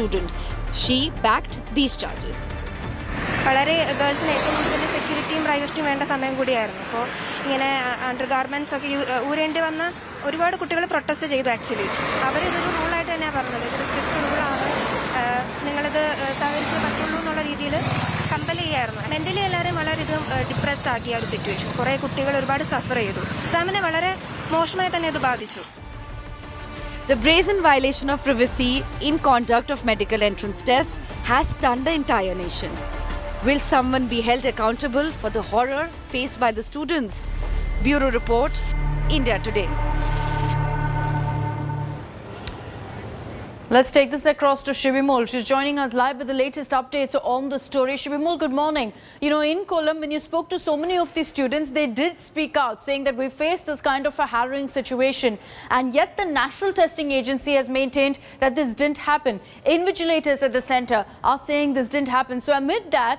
student. She backed these charges. വളരെ ഗേൾസിന് ഏറ്റവും കൂടുതൽ സെക്യൂരിറ്റിയും പ്രൈവസിയും വേണ്ട സമയം കൂടിയായിരുന്നു. അപ്പോൾ ഇങ്ങനെ അണ്ടർ ഗാർമെൻറ്റ്സ് ഒക്കെ ഊരേണ്ടി വന്ന ഒരുപാട് കുട്ടികൾ പ്രൊട്ടസ്റ്റ് ചെയ്തു. ആക്ച്വലി അവരിതൊരു റൂളായിട്ട് തന്നെയാണ് പറഞ്ഞത്. ഇതൊരു സ്ട്രിക്റ്റ് റൂളാണ്, നിങ്ങളിത് സഹകരിച്ചേ പറ്റുള്ളൂ എന്നുള്ള രീതിയിൽ കമ്പൽ ചെയ്യായിരുന്നു. മെൻ്റലി എല്ലാവരെയും വളരെയധികം ഡിപ്രസ്ഡ് ആക്കിയ ഒരു സിറ്റുവേഷൻ. കുറേ കുട്ടികൾ ഒരുപാട് സഫർ ചെയ്തു. എക്സാമിനെ വളരെ മോശമായി തന്നെ ഇത് ബാധിച്ചു. The brazen violation of privacy in conduct of medical entrance tests has stunned the entire nation. Will someone be held accountable for the horror faced by the students? Bureau Report, India Today. Let's take this across to Shivimol. She's joining us live with the latest updates on the story. Shivimol, good morning. You know, in Kollam, when you spoke to so many of these students, they did speak out saying that we face this kind of a harrowing situation. And yet the National Testing Agency has maintained that this didn't happen. Invigilators at the center are saying this didn't happen. So amid that,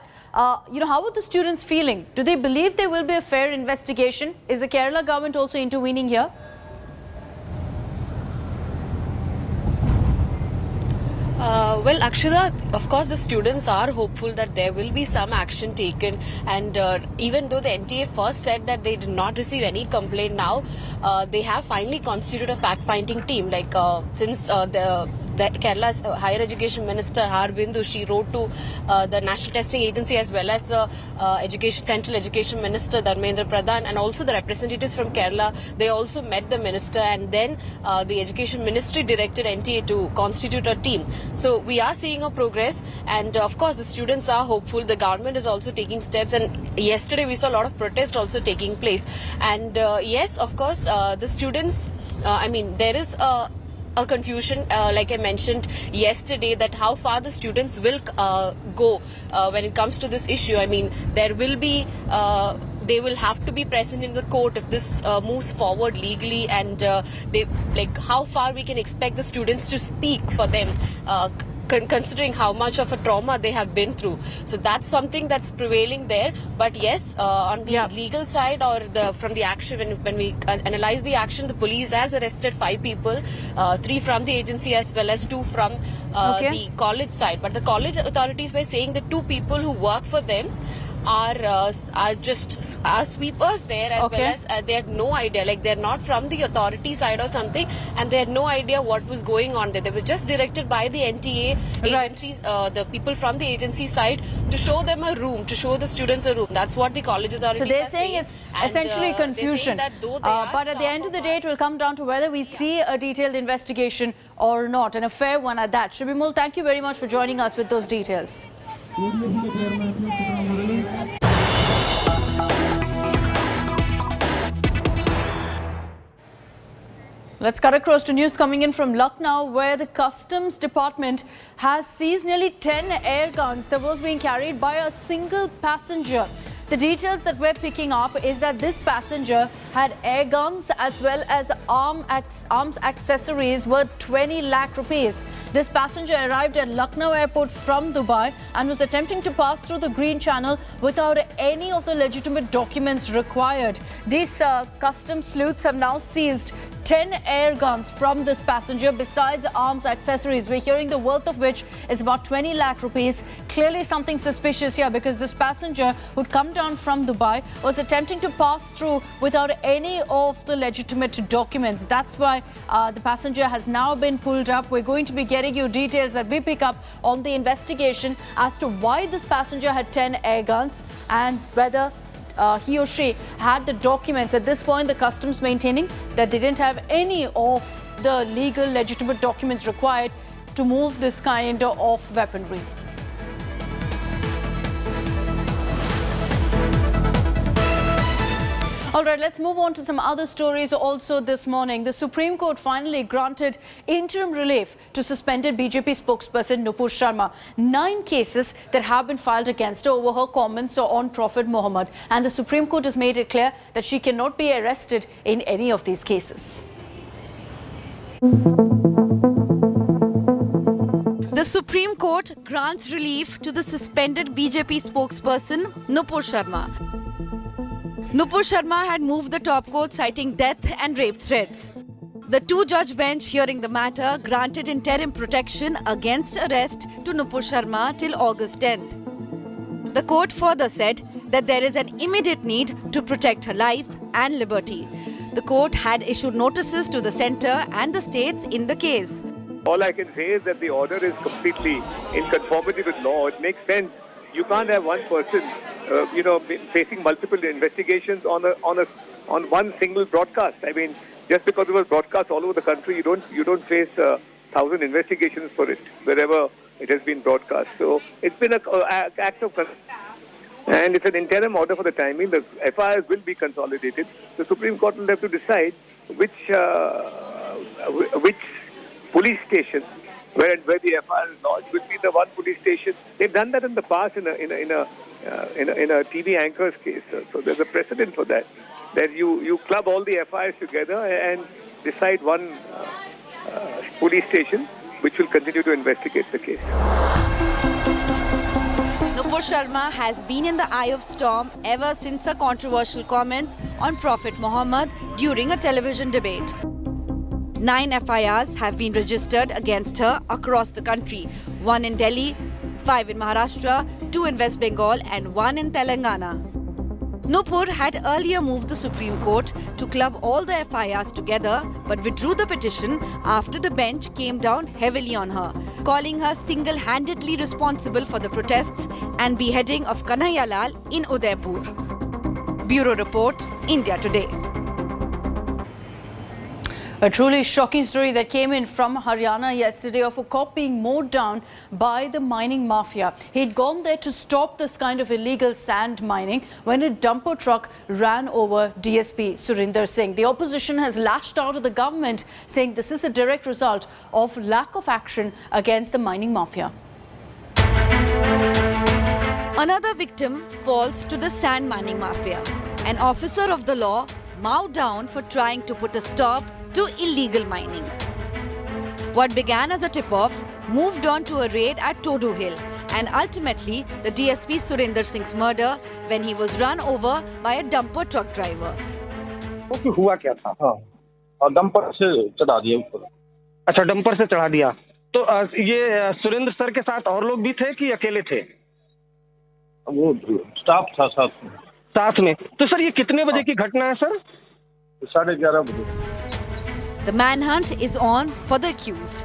how are the students feeling? Do they believe there will be a fair investigation? Is the Kerala government also intervening here? Well, Akshita, of course, the students are hopeful that there will be some action taken. And even though the NTA first said that they did not receive any complaint, now they have finally constituted a fact-finding team. Like since the Kerala's Higher Education Minister Harbindu, she wrote to the National Testing Agency as well as the Central Education Minister Dharmendra Pradhan, and also the representatives from Kerala. They also met the minister, and then the Education Ministry directed NTA to constitute a team. So we are seeing a progress, and of course the students are hopeful. The government is also taking steps, and yesterday we saw a lot of protest also taking place. And yes, of course, the students, there is a confusion, like I mentioned yesterday, that how far the students will go when it comes to this issue. There will be they will have to be present in the court if this moves forward legally, and how far we can expect the students to speak for them, considering how much of a trauma they have been through. So that's something that's prevailing there. But yes, on the legal side, or from the action, when we analyze the action, the police has arrested 5 people, 3 from the agency as well as 2 from the college side. But the college authorities were saying that 2 people who work for them are just sweepers there, as well as they had no idea, like they're not from the authority side or something, and they had no idea what was going on there. They were just directed by the NTA agencies, the people from the agency side, to show them a room, to show the students a room. That's what the college authorities are saying. So they're saying it's essentially confusion. But at the end of the day, it will come down to whether we see a detailed investigation or not, and a fair one at that. Shivimol, thank you very much for joining us with those details. Let's cut across to news coming in from Lucknow, where the Customs Department has seized nearly 10 air guns that was being carried by a single passenger. The details that we're picking up is that this passenger had air guns as well as arms accessories worth 20 lakh rupees. This passenger arrived at Lucknow airport from Dubai and was attempting to pass through the Green Channel without any of the legitimate documents required. These customs sleuths have now seized 10 air guns from this passenger, besides arms accessories. We're hearing the worth of which is about 20 lakh rupees. Clearly something suspicious here, because this passenger who'd come down from Dubai was attempting to pass through without any of the legitimate documents. That's why the passenger has now been pulled up. We're going to be getting you details that we pick up on the investigation as to why this passenger had 10 air guns and whether he or she had the documents. At this point, the customs maintaining that they didn't have any of the legal legitimate documents required to move this kind of weaponry. All right, let's move on to some other stories also this morning. The Supreme Court finally granted interim relief to suspended BJP spokesperson Nupur Sharma. 9 cases that have been filed against her over her comments on Prophet Muhammad. And the Supreme Court has made it clear that she cannot be arrested in any of these cases. The Supreme Court grants relief to the suspended BJP spokesperson Nupur Sharma. Nupur Sharma had moved the top court citing death and rape threats. The two-judge bench hearing the matter granted interim protection against arrest to Nupur Sharma till August 10th. The court further said that there is an immediate need to protect her life and liberty. The court had issued notices to the centre and the states in the case. All I can say is that the order is completely in conformity with law. It makes sense. You can't have one person, facing multiple investigations on one single broadcast. I mean, just because it was broadcast all over the country, you don't face 1,000 investigations for it wherever it has been broadcast. So it's been an act of, and it's an interim order for the timing. The FIRs will be consolidated. The Supreme Court will have to decide which police station where the FIR is lodged will be the one police station. They've done that in the past in a TV anchor's case. So there's a precedent for that. That you club all the FIRs together and decide one police station which will continue to investigate the case. Nupur Sharma has been in the eye of storm ever since her controversial comments on Prophet Muhammad during a television debate. 9 FIRs have been registered against her across the country. 1 in Delhi, 5 in Maharashtra, 2 in West Bengal and 1 in Telangana. Nupur had earlier moved the Supreme Court to club all the FIRs together but withdrew the petition after the bench came down heavily on her, calling her single-handedly responsible for the protests and beheading of Kanhaiya Lal in Udaipur. Bureau Report, India Today. A truly shocking story that came in from Haryana yesterday of a cop being mowed down by the mining mafia. He'd gone there to stop this kind of illegal sand mining when a dumper truck ran over DSP Surinder Singh. The opposition has lashed out at the government, saying this is a direct result of lack of action against the mining mafia. Another victim falls to the sand mining mafia. An officer of the law mowed down for trying to put a stop to illegal mining. What began as a tip-off moved on to a raid at Todu Hill and ultimately the DSP Surinder Singh's murder when he was run over by a dumper truck driver. हुआ क्या था? और dumper से चढ़ा दिया ऊपर। अच्छा, dumper से चढ़ा दिया। तो ये सुरेंद्र सर के साथ और लोग भी थे कि अकेले थे? वो स्टाफ था साथ में। साथ में। तो सर ये कितने बजे की घटना है सर? 11:30 बजे। The manhunt is on for the accused.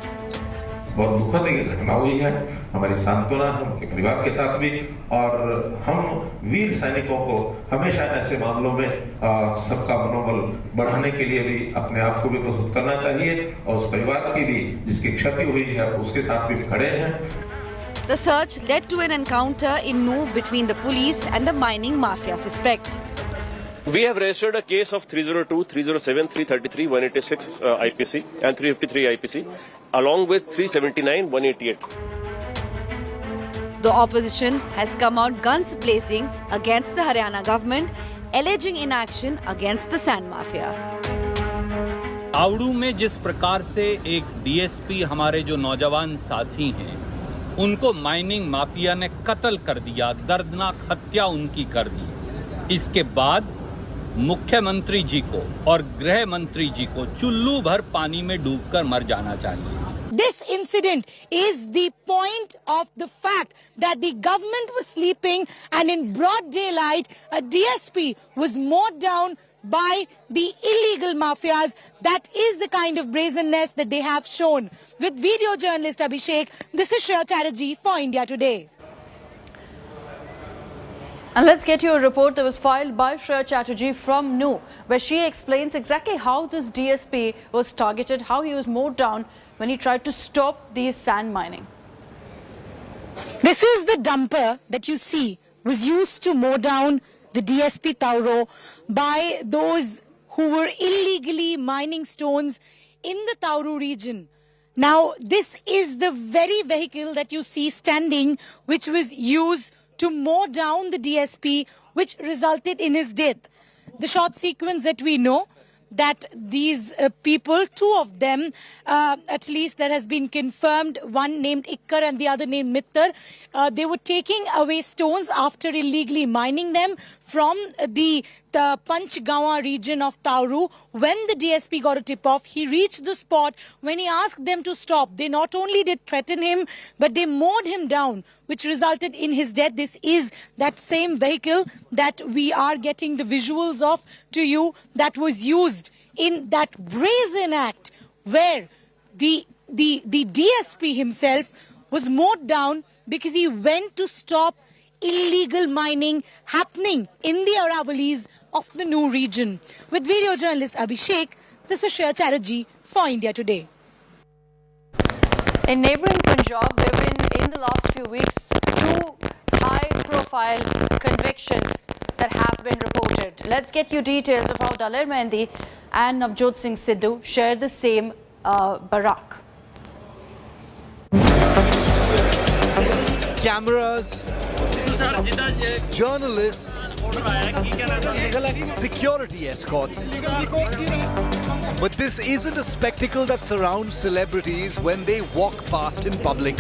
बहुत दुखद ये घटना हुई है। हमारी सांत्वना है उनके परिवार के साथ भी, और हम वीर सैनिकों को हमेशा ऐसे मामलों में सबका मनोबल बढ़ाने के लिए भी अपने आप को भी प्रस्तुत करना चाहिए और उस परिवार की भी जिसकी क्षति हुई है उसके साथ भी खड़े हैं। The search led to an encounter in Nuh between the police and the mining mafia suspect. We have registered a case of 302, 307, 333, 186 IPC and 353 IPC along with 379, 188. The opposition has come out guns blazing against the Haryana government, alleging inaction against the sand mafia. Tauru में जिस प्रकार से एक DSP हमारे जो नौजवान साथी हैं उनको माइनिंग माफिया ने कत्ल कर दिया, दर्दनाक हत्या उनकी कर दी, इसके बाद मुख्यमंत्री जी को और गृह मंत्री जी को चुल्लू भर पानी में डूबकर मर जाना चाहिए। This incident is the point of the fact that the government was sleeping and in broad daylight a DSP was mowed down by the illegal mafias. That is the kind of brazenness that they have shown. With video journalist Abhishek, this is Shreya Chatterjee for India Today. And let's get you a report that was filed by Shreya Chatterjee from Nuh, where she explains exactly how this DSP was targeted, how he was mowed down when he tried to stop the sand mining. This is the dumper that you see was used to mow down the DSP Tauro by those who were illegally mining stones in the Tauru region. Now, this is the very vehicle that you see standing, which was used to mow down the DSP, which resulted in his death. The short sequence that we know, that these people, two of them, at least that has been confirmed, one named Ikkar and the other named Mittar, they were taking away stones after illegally mining them from the Panchgawa region of Tauru. When the DSP got a tip-off, he reached the spot. When he asked them to stop, they not only did threaten him, but they mowed him down, which resulted in his death. This is that same vehicle that we are getting the visuals of to you that was used in that brazen act where the DSP himself was mowed down because he went to stop illegal mining happening in the Aravalis of the Noor region. With video journalist Abhishek, this is Shreya Chatterjee for India Today. In neighbouring Punjab, there have been, in the last few weeks, 2 high-profile convictions that have been reported. Let's get you details of how Daler Mehndi and Navjot Singh Sidhu share the same barrack. Cameras, journalists, security escorts. But this isn't a spectacle that surrounds celebrities when they walk past in public.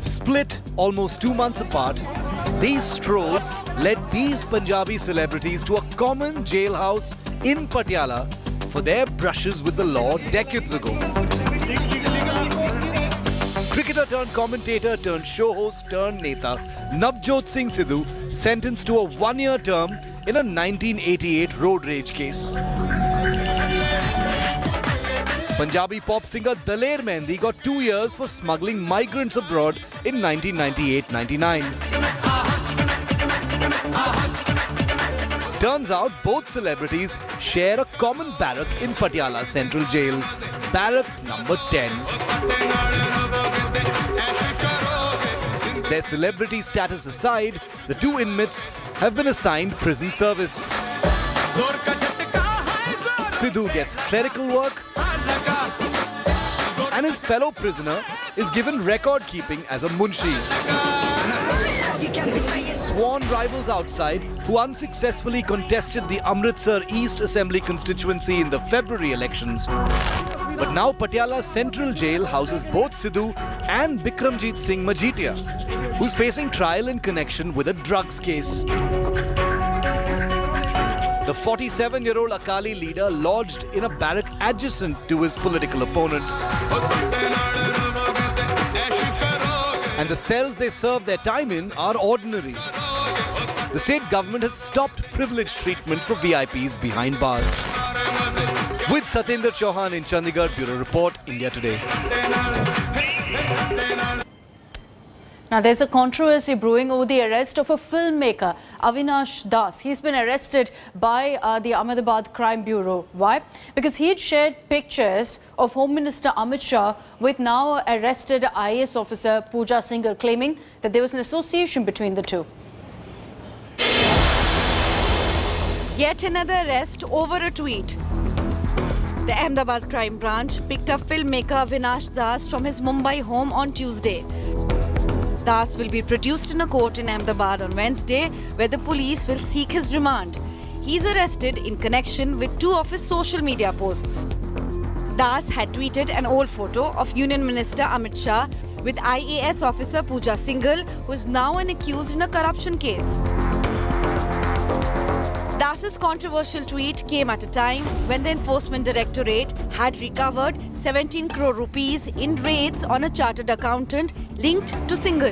Split almost 2 months apart, these strolls led these Punjabi celebrities to a common jailhouse in Patiala for their brushes with the law decades ago. Cricketer turned commentator turned show host turned neta Navjot Singh Sidhu sentenced to a 1-year term in a 1988 road rage case. Punjabi pop singer Daler Mehndi got 2 years for smuggling migrants abroad in 1998-99. Turns out both celebrities share a common barrack in Patiala Central Jail, barrack number 10. Their celebrity status aside, the 2 inmates have been assigned prison service. Sidhu gets clerical work and his fellow prisoner is given record keeping as a munshi. Sworn rivals outside who unsuccessfully contested the Amritsar East Assembly constituency in the February elections. But now Patiala Central Jail houses both Sidhu and Bikramjit Singh Majitiya, who's facing trial in connection with a drugs case. The 47-year-old Akali leader lodged in a barrack adjacent to his political opponents. And the cells they serve their time in are ordinary. The state government has stopped privileged treatment for VIPs behind bars. With Satendra Chauhan in Chandigarh, Bureau Report, India Today. Now, there's a controversy brewing over the arrest of a filmmaker, Avinash Das. He's been arrested by the Ahmedabad Crime Bureau. Why? Because he had shared pictures of Home Minister Amit Shah with now arrested IAS officer Pooja Singhal, claiming that there was an association between the two. Yet another arrest over a tweet. The Ahmedabad Crime Branch picked up filmmaker Avinash Das from his Mumbai home on Tuesday. Das will be produced in a court in Ahmedabad on Wednesday, where the police will seek his remand. He's arrested in connection with 2 of his social media posts. Das had tweeted an old photo of Union Minister Amit Shah with IAS officer Pooja Singhal, who is now an accused in a corruption case. Das's controversial tweet came at a time when the Enforcement Directorate had recovered 17 crore rupees in raids on a chartered accountant linked to Singhal.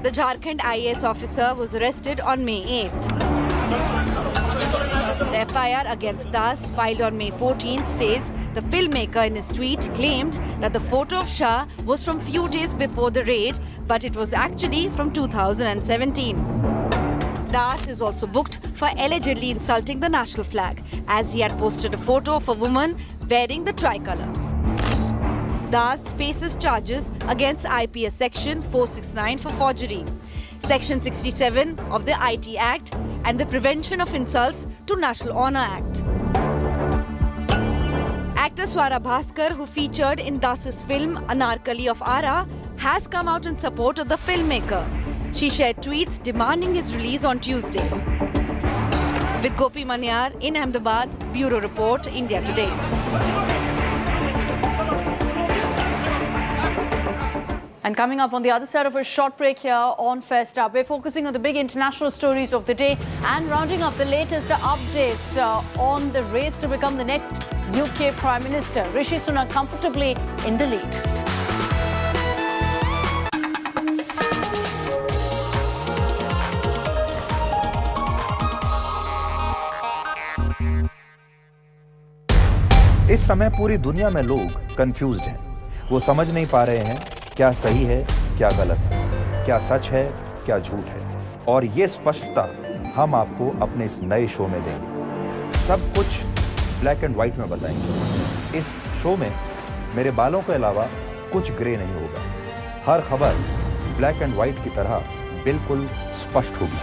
The Jharkhand IAS officer was arrested on May 8th. The FIR against Das, filed on May 14th, says the filmmaker in his tweet claimed that the photo of Shah was from few days before the raid, but it was actually from 2017. Das is also booked for allegedly insulting the national flag, as he had posted a photo of a woman wearing the tricolour. Das faces charges against IPS Section 469 for forgery, Section 67 of the IT Act and the Prevention of Insults to National Honour Act. Actor Swara Bhaskar, who featured in Das's film Anarkali of Ara, has come out in support of the filmmaker. She shared tweets demanding his release on Tuesday. With Gopi Manyar in Ahmedabad, Bureau Report, India Today. And coming up on the other side of a short break here on First Up, we're focusing on the big international stories of the day and rounding up the latest updates on the race to become the next UK Prime Minister. Rishi Sunak comfortably in the lead. इस समय पूरी दुनिया में लोग confused हैं। वो समझ नहीं पा रहे हैं क्या सही है, क्या गलत है, क्या सच है, क्या झूठ है। और ये स्पष्टता हम आपको अपने इस नए शो में देंगे। सब कुछ ब्लैक एंड व्हाइट में बताएंगे। इस शो में मेरे बालों के अलावा कुछ ग्रे नहीं होगा। हर खबर ब्लैक एंड व्हाइट की तरह बिल्कुल स्पष्ट होगी।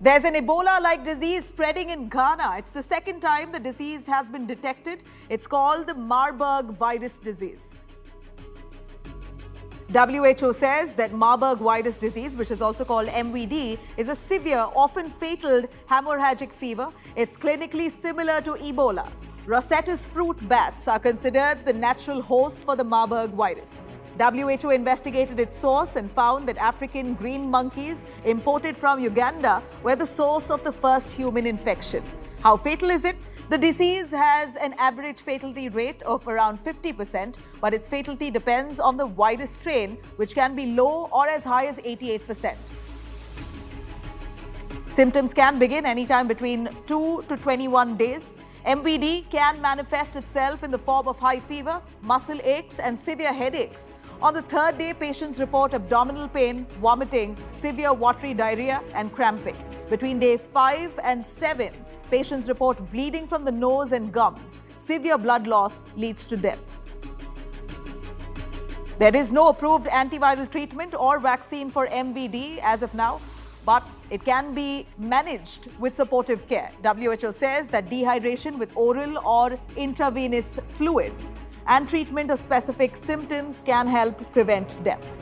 There's an Ebola-like disease spreading in Ghana. It's the second time the disease has been detected. It's called the Marburg virus disease. WHO says that Marburg virus disease, which is also called MVD, is a severe, often fatal hemorrhagic fever. It's clinically similar to Ebola. Rosetta's fruit bats are considered the natural host for the Marburg virus. WHO investigated its source and found that African green monkeys imported from Uganda were the source of the first human infection. How fatal is it? The disease has an average fatality rate of around 50%, but its fatality depends on the virus strain, which can be low or as high as 88%. Symptoms can begin anytime between 2 to 21 days. MVD can manifest itself in the form of high fever, muscle aches, and severe headaches. On the third day, patients report abdominal pain, vomiting, severe watery diarrhea, and cramping. Between day 5 and 7, patients report bleeding from the nose and gums. Severe blood loss leads to death. There is no approved antiviral treatment or vaccine for MVD as of now, but it can be managed with supportive care. WHO says that dehydration with oral or intravenous fluids and treatment of specific symptoms can help prevent death.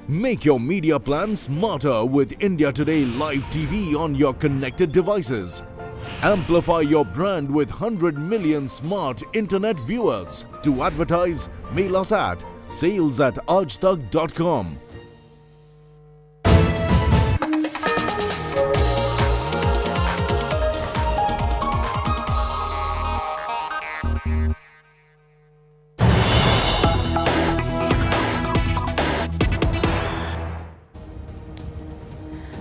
Make your media plan smarter with India Today Live TV on your connected devices. Amplify your brand with 100 million smart internet viewers. To advertise, mail us at sales@aajtak.com.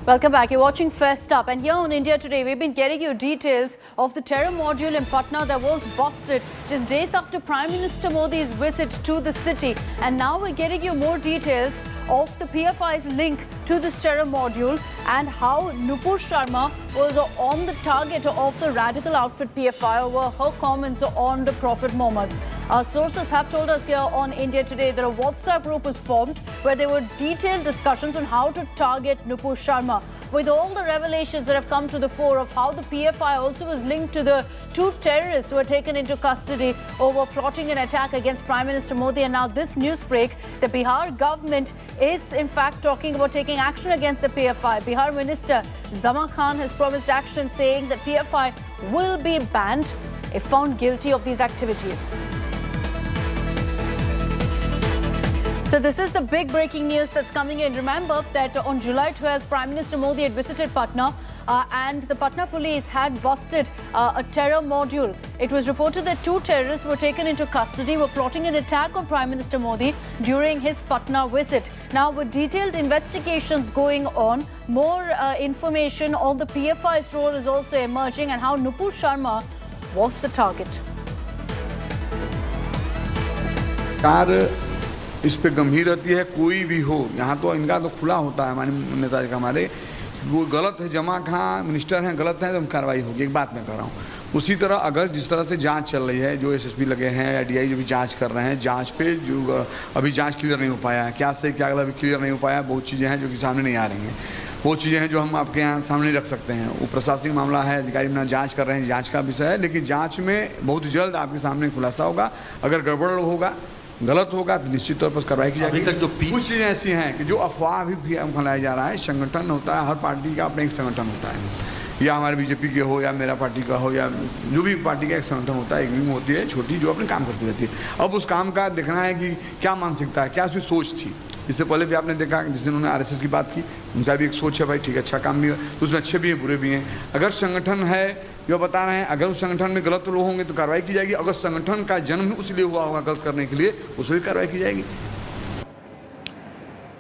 Welcome back. You're watching First Up, and here on India Today, we've been getting you details of the terror module in Patna that was busted just days after Prime Minister Modi's visit to the city. And now we're getting you more details of the PFI's link to this terror module and how Nupur Sharma was on the target of the radical outfit PFI over her comments on the Prophet Muhammad. Our sources have told us here on India Today that a WhatsApp group was formed where there were detailed discussions on how to target Nupur Sharma. With all the revelations that have come to the fore of how the PFI also was linked to the two terrorists who were taken into custody over plotting an attack against Prime Minister Modi. And now this news break, the Bihar government is in fact talking about taking action against the PFI. Bihar Minister Zama Khan has promised action, saying that PFI will be banned if found guilty of these activities. So this is the big breaking news that's coming in. Remember that on July 12th, Prime Minister Modi had visited Patna and the Patna police had busted a terror module. It was reported that two terrorists were taken into custody, were plotting an attack on Prime Minister Modi during his Patna visit. Now, with detailed investigations going on, more information on the PFI's role is also emerging and how Nupur Sharma was the target. इस पे गंभीर रहती है, कोई भी हो। यहाँ तो इनका तो खुला होता है हमारे नेताजी का, हमारे वो गलत है, जमा खां मिनिस्टर हैं, गलत हैं तो कार्रवाई होगी। एक बात मैं कर रहा हूँ, उसी तरह अगर जिस तरह से जांच चल रही है, जो एसएसपी लगे हैं या डीआई जो भी जांच कर रहे हैं, जांच पे जो अभी जांच क्लियर नहीं हो पाया है, क्या सही क्या गलत क्लियर नहीं हो पाया, बहुत चीज़ें हैं जो कि सामने नहीं आ रही हैं, वो चीज़ें हैं जो हम आपके यहाँ सामने रख सकते हैं। वो प्रशासनिक मामला है, अधिकारी अपना जांच कर रहे हैं, जांच का विषय है, लेकिन जांच में बहुत जल्द आपके सामने खुलासा होगा। अगर गड़बड़ होगा, गलत होगा तो निश्चित तौर पर कार्रवाई की जाएगी। अभी तक जो कुछ चीज़ें ऐसी हैं कि जो अफवाह भी फैलाया जा रहा है, संगठन होता है, हर पार्टी का अपना एक संगठन होता है, या हमारे बीजेपी के हो या मेरा पार्टी का हो या जो भी पार्टी का एक संगठन होता है, एक विंग होती है छोटी जो अपने काम करती रहती है। अब उस काम का देखना है कि क्या मानसिकता है, क्या उसकी सोच थी। इससे पहले भी आपने देखा जिस दिन उन्होंने आरएसएस की बात की, उनका भी एक सोच है, भाई ठीक है अच्छा काम भी है, तो उसमें अच्छे भी हैं बुरे भी हैं। अगर संगठन है जो बता रहे हैं, अगर उस संगठन में गलत लोग होंगे तो कार्रवाई की जाएगी। अगर संगठन का जन्म ही उसलिए हुआ होगा गलत करने के लिए, उसमें भी कार्रवाई की जाएगी।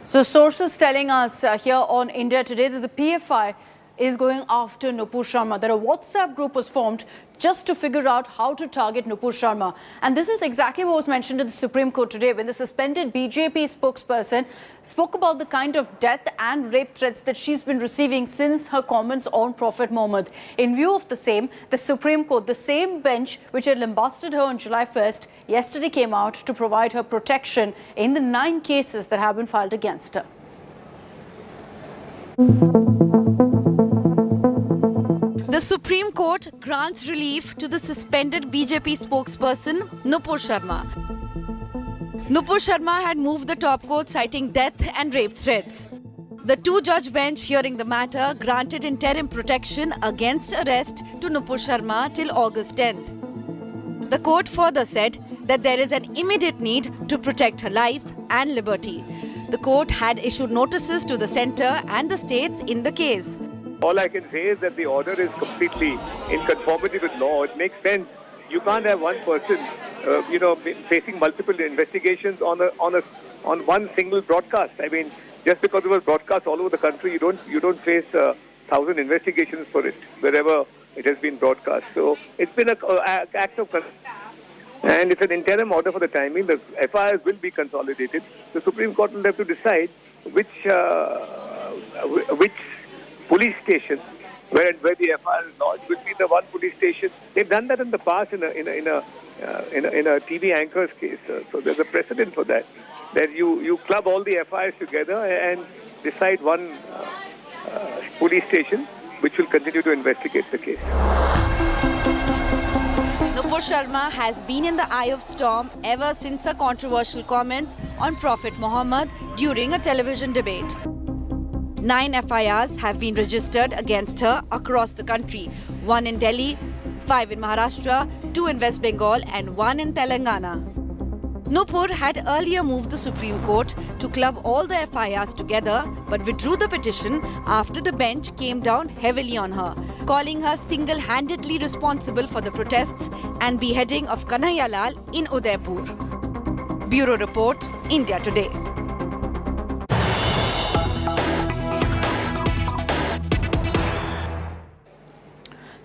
So sources telling us here on India Today that the PFI is going after Nupur Sharma, that a WhatsApp group was formed just to figure out how to target Nupur Sharma. And this is exactly what was mentioned in the Supreme Court today when the suspended BJP spokesperson spoke about the kind of death and rape threats that she's been receiving since her comments on Prophet Muhammad. In view of the same, the Supreme Court, the same bench which had lambasted her on July 1st, yesterday came out to provide her protection in the 9 cases that have been filed against her. The Supreme Court grants relief to the suspended BJP spokesperson Nupur Sharma. Nupur Sharma had moved the top court citing death and rape threats. The 2-judge bench hearing the matter granted interim protection against arrest to Nupur Sharma till August 10th. The court further said that there is an immediate need to protect her life and liberty. The court had issued notices to the centre and the states in the case. All I can say is that the order is completely in conformity with law. It makes sense. You can't have one person, facing multiple investigations on one single broadcast. I mean, just because it was broadcast all over the country, you don't face 1,000 investigations for it wherever it has been broadcast. So it's been an act of and it's an interim order for the timing. The FIRs will be consolidated. The Supreme Court will have to decide which police station where the FIR is lodged will be the one police station. They've done that in the past in a TV anchor's case. So there's a precedent for that. That you club all the FIRs together and decide one police station which will continue to investigate the case. Nupur Sharma has been in the eye of storm ever since her controversial comments on Prophet Muhammad during a television debate. 9 FIRs have been registered against her across the country. 1 in Delhi, 5 in Maharashtra, 2 in West Bengal and 1 in Telangana. Nupur had earlier moved the Supreme Court to club all the FIRs together but withdrew the petition after the bench came down heavily on her, calling her single-handedly responsible for the protests and beheading of Kanhaiya Lal in Udaipur. Bureau Report, India Today.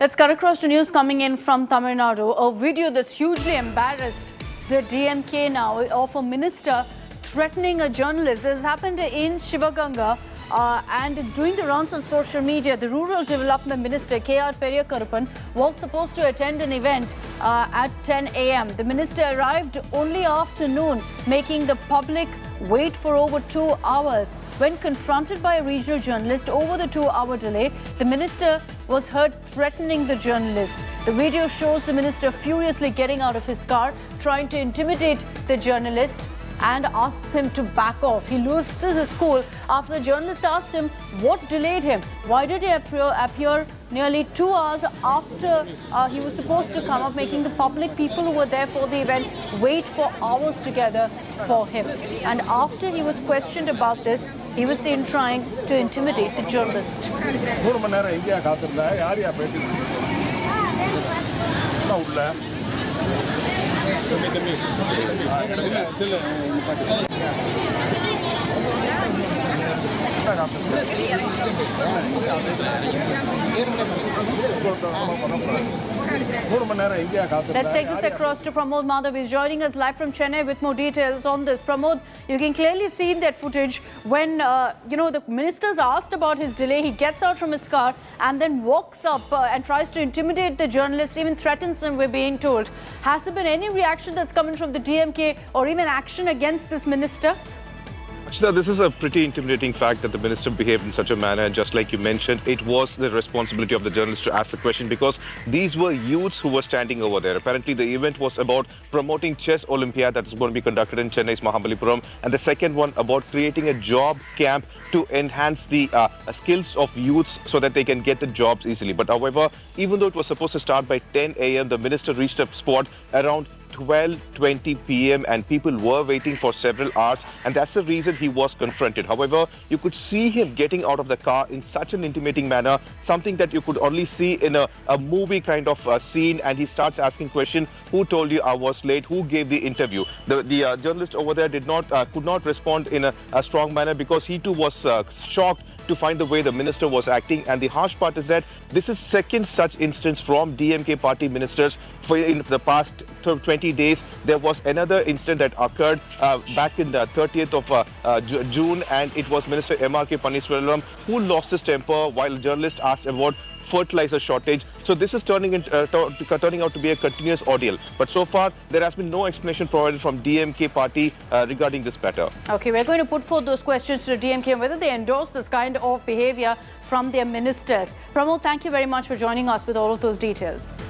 Let's cut across to news coming in from Tamil Nadu. A video that's hugely embarrassed the DMK now of a minister threatening a journalist. This happened in Shivaganga and it's doing the rounds on social media. The Rural Development Minister K.R. Periyakarapan was supposed to attend an event at 10 a.m. The minister arrived only afternoon, making the public wait for over 2 hours. When confronted by a regional journalist over the 2-hour delay, the minister was heard threatening the journalist. The video shows the minister furiously getting out of his car, trying to intimidate the journalist and asks him to back off. He loses his cool after the journalist asked him what delayed him. Why did he appear nearly 2 hours after he was supposed to come up, making the public, people who were there for the event, wait for hours together for him. And after he was questioned about this, he was seen trying to intimidate the journalist. Let's take this across to Pramod Madhav. He's joining us live from Chennai with more details on this. Pramod, you can clearly see in that footage when, the minister's asked about his delay, he gets out from his car and then walks up and tries to intimidate the journalist, even threatens him, we're being told. Has there been any reaction that's coming from the DMK or even action against this minister? Akshita, this is a pretty intimidating fact that the minister behaved in such a manner. Just like you mentioned, it was the responsibility of the journalist to ask the question because these were youths who were standing over there. Apparently, the event was about promoting chess Olympiad that is going to be conducted in Chennai's Mahabalipuram, and the second one about creating a job camp to enhance the skills of youths so that they can get the jobs easily. But however, even though it was supposed to start by 10 a.m., the minister reached a spot around 12:20 p.m. and people were waiting for several hours, and that's the reason he was confronted. However, you could see him getting out of the car in such an intimidating manner, something that you could only see in a movie kind of scene, and he starts asking questions. Who told you I was late? Who gave the interview? The journalist over there could not respond in a strong manner because he too was shocked to find the way the minister was acting. And the harsh part is that this is second such instance from DMK party ministers in the past 20 days. There was another incident that occurred back in the 30th of June, and it was Minister M.R.K. Panneerselvam who lost his temper while a journalist asked about fertilizer shortage. So this is turning out to be a continuous ordeal. But so far, there has been no explanation provided from DMK party regarding this matter. Okay, we're going to put forth those questions to the DMK and whether they endorse this kind of behavior from their ministers. Pramod, thank you very much for joining us with all of those details.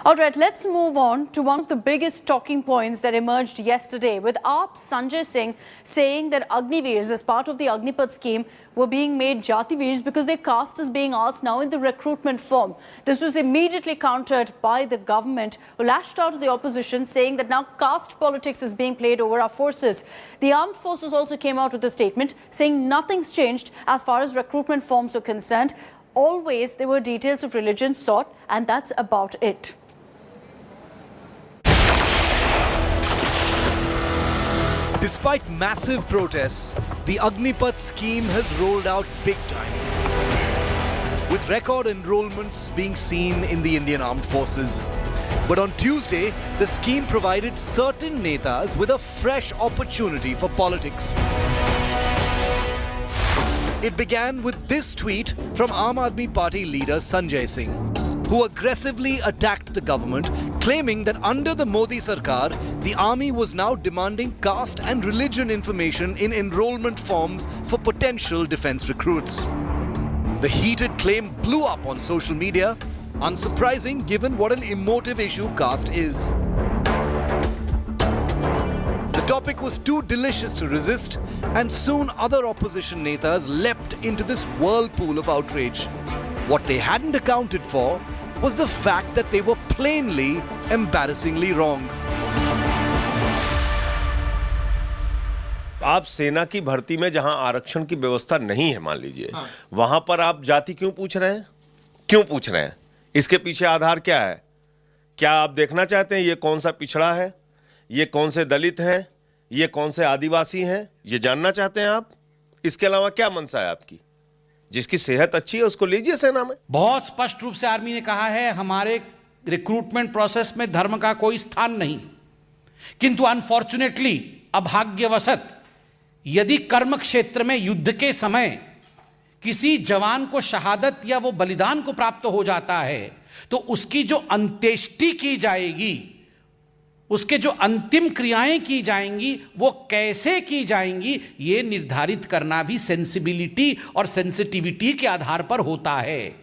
All right, let's move on to one of the biggest talking points that emerged yesterday, with AAP Sanjay Singh saying that Agniveers, as part of the Agnipath scheme, were being made Jativeers because their caste is being asked now in the recruitment form. This was immediately countered by the government, who lashed out at the opposition, saying that now caste politics is being played over our forces. The armed forces also came out with a statement saying nothing's changed as far as recruitment forms are concerned. Always there were details of religion sought, and that's about it. Despite massive protests, the Agnipath scheme has rolled out big time, with record enrollments being seen in the Indian Armed Forces. But on Tuesday, the scheme provided certain netas with a fresh opportunity for politics. It began with this tweet from Aam Aadmi Party leader Sanjay Singh, who aggressively attacked the government, claiming that under the Modi Sarkar, the army was now demanding caste and religion information in enrollment forms for potential defense recruits. The heated claim blew up on social media, unsurprising given what an emotive issue caste is. The topic was too delicious to resist, and soon other opposition netas leapt into this whirlpool of outrage. What they hadn't accounted for was the fact that they were plainly, embarrassingly wrong. आप सेना की भर्ती में जहां आरक्षण की व्यवस्था नहीं है, मान लीजिए, वहां पर आप जाति क्यों पूछ रहे हैं? क्यों पूछ रहे हैं? इसके पीछे आधार क्या है? क्या आप देखना चाहते हैं ये कौन सा पिछड़ा है? ये कौन से दलित हैं? ये कौन से आदिवासी हैं? ये जानना चाहते हैं आप? इसके अलावा क्या मंशा है आपकी? जिसकी सेहत अच्छी है उसको लीजिए सेना में। बहुत स्पष्ट रूप से आर्मी ने कहा है हमारे रिक्रूटमेंट प्रोसेस में धर्म का कोई स्थान नहीं, किंतु अनफॉर्चुनेटली अभाग्यवशत यदि कर्म क्षेत्र में युद्ध के समय किसी जवान को शहादत या वो बलिदान को प्राप्त हो जाता है तो उसकी जो अंत्येष्टि की जाएगी, उसके जो अंतिम क्रियाएं की जाएंगी वो कैसे की जाएंगी, ये निर्धारित करना भी सेंसिबिलिटी और सेंसिटिविटी के आधार पर होता है।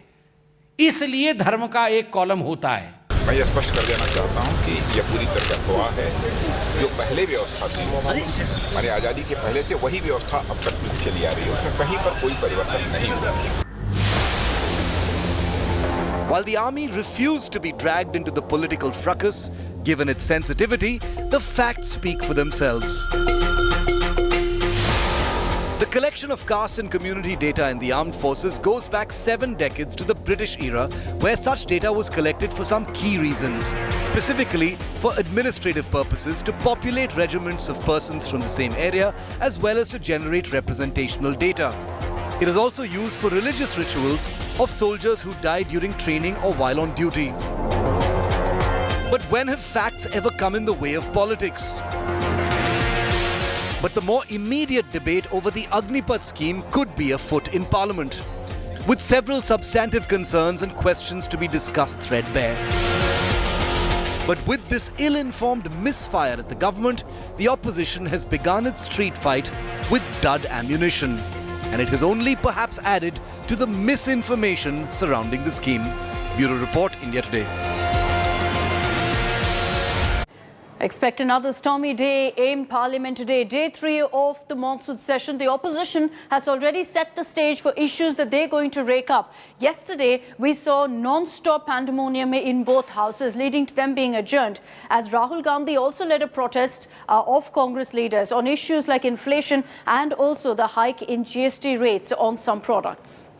इसलिए धर्म का एक कॉलम होता है। मैं ये स्पष्ट कर देना चाहता हूं कि यह पूरी तरह अफवाह है। जो पहले व्यवस्था थी हमारी आज़ादी के पहले से वही व्यवस्था अब तक चली आ रही है, उसमें कहीं पर कोई परिवर्तन नहीं हुआ। While the army refused to be dragged into the political fracas, given its sensitivity, the facts speak for themselves. The collection of caste and community data in the armed forces goes back 7 decades to the British era, where such data was collected for some key reasons, specifically for administrative purposes to populate regiments of persons from the same area, as well as to generate representational data. It is also used for religious rituals of soldiers who died during training or while on duty. But when have facts ever come in the way of politics? But the more immediate debate over the Agnipath scheme could be afoot in Parliament, with several substantive concerns and questions to be discussed threadbare. But with this ill-informed misfire at the government, the opposition has begun its street fight with dud ammunition. And it has only perhaps added to the misinformation surrounding the scheme. Bureau Report, India Today. Expect another stormy day in Parliament today. Day 3 of the monsoon session. The opposition has already set the stage for issues that they're going to rake up. Yesterday, we saw non-stop pandemonium in both houses, leading to them being adjourned, as Rahul Gandhi also led a protest of Congress leaders on issues like inflation and also the hike in GST rates on some products.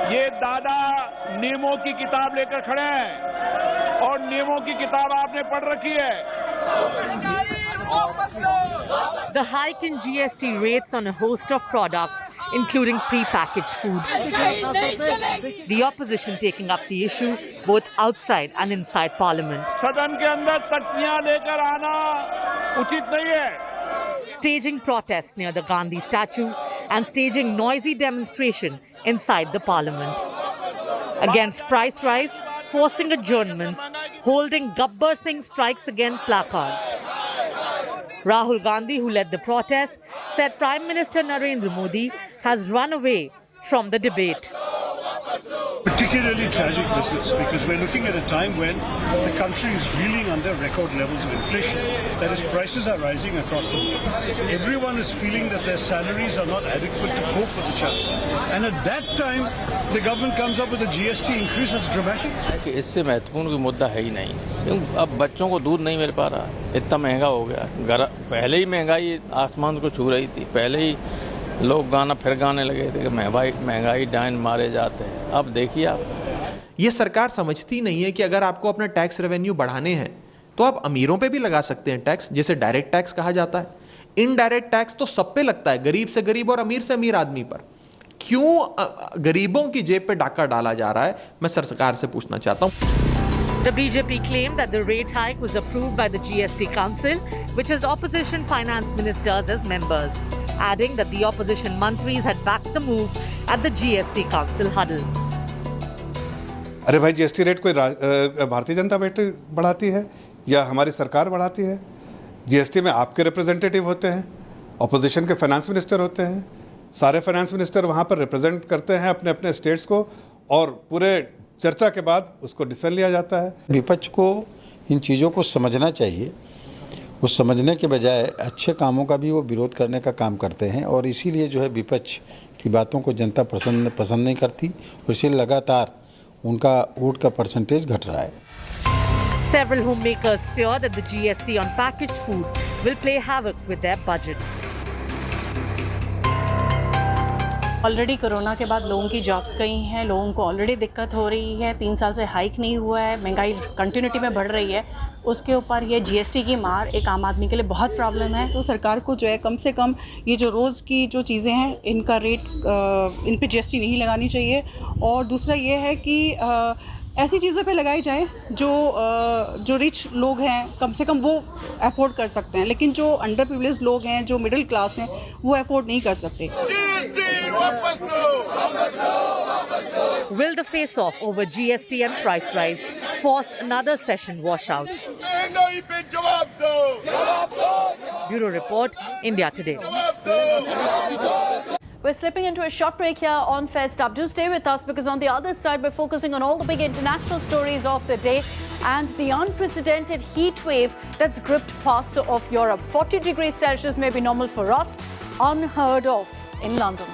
ये दादा नियमों की किताब लेकर खड़े हैं और नियमों की किताब आपने पढ़ रखी है। The hike in GST rates on a host of products, including pre-packaged food. The opposition taking up the issue both outside and inside Parliament. सदन के अंदर तख्तियां लेकर आना उचित नहीं है। Staging protests near the Gandhi statue and staging noisy demonstration inside the Parliament. Against price rise, forcing adjournments, holding Gabbar Singh strikes again placards. Rahul Gandhi, who led the protest, said Prime Minister Narendra Modi has run away from the debate. Particularly tragic business, because we're looking at a time when the country is reeling under record levels of inflation. That is, prices are rising across the board. Everyone is feeling that their salaries are not adequate to cope with the challenge. And at that time, the government comes up with a GST increase that's dramatic. इससे महत्वपूर्ण कोई मुद्दा है ही नहीं। अब बच्चों को दूध नहीं मिल पा रहा, इतना महंगा हो गया। पहले ही महंगाई आसमान को छू रही थी, पहले ही लोग गाने लगे थे कि महंगाई डाइन मारे जाते हैं। अब देखिए आप, ये सरकार समझती नहीं है कि अगर आपको अपना टैक्स रेवेन्यू बढ़ाने हैं तो आप अमीरों पे भी लगा सकते हैं टैक्स, जिसे डायरेक्ट टैक्स कहा जाता है। इनडायरेक्ट टैक्स तो सब पे लगता है, गरीब से गरीब और अमीर से अमीर आदमी पर। क्यों गरीबों की जेब पे डाका डाला जा रहा है, मैं सरकार से पूछना चाहता हूं। The BJP claimed that the rate hike was approved by the GST Council, which has opposition finance ministers as members, adding that the opposition mantris had backed the move at the GST Council huddle. अरे भाई, GST rate कोई Bharatiya Janata party बढ़ाती है या हमारी सरकार बढ़ाती है? जीएसटी में आपके रिप्रेजेंटेटिव होते हैं, ऑपोजिशन के फाइनेंस मिनिस्टर होते हैं, सारे फाइनेंस मिनिस्टर वहाँ पर रिप्रेजेंट करते हैं अपने अपने स्टेट्स को, और पूरे चर्चा के बाद उसको डिसीजन लिया जाता है। विपक्ष को इन चीज़ों को समझना चाहिए। वो समझने के बजाय अच्छे कामों का भी वो विरोध करने का काम करते हैं, और इसीलिए जो है विपक्ष की बातों को जनता पसंद नहीं करती, और इसीलिए लगातार उनका वोट का परसेंटेज घट रहा है। Several homemakers fear that the GST on packaged food will play havoc with their budget. Already corona के बाद लोगों की जॉब्स गई हैं, लोगों को ऑलरेडी दिक्कत हो रही है, 3 साल से हाइक नहीं हुआ है, महंगाई कंटिन्यूटी में बढ़ रही है, उसके ऊपर ये जीएसटी की मार एक आम आदमी के लिए बहुत प्रॉब्लम है। तो सरकार को जो है कम से कम ये जो रोज़ की जो चीज़ें हैं इनका रेट इन पे जीएसटी नहीं लगानी चाहिए। और दूसरा ये है कि ऐसी चीज़ों पे लगाई जाए जो रिच लोग हैं कम से कम वो अफोर्ड कर सकते हैं, लेकिन जो अंडर प्रिविलेज्ड लोग हैं, जो मिडिल क्लास हैं, वो अफोर्ड नहीं कर सकते। Will the face-off over GST and price rise force another session washout? Bureau Report, India Today. We're slipping into a short break here on First Up. Do stay with us because on the other side we're focusing on all the big international stories of the day and the unprecedented heat wave that's gripped parts of Europe. 40 degrees Celsius may be normal for us, unheard of in London.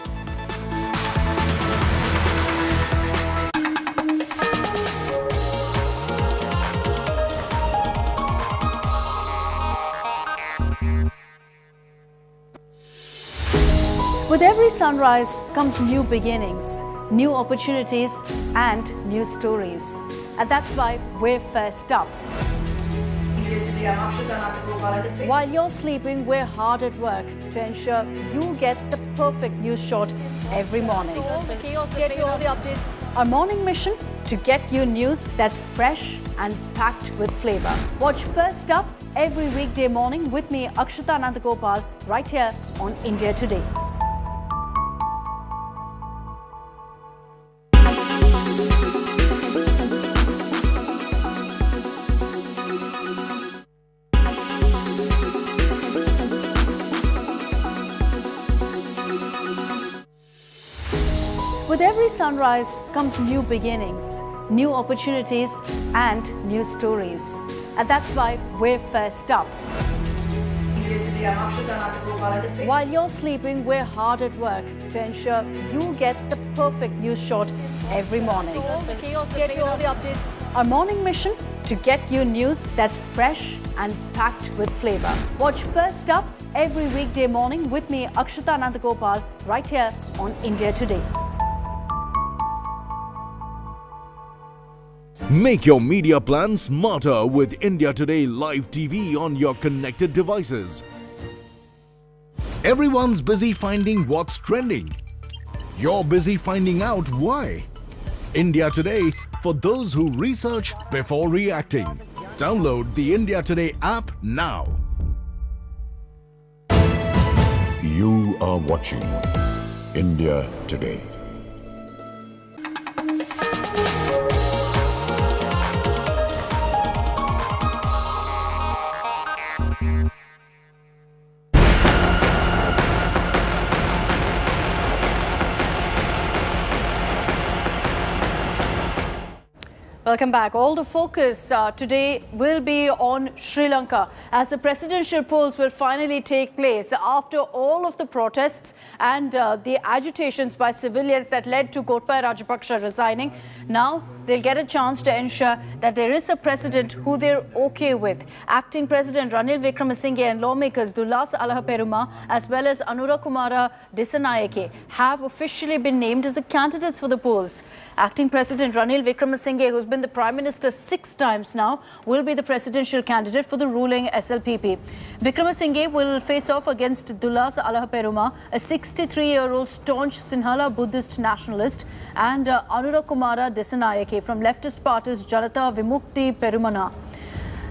With every sunrise comes new beginnings, new opportunities and new stories. And that's why we're First Up. While you're sleeping, we're hard at work to ensure you get the perfect news shot every morning. Get you all the updates. Our morning mission to get you news that's fresh and packed with flavor. Watch First Up every weekday morning with me, Akshata Nandagopal, right here on India Today. With every sunrise comes new beginnings, new opportunities and new stories. And that's why we're First Up. While you're sleeping, we're hard at work to ensure you get the perfect news shot every morning. Get you all the updates. Our morning mission to get you news that's fresh and packed with flavor. Watch First Up every weekday morning with me, Akshata Nandagopal, right here on India Today. Make your media plan smarter with India Today Live TV on your connected devices. Everyone's busy finding what's trending. You're busy finding out why. India Today for those who research before reacting. Download the India Today app now. You are watching India Today. Welcome back. All the focus today will be on Sri Lanka as the presidential polls will finally take place after all of the protests and the agitations by civilians that led to Gotabaya Rajapaksa resigning. Now they'll get a chance to ensure that there is a president who they're okay with. Acting President Ranil Wickremesinghe and lawmakers Dullas Alahaperuma as well as Anurakumara Dissanayake have officially been named as the candidates for the polls. Acting President Ranil Wickremesinghe, who's been the Prime Minister 6 times now, will be the presidential candidate for the ruling SLPP. Wickremesinghe will face off against Dullas Alahaperuma, a 63-year-old staunch Sinhala Buddhist nationalist, and Anurakumara Dissanayake from leftist parties Janata Vimukti Perumana.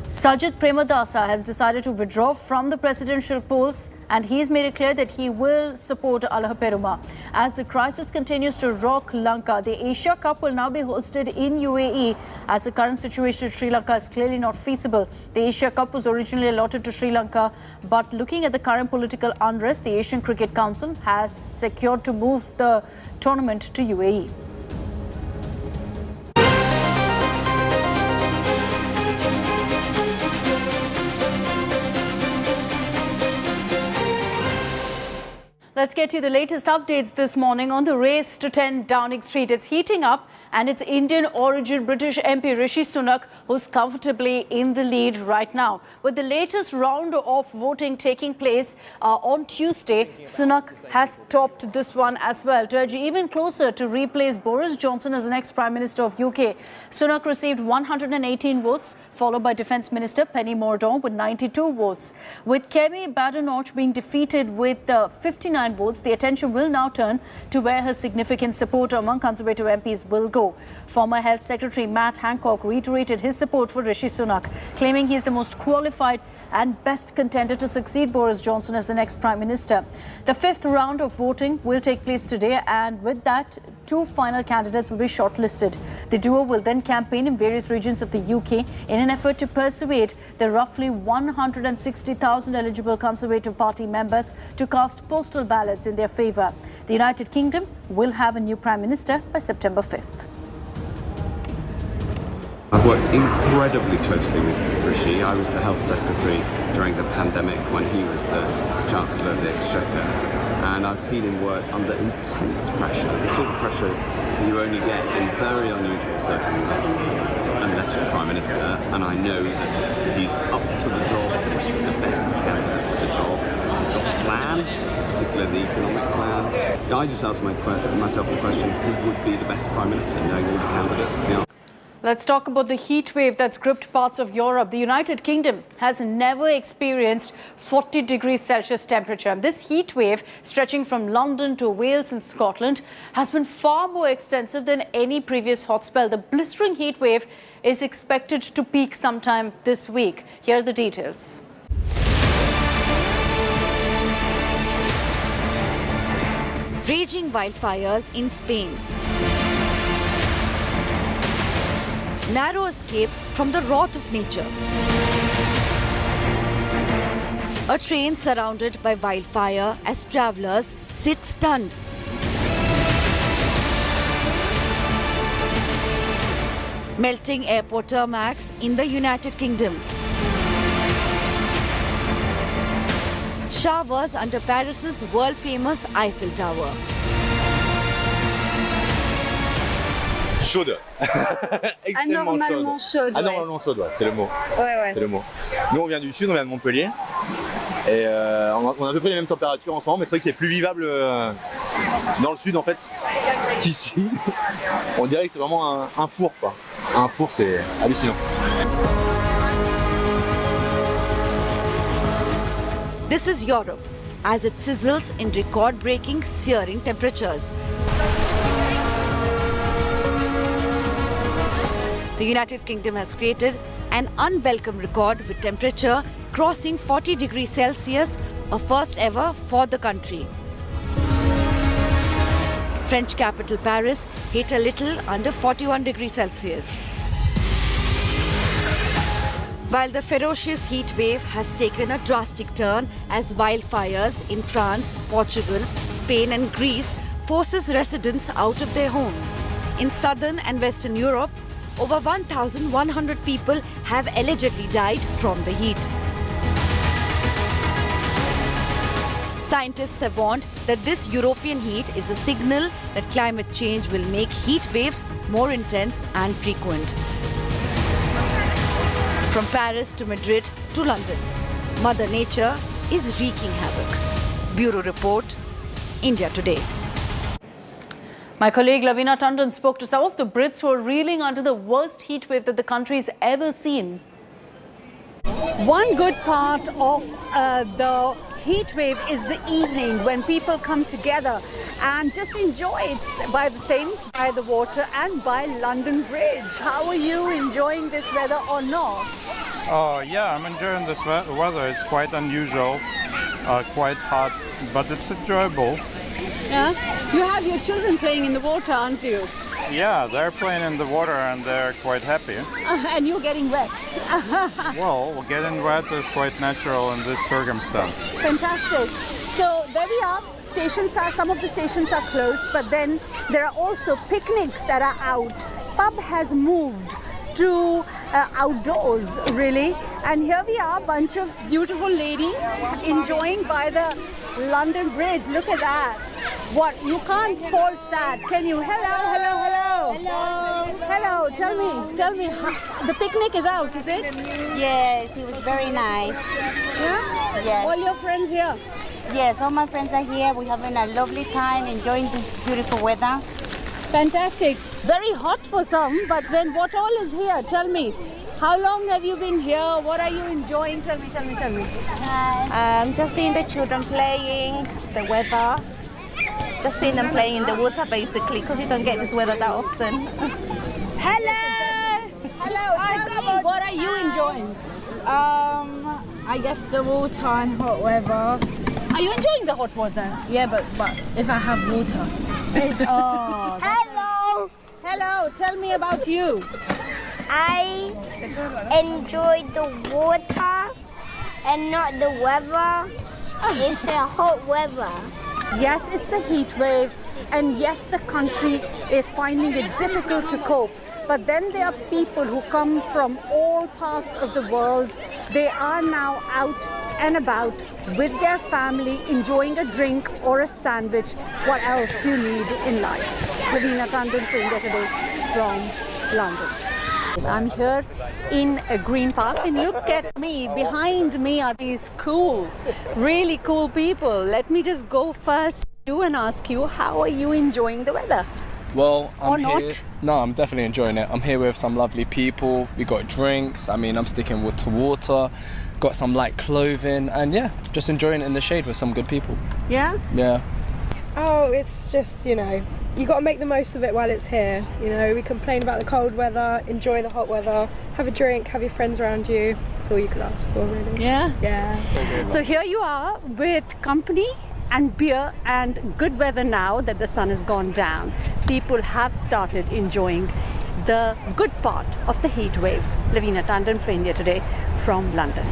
Sajid Premadasa has decided to withdraw from the presidential polls and he's made it clear that he will support Alahaperuma. As the crisis continues to rock Lanka, the Asia Cup will now be hosted in UAE as the current situation in Sri Lanka is clearly not feasible. The Asia Cup was originally allotted to Sri Lanka, but looking at the current political unrest, the Asian Cricket Council has secured to move the tournament to UAE. Let's get you the latest updates this morning on the race to 10 Downing Street. It's heating up, and it's Indian origin British MP Rishi Sunak who's comfortably in the lead right now. With the latest round of voting taking place on Tuesday, Sunak has topped this one as well to edge even closer to replace Boris Johnson as the next Prime Minister of UK. Sunak received 118 votes, followed by Defence Minister Penny Mordaunt with 92 votes. With Kemi Badenoch being defeated with 59 votes, the attention will now turn to where her significant support among Conservative MPs will go. Former Health Secretary Matt Hancock reiterated his support for Rishi Sunak, claiming he is the most qualified and best contender to succeed Boris Johnson as the next Prime Minister. The fifth round of voting will take place today, and with that, 2 final candidates will be shortlisted. The duo will then campaign in various regions of the UK in an effort to persuade the roughly 160,000 eligible Conservative Party members to cast postal ballots in their favour. The United Kingdom will have a new Prime Minister by September 5th. I've worked incredibly closely with Rishi. I was the Health Secretary during the pandemic when he was the Chancellor of the Exchequer. And I've seen him work under intense pressure, the sort of pressure you only get in very unusual circumstances unless you're Prime Minister. And I know that he's up to the job, he's the best candidate for the job. He's got a plan, particularly the economic plan. I just asked myself the question, who would be the best Prime Minister, knowing all the candidates? Let's talk about the heat wave that's gripped parts of Europe. The United Kingdom has never experienced 40 degrees Celsius temperature. This heat wave, stretching from London to Wales and Scotland, has been far more extensive than any previous hot spell. The blistering heat wave is expected to peak sometime this week. Here are the details. Raging wildfires in Spain. Narrow escape from the wrath of nature. A train surrounded by wildfire as travellers sit stunned. Melting airport tarmacs in the United Kingdom. Showers under Paris's world-famous Eiffel Tower. Chaude. Anormalement chaude. Anormalement chaude, ouais, c'est le mot. Ouais. C'est le mot. Nous, on vient du sud, on vient de Montpellier. Et on a à peu près les mêmes températures en ce moment, mais c'est vrai que c'est plus vivable dans le sud en fait qu'ici. On dirait que c'est vraiment un four, quoi. Un four, c'est hallucinant. This is Europe, as it sizzles in record-breaking, searing temperatures. The United Kingdom has created an unwelcome record with temperature crossing 40 degrees Celsius, a first ever for the country. French capital Paris hit a little under 41 degrees Celsius. While the ferocious heat wave has taken a drastic turn as wildfires in France, Portugal, Spain and Greece forces residents out of their homes. In southern and western Europe, over 1,100 people have allegedly died from the heat. Scientists have warned that this European heat is a signal that climate change will make heat waves more intense and frequent. From Paris to Madrid to London, Mother Nature is wreaking havoc. Bureau Report, India Today. My colleague Lavina Tandon spoke to some of the Brits who are reeling under the worst heat wave that the country's ever seen. One good part of the heat wave is the evening when people come together and just enjoy it by the Thames, by the water and by London Bridge. How are you enjoying this weather or not? Yeah, I'm enjoying this weather. It's quite unusual, quite hot, but it's enjoyable. Yeah? You have your children playing in the water, aren't you? Yeah, they're playing in the water and they're quite happy. And you're getting wet. Well, getting wet is quite natural in this circumstance. Fantastic. So there we are. Some of the stations are closed, but then there are also picnics that are out. Pub has moved to outdoors, really. And here we are, a bunch of beautiful ladies enjoying by the London Bridge. Look at that. What? You can't fault that, can you? Hello, hello, hello. Hello. Hello. Tell me. The picnic is out, is it? Yes, it was very nice. Yeah? Yes. All your friends here? Yes, all my friends are here. We're having a lovely time, enjoying this beautiful weather. Fantastic. Very hot for some, but then what all is here? Tell me. How long have you been here? What are you enjoying? Tell me. Just seeing the children playing, the weather. Just seeing them playing in the water, basically, because you don't get this weather that often. Hello. Tell me, what are you enjoying? I guess the water and hot weather. Are you enjoying the hot water? Yeah, but if I have water. Oh. Hello. Tell me about you. I enjoy the water and not the weather. It's a hot weather. Yes, it's a heat wave, and yes, the country is finding it difficult to cope. But then there are people who come from all parts of the world. They are now out and about with their family, enjoying a drink or a sandwich. What else do you need in life? Ravina Tandon for India Today from London. I'm here in a green park, and look at me. Behind me are these really cool people. Let me just go first to you and ask you, how are you enjoying the weather? Well, Or I'm here. not? No, I'm definitely enjoying it. I'm here with some lovely people. We got drinks. I mean, I'm sticking to water. Got some light clothing, and yeah, just enjoying it in the shade with some good people. Yeah? Yeah. Oh, it's just, you got to make the most of it while it's here. We complain about the cold weather, enjoy the hot weather, have a drink, have your friends around you. That's all you could ask for, really. Yeah? Yeah. So here you are with company and beer and good weather now that the sun has gone down. People have started enjoying the good part of the heat wave. Lavina Tandon for India Today from London.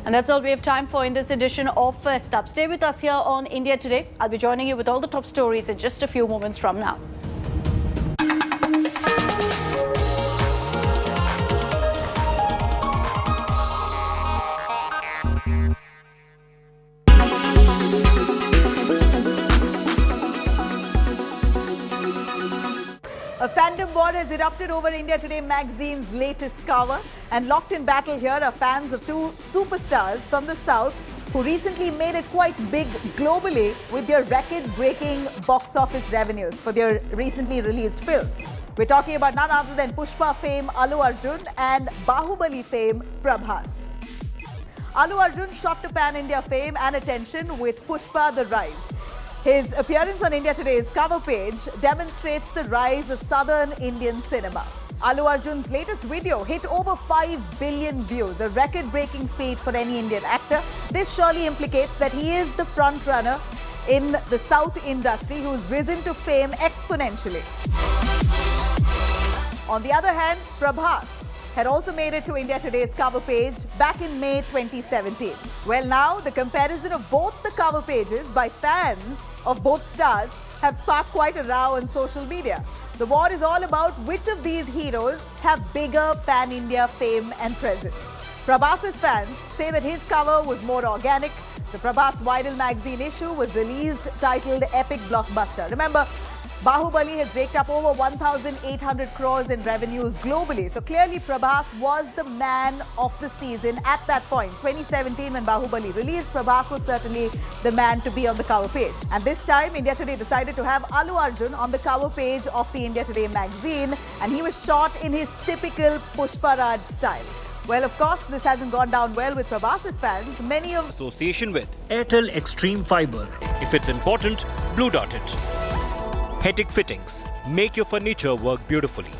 And that's all we have time for in this edition of First Up. Stay with us here on India Today. I'll be joining you with all the top stories in just a few moments from now. A fandom war has erupted over India Today magazine's latest cover, and locked in battle here are fans of two superstars from the South who recently made it quite big globally with their record-breaking box office revenues for their recently released films. We're talking about none other than Pushpa fame Allu Arjun and Bahubali fame Prabhas. Allu Arjun shot to pan-India fame and attention with Pushpa The Rise. His appearance on India Today's cover page demonstrates the rise of southern Indian cinema. Allu Arjun's latest video hit over 5 billion views, a record-breaking feat for any Indian actor. This surely implicates that he is the front-runner in the South industry who's risen to fame exponentially. On the other hand, Prabhas had also made it to India Today's cover page back in May 2017. Well, now the comparison of both the cover pages by fans of both stars have sparked quite a row on social media. The war is all about which of these heroes have bigger pan-India fame and presence. Prabhas's fans say that his cover was more organic. The Prabhas Viral magazine issue was released titled Epic Blockbuster. Remember, Bahubali has raked up over 1,800 crores in revenues globally. So clearly Prabhas was the man of the season at that point. 2017 when Bahubali released, Prabhas was certainly the man to be on the cover page. And this time India Today decided to have Allu Arjun on the cover page of the India Today magazine, and he was shot in his typical Pushpa Raj style. Well, of course, this hasn't gone down well with Prabhas's fans. Many of association with Airtel Extreme Fiber. If it's important, blue dot it. Hetic Fittings. Make your furniture work beautifully.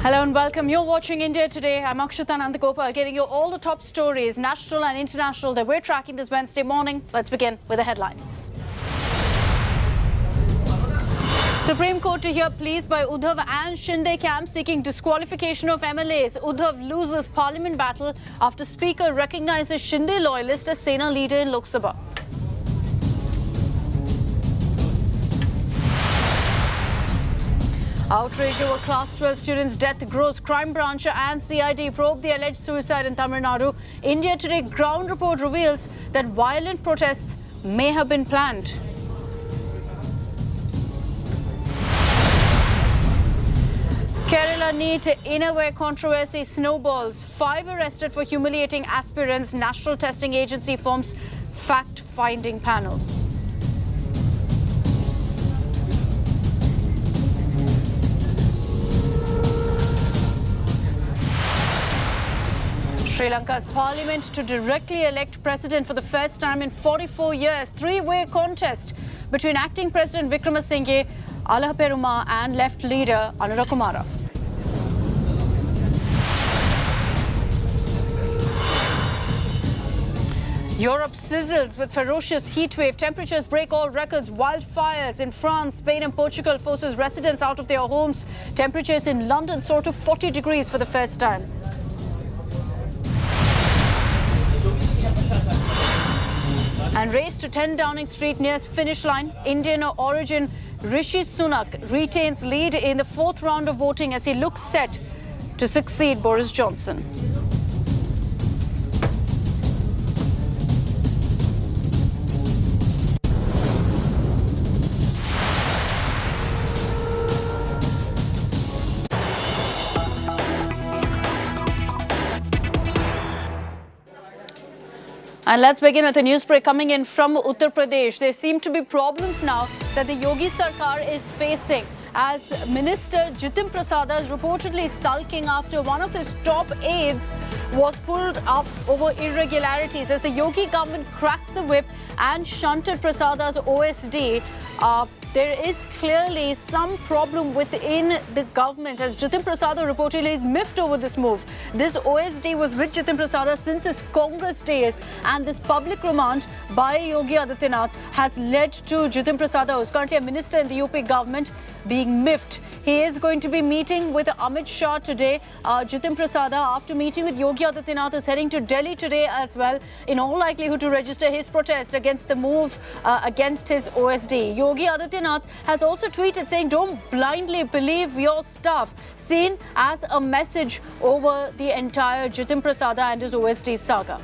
Hello and welcome. You're watching India Today. I'm Akshita Nandagopal, getting you all the top stories, national and international, that we're tracking this Wednesday morning. Let's begin with the headlines. Supreme Court to hear pleas by Uddhav and Shinde camp seeking disqualification of MLAs. Uddhav loses parliament battle after Speaker recognizes Shinde loyalist as Sena leader in Lok Sabha. Outrage over class 12 students' death grows. Crime branch and CID probe the alleged suicide in Tamil Nadu. India Today ground report reveals that violent protests may have been planned. Kerala NEET innerwear controversy snowballs. 5 arrested for humiliating aspirants. National Testing Agency forms fact-finding panel. Sri Lanka's parliament to directly elect president for the first time in 44 years. 3-way contest between acting President Wickremesinghe, Alahaperuma and left leader Anurakumara. Europe sizzles with ferocious heatwave. Temperatures break all records. Wildfires in France, Spain and Portugal forces residents out of their homes. Temperatures in London soar to 40 degrees for the first time. And race to 10 Downing Street near finish line. Indian origin Rishi Sunak retains lead in the 4th round of voting as he looks set to succeed Boris Johnson. And let's begin with a news break coming in from Uttar Pradesh. There seem to be problems now that the Yogi Sarkar is facing as Minister Jitin Prasad is reportedly sulking after one of his top aides was pulled up over irregularities as the Yogi government cracked the whip and shunted Prasada's OSD. There is clearly some problem within the government as Jitin Prasad reportedly is miffed over this move. This OSD was with Jitin Prasad since his Congress days, and this public remand by Yogi Adityanath has led to Jitin Prasad, who is currently a minister in the UP government, being miffed. He is going to be meeting with Amit Shah today. Jitin Prasad, after meeting with Yogi Adityanath, is heading to Delhi today as well, in all likelihood to register his protest against the move against his OSD. Yogi Adityanath has also tweeted saying, "Don't blindly believe your stuff," seen as a message over the entire Jitin Prasad and his OSD saga.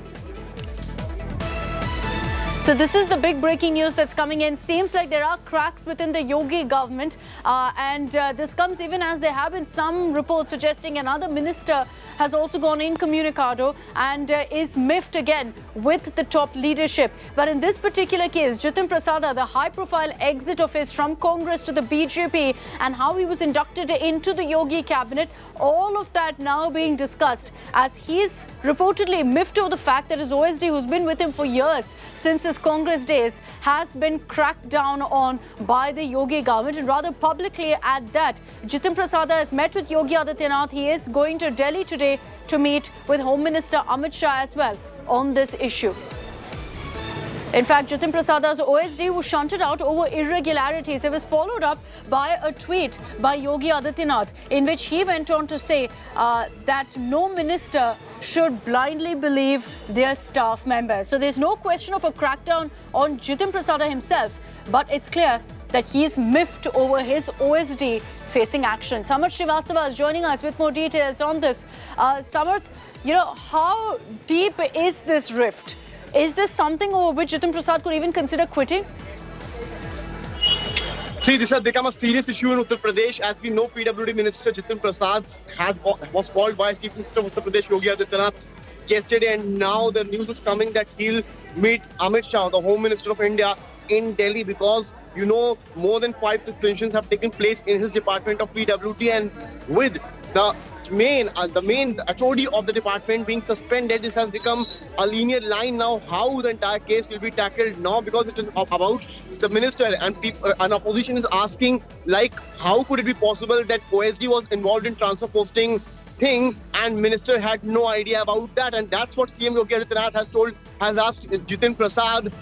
So this is the big breaking news that's coming in. Seems like there are cracks within the Yogi government and this comes even as there have been some reports suggesting another minister has also gone incommunicado and is miffed again with the top leadership. But in this particular case, Jitin Prasad, the high-profile exit of his from Congress to the BJP and how he was inducted into the Yogi cabinet, all of that now being discussed as he's reportedly miffed over the fact that his OSD, who's been with him for years, since his Congress days, has been cracked down on by the Yogi government, and rather publicly at that. Jitin Prasad has met with Yogi Adityanath. He is going to Delhi today to meet with Home Minister Amit Shah as well on this issue. In fact, Jitin Prasad's OSD was shunted out over irregularities. It was followed up by a tweet by Yogi Adityanath in which he went on to say that no minister should blindly believe their staff members. So there's no question of a crackdown on Jitin Prasad himself, but it's clear that he is miffed over his OSD facing action. Samarth Srivastava is joining us with more details on this. Samarth, how deep is this rift? Is this something over which Jitin Prasad could even consider quitting? See, this has become a serious issue in Uttar Pradesh. As we know, PWD Minister Jitin Prasad was called by Chief Minister of Uttar Pradesh, Yogi Adityanath, yesterday, and now the news is coming that he'll meet Amit Shah, the Home Minister of India, in Delhi because, more than 5 suspensions have taken place in his department of PWD, and with the main HOD of the department being suspended, this has become a linear line now how the entire case will be tackled now, because it is about the minister, and an opposition is asking, how could it be possible that OSD was involved in transfer posting thing and minister had no idea about that? And that's what CM Yogi Adityanath has asked Jitin Prasad,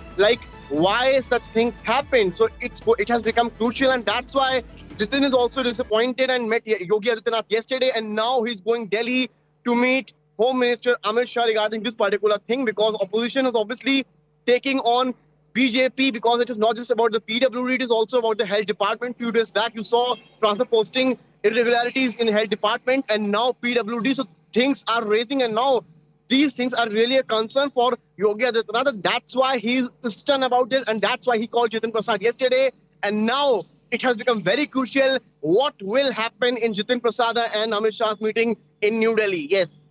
why such things happen. So it has become crucial, and that's why Jitin is also disappointed and met Yogi Adityanath yesterday, and now he's going Delhi to meet Home Minister Amit Shah regarding this particular thing, because opposition is obviously taking on BJP, because it is not just about the PWD, it is also about the health department. Few days back you saw transfer posting irregularities in health department and now PWD. So things are raising, and now these things are really a concern for Yogi Adityanath. That's why he's stunned about it, and that's why he called Jitin Prasad yesterday. And now it has become very crucial what will happen in Jitin Prasad and Amit Shah's meeting in New Delhi. Yes.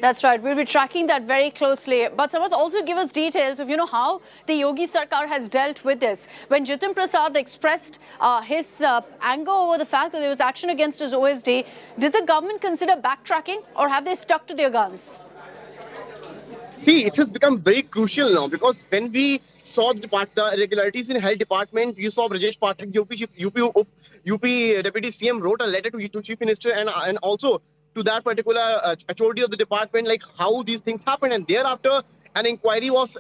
That's right. We'll be tracking that very closely. But Samarth, also give us details of, how the Yogi Sarkar has dealt with this. When Jitin Prasad expressed his anger over the fact that there was action against his OSD, did the government consider backtracking, or have they stuck to their guns? See, it has become very crucial now, because when we saw the irregularities in health department, you saw Brajesh Pathak, UP Deputy CM, wrote a letter to Chief Minister and also to that particular HOD of the department, like how these things happen. And thereafter, an inquiry was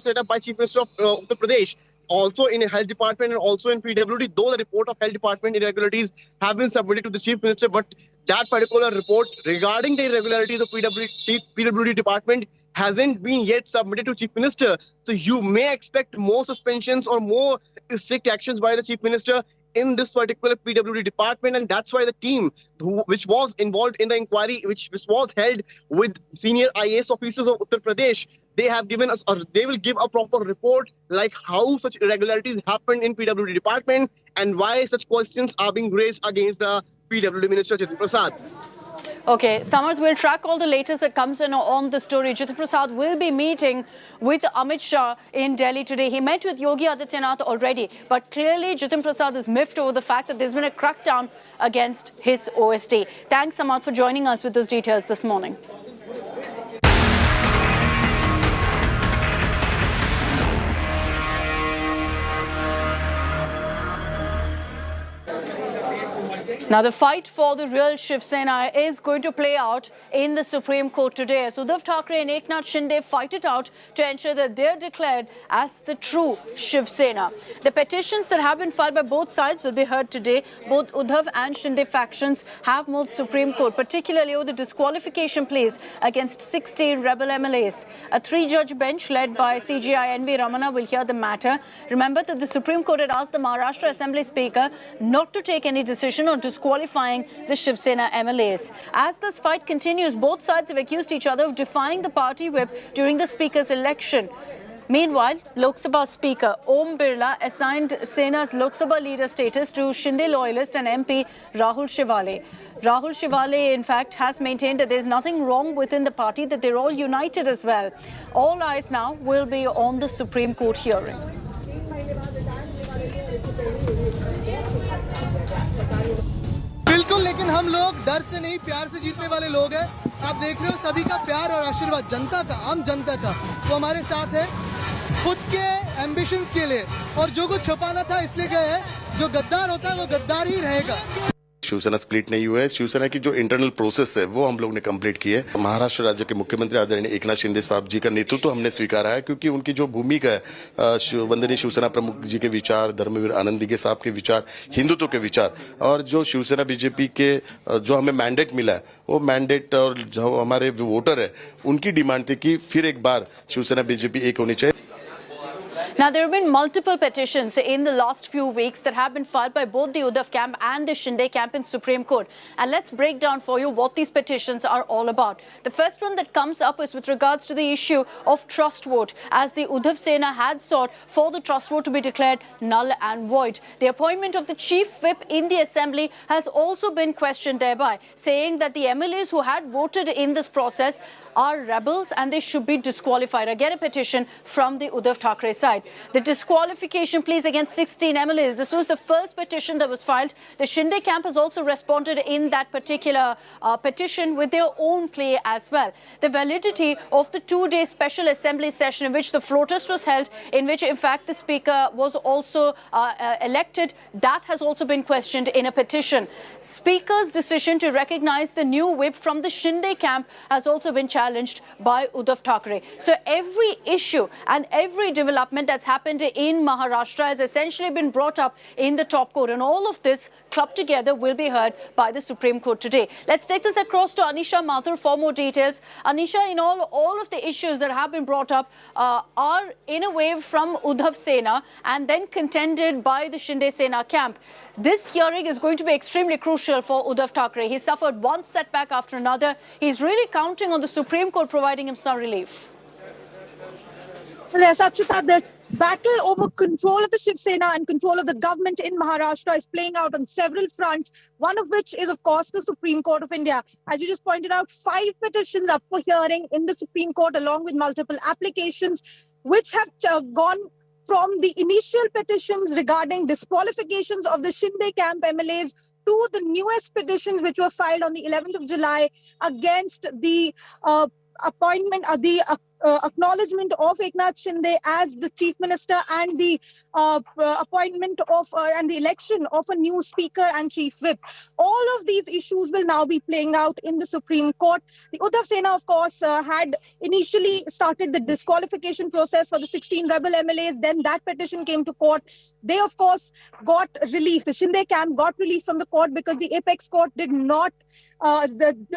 set up by Chief Minister of Uttar Pradesh, also in health department and also in PWD. Though the report of health department irregularities have been submitted to the Chief Minister, but that particular report regarding the irregularities of PWD department hasn't been yet submitted to Chief Minister. So you may expect more suspensions or more strict actions by the Chief Minister in this particular PWD department, and that's why the team which was involved in the inquiry, which was held with senior IAS officers of Uttar Pradesh, they have given us, or they will give a proper report like how such irregularities happened in PWD department and why such questions are being raised against the PWD Minister Jitin Prasad. Okay, Samarth, we'll track all the latest that comes in on the story. Jitin Prasad will be meeting with Amit Shah in Delhi today. He met with Yogi Adityanath already, but clearly Jitin Prasad is miffed over the fact that there's been a crackdown against his OSD. Thanks, Samarth, for joining us with those details this morning. Now, the fight for the real Shiv Sena is going to play out in the Supreme Court today, as Uddhav Thackeray and Eknath Shinde fight it out to ensure that they're declared as the true Shiv Sena. The petitions that have been filed by both sides will be heard today. Both Uddhav and Shinde factions have moved Supreme Court, particularly over the disqualification pleas against 16 rebel MLAs. A 3-judge bench led by CJI NV Ramana will hear the matter. Remember that the Supreme Court had asked the Maharashtra Assembly Speaker not to take any decision on disqualifying the Shiv Sena MLAs. As this fight continues, both sides have accused each other of defying the party whip during the Speaker's election. Meanwhile, Lok Sabha Speaker Om Birla assigned Sena's Lok Sabha leader status to Shinde loyalist and MP Rahul Shivale. Rahul Shivale, in fact, has maintained that there's nothing wrong within the party, that they're all united as well. All eyes now will be on the Supreme Court hearing. बिल्कुल, लेकिन हम लोग डर से नहीं, प्यार से जीतने वाले लोग हैं। आप देख रहे हो सभी का प्यार और आशीर्वाद, जनता का, आम जनता का, वो हमारे साथ है खुद के एम्बिशंस के लिए, और जो कुछ छुपाना था इसलिए गए हैं। जो गद्दार होता है वो गद्दार ही रहेगा। शिवसेना स्प्लिट नहीं हुआ है। शिवसेना की जो इंटरनल प्रोसेस है वो हम लोग ने कंप्लीट की है। महाराष्ट्र राज्य के मुख्यमंत्री आदरणीय एकनाथ शिंदे साहब जी का नेतृत्व हमने स्वीकारा है, क्योंकि उनकी जो भूमिका है, वंदनीय शिवसेना प्रमुख जी के विचार, धर्मवीर आनंद दिघे साहब के विचार, हिंदुत्व के विचार, और जो शिवसेना बीजेपी के जो हमें मैंडेट मिला है, वो मैंडेट और जो हमारे वोटर है उनकी डिमांड थी कि फिर एक बार शिवसेना बीजेपी एक होनी चाहिए। Now, there have been multiple petitions in the last few weeks that have been filed by both the Uddhav camp and the Shinde camp in Supreme Court. And let's break down for you what these petitions are all about. The first one that comes up is with regards to the issue of trust vote, as the Uddhav Sena had sought for the trust vote to be declared null and void. The appointment of the chief whip in the assembly has also been questioned thereby, saying that the MLAs who had voted in this process are rebels and they should be disqualified. Again, a petition from the Uddhav Thackeray side. The disqualification pleas against 16 MLAs. This was the first petition that was filed. The Shinde camp has also responded in that particular petition with their own plea as well. The validity of the 2-day special assembly session in which the floor test was held, in which in fact the speaker was also elected, that has also been questioned in a petition. Speaker's decision to recognize the new whip from the Shinde camp has also been challenged by Uddhav Thackeray. So every issue and every development that's that's happened in Maharashtra has essentially been brought up in the top court, and all of this clubbed together will be heard by the Supreme Court today. Let's take this across to Anisha Mathur for more details. Anisha, in all of the issues that have been brought up are in a way from Uddhav Sena and then contended by the Shinde Sena camp. This hearing is going to be extremely crucial for Uddhav Thackeray. He suffered one setback after another. He's really counting on the Supreme Court providing him some relief. Well, yes, Achita, the battle over control of the Shiv Sena and control of the government in Maharashtra is playing out on several fronts, one of which is, of course, the Supreme Court of India. As you just pointed out, 5 petitions up for hearing in the Supreme Court, along with multiple applications, which have gone from the initial petitions regarding disqualifications of the Shinde camp MLAs to the newest petitions which were filed on the 11th of July against the acknowledgement of Eknath Shinde as the Chief Minister and the appointment of and the election of a new Speaker and Chief Whip. All of these issues will now be playing out in the Supreme Court. The Uddhav Sena, of course, had initially started the disqualification process for the 16 rebel MLAs. Then that petition came to court. They, of course, got relief. The Shinde camp got relief from the court because the apex court did not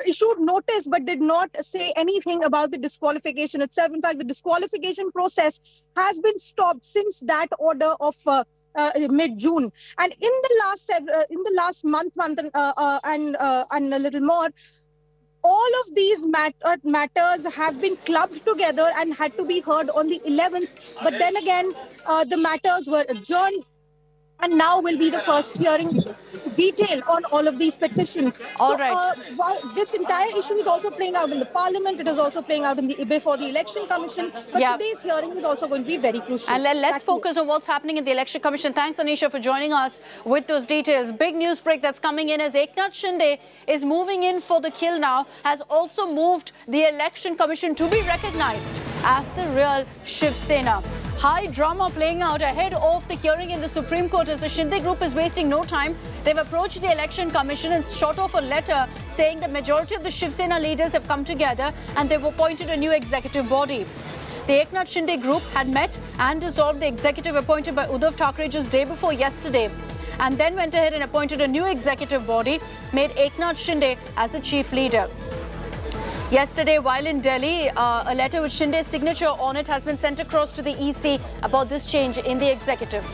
issued notice but did not say anything about the disqualification itself. In fact, the disqualification process has been stopped since that order of mid-June. And in the last month and a little more, all of these matters have been clubbed together and had to be heard on the 11th. But then again, the matters were adjourned. And now will be the first hearing detail on all of these petitions. While this entire issue is also playing out in the Parliament, it is also playing out in before the Election Commission. But today's hearing is also going to be very crucial. And let's focus on what's happening in the Election Commission. Thanks, Anisha, for joining us with those details. Big news break that's coming in as Eknath Shinde is moving in for the kill now, has also moved the Election Commission to be recognized as the real Shiv Sena. High drama playing out ahead of the hearing in the Supreme Court as the Shinde group is wasting no time. They've approached the Election Commission and shot off a letter saying the majority of the Shiv Sena leaders have come together and they've appointed a new executive body. The Eknath Shinde group had met and dissolved the executive appointed by Uddhav Thackeray just day before yesterday, and then went ahead and appointed a new executive body, made Eknath Shinde as the chief leader. Yesterday, while in Delhi, a letter with Shinde's signature on it has been sent across to the EC about this change in the executive.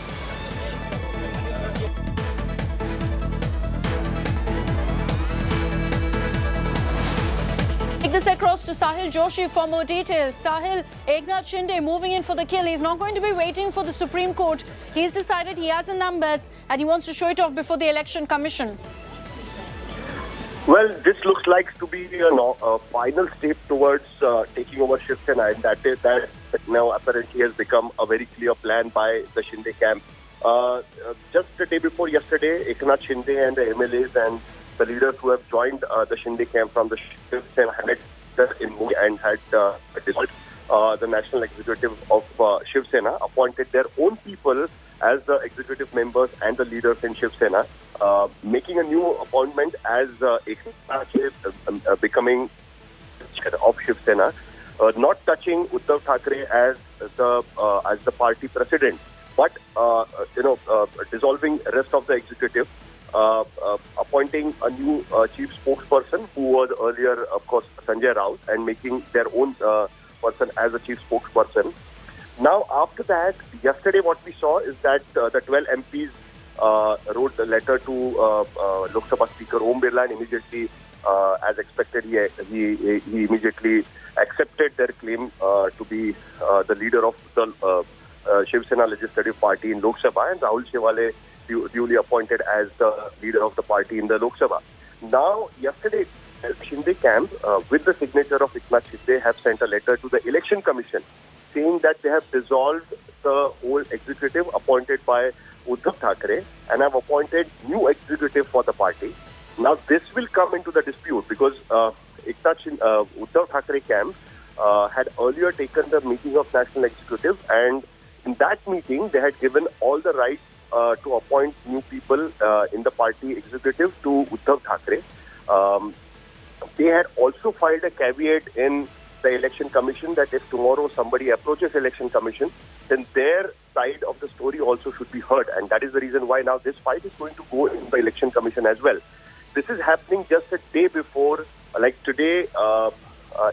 Take this across to Sahil Joshi for more details. Sahil, Eknath Shinde moving in for the kill. He's not going to be waiting for the Supreme Court. He's decided he has the numbers and he wants to show it off before the Election Commission. Well, this looks like to be a final step towards taking over Shiv Sena, and that now apparently has become a very clear plan by the Shinde camp. Just the day before yesterday, Eknath Shinde and the MLAs and the leaders who have joined the Shinde camp from the Shiv Sena had dissolved the national executive of Shiv Sena, appointed their own people as the executive members and the leaders in Shiv Sena, making a new appointment as Eknath becoming chair of Shiv Sena, not touching Uddhav Thackeray as the party president, but dissolving rest of the executive, appointing a new chief spokesperson who was earlier, of course, Sanjay Raut, and making their own person as a chief spokesperson. Now, after that, yesterday what we saw is that the 12 MPs wrote a letter to Lok Sabha Speaker Om Birla, and immediately, as expected, he immediately accepted their claim to be the leader of the Shiv Sena Legislative Party in Lok Sabha, and Rahul Shewale duly appointed as the leader of the party in the Lok Sabha. Now, yesterday, Shinde camp, with the signature of Eknath Shinde, have sent a letter to the Election Commission saying that they have dissolved the whole executive appointed by Uddhav Thackeray and have appointed new executive for the party. Now, this will come into the dispute because Uddhav Thackeray camp had earlier taken the meeting of National Executive, and in that meeting, they had given all the rights to appoint new people in the party executive to Uddhav Thackeray. They had also filed a caveat in the Election Commission that if tomorrow somebody approaches Election Commission, then their side of the story also should be heard, and that is the reason why now this fight is going to go in the Election Commission as well. This is happening just a day before, like today,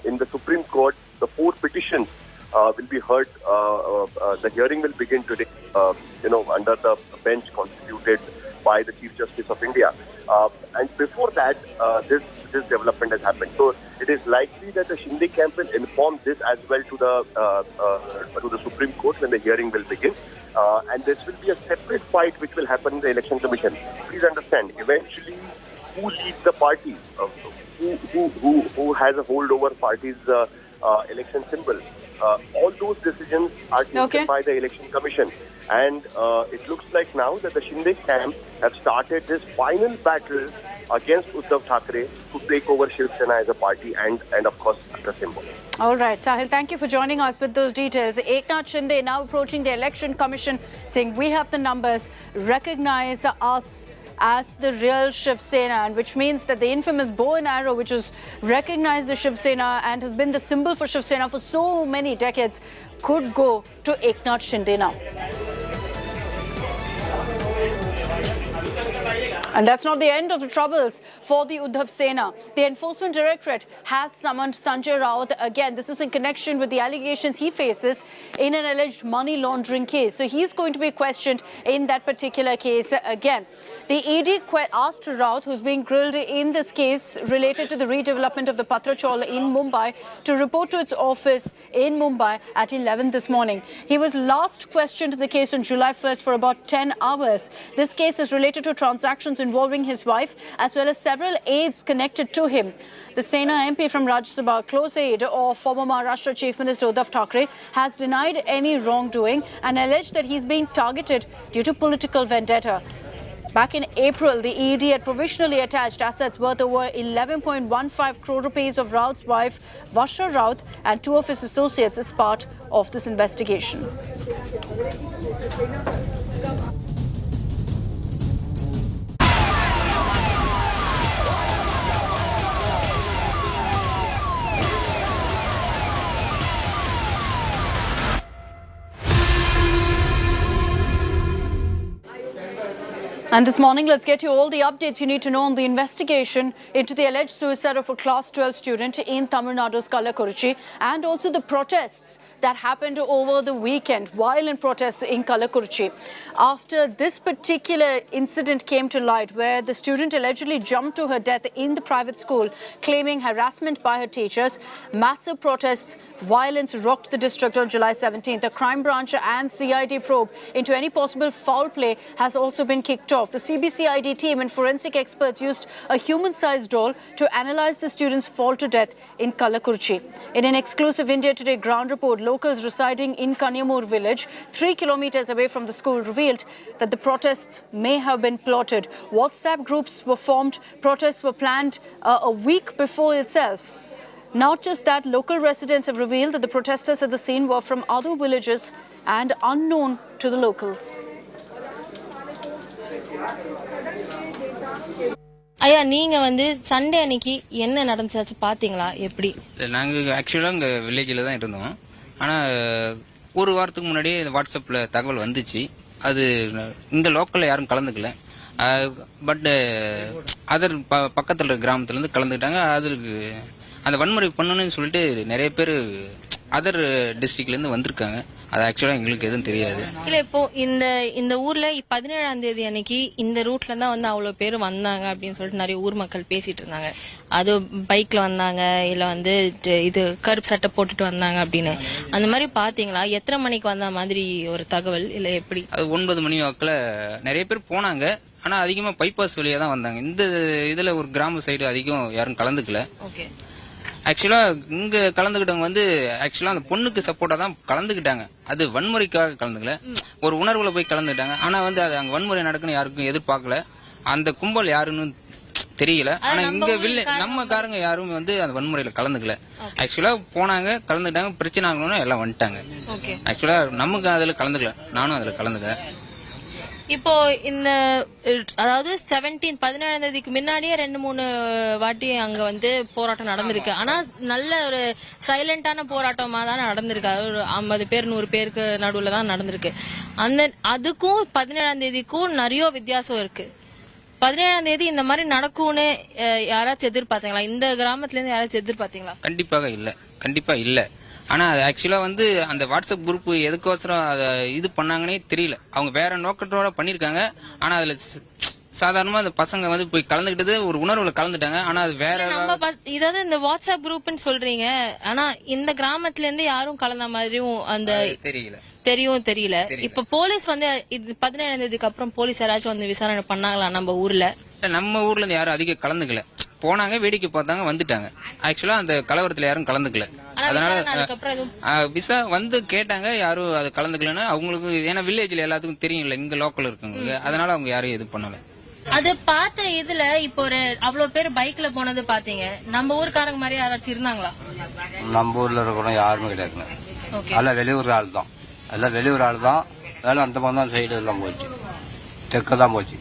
in the Supreme Court, the 4 petitions will be heard. The hearing will begin today, under the bench constituted by the Chief Justice of India. And before that, this development has happened. So it is likely that the Shinde camp will inform this as well to the Supreme Court when the hearing will begin. And this will be a separate fight which will happen in the Election Commission. Please understand, eventually, who leads the party, who has a hold over party's election symbol. All those decisions are taken by the Election Commission. And it looks like now that the Shinde camp have started this final battle against Uddhav Thackeray to take over Shiv Sena as a party and of course, the symbol. All right, Sahil, thank you for joining us with those details. Eknath Shinde now approaching the Election Commission, saying we have the numbers, recognize us as the real Shiv Sena, and which means that the infamous bow and arrow, which has recognized the Shiv Sena and has been the symbol for Shiv Sena for so many decades, could go to Eknath Shinde now. And that's not the end of the troubles for the Uddhav Sena. The Enforcement Directorate has summoned Sanjay Raut again. This is in connection with the allegations he faces in an alleged money laundering case. So he's going to be questioned in that particular case again. The ED asked Raut, who's being grilled in this case related to the redevelopment of the Patrachol in Mumbai, to report to its office in Mumbai at 11 this morning. He was last questioned in the case on July 1st for about 10 hours. This case is related to transactions involving his wife as well as several aides connected to him. The Sena MP from Rajya Sabha, close aide of former Maharashtra Chief Minister Uddhav Thackeray, has denied any wrongdoing and alleged that he's being targeted due to political vendetta. Back in April, the ED had provisionally attached assets worth over 11.15 crore rupees of Raut's wife, Varsha Raut, and 2 of his associates as part of this investigation. And this morning, let's get you all the updates you need to know on the investigation into the alleged suicide of a Class 12 student in Tamil Nadu's Kallakurichi, and also the protests that happened over the weekend, violent protests in Kallakurichi. After this particular incident came to light, where the student allegedly jumped to her death in the private school, claiming harassment by her teachers, massive protests, violence rocked the district on July 17th. The crime branch and CID probe into any possible foul play has also been kicked off. The CBCID team and forensic experts used a human-sized doll to analyze the student's fall to death in Kallakurichi. In an exclusive India Today ground report, locals residing in Kanyamur village, 3 kilometers away from the school, revealed that the protests may have been plotted. WhatsApp groups were formed, protests were planned a week before itself. Not just that, local residents have revealed that the protesters at the scene were from other villages and unknown to the locals. ஐயா நீங்க வந்து Sunday அன்னைக்கு என்ன நடந்துச்சு பாத்தீங்களா? எப்படி? நாங்க ஆக்சுவலா இங்க வில்லேஜ்ல தான் இருந்தோம். ஆனா ஒரு வாரத்துக்கு முன்னாடி வாட்ஸ்அப்ல தகவல் வந்துச்சு. அது இங்க லோக்கல்ல யாரும் கலந்துக்கல. பட் அதர் பக்கத்துல கிராமத்துல இருந்து கலந்துக்கிட்டாங்க. அதுக்கு அந்த வன்முறை பண்ணணும்னு சொல்லிட்டு நிறைய பேர் அதர் டிஸ்ட்ரிக்ட்ல இருந்து வந்திருக்காங்க. அது ஆக்சுவலா எங்களுக்கு எதுவும் தெரியாது. இல்ல இப்போ இந்த ஊர்ல 17ஆம் தேதி அன்னைக்கு இந்த ரூட்ல தான் வந்து அவ்வளவு பேர் வந்தாங்க அப்படின்னு சொல்லிட்டு நிறைய ஊர் மக்கள் பேசிட்டு இருந்தாங்க. அது பைக்ல வந்தாங்க, இல்ல வந்து இது கருப்பு சட்டை போட்டுட்டு வந்தாங்க அப்படின்னு. அந்த மாதிரி பாத்தீங்களா? எத்தனை மணிக்கு வந்த மாதிரி ஒரு தகவல், இல்ல எப்படி? அது 9 மணி வாக்குல நிறைய பேர் போனாங்க. ஆனா அதிகமா பைபாஸ் வழியா தான் வந்தாங்க. இந்த இதுல ஒரு கிராம சைடு அதிகம் யாரும் கலந்துக்கல. ஆக்சுவலா இங்க கலந்துகிட்டவங்க வந்து ஆக்சுவலா அந்த பொண்ணுக்கு சப்போர்ட்டா தான் கலந்துகிட்டாங்க. அது வன்முறைக்காக கலந்துக்கல, ஒரு உணர்வுல போய் கலந்துக்கிட்டாங்க. ஆனா வந்து அது அங்க வன்முறை நடக்குன்னு யாருக்கும் எதிர்பார்க்கல. அந்த கும்பல் யாருன்னு தெரியல. ஆனா இங்க நம்ம காரங்க யாரும் வந்து அந்த வன்முறையில கலந்துக்கல. ஆக்சுவலா போனாங்க, கலந்துட்டாங்க, பிரச்சனை ஆகணும்னு எல்லாம் வந்துட்டாங்க. ஆக்சுவலா நமக்கு அதுல கலந்துக்கல, நானும் அதுல கலந்துக்கல. இப்போ இந்த அதாவது 17 தேதிக்கு முன்னாடியே 2-3 வாட்டி அங்க வந்து போராட்டம் நடந்திருக்கு. ஆனா நல்ல ஒரு சைலண்டான போராட்டமா தான் நடந்திருக்கு. ஒரு 50 பேர் 100 பேருக்கு நடுவுல தான் நடந்திருக்கு. அதுக்கும் 17ஆம் தேதிக்கும் நிறைய வித்தியாசம் இருக்கு. 17ஆம் தேதி இந்த மாதிரி நடக்கும்னு யாராச்சும் எதிர்பார்த்தீங்களா? இந்த கிராமத்துல இருந்து யாராச்சும் எதிர்பார்த்தீங்களா? கண்டிப்பா இல்ல. ஆனா ஆக்சுவலா வந்து அந்த வாட்ஸ்அப் குரூப் எதுக்கோசரம் அதை இது பண்ணாங்கன்னே தெரியல. அவங்க வேற நோக்கத்தோட பண்ணிருக்காங்க. ஆனா அதுல சாதாரணமா அந்த பசங்க வந்து போய் கலந்துக்கிட்டது ஒரு உணர்வுல கலந்துட்டாங்க. ஆனா அது வேற இதாவது இந்த வாட்ஸ்அப் குரூப்னு சொல்றீங்க. ஆனா இந்த கிராமத்துல இருந்து யாரும் கலந்த மாதிரியும் அந்த தெரியல. இப்ப போலீஸ் வந்து 17ஆம் தேதிக்கு அப்புறம் போலீஸ் யாராச்சும் வந்து விசாரணை பண்ணாங்களா நம்ம ஊர்ல? நம்ம ஊர்ல இருந்து யாரும் அதிகம் கலந்துக்கல. போனாங்க, வேடிக்கை பார்த்தாங்க, வந்துட்டாங்க. ஆக்சுவலா அந்த கலவரத்துல யாரும் கலந்துக்கல. அதனால விசா வந்து கேட்டாங்க, யாரும் அது கலந்துக்கலன்னு அவங்களுக்கு. ஏன்னா வில்லேஜ்ல எல்லாத்துக்கும் தெரியும்ல, இங்க லோக்கல் இருக்குங்க. அதனால அவங்க யாரும் இது பண்ணல. அது பார்த்த இதுல இப்போ ஒரு அவ்வளவு பேர் பைக்ல போனது பாத்தீங்க. நம்ம ஊருக்காரங்க மாதிரி யாராச்சும் இருந்தாங்களா? நம்ம ஊர்ல இருக்கிறோம் யாருமே கிடையாதுங்க. எல்லாம் வெளியூர் ஆள் தான். வேலை அந்த பக்கம் தான் சைடு எல்லாம் போச்சு, தெற்கு தான் போச்சு.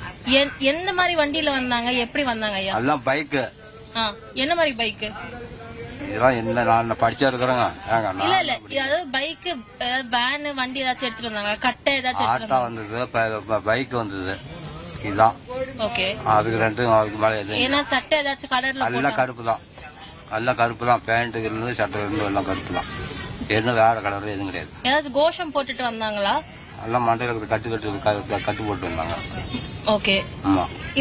எந்த மாதிரி வண்டியில வந்தாங்க, எப்படி வந்தாங்க ஐயா? எல்லாம் பைக்கு. என்ன மாதிரி பைக்கு? இதெல்லாம் என்ன நான் படிச்சா இருக்கிறேங்க. இல்ல அதாவது பைக்கு, வேன், வண்டி ஏதாச்சும் எடுத்துட்டு வந்தாங்க? கட்டை ஏதாச்சும்? ஆட்டோ வந்தது, பைக் வந்தது. இதுதான். அதுக்கு அதுக்கு மேல எது? ஏன்னா சட்டை ஏதாச்சும் கலர்ல? எல்லாம் கருப்பு தான். பேண்ட் இருந்து சட்டை இருந்து எல்லாம் கருப்பு தான். எதுவும் வேற கலர் எதுவும் கிடையாது. ஏதாச்சும் கோஷம் போட்டுட்டு வந்தாங்களா? எல்லாம் மண்டையில கட்டு போட்டு வந்தாங்க.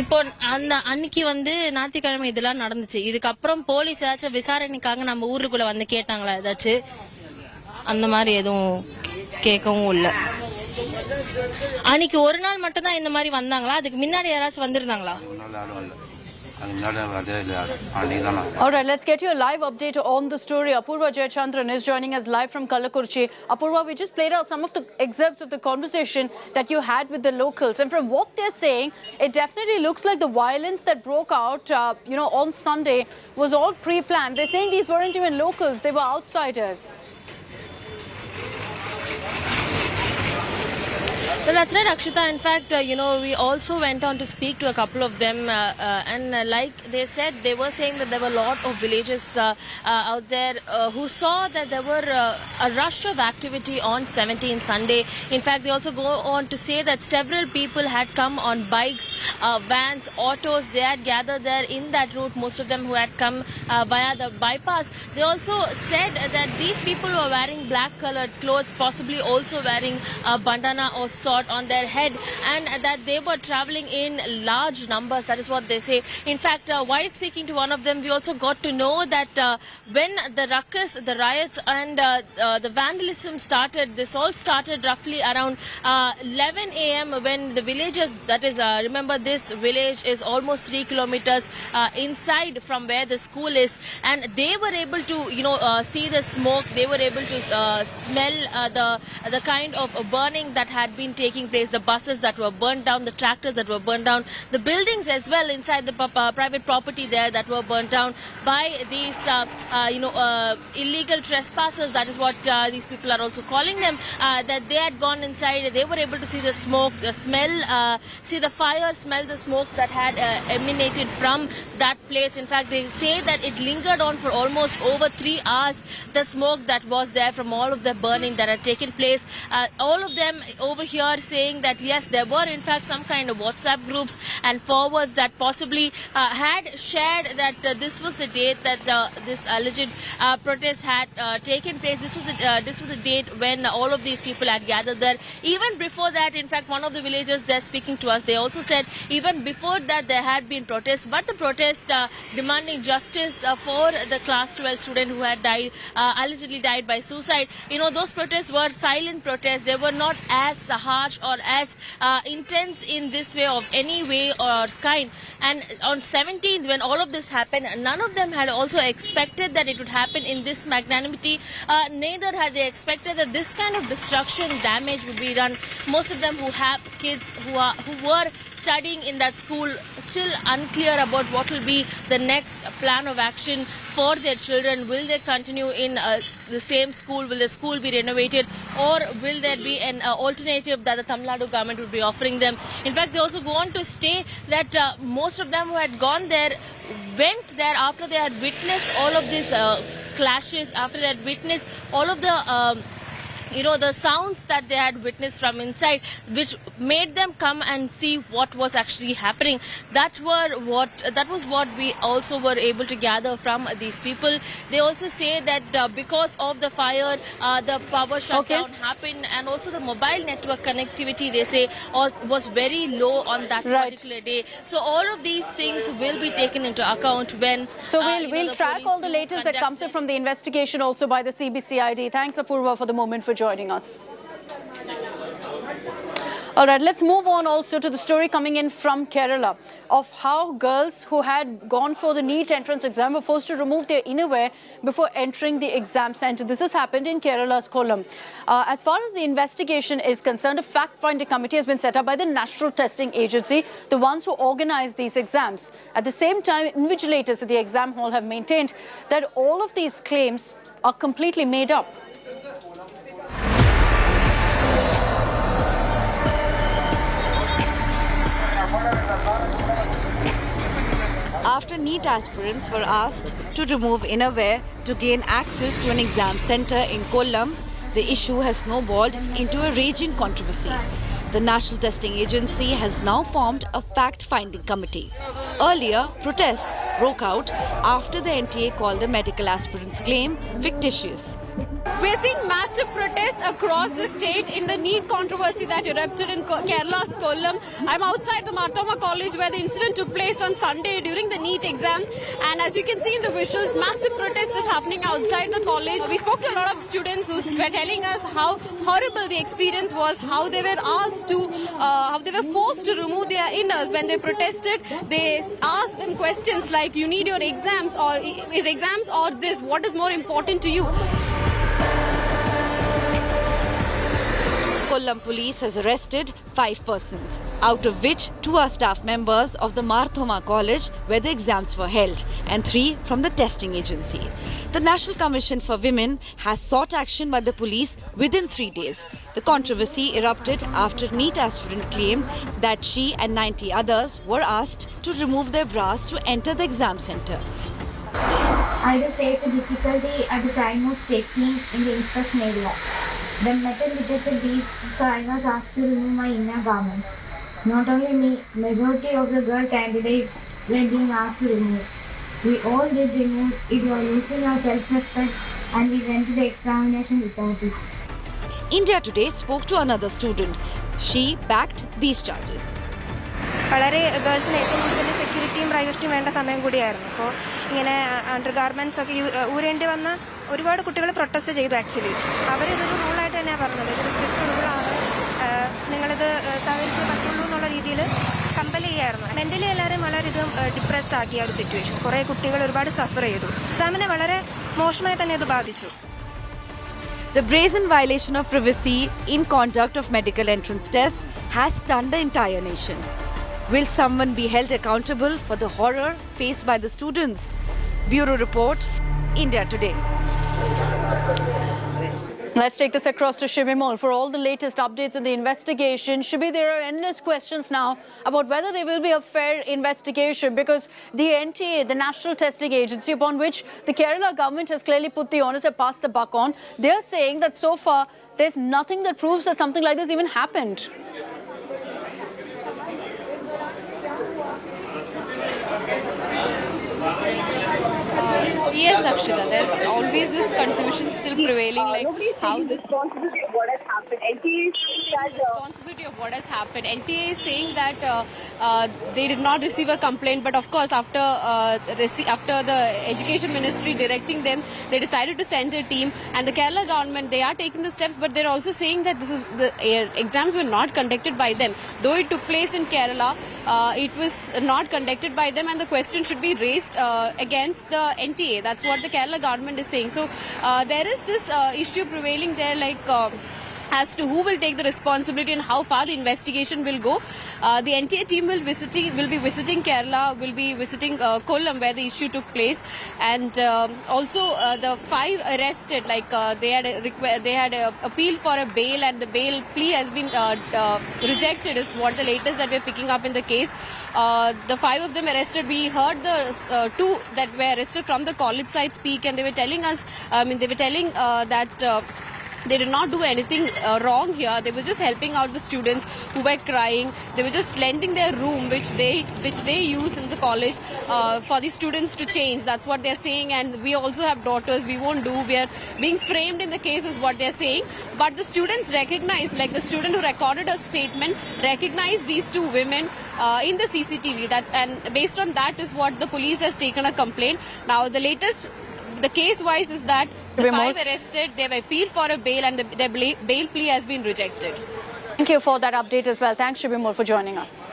இப்போ அந்த அன்னைக்கு வந்து ஞாயிற்றுக்கிழமை இதெல்லாம் நடந்துச்சு. இதுக்கப்புறம் போலீஸ் ஏதாச்சும் விசாரணைக்காக நம்ம ஊருக்குள்ள வந்து கேட்டாங்களா ஏதாச்சும்? அந்த மாதிரி எதுவும் கேட்கவும் இல்ல. அன்னைக்கு ஒரு நாள் மட்டும் தான் இந்த மாதிரி வந்தாங்களா? அதுக்கு முன்னாடி யாராச்சும் வந்திருந்தாங்களா? All right, let's get you a live update on the story. Apurva Jayachandran is joining us live from Kalakurchi. Apurva, we just played out some of the excerpts of the conversation that you had with the locals, and from what they're saying, it definitely looks like the violence that broke out, on Sunday was all pre-planned. They're saying these weren't even locals; they were outsiders. Well, that's right, Akshita. In fact, we also went on to speak to a couple of them, and like they said, they were saying that there were a lot of villages out there who saw that there were a rush of activity on 17th Sunday. In fact, they also go on to say that several people had come on bikes, vans, autos. They had gathered there in that route, most of them who had come via the bypass. They also said that these people were wearing black-colored clothes, possibly also wearing a bandana of sorts on their head, and that they were traveling in large numbers. That is what they say. In fact, while speaking to one of them, we also got to know that when the ruckus, the riots and the vandalism started, this all started roughly around 11 a.m. when the villagers, that is, remember this village is almost 3 kilometers inside from where the school is, and they were able to, see the smoke. They were able to smell the kind of burning that had been taking place, the buses that were burned down, the tractors that were burned down, the buildings as well inside the private property there that were burned down by these, illegal trespassers. That is what these people are also calling them. That they had gone inside, they were able to see the smoke, smell, see the fire, smell the smoke that had emanated from that place. In fact, they say that it lingered on for almost over 3 hours, the smoke that was there from all of the burning that had taken place. All of them over here saying that yes, there were in fact some kind of WhatsApp groups and forwards that possibly had shared that this was the date that this alleged protest had taken place. This was the date when all of these people had gathered there. Even before that, in fact, one of the villagers there speaking to us, they also said even before that there had been protests, but the protest demanding justice for the class 12 student who had died, allegedly died by suicide. Those protests were silent protests. They were not as harsh or as intense in this way of any way or kind. And on 17th, when all of this happened, none of them had also expected that it would happen in this magnanimity. Neither had they expected that this kind of destruction, damage would be done. Most of them who have kids who were studying in that school, still unclear about what will be the next plan of action for their children. Will they continue in the same school? Will the school be renovated, or will there be an alternative that the Tamil Nadu government would be offering them? In fact, they also go on to state that most of them who had gone there went there after they had witnessed all of these clashes, after they had witnessed all of the the sounds that they had witnessed from inside, which made them come and see what was actually happening. That was what we also were able to gather from these people. They also say that because of the fire, the power shutdown happened, and also the mobile network connectivity, they say, was very low on that particular day. So all of these things will be taken into account when. So we'll track all the latest that comes in from the investigation also by the CBCID. Thanks, Apurva, for the moment for joining us. All right, let's move on also to the story coming in from Kerala of how girls who had gone for the NEET entrance exam were forced to remove their innerwear before entering the exam center. This has happened in Kerala's Kollam. As far as the investigation is concerned, a fact-finding committee has been set up by the National Testing Agency, the ones who organize these exams. At the same time, invigilators at the exam hall have maintained that all of these claims are completely made up. After NEET aspirants were asked to remove innerwear to gain access to an exam center in Kollam, the issue has snowballed into a raging controversy. The National Testing Agency has now formed a fact-finding committee. Earlier, protests broke out after the NTA called the medical aspirants' claim fictitious. We're seeing massive protests across the state in the NEET controversy that erupted in Kerala's Kollam. I'm outside the Marthoma College where the incident took place on Sunday during the NEET exam. And as you can see in the visuals, massive protest is happening outside the college. We spoke to a lot of students who were telling us how horrible the experience was, how they were asked to, how they were forced to remove their inners when they protested. They asked them questions like, you need your exams, or is exams or this, what is more important to you? Kollam police has arrested 5 persons, out of which 2 are staff members of the Marthoma College where the exams were held and 3 from the testing agency. The National Commission for Women has sought action by the police within 3 days. The controversy erupted after NEET aspirant claimed that she and 90 others were asked to remove their bras to enter the exam center. I will face a difficulty at the time of checking in the inspection area. The metal detected these, so I was asked to remove my inner garments. Not only me, majority of the girl candidates were being asked to remove. We all did remove. It was losing our self-respect, and we went to the examination without it. India Today spoke to another student. She backed these charges. വളരെ ഗേൾസിന് ഏറ്റവും കൂടുതൽ സെക്യൂരിറ്റിയും പ്രൈവസിയും വേണ്ട സമയം കൂടിയായിരുന്നു. അപ്പോൾ ഇങ്ങനെ under garments ഒക്കെ ഊരേണ്ടി വന്ന ഒരുപാട് കുട്ടികൾ പ്രൊട്ടസ്റ്റ് ചെയ്തു. ആക്ച്വലി അവരിതൊരു റൂളായിട്ട് തന്നെയാണ് പറഞ്ഞത്, ഇതൊരു സ്ട്രിക്റ്റ് റൂളാണ്, നിങ്ങളിത് സഹകരിച്ചേ പറ്റുള്ളൂ എന്നുള്ള രീതിയിൽ കമ്പൽ ചെയ്യായിരുന്നു. മെൻ്റലി എല്ലാവരും വളരെയധികം ഡിപ്രസ്ഡ് ആക്കിയ ഒരു സിറ്റുവേഷൻ. കുറേ കുട്ടികൾ ഒരുപാട് സഫർ ചെയ്തു. എക്സാമിനെ വളരെ മോശമായി തന്നെ ഇത് ബാധിച്ചു. The brazen violation of privacy in conduct of medical entrance tests has stunned the entire nation. Will someone be held accountable for the horror faced by the students? Bureau Report, India Today. Let's take this across to Shibimol for all the latest updates in the investigation. Shibi, there are endless questions now about whether there will be a fair investigation, because the NTA, the National Testing Agency, upon which the Kerala government has clearly put the onus and passed the buck on, they're saying that so far there's nothing that proves that something like this even happened. Yes, Akshita, there's always this confusion still prevailing, like how this responsibility of what has happened. NTA is taking responsibility of what has happened. NTA is saying that they did not receive a complaint, but of course after the Education Ministry directing them, they decided to send a team, and the Kerala government, they are taking the steps, but they're also saying that this is the exams were not conducted by them. Though it took place in Kerala, it was not conducted by them, and the question should be raised against the NTA. That's what the Kerala government is saying. So there is this issue prevailing there, like as to who will take the responsibility and how far the investigation will go. The NTA team will be visiting Kerala, will be visiting Kollam where the issue took place, and also the 5 arrested, like they had appealed for a bail, and the bail plea has been rejected, is what the latest that we're picking up in the case. The 5 of them arrested, we heard the 2 that were arrested from the college side speak, and they were telling us, that they did not do anything wrong here. They were just helping out the students who were crying. They were just lending their room, which they use in the college for the students to change. That's what they're saying. And we also have daughters. We won't do. We are being framed in the case, is what they're saying. But the students recognize, like the student who recorded a statement, recognize these 2 women in the CCTV. And based on that is what the police has taken a complaint. Now the latest. The case-wise is that the 5 arrested, they have appealed for a bail, and their bail plea has been rejected. Thank you for that update as well. Thanks, Shibimur, for joining us.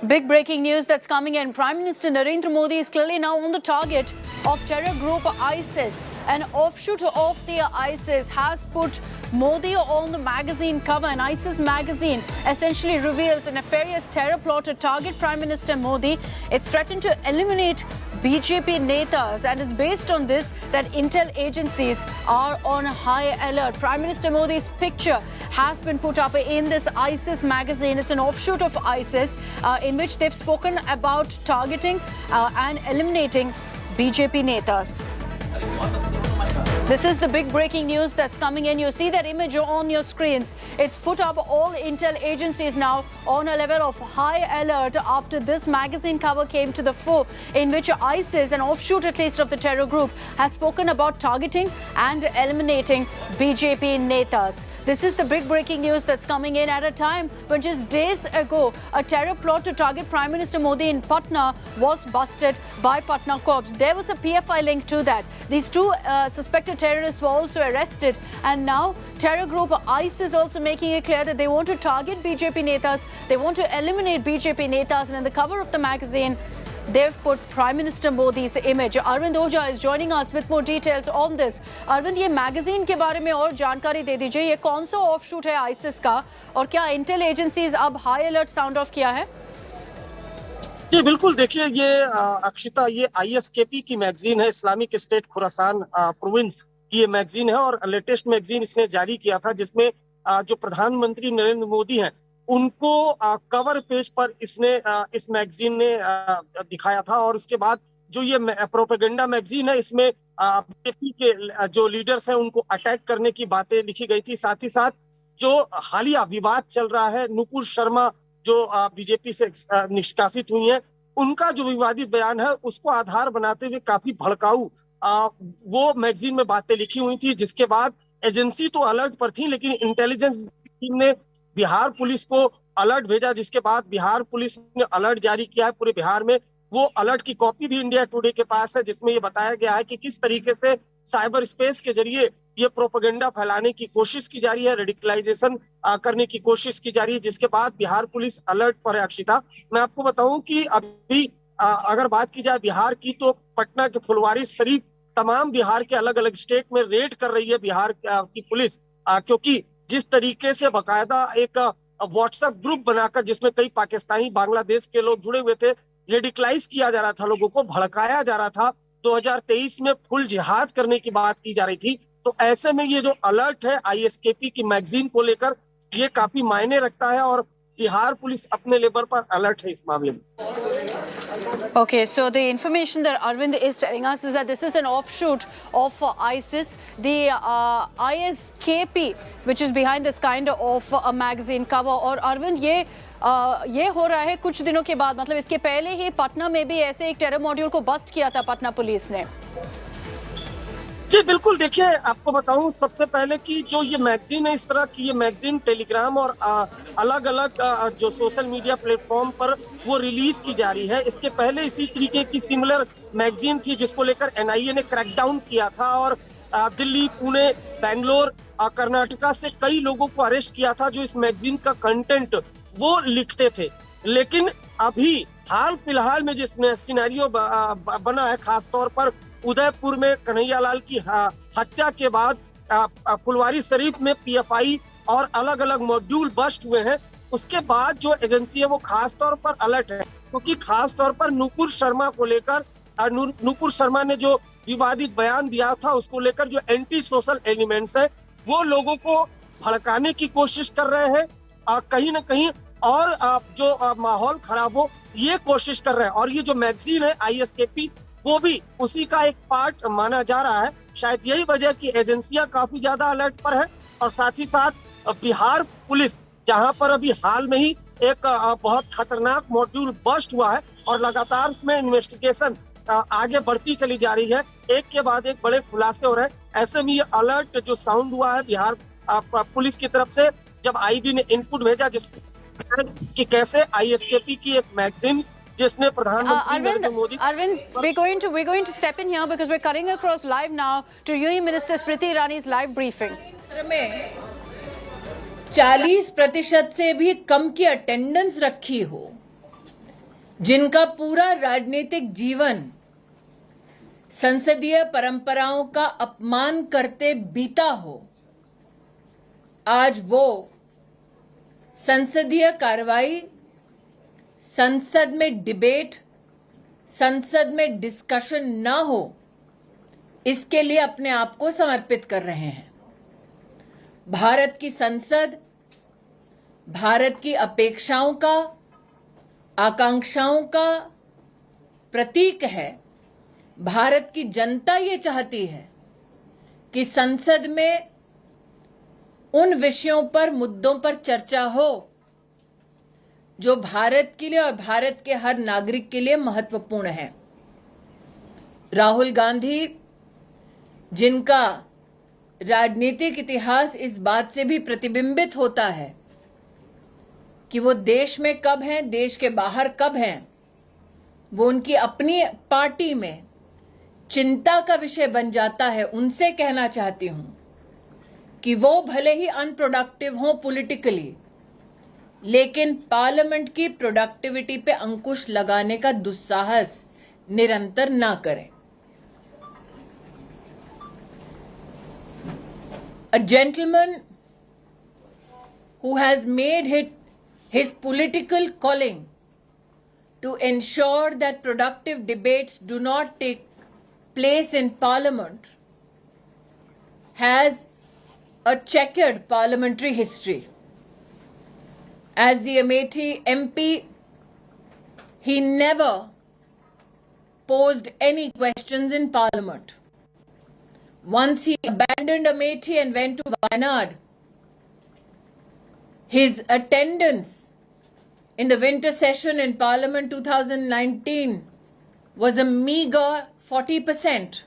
Big breaking news that's coming in. Prime Minister Narendra Modi is clearly now on the target of terror group ISIS. An offshoot of the ISIS has put Modi on the magazine cover. An ISIS magazine essentially reveals a nefarious terror plot to target Prime Minister Modi. It's threatened to eliminate BJP netas, and it's based on this that intel agencies are on high alert. Prime Minister Modi's picture has been put up in this ISIS magazine. It's an offshoot of ISIS in which they've spoken about targeting and eliminating BJP netas. This is the big breaking news that's coming in. You see that image on your screens. It's put up all intel agencies now on a level of high alert after this magazine cover came to the fore, in which ISIS, an offshoot at least of the terror group, has spoken about targeting and eliminating BJP netas. This is the big breaking news that's coming in at a time when just days ago a terror plot to target Prime Minister Modi in Patna was busted by Patna cops. There was a PFI link to that. These 2 suspected terrorists were also arrested, and now terror group ISIS also making it clear that they want to target BJP netas, they want to eliminate BJP netas, and in the cover of the magazine they've put Prime Minister Modi's image. Arvind Oja is joining us with more details on this. Arvind, ये magazine के बारे में और जानकारी दे दीजिए. ये कौन सा ऑफशूट है आईसिस का, और क्या इंटेल एजेंसीज अब हाई अलर्ट साउंड ऑफ किया है? जी बिल्कुल, देखिए ये अक्षिता, ये ISKP की मैगजीन है, इस्लामिक स्टेट खुरासान प्रोविंस की ये मैगजीन है, और लेटेस्ट मैगजीन इसने जारी किया था जिसमें जो प्रधानमंत्री नरेंद्र मोदी हैं उनको कवर पेज पर इसने इस मैगजीन ने दिखाया था। और उसके बाद जो ये प्रोपेगेंडा मैगजीन है इसमें बीजेपी के जो लीडर्स हैं उनको अटैक करने की बातें लिखी गई थी। साथ ही साथ जो हालिया विवाद चल रहा है, नुपुर शर्मा जो बीजेपी से निष्कासित हुई हैं, उनका जो विवादित बयान है उसको आधार बनाते हुए काफी भड़काऊ वो मैगजीन में बातें लिखी हुई थी। जिसके बाद एजेंसी तो अलर्ट पर थी, लेकिन इंटेलिजेंस टीम ने बिहार पुलिस को अलर्ट भेजा, जिसके बाद बिहार पुलिस ने अलर्ट जारी किया है पूरे बिहार में। वो अलर्ट की कॉपी भी इंडिया टुडे के पास है, जिसमें ये बताया गया है कि किस तरीके से साइबर स्पेस के जरिए ये प्रोपेगेंडा फैलाने की कोशिश की जा रही है, रेडिकलाइजेशन करने की कोशिश की जा रही है। जिसके बाद बिहार पुलिस अलर्ट पर है। अक्षिता, मैं आपको बताऊं कि अभी अगर बात की जाए बिहार की, तो पटना के फुलवारी शरीफ तमाम बिहार के अलग अलग स्टेट में रेड कर रही है बिहार की पुलिस, क्योंकि जिस तरीके से बकायदा एक व्हाट्सएप ग्रुप बनाकर जिसमें कई पाकिस्तानी, बांग्लादेश के लोग जुड़े हुए थे, रेडिकलाइज किया जा रहा था, लोगों को भड़काया जा रहा था। 2023 में फुल जिहाद करने की बात की जा रही थी। तो ऐसे में ये जो अलर्ट है ISKP की मैगजीन को लेकर, ये काफी मायने रखता है और बिहार पुलिस अपने लेवल पर अलर्ट है इस मामले में। Okay, so the information that Arvind is telling us is that this is an offshoot of ISIS. The ISKP, which is behind this kind of a magazine cover. और Arvind, ये हो रहा है कुछ दिनों के बाद, मतलब इसके पहले ही पटना में भी ऐसे एक टेरर मॉड्यूल को बस्ट किया था पटना पुलिस ने। जी बिल्कुल, देखिए आपको बताऊं सबसे पहले कि जो ये मैगजीन है, इस तरह की ये मैगजीन टेलीग्राम और अलग अलग जो सोशल मीडिया प्लेटफॉर्म पर वो रिलीज की जा रही है। इसके पहले इसी तरीके की सिमिलर मैगजीन थी जिसको लेकर NIA ने क्रैकडाउन किया था और दिल्ली, पुणे, बेंगलोर, कर्नाटका से कई लोगों को अरेस्ट किया था जो इस मैगजीन का कंटेंट वो लिखते थे। लेकिन अभी हाल फिलहाल में जिसमें सिनेरियो बना है, खास तौर पर उदयपुर में कन्हैयालाल की हत्या के बाद फुलवारी शरीफ में पीएफआई और अलग अलग मॉड्यूल बस्ट हुए हैं, उसके बाद जो एजेंसी है वो खास तौर पर अलर्ट है, क्योंकि खास तौर पर नुपुर शर्मा को लेकर नुपुर शर्मा ने जो विवादित बयान दिया था उसको लेकर जो एंटी सोशल एलिमेंट्स है वो लोगों को भड़काने की कोशिश कर रहे हैं, कहीं ना कहीं और जो माहौल खराब हो ये कोशिश कर रहे हैं। और ये जो मैगजीन है ISKP वो भी उसी का एक पार्ट माना जा रहा है। शायद यही वजह की एजेंसियां काफी ज्यादा अलर्ट पर है। और साथ ही साथ बिहार पुलिस, जहां पर अभी हाल में ही एक बहुत खतरनाक मॉड्यूल बस्ट हुआ है और लगातार उसमें इन्वेस्टिगेशन आगे बढ़ती चली जा रही है, एक के बाद एक बड़े खुलासे हो रहे हैं। ऐसे में ये अलर्ट जो साउंड हुआ है बिहार पुलिस की तरफ से, जब IB ने इनपुट भेजा जिस कि कैसे ISKP की एक मैगजीन जिसने प्रधानमंत्री Narendra Modi Arvind, we're going to step in here because we're cutting across live now to Union Minister Smriti Irani's live briefing. 40% से भी कम की अटेंडेंस रखी हो, जिनका पूरा राजनीतिक जीवन संसदीय परंपराओं का अपमान करते बीता हो, आज वो संसदीय कार्रवाई, संसद में डिबेट, संसद में डिस्कशन ना हो, इसके लिए अपने आप को समर्पित कर रहे हैं। भारत की संसद भारत की अपेक्षाओं का, आकांक्षाओं का प्रतीक है। भारत की जनता ये चाहती है कि संसद में उन विषयों पर, मुद्दों पर चर्चा हो जो भारत के लिए और भारत के हर नागरिक के लिए महत्वपूर्ण है। राहुल गांधी, जिनका राजनीतिक इतिहास इस बात से भी प्रतिबिंबित होता है कि वो देश में कब हैं, देश के बाहर कब हैं, वो उनकी अपनी पार्टी में चिंता का विषय बन जाता है, उनसे कहना चाहती हूं कि वो भले ही अनप्रोडक्टिव हों पॉलिटिकली, लेकिन पार्लियामेंट की प्रोडक्टिविटी पे अंकुश लगाने का दुस्साहस निरंतर ना करें। A gentleman who has made his political calling to ensure that productive debates do not take place in Parliament has a checkered parliamentary history. As the Amethi MP, he never posed any questions in Parliament. Once he abandoned Amethi and went to Wayanad, his attendance in the winter session in Parliament 2019 was a meager 40%.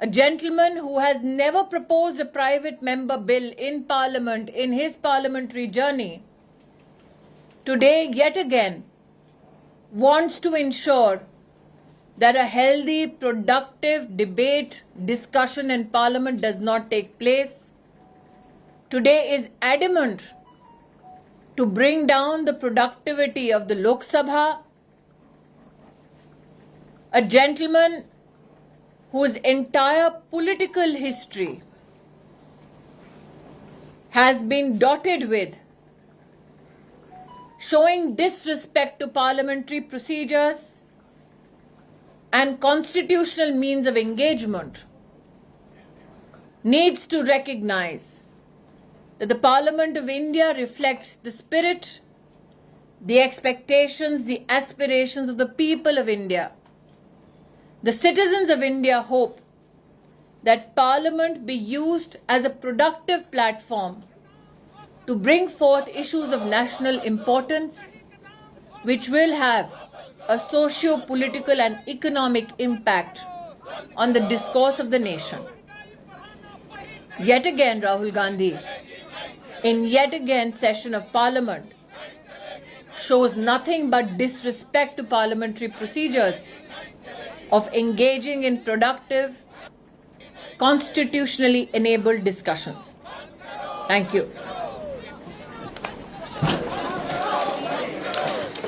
A gentleman who has never proposed a private member bill in Parliament in his parliamentary journey, today yet again wants to ensure that a healthy, productive debate, discussion in Parliament does not take place. Today is adamant to bring down the productivity of the Lok Sabha. A gentleman whose entire political history has been dotted with showing disrespect to parliamentary procedures and constitutional means of engagement, needs to recognize that the Parliament of India reflects the spirit, the expectations, the aspirations of the people of India. The citizens of India hope that Parliament be used as a productive platform to bring forth issues of national importance, which will have a socio-political and economic impact on the discourse of the nation. Yet again, Rahul Gandhi, in yet again session of Parliament, shows nothing but disrespect to parliamentary procedures of engaging in productive, constitutionally enabled discussions. Thank you.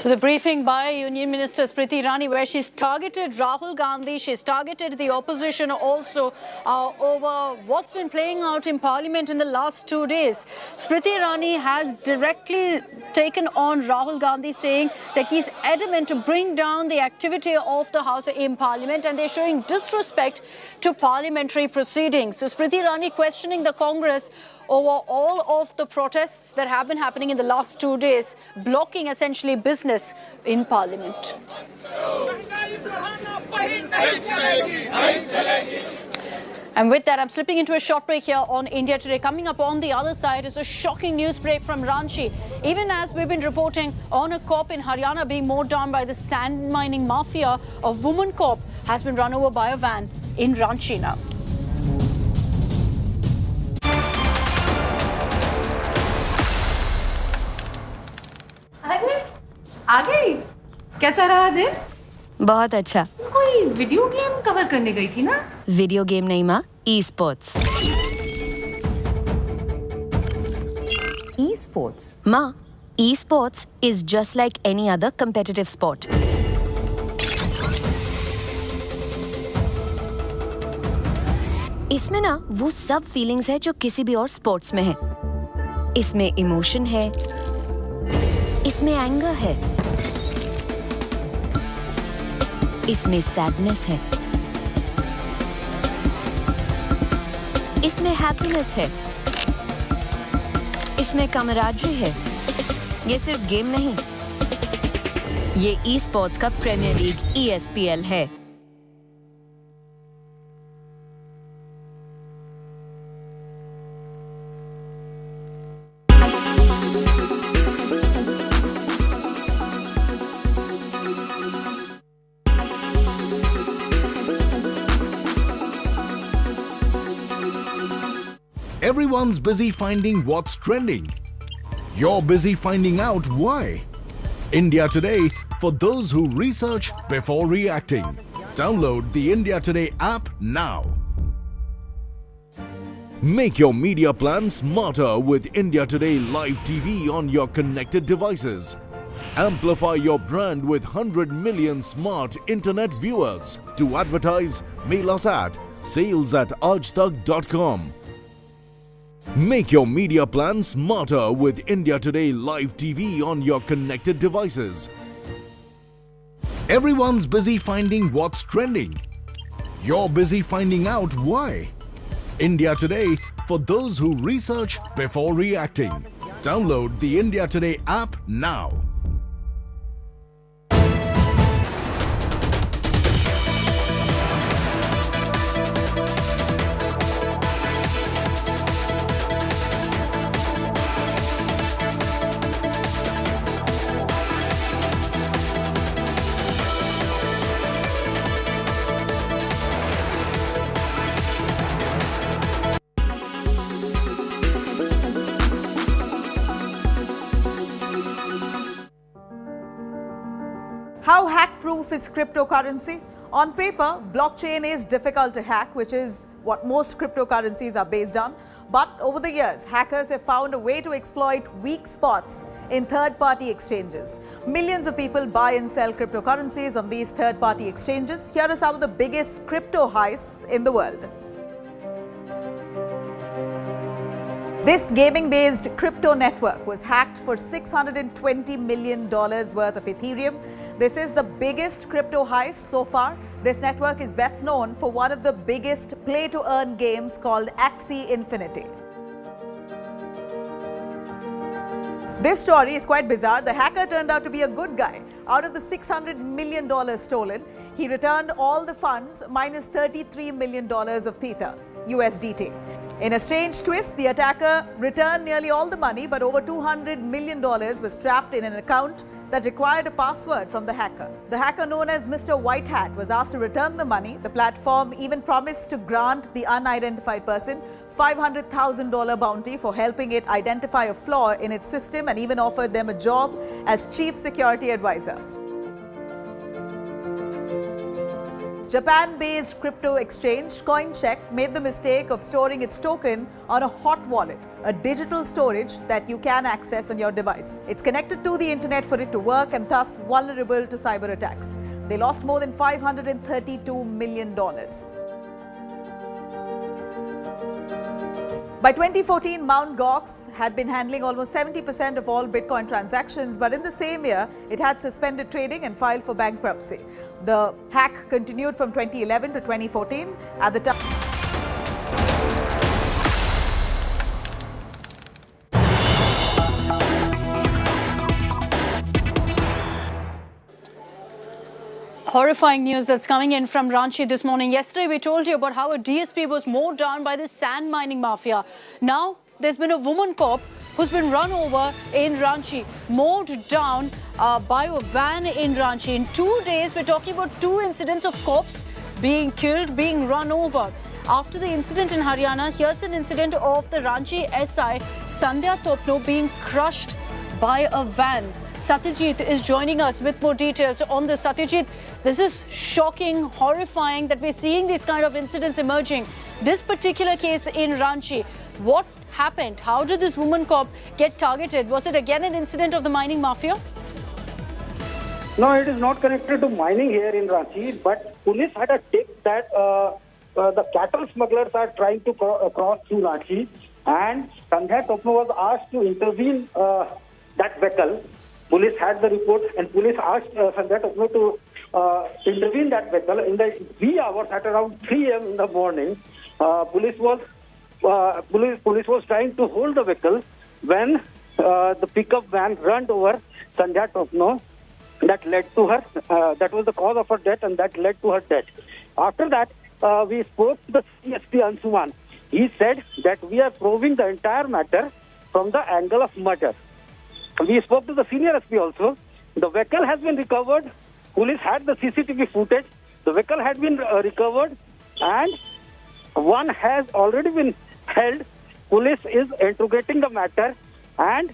So the briefing by Union Minister Smriti Irani, where she's targeted Rahul Gandhi, she's targeted the opposition also over what's been playing out in Parliament in the last 2 days. Smriti Irani has directly taken on Rahul Gandhi, saying that he's adamant to bring down the activity of the House in Parliament, and they're showing disrespect to parliamentary proceedings. So Smriti Irani questioning the Congress over all of the protests that have been happening in the last 2 days, blocking essentially business in Parliament. And with that, I'm slipping into a short break here on India Today. Coming up on the other side is a shocking news break from Ranchi. Even as we've been reporting on a cop in Haryana being mowed down by the sand mining mafia, a woman cop has been run over by a van in Ranchi now. अरे आ गई। कैसा रहा दिन? बहुत अच्छा। कोई video game cover करने गई थी ना? वीडियो गेम नहीं माँ, ई-स्पोर्ट्स। ई-स्पोर्ट्स? माँ, esports is just like any other competitive sport. इसमें ना वो सब फीलिंग्स है जो किसी भी और स्पोर्ट्स में है। इसमें इमोशन है, इसमें एंगर है, इसमें सैडनेस है, इसमें हैप्पीनेस है, इसमें कमराडरी है। ये सिर्फ गेम नहीं, ये ई स्पोर्ट्स का प्रीमियर लीग ESPL है। Everyone's busy finding what's trending. You're busy finding out why. India Today, for those who research before reacting. Download the India Today app now. Make your media plan smarter with India Today Live TV on your connected devices. Amplify your brand with 100 million smart internet viewers. To advertise, mail us at sales@aajtak.com. Make your media plan smarter with India Today Live TV on your connected devices. Everyone's busy finding what's trending. You're busy finding out why. India Today, for those who research before reacting. Download the India Today app now. How hack-proof is cryptocurrency? On paper, blockchain is difficult to hack, which is what most cryptocurrencies are based on. But over the years, hackers have found a way to exploit weak spots in third-party exchanges. Millions of people buy and sell cryptocurrencies on these third-party exchanges. Here are some of the biggest crypto heists in the world. This gaming-based crypto network was hacked for $620 million worth of Ethereum. This is the biggest crypto heist so far. This network is best known for one of the biggest play-to-earn games called Axie Infinity. This story is quite bizarre. The hacker turned out to be a good guy. Out of the $600 million stolen, he returned all the funds minus $33 million of Theta, USDT. In a strange twist, the attacker returned nearly all the money, but over $200 million was trapped in an account that required a password from the hacker. The hacker, known as Mr. White Hat, was asked to return the money. The platform even promised to grant the unidentified person $500,000 bounty for helping it identify a flaw in its system, and even offered them a job as chief security advisor. Japan-based crypto exchange CoinCheck made the mistake of storing its token on a hot wallet, a digital storage that you can access on your device. It's connected to the internet for it to work and thus vulnerable to cyber attacks. They lost more than $532 million. By 2014, Mt. Gox had been handling almost 70% of all Bitcoin transactions, but in the same year, it had suspended trading and filed for bankruptcy. The hack continued from 2011 to 2014. At the time, Horrifying news that's coming in from Ranchi this morning. Yesterday, we told you about how a DSP was mowed down by the sand mining mafia. Now, there's been a woman cop who's been run over in Ranchi, mowed down by a van in Ranchi. In 2 days, we're talking about 2 incidents of cops being killed, being run over. After the incident in Haryana, here's an incident of the Ranchi SI, Sandhya Topno, being crushed by a van. Satyajit is joining us with more details on this. Satyajit, this is shocking, horrifying that we're seeing these kind of incidents emerging. This particular case in Ranchi, what happened? How did this woman cop get targeted? Was it again an incident of the mining mafia? No, it is not connected to mining here in Ranchi, but police had a tip that the cattle smugglers are trying to cross through Ranchi, and Sandhya Topno was asked to intervene that vehicle. Police had the report, and police asked Sandhya Topno to intervene that vehicle in the wee hours at around 3 a.m. in the morning. Police was trying to hold the vehicle when the pickup van ran over Sandhya Topno. That led to her. That was the cause of her death, and that led to her death. After that, we spoke to the CSP Ansuman. He said that we are probing the entire matter from the angle of murder. We spoke to the senior SP also. The vehicle has been recovered. Police had the CCTV footage. The vehicle had been recovered, and one has already been held. Police is interrogating the matter, and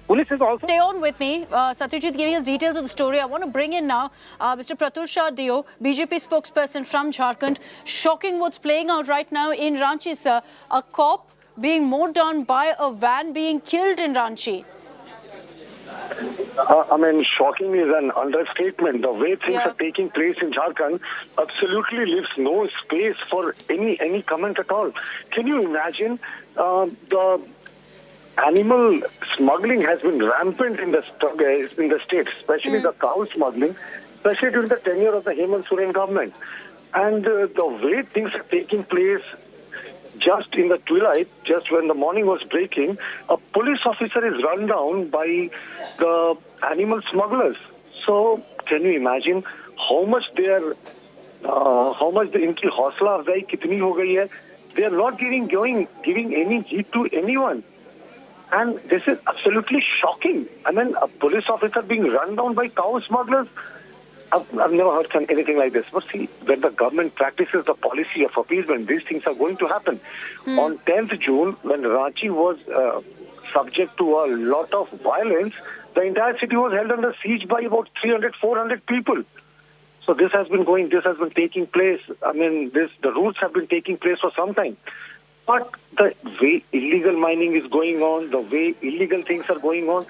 police is also... Stay on with me. Satyajit giving us details of the story. I want to bring in now Mr. Pratul Shah Deo, BJP spokesperson from Jharkhand. Shocking what's playing out right now in Ranchi, sir. A cop being mowed down by a van, being killed in Ranchi. Shocking is an understatement. The way things are taking place in Jharkhand absolutely leaves no space for any comment at all. Can you imagine the animal smuggling has been rampant in the state, especially the cow smuggling, especially during the tenure of the Hemant Soren government. And the way things are taking place, just in the twilight, just when the morning was breaking, a police officer is run down by the animal smugglers. So, can you imagine how much the inki hausla afzai kitni ho gayi hai? They are not giving any heed to anyone. And this is absolutely shocking. A police officer being run down by cow smugglers. I've never heard anything like this. But see, when the government practices the policy of appeasement, these things are going to happen. On 10th June, when Ranchi was subject to a lot of violence, the entire city was held under siege by about 300, 400 people. So this has been taking place. The roots have been taking place for some time. But the way illegal mining is going on, the way illegal things are going on,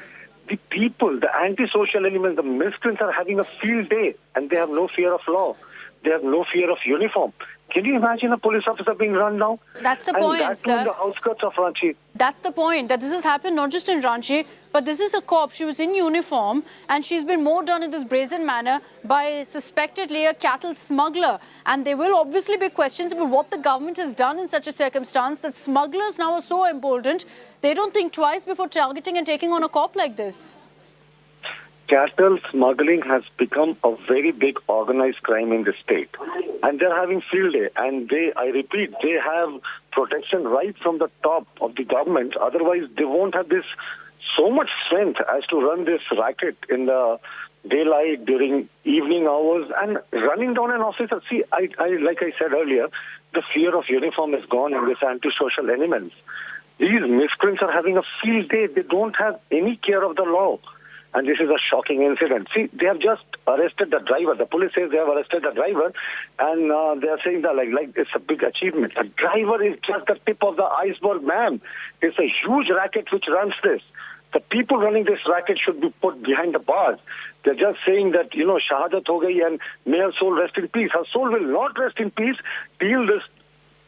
the people, the antisocial elements, the miscreants are having a field day, and they have no fear of law. They have no fear of uniform. Can you imagine a police officer being run down? That's the point, that sir. In the outskirts of Ranchi. That's the point, that this has happened not just in Ranchi, but this is a cop. She was in uniform, and she's been mowed down in this brazen manner by suspectedly a cattle smuggler. And there will obviously be questions about what the government has done in such a circumstance, that smugglers now are so emboldened, they don't think twice before targeting and taking on a cop like this. Cattle smuggling has become a very big organized crime in the state. And they're having field day. And I repeat, they have protection right from the top of the government. Otherwise, they won't have so much strength as to run this racket in the daylight, during evening hours, and running down an officer. See, like I said earlier, the fear of uniform is gone in this antisocial elements. These miscreants are having a field day. They don't have any care of the law. and this is a shocking incident. See, they have just arrested the driver. The police says they have arrested the driver, and they are saying that like it's a big achievement. The driver is just the tip of the iceberg, man. It's a huge racket which runs this. The people running this racket should be put behind the bars. They're just saying that, shahadat ho gayi and may her soul rest in peace. Her soul will not rest in peace till this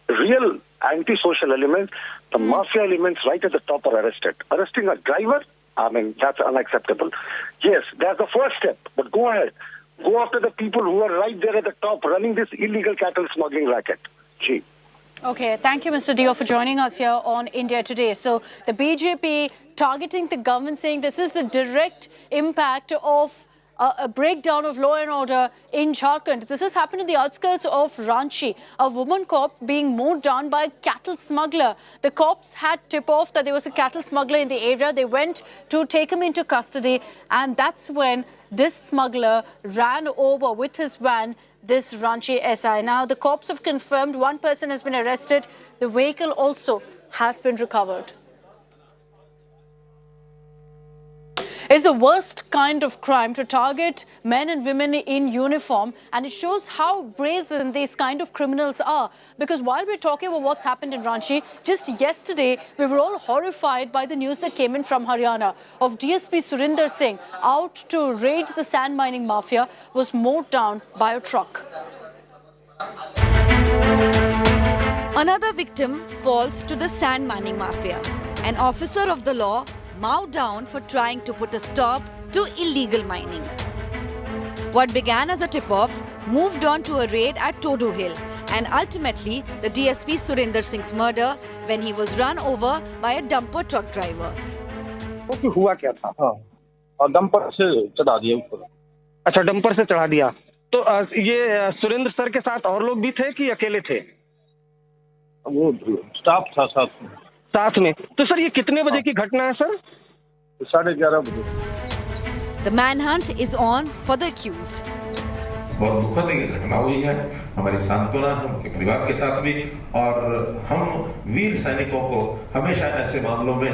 real anti-social elements, the mafia elements right at the top are arrested. Arresting a driver, I mean, that's unacceptable. Yes, that's the first step, but go ahead. Go after the people who are right there at the top running this illegal cattle smuggling racket. Gee. Okay, thank you, Mr. Dio, for joining us here on India Today. So the BJP targeting the government, saying this is the direct impact of a breakdown of law and order in Jharkhand. This has happened in the outskirts of Ranchi. A woman cop being mowed down by a cattle smuggler. The cops had tip-off that there was a cattle smuggler in the area. They went to take him into custody, and that's when this smuggler ran over with his van this Ranchi SI. Now, the cops have confirmed one person has been arrested. The vehicle also has been recovered. It's the worst kind of crime to target men and women in uniform, and it shows how brazen these kind of criminals are. Because while we're talking about what's happened in Ranchi, just yesterday we were all horrified by the news that came in from Haryana of DSP Surinder Singh out to raid the sand mining mafia was mowed down by a truck. Another victim falls to the sand mining mafia. An officer of the law mowed down for trying to put a stop to illegal mining. What began as a tip-off moved on to a raid at Todo Hill, and ultimately the DSP Surinder Singh's murder when he was run over by a dumper truck driver. तो हुआ क्या था? और dumper से चढ़ा दिया ऊपर. अच्छा, डंपर से चढ़ा दिया. तो ये सुरेंद्र सर के साथ और लोग भी थे कि अकेले थे? वो स्टाफ था साथ में. साथ में. तो सर ये कितने बजे की घटना है सर? 11:30 बजे. The manhunt is on for the accused. बहुत दुखद ये घटना हुई है. हमारी सांत्वना है उनके परिवार के साथ भी, और हम वीर सैनिकों को हमेशा ऐसे मामलों में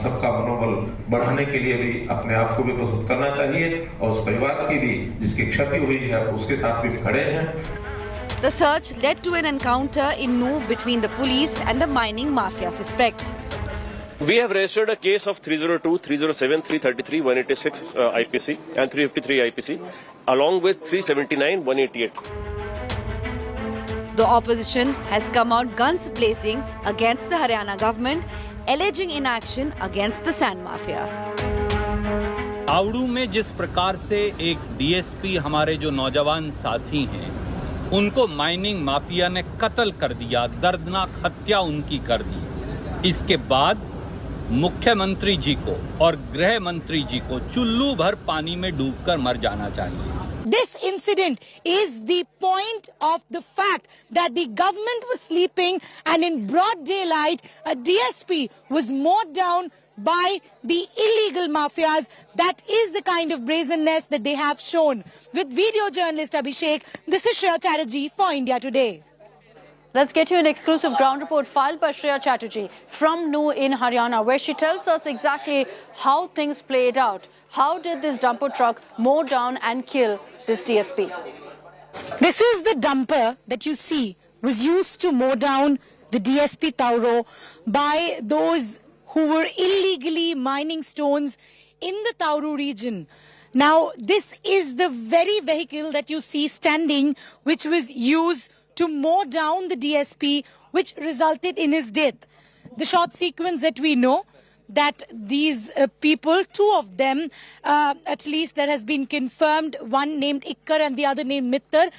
सबका मनोबल बढ़ाने के लिए भी अपने आप को भी प्रस्तुत करना चाहिए, और उस परिवार की भी जिसकी क्षति हुई है उसके साथ भी खड़े हैं. The search led to an encounter in Noob between the police and the mining mafia suspect. We have registered a case of 302, 307, 333, 186 IPC and 353 IPC, along with 379, 188. The opposition has come out guns blazing against the Haryana government, alleging inaction against the sand mafia. Tauru में जिस प्रकार से एक DSP हमारे जो नौजवान साथी हैं उनको माइनिंग माफिया ने कत्ल कर दिया, दर्दनाक हत्या उनकी कर दी, इसके बाद मुख्यमंत्री जी को और गृह मंत्री जी को चुल्लू भर पानी में डूबकर मर जाना चाहिए. This incident is the point of the fact that the government was sleeping, and in broad daylight a DSP was mowed down by the illegal mafias. That is the kind of brazenness that they have shown. With video journalist Abhishek, this is Shreya Chatterjee for India Today. Let's get you an exclusive ground report filed by Shreya Chatterjee from New in Haryana, where she tells us exactly how things played out. How did this dumper truck mow down and kill this DSP? This is the dumper that you see was used to mow down the DSP Tauro by those who were illegally mining stones in the Tauru region. Now, this is the very vehicle that you see standing, which was used to mow down the DSP, which resulted in his death. The short sequence that we know, that these people, two of them, at least that has been confirmed, one named Ikkar and the other named Mittar,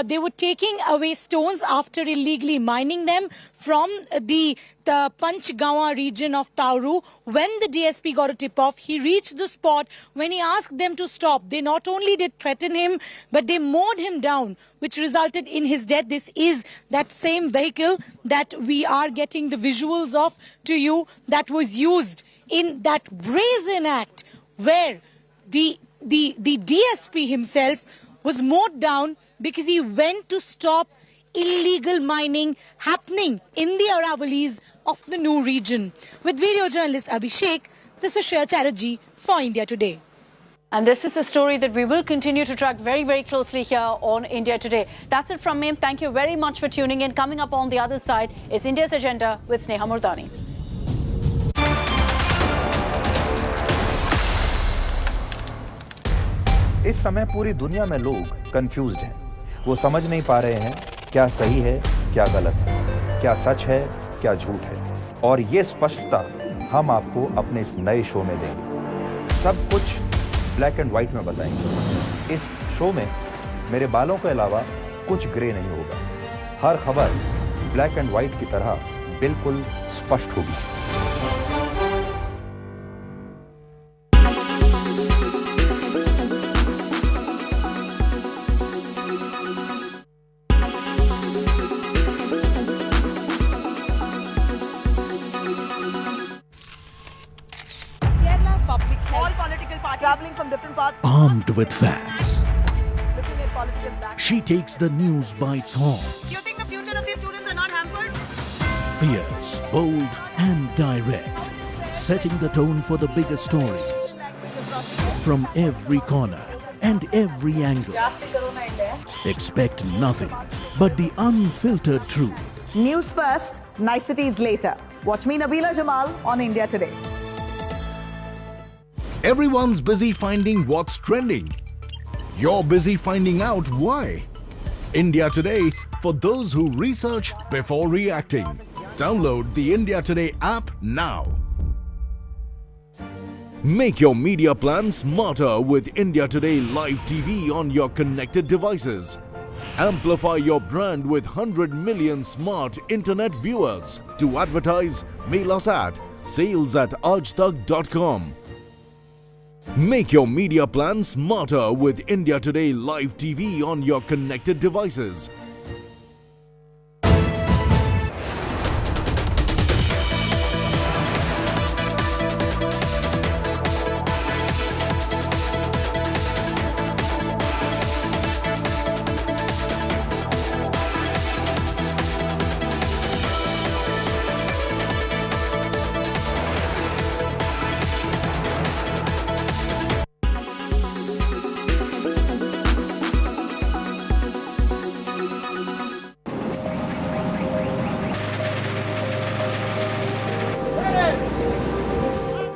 they were taking away stones after illegally mining them from the Panchgawa region of Tauru. When the DSP got a tip-off, he reached the spot. When he asked them to stop, they not only did threaten him, but they mowed him down, which resulted in his death. This is that same vehicle that we are getting the visuals of to you that was used in that brazen act where the DSP himself was mowed down because he went to stop illegal mining happening in the Aravalis of the New region. With video journalist Abhishek, this is Shreya Chatterjee for India Today. And this is a story that we will continue to track very, very closely here on India Today. That's it from me. Thank you very much for tuning in. Coming up on the other side is India's Agenda with Sneha Murdani. इस समय पूरी दुनिया में लोग confused हैं। वो समझ नहीं पा रहे हैं क्या सही है, क्या गलत है, क्या सच है, क्या झूठ है। और ये स्पष्टता हम आपको अपने इस नए शो में देंगे। सब कुछ ब्लैक एंड व्हाइट में बताएंगे। इस शो में मेरे बालों के अलावा कुछ ग्रे नहीं होगा। हर खबर ब्लैक एंड व्हाइट की तरह बिल्कुल स्पष्ट होगी। Traveling from different parts. Armed with facts, Looking at political back. she takes the news by its horns. You think the future of these students are not hampered? Fierce, bold, and direct, setting the tone for the biggest stories from every corner and every angle. Expect nothing but the unfiltered truth. News first, niceties later. Watch me, Nabila Jamal, on India Today. Everyone's busy finding what's trending. You're busy finding out why. India Today, for those who research before reacting. Download the India Today app now. Make your media plan smarter with India Today Live TV on your connected devices. Amplify your brand with 100 million smart internet viewers. To advertise, mail us at sales@aajtak.com. Make your media plan smarter with India Today Live TV on your connected devices.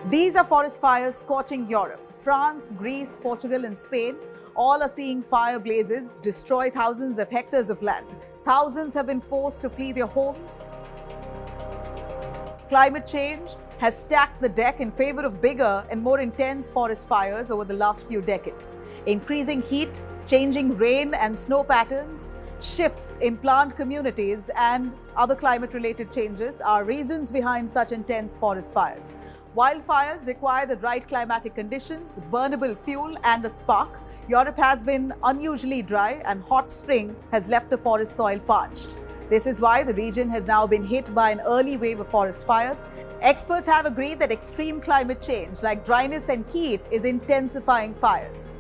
These are forest fires scorching Europe. France, Greece, Portugal and Spain all are seeing fire blazes destroy thousands of hectares of land. Thousands have been forced to flee their homes. Climate change has stacked the deck in favor of bigger and more intense forest fires over the last few decades. Increasing heat, changing rain and snow patterns, shifts in plant communities and other climate-related changes are reasons behind such intense forest fires. Wildfires require the right climatic conditions, burnable fuel and a spark. Europe has been unusually dry and hot spring has left the forest soil parched. This is why the region has now been hit by an early wave of forest fires. Experts have agreed that extreme climate change like dryness and heat is intensifying fires.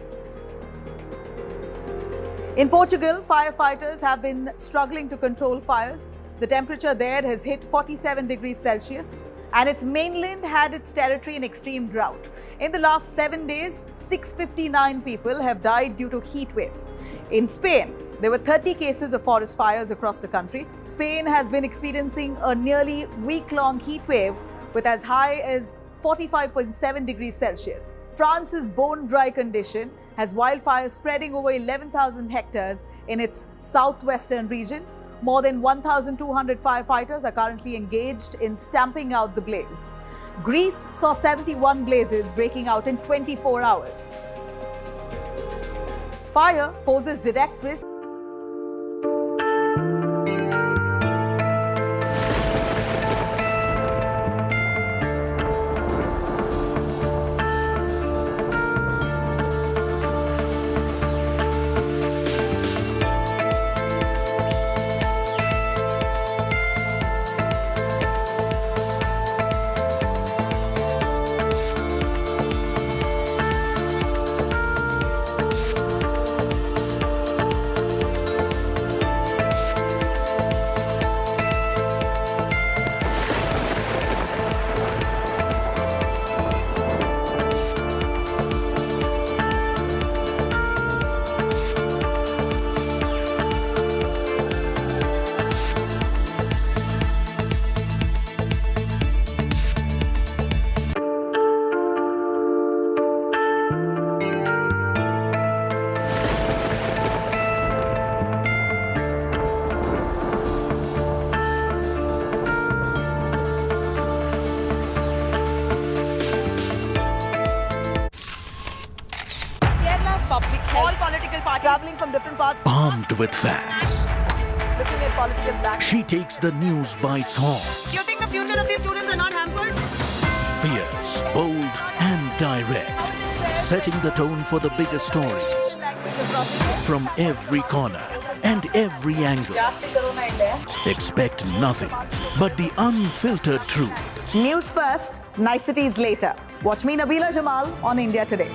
In Portugal, firefighters have been struggling to control fires. The temperature there has hit 47 degrees Celsius. And its mainland had its territory in extreme drought. In the last 7 days, 659 people have died due to heat waves. In Spain, there were 30 cases of forest fires across the country. Spain has been experiencing a nearly week-long heat wave with as high as 45.7 degrees Celsius. France's bone-dry condition has wildfires spreading over 11,000 hectares in its southwestern region. More than 1,200 firefighters are currently engaged in stamping out the blaze. Greece saw 71 blazes breaking out in 24 hours. Fire poses direct risk. traveling from different parts. Armed with facts, Looking at political back. she takes the news by its horns. You think the future of these students are not hampered? Fierce, bold, and direct, setting the tone for the biggest stories from every corner and every angle. Expect nothing but the unfiltered truth. News first, niceties later. Watch me, Nabila Jamal, on India Today.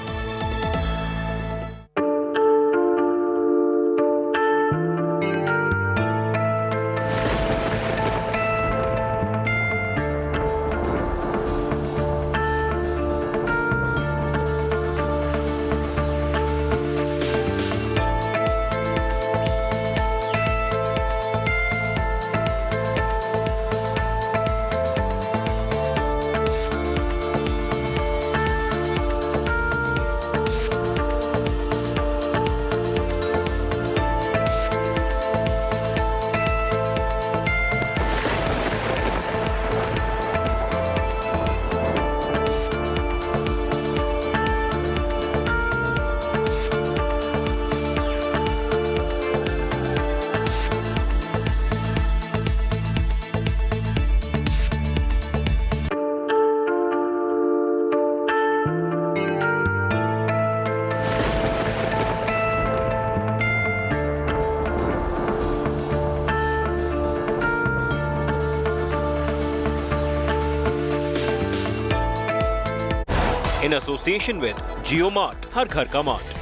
in association with JioMart, हर घर का mart.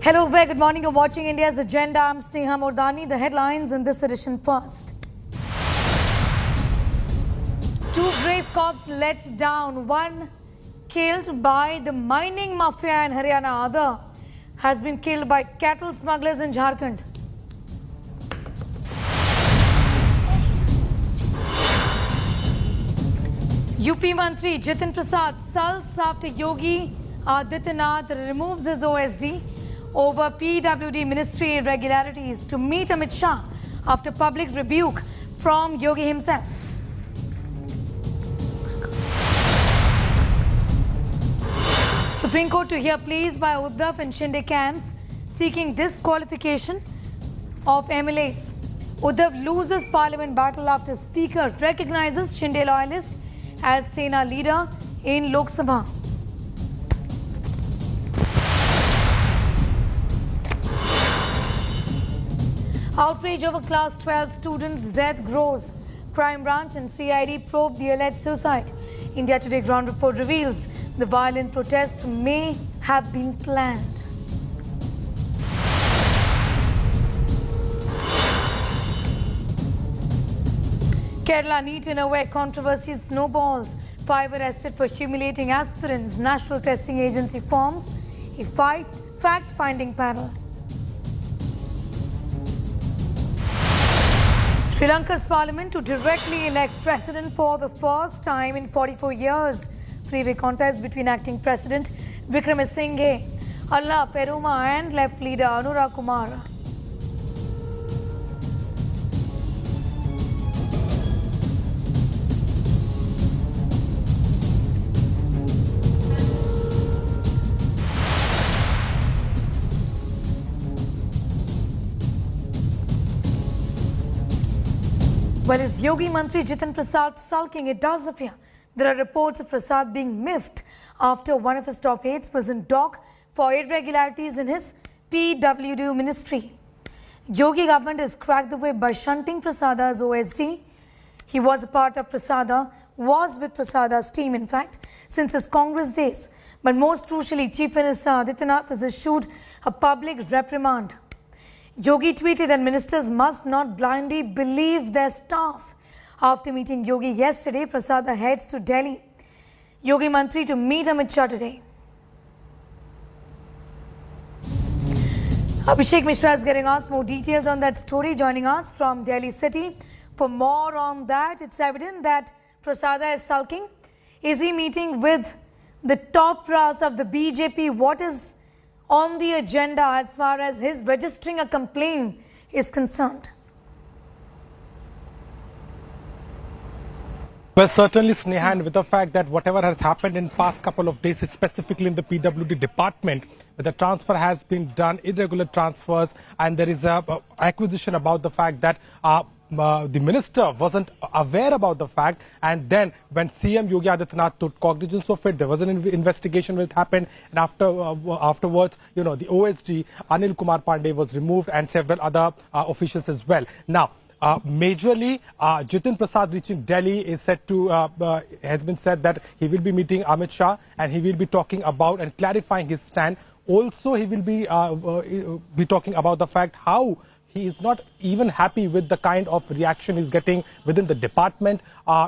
Hello, very good morning. You're watching India's Agenda. I'm Sneha Mordani. The headlines in this edition first. Two brave cops let down. One killed by the mining mafia in Haryana. Other has been killed by cattle smugglers in Jharkhand. UP Mantri Jitin Prasad sulks after Yogi Adityanath removes his OSD over PWD ministry irregularities to meet Amit Shah after public rebuke from Yogi himself. Supreme Court to hear pleas by Uddhav and Shinde camps seeking disqualification of MLAs. Uddhav loses parliament battle after Speaker recognizes Shinde loyalist as Sena leader in Lok Sabha. Outrage over class 12 students' death grows. Crime branch and CID probe the alleged suicide. India Today ground report reveals the violent protest may have been planned. Kerala NEET innerwear controversy snowballs. 5 arrested for humiliating aspirants. National Testing Agency forms a fact-finding panel. Sri Lanka's parliament to directly elect president for the first time in 44 years. Three-way contest between acting president Wickremesinghe, Alla Peruma and left leader Anura Kumara. Well, is Yogi Mantri Jitin Prasad sulking? It does appear. There are reports of Prasad being miffed after one of his top aides was in dock for irregularities in his PWD ministry. Yogi government has cracked the whip by shunting Prasad as OSD. He was a part of Prasada, was with Prasada's team in fact, since his Congress days. But most crucially, Chief Minister Adityanath has issued a public reprimand. Yogi tweeted that ministers must not blindly believe their staff. After meeting Yogi yesterday, Prasada heads to Delhi. Yogi Mantri to meet Amit Shah today. Abhishek Mishra is getting us more details on that story, joining us from Delhi City. For more on that, it's evident that Prasada is sulking. Is he meeting with the top brass of the BJP? What is on the agenda as far as his registering a complaint is concerned? Well, certainly, Sneha, and with the fact that whatever has happened in past couple of days, specifically in the PWD department, where the transfer has been done, irregular transfers, and there is a acquisition about the fact that the minister wasn't aware about the fact, and then when CM Yogi Adityanath took cognizance of it, there was an investigation which happened, and afterwards, you know, the OSD Anil Kumar Pandey was removed, and several other officials as well. Now, majorly, Jitin Prasad reaching Delhi is said to, has been said that he will be meeting Amit Shah and he will be talking about and clarifying his stand. Also, he will be talking about the fact how he is not even happy with the kind of reaction he's getting within the department.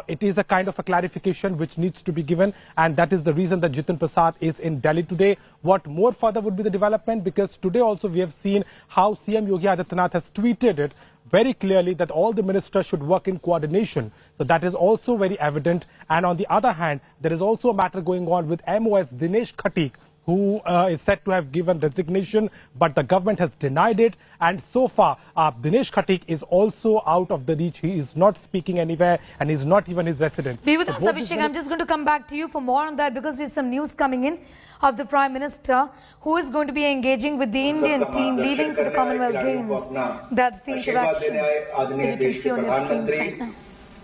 It is a kind of a clarification which needs to be given, and that is the reason that Jitin Prasad is in Delhi today. What more further would be the development? Because today also we have seen how CM Yogi Adityanath has tweeted it very clearly that all the ministers should work in coordination. So that is also very evident. And on the other hand, there is also a matter going on with MOS Dinesh Khatik, who is said to have given resignation, but the government has denied it. And so far, Dinesh Khatik is also out of the reach. He is not speaking anywhere, and he's not even his residence. Be with us, Abhishek. I'm just going to come back to you for more on that, because there's some news coming in of the Prime Minister, who is going to be engaging with the Indian team leaving for the Commonwealth Games. That's the interaction.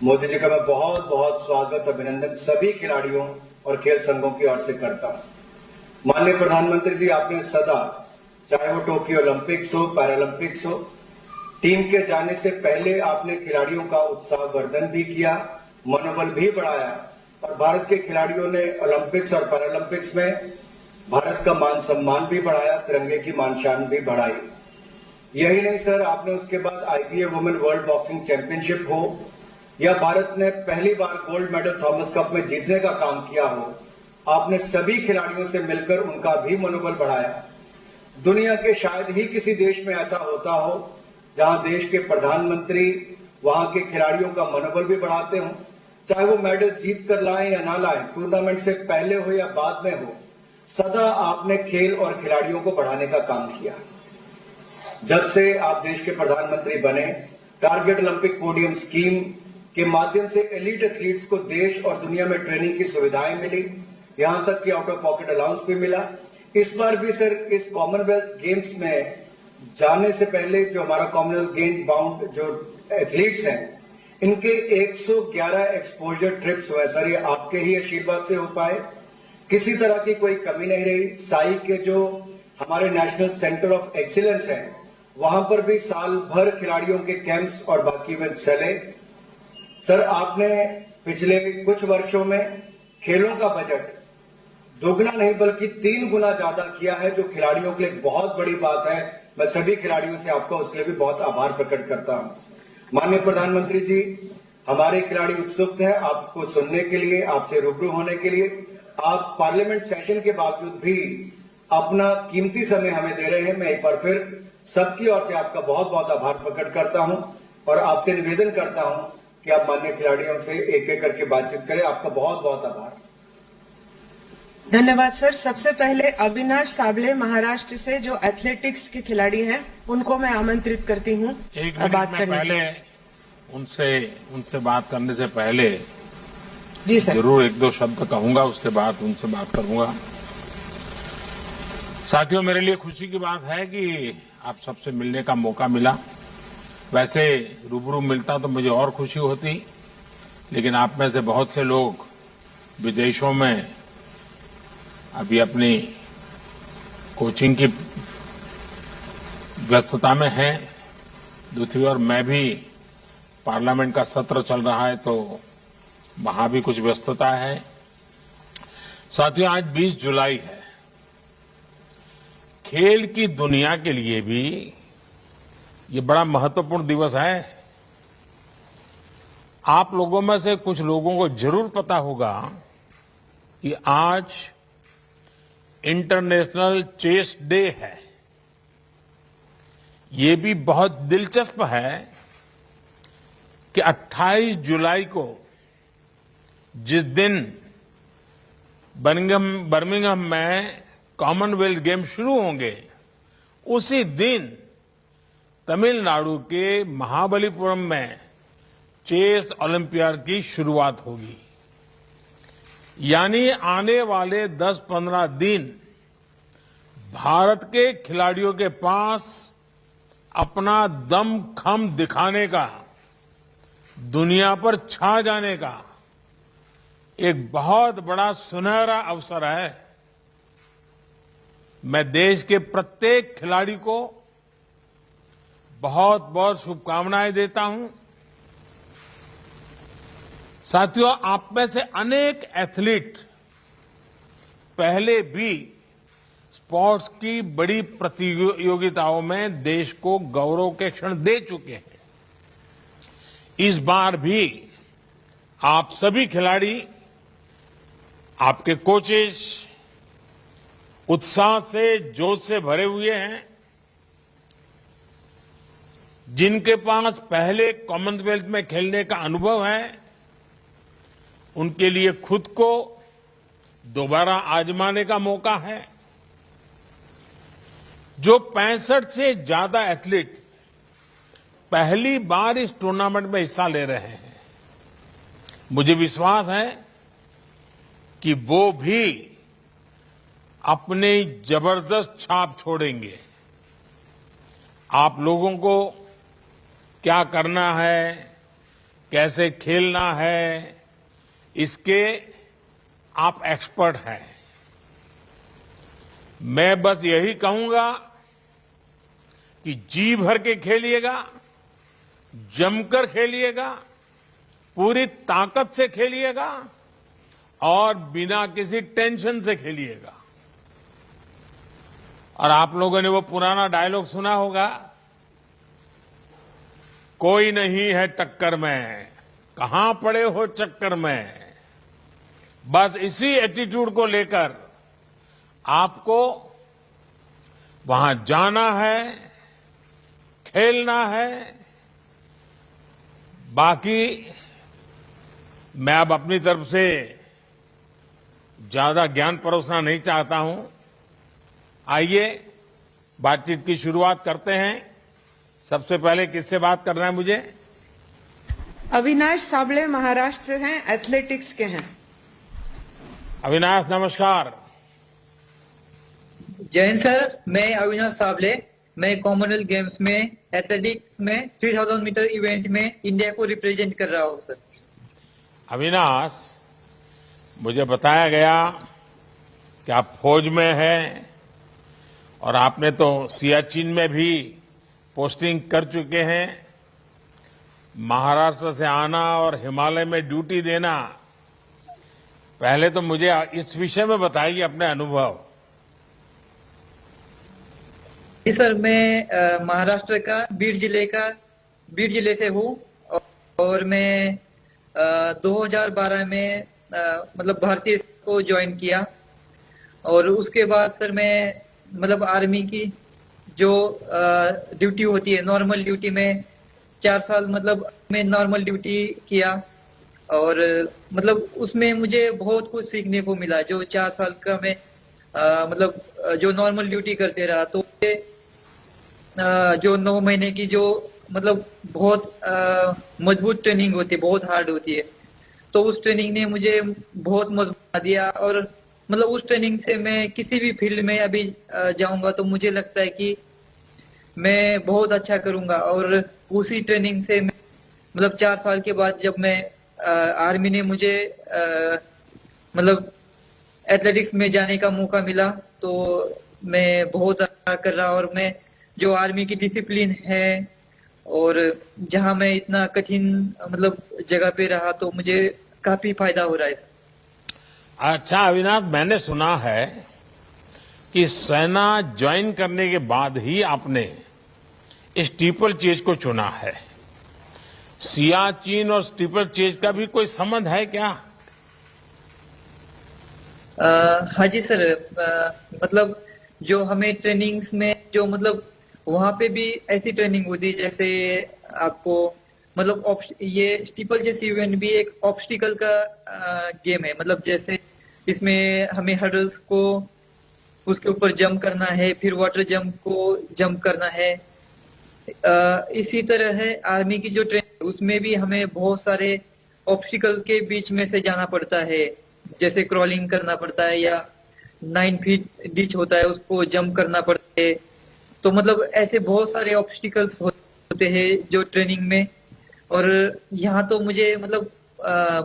Modi ji का मैं बहुत बहुत स्वागत अभिनंदन सभी खिलाड़ियों और खेल संघों की ओर से करता हूं। माननीय प्रधानमंत्री जी, आपने सदा, चाहे वो टोक्यो ओलंपिक्स हो, पैरालंपिक्स हो, टीम के जाने से पहले आपने खिलाड़ियों का उत्साहवर्धन भी किया, मनोबल भी बढ़ाया, और भारत के खिलाड़ियों ने ओलंपिक्स और पैरालंपिक्स में भारत का मान सम्मान भी बढ़ाया, तिरंगे की मान शान भी बढ़ाई। यही नहीं सर, आपने उसके बाद IBA women world boxing championship हो या भारत ने पहली बार गोल्ड मेडल थॉमस कप में जीतने का काम किया हो, आपने सभी खिलाड़ियों से मिलकर उनका भी मनोबल बढ़ाया। दुनिया के शायद ही किसी देश में ऐसा होता हो जहां देश के प्रधानमंत्री वहां के खिलाड़ियों का मनोबल भी बढ़ाते हो, चाहे वो मेडल जीत कर लाएं या ना लाएं, टूर्नामेंट से पहले हो या बाद में हो, सदा आपने खेल और खिलाड़ियों को बढ़ाने का काम किया। जब से आप देश के प्रधानमंत्री बने, टारगेट ओलंपिक पोडियम स्कीम के माध्यम से एलीट एथलीट्स को देश और दुनिया में ट्रेनिंग की सुविधाएं मिली, यहां तक कि आउट ऑफ पॉकेट अलाउंस भी मिला। इस बार भी सर इस कॉमनवेल्थ गेम्स में जाने से पहले जो हमारा कॉमनवेल्थ गेम बाउंड जो एथलीट्स हैं, इनके 111 एक्सपोजर ट्रिप्स हुए सर, ये आपके ही आशीर्वाद से हो पाए। किसी तरह की कोई कमी नहीं रही। साई के जो हमारे नेशनल सेंटर ऑफ एक्सीलेंस हैं, वहां पर भी साल भर खिलाड़ियों के कैंप्स और बाकी इवेंट चले। सर, आपने पिछले कुछ वर्षों में खेलों का बजट दोगुना नहीं बल्कि 3 गुना ज्यादा किया है, जो खिलाड़ियों के लिए बहुत बड़ी बात है। मैं सभी खिलाड़ियों से आपका उसके लिए भी बहुत आभार प्रकट करता हूं। माननीय प्रधानमंत्री जी, हमारे खिलाड़ी उत्सुक हैं आपको सुनने के लिए, आपसे रूबरू होने के लिए। आप पार्लियामेंट सेशन के बावजूद भी अपना कीमती समय हमें दे रहे हैं। मैं एक बार फिर सबकी ओर से आपका बहुत बहुत आभार प्रकट करता हूं और आपसे निवेदन करता हूं कि आप माननीय खिलाड़ियों से एक एक करके बातचीत करें। आपका बहुत बहुत आभार। धन्यवाद सर। सबसे पहले अविनाश साबले महाराष्ट्र से जो एथलेटिक्स के खिलाड़ी हैं, उनको मैं आमंत्रित करती हूँ बात करने पहले उनसे बात करने से पहले जी सर जरूर 1-2 शब्द कहूंगा, उसके बाद उनसे बात करूंगा। साथियों, मेरे लिए खुशी की बात है कि आप सबसे मिलने का मौका मिला। वैसे रूबरू मिलता तो मुझे और खुशी होती, लेकिन आप में से बहुत से लोग विदेशों में अभी अपनी कोचिंग की व्यस्तता में हैं। दूसरी ओर मैं भी, पार्लियामेंट का सत्र चल रहा है तो वहां भी कुछ व्यस्तता है। साथियों, आज 20 जुलाई है। खेल की दुनिया के लिए भी ये बड़ा महत्वपूर्ण दिवस है। आप लोगों में से कुछ लोगों को जरूर पता होगा कि आज इंटरनेशनल चेस डे है। ये भी बहुत दिलचस्प है कि 28 जुलाई को जिस दिन बर्मिंघम में कॉमनवेल्थ गेम शुरू होंगे, उसी दिन तमिलनाडु के महाबलीपुरम में चेस ओलंपियाड की शुरुआत होगी। यानी आने वाले 10-15 दिन भारत के खिलाड़ियों के पास अपना दम खम दिखाने का, दुनिया पर छा जाने का एक बहुत बड़ा सुनहरा अवसर है। मैं देश के प्रत्येक खिलाड़ी को बहुत बहुत शुभकामनाएं देता हूं। साथियों, आप में से अनेक एथलीट पहले भी स्पोर्ट्स की बड़ी प्रतियोगिताओं में देश को गौरव के क्षण दे चुके हैं। इस बार भी आप सभी खिलाड़ी, आपके कोचेस उत्साह से, जोश से भरे हुए हैं। जिनके पास पहले कॉमनवेल्थ में खेलने का अनुभव है, उनके लिए खुद को दोबारा आजमाने का मौका है। जो 65 से ज्यादा एथलीट पहली बार इस टूर्नामेंट में हिस्सा ले रहे हैं, मुझे विश्वास है कि वो भी अपनी जबरदस्त छाप छोड़ेंगे। आप लोगों को क्या करना है, कैसे खेलना है, इसके आप एक्सपर्ट हैं। मैं बस यही कहूंगा कि जी भर के खेलिएगा, जमकर खेलिएगा, पूरी ताकत से खेलिएगा और बिना किसी टेंशन से खेलिएगा। और आप लोगों ने वो पुराना डायलॉग सुना होगा, कोई नहीं है टक्कर में, कहां पड़े हो चक्कर में। बस इसी एटीट्यूड को लेकर आपको वहां जाना है, खेलना है। बाकी मैं अब अपनी तरफ से ज्यादा ज्ञान परोसना नहीं चाहता हूं। आइए बातचीत की शुरुआत करते हैं। सबसे पहले किससे बात करना है मुझे? अविनाश साबले महाराष्ट्र से हैं, एथलेटिक्स के हैं। अविनाश नमस्कार। जय हिंद सर, मैं अविनाश साबले। मैं कॉमनवेल्थ गेम्स में एथलेटिक्स में 3000 मीटर इवेंट में इंडिया को रिप्रेजेंट कर रहा हूं सर। अविनाश, मुझे बताया गया कि आप फौज में हैं और आपने तो सियाचिन में भी पोस्टिंग कर चुके हैं। महाराष्ट्र से आना और हिमालय में ड्यूटी देना, पहले तो मुझे इस विषय में बताइए अपने अनुभव। जी सर, मैं महाराष्ट्र का बीड जिले से हूँ और मैं 2012 में मतलब भारतीय को ज्वाइन किया और उसके बाद सर मैं मतलब आर्मी की जो ड्यूटी होती है, नॉर्मल ड्यूटी में 4 साल मतलब मैं नॉर्मल ड्यूटी किया और मतलब उसमें मुझे बहुत कुछ सीखने को मिला। जो 4 साल का मैं मतलब जो नॉर्मल ड्यूटी करते रहा, तो जो 9 महीने की जो मतलब बहुत मजबूत ट्रेनिंग होती है, बहुत हार्ड होती है, तो उस ट्रेनिंग ने मुझे बहुत मजबूत बना दिया और मतलब उस ट्रेनिंग से मैं किसी भी फील्ड में अभी जाऊंगा तो मुझे लगता है कि मैं बहुत अच्छा करूंगा। और उसी ट्रेनिंग से मतलब 4 साल के बाद जब मैं आर्मी ने मुझे मतलब एथलेटिक्स में जाने का मौका मिला, तो मैं बहुत अच्छा कर रहा और मैं जो आर्मी की डिसिप्लिन है और जहां मैं इतना कठिन मतलब जगह पे रहा, तो मुझे काफी फायदा हो रहा है। अच्छा अविनाश, मैंने सुना है कि सेना ज्वाइन करने के बाद ही आपने स्टीपल चेज को चुना है। सियाचिन और स्टीपल चेज का भी कोई संबंध है क्या? हाँ जी सर, मतलब जो हमें ट्रेनिंग्स में जो मतलब वहां पे भी ऐसी ट्रेनिंग होती है जैसे आपको मतलब ये स्टीपल चेस इवेंट भी एक ऑब्स्टिकल का गेम है। मतलब जैसे इसमें हमें हर्डल्स को उसके ऊपर जंप करना है, फिर वाटर जंप को जंप करना है। इसी तरह है आर्मी की जो ट्रेनिंग उसमें भी हमें बहुत सारे ऑब्स्टिकल के बीच में से जाना पड़ता है, जैसे क्रॉलिंग करना पड़ता है या 9 फीट डिच होता है उसको जंप करना पड़ता है। तो मतलब ऐसे बहुत सारे ऑब्स्टिकल्स होते हैं जो ट्रेनिंग में, और यहाँ तो मुझे मतलब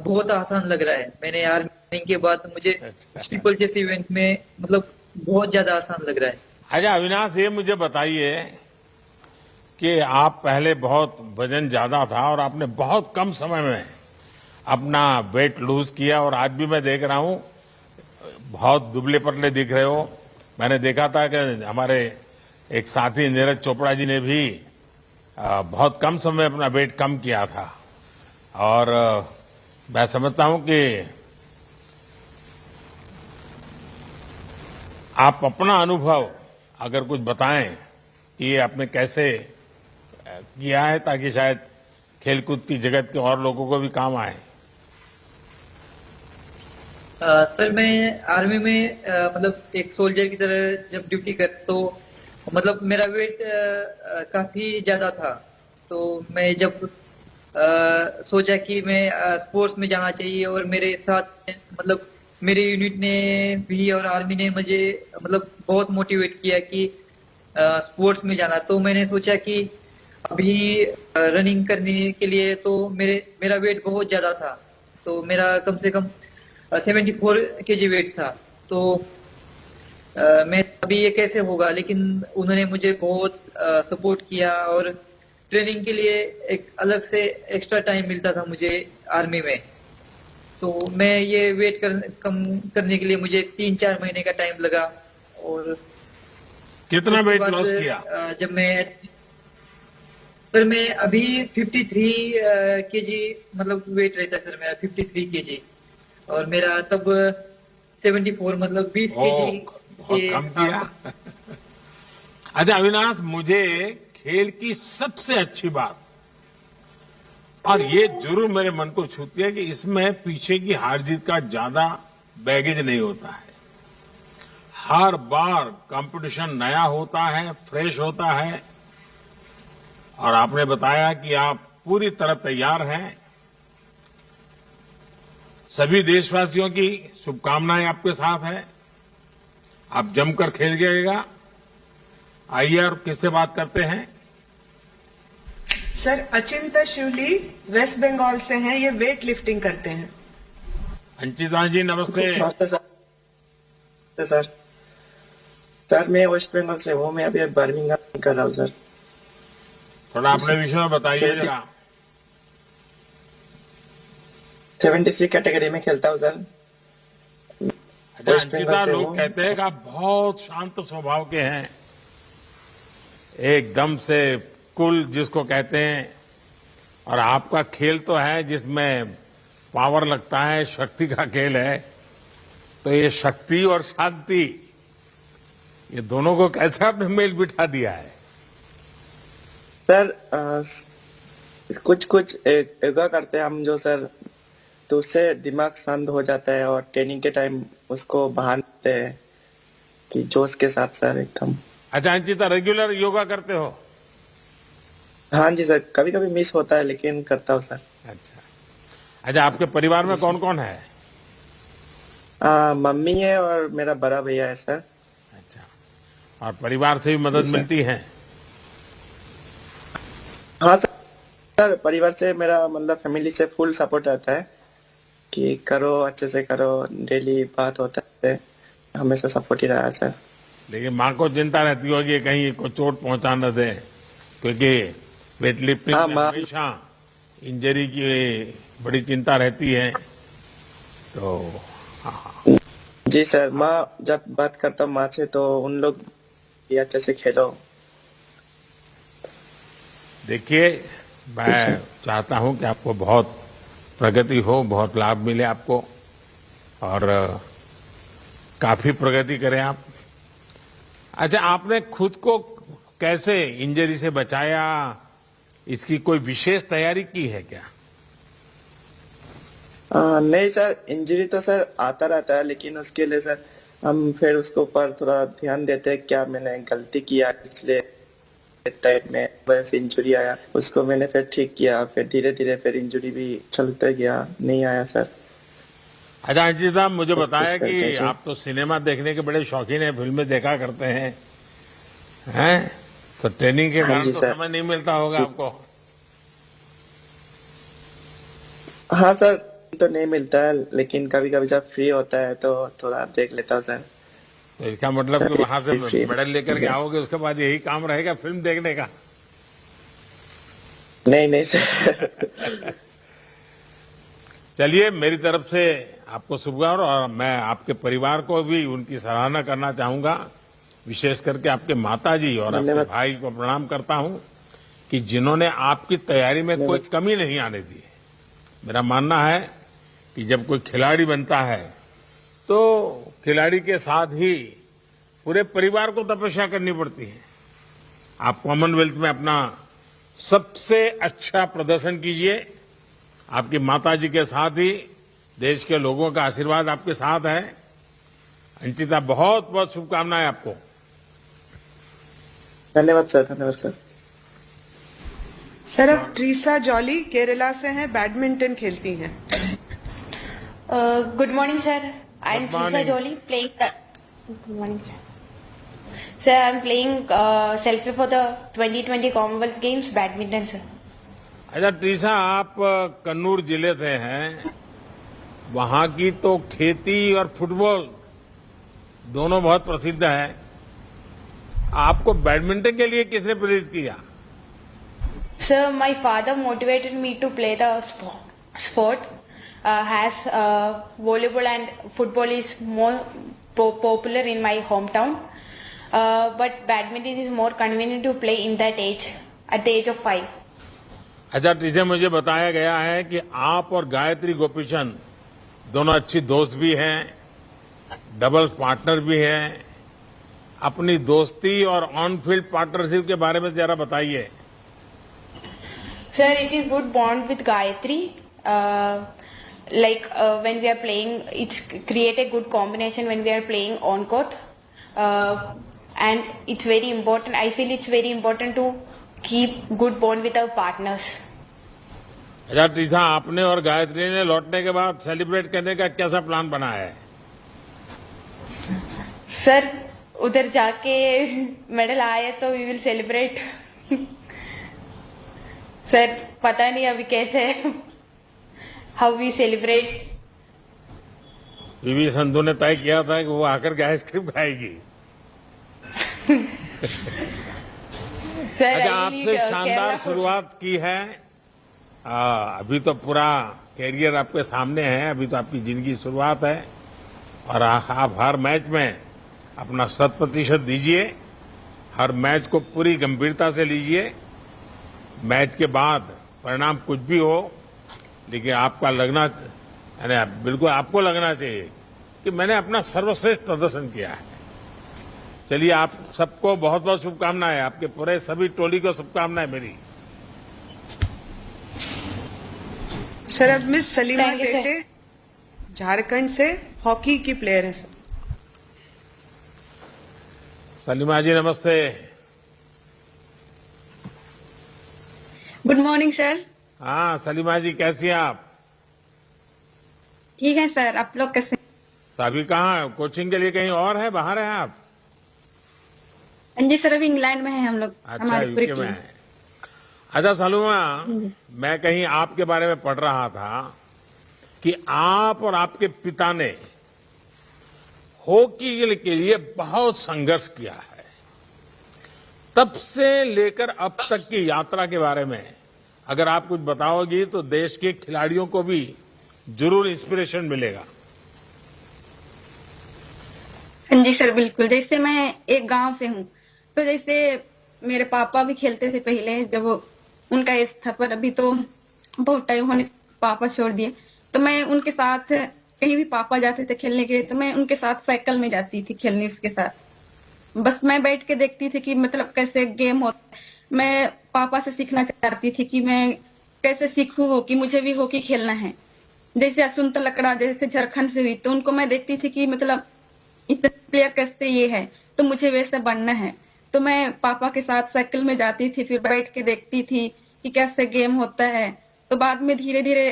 बहुत आसान लग रहा है। मैंने आर्मी के बाद मुझे ट्रिपल जैसे इवेंट में मतलब बहुत ज्यादा आसान लग रहा है। अच्छा अविनाश, ये मुझे बताइए कि आप पहले बहुत वजन ज्यादा था और आपने बहुत कम समय में अपना वेट लूज किया, और आज भी मैं देख रहा हूं बहुत दुबले पतले दिख रहे हो। मैंने देखा था कि हमारे एक साथी नीरज चोपड़ा जी ने भी बहुत कम समय में अपना वेट कम किया था, और मैं समझता हूं कि आप अपना अनुभव अगर कुछ बताएं कि ये आपने कैसे किया है, ताकि शायद खेलकूद की जगत के और लोगों को भी काम आए। सर मैं आर्मी में मतलब एक सोल्जर की तरह जब ड्यूटी कर, तो मतलब मेरा वेट काफी ज्यादा था। तो मैं जब सोचा कि मैं स्पोर्ट्स में जाना चाहिए, और मेरे साथ मतलब मेरे यूनिट ने भी और आर्मी ने मुझे मतलब बहुत मोटिवेट किया कि स्पोर्ट्स में जाना। तो मैंने सोचा कि अभी रनिंग करने के लिए तो मेरा वेट बहुत ज्यादा था, तो मेरा कम से कम 74 केजी वेट था। तो मैं अभी ये कैसे होगा, लेकिन उन्होंने मुझे बहुत सपोर्ट किया, और ट्रेनिंग के लिए एक अलग से एक्स्ट्रा टाइम मिलता था मुझे आर्मी में। तो मैं ये वेट कम करने के लिए मुझे 3-4 महीने का टाइम लगा। और कितना वेट लॉस किया? जब मैं सर मैं अभी 53 केजी मतलब वेट रहता है सर मेरा 53 केजी, और मेरा तब 74 मतलब 20 केजी बहुत कम किया। अच्छा अविनाश, मुझे खेल की सबसे अच्छी बात, और ये जरूर मेरे मन को छूती है, कि इसमें पीछे की हार जीत का ज्यादा बैगेज नहीं होता है। हर बार कंपटीशन नया होता है, फ्रेश होता है, और आपने बताया कि आप पूरी तरह तैयार हैं। सभी देशवासियों की शुभकामनाएं आपके साथ हैं। आप जमकर खेल जाइएगा। आइए और किससे बात करते हैं? सर अचिंता शिवली वेस्ट बंगाल से हैं, ये वेट लिफ्टिंग करते हैं। अंचिता जी नमस्ते। नमस्ते सर। सर मैं वेस्ट बंगाल से हूँ, मैं अभी बर्मिंघम कर रहा हूँ सर। थोड़ा अपने विषय में बताइए जरा। 73 कैटेगरी में खेलता हूँ सर। अच्छा अंचिता, लोग कहते हैं कि आप बहुत शांत स्वभाव के हैं, एकदम से कूल जिसको कहते हैं, और आपका खेल तो है जिसमें पावर लगता है, शक्ति का खेल है। तो ये शक्ति और शांति, ये दोनों को कैसे आपने मेल बिठा दिया है? सर कुछ योगा करते हैं हम जो सर, तो उससे दिमाग शांत हो जाता है, और ट्रेनिंग के टाइम उसको बाहर निकलते हैं कि जोश के साथ सर एकदम। अच्छा अंचिता, रेगुलर योगा करते हो? हाँ जी सर, कभी कभी मिस होता है लेकिन करता हूँ सर। अच्छा आपके परिवार में कौन कौन है? मम्मी है और मेरा बड़ा भैया है सर। अच्छा, और परिवार से भी मदद मिलती है? हाँ सर, परिवार से मेरा मतलब फैमिली से फुल सपोर्ट रहता है कि करो अच्छे से करो, डेली बात होता है, हमेशा सपोर्ट ही रहा है सर। लेकिन माँ को चिंता रहती होगी कहीं को चोट पहुंचा न दे, क्योंकि वेट लिफ्टिंग में हमेशा इंजरी की बड़ी चिंता रहती है। तो जी सर, माँ जब बात करता हूँ माँ से तो उन लोग ये अच्छे से खेलो। देखिए, मैं चाहता हूं कि आपको बहुत प्रगति हो, बहुत लाभ मिले आपको, और काफी प्रगति करें आप। अच्छा, आपने खुद को कैसे इंजरी से बचाया, इसकी कोई विशेष तैयारी की है क्या? नहीं सर, इंजरी तो सर आता रहता है, लेकिन उसके लिए सर हम फिर उसके ऊपर थोड़ा ध्यान देते हैं क्या मैंने गलती किया, इसलिए टाइप में वजह से इंजरी आया, उसको मैंने फिर ठीक किया, फिर धीरे धीरे फिर इंजरी भी चलता गया, नहीं आया सर। अच्छा अंजित साहब, मुझे बताया कि आप तो सिनेमा देखने के बड़े शौकीन हैं, फिल्में देखा करते हैं? तो ट्रेनिंग के कारण तो समय नहीं मिलता होगा आपको। हाँ सर, तो नहीं मिलता है, लेकिन कभी कभी जब फ्री होता है तो थोड़ा देख लेता हूँ सर। तो इसका मतलब कि वहां से मेडल लेकर के आओगे, उसके बाद यही काम रहेगा फिल्म देखने का? नहीं सर। चलिए, मेरी तरफ से आपको शुभकामनाएं, और मैं आपके परिवार को भी उनकी सराहना करना चाहूंगा, विशेष करके आपके माताजी और आपके भाई को प्रणाम करता हूं कि जिन्होंने आपकी तैयारी में कोई कमी नहीं आने दी। मेरा मानना है कि जब कोई खिलाड़ी बनता है तो खिलाड़ी के साथ ही पूरे परिवार को तपस्या करनी पड़ती है। आप कॉमनवेल्थ में अपना सबसे अच्छा प्रदर्शन कीजिए, आपकी माताजी के साथ ही देश के लोगों का आशीर्वाद आपके साथ है। अंचिता, बहुत बहुत शुभकामनाएं आपको। धन्यवाद सर, धन्यवाद सर। सर, अब ट्रीसा जॉली केरला से हैं, बैडमिंटन खेलती हैं। Good morning sir, I am Treesa jolly playing. Good morning sir. Sir, I am playing selected for the 2020 Commonwealth Games badminton sir. अच्छा ट्रीसा, आप कन्नूर जिले से हैं, वहां की तो खेती और फुटबॉल दोनों बहुत प्रसिद्ध है। आपको बैडमिंटन के लिए किसने प्रेरित किया? Sir, my father motivated me to play the sport. As volleyball and football is more popular in my hometown. But badminton is more convenient to play in that age, at the age of 5. अच्छा ट्रीसा, मुझे बताया गया है कि आप और गायत्री गोपीचंद दोनों अच्छी दोस्त भी हैं, डबल्स पार्टनर भी हैं। अपनी दोस्ती और ऑन फील्ड पार्टनरशिप के बारे में जरा बताइए। Sir, it is good bond with Gayatri. When we are playing, it's create a good combination when we are playing on court. And it's very important. I feel it's very important to keep good bond with our partners. अच्छा ट्रीसा, आपने और गायत्री ने लौटने के बाद celebrate करने का कैसा प्लान बनाया है? सर, उधर जाके मेडल आए तो वी विल सेलिब्रेट। सर, पता नहीं अभी कैसे how we celebrate. PV Sandhu ने तय किया था कि वो आकर के आइसक्रीम खाएगी। अच्छा, आपसे शानदार शुरुआत की है। अभी तो पूरा कैरियर आपके सामने है, अभी तो आपकी जिंदगी शुरुआत है, और आप हर मैच में अपना 100% दीजिए, हर मैच को पूरी गंभीरता से लीजिए। मैच के बाद परिणाम कुछ भी हो, लेकिन आपका लगना, यानी बिल्कुल आपको लगना चाहिए कि मैंने अपना सर्वश्रेष्ठ प्रदर्शन किया है। चलिए, आप सबको बहुत बहुत शुभकामनाएं, आपके पूरे सभी टोली को शुभकामनाएं मेरी। सर, अब मिस सलीमा टेटे झारखंड से हॉकी की प्लेयर है सर। सलीमा जी नमस्ते। Good morning sir. हाँ सलीमा जी, कैसी हैं आप? ठीक है सर, आप लोग कैसे? तो अभी कहाँ, कोचिंग के लिए कहीं और है, बाहर हैं आप? जी सर, अभी इंग्लैंड में है हम लोग। अच्छा, यूके में है। अच्छा सलीमा, मैं कहीं आपके बारे में पढ़ रहा था कि आप और आपके पिता ने हॉकी के लिए बहुत संघर्ष किया है। तब से लेकर अब तक की यात्रा के बारे में अगर आप कुछ बताओगी तो देश के खिलाड़ियों को भी जरूर इंस्पिरेशन मिलेगा। जी सर, बिल्कुल। जैसे मैं एक गांव से हूँ, तो जैसे मेरे पापा भी खेलते थे पहले, जब उनका एज था, पर अभी तो बहुत टाइम होने पापा छोड़ दिए। तो मैं उनके साथ कहीं भी पापा जाते थे खेलने के लिए, तो मैं उनके साथ साइकिल में जाती थी खेलने उसके साथ। बस मैं बैठ के देखती थी कि मतलब कैसे गेम होता है। मैं पापा से सीखना चाहती थी कि मैं कैसे सीखूं हॉकी, मुझे भी हॉकी खेलना है। जैसे असुंता लकड़ा जैसे झारखंड से हुई, तो उनको मैं देखती थी कि मतलब इतने प्लेयर कैसे ये है, तो मुझे वैसे बनना है। तो मैं पापा के साथ साइकिल में जाती थी, फिर बैठ के देखती थी कि कैसे गेम होता है। तो बाद में धीरे धीरे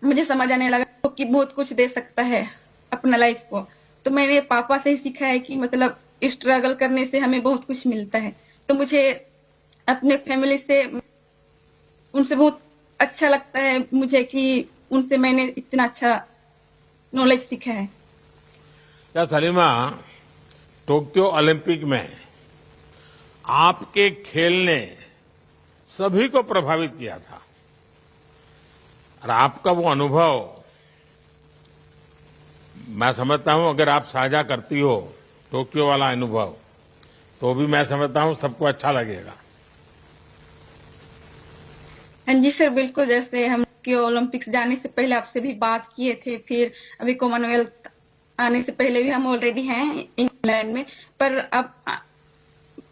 मुझे समझ आने लगा कि बहुत कुछ दे सकता है अपना लाइफ को। तो मैंने पापा से ही सीखा है कि मतलब स्ट्रगल करने से हमें बहुत कुछ मिलता है। तो मुझे अपने फैमिली से, उनसे बहुत अच्छा लगता है मुझे कि उनसे मैंने इतना अच्छा नॉलेज सीखा है। क्या सलीमा, टोक्यो ओलंपिक में आपके खेल ने सभी को प्रभावित किया था और आपका वो अनुभव मैं समझता हूं अगर आप साझा करती हो टोक्यो वाला अनुभव, तो भी मैं समझता हूं सबको अच्छा लगेगा। हाँ जी सर, बिल्कुल। जैसे हम ओलंपिक्स जाने से पहले आपसे भी बात किए थे, फिर अभी कॉमनवेल्थ आने से पहले भी हम ऑलरेडी हैं इंग्लैंड में, पर अब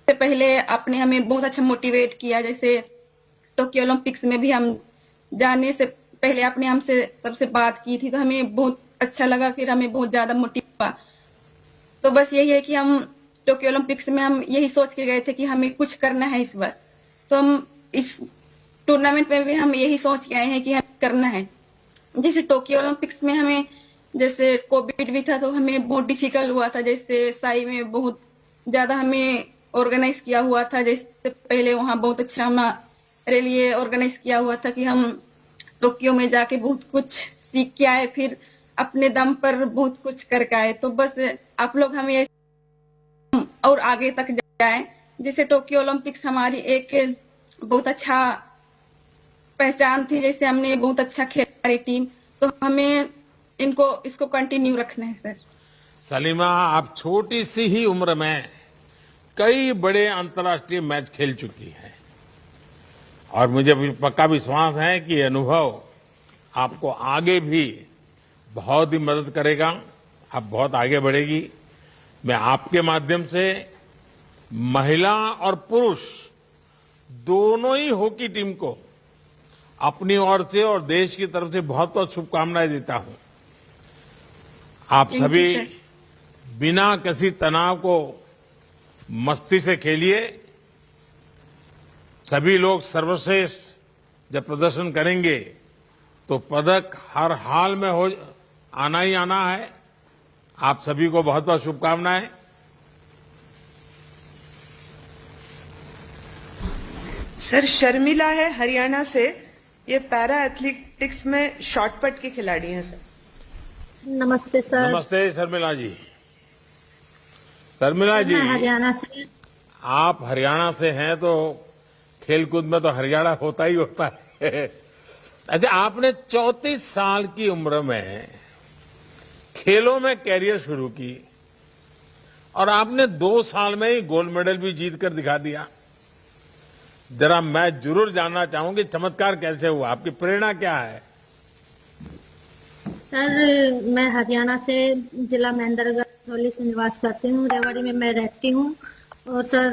से पहले आपने हमें बहुत अच्छा मोटिवेट किया। जैसे टोक्यो ओलंपिक्स में भी हम जाने से पहले आपने हमसे सबसे बात की थी, तो हमें बहुत अच्छा लगा, फिर हमें बहुत ज्यादा मोटिव हुआ। तो बस यही है कि हम टोक्यो ओलंपिक्स में हम यही सोच के गए थे कि हमें कुछ करना है इस बार। तो हम इस टूर्नामेंट में भी हम यही सोच के आए हैं कि हमें करना है। जैसे टोक्यो ओलंपिक्स में हमें, जैसे कोविड भी था तो हमें बहुत डिफिकल्ट हुआ था। जैसे साई में बहुत ज्यादा हमें ऑर्गेनाइज किया हुआ था, जैसे पहले वहाँ बहुत अच्छा हमारे लिए ऑर्गेनाइज किया हुआ था कि हम टोक्यो में जाके बहुत कुछ सीख के आए, फिर अपने दम पर बहुत कुछ करके आए। तो बस आप लोग हमें और आगे तक जाए। जैसे टोक्यो ओलंपिक्स हमारी एक बहुत अच्छा पहचान थी, जैसे हमने बहुत अच्छा खेला हमारी टीम, तो हमें इसको कंटिन्यू रखना है सर। सलीमा, आप छोटी सी ही उम्र में कई बड़े अंतर्राष्ट्रीय मैच खेल चुकी हैं और मुझे पक्का विश्वास है कि ये अनुभव आपको आगे भी बहुत ही मदद करेगा। आप बहुत आगे बढ़ेगी। मैं आपके माध्यम से महिला और पुरुष दोनों ही हॉकी टीम को अपनी ओर से और देश की तरफ से बहुत बहुत शुभकामनाएं देता हूं। आप सभी बिना किसी तनाव को मस्ती से खेलिए। सभी लोग सर्वश्रेष्ठ जब प्रदर्शन करेंगे तो पदक हर हाल में आना ही आना है। आप सभी को बहुत बहुत शुभकामनाएं। सर, शर्मिला है हरियाणा से, ये पैरा एथलेटिक्स में शॉर्टपट की खिलाड़ी हैं सर। नमस्ते सर। नमस्ते शर्मिला जी। शर्मिला जी, हरियाणा से। आप हरियाणा से हैं तो खेलकूद में तो हरियाणा होता ही होता है। अच्छा, आपने 34 साल की उम्र में खेलों में कैरियर शुरू की और आपने 2 साल में ही गोल्ड मेडल भी जीत कर दिखा दिया। जरा मैं जरूर जानना चाहूंगी चमत्कार कैसे हुआ, आपकी प्रेरणा क्या है? सर, मैं हरियाणा से जिला महेंद्रगढ़ से निवास करती हूँ। रेवाड़ी में मैं रहती हूँ और सर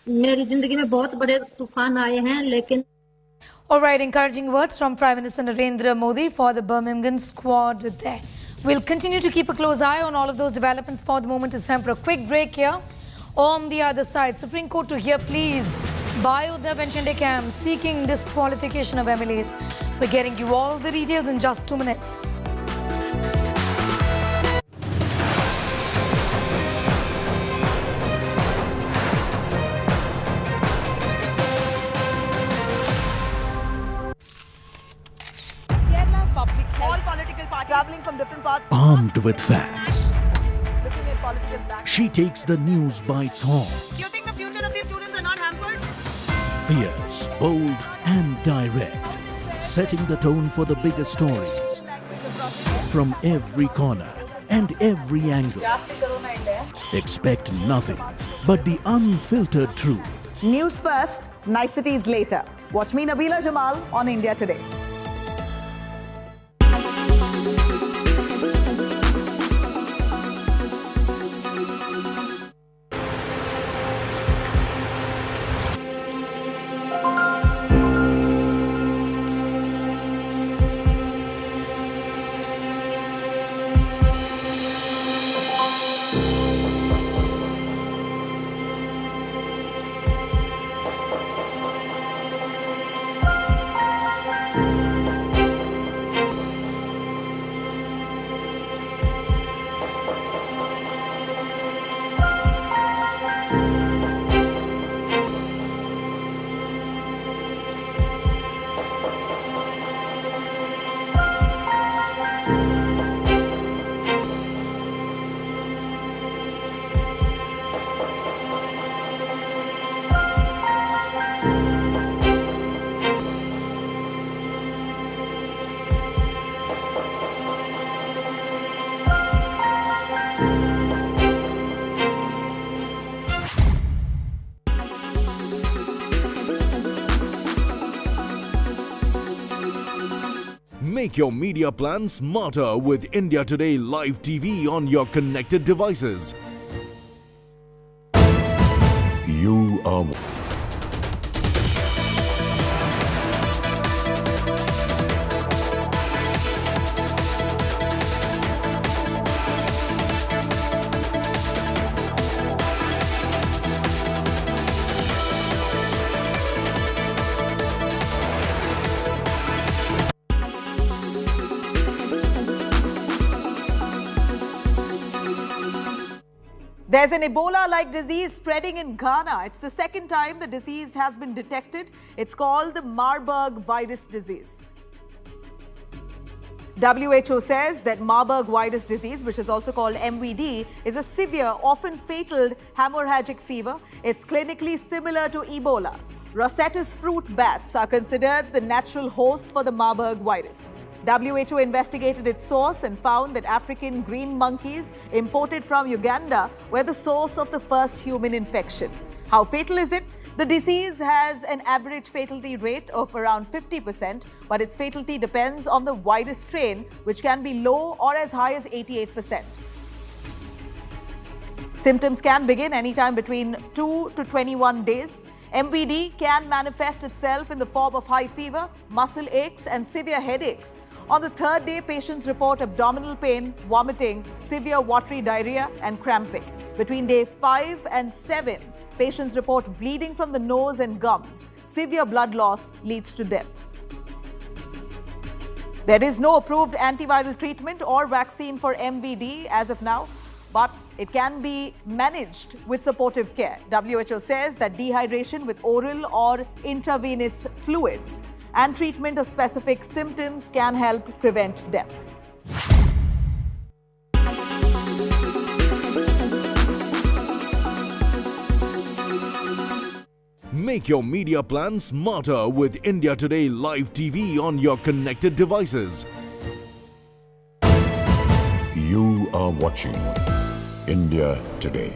मेरी जिंदगी में बहुत बड़े तूफान आए हैं, लेकिन All right, encouraging words from Prime Minister Narendra Modi for the Birmingham squad there. We'll continue to keep a close eye on all of those developments. For the moment, it's time for a quick break here. On the other side, Supreme Court to hear pleas by Uddhav and Chandekam seeking disqualification of MLAs. We're getting you all the details in just 2 minutes. Traveling from different parts. Armed with facts, Looking at political back. she takes the news by its horns. Do you think the future of these students are not hampered? Fierce, bold, and direct, setting the tone for the biggest stories from every corner and every angle. Expect nothing but the unfiltered truth. News first, niceties later. Watch me, Nabila Jamal, on India Today. Make your media plan smarter with India Today Live TV on your connected devices. You are There's an Ebola-like disease spreading in Ghana. It's the second time the disease has been detected. It's called the Marburg virus disease. WHO says that Marburg virus disease, which is also called MVD, is a severe, often fatal hemorrhagic fever. It's clinically similar to Ebola. Rosetta's fruit bats are considered the natural host for the Marburg virus. WHO investigated its source and found that African green monkeys imported from Uganda were the source of the first human infection. How fatal is it? The disease has an average fatality rate of around 50%, but its fatality depends on the virus strain, which can be low or as high as 88%. Symptoms can begin anytime between 2 to 21 days. MVD can manifest itself in the form of high fever, muscle aches, and severe headaches. On the third day, patients report abdominal pain, vomiting, severe watery diarrhea, and cramping. Between day 5 and 7, patients report bleeding from the nose and gums. Severe blood loss leads to death. There is no approved antiviral treatment or vaccine for MVD as of now, but it can be managed with supportive care. WHO says that dehydration with oral or intravenous fluids and treatment of specific symptoms can help prevent death. Make your media plan smarter with India Today Live TV on your connected devices. You are watching India Today.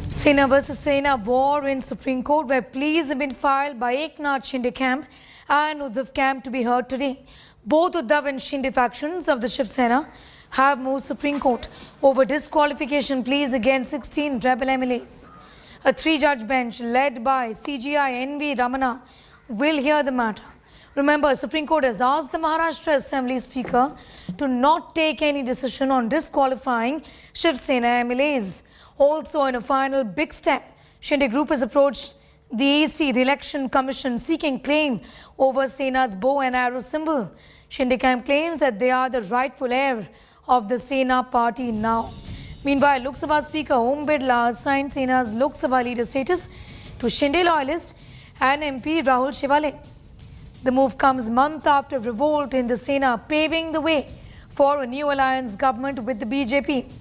Sena versus Sena war in Supreme Court, where pleas have been filed by Eknath Shinde camp and Uddhav camp to be heard today. Both Uddhav and Shinde factions of the Shiv Sena have moved Supreme Court over disqualification pleas against 16 rebel MLAs. A 3-judge bench led by CGI NV Ramana will hear the matter. Remember, Supreme Court has asked the Maharashtra Assembly Speaker to not take any decision on disqualifying Shiv Sena MLAs. Also, in a final big step, Shinde Group has approached the EC, the Election Commission, seeking claim over Sena's bow and arrow symbol. Shinde camp claims that they are the rightful heir of the Sena party now. Meanwhile, Lok Sabha Speaker Om Birla assigned Sena's Lok Sabha leader status to Shinde loyalist and MP Rahul Shivale. The move comes month after revolt in the Sena, paving the way for a new alliance government with the BJP.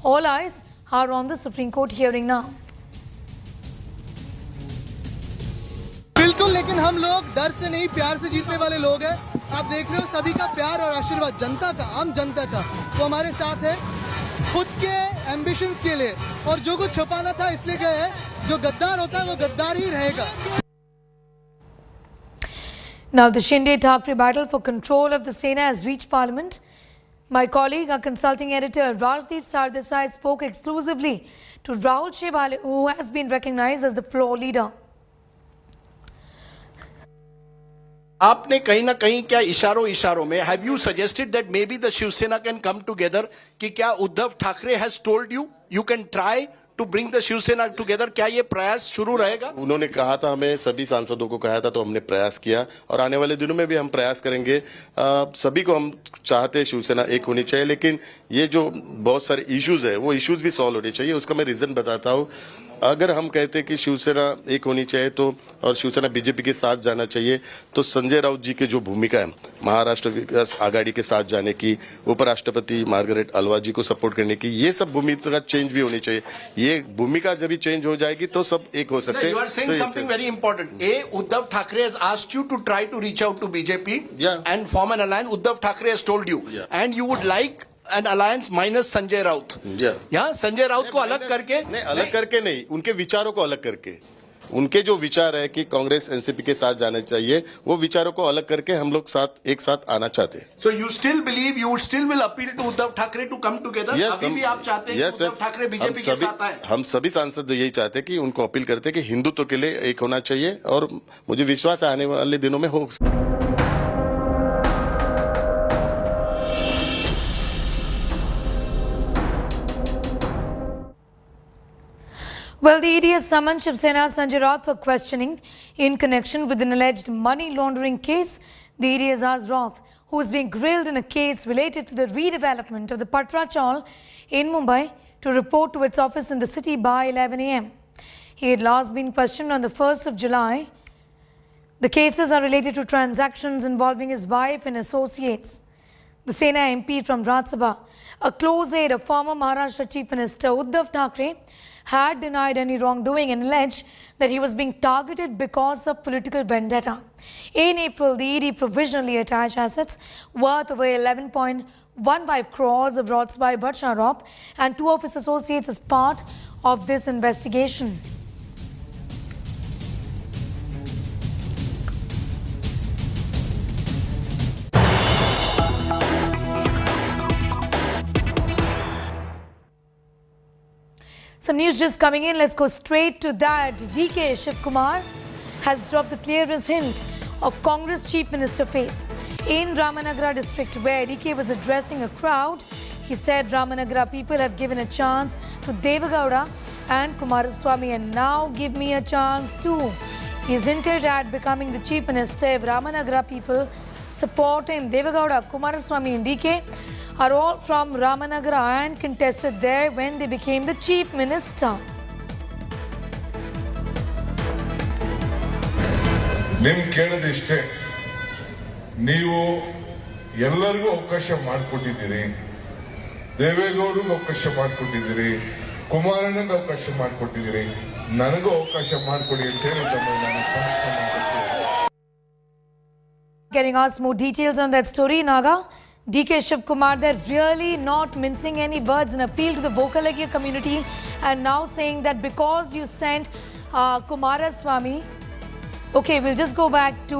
All eyes are on the Supreme Court hearing now. बिल्कुल, लेकिन हम लोग डर से नहीं, प्यार से जीतने वाले लोग हैं। आप देख रहे हो सभी का प्यार और आशीर्वाद जनता का, आम जनता का, वो हमारे साथ है। खुद के एम्बिशंस के लिए और जो कुछ छुपाना था इसलिए गए हैं। जो गद्दार होता है वो गद्दार ही रहेगा। Now the Shinde-Thakre battle for control of the Sena has reached Parliament. My colleague, our consulting editor Rajdeep Sardesai, spoke exclusively to Rahul Shivale, who has been recognized as the floor leader. आपने कहीं ना कहीं क्या इशारों में have you suggested that maybe the Shiv Sena can come together? कि क्या Uddhav Thackeray has told you can try to bring the Shiv Sena together? क्या ये प्रयास शुरू रहेगा? उन्होंने कहा था, हमें सभी सांसदों को कहा था, तो हमने प्रयास किया और आने वाले दिनों में भी हम प्रयास करेंगे। सभी को हम चाहते हैं शिवसेना एक होनी चाहिए, लेकिन ये जो बहुत सारे इश्यूज है वो इश्यूज भी सॉल्व होने चाहिए। उसका मैं रीजन बताता हूँ। अगर हम कहते कि शिवसेना एक होनी चाहिए तो और शिवसेना बीजेपी के साथ जाना चाहिए, तो संजय राउत जी की जो भूमिका है महाराष्ट्र विकास आघाड़ी के साथ जाने की, उपराष्ट्रपति मार्गरेट अलवा जी को सपोर्ट करने की, ये सब भूमिका चेंज भी होनी चाहिए। ये भूमिका जब भी चेंज हो जाएगी तो सब एक हो सकते हैं। You are saying something very important. Uddhav Thackeray has asked you to try to reach out to BJP and form an alliance. Uddhav Thackeray has told you, and you would like an alliance minus Sanjay Raut. Yeah, Sanjay Raut को अलग करके अलग करके नहीं, उनके विचारों को अलग करके, उनके जो विचार है कि कांग्रेस एनसीपी के साथ जाना चाहिए, वो विचारों को अलग करके हम लोग एक साथ आना चाहते हैं। So you still believe you still will appeal to Uddhav Thackeray to come together? अभी भी आप चाहते हैं कि उद्धव ठाकरे बीजेपी के साथ आए? हम सभी सांसद यही चाहते हैं कि उनको अपील करते हैं कि हिंदुत्व के लिए एक होना चाहिए, और मुझे विश्वास है आने वाले दिनों में हो। Well, the ED has summoned Shiv Sena Sanjay Raut for questioning in connection with an alleged money laundering case. The ED has asked Raut, who is being grilled in a case related to the redevelopment of the Patra Chawl in Mumbai, to report to its office in the city by 11 a.m. He had last been questioned on the 1st of July. The cases are related to transactions involving his wife and associates. The Sena MP from Rajya Sabha, a close aide of former Maharashtra Chief Minister Uddhav Thackeray, had denied any wrongdoing and alleged that he was being targeted because of political vendetta. In April, the ED provisionally attached assets worth over 11.15 crores of Raut's by Rajya Sabha and two of his associates as part of this investigation. Some news just coming in. Let's go straight to that. DK Shiv Kumar has dropped the clearest hint of Congress Chief Minister face. In Ramanagara district, where DK was addressing a crowd, he said Ramanagara people have given a chance to Devagowda and Kumaraswamy, and now give me a chance too. He is hinted at becoming the Chief Minister if Ramanagara people support him. Devagowda, Kumaraswamy and DK are all from Ramanagara and contested there when they became the Chief Minister. ನಿಮ್ ಕೇಳೋದಿಷ್ಟೇ, ನೀವು ಎಲ್ಲರಿಗೂ ಅವಕಾಶ ಮಾಡಿಕೊಟ್ಟಿದ್ದೀರಿ, ದೇವೇಗೌಡರಿಗೂ ಅವಕಾಶ ಮಾಡಿಕೊಟ್ಟಿದ್ದೀರಿ, ಕುಮಾರಣ್ಣಗೆ ಅವಕಾಶ ಮಾಡಿಕೊಟ್ಟಿದ್ದೀರಿ, ನನಗೂ ಅವಕಾಶ ಮಾಡಿಕೊಡಿ ಅಂತ ಹೇಳಿ ತಮ್ಮನ್ನು ನಾನು Getting us more details on that story, Naga. DK Shiv Kumar, they're really not mincing any words, and appeal to the Vokalagya community, and now saying that because you sent Kumaraswamy. Okay, we'll just go back to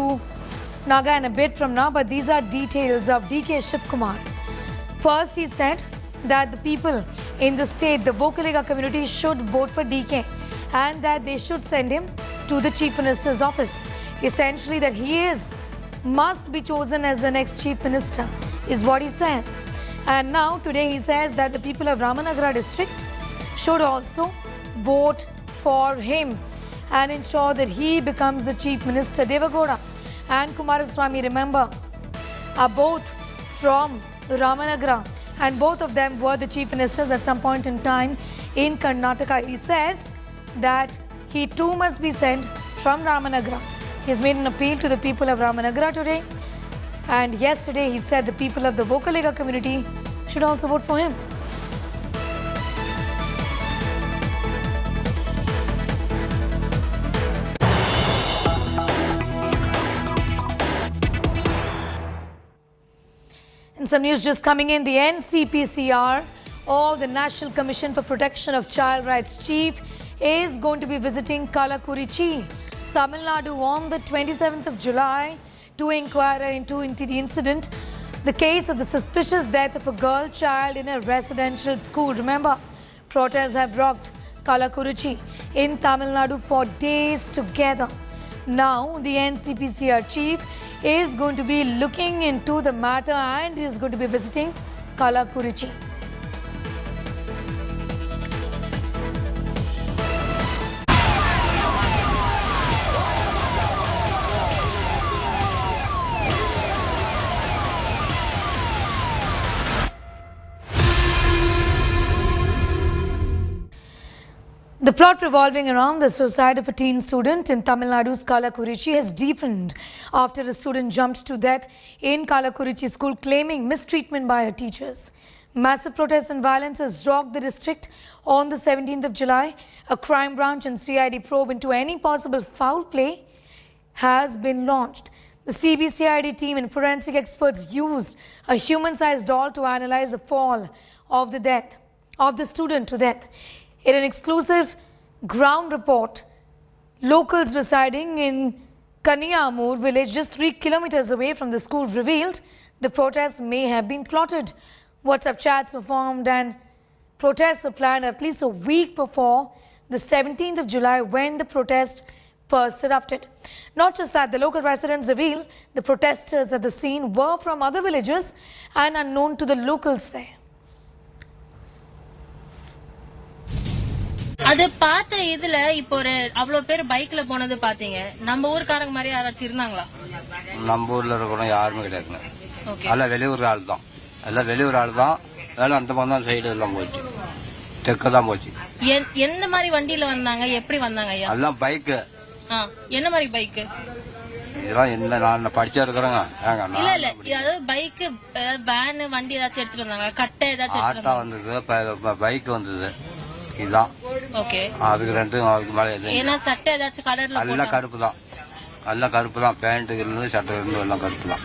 Naga in a bit from now, but these are details of DK Shiv Kumar. First, he said that the people in the state, the Vokalagya community, should vote for DK and that they should send him to the Chief Minister's office. Essentially, that he must be chosen as the next Chief Minister, is what he says. And now today he says that the people of Ramanagara district should also vote for him and ensure that he becomes the Chief Minister. Devagowda and Kumaraswamy, remember, are both from Ramanagara, and both of them were the Chief Ministers at some point in time in Karnataka. He says that he too must be sent from Ramanagara. He has made an appeal to the people of Ramanagara today. And yesterday he said the people of the Vokalagya community should also vote for him. And some news just coming in. The NCPCR, or the National Commission for Protection of Child Rights Chief, is going to be visiting Kallakurichi, Tamil Nadu on the 27th of July to inquire into the incident, the case of the suspicious death of a girl child in a residential school. Remember, protests have rocked Kallakurichi in Tamil Nadu for days together. Now, the NCPCR chief is going to be looking into the matter and is going to be visiting Kallakurichi. The plot revolving around the suicide of a teen student in Tamil Nadu's Kalakurichy has deepened after a student jumped to death in Kalakurichy school claiming mistreatment by her teachers. Massive protests and violence has rocked the district on the 17th of July. A crime branch and CID probe into any possible foul play has been launched. The CBCID team and forensic experts used a human-sized doll to analyze the fall of the student to death. In an exclusive ground report, locals residing in Kaniyamur village just 3 kilometers away from the school revealed the protests may have been plotted. WhatsApp chats were formed and protests were planned at least a week before the 17th of July when the protest first erupted. Not just that, the local residents reveal the protesters at the scene were from other villages and unknown to the locals there. அது பார்த்த இதுல இப்போ ஒரு அவ்வளவு பேர் பைக்ல போனது பாத்தீங்க. நம்ம ஊர்க்காரங்க மாதிரி யாராச்சும் இருந்தாங்களா? நம்ம ஊர்ல இருக்கணும் யாருமே கிடையாதுங்க. எல்லாம் வெளியூர் ஆள் தான். எல்லாம் வெளியூர் ஆள் தான். எல்லாம் அந்த பக்கம் தான் சைடு எல்லாம் போச்சு. தெற்கு தான் போச்சு. எந்த மாதிரி வண்டியில வந்தாங்க? எப்படி வந்தாங்க ஐயா? எல்லாம் பைக். என்ன மாதிரி பைக்? இதெல்லாம் என்ன நான் படிச்சா இருக்கிறேங்க. இல்ல இல்ல அதாவது பைக் வேன் வண்டி ஏதாச்சும் எடுத்துட்டு வந்தாங்க? கட்டை ஏதாச்சும் ஆட்டோ வந்தது, பைக் வந்தது. இதுதான். ஓகே. அதுக்கு ரெண்டும் அதுக்கு மேல எது? ஏன்னா சட்டை ஏதாச்சும் கலர்ல எல்லாம் கருப்பு தான். எல்லாம் கருப்பு தான். பேண்ட் இருந்து சட்டை இருந்து எல்லாம் கருப்பு தான்.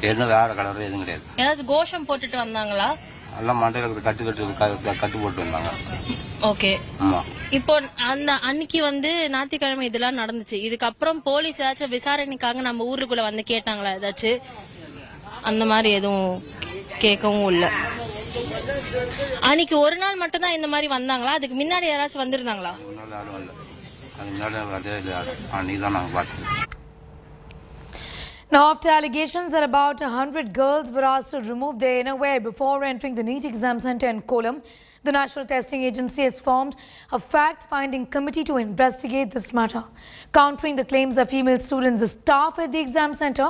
எதுவும் வேற கலர் எதுவும் கிடையாது. ஏதாச்சும் கோஷம் போட்டுட்டு வந்தாங்களா? எல்லாம் மண்டையில கட்டு போட்டு வந்தாங்க. ஓகே. இப்போ அன்னைக்கு வந்து ஞாயிற்றுக்கிழமை இதெல்லாம் நடந்துச்சு. இதுக்கப்புறம் போலீஸ் ஏதாச்சும் விசாரணைக்காக நம்ம ஊருக்குள்ள வந்து கேட்டாங்களா ஏதாச்சும்? அந்த மாதிரி எதுவும் கேட்கவும் இல்ல. அன்னைக்கு ஒரு நாள் மட்டும் தான் இந்த மாதிரி வந்தாங்களா? அதுக்கு முன்னாடி யாராச்சும் வந்திருந்தாங்களா? Now, after allegations that about 100 girls were asked to remove their innerwear before entering the NEET exam center in Kollam, the National Testing Agency has formed a fact-finding committee to investigate this matter. Countering the claims that female students, the staff at the exam center,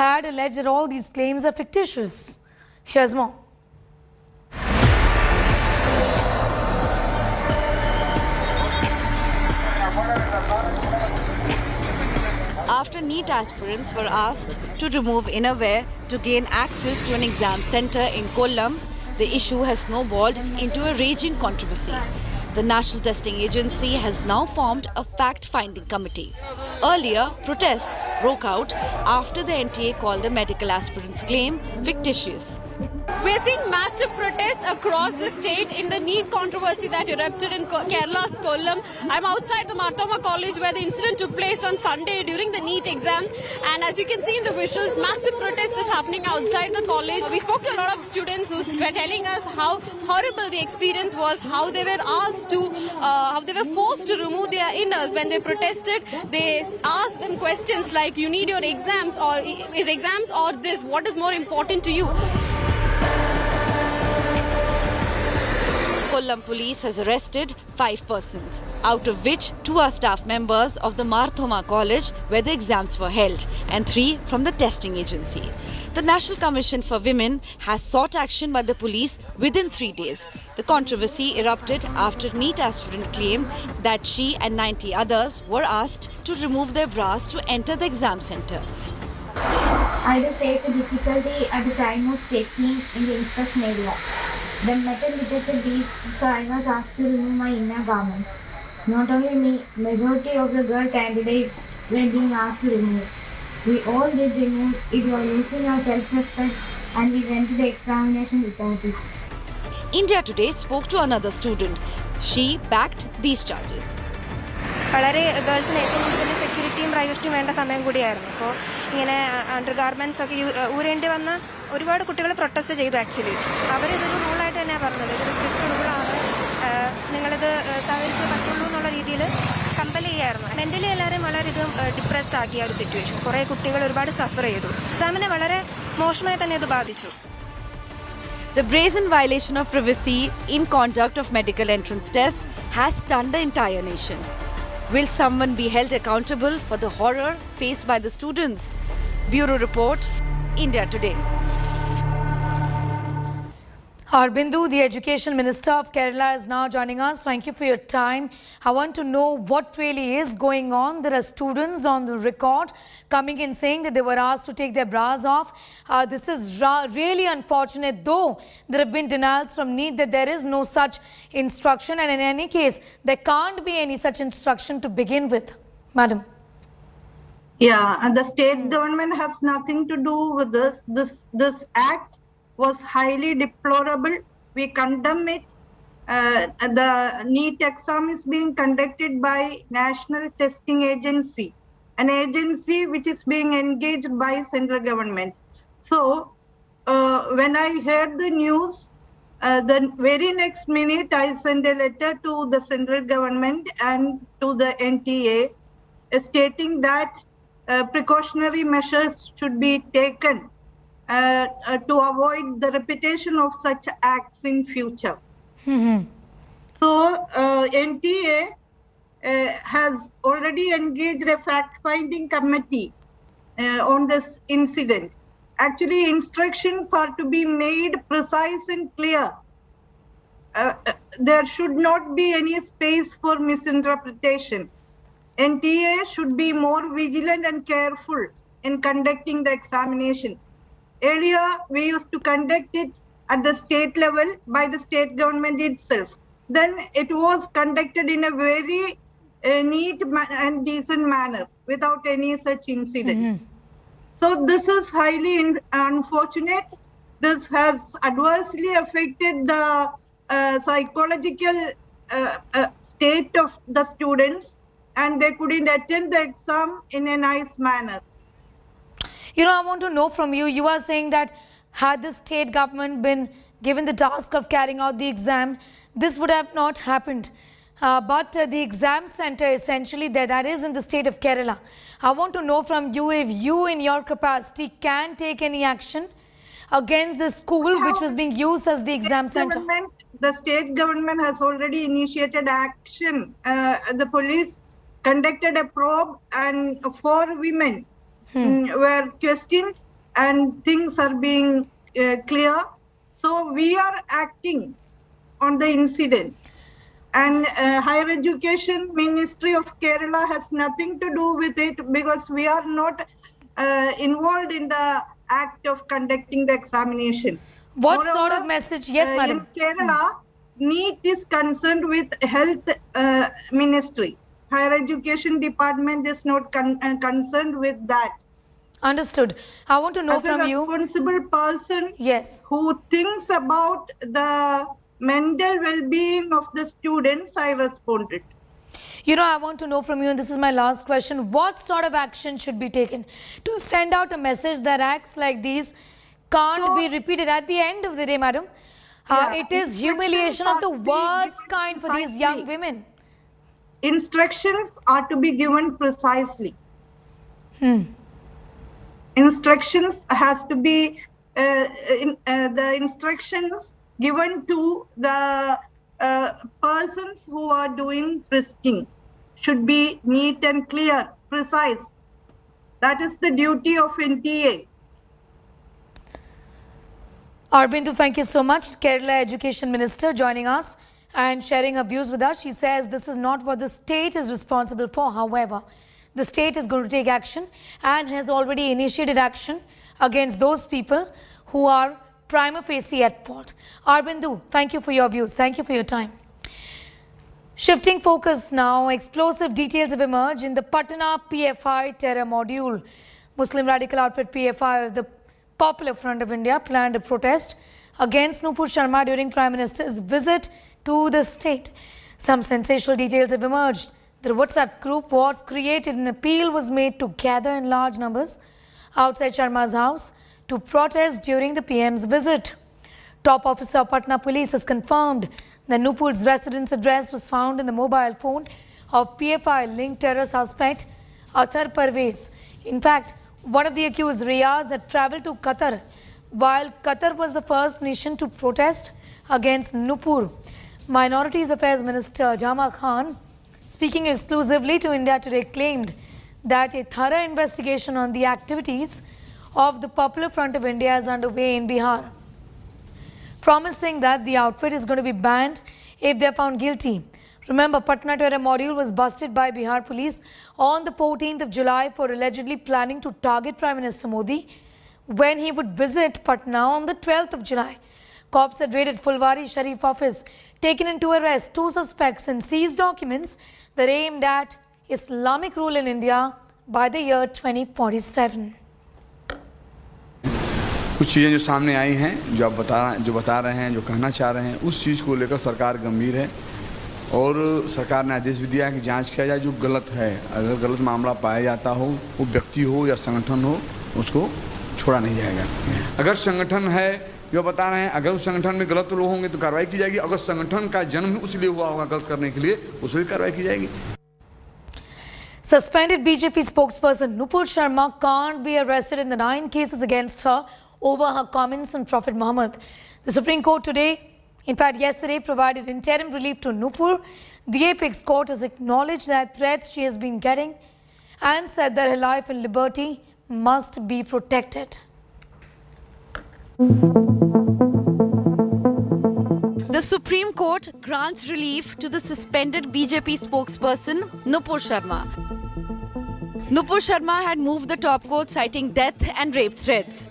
had alleged that all these claims are fictitious. Here's more. After NEET aspirants were asked to remove innerwear to gain access to an exam center in Kollam, the issue has snowballed into a raging controversy. The National Testing Agency has now formed a fact-finding committee. Earlier, protests broke out after the NTA called the medical aspirants' claim fictitious. We're seeing massive protests across the state in the NEET controversy that erupted in Kerala's Kollam. I'm outside the Marthoma College where the incident took place on Sunday during the NEET exam. And as you can see in the visuals, massive protest is happening outside the college. We spoke to a lot of students who were telling us how horrible the experience was, how they were asked to, how they were forced to remove their inners when they protested. They asked them questions like, you need your exams, or is exams or this, what is more important to you? Kollam police has arrested 5 persons, out of which 2 are staff members of the Marthoma College where the exams were held and 3 from the testing agency. The National Commission for Women has sought action by the police within 3 days. The controversy erupted after NEET aspirant claimed that she and 90 others were asked to remove their bras to enter the exam center. I will face a difficulty at the time of checking in the inspection area. The metal detected these, so I was asked to remove my inner garments. Not only me, majority of the girl candidates were being asked to remove. We all did remove if we were losing our self-respect, and we went to the examination without it. India Today spoke to another student. She backed these charges. വളരെ ഗേൾസിന് ഏറ്റവും കൂടുതൽ സെക്യൂരിറ്റിയും പ്രൈവസിയും വേണ്ട സമയം കൂടിയായിരുന്നു. അപ്പോൾ ഇങ്ങനെ under garments ഒക്കെ ഊരേണ്ടി വന്ന ഒരുപാട് കുട്ടികൾ പ്രൊട്ടസ്റ്റ് ചെയ്തു. ആക്ച്വലി അവരിതൊരു റൂളായിട്ട് തന്നെയാണ് പറഞ്ഞത്. ഇതൊരു സ്ട്രിക്റ്റ് റൂളാണ്, നിങ്ങളിത് സഹകരിച്ചേ പറ്റുള്ളൂ എന്നുള്ള രീതിയിൽ കമ്പൽ ചെയ്യായിരുന്നു. മെൻ്റലി എല്ലാവരെയും വളരെയധികം ഡിപ്രസ്ഡ് ആക്കിയ ഒരു സിറ്റുവേഷൻ. കുറേ കുട്ടികൾ ഒരുപാട് സഫർ ചെയ്തു. എക്സാമിനെ വളരെ മോശമായി തന്നെ ഇത് ബാധിച്ചു. The brazen violation of privacy in conduct of medical entrance tests has stunned the entire nation. Will someone be held accountable for the horror faced by the students? Bureau Report, India Today. Arbindu, the Education Minister of Kerala, is now joining us. Thank you for your time. I want to know what really is going on. There are students on the record coming in saying that they were asked to take their bras off. This is really unfortunate, though there have been denials from NEET that there is no such instruction, and in any case, there can't be any such instruction to begin with. Madam. Yeah, and the state government has nothing to do with this. This act was highly deplorable. We condemn it. The NEET exam is being conducted by National Testing Agency, an agency which is being engaged by central government. So when I heard the news, the very next minute I sent a letter to the central government and to the NTA stating that precautionary measures should be taken to avoid the repetition of such acts in future. So NTA has already engaged a fact-finding committee on this incident. Actually, instructions are to be made precise and clear. There should not be any space for misinterpretation. NTA should be more vigilant and careful in conducting the examination. Earlier, we used to conduct it at the state level by the state government itself. Then it was conducted in a very neat and decent manner without any such incidents. So this is highly unfortunate. This has adversely affected the psychological state of the students, and they couldn't attend the exam in a nice manner. You know, I want to know from you, you are saying that had the state government been given the task of carrying out the exam, this would have not happened. But the exam center essentially that is in the state of Kerala. I want to know from you if you in your capacity can take any action against the school which was being used as the exam center. The state government has already initiated action. The police conducted a probe and 4 women were questioned and things are being clear. So we are acting on the incident. And Higher Education Ministry of Kerala has nothing to do with it because we are not involved in the act of conducting the examination. What Moreover, sort of message? Yes, madam. In Kerala, NEET is concerned with Health Ministry. Higher Education Department is not concerned with that. Understood. I want to know As from a you. responsible person yes, who thinks about the mental well-being of the students, I responded. You know, I want to know from you, and this is my last question, what sort of action should be taken to send out a message that acts like these can't be repeated at the end of the day, madam? It is humiliation of the worst kind for these young women. Instructions are to be given precisely. Instructions has to be the instructions given to the persons who are doing frisking should be neat and clear, precise. That is the duty of NTA. Arbindu, thank you so much. Kerala Education Minister joining us and sharing her views with us. She says this is not what the state is responsible for. However, the state is going to take action and has already initiated action against those people who are prima facie at fault. Arbindu, thank you for your views. Thank you for your time. Shifting focus now, explosive details have emerged in the Patna PFI terror module. Muslim radical outfit PFI of the Popular Front of India planned a protest against Nupur Sharma during Prime Minister's visit to the state. Some sensational details have emerged. The WhatsApp group was created. An appeal was made to gather in large numbers outside Sharma's house to protest during the PM's visit. Top officer of Patna Police has confirmed that Nupur's residence address was found in the mobile phone of PFI-linked terror suspect Athar Parvez. In fact, one of the accused, Riaz, had travelled to Qatar, while Qatar was the first nation to protest against Nupur. Minorities Affairs Minister Jama Khan, speaking exclusively to India Today, claimed that a thorough investigation on the activities of the Popular Front of India is underway in Bihar. promising that the outfit is going to be banned if they are found guilty. Remember, Patna to wear a module was busted by Bihar police on the 14th of July for allegedly planning to target Prime Minister Modi when he would visit Patna on the 12th of July. Cops had raided Fulwari Sharif office, taken into arrest 2 suspects and seized documents that aimed at Islamic rule in India by the year 2047. कुछ चीज़ें जो सामने आई हैं, जो बता रहे हैं, जो कहना चाह रहे हैं, उस चीज़ को लेकर सरकार गंभीर है और सरकार ने आदेश भी दिया है कि जांच किया जाए जो गलत है। अगर गलत मामला पाया जाता हो, वो व्यक्ति हो या संगठन हो, उसको छोड़ा नहीं जाएगा। अगर संगठन है, जो बता रहे हैं, अगर उस संगठन में गलत लोग होंगे तो कार्रवाई की जाएगी। अगर संगठन का जन्म उसलिए हुआ होगा गलत करने के लिए, उस पर भी कार्रवाई की जाएगी। Suspended BJP spokesperson Nupur Sharma can't be arrested in the 9 cases against her over her comments on Prophet Muhammad. The Supreme Court today, in fact yesterday, provided interim relief to Nupur. The apex court has acknowledged that threats she has been getting and said that her life and liberty must be protected. The Supreme Court grants relief to the suspended BJP spokesperson Nupur Sharma. Nupur Sharma had moved the top court citing death and rape threats.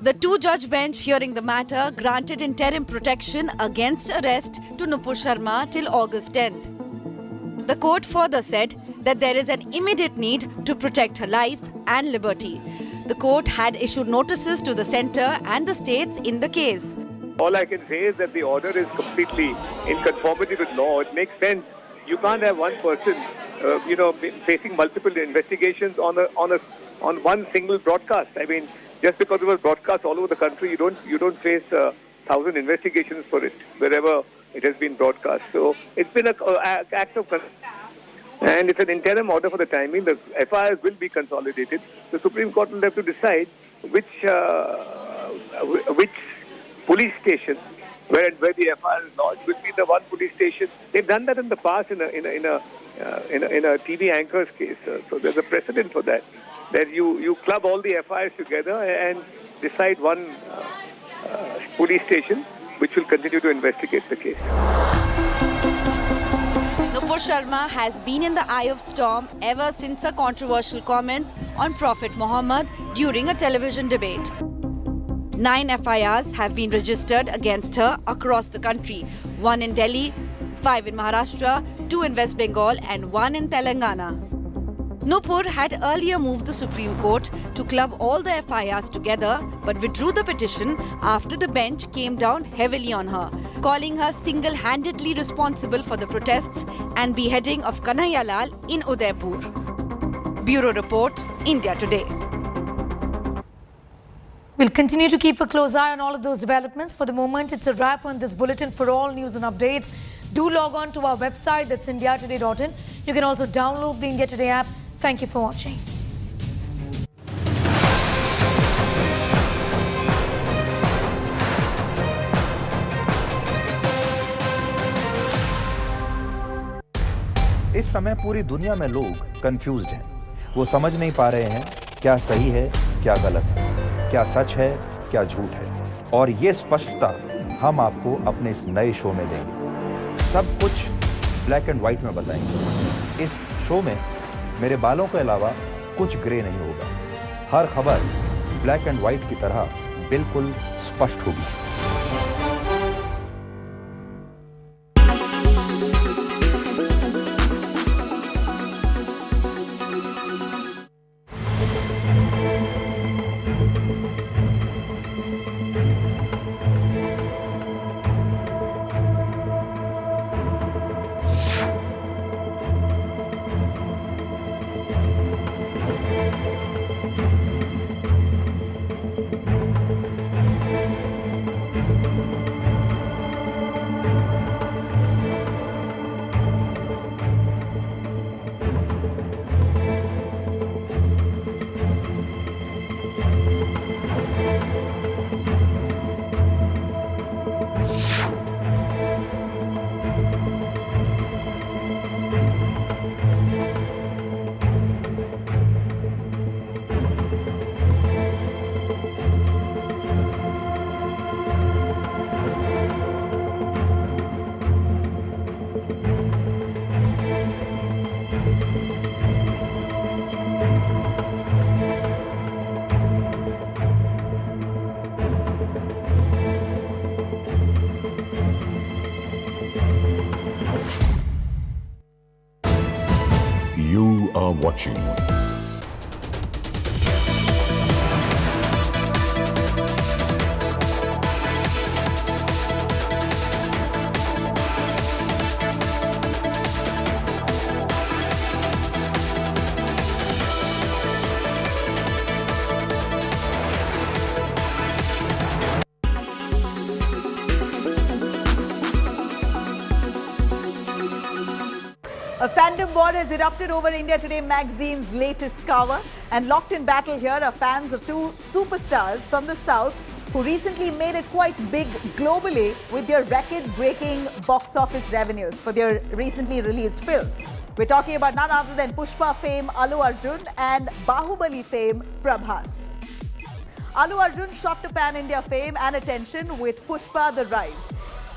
The 2-judge bench hearing the matter granted interim protection against arrest to Nupur Sharma till August 10th. The court further said that there is an immediate need to protect her life and liberty. The court had issued notices to the centre and the states in the case. All I can say is that the order is completely in conformity with law. It makes sense. You can't have one person, facing multiple investigations on one single broadcast. I mean, just because it was broadcast all over the country, you don't face 1,000 investigations for it wherever it has been broadcast. So it's been an act of and it's an interim order for the time being. The FIRs will be consolidated. The Supreme Court will have to decide which police station where the FIR is lodged will be the one police station. They've done that in the past in a TV anchor's case. So there's a precedent for that. That you club all the FIRs together and decide one police station which will continue to investigate the case. Nupur Sharma has been in the eye of storm ever since her controversial comments on Prophet Muhammad during a television debate. 9 FIRs have been registered against her across the country. 1 in Delhi, 5 in Maharashtra, 2 in West Bengal and 1 in Telangana. Nupur had earlier moved the Supreme Court to club all the FIRs together but withdrew the petition after the bench came down heavily on her, calling her single-handedly responsible for the protests and beheading of Kanhaiya Lal in Udaipur. Bureau Report, India Today. We'll continue to keep a close eye on all of those developments. For the moment, it's a wrap on this bulletin. For all news and updates, do log on to our website, that's indiatoday.in. You can also download the India Today app. Thank you for watching. इस समय पूरी दुनिया में लोग confused हैं। वो समझ नहीं पा रहे हैं क्या सही है, क्या गलत है, क्या सच है, क्या झूठ है। और ये स्पष्टता हम आपको अपने इस नए शो में देंगे। सब कुछ ब्लैक एंड व्हाइट में बताएंगे। इस शो में मेरे बालों के अलावा कुछ ग्रे नहीं होगा। हर खबर ब्लैक एंड व्हाइट की तरह बिल्कुल स्पष्ट होगी। watching A fandom war has erupted over India Today magazine's latest cover, and locked in battle here are fans of two superstars from the South who recently made it quite big globally with their record-breaking box office revenues for their recently released films. We're talking about none other than Pushpa fame Allu Arjun and Bahubali fame Prabhas. Allu Arjun shot to pan-India fame and attention with Pushpa The Rise.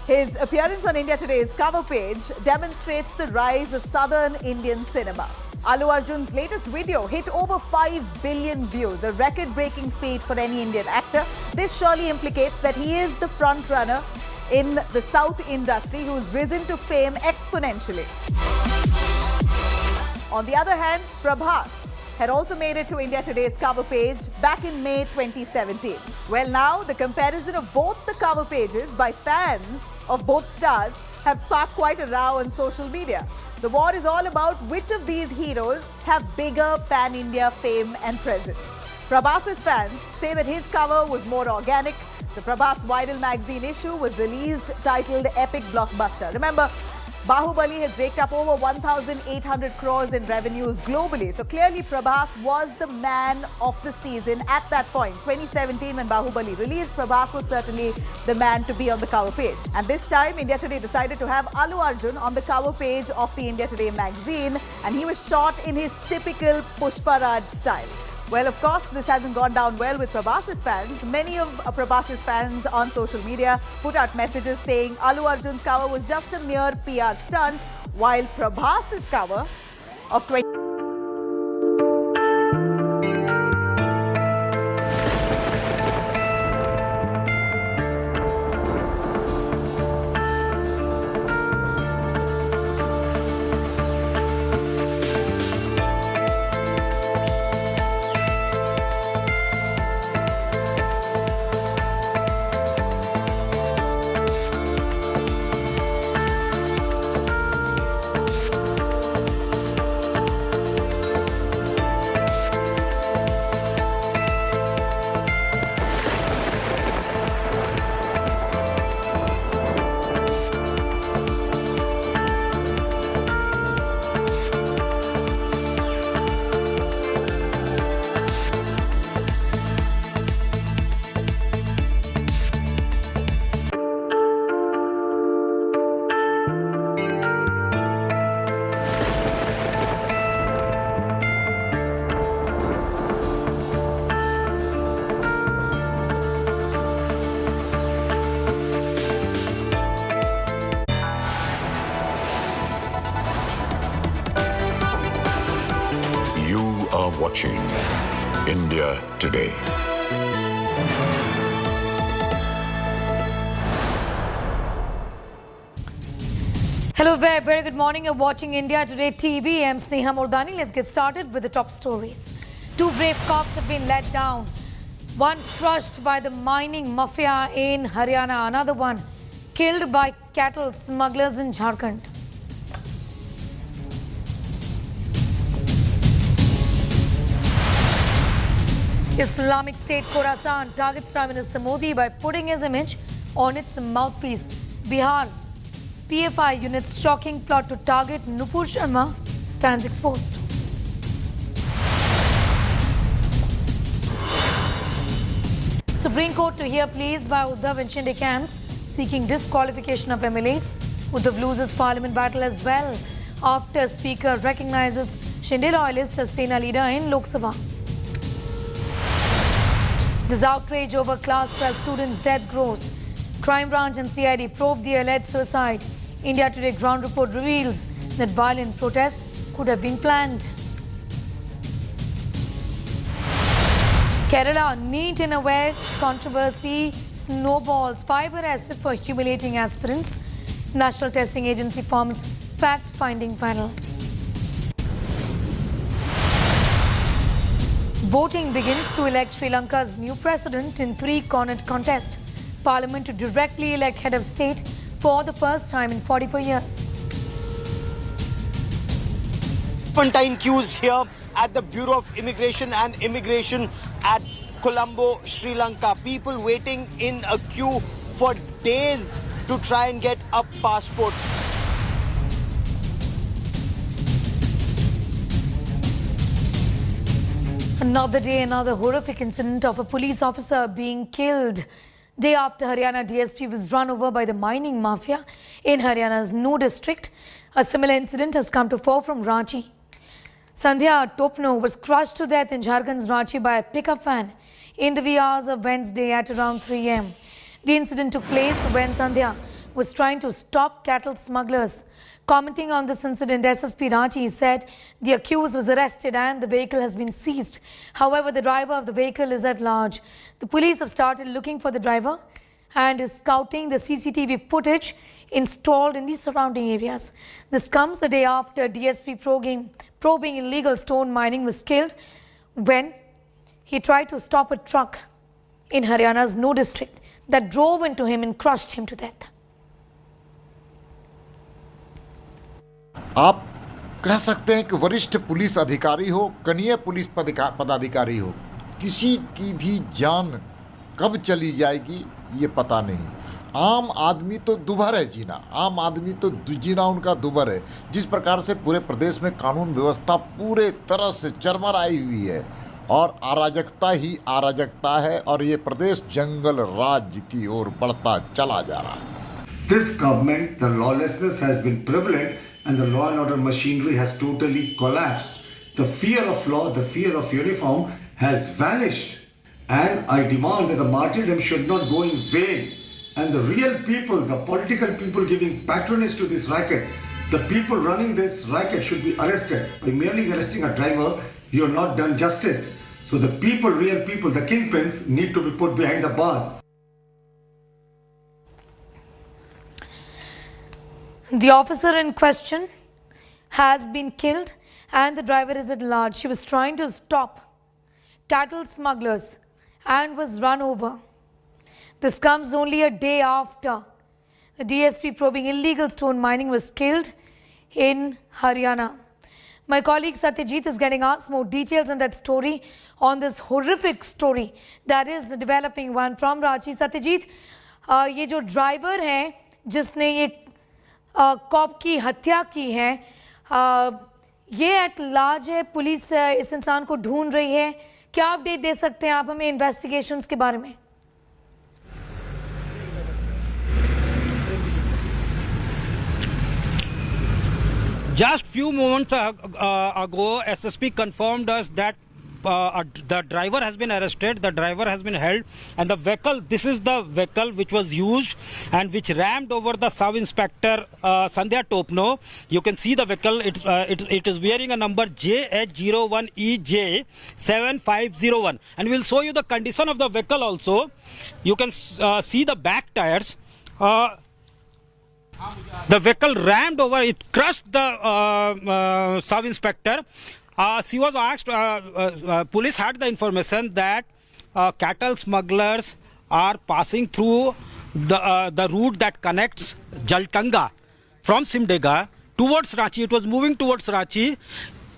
His appearance on India Today's cover page demonstrates the rise of southern Indian cinema. Allu Arjun's latest video hit over 5 billion views, a record-breaking feat for any Indian actor. This surely implicates that he is the front-runner in the South industry who's risen to fame exponentially. On the other hand, Prabhas had also made it to India Today's cover page back in May 2017. Well, now the comparison of both the cover pages by fans of both stars have sparked quite a row on social media. The war is all about which of these heroes have bigger pan-India fame and presence. Prabhas's fans say that his cover was more organic. The Prabhas Viral magazine issue was released titled Epic Blockbuster. Remember, Bahubali has raked up over 1,800 crores in revenues globally. So clearly Prabhas was the man of the season at that point. 2017 when Bahubali released, Prabhas was certainly the man to be on the cover page. And this time India Today decided to have Allu Arjun on the cover page of the India Today magazine, and he was shot in his typical Pushpa Raj style. Well, of course, this hasn't gone down well with Prabhas's fans. Many of Prabhas's fans on social media put out messages saying Allu Arjun's cover was just a mere PR stunt, while Prabhas's cover of 20... watching India Today. Hello, very good morning. You're watching India Today TV. I'm Sneha Mordani. Let's get started with the top stories. Two brave cops have been let down. One crushed by the mining mafia in Haryana. Another one killed by cattle smugglers in Jharkhand. Islamic State Khorasan targets Prime Minister Modi by putting his image on its mouthpiece. Bihar PFI unit's shocking plot to target Nupur Sharma stands exposed. Supreme Court to hear pleas by Uddhav and Shinde camps seeking disqualification of MLAs. Uddhav loses parliament battle as well after Speaker recognizes Shinde loyalists as Sena leader in Lok Sabha. This outrage over Class 12 students' death grows. Crime branch and CID probe the alleged suicide. India Today ground report reveals that violent protests could have been planned. Kerala NEET in a where controversy snowballs. 5 arrested for humiliating aspirants. National Testing Agency forms fact-finding panel. Voting begins to elect Sri Lanka's new president in three-cornered contest. Parliament to directly elect head of state for the first time in 44 years. Serpentine queues here at the Bureau of Immigration and Immigration at Colombo, Sri Lanka. People waiting in a queue for days to try and get a passport. Another day, another horrific incident of a police officer being killed. Day after Haryana DSP was run over by the mining mafia in Haryana's No district, a similar incident has come to fore from Ranchi. Sandhya Topno was crushed to death in Jharkhand's Ranchi by a pickup van in the wee hours of Wednesday at around 3 am. The incident took place when Sandhya was trying to stop cattle smugglers. Commenting on this incident, SSP Ranchi said the accused was arrested and the vehicle has been seized. However, the driver of the vehicle is at large. The police have started looking for the driver and is scouting the CCTV footage installed in the surrounding areas. This comes a day after DSP probing illegal stone mining was killed when he tried to stop a truck in Haryana's No district that drove into him and crushed him to death. आप कह सकते हैं कि वरिष्ठ police अधिकारी हो, कनीय police पदाधिकारी हो, किसी की भी जान कब चली जाएगी ये पता नहीं। आम आदमी तो दुभर है जीना, आम आदमी तो जीना उनका दुभर है। जिस प्रकार से पूरे प्रदेश में कानून व्यवस्था पूरे तरह से चरमराई हुई है और अराजकता ही अराजकता है और ये प्रदेश जंगल राज्य की ओर बढ़ता चला जा रहा है। This government, the lawlessness has been prevalent and the law and order machinery has totally collapsed. The fear of law, the fear of uniform has vanished. And I demand that the martyrdom should not go in vain. And the real people, the political people giving patronage to this racket, the people running this racket should be arrested. By merely arresting a driver, you have not done justice. So the people, real people, the kingpins need to be put behind the bars. The officer in question has been killed and the driver is at large. She was trying to stop cattle smugglers and was run over. This comes only a day after the DSP probing illegal stone mining was killed in Haryana. My colleague Satyajit is getting us more details on that story, on this horrific story that is the developing one from Ranchi. Satyajit, ये जो driver है जिसने ये corp की हत्या की है, ये एट लार्ज है, पुलिस इस इंसान को ढूंढ रही है, क्या अपडेट दे सकते हैं आप हमें इन्वेस्टिगेशंस के बारे में? Just few moments ago, SSP confirmed us that the driver has been arrested, the driver has been held, and the vehicle, this is the vehicle which was used and which rammed over the sub-inspector Sandhya Topno. You can see the vehicle, it is bearing a number JH01EJ7501, and we'll show you the condition of the vehicle also. You can see the back tires. The vehicle rammed over, it crushed the sub-inspector. She was asked, police had the information that cattle smugglers are passing through the route that connects Jaltanga from Simdega towards Ranchi. It was moving towards Ranchi.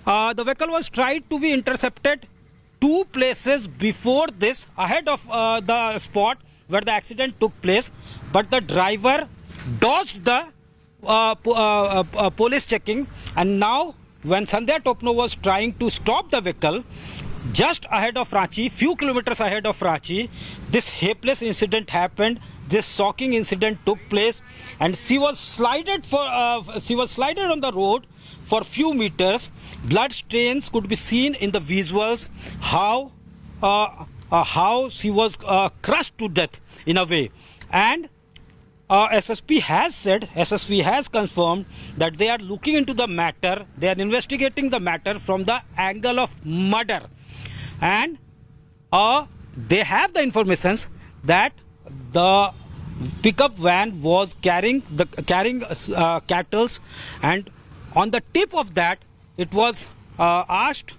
The vehicle was tried to be intercepted 2 places before this, ahead of the spot where the accident took place, but the driver dodged the police checking, and now when Sandhya Topno was trying to stop the vehicle just ahead of Ranchi, few kilometers ahead of Ranchi, this helpless incident happened. This shocking incident took place, and she was slided on the road for few meters. Blood stains could be seen in the visuals. How she was crushed to death in a way, and SSP has confirmed that they are looking into the matter, they are investigating the matter from the angle of murder, and they have the information that the pickup van was carrying cattle, and on the tip of that it was asked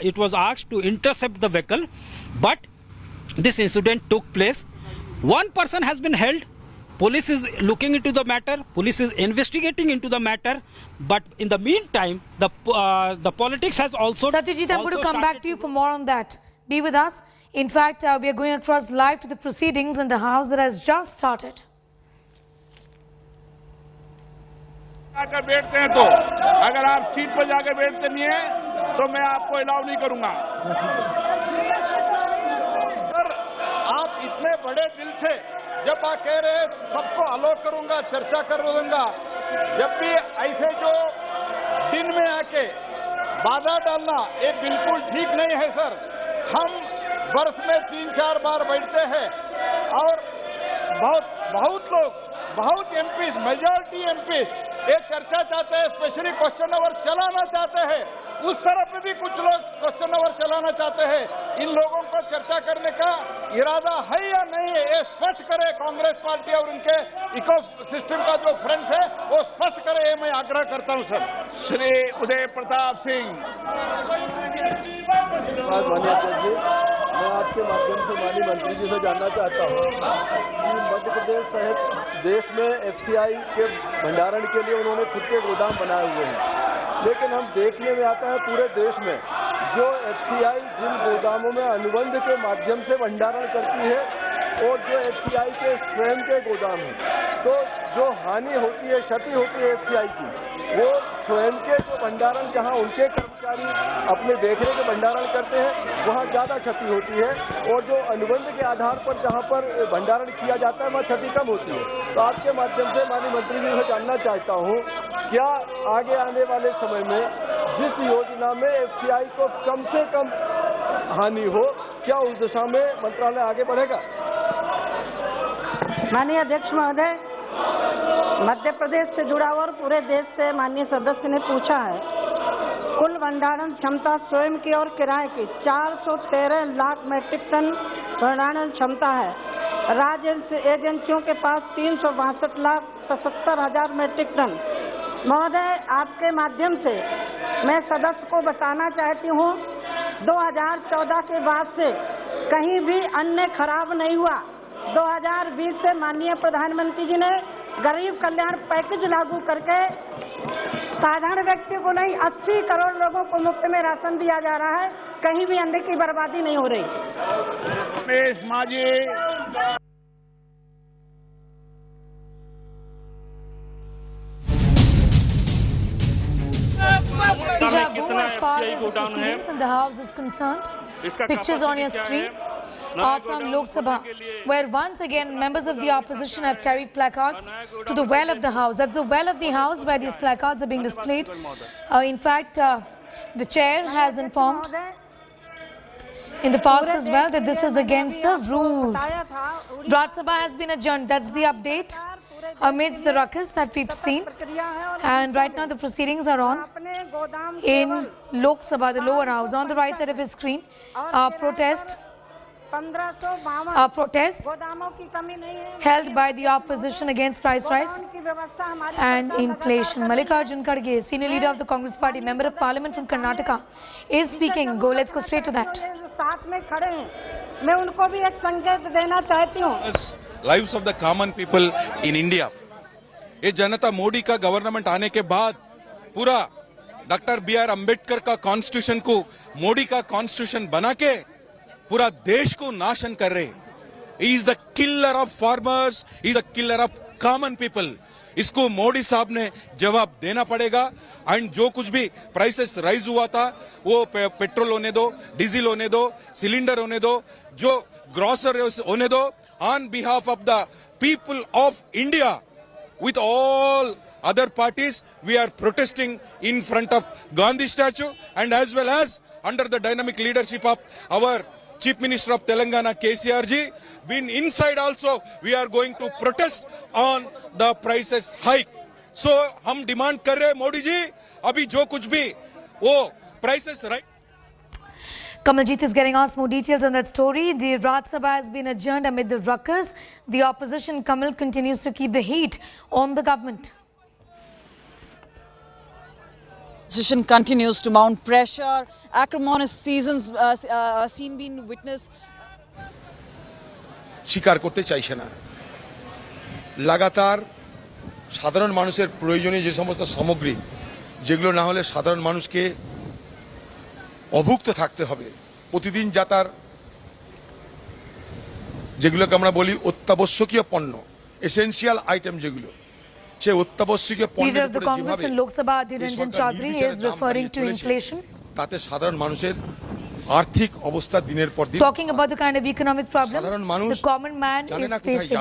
it was asked to intercept the vehicle, but this incident took place. One person has been held. Police is looking into the matter. Police is investigating into the matter. But in the meantime, the politics has also. Satyajit, I'm going to come back to you for more on that. Be with us. In fact, we are going across live to the proceedings in the House that has just started. जाकर बैठते हैं तो अगर आप seat पर जाकर बैठते नहीं है तो मैं आपको अलाउ नहीं करूंगा। सर, आप इतने बड़े दिल से जब आप कह रहे हैं सबको अलाउ करूंगा, चर्चा कर दूंगा, जब भी ऐसे जो दिन में आके बाधा डालना ये बिल्कुल ठीक नहीं है सर। हम वर्ष में 3-4 बार बैठते हैं और बहुत लोग, बहुत एमपी, मेजॉरिटी एमपी ये चर्चा चाहते हैं, स्पेशली क्वेश्चन आवर चलाना चाहते हैं। उस तरफ भी कुछ लोग क्वेश्चन आवर चलाना चाहते हैं। इन लोगों को चर्चा करने का इरादा है या नहीं है, ये स्पष्ट करे कांग्रेस पार्टी और उनके इको सिस्टम का जो फ्रेंड्स है वो स्पष्ट करे, ये मैं आग्रह करता हूं सर। श्री उदय प्रताप सिंह। मैं आपके माध्यम से माननीय मंत्री जी से जानना चाहता हूँ कि मध्य प्रदेश सहित देश में एफसीआई के भंडारण के लिए उन्होंने खुद के गोदाम बनाए हुए हैं, लेकिन हम देखने में आता है पूरे देश में जो एफसीआई जिन गोदामों में अनुबंध के माध्यम से भंडारण करती है और जो एफसीआई के स्वयं के गोदाम है, तो जो हानि होती है, क्षति होती है एफसीआई की, वो स्वयं के जो भंडारण जहां उनके कर्मचारी अपने देखने के भंडारण करते हैं वहां ज्यादा क्षति होती है, और जो अनुबंध के आधार पर जहां पर भंडारण किया जाता है वहां क्षति कम होती है। तो आपके माध्यम से माननीय मंत्री जी से जानना चाहता हूं, क्या आगे आने वाले समय में जिस योजना में एफसीआई को कम से कम हानि हो, क्या उस दिशा में मंत्रालय आगे बढ़ेगा? माननीय अध्यक्ष महोदय, मध्य प्रदेश से जुड़ा और पूरे देश से माननीय सदस्य ने पूछा है, कुल भंडारण क्षमता स्वयं की और किराए की 413 लाख मैट्रिक टन भंडारण क्षमता है। राज्य एजेंसियों के पास 362,77,000 मैट्रिक टन। महोदय, आपके माध्यम से मैं सदस्य को बताना चाहती हूँ, 2014 के बाद से कहीं भी अन्न खराब नहीं हुआ। 2020 से माननीय प्रधानमंत्री जी ने गरीब कल्याण पैकेज लागू करके साधारण व्यक्ति को नहीं 80 करोड़ लोगों को मुफ्त में राशन दिया जा रहा है, कहीं भी अन्न की बर्बादी नहीं हो रही। As far as the proceedings in the House is concerned, pictures on your screen are from Lok Sabha, where once again members of the opposition have carried placards to the well of the House. That's the well of the House where these placards are being displayed. In fact, the chair has informed in the past as well that this is against the rules. Rajya Sabha has been adjourned. That's the update amidst the ruckus that we've seen. And right now the proceedings are on in Lok Sabha, the lower house. On the right side of his screen, protest held by the opposition against price rise and inflation. Mallikarjun Kharge, senior leader of the Congress party, member of parliament from Karnataka, is speaking. Let's go straight to that. Lives of the common people in India. ये जनता मोदी का government आने के बाद पूरा doctor B.R. Ambedkar का constitution को मोदी का constitution बना के पूरा देश को नाशन कर रहे। He is the killer of farmers, he is the killer of common people. इसको मोदी साहब ने जवाब देना पड़ेगा। एंड जो कुछ भी प्राइसेस राइज हुआ था वो पेट्रोल होने दो, डीजल होने दो, सिलेंडर होने दो, जो ग्रोसरीज होने दो। On behalf of the people of India, with all other parties, we are protesting in front of Gandhi statue, and as well as under the dynamic leadership of our Chief Minister of Telangana, KCR ji. Been inside also, we are going to protest on the prices hike. So, हम demand कर रहे हैं मोदी जी, अभी जो कुछ भी वो prices right. Kamaljeet is getting us more details on that story. The Rajya Sabha has been adjourned amid the ruckus. The opposition, Kamal, continues to keep the heat on the government. Opposition continues to mount pressure. Acrimonious scene being witnessed. স্বীকার করতে চাইছে না। লাগাতার সাধারণ মানুষের প্রয়োজনীয় যে সমস্ত সামগ্রী যেগুলো না হলে সাধারণ মানুষকে অভুক্ত থাকতে হবে, প্রতিদিন যাতার যেগুলোকে আমরা বলি অত্যাবশ্যকীয় পণ্য, এসেনশিয়াল আইটেম যেগুলো, সেই অত্যাবশ্যকীয় পণ্যের উপরে যেভাবে Lok Sabha Ranjan Chaudhary is referring to inflation. তাতে সাধারণ মানুষের আর্থিক অবস্থা দিনের পর দিন, Talking about the kind of economic problems the common man is facing.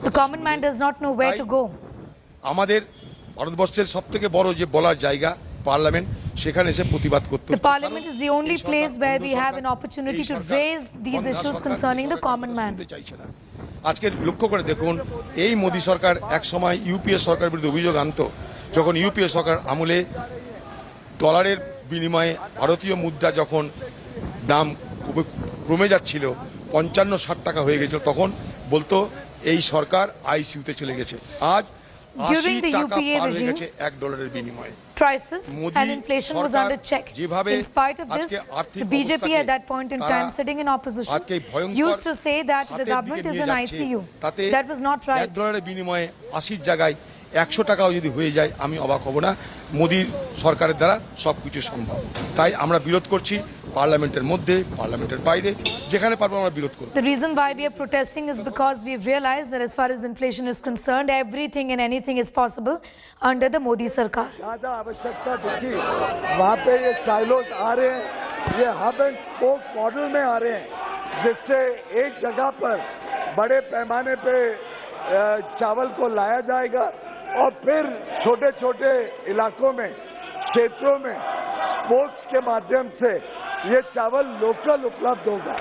The common man does not know where to go. আমাদের ভারতবর্ষের সবথেকে বড় যে বলার জায়গা পার্লামেন্ট, সেখানে এসে প্রতিবাদ করতে The parliament is the only place where we have an opportunity to raise these issues concerning the common man. আজকে লক্ষ্য করে দেখুন, এই মোদী সরকার এক সময় ইউপিএ সরকারের বিরুদ্ধে অভিযোগ আনতো, যখন ইউপিএ সরকার আমলে ডলারের বিনিময়ে ভারতীয় মুদ্রা যখন দাম কমে যাচ্ছিল, 55-60 টাকা হয়ে গেছিল, তখন বলতো এই সরকার আইসিইউতে চলে গেছে। আজ 80 টাকা পার হয়ে গেছে $1 বিনিময়ে। Crisis and inflation was under check. In spite of this, the BJP at that point in time, sitting in opposition, used to say that the government is an ICU. That was not right. $1 বিনিময়ে 80 জায়গায় 100 টাকাও যদি হয়ে যায়, আমি অবাক হব না। মোদীর সরকারের দ্বারা সবকিছু সম্ভব। তাই আমরা বিরোধ করছি, পার্লামেন্টের মধ্যে, পার্লামেন্টের বাইরে, যেখানে পারবো আমরা বিরোধ করব। The reason why we are protesting is because we have realized that as far as inflation is concerned, everything and anything is possible under the Modi Sarkar. ज़्यादा आवश्यकता दिखी, वहाँ पे ये साइलोस आ रहे हैं, ये हब एंड स्पोक मॉडल में आ रहे हैं, जिससे एक जगह पर बड़े पैमाने पे चावल को लाया जाएगा और फिर छोटे छोटे इलाकों में, क्षेत्रों में पोस्ट के माध्यम से ये चावल लोकल उपलब्ध होगा।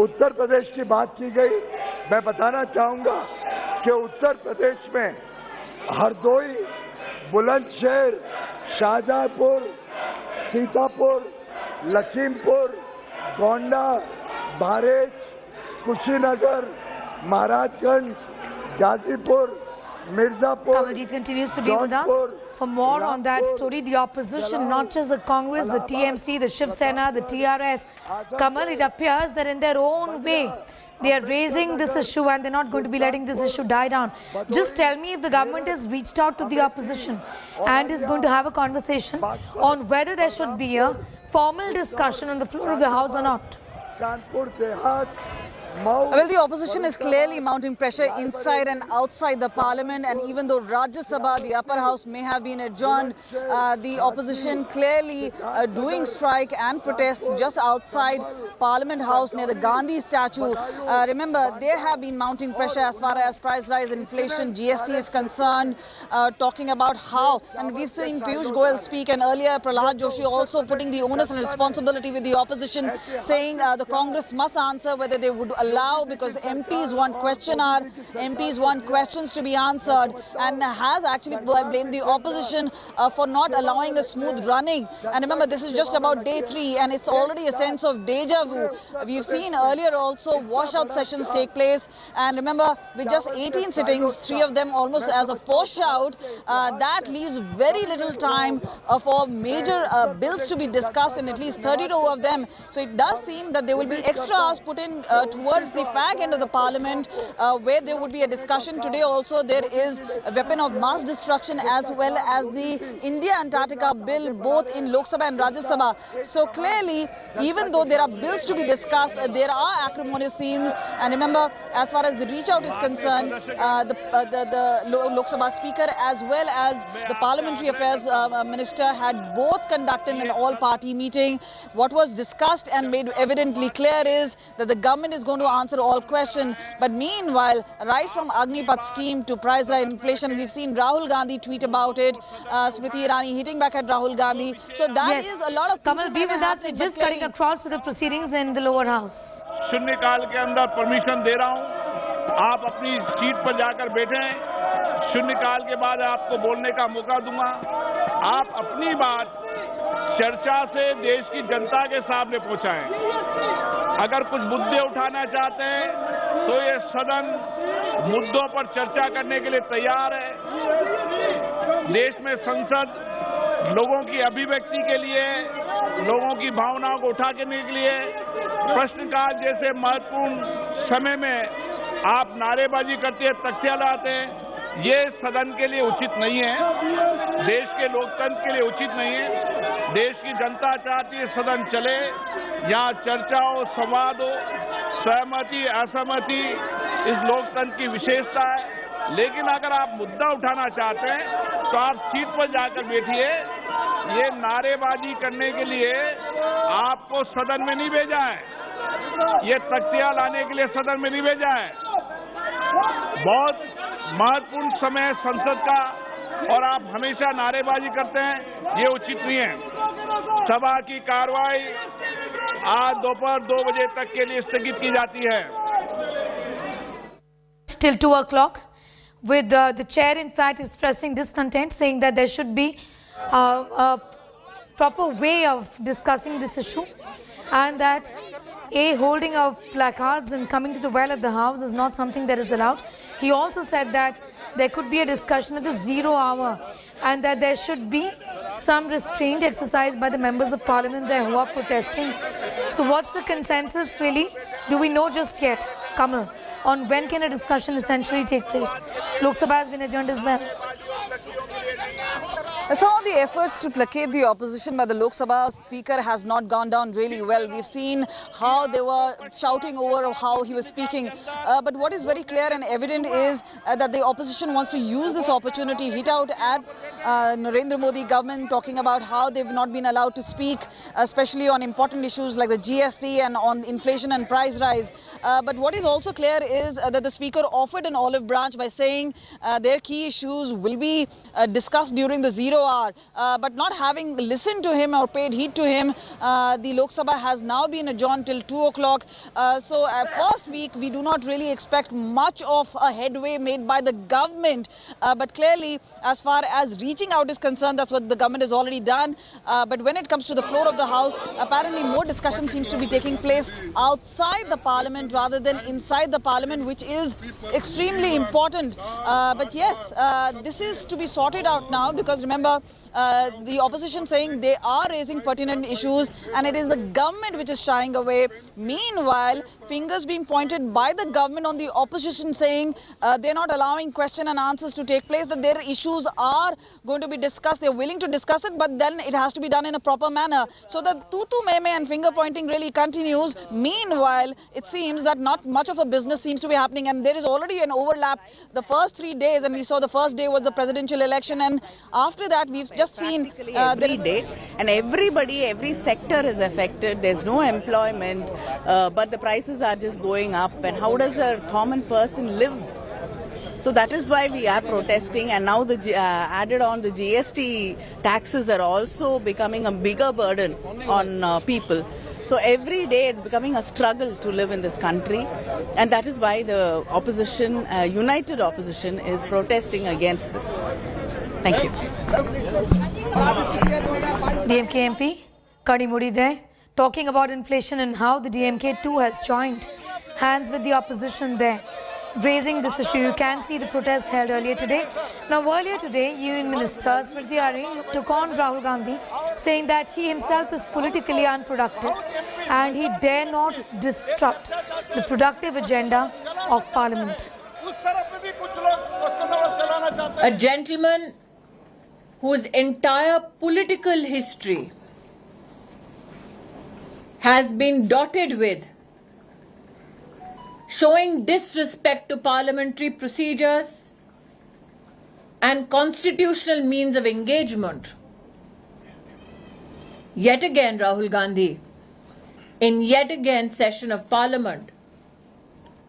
उत्तर प्रदेश की बात की गई, मैं बताना चाहूंगा कि उत्तर प्रदेश में Hardoi, Bulandshahr, Shahjahanpur, Sitapur, Lakhimpur, Gonda, Bahraich, Kushinagar, Maharajganj, Ghazipur, Mirzapur. Kamaljeet continues to be with us. For more on that story, the opposition, not just the Congress, the TMC, the Shiv Sena, the TRS, Kamal, it appears that in their own way, they are raising this issue and they're not going to be letting this issue die down. Just tell me if the government has reached out to the opposition and is going to have a conversation on whether there should be a formal discussion on the floor of the House or not. Well, the opposition is clearly mounting pressure inside and outside the parliament, and even though Rajya Sabha, the upper house, may have been adjourned, the opposition clearly doing strike and protest just outside Parliament House near the Gandhi statue. Remember, they have been mounting pressure as far as price rise, inflation, GST is concerned, talking about how, and we've seen Piyush Goyal speak, and earlier Prahlad Joshi also putting the onus and responsibility with the opposition, saying the Congress must answer whether they would allow, because MPs want question hour, MPs want questions to be answered, and has actually blamed the opposition for not allowing a smooth running. And remember, this is just about day 3 and it's already a sense of deja vu. We've seen earlier also washout sessions take place, and remember, with just 18 sittings, 3 of them almost as a washout, that leaves very little time for major bills to be discussed, and at least 32 of them. So it does seem that there will be extra hours put in towards the fag end of the parliament, where there would be a discussion. Today also there is a weapon of mass destruction as well as the India-Antarctica bill, both in Lok Sabha and Rajya Sabha. So clearly, even though there are bills to be discussed, there are acrimonious scenes. And remember, as far as the reach out is concerned, the Lok Sabha speaker as well as the parliamentary affairs minister had both conducted an all-party meeting. What was discussed and made evidently clear is that the government is going to answer all questions. But meanwhile, right from Agnipath scheme to price rise, inflation, we've seen Rahul Gandhi tweet about it, Smriti Irani hitting back at Rahul Gandhi. So that is a lot of Kamal, be with us. We're just cutting across to the proceedings in the lower house. शून्यकाल के अंदर permission दे रहा हूं, आप अपनी seat पर जाकर बैठें। शून्यकाल के बाद आपको बोलने का मौका दूंगा। आप अपनी बात चर्चा से देश की जनता के सामने पहुंचाएं। अगर कुछ मुद्दे उठाना चाहते हैं तो ये सदन मुद्दों पर चर्चा करने के लिए तैयार है। देश में संसद लोगों की अभिव्यक्ति के लिए, लोगों की भावनाओं को उठा के के लिए प्रश्नकाल जैसे महत्वपूर्ण समय में आप नारेबाजी करते हैं, तख्तियां लाते हैं, ये सदन के लिए उचित नहीं है, देश के लोकतंत्र के लिए उचित नहीं है। देश की जनता चाहती है सदन चले, यहाँ चर्चा हो, संवाद हो, सहमति असहमति इस लोकतंत्र की विशेषता है। लेकिन अगर आप मुद्दा उठाना चाहते हैं तो आप सीट पर जाकर बैठिए। ये नारेबाजी करने के लिए आपको सदन में नहीं भेजा है, ये तख्तियां लाने के लिए सदन में नहीं भेजा है। बहुत महत्वपूर्ण समय है संसद का और आप हमेशा नारेबाजी करते हैं, ये उचित नहीं है। सभा की कार्रवाई आज दोपहर 2 बजे तक के लिए स्थगित की जाती है। Till 2 o'clock, with the chair in fact expressing discontent, saying that there should be a proper way of discussing this issue, and that holding of placards and coming to the well of the house is not something that is allowed. He also said that there could be a discussion at the 0 hour and that there should be some restraint exercised by the members of parliament there who are protesting. So what's the consensus really? Do we know just yet, Kamal, on when can a discussion essentially take place? Lok Sabha has been adjourned as well. Some of the efforts to placate the opposition by the Lok Sabha speaker has not gone down really well. We've seen how they were shouting over how he was speaking. But what is very clear and evident is that the opposition wants to use this opportunity, hit out at Narendra Modi government, talking about how they've not been allowed to speak, especially on important issues like the GST and on inflation and price rise. But what is also clear is that the speaker offered an olive branch by saying their key issues will be discussed during the 0 hour. But not having listened to him or paid heed to him, the Lok Sabha has now been adjourned till 2 o'clock. So first week we do not really expect much of a headway made by the government. But clearly, as far as reaching out is concerned, that's what the government has already done. But when it comes to the floor of the house, apparently more discussion seems to be taking place outside the parliament rather than inside the parliament, which is extremely important. But yes, this is to be sorted out now, because remember, the opposition saying they are raising pertinent issues and it is the government which is shying away. Meanwhile, fingers being pointed by the government on the opposition, saying they're not allowing question and answers to take place, that their issues are going to be discussed, they're willing to discuss it, but then it has to be done in a proper manner. So the tutu meme and finger pointing really continues. Meanwhile, it seems that not much of a business seems to be happening, and there is already an overlap. The first 3 days, and we saw the first day was the presidential election, and after that we've just seen every day, and every sector is affected. There's no employment, but the prices are just going up, and how does a common person live? So that is why we are protesting, and now the added on the GST taxes are also becoming a bigger burden on people. So every day it's becoming a struggle to live in this country, and that is why the opposition, united opposition, is protesting against this. Thank you. DMK MP Kadimudi there, talking about inflation and how the DMK too has joined hands with the opposition there, raising this issue. You can see the protest held earlier today. Now earlier today, Union Minister Smriti Irani took on Rahul Gandhi, saying that he himself is politically unproductive and he dare not disrupt the productive agenda of Parliament. A gentleman whose entire political history has been dotted with showing disrespect to parliamentary procedures and constitutional means of engagement. Yet again, Rahul Gandhi, in yet again session of Parliament,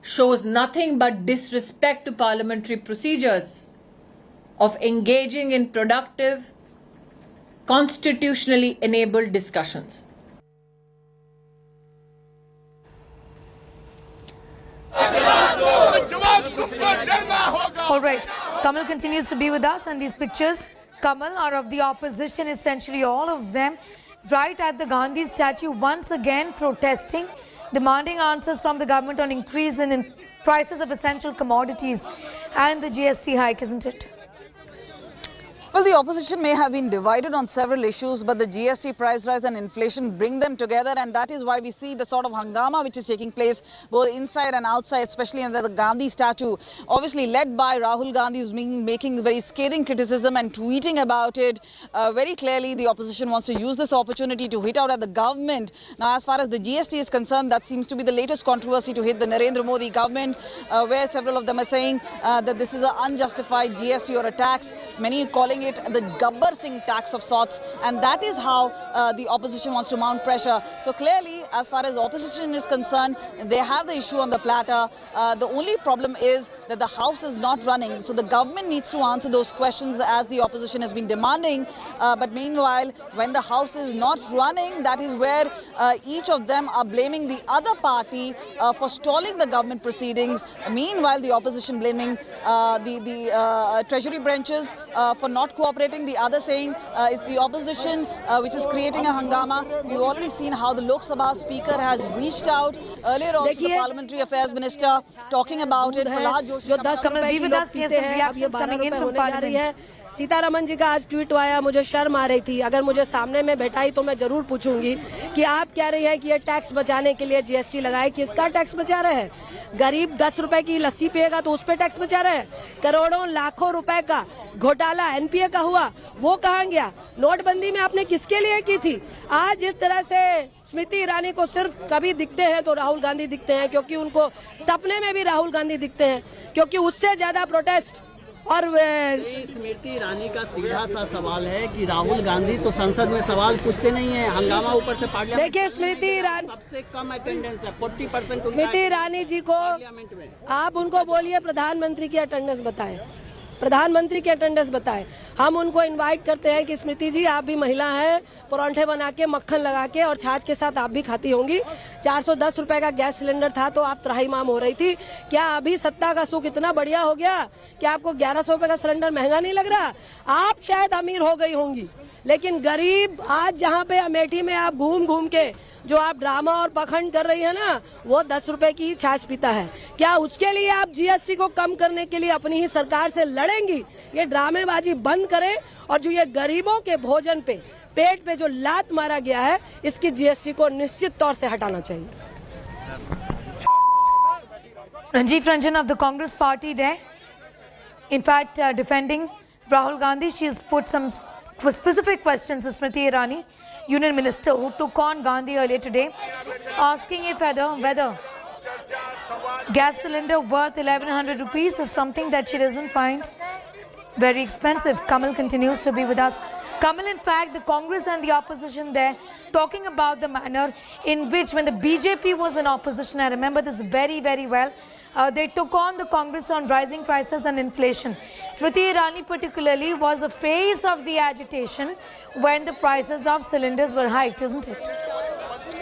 shows nothing but disrespect to parliamentary procedures of engaging in productive, constitutionally enabled discussions. All right, Kamal continues to be with us, and these pictures, Kamal, are of the opposition, essentially all of them, right at the Gandhi statue, once again protesting, demanding answers from the government on increase in prices of essential commodities and the GST hike, isn't it? Well, the opposition may have been divided on several issues, but the GST price rise and inflation bring them together, and that is why we see the sort of hangama which is taking place both inside and outside, especially under the Gandhi statue, obviously led by Rahul Gandhi, who's been making very scathing criticism and tweeting about it. Very clearly, the opposition wants to use this opportunity to hit out at the government. Now, as far as the GST is concerned, that seems to be the latest controversy to hit the Narendra Modi government, where several of them are saying that this is an unjustified GST or a tax, many calling it the Gabbar Singh tax of sorts, and that is how the opposition wants to mount pressure. So clearly, as far as opposition is concerned, they have the issue on the platter. The only problem is that the House is not running, so the government needs to answer those questions as the opposition has been demanding. But meanwhile, when the House is not running, that is where each of them are blaming the other party for stalling the government proceedings. Meanwhile, the opposition blaming the treasury branches for not cooperating. The other saying it's the opposition which is creating a hangama. We've already seen how the Lok Sabha speaker has reached out earlier, also the Parliamentary Affairs Minister talking about it. Prahlad Joshi, be with us. We have some reactions coming in from Parliament. Sitharaman जी का आज tweet आया, मुझे शर्म आ रही थी। अगर मुझे सामने में बैठाई तो मैं जरूर पूछूंगी कि आप कह रही हैं कि ये टैक्स बचाने के लिए जीएसटी लगाए, किसका टैक्स बचा रहे हैं? गरीब 10 रुपए की लस्सी पिएगा तो उस पे टैक्स बचा रहे हैं? करोड़ों लाखों रुपए का घोटाला एनपीए का हुआ, वो कहाँ गया? नोटबंदी में आपने किसके लिए की थी? आज जिस तरह से स्मृति ईरानी को सिर्फ कभी दिखते हैं तो राहुल गांधी दिखते हैं, क्योंकि उनको सपने में भी राहुल गांधी दिखते हैं, क्योंकि उससे ज्यादा प्रोटेस्ट। और स्मृति ईरानी का सीधा सा सवाल है कि राहुल गांधी तो संसद में सवाल पूछते नहीं है, हंगामा ऊपर से पार्लियामेंट। देखिए, स्मृति ईरानी सबसे कम अटेंडेंस है, 40%। स्मृति ईरानी जी को आप उनको बोलिए प्रधानमंत्री की अटेंडेंस बताएं, प्रधानमंत्री की अटेंडेंस बताएं। हम उनको इनवाइट करते हैं कि स्मृति जी आप भी महिला हैं, परांठे बना के मक्खन लगा के और छाछ के साथ आप भी खाती होंगी। 410 रुपए का गैस सिलेंडर था तो आप त्राहिमाम हो रही थी। क्या अभी सत्ता का सुख इतना बढ़िया हो गया कि आपको 1100 रुपए का सिलेंडर महंगा नहीं लग रहा? आप शायद अमीर हो गई होंगी, लेकिन गरीब आज जहाँ पे अमेठी में आप घूम घूम के जो आप ड्रामा और पखंड कर रही है ना, वो 10 रुपए की छाछ पीता है। क्या उसके लिए आप जीएसटी को कम करने के लिए अपनी ही सरकार से लड़ेंगी? ये ड्रामेबाजी बंद करें और जो ये गरीबों के भोजन पे, पेट पे जो लात मारा गया है, इसकी जीएसटी को निश्चित तौर से हटाना चाहिए। Ranjit Ranjan of the Congress party there, in fact defending Rahul Gandhi. She has put some specific questions to Smriti Irani, Union Minister, who took on Gandhi earlier today, asking if whether gas cylinder worth 1100 rupees is something that she doesn't find very expensive. Kamal continues to be with us. Kamal, in fact, the Congress and the opposition there talking about the manner in which when the BJP was in opposition, I remember this very, very well, they took on the Congress on rising prices and inflation. Smriti Irani particularly was the face of the agitation when the prices of cylinders were hiked, isn't it?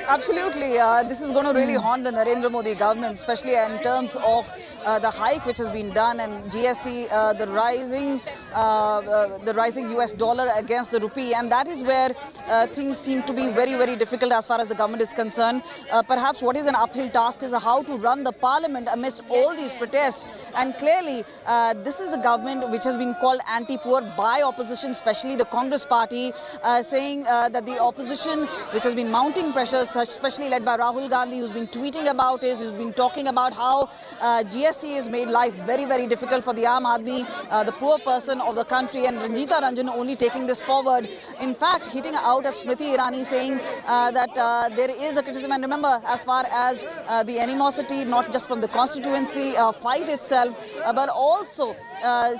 Absolutely. This is going to really haunt the Narendra Modi government, especially in terms of the hike which has been done and GST, the rising US dollar against the rupee, and that is where things seem to be very, very difficult as far as the government is concerned. Perhaps what is an uphill task is how to run the parliament amidst all these protests, and clearly this is a government which has been called anti-poor by opposition, especially the Congress party, saying that the opposition which has been mounting pressures, especially led by Rahul Gandhi, who's been tweeting about it, who's been talking about how GST has made life very, very difficult for the Aam Aadmi, the poor person of the country, and Ranjita Ranjan only taking this forward. In fact, hitting out at Smriti Irani, saying that there is a criticism, and remember, as far as the animosity, not just from the constituency fight itself, but also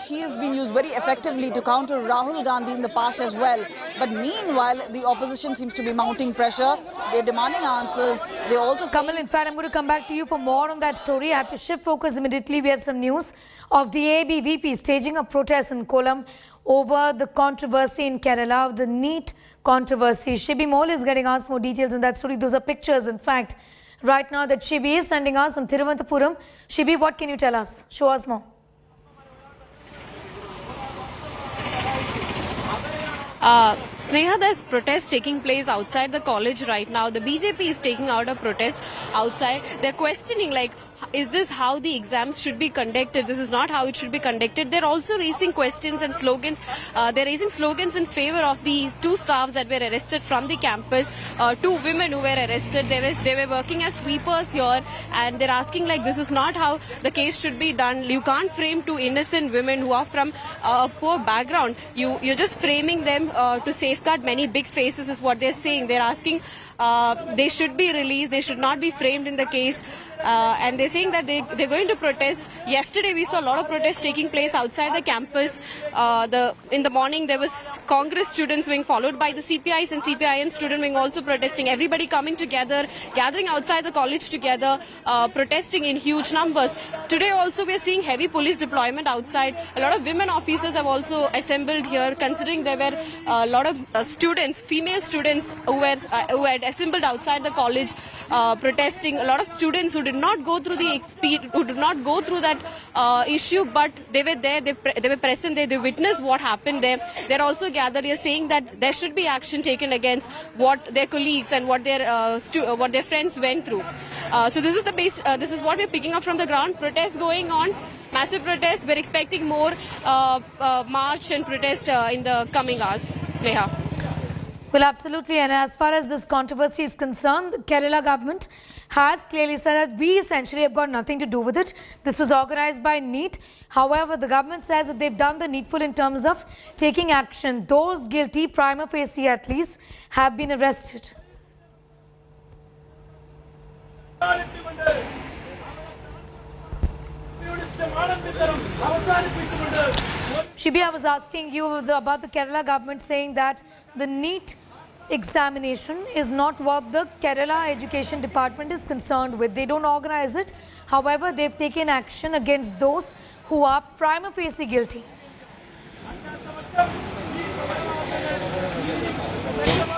she has been used very effectively to counter Rahul Gandhi in the past as well. But meanwhile, the opposition seems to be mounting pressure. They're demanding answers. They also Kamal, in fact, I'm going to come back to you for more on that story. I have to shift focus immediately. We have some news of the ABVP staging a protest in Kollam over the controversy in Kerala of the NEET controversy. Shibi Mole is getting us more details on that story. Those are pictures, in fact, right now that Shibi is sending us from Thiruvananthapuram. Shibi, what can you tell us? Show us more. Sneha, there's protest taking place outside the college right now. The BJP is taking out a protest outside. They're questioning, like, is this how the exams should be conducted? This is not how it should be conducted. They're also raising questions and slogans. They're raising slogans in favor of the 2 staffs that were arrested from the campus, 2 women who were arrested. They were working as sweepers here, and they're asking like this is not how the case should be done. You can't frame 2 innocent women who are from a poor background. You're just framing them to safeguard many big faces is what they're saying. They're asking they should be released. They should not be framed in the case. And they're saying that they're going to protest. Yesterday we saw a lot of protests taking place outside the campus. In the morning there was Congress students wing followed by the CPIs and CPIM student wing also protesting. Everybody coming together, gathering outside the college together, protesting in huge numbers. Today also we're seeing heavy police deployment outside. A lot of women officers have also assembled here, considering there were a lot of students, female students who had assembled outside the college protesting. A lot of students who did not go through that issue, but they were there, they were present there, they witnessed what happened there. They're also gathered here saying that there should be action taken against what their colleagues and what their friends went through. So this is the base. This is what we're picking up from the ground. Protests going on, massive protests. We're expecting more march and protest in the coming hours. Sneha. Well, absolutely. And as far as this controversy is concerned, the Kerala government has clearly said that we essentially have got nothing to do with it. This was organized by NEET. However, the government says that they've done the needful in terms of taking action. Those guilty, prima facie at least, have been arrested. Shibi, I was asking you about the Kerala government saying that the NEET examination is not what the Kerala Education Department is concerned with. They don't organize it. However, they've taken action against those who are prima facie guilty.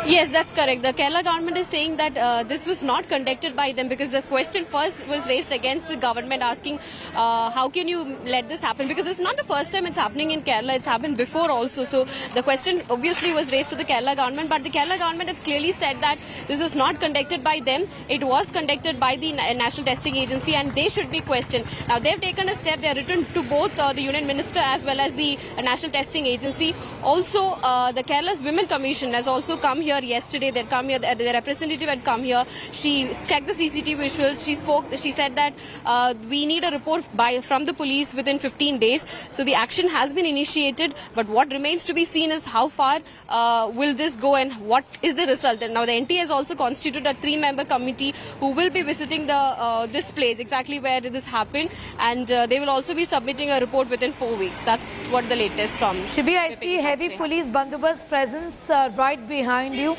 Yes, that's correct. The Kerala government is saying that this was not conducted by them, because the question first was raised against the government, asking how can you let this happen, because it's not the first time it's happening in Kerala, it's happened before also. So the question obviously was raised to the Kerala government, but the Kerala government has clearly said that this was not conducted by them. It was conducted by the National Testing Agency, and they should be questioned. Now they've taken a step. They are written to both the Union Minister as well as the National Testing Agency. Also, the Kerala's Women Commission has also come here yesterday. They'd come here, the representative had come here. She checked the CCTV visuals. She said that we need a report from the police within 15 days. So the action has been initiated, but what remains to be seen is how far will this go and what is the result. And now the NT has also constituted a 3-member committee who will be visiting this place, exactly where this happened, and they will also be submitting a report within 4 weeks. That's what the latest from. Shibi, I see heavy police bandobast presence right behind you.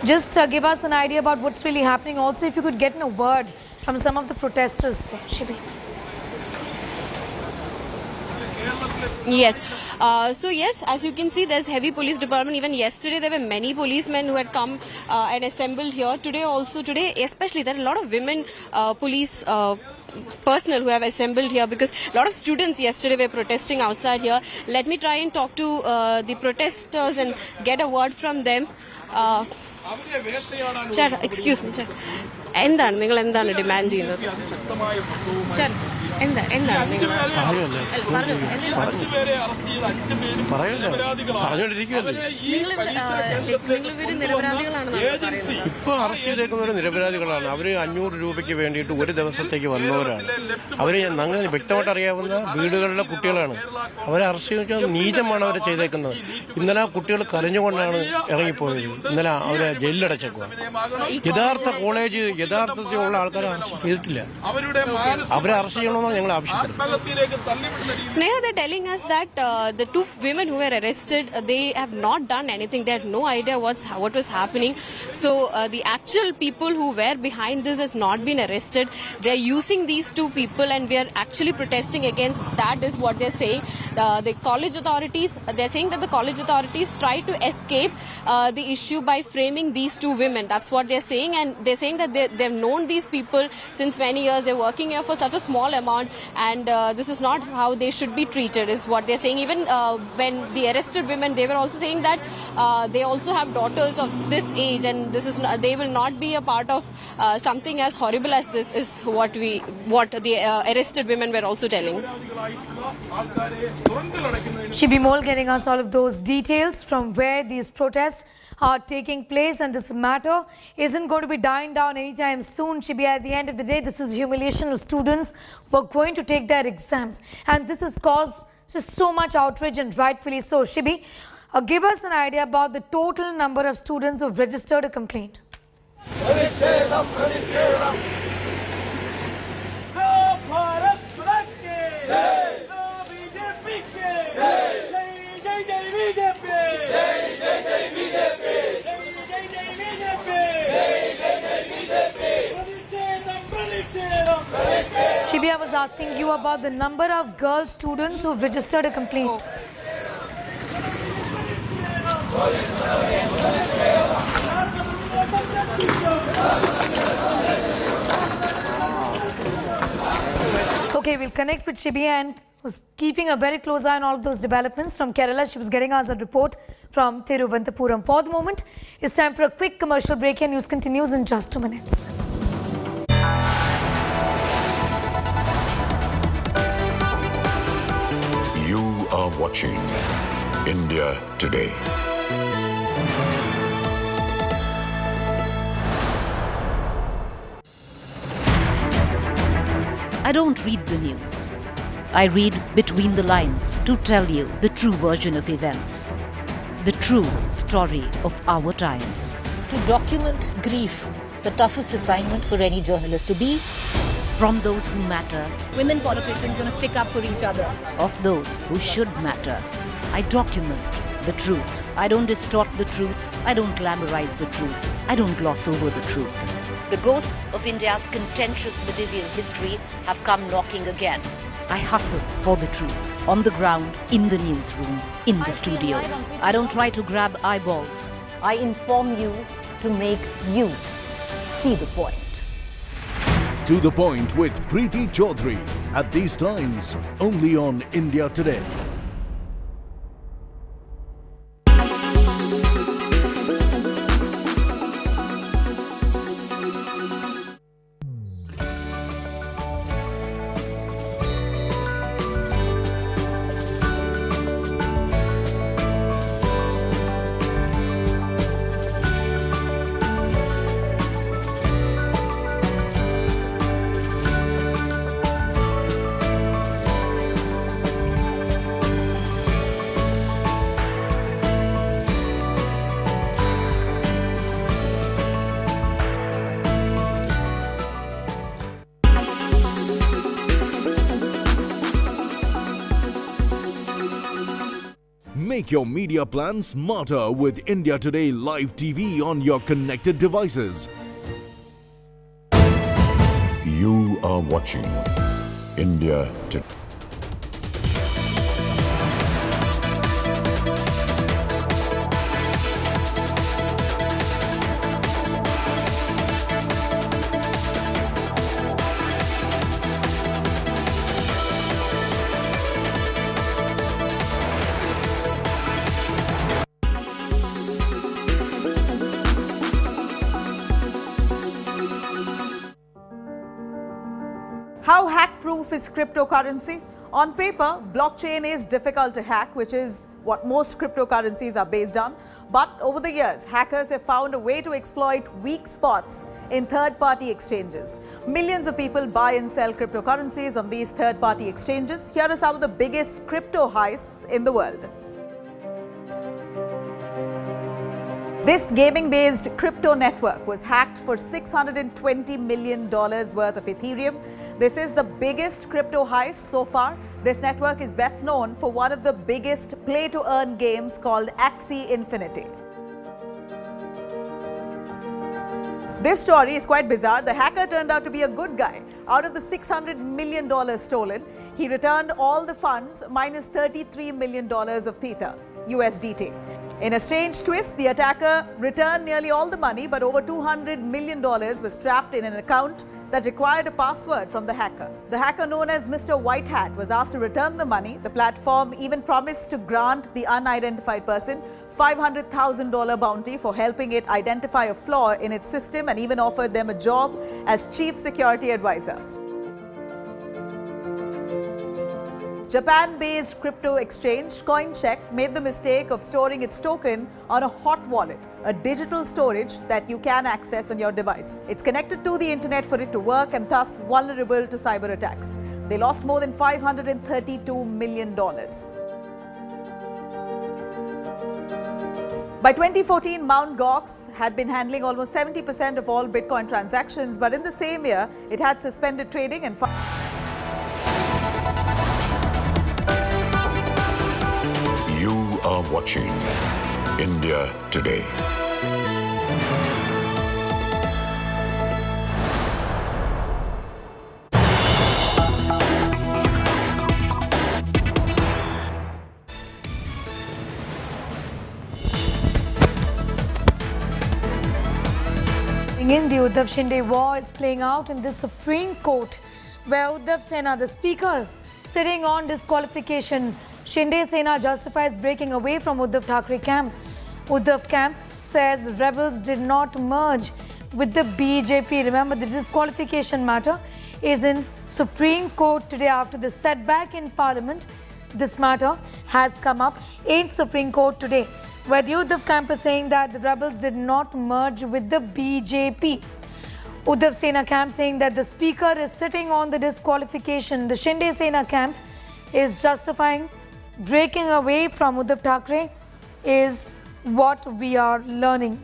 Just give us an idea about what's really happening. Also, if you could get in a word from some of the protesters there, Shibi. Yes. So yes, as you can see, there's heavy police department. Even yesterday, there were many policemen who had come and assembled here. Today especially, there are a lot of women police personnel who have assembled here, because a lot of students yesterday were protesting outside here. Let me try and talk to the protesters and get a word from them. Excuse me, എന്താണ് നിങ്ങൾ എന്താണ് demand ചെയ്യുന്നത്? ഇപ്പൊ arrest ചെയ്തേക്കുന്നവർ നിരപരാധികളാണ്. അവര് 500 രൂപയ്ക്ക് വേണ്ടിയിട്ട് ഒരു ദിവസത്തേക്ക് വന്നവരാണ്. അവര് ഞങ്ങൾ വ്യക്തമായിട്ട് അറിയാവുന്ന വീടുകളിലെ കുട്ടികളാണ്. അവരെ അറസ്റ്റ് ചെയ്താൽ നീചമാണ് അവരെ ചെയ്തേക്കുന്നത്. ഇന്നലെ ആ കുട്ടികൾ കരഞ്ഞുകൊണ്ടാണ് ഇറങ്ങിപ്പോയത്. ഇന്നലെ അവരെ ജയിലിലടച്ചേക്കുക. യഥാർത്ഥ കോളേജ് യഥാർത്ഥത്തിലുള്ള ആൾക്കാരെ അറസ്റ്റ് ചെയ്തിട്ടില്ല. അവരെ അറസ്റ്റ് ചെയ്യണമെന്നാണ് ഞങ്ങൾ ആവശ്യപ്പെടുന്നത്. Sneha, they're telling us that the 2 women who were arrested, they have not done anything. They had no idea what was happening. So the actual people who were behind this has not been arrested. They're using these 2 people, and we are actually protesting against that, is what they're saying. The college authorities, they're saying that the college authorities try to escape the issue by framing these 2 women. That's what they're saying, and they're saying that they've known these people since many years. They're working here for such a small amount, and this is not how they should be treated, is what they're saying. Even when the arrested women, they were also saying that they also have daughters of this age, and this is not, they will not be a part of something as horrible as this, is what the arrested women were also telling. Shibi Mole getting us all of those details from where these protests are taking place, and this matter isn't going to be dying down anytime soon. Shibi, at the end of the day, this is humiliation of students who are going to take their exams, and this has caused just so much outrage, and rightfully so. Shibi, give us an idea about the total number of students who have registered a complaint. Shibi, I was asking you about the number of girl students who have registered a complaint. Okay, we'll connect with Shibi, and who's keeping a very close eye on all of those developments from Kerala. She was getting us a report from Thiruvananthapuram. For the moment, it's time for a quick commercial break, and news continues in just 2 minutes. You are watching India Today. I don't read the news. I read between the lines to tell you the true version of events, the true story of our times. To document grief, the toughest assignment for any journalist to be. From those who matter, Women politicians going to stick up for each other. of those who should matter, I document the truth. I don't distort the truth. I don't glamorize the truth. I don't gloss over the truth. The ghosts of India's contentious medieval history have come knocking again. I hustle for the truth, on the ground, in the newsroom, in the studio. I don't try to grab eyeballs. I inform you to make you see the point. To the Point with Preeti Chaudhary. At these times, only on India Today. Make your media plan smarter with India Today Live TV on your connected devices. You are watching India Today. How hack-proof is cryptocurrency? On paper, blockchain is difficult to hack, which is what most cryptocurrencies are based on. But over the years, hackers have found a way to exploit weak spots in third-party exchanges. Millions of people buy and sell cryptocurrencies on these third-party exchanges. Here are some of the biggest crypto heists in the world. This gaming-based crypto network was hacked for $620 million worth of Ethereum. This is the biggest crypto heist so far. This network is best known for one of the biggest play-to-earn games called Axie Infinity. This story is quite bizarre. The hacker turned out to be a good guy. Out of the $600 million stolen, he returned all the funds minus $33 million of Theta, USDT. In a strange twist, the attacker returned nearly all the money, but over $200 million was trapped in an account that required a password from the hacker. The hacker, known as Mr. White Hat, was asked to return the money. The platform even promised to grant the unidentified person $500,000 bounty for helping it identify a flaw in its system, and even offered them a job as chief security advisor. Japan-based crypto exchange CoinCheck made the mistake of storing its token on a hot wallet, a digital storage that you can access on your device. It's connected to the internet for it to work and thus vulnerable to cyber attacks. They lost more than $532 million. By 2014, Mt. Gox had been handling almost 70% of all Bitcoin transactions, but in the same year, it had suspended trading and You are watching India Today. In the Uddhav Shinde war is playing out in the Supreme Court, where Uddhav Sena, the speaker, sitting on disqualification. Shinde Sena justifies breaking away from Uddhav Thackeray camp. Uddhav camp says rebels did not merge with the BJP. Remember, the disqualification matter is in Supreme Court today after the setback in Parliament. This matter has come up in Supreme Court today, where the Uddhav camp is saying that the rebels did not merge with the BJP. Uddhav Sena camp saying that the speaker is sitting on the disqualification. The Shinde Sena camp is justifying breaking away from Uddhav Thackeray is what we are learning.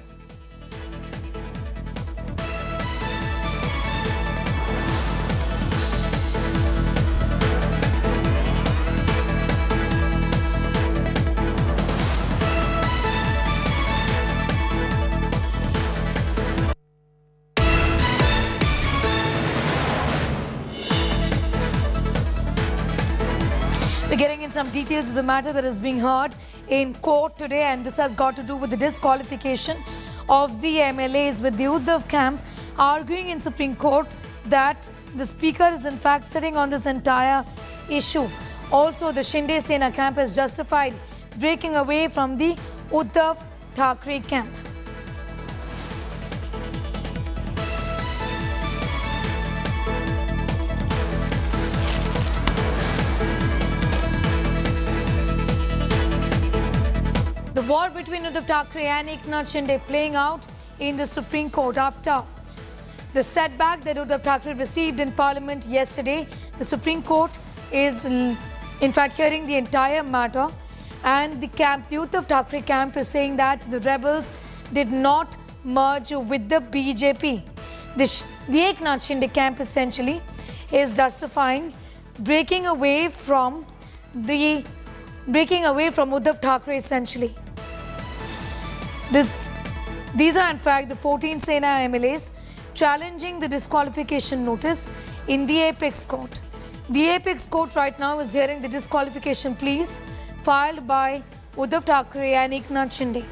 We're getting in some details of the matter that is being heard in court today, and this has got to do with the disqualification of the MLAs, with the Uddhav camp arguing in Supreme Court that the speaker is in fact sitting on this entire issue. Also, the Shinde Sena camp has justified breaking away from the Uddhav Thackeray camp. The war between Uddhav Thackeray and Eknath Shinde playing out in the Supreme Court after the setback that Uddhav Thackeray received in Parliament yesterday. The Supreme Court is in fact hearing the entire matter, and the Uddhav Thackeray camp is saying that the rebels did not merge with the BJP. The Eknath Shinde camp essentially is justifying breaking away from Uddhav Thackeray essentially. These are in fact the 14 Sena MLAs challenging the disqualification notice in the Apex Court. The Apex Court right now is hearing the disqualification pleas filed by Uddhav Thackeray and Eknath Shinde.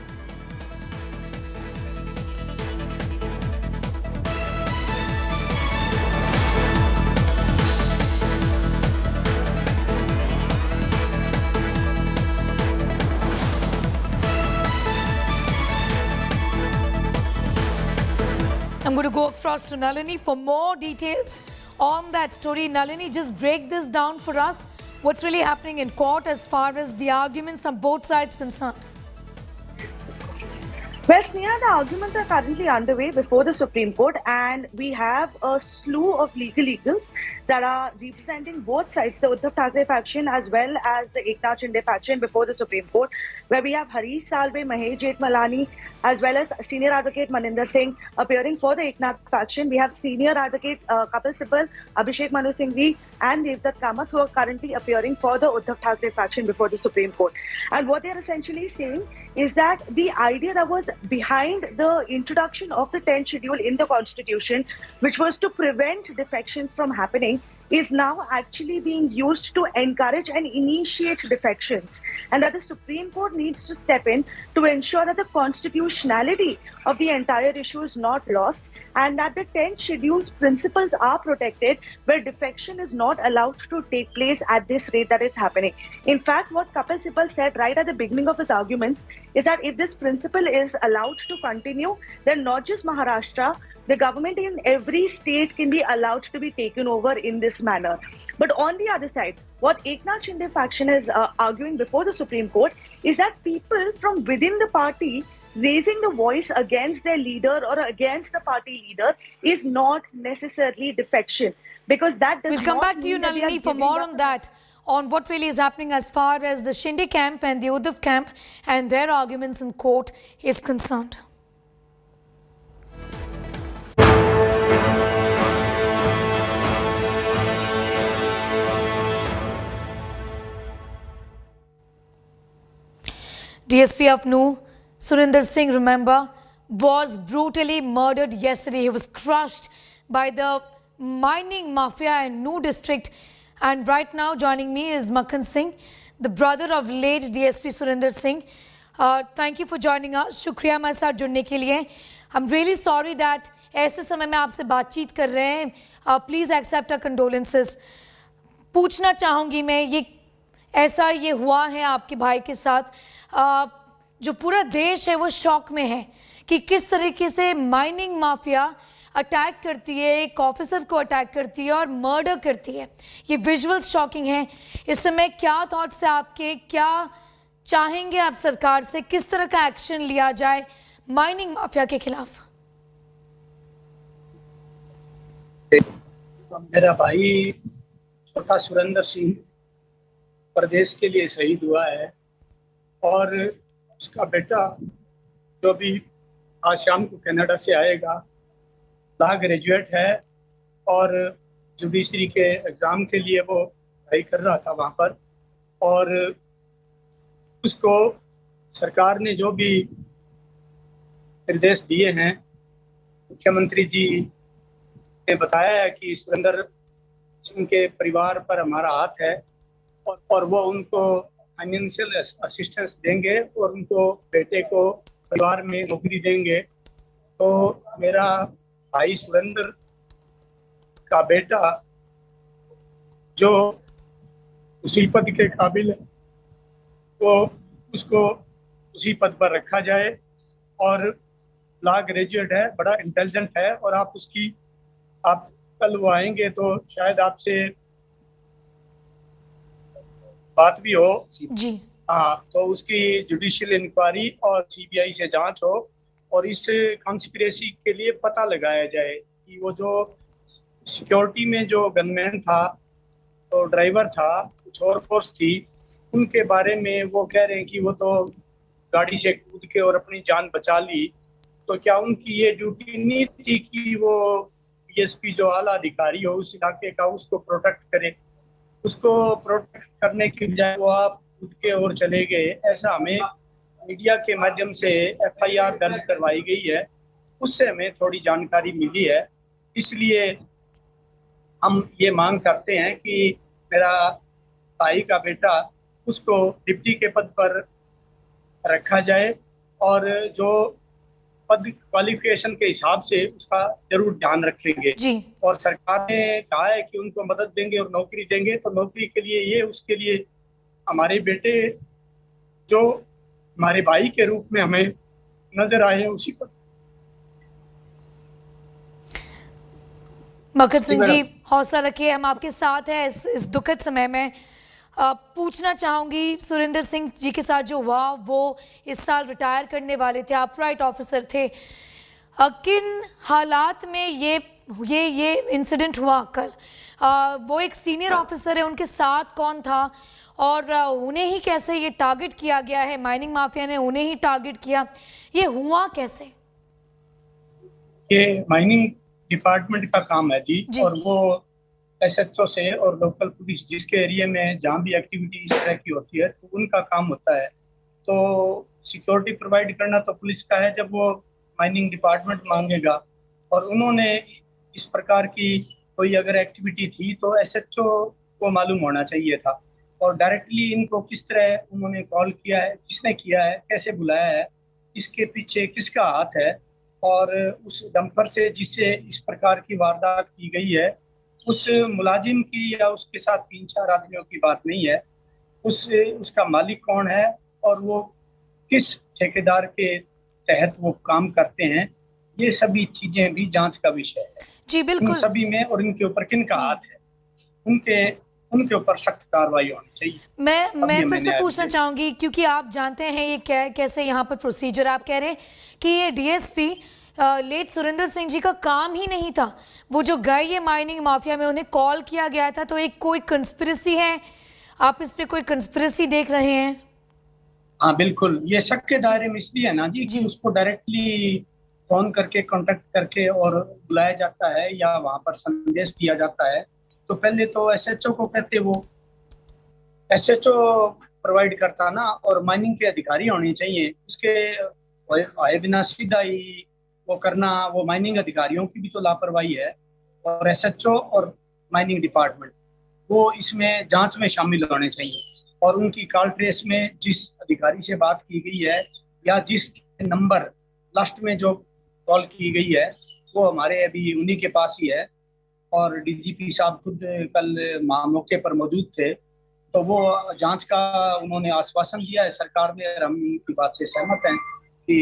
I'm going to go across to Nalini for more details on that story. Nalini, just break this down for us. What's really happening in court as far as the arguments on both sides concerned? Well, Sneha, the arguments are currently underway before the Supreme Court, and we have a slew of legal that are representing both sides, the Uddhav Thackeray faction as well as the Eknath Shinde faction, before the Supreme Court, where we have Harish Salve, Mahesh Jethmalani, as well as senior advocate Maninder Singh appearing for the Eknath faction. We have senior advocate Kapil Sibal, Abhishek Manu Singhvi, and Devdutt Kamath, who are currently appearing for the Uddhav Thackeray faction before the Supreme Court. And what they are essentially saying is that the idea that was behind the introduction of the 10th schedule in the Constitution, which was to prevent defections from happening, is now actually being used to encourage and initiate defections, and that the Supreme Court needs to step in to ensure that the constitutionality of the entire issue is not lost, and that the 10 schedule's principles are protected, where defection is not allowed to take place at this rate that is happening. In fact, what Kapil Sibal said right at the beginning of his arguments is that if this principle is allowed to continue, then not just Maharashtra, the government in every state can be allowed to be taken over in this manner. But on the other side, what Eknath Shinde faction is arguing before the Supreme Court is that people from within the party raising the voice against their leader or against the party leader is not necessarily defection, because that does We'll come not back to you, mean that they are Nalini, for giving more up on that, on what really is happening as far as the Shinde camp and the Uddhav camp and their arguments in court is concerned. DSP of Nu, Surinder Singh, remember, was brutally murdered yesterday. He was crushed by the mining mafia in Nu district. And right now joining me is Makhan Singh, the brother of late DSP Surinder Singh. Thank you for joining us. शुक्रिया हमारे साथ जुड़ने के लिए. I'm really sorry that ऐसे समय में आपसे बातचीत कर रहे हैं. Please accept our condolences. पूछना चाहूँगी मैं, ये हुआ है आपके भाई के साथ, जो पूरा देश है वो शॉक में है कि किस तरीके से माइनिंग माफिया अटैक करती है, एक ऑफिसर को अटैक करती है और मर्डर करती है. ये विजुअल्स शॉकिंग हैं. इस समय क्या थॉट्स है आपके, क्या चाहेंगे आप सरकार से, किस तरह का एक्शन लिया जाए माइनिंग माफिया के खिलाफ? मेरा भाई छोटा सुरेंद्र सिंह प्रदेश के लिए शहीद हुआ है और उसका बेटा जो भी आज शाम को कनाडा से आएगा, लॉ ग्रेजुएट है और जुडिशरी के एग्ज़ाम के लिए वो पढ़ाई कर रहा था वहाँ पर, और उसको सरकार ने जो भी निर्देश दिए हैं, मुख्यमंत्री जी ने बताया है कि सुरेंद्र सिंह के परिवार पर हमारा हाथ है और वो उनको फाइनेंशियल असिस्टेंस देंगे और उनको बेटे को परिवार में नौकरी देंगे. तो मेरा भाई सुरेंद्र का बेटा जो उसी पद के काबिल है, तो उसको उसी पद पर रखा जाए, और लॉ ग्रेजुएट है, बड़ा इंटेलिजेंट है, और आप कल वो आएंगे तो शायद आपसे बात भी हो जी. हाँ, तो उसकी जुडिशियल इंक्वायरी और सीबीआई से जांच हो और इस कॉन्स्पिरेसी के लिए पता लगाया जाए कि वो जो सिक्योरिटी में जो गनमैन था, तो ड्राइवर था, कुछ और फोर्स थी, उनके बारे में वो कह रहे हैं कि वो तो गाड़ी से कूद के और अपनी जान बचा ली. तो क्या उनकी ये ड्यूटी नहीं थी कि वो बीएसपी जो आला अधिकारी हो उस इलाके का, उसको प्रोटेक्ट करे? उसको प्रोटेक्ट करने की बजाय वो आप कूद के और चले गए. ऐसा हमें मीडिया के माध्यम से एफआईआर दर्ज करवाई गई है, उससे हमें थोड़ी जानकारी मिली है. इसलिए हम ये मांग करते हैं कि मेरा भाई का बेटा, उसको डिप्टी के पद पर रखा जाए और जो पद क्वालिफिकेशन के हिसाब से उसका जरूर ध्यान रखेंगे जी. और सरकार ने कहा है कि उनको मदद देंगे और नौकरी देंगे, तो नौकरी के लिए ये उसके लिए हमारे बेटे जो हमारे भाई के रूप में हमें नजर आए हैं उसी पर. मकर सिंह जी, हौसला रखिए, हम आपके साथ हैं इस दुखद समय में. पूछना चाहूँगी, सुरेंद्र सिंह जी के साथ जो हुआ, वो इस साल रिटायर करने वाले थे, अपराइट ऑफिसर थे. किन हालात में ये इंसिडेंट हुआ कल? वो एक सीनियर ऑफिसर है, उनके साथ कौन था और उन्हें ही कैसे ये टारगेट किया गया है? माइनिंग माफिया ने उन्हें ही टारगेट किया, ये हुआ कैसे? ये माइनिंग डिपार्टमेंट का काम है जी. और वो एसएचओ से और लोकल पुलिस जिसके एरिया में जहाँ भी एक्टिविटी इस तरह की होती है, तो उनका काम होता है. तो सिक्योरिटी प्रोवाइड करना तो पुलिस का है. जब वो माइनिंग डिपार्टमेंट मांगेगा और उन्होंने इस प्रकार की कोई अगर एक्टिविटी थी तो एसएचओ को मालूम होना चाहिए था, और डायरेक्टली इनको किस तरह उन्होंने कॉल किया है, किसने किया है, कैसे बुलाया है, इसके पीछे किसका हाथ है, और उस डंपर से जिससे इस प्रकार की वारदात की गई है उस मुलाजिम की या उसके साथ 3-4 आदमियों की बात नहीं है, उसका मालिक कौन है और वो किस ठेकेदार के तहत वो काम करते हैं, ये सभी चीजें भी जांच का विषय है। जी बिल्कुल। इन सभी में और इनके ऊपर किनका हाथ है, उनके ऊपर सख्त कार्रवाई होनी चाहिए। मैं फिर से पूछना चाहूंगी, क्योंकि आप जानते हैं ये कैसे यहाँ पर प्रोसीजर, आप कह रहे हैं कि ये डीएसपी लेट सुरेंद्र सिंह जी का काम ही नहीं था, वो जो गए ये माइनिंग माफिया में उन्हें कॉल किया गया था, तो एक कोई कंस्पिरेसी है, आप इस पे कोई कंस्पिरेसी देख रहे हैं? हाँ बिल्कुल, ये शक के दायरे में इसलिए है ना जी कि उसको डायरेक्टली फोन करके कांटेक्ट करके और बुलाया जाता है या वहां पर संदेश दिया जाता है, तो पहले तो एसएचओ को कहते, वो एसएचओ प्रोवाइड करता ना, और माइनिंग के अधिकारी होने चाहिए, उसके आए बिना सीधा ही वो करना, वो माइनिंग अधिकारियों की भी तो लापरवाही है, और एसएचओ और माइनिंग डिपार्टमेंट वो इसमें जांच में शामिल होने चाहिए, और उनकी कॉल ट्रेस में जिस अधिकारी से बात की गई है या जिस नंबर लास्ट में जो कॉल की गई है वो हमारे अभी उन्हीं के पास ही है, और डीजीपी साहब खुद कल मौके पर मौजूद थे, तो वो जांच का उन्होंने आश्वासन दिया है सरकार ने, और हम उनकी बात से सहमत हैं कि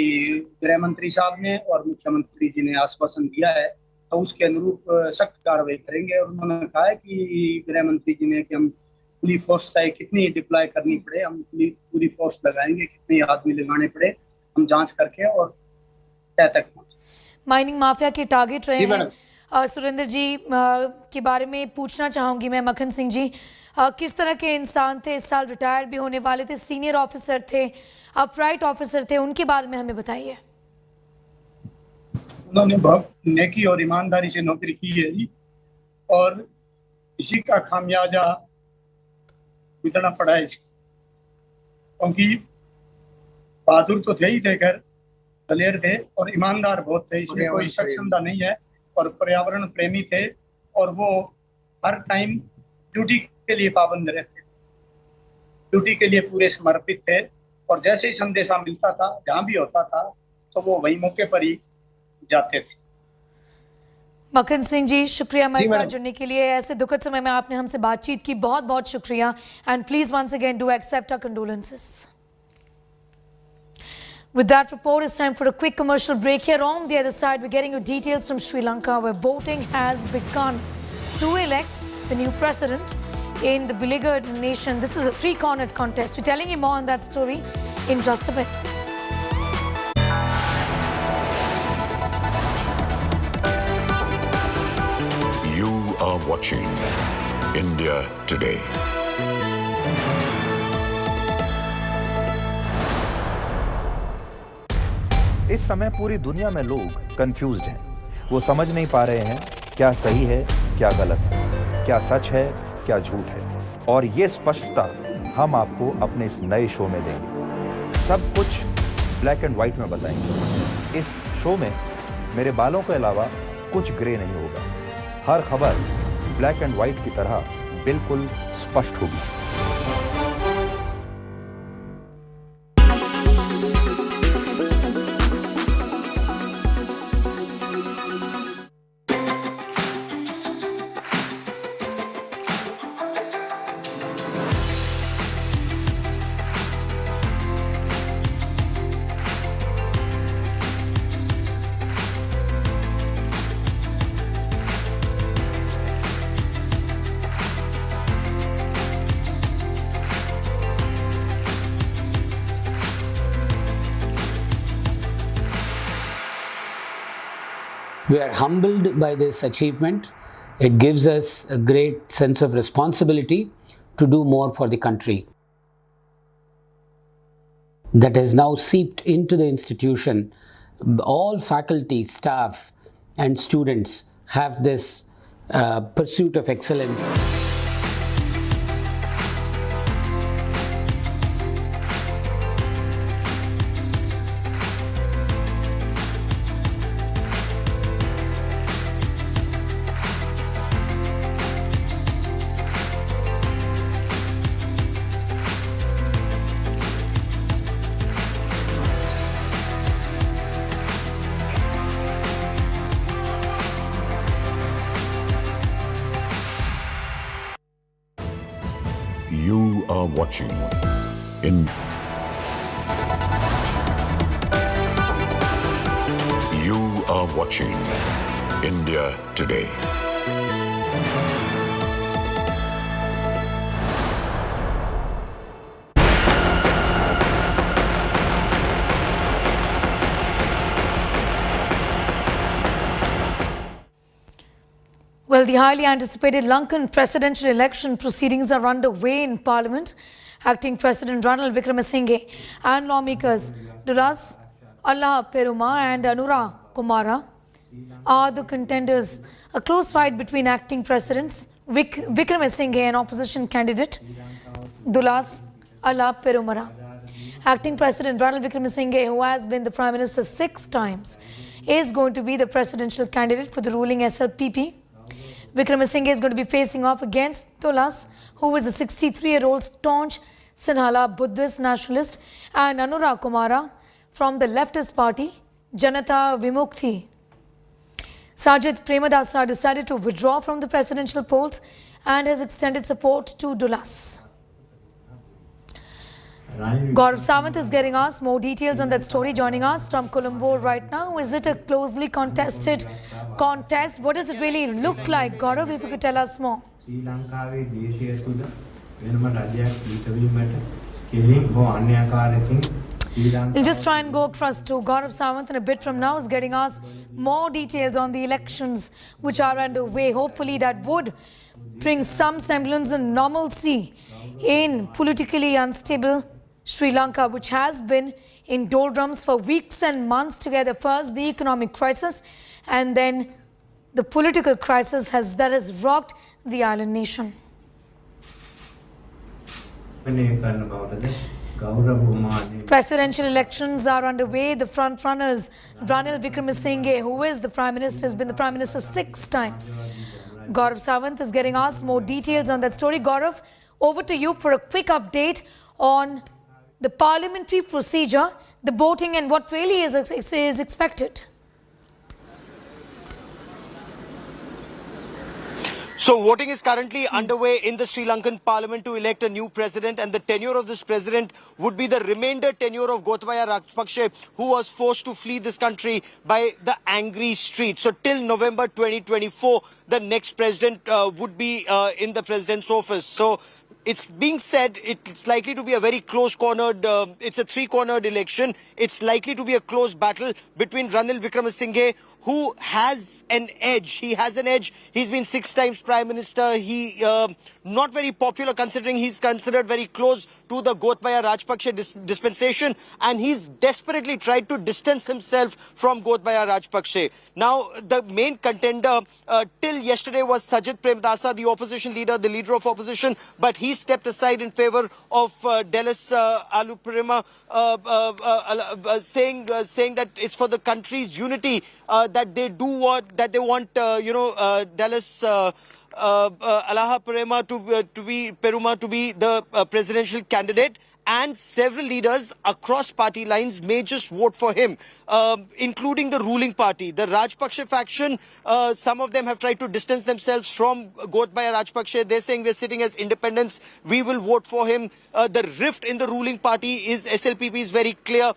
गृह मंत्री साहब ने और मुख्यमंत्री जी ने आश्वासन दिया है, तो उसके अनुरूप सख्त कार्रवाई करेंगे। और उन्होंने कहा है कि गृह मंत्री जी ने कि हम पूरी फोर्स चाहे कितनी डिप्लॉय करनी पड़े, हम पूरी फोर्स लगाएंगे, कितने आदमी लगाने पड़े, हम जांच करके और तय तक पहुंचे। माइनिंग माफिया के टारगेट रहे हैं सुरेंद्र जी के बारे में पूछना चाहूंगी मैं, मक्खन सिंह जी किस तरह के इंसान थे, इस साल रिटायर भी होने वाले थे, सीनियर ऑफिसर थे, अपराइट ऑफिसर थे, उनके बारे में हमें बताइए। उन्होंने बहुत नेकी और ईमानदारी से नौकरी की है जी, और इसी का खामियाजा भुगतना पड़ा है, क्योंकि बहादुर तो थे ही थे, खैर दलेर थे और ईमानदार बहुत थे, इसमें कोई शक शंका नहीं है, और पर्यावरण प्रेमी थे, और वो हर टाइम ड्यूटी के लिए पाबंद रहते, ड्यूटी के लिए पूरे समर्पित थे, और जैसे ही संदेशा मिलता था, जहाँ भी होता था, तो वो वही मौके पर ही जाते थे। मक्खन सिंह जी शुक्रिया हमारे साथ जुड़ने के लिए, ऐसे दुखद समय में आपने हमसे बातचीत की, बहुत बहुत शुक्रिया, and please once again do accept our condolences. With that report, it's time for a quick commercial break. Here on the other side, we're getting you details from Sri Lanka, where voting has begun to elect the new president in the beleaguered nation. This is a three-cornered contest. We're telling you more on that story in just a bit. You are watching India Today. इस समय पूरी दुनिया में लोग confused हैं। वो समझ नहीं पा रहे हैं क्या सही है, क्या गलत है, क्या सच है, क्या झूठ है, और ये स्पष्टता हम आपको अपने इस नए शो में देंगे। सब कुछ ब्लैक एंड व्हाइट में बताएंगे। इस शो में मेरे बालों के अलावा कुछ ग्रे नहीं होगा। हर खबर ब्लैक एंड व्हाइट की तरह बिल्कुल स्पष्ट होगी। We are humbled by this achievement. It gives us a great sense of responsibility to do more for the country. That has now seeped into the institution. All faculty, staff and students have this pursuit of excellence. You are watching You are watching India Today. Well, the highly anticipated Lankan presidential election proceedings are underway in Parliament. Acting President Ranil Wickremesinghe and lawmakers Duras Allah Peruma and Anura Kumara are the contenders. A close fight between acting presidents Wickremesinghe and opposition candidate Dulas Allah Perumara. Acting President Ranil Wickremesinghe, who has been the Prime Minister 6 times, is going to be the presidential candidate for the ruling SLPP. Wickremesinghe is going to be facing off against Dulas, who is a 63-year-old staunch Sinhala Buddhist nationalist, and Anura Kumara from the leftist party Janata Vimukthi. Sajid Premadasa decided to withdraw from the presidential polls and has extended support to Dulas. Gaurav Sawant is getting us more details on that story, joining us from Colombo right now. Is it a closely contested contest? What does it really look like, Gaurav, if you could tell us more? We'll just try and go across to Gaurav Sawant in a bit from now, is getting us more details on the elections which are underway. Hopefully that would bring some semblance of normalcy in politically unstable Sri Lanka, which has been in doldrums for weeks and months together. First, the economic crisis, and then the political crisis that has rocked the island nation. Presidential elections are underway. The front runners, Ranil Wickremesinghe, who is the Prime Minister, has been the Prime Minister 6 times. Gaurav Sawant is getting us more details on that story. Gaurav, over to you for a quick update on the parliamentary procedure, the voting, and what really is expected. So voting is currently underway in the Sri Lankan parliament to elect a new president, and the tenure of this president would be the remainder tenure of Gotabaya Rajapaksa, who was forced to flee this country by the angry street. So till November 2024, the next president would be in the president's office. So it's being said it's likely to be a very close-cornered, it's a three-cornered election. It's likely to be a close battle between Ranil Wickremesinghe, who has an edge. He has an edge. He's been 6 times Prime Minister. He not very popular, considering he's considered very close to the Gotabaya Rajapaksa dispensation, and he's desperately tried to distance himself from Gotabaya Rajapaksa. Now, the main contender till yesterday was Sajid Premadasa, the opposition leader, the leader of opposition, but he stepped aside in favor of Delis Aluprema, saying that it's for the country's unity that they want Delis Peruma to be the presidential candidate, and several leaders across party lines may just vote for him, including the ruling party. The Rajapaksa faction, some of them have tried to distance themselves from Gotabaya Rajapaksa. They're saying we're sitting as independents, we will vote for him. The rift in the ruling party is SLPP is very clear,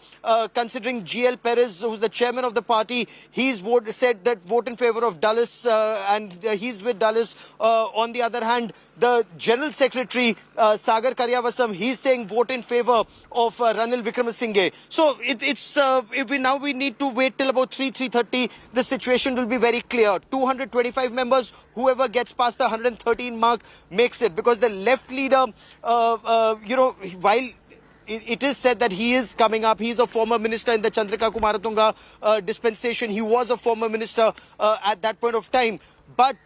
considering GL Perez, who's the chairman of the party, he's said that vote in favor of Dulles, and he's with Dulles. On the other hand, the General Secretary, Sagar Karyavasam, he's saying vote in favor of Ranil Wickremesinghe. So we need to wait till about 3:30. The situation will be very clear. 225 members, whoever gets past the 113 mark makes it, because the left leader, while it is said that he is coming up. He is a former minister in the Chandrika Kumaratunga dispensation. He was a former minister at that point of time. But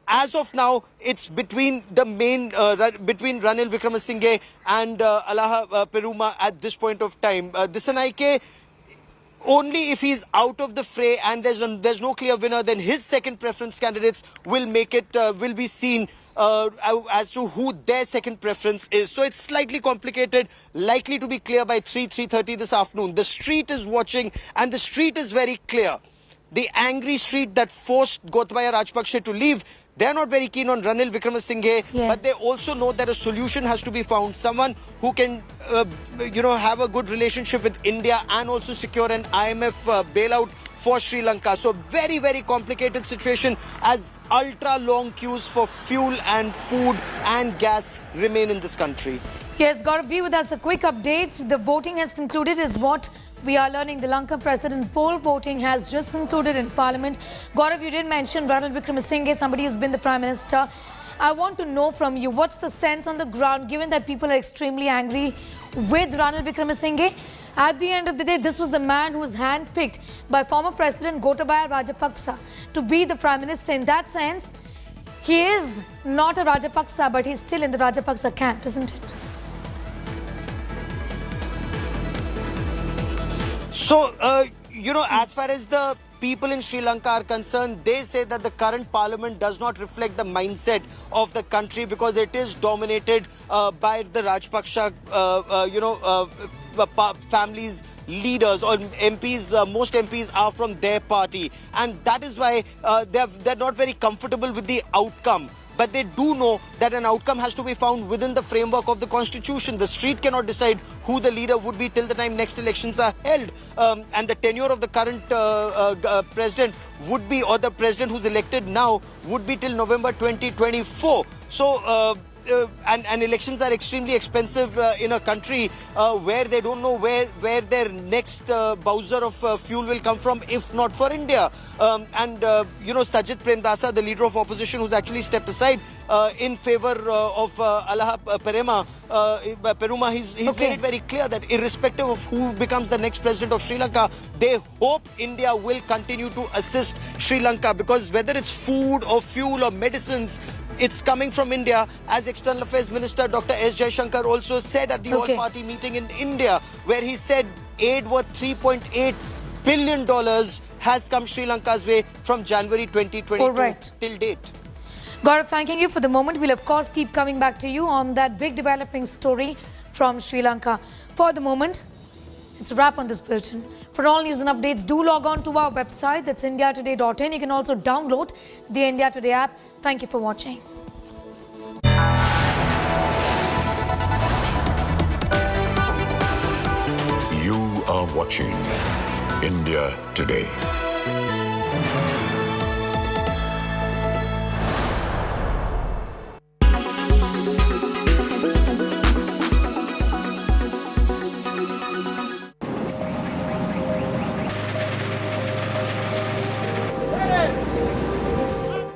as of now, it's between between Ranil Wickremesinghe and Allah Peruma at this point of time. Disanaike, only if he's out of the fray and there's no clear winner, then his second preference candidates will make it, will be seen as to who their second preference is. So it's slightly complicated, likely to be clear by 3:30 this afternoon. The street is watching, and the street is very clear. The angry street that forced Gotabaya Rajapaksa to leave, They're not very keen on Ranil Wickremesinghe, Yes. but they also know that a solution has to be found. Someone who can, have a good relationship with India and also secure an IMF bailout for Sri Lanka. So very, very complicated situation as ultra long queues for fuel and food and gas remain in this country. Yes, Gaurav, be with us. A quick update. The voting has concluded is what we are learning. The Lanka president poll voting has just concluded in Parliament. Gaurav, you did mention Ranil Wickremesinghe, somebody who's been the Prime Minister. I want to know from you, what's the sense on the ground, given that people are extremely angry with Ranil Wickremesinghe? At the end of the day, this was the man who was handpicked by former President Gotabaya Rajapaksa to be the Prime Minister. In that sense, he is not a Rajapaksa, but he's still in the Rajapaksa camp, isn't it? So, as far as the people in Sri Lanka are concerned, they say that the current parliament does not reflect the mindset of the country because it is dominated by the Rajpaksha, families, leaders or MPs. Most MPs are from their party, and that is why they're not very comfortable with the outcome. But they do know that an outcome has to be found within the framework of the constitution. The street cannot decide who the leader would be till the time next elections are held. And the tenure of the current president would be, or the president who's elected now, would be till November 2024. So, and elections are extremely expensive in a country where they don't know where their next bowser of fuel will come from, if not for India. Sajid Premdasa, the leader of opposition, who's actually stepped aside in favor of Alaha Peruma, he's made it very clear that irrespective of who becomes the next president of Sri Lanka, they hope India will continue to assist Sri Lanka, because whether it's food or fuel or medicines, it's coming from India, as External Affairs Minister Dr. S. Jaishankar also said at the all-party meeting in India, where he said aid worth $3.8 billion has come Sri Lanka's way from January 2022 till date. Gaurav, thanking you for the moment. We'll of course keep coming back to you on that big developing story from Sri Lanka. For the moment, it's a wrap on this bulletin. For all news and updates, do log on to our website, that's indiatoday.in. You can also download the India Today app. Thank you for watching. You are watching India Today.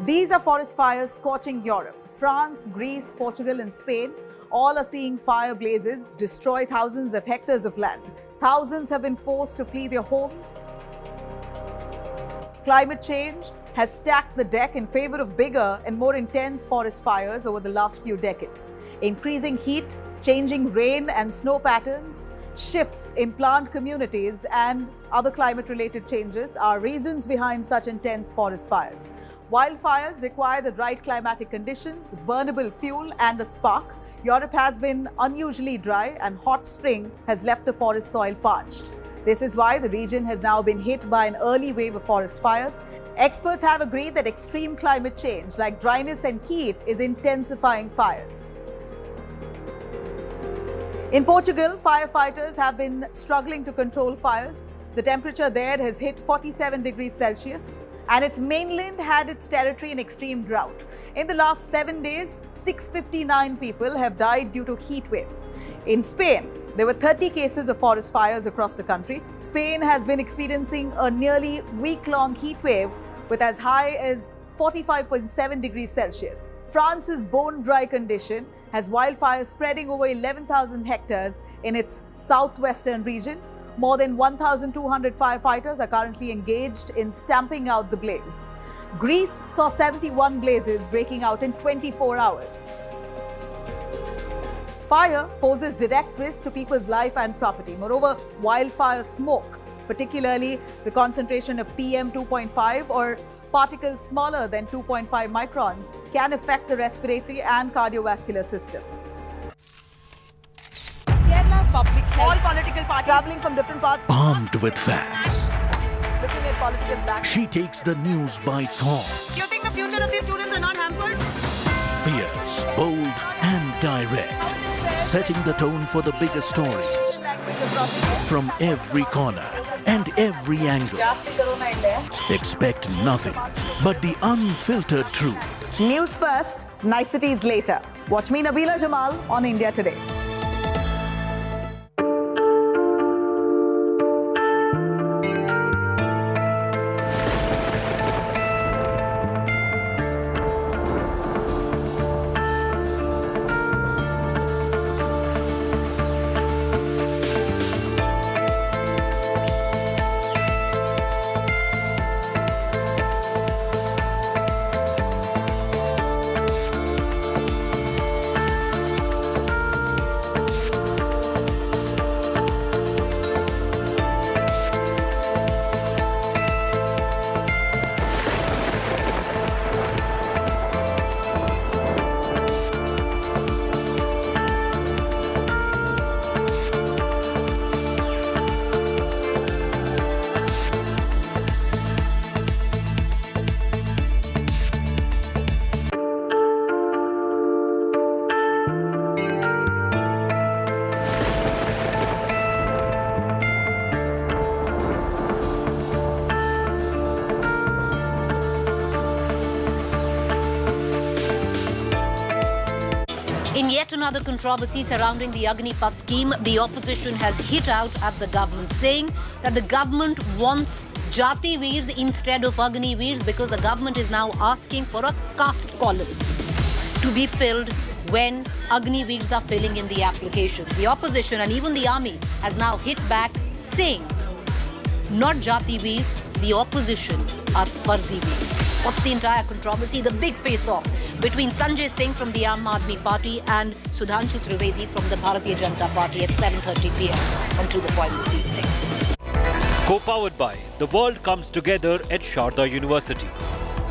These are forest fires scorching Europe. France, Greece, Portugal and Spain all are seeing fire blazes destroy thousands of hectares of land. Thousands have been forced to flee their homes. Climate change has stacked the deck in favor of bigger and more intense forest fires over the last few decades. Increasing heat, changing rain and snow patterns, shifts in plant communities and other climate-related changes are reasons behind such intense forest fires. Wildfires require the right climatic conditions, burnable fuel and a spark. Europe has been unusually dry and hot spring has left the forest soil parched. This is why the region has now been hit by an early wave of forest fires. Experts have agreed that extreme climate change like dryness and heat is intensifying fires. In Portugal, firefighters have been struggling to control fires. The temperature there has hit 47 degrees Celsius. And its mainland had its territory in extreme drought. In the last 7 days, 659 people have died due to heat waves. In Spain, there were 30 cases of forest fires across the country. Spain has been experiencing a nearly week-long heat wave with as high as 45.7 degrees Celsius. France's bone-dry condition has wildfires spreading over 11,000 hectares in its southwestern region. More than 1,200 firefighters are currently engaged in stamping out the blaze. Greece saw 71 blazes breaking out in 24 hours. Fire poses direct risk to people's life and property. Moreover, wildfire smoke, particularly the concentration of PM 2.5 or particles smaller than 2.5 microns, can affect the respiratory and cardiovascular systems. Public health. All political parties traveling from different parts. Armed with facts, Looking at political back. she takes the news by its horns. Do you think the the future of these students are not hampered? Fierce, bold, and direct, setting the tone for the biggest stories from every corner and every angle. Expect nothing but the unfiltered truth. News first, niceties later. Watch me, Nabila Jamal, on India Today. In yet another controversy surrounding the Agnipath scheme, the opposition has hit out at the government, saying that the government wants Jati Veers instead of Agni Veers because the government is now asking for a caste column to be filled when Agni Veers are filling in the application. The opposition and even the army has now hit back, saying not Jati Veers, the opposition are Farzi Veers. What's the entire controversy? The big face-off between Sanjay Singh from the Aam Aadmi Party and Sudhanshu Trivedi from the Bharatiya Janata Party at 7:30 p.m. on To The Point this evening. Co-powered by The World Comes Together at Sharda University.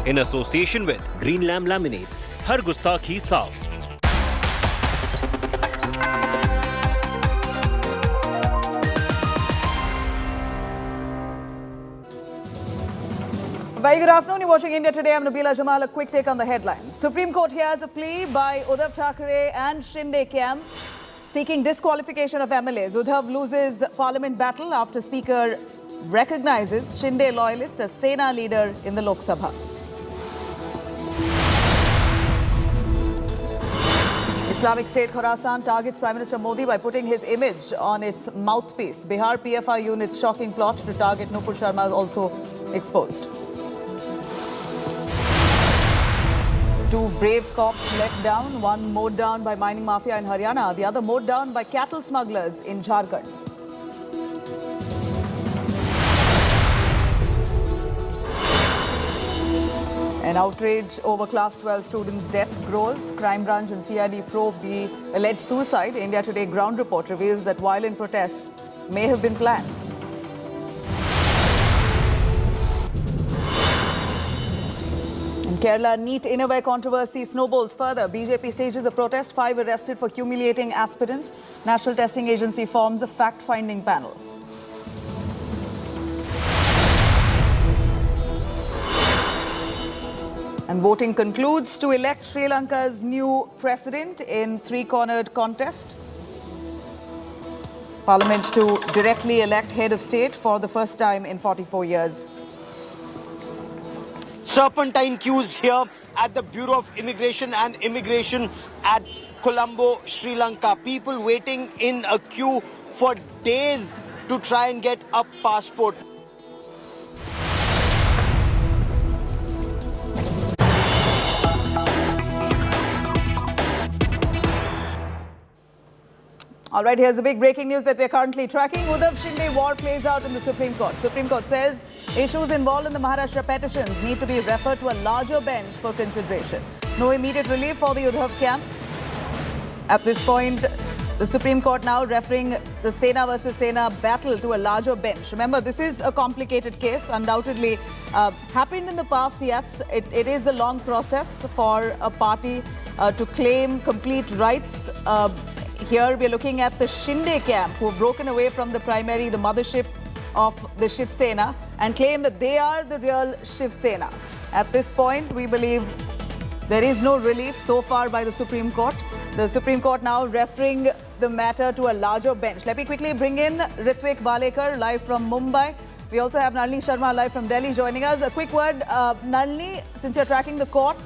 In association with Green Lamb Laminates, Har Gustakhi Saaf. Very good afternoon. You're watching India Today. I'm Nabila Jamal. A quick take on the headlines. Supreme Court hears a plea by Uddhav Thackeray and Shinde camp seeking disqualification of MLAs. Uddhav loses parliament battle after Speaker recognizes Shinde loyalists as Sena leader in the Lok Sabha. Islamic State Khorasan targets Prime Minister Modi by putting his image on its mouthpiece. Bihar PFI unit's shocking plot to target Nupur Sharma is also exposed. Two brave cops let down, one mowed down by mining mafia in Haryana, the other mowed down by cattle smugglers in Jharkhand. An outrage over Class 12 students' death grows. Crime Branch and CID probe the alleged suicide. India Today ground report reveals that violent protests may have been planned. In Kerala, NEET innerwear controversy snowballs further. BJP stages a protest, 5 arrested for humiliating aspirants. National Testing Agency forms a fact-finding panel. And voting concludes to elect Sri Lanka's new president in 3-cornered contest. Parliament to directly elect head of state for the first time in 44 years. Serpentine queues here at the Bureau of Immigration and Immigration at Colombo, Sri Lanka. People waiting in a queue for days to try and get a passport. All right, here's the big breaking news that we're currently tracking. Uddhav Shinde war plays out in the Supreme Court. Supreme Court says issues involved in the Maharashtra petitions need to be referred to a larger bench for consideration. No immediate relief for the Uddhav camp. At this point, the Supreme Court now referring the Sena versus Sena battle to a larger bench. Remember, this is a complicated case, undoubtedly happened in the past. Yes, it is a long process for a party to claim complete rights. Here we're looking at the Shinde camp, who have broken away from the primary, the mothership of the Shiv Sena, and claim that they are the real Shiv Sena. At this point, we believe there is no relief so far by the Supreme Court. The Supreme Court now referring the matter to a larger bench. Let me quickly bring in Ritvik Balekar live from Mumbai. We also have Nalini Sharma live from Delhi joining us. A quick word, Nalini, since you're tracking the court.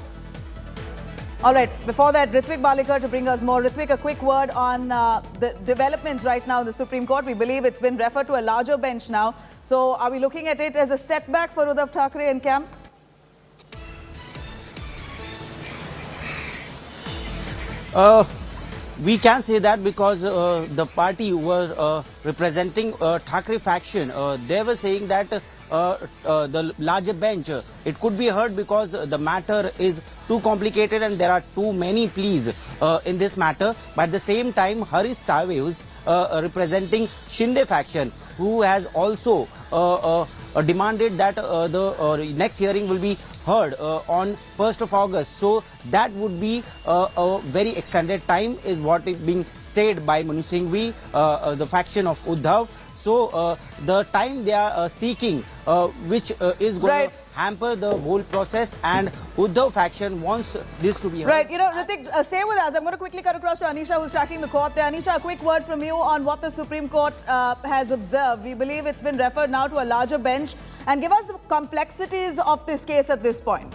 All right, before that, Ritvik Balekar to bring us more. Ritvik, a quick word on the developments right now in the Supreme Court. We believe it's been referred to a larger bench now. So are we looking at it as a setback for Uddhav Thackeray and camp? We can say that because the party who were representing Thackeray faction, they were saying that the larger bench, it could be heard because the matter is too complicated and there are too many pleas in this matter. But at the same time, Harish Salve, who's representing Shinde faction, who has also demanded that the next hearing will be heard on 1st of August. So that would be a very extended time is what is being said by Manu Singhvi, the faction of Uddhav. So the time they are seeking, which is going to hamper the whole process, and Uddhav faction wants this to be heard. Right, you know, Ritik, stay with us. I'm going to quickly cut across to Anisha, who's tracking the court there. Anisha, a quick word from you on what the Supreme Court has observed. We believe it's been referred now to a larger bench. And give us the complexities of this case at this point.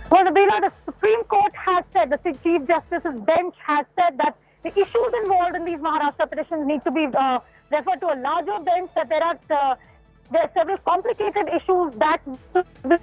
Well, Nabila, the Supreme Court has said, the Chief Justice's bench has said that the issues involved in these Maharashtra petitions need to be referred to a larger bench, that there are several complicated issues that this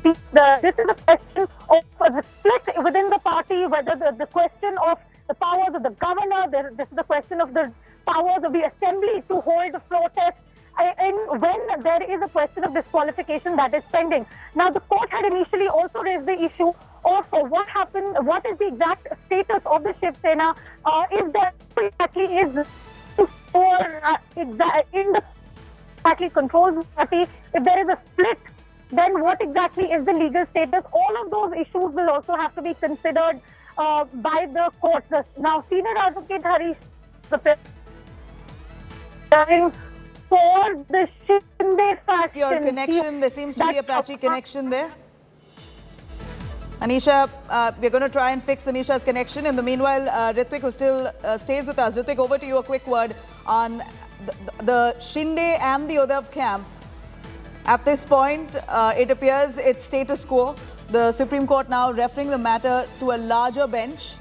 is a question of the split within the party, whether the question of the powers of the governor, this is the question of the powers of the assembly to hold the floor test, and when there is a question of disqualification that is pending. Now, the court had initially also raised the issue of what happened, what is the exact status of the Shiv Sena, if there exactly is in the party controls the party, if there is a split, then what exactly is the legal status? All of those issues will also have to be considered by the courts. Now, senior advocate Harish, for the Shinde faction. Your connection, there seems to be a patchy connection there. Anisha, we're going to try and fix Anisha's connection. In the meanwhile, Ritvik, who still stays with us. Ritvik, over to you, a quick word on the Shinde and the Uddhav camp. At this point, it appears it's status quo. The Supreme Court now referring the matter to a larger bench.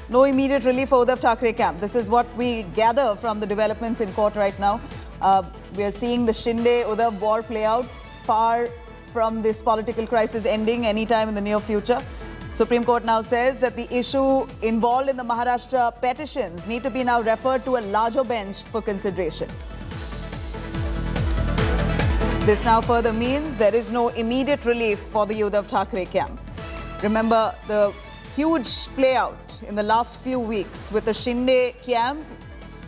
No immediate relief for Uddhav Thackeray camp. This is what we gather from the developments in court right now. We are seeing the Shinde-Uddhav war play out, far from this political crisis ending anytime in the near future. Supreme Court now says that the issue involved in the Maharashtra petitions need to be now referred to a larger bench for consideration. This now further means there is no immediate relief for the Uddhav Thackeray camp. Remember the huge play out in the last few weeks with the Shinde camp.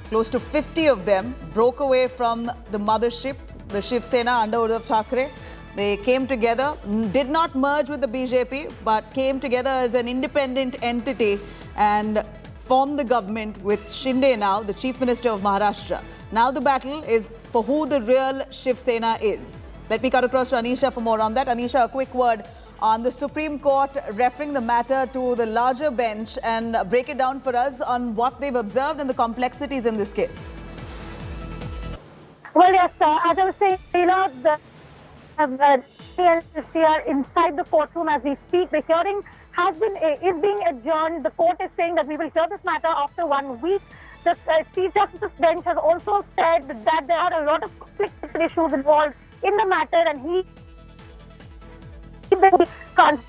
Close to 50 of them broke away from the mothership, the Shiv Sena under Uddhav Thackeray. They came together, did not merge with the BJP, but came together as an independent entity and formed the government with Shinde now, the Chief Minister of Maharashtra. Now the battle is for who the real Shiv Sena is. Let me cut across to Anisha for more on that. Anisha, a quick word on the Supreme Court referring the matter to the larger bench and break it down for us on what they've observed and the complexities in this case. Well, yes, as I was saying, the are inside the courtroom as we speak. The hearing is being adjourned. The court is saying that we will hear this matter after 1 week. The Chief Justice's bench has also said that there are a lot of conflicted issues involved in the matter, and he can't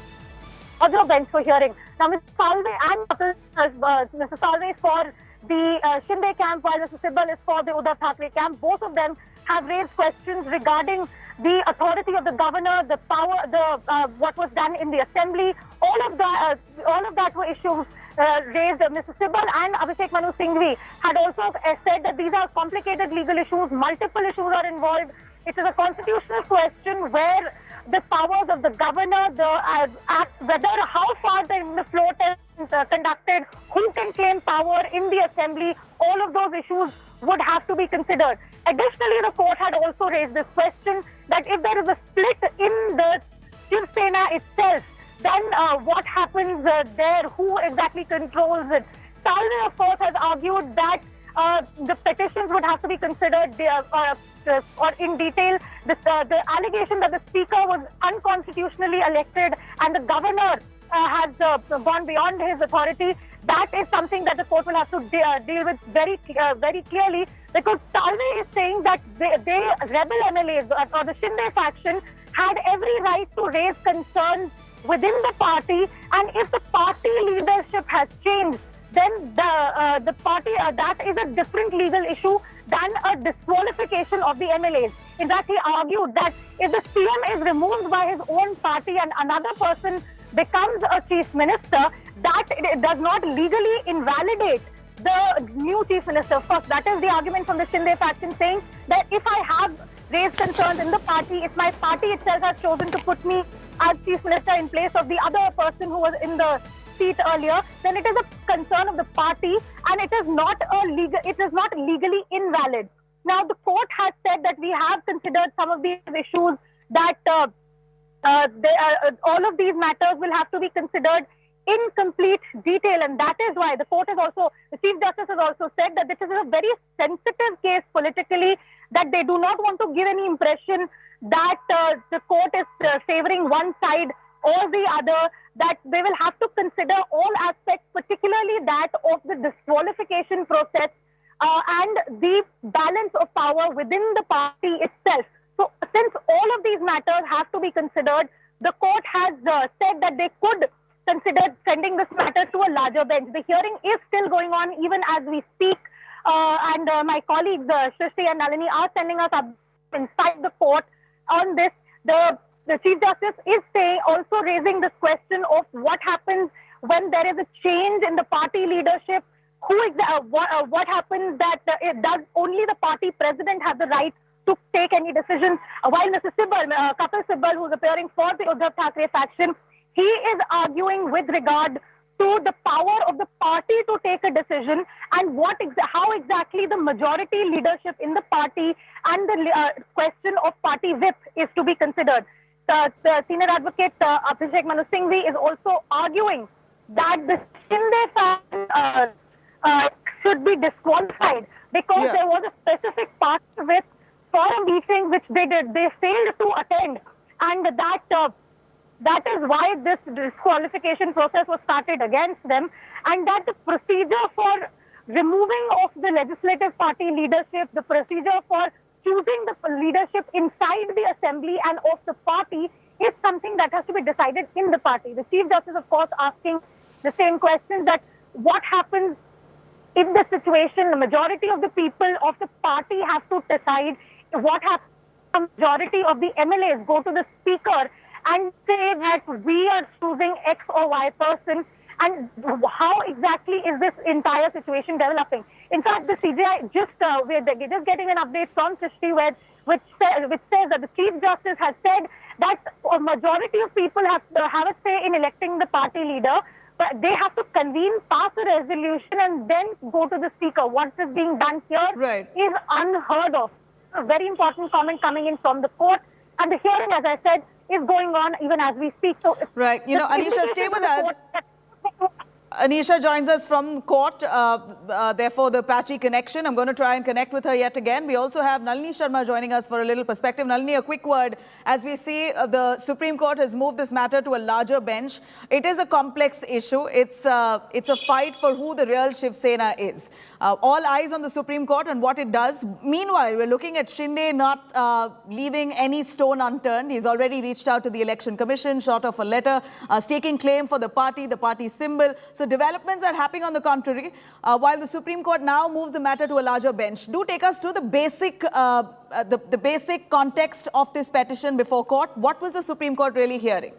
other bench for hearing. Now, Mr. Salve and Mr. Salve is for the Shinde camp, while Mr. Sibal is for the Uddhav Thackeray camp. Both of them have raised questions regarding the authority of the governor, the power, what was done in the assembly. All of that were issues raised. Mr. Sibal and Abhishek Manu Singhvi had also said that these are complicated legal issues. Multiple issues are involved. It is a constitutional question where the powers of the governor, how far the floor test conducted, who can claim power in the assembly, all of those issues would have to be considered. Additionally, the court had also raised this question that if there is a split in the Shiv Sena itself, then what happens there? Who exactly controls it? Salve, of course, has argued that the petitions would have to be considered or in detail. The allegation that the speaker was unconstitutionally elected and the governor has gone beyond his authority, that is something that the court will have to deal with very clearly, because Salve is saying that they rebel MLAs or the Shinde faction had every right to raise concerns within the party, and if the party leadership has changed, then the party, that is a different legal issue than a disqualification of the MLAs. In fact, he argued that if the CM is removed by his own party and another person becomes a chief minister, that does not legally invalidate the new chief minister. First, that is the argument from the Shinde faction, saying that if I have raised concerns in the party, if my party itself has chosen to put me as chief minister in place of the other person who was in the seat earlier, then it is a concern of the party and it is not legally invalid. Now, the court has said that we have considered some of these issues, that all of these matters will have to be considered in complete detail, and that is why the court has also, the Chief Justice has also said that this is a very sensitive case politically, that they do not want to give any impression that the court is favoring one side or the other, that they will have to consider all aspects, particularly that of the disqualification process and the balance of power within the party itself. So since all of these matters have to be considered, the court has said that they could consider sending this matter to a larger bench. The hearing is still going on even as we speak, and my colleagues Shrishti and Nalini are sending us up inside the court on this. The Chief Justice is also raising this question of what happens when there is a change in the party leadership. What happens that does only the party president have the right to take any decision? While Mr. Sibal, Kapil Sibal, who's appearing for the Uddhav Thackeray faction, he is arguing with regard to the power of the party to take a decision and how exactly the majority leadership in the party and the question of party whip is to be considered. The senior advocate Abhishek Manu Singhvi is also arguing that the Shinde faction should be disqualified because there was a specific party whip for a meeting which they failed to attend, and that is why this disqualification process was started against them, and that the procedure for removing of the legislative party leadership, the procedure for choosing the leadership inside the assembly and of the party is something that has to be decided in the party. The Chief Justice, of course, asking the same question, that what happens in this situation? The majority of the people of the party have to decide what happens. The majority of the MLAs go to the speaker and say that we are choosing X or Y person, and how exactly is this entire situation developing? In fact, the CJI we're just getting an update from Srishti which says that the Chief Justice has said that a majority of people have a say in electing the party leader, but they have to convene, pass a resolution, and then go to the speaker. What is being done here is unheard of. A very important comment coming in from the court, and the hearing, as I said, is going on even as we speak. So, right, Anisha, stay with us. Anisha joins us from court, therefore the patchy connection. I'm going to try and connect with her yet again. We also have Nalini Sharma joining us for a little perspective. Nalini, a quick word. As we see, the Supreme Court has moved this matter to a larger bench. It is a complex issue. It's a fight for who the real Shiv Sena is. All eyes on the Supreme Court and what it does. Meanwhile, we're looking at Shinde not leaving any stone unturned. He's already reached out to the Election Commission, short of a letter, staking claim for the party symbol. So developments are happening on the contrary, while the Supreme Court now moves the matter to a larger bench. Do take us through the basic context of this petition before court. What was the Supreme Court really hearing?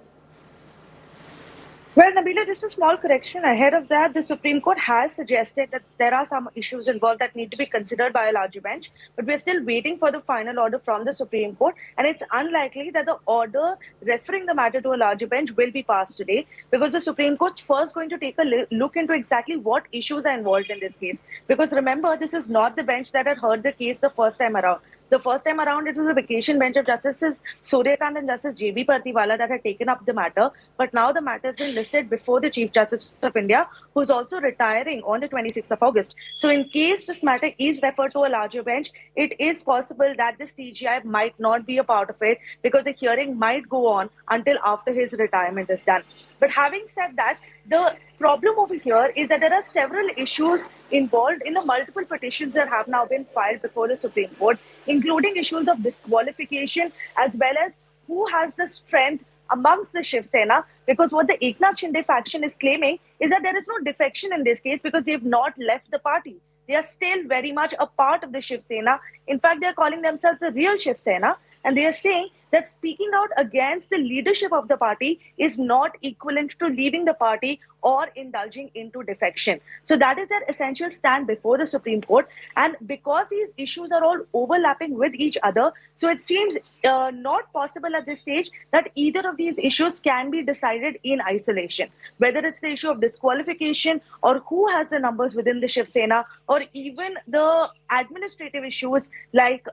Well, Nabila, just a small correction. Ahead of that, the Supreme Court has suggested that there are some issues involved that need to be considered by a larger bench, but we're still waiting for the final order from the Supreme Court, and it's unlikely that the order referring the matter to a larger bench will be passed today because the Supreme Court's first going to take a look into exactly what issues are involved in this case. Because remember, this is not the bench that had heard the case the first time around. The first time around, it was a vacation bench of Justices Suryakant and Justice J.B. Partiwala that had taken up the matter. But now the matter has been listed before the Chief Justice of India, who is also retiring on the 26th of August. So in case this matter is referred to a larger bench, it is possible that the CJI might not be a part of it because the hearing might go on until after his retirement is done. But having said that, the problem over here is that there are several issues involved in the multiple petitions that have now been filed before the Supreme Court, including issues of disqualification as well as who has the strength amongst the Shiv Sena, because what the Eknath Shinde faction is claiming is that there is no defection in this case because they've not left the party. They are still very much a part of the Shiv Sena. In fact, they are calling themselves the real Shiv Sena, and they are saying that speaking out against the leadership of the party is not equivalent to leaving the party or indulging into defection. So that is their essential stand before the Supreme Court. And because these issues are all overlapping with each other, so it seems not possible at this stage that either of these issues can be decided in isolation. Whether it's the issue of disqualification or who has the numbers within the Shiv Sena, or even the administrative issues like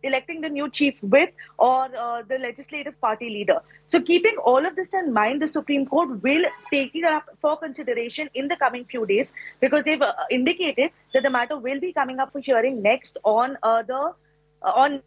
electing the new chief whip or the legislative party leader. So keeping all of this in mind, the Supreme Court will take it up for consideration in the coming few days because they've indicated that the matter will be coming up for hearing next on on.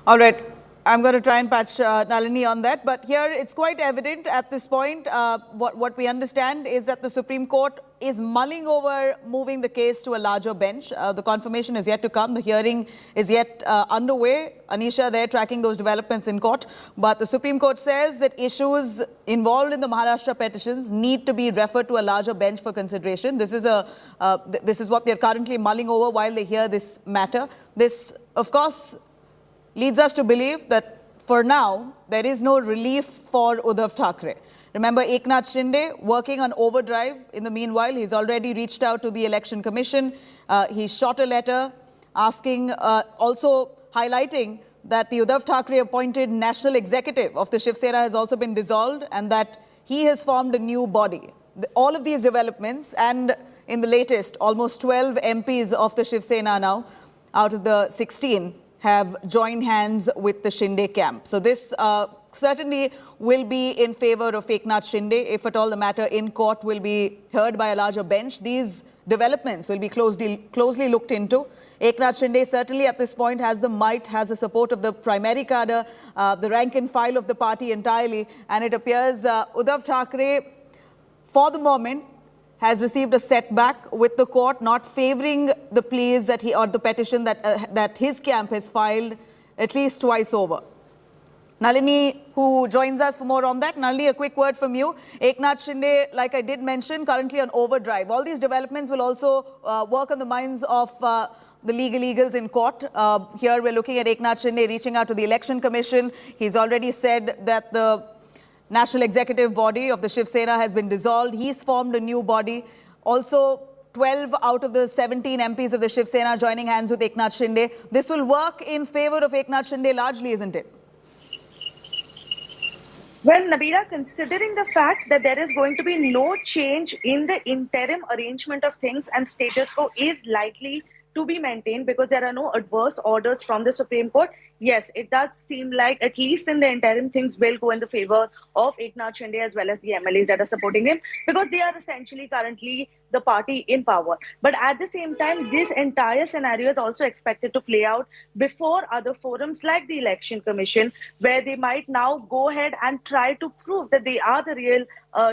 All right. I'm going to try and patch Nalini on that. But here it's quite evident at this point, what we understand is that the Supreme Court is mulling over moving the case to a larger bench. The confirmation is yet to come. The hearing is yet underway. Anisha, they're tracking those developments in court. But the Supreme Court says that issues involved in the Maharashtra petitions need to be referred to a larger bench for consideration. This is what they're currently mulling over while they hear this matter. This, of course, leads us to believe that for now, there is no relief for Uddhav Thackeray. Remember, Eknath Shinde working on overdrive. In the meanwhile, he's already reached out to the Election Commission. He shot a letter asking, also highlighting that the Uddhav Thackeray appointed national executive of the Shiv Sena has also been dissolved and that he has formed a new body. All of these developments, and in the latest, almost 12 MPs of the Shiv Sena now, out of the 16, have joined hands with the Shinde camp. So this certainly will be in favor of Eknath Shinde. If at all the matter in court will be heard by a larger bench, these developments will be closely looked into. Eknath Shinde certainly at this point has the might, has the support of the primary cadre, the rank and file of the party entirely. And it appears Uddhav Thackeray, for the moment, has received a setback with the court not favouring the pleas that he, or the petition that his camp has filed at least twice over. Nalini, who joins us for more on that. Nalini, a quick word from you. Eknath Shinde, like I did mention, currently on overdrive. All these developments will also work on the minds of the legal eagles in court. Here we're looking at Eknath Shinde reaching out to the Election Commission. He's already said that the national executive body of the Shiv Sena has been dissolved. He's formed a new body. Also, 12 out of the 17 MPs of the Shiv Sena joining hands with Eknath Shinde. This will work in favor of Eknath Shinde largely, isn't it? Well, Nabila, considering the fact that there is going to be no change in the interim arrangement of things and status quo is likely to be maintained because there are no adverse orders from the Supreme Court, yes, it does seem like at least in the interim things will go in the favor of Eknath Shinde as well as the MLAs that are supporting him because they are essentially currently the party in power. But at the same time, this entire scenario is also expected to play out before other forums like the Election Commission, where they might now go ahead and try to prove that they are the real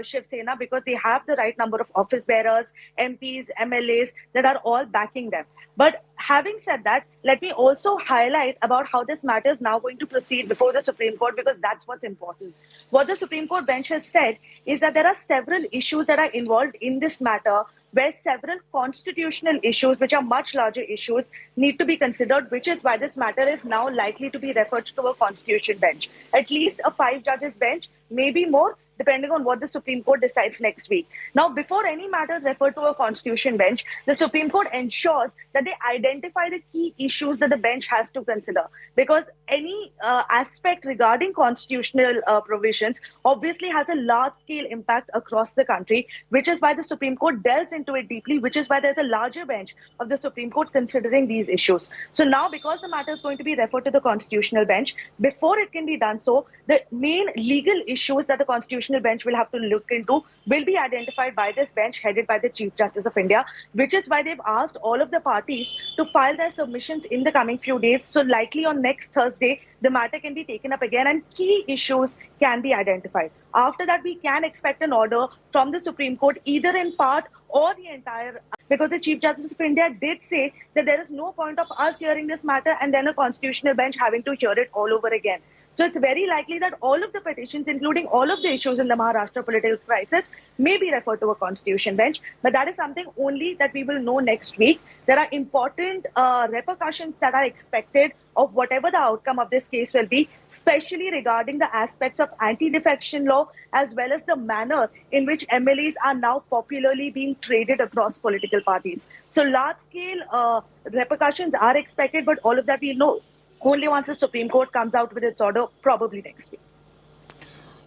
Shiv Sena because they have the right number of office bearers, MPs, MLAs that are all backing them. But having said that, let me also highlight about how this matter is now going to proceed before the Supreme Court because that's what's important. What the Supreme Court bench has said is that there are several issues that are involved in this matter where several constitutional issues, which are much larger issues, need to be considered, which is why this matter is now likely to be referred to a constitution bench. At least a 5-judges bench, maybe more, depending on what the Supreme Court decides next week. Now, before any matter is referred to a constitution bench, the Supreme Court ensures that they identify the key issues that the bench has to consider. Because any aspect regarding constitutional provisions obviously has a large-scale impact across the country, which is why the Supreme Court delves into it deeply, which is why there's a larger bench of the Supreme Court considering these issues. So now, because the matter is going to be referred to the constitutional bench, before it can be done so, the main legal issues that the constitutional bench will have to look into will be identified by this bench headed by the Chief Justice of India, which is why they've asked all of the parties to file their submissions in the coming few days. So likely on next Thursday, the matter can be taken up again and key issues can be identified. After that, we can expect an order from the Supreme Court, either in part or the entire, because the Chief Justice of India did say that there is no point of us hearing this matter and then a constitutional bench having to hear it all over again. So it's very likely that all of the petitions, including all of the issues in the Maharashtra political crisis, may be referred to a constitution bench. But that is something only that we will know next week. There are important repercussions that are expected of whatever the outcome of this case will be, especially regarding the aspects of anti-defection law, as well as the manner in which MLAs are now popularly being traded across political parties. So large-scale repercussions are expected, but all of that we know only once the Supreme Court comes out with its order, probably next week.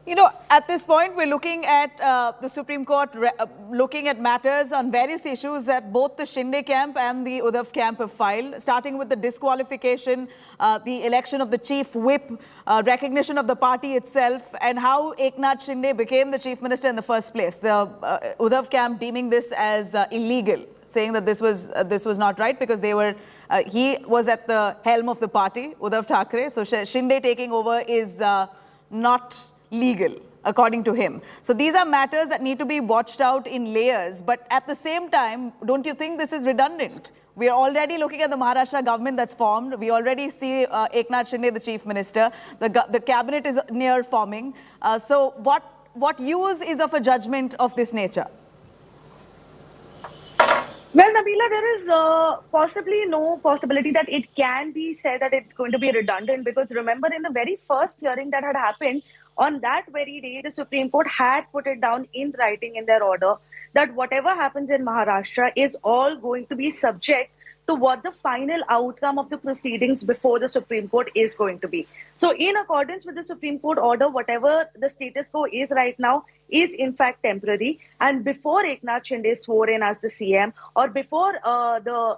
You know, at this point, we're looking at the Supreme Court looking at matters on various issues that both the Shinde camp and the Uddhav camp have filed, starting with the disqualification, the election of the chief whip, recognition of the party itself, and how Eknath Shinde became the chief minister in the first place. The Uddhav camp deeming this as illegal, saying that this was not right because they were he was at the helm of the party, Uddhav Thackeray. So Shinde taking over is not legal, according to him. So these are matters that need to be watched out in layers. But at the same time, don't you think this is redundant? We are already looking at the Maharashtra government that's formed. We already see Eknath Shinde, the chief minister. The cabinet is near forming. So what use is of a judgment of this nature? Well, Nabila, there is possibly no possibility that it can be said that it's going to be redundant, because remember, in the very first hearing that had happened, on that very day, the Supreme Court had put it down in writing in their order that whatever happens in Maharashtra is all going to be subject to what the final outcome of the proceedings before the Supreme Court is going to be. So in accordance with the Supreme Court order, whatever the status quo is right now is in fact temporary. And before Eknath Shinde swore in as the CM, or before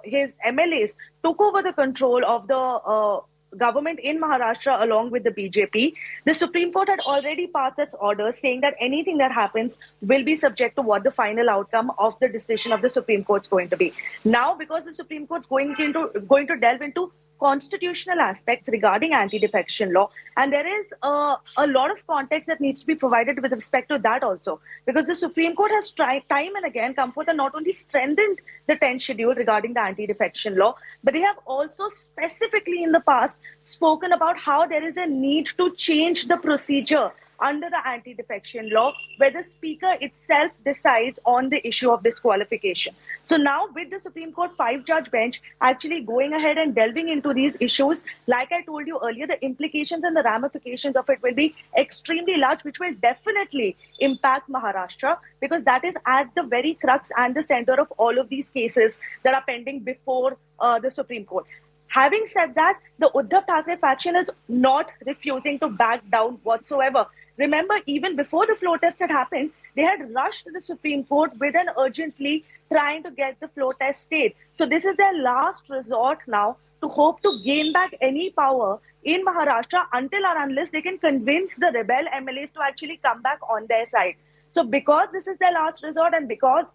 his MLAs took over the control of the government in Maharashtra along with the BJP, the Supreme Court had already passed its order saying that anything that happens will be subject to what the final outcome of the decision of the Supreme Court is going to be. Now, because the Supreme Court is going to delve into constitutional aspects regarding anti-defection law, and there is a lot of context that needs to be provided with respect to that also, because the Supreme Court has tried time and again come forth and not only strengthened the 10th schedule regarding the anti-defection law, but they have also specifically in the past spoken about how there is a need to change the procedure under the anti-defection law, where the speaker itself decides on the issue of disqualification. So now with the Supreme Court 5-judge bench actually going ahead and delving into these issues, like I told you earlier, the implications and the ramifications of it will be extremely large, which will definitely impact Maharashtra, because that is at the very crux and the center of all of these cases that are pending before the Supreme Court. Having said that, the Uddhav Thackeray faction is not refusing to back down whatsoever. Remember, even before the floor test had happened, they had rushed to the Supreme Court with an urgent plea trying to get the floor test stayed. So this is their last resort now to hope to gain back any power in Maharashtra until or unless they can convince the rebel MLAs to actually come back on their side. So because this is their last resort, and because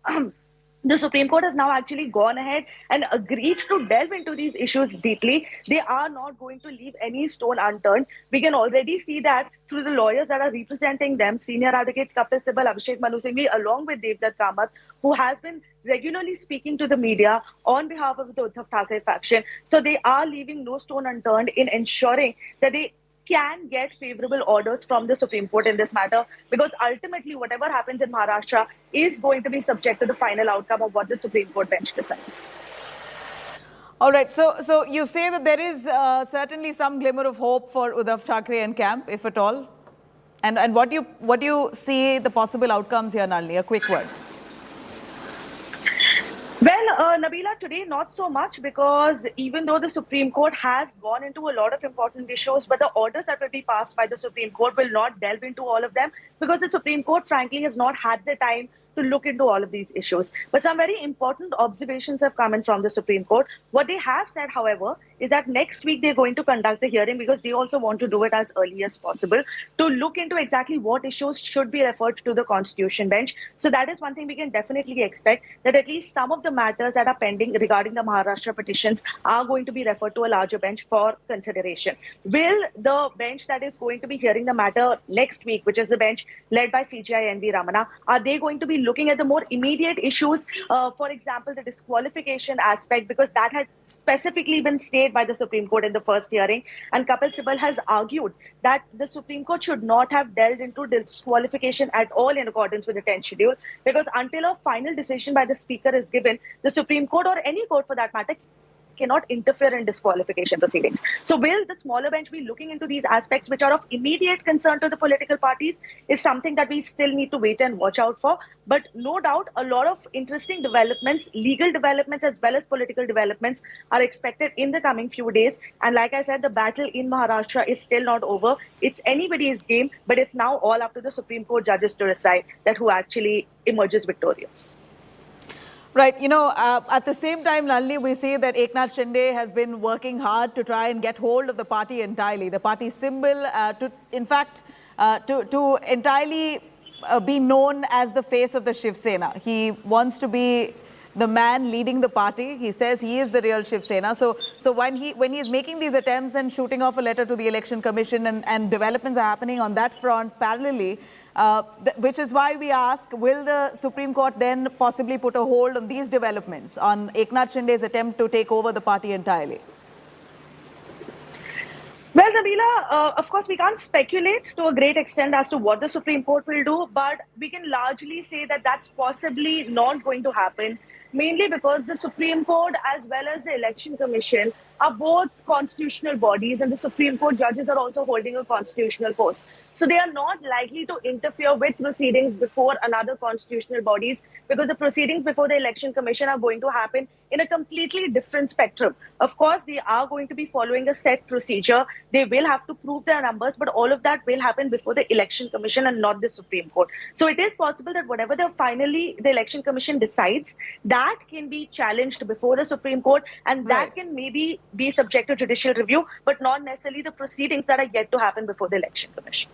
the Supreme Court has now actually gone ahead and agreed to delve into these issues deeply, they are not going to leave any stone unturned. We can already see that through the lawyers that are representing them, senior advocates Kapil Sibal, Abhishek Manu Singhvi, along with Devdutt Kamath, who has been regularly speaking to the media on behalf of the Uddhav Thackeray faction. So they are leaving no stone unturned in ensuring that they can get favorable orders from the Supreme Court in this matter, because ultimately whatever happens in Maharashtra is going to be subject to the final outcome of what the Supreme Court bench decides. All right, so you say that there is certainly some glimmer of hope for Uddhav Thackeray and camp, if at all. And what do you see the possible outcomes here, Nalini? A quick word. Well, Nabila, today not so much, because even though the Supreme Court has gone into a lot of important issues, but the orders that will be passed by the Supreme Court will not delve into all of them, because the Supreme Court, frankly, has not had the time to look into all of these issues. But some very important observations have come in from the Supreme Court. What they have said, however, is that next week they're going to conduct the hearing, because they also want to do it as early as possible, to look into exactly what issues should be referred to the Constitution bench. So that is one thing we can definitely expect, that at least some of the matters that are pending regarding the Maharashtra petitions are going to be referred to a larger bench for consideration. Will the bench that is going to be hearing the matter next week, which is the bench led by CJI N.V. Ramana, are they going to be looking at the more immediate issues, for example, the disqualification aspect, because that had specifically been stated by the Supreme Court in the first hearing, and Kapil Sibal has argued that the Supreme Court should not have delved into disqualification at all in accordance with the 10th schedule, because until a final decision by the Speaker is given, the Supreme Court, or any court for that matter, cannot interfere in disqualification proceedings. So will the smaller bench be looking into these aspects which are of immediate concern to the political parties is something that we still need to wait and watch out for. But no doubt a lot of interesting developments, legal developments as well as political developments are expected in the coming few days. And like I said, the battle in Maharashtra is still not over. It's anybody's game, but it's now all up to the Supreme Court judges to decide that who actually emerges victorious. Right. At the same time, Nalini, we see that Eknath Shinde has been working hard to try and get hold of the party entirely, the party symbol, to entirely be known as the face of the Shiv Sena. He wants to be the man leading the party. He says he is the real Shiv Sena. So when he's making these attempts and shooting off a letter to the Election Commission, and developments are happening on that front parallelly, which is why we ask, will the Supreme Court then possibly put a hold on these developments, on Eknath Shinde's attempt to take over the party entirely? Well, Nabila, of course, we can't speculate to a great extent as to what the Supreme Court will do, but we can largely say that that's possibly not going to happen, mainly because the Supreme Court as well as the Election Commission are both constitutional bodies, and the Supreme Court judges are also holding a constitutional post. So they are not likely to interfere with proceedings before another constitutional bodies, because the proceedings before the Election Commission are going to happen in a completely different spectrum. Of course, they are going to be following a set procedure. They will have to prove their numbers, but all of that will happen before the Election Commission and not the Supreme Court. So it is possible that whatever the Election Commission decides, that can be challenged before the Supreme Court, and that can maybe be subject to judicial review, but not necessarily the proceedings that are yet to happen before the Election Commission.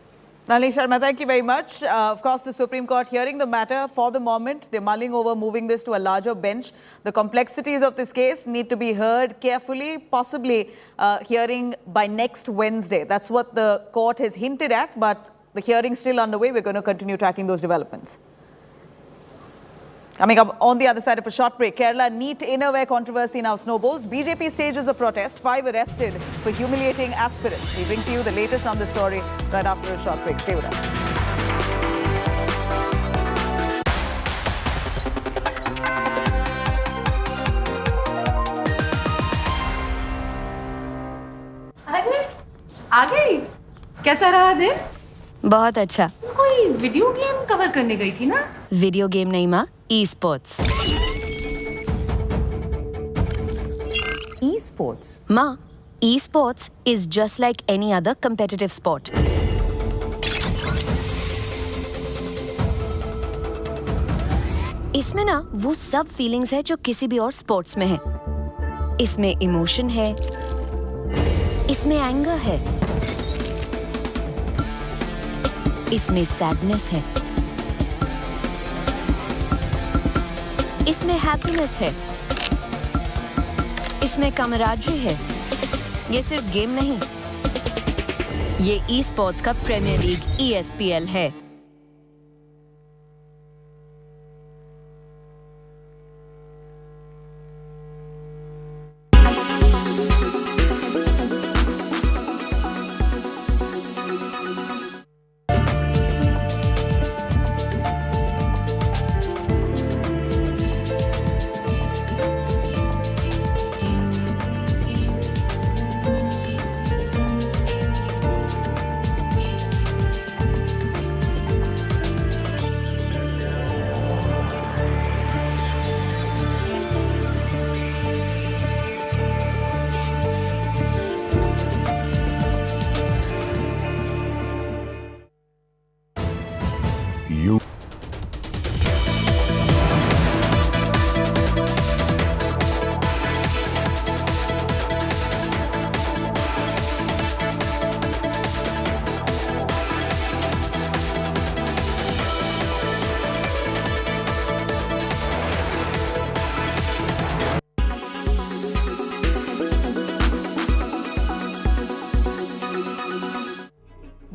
Nalini Sharma, thank you very much. Of course, the Supreme Court hearing the matter for the moment. They're mulling over moving this to a larger bench. The complexities of this case need to be heard carefully, possibly hearing by next Wednesday. That's what the court has hinted at, but the hearing's still underway. We're going to continue tracking those developments. Coming up on the other side of a short break, Kerala NEET innerwear controversy now snowballs. BJP stages a protest, 5 arrested for humiliating aspirants. We bring to you the latest on the story right after a short break. Stay with us. आ गई? कैसा रहा दिन? बहुत अच्छा। कोई video game cover करने गई थी ना? वीडियो गेम नहीं माँ, e-sports। E-sports? माँ, e-sports is just like any other competitive sport. इसमें ना वो सब फीलिंग्स है जो किसी भी और स्पोर्ट्स में है। इसमें इमोशन है, इसमें एंगर है, इसमें सैडनेस है, इसमें हैप्पीनेस है, इसमें कमराडरी है। ये सिर्फ गेम नहीं, ये ई स्पोर्ट्स का प्रीमियर लीग ESPL है।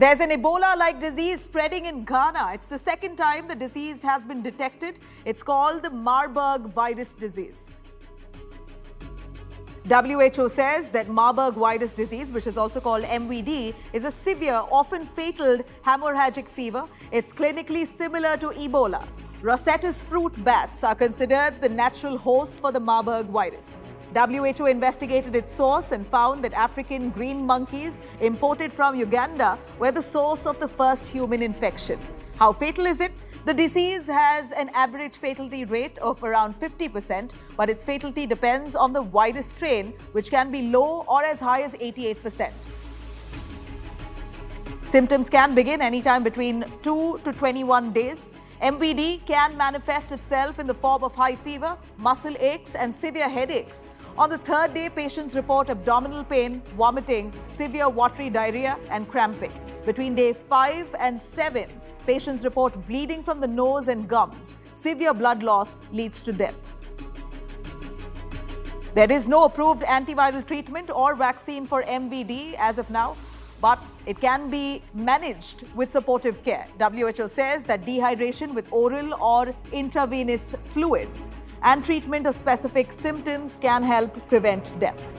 There's an Ebola-like disease spreading in Ghana. It's the second time the disease has been detected. It's called the Marburg virus disease. WHO says that Marburg virus disease, which is also called MVD, is a severe, often fatal hemorrhagic fever. It's clinically similar to Ebola. Rosetta's fruit bats are considered the natural host for the Marburg virus. WHO investigated its source and found that African green monkeys imported from Uganda were the source of the first human infection. How fatal is it? The disease has an average fatality rate of around 50%, but its fatality depends on the virus strain, which can be low or as high as 88%. Symptoms can begin anytime between 2 to 21 days. MVD can manifest itself in the form of high fever, muscle aches, and severe headaches. On the third day, patients report abdominal pain, vomiting, severe watery diarrhea, and cramping. Between day 5 and 7, patients report bleeding from the nose and gums. Severe blood loss leads to death. There is no approved antiviral treatment or vaccine for MVD as of now, but it can be managed with supportive care. WHO says that dehydration with oral or intravenous fluids and treatment of specific symptoms can help prevent death.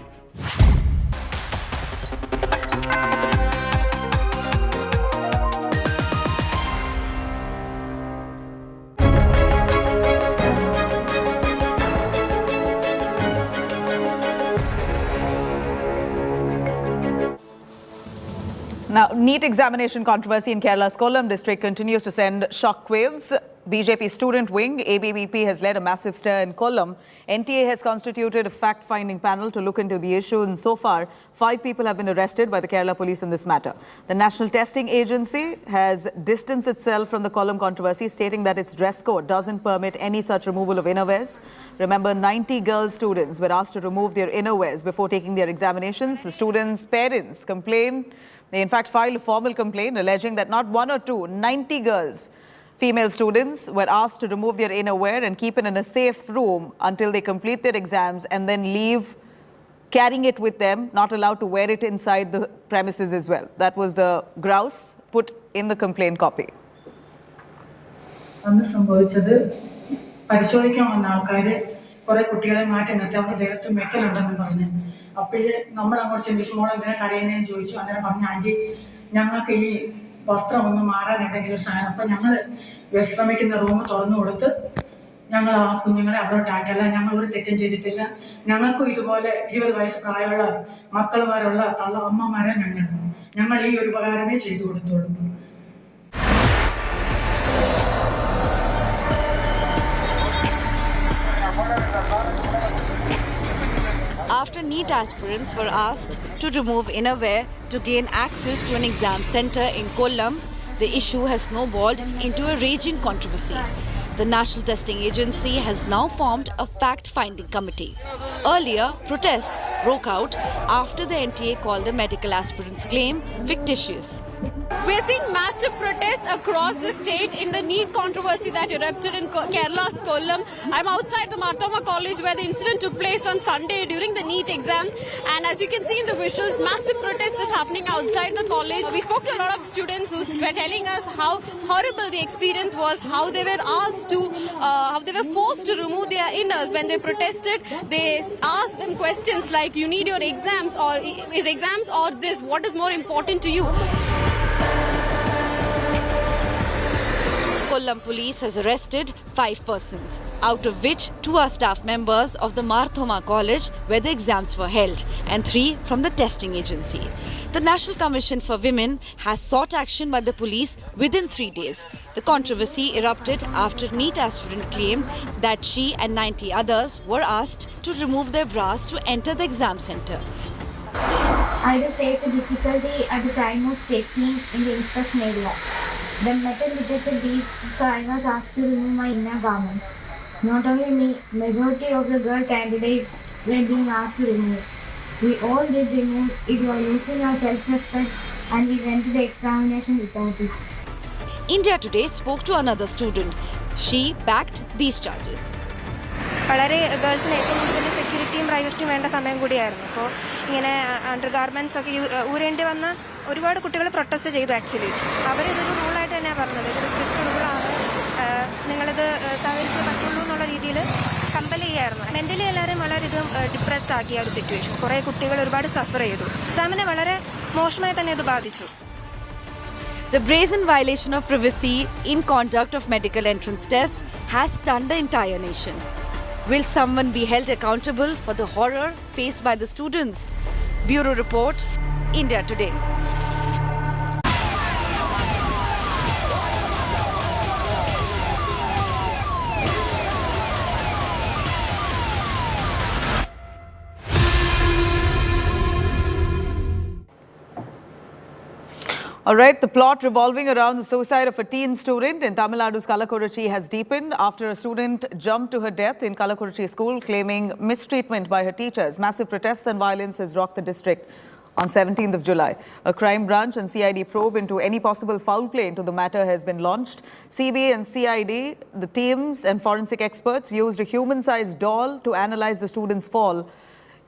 Now, NEET examination controversy in Kerala's Kollam district continues to send shockwaves. BJP student wing, ABVP, has led a massive stir in Kollam. NTA has constituted a fact-finding panel to look into the issue, and so far, 5 people have been arrested by the Kerala police in this matter. The National Testing Agency has distanced itself from the Kollam controversy, stating that its dress code doesn't permit any such removal of innerwears. Remember, 90 girl students were asked to remove their innerwears before taking their examinations. The students' parents complained. They, in fact, filed a formal complaint alleging that not 1 or 2, 90 girls, female students, were asked to remove their innerwear and keep it in a safe room until they complete their exams and then leave carrying it with them, not allowed to wear it inside the premises as well. That was the grouse put in the complaint copy. വസ്ത്രമൊന്നും മാറാനുണ്ടെങ്കിൽ ഒരു സാധനം അപ്പം ഞങ്ങൾ വിശ്രമിക്കുന്ന room തുറന്നു കൊടുത്ത് ഞങ്ങൾ ആ കുഞ്ഞുങ്ങളെ അവിടോട്ടാക്കല്ല. ഞങ്ങൾ ഒരു തെറ്റും ചെയ്തിട്ടില്ല. ഞങ്ങൾക്കും ഇതുപോലെ 20 വയസ്സ് പ്രായമുള്ള മക്കളുമാരുള്ള അമ്മമാരെ ഞങ്ങൾ ഈ ഒരു ഉപകാരമേ ചെയ്തു കൊടുത്തോളൂ. After NEET aspirants were asked to remove innerwear to gain access to an exam center in Kollam, the issue has snowballed into a raging controversy. The National Testing Agency has now formed a fact-finding committee. Earlier, protests broke out after the NTA called the medical aspirants' claim fictitious. We're seeing massive protests across the state in the NEET controversy that erupted in Kerala's Kollam. I'm outside the Marthoma College where the incident took place on Sunday during the NEET exam. And as you can see in the visuals, massive protest is happening outside the college. We spoke to a lot of students who were telling us how horrible the experience was, how they were asked to, how they were forced to remove their inners when they protested. They asked them questions like, you need your exams, or is exams or this, what is more important to you? Kollam police has arrested 5 persons, out of which 2 are staff members of the Marthoma College where the exams were held and 3 from the testing agency. The National Commission for Women has sought action by the police within 3 days. The controversy erupted after NEET aspirant claimed that she and 90 others were asked to remove their bras to enter the exam center. I did face a difficulty at the time of checking in the inspection area. The metal detected these, so I was asked to remove my inner garments. Not only me, majority of the girl candidates were being asked to remove. We all did remove it while losing our self-respect, and we went to the examination without it. India Today spoke to another student. She backed these charges. വളരെ ഗേൾസിന് ഏറ്റവും കൂടുതൽ സെക്യൂരിറ്റിയും പ്രൈവസിയും വേണ്ട സമയം കൂടിയായിരുന്നു. അപ്പോൾ ഇങ്ങനെ under garments ഒക്കെ ഊരേണ്ടി വന്ന ഒരുപാട് കുട്ടികൾ പ്രൊട്ടസ്റ്റ് ചെയ്തു. ആക്ച്വലി അവരിതൊരു റൂളായിട്ട് തന്നെയാണ് പറഞ്ഞത്, ഇതൊരു സ്ട്രിക്റ്റ് റൂളാണ്, നിങ്ങളിത് സഹകരിച്ചേ പറ്റുള്ളൂ എന്നുള്ള രീതിയിൽ കമ്പൽ ചെയ്യായിരുന്നു. മെൻ്റലി എല്ലാവരും വളരെ ഡിപ്രസ്ഡ് ആക്കിയ ഒരു സിറ്റുവേഷൻ. കുറേ കുട്ടികൾ ഒരുപാട് സഫർ ചെയ്തു. എക്സാമിനെ വളരെ മോശമായി തന്നെ ഇത് ബാധിച്ചു. The brazen violation of privacy in conduct of medical entrance tests has stunned the entire nation. Will someone be held accountable for the horror faced by the students? Bureau Report, India Today. All right, the plot revolving around the suicide of a teen student in Tamil Nadu's Kalakurchi has deepened after a student jumped to her death in Kalakurchi school claiming mistreatment by her teachers. Massive protests and violence has rocked the district on 17th of July. A crime branch and CID probe into any possible foul play into the matter has been launched. CBI and CID, the teams and forensic experts used a human-sized doll to analyze the student's fall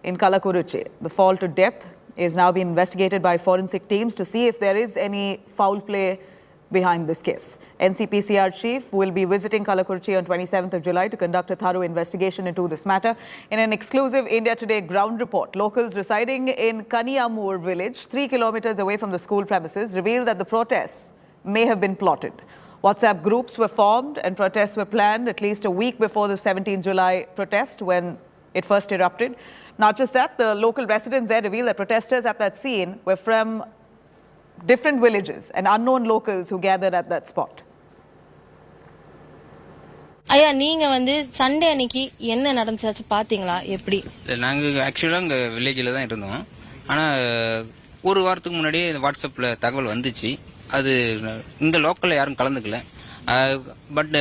in Kalakurchi. The fall to death is now being investigated by forensic teams to see if there is any foul play behind this case. NCPCR chief will be visiting Kalakurchi on 27th of July to conduct a thorough investigation into this matter. In an exclusive India Today ground report, locals residing in Kaniyamur village, 3 kilometers away from the school premises, revealed that the protests may have been plotted. WhatsApp groups were formed and protests were planned at least a week before the 17th July protest when it first erupted. Not just that, the local residents there revealed that protesters at that scene were from different villages and unknown locals who gathered at that spot. ஐயா, நீங்க வந்து Sunday அன்னைக்கு என்ன நடந்துச்சு பாத்தீங்களா? எப்படி? நாங்க ஆக்சுவலா அங்க வில்லேஜ்ல தான் இருந்தோம். ஆனா ஒரு வாரத்துக்கு முன்னாடி வாட்ஸ்அப்ல தகவல் வந்துச்சு. அது இங்க லோக்கல்ல யாரும் கலந்துக்கல. பட்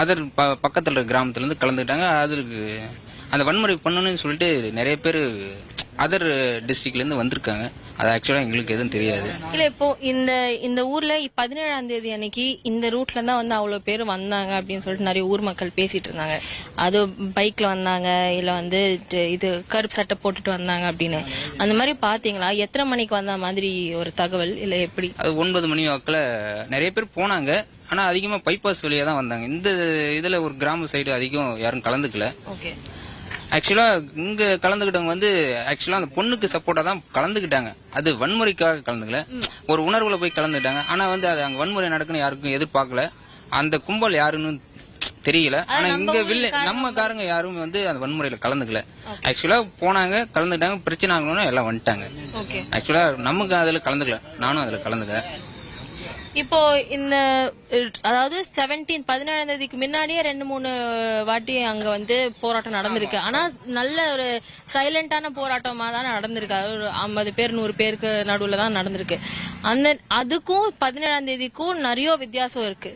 அதர் பக்கத்துல இருக்க கிராமத்துல இருந்து கலந்துக்கிட்டாங்க. அதற்கு அந்த வன்முறை பண்ணணும்னு சொல்லிட்டு நிறைய பேர் அதர் டிஸ்ட்ரிக்ட்ல இருந்து வந்திருக்காங்க. அது ஆக்சுவலா எங்களுக்கு எதுவும் தெரியாது. இல்ல, இப்போ இந்த ஊர்ல 17ஆம் தேதி அன்னைக்கு இந்த ரூட்ல தான் வந்து அவ்வளவு பேர் வந்தாங்க அப்படின்னு சொல்லிட்டு நிறைய ஊர் மக்கள் பேசிட்டு இருந்தாங்க. அது பைக்ல வந்தாங்க, இல்ல வந்து இது கருப்பு சட்டை போட்டுட்டு வந்தாங்க அப்படின்னு. அந்த மாதிரி பாத்தீங்களா? எத்தனை மணிக்கு வந்த மாதிரி ஒரு தகவல், இல்ல எப்படி? அது 9 மணி வாக்குல நிறைய பேர் போனாங்க. ஆனா அதிகமா பைபாஸ் வழியா தான் வந்தாங்க. இந்த இதுல ஒரு கிராம சைடு அதிகம் யாரும் கலந்துக்கல. ஓகே. ஆக்சுவலா இங்க கலந்துகிட்டவங்க வந்து ஆக்சுவலா அந்த பொண்ணுக்கு சப்போர்ட்டா தான் கலந்துகிட்டாங்க. அது வன்முறைக்காக கலந்துக்கல, ஒரு உணர்வுல போய் கலந்துட்டாங்க. ஆனா வந்து அது அங்க வன்முறை நடக்குன்னு யாருக்கும் எதிர்பார்க்கல. அந்த கும்பல் யாருன்னு தெரியல. ஆனா இங்க நம்ம காரங்க யாரும் வந்து அந்த வன்முறையில கலந்துக்கல. ஆக்சுவலா போனாங்க, கலந்துட்டாங்க, பிரச்சனை ஆகணும்னு எல்லாம் வந்துட்டாங்க. ஆக்சுவலா நமக்கு அதுல கலந்துக்கல, நானும் அதுல கலந்துக்கல. இப்போ இந்த அதாவது 17ஆம் தேதிக்கு முன்னாடியே 2-3 வாட்டி அங்க வந்து போராட்டம் நடந்திருக்கு. ஆனா நல்ல ஒரு சைலண்டான போராட்டமா தான் நடந்திருக்கு. ஒரு 50 பேர் 100 பேருக்கு நடுவுல தான் நடந்திருக்கு. அதுக்கும் 17ஆம் தேதிக்கும் நிறைய வித்தியாசம் இருக்கு.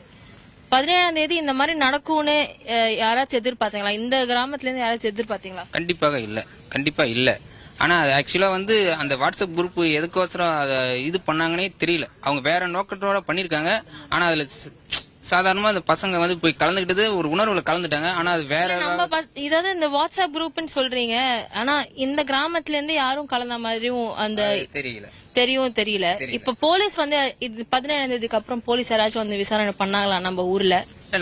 17ஆம் தேதி இந்த மாதிரி நடக்கும்னு யாராச்சும் எதிர்பார்த்தீங்களா? இந்த கிராமத்துல இருந்து யாராச்சும் எதிர்பார்த்தீங்களா? கண்டிப்பாக இல்ல, கண்டிப்பா இல்ல. ஆனா ஆக்சுவலா வந்து அந்த வாட்ஸ்அப் குரூப் எதுக்கோசரம் இது பண்ணாங்கன்னே தெரியல. அவங்க வேற நோக்கத்தோட பண்ணிருக்காங்க. ஆனா அதுல சாதாரணமா அந்த பசங்க வந்து போய் கலந்துக்கிட்டது ஒரு உணர்வுல கலந்துட்டாங்க. ஆனா அது வேற இதாவது இந்த வாட்ஸ்அப் குரூப்னு சொல்றீங்க. ஆனா இந்த கிராமத்துல இருந்து யாரும் கலந்த மாதிரியும் அந்த தெரியல. இப்ப போலீஸ் வந்து 17ஆம் தேதிக்கு அப்புறம் போலீஸ் யாராச்சும் வந்து விசாரணை பண்ணாங்களா நம்ம ஊர்ல?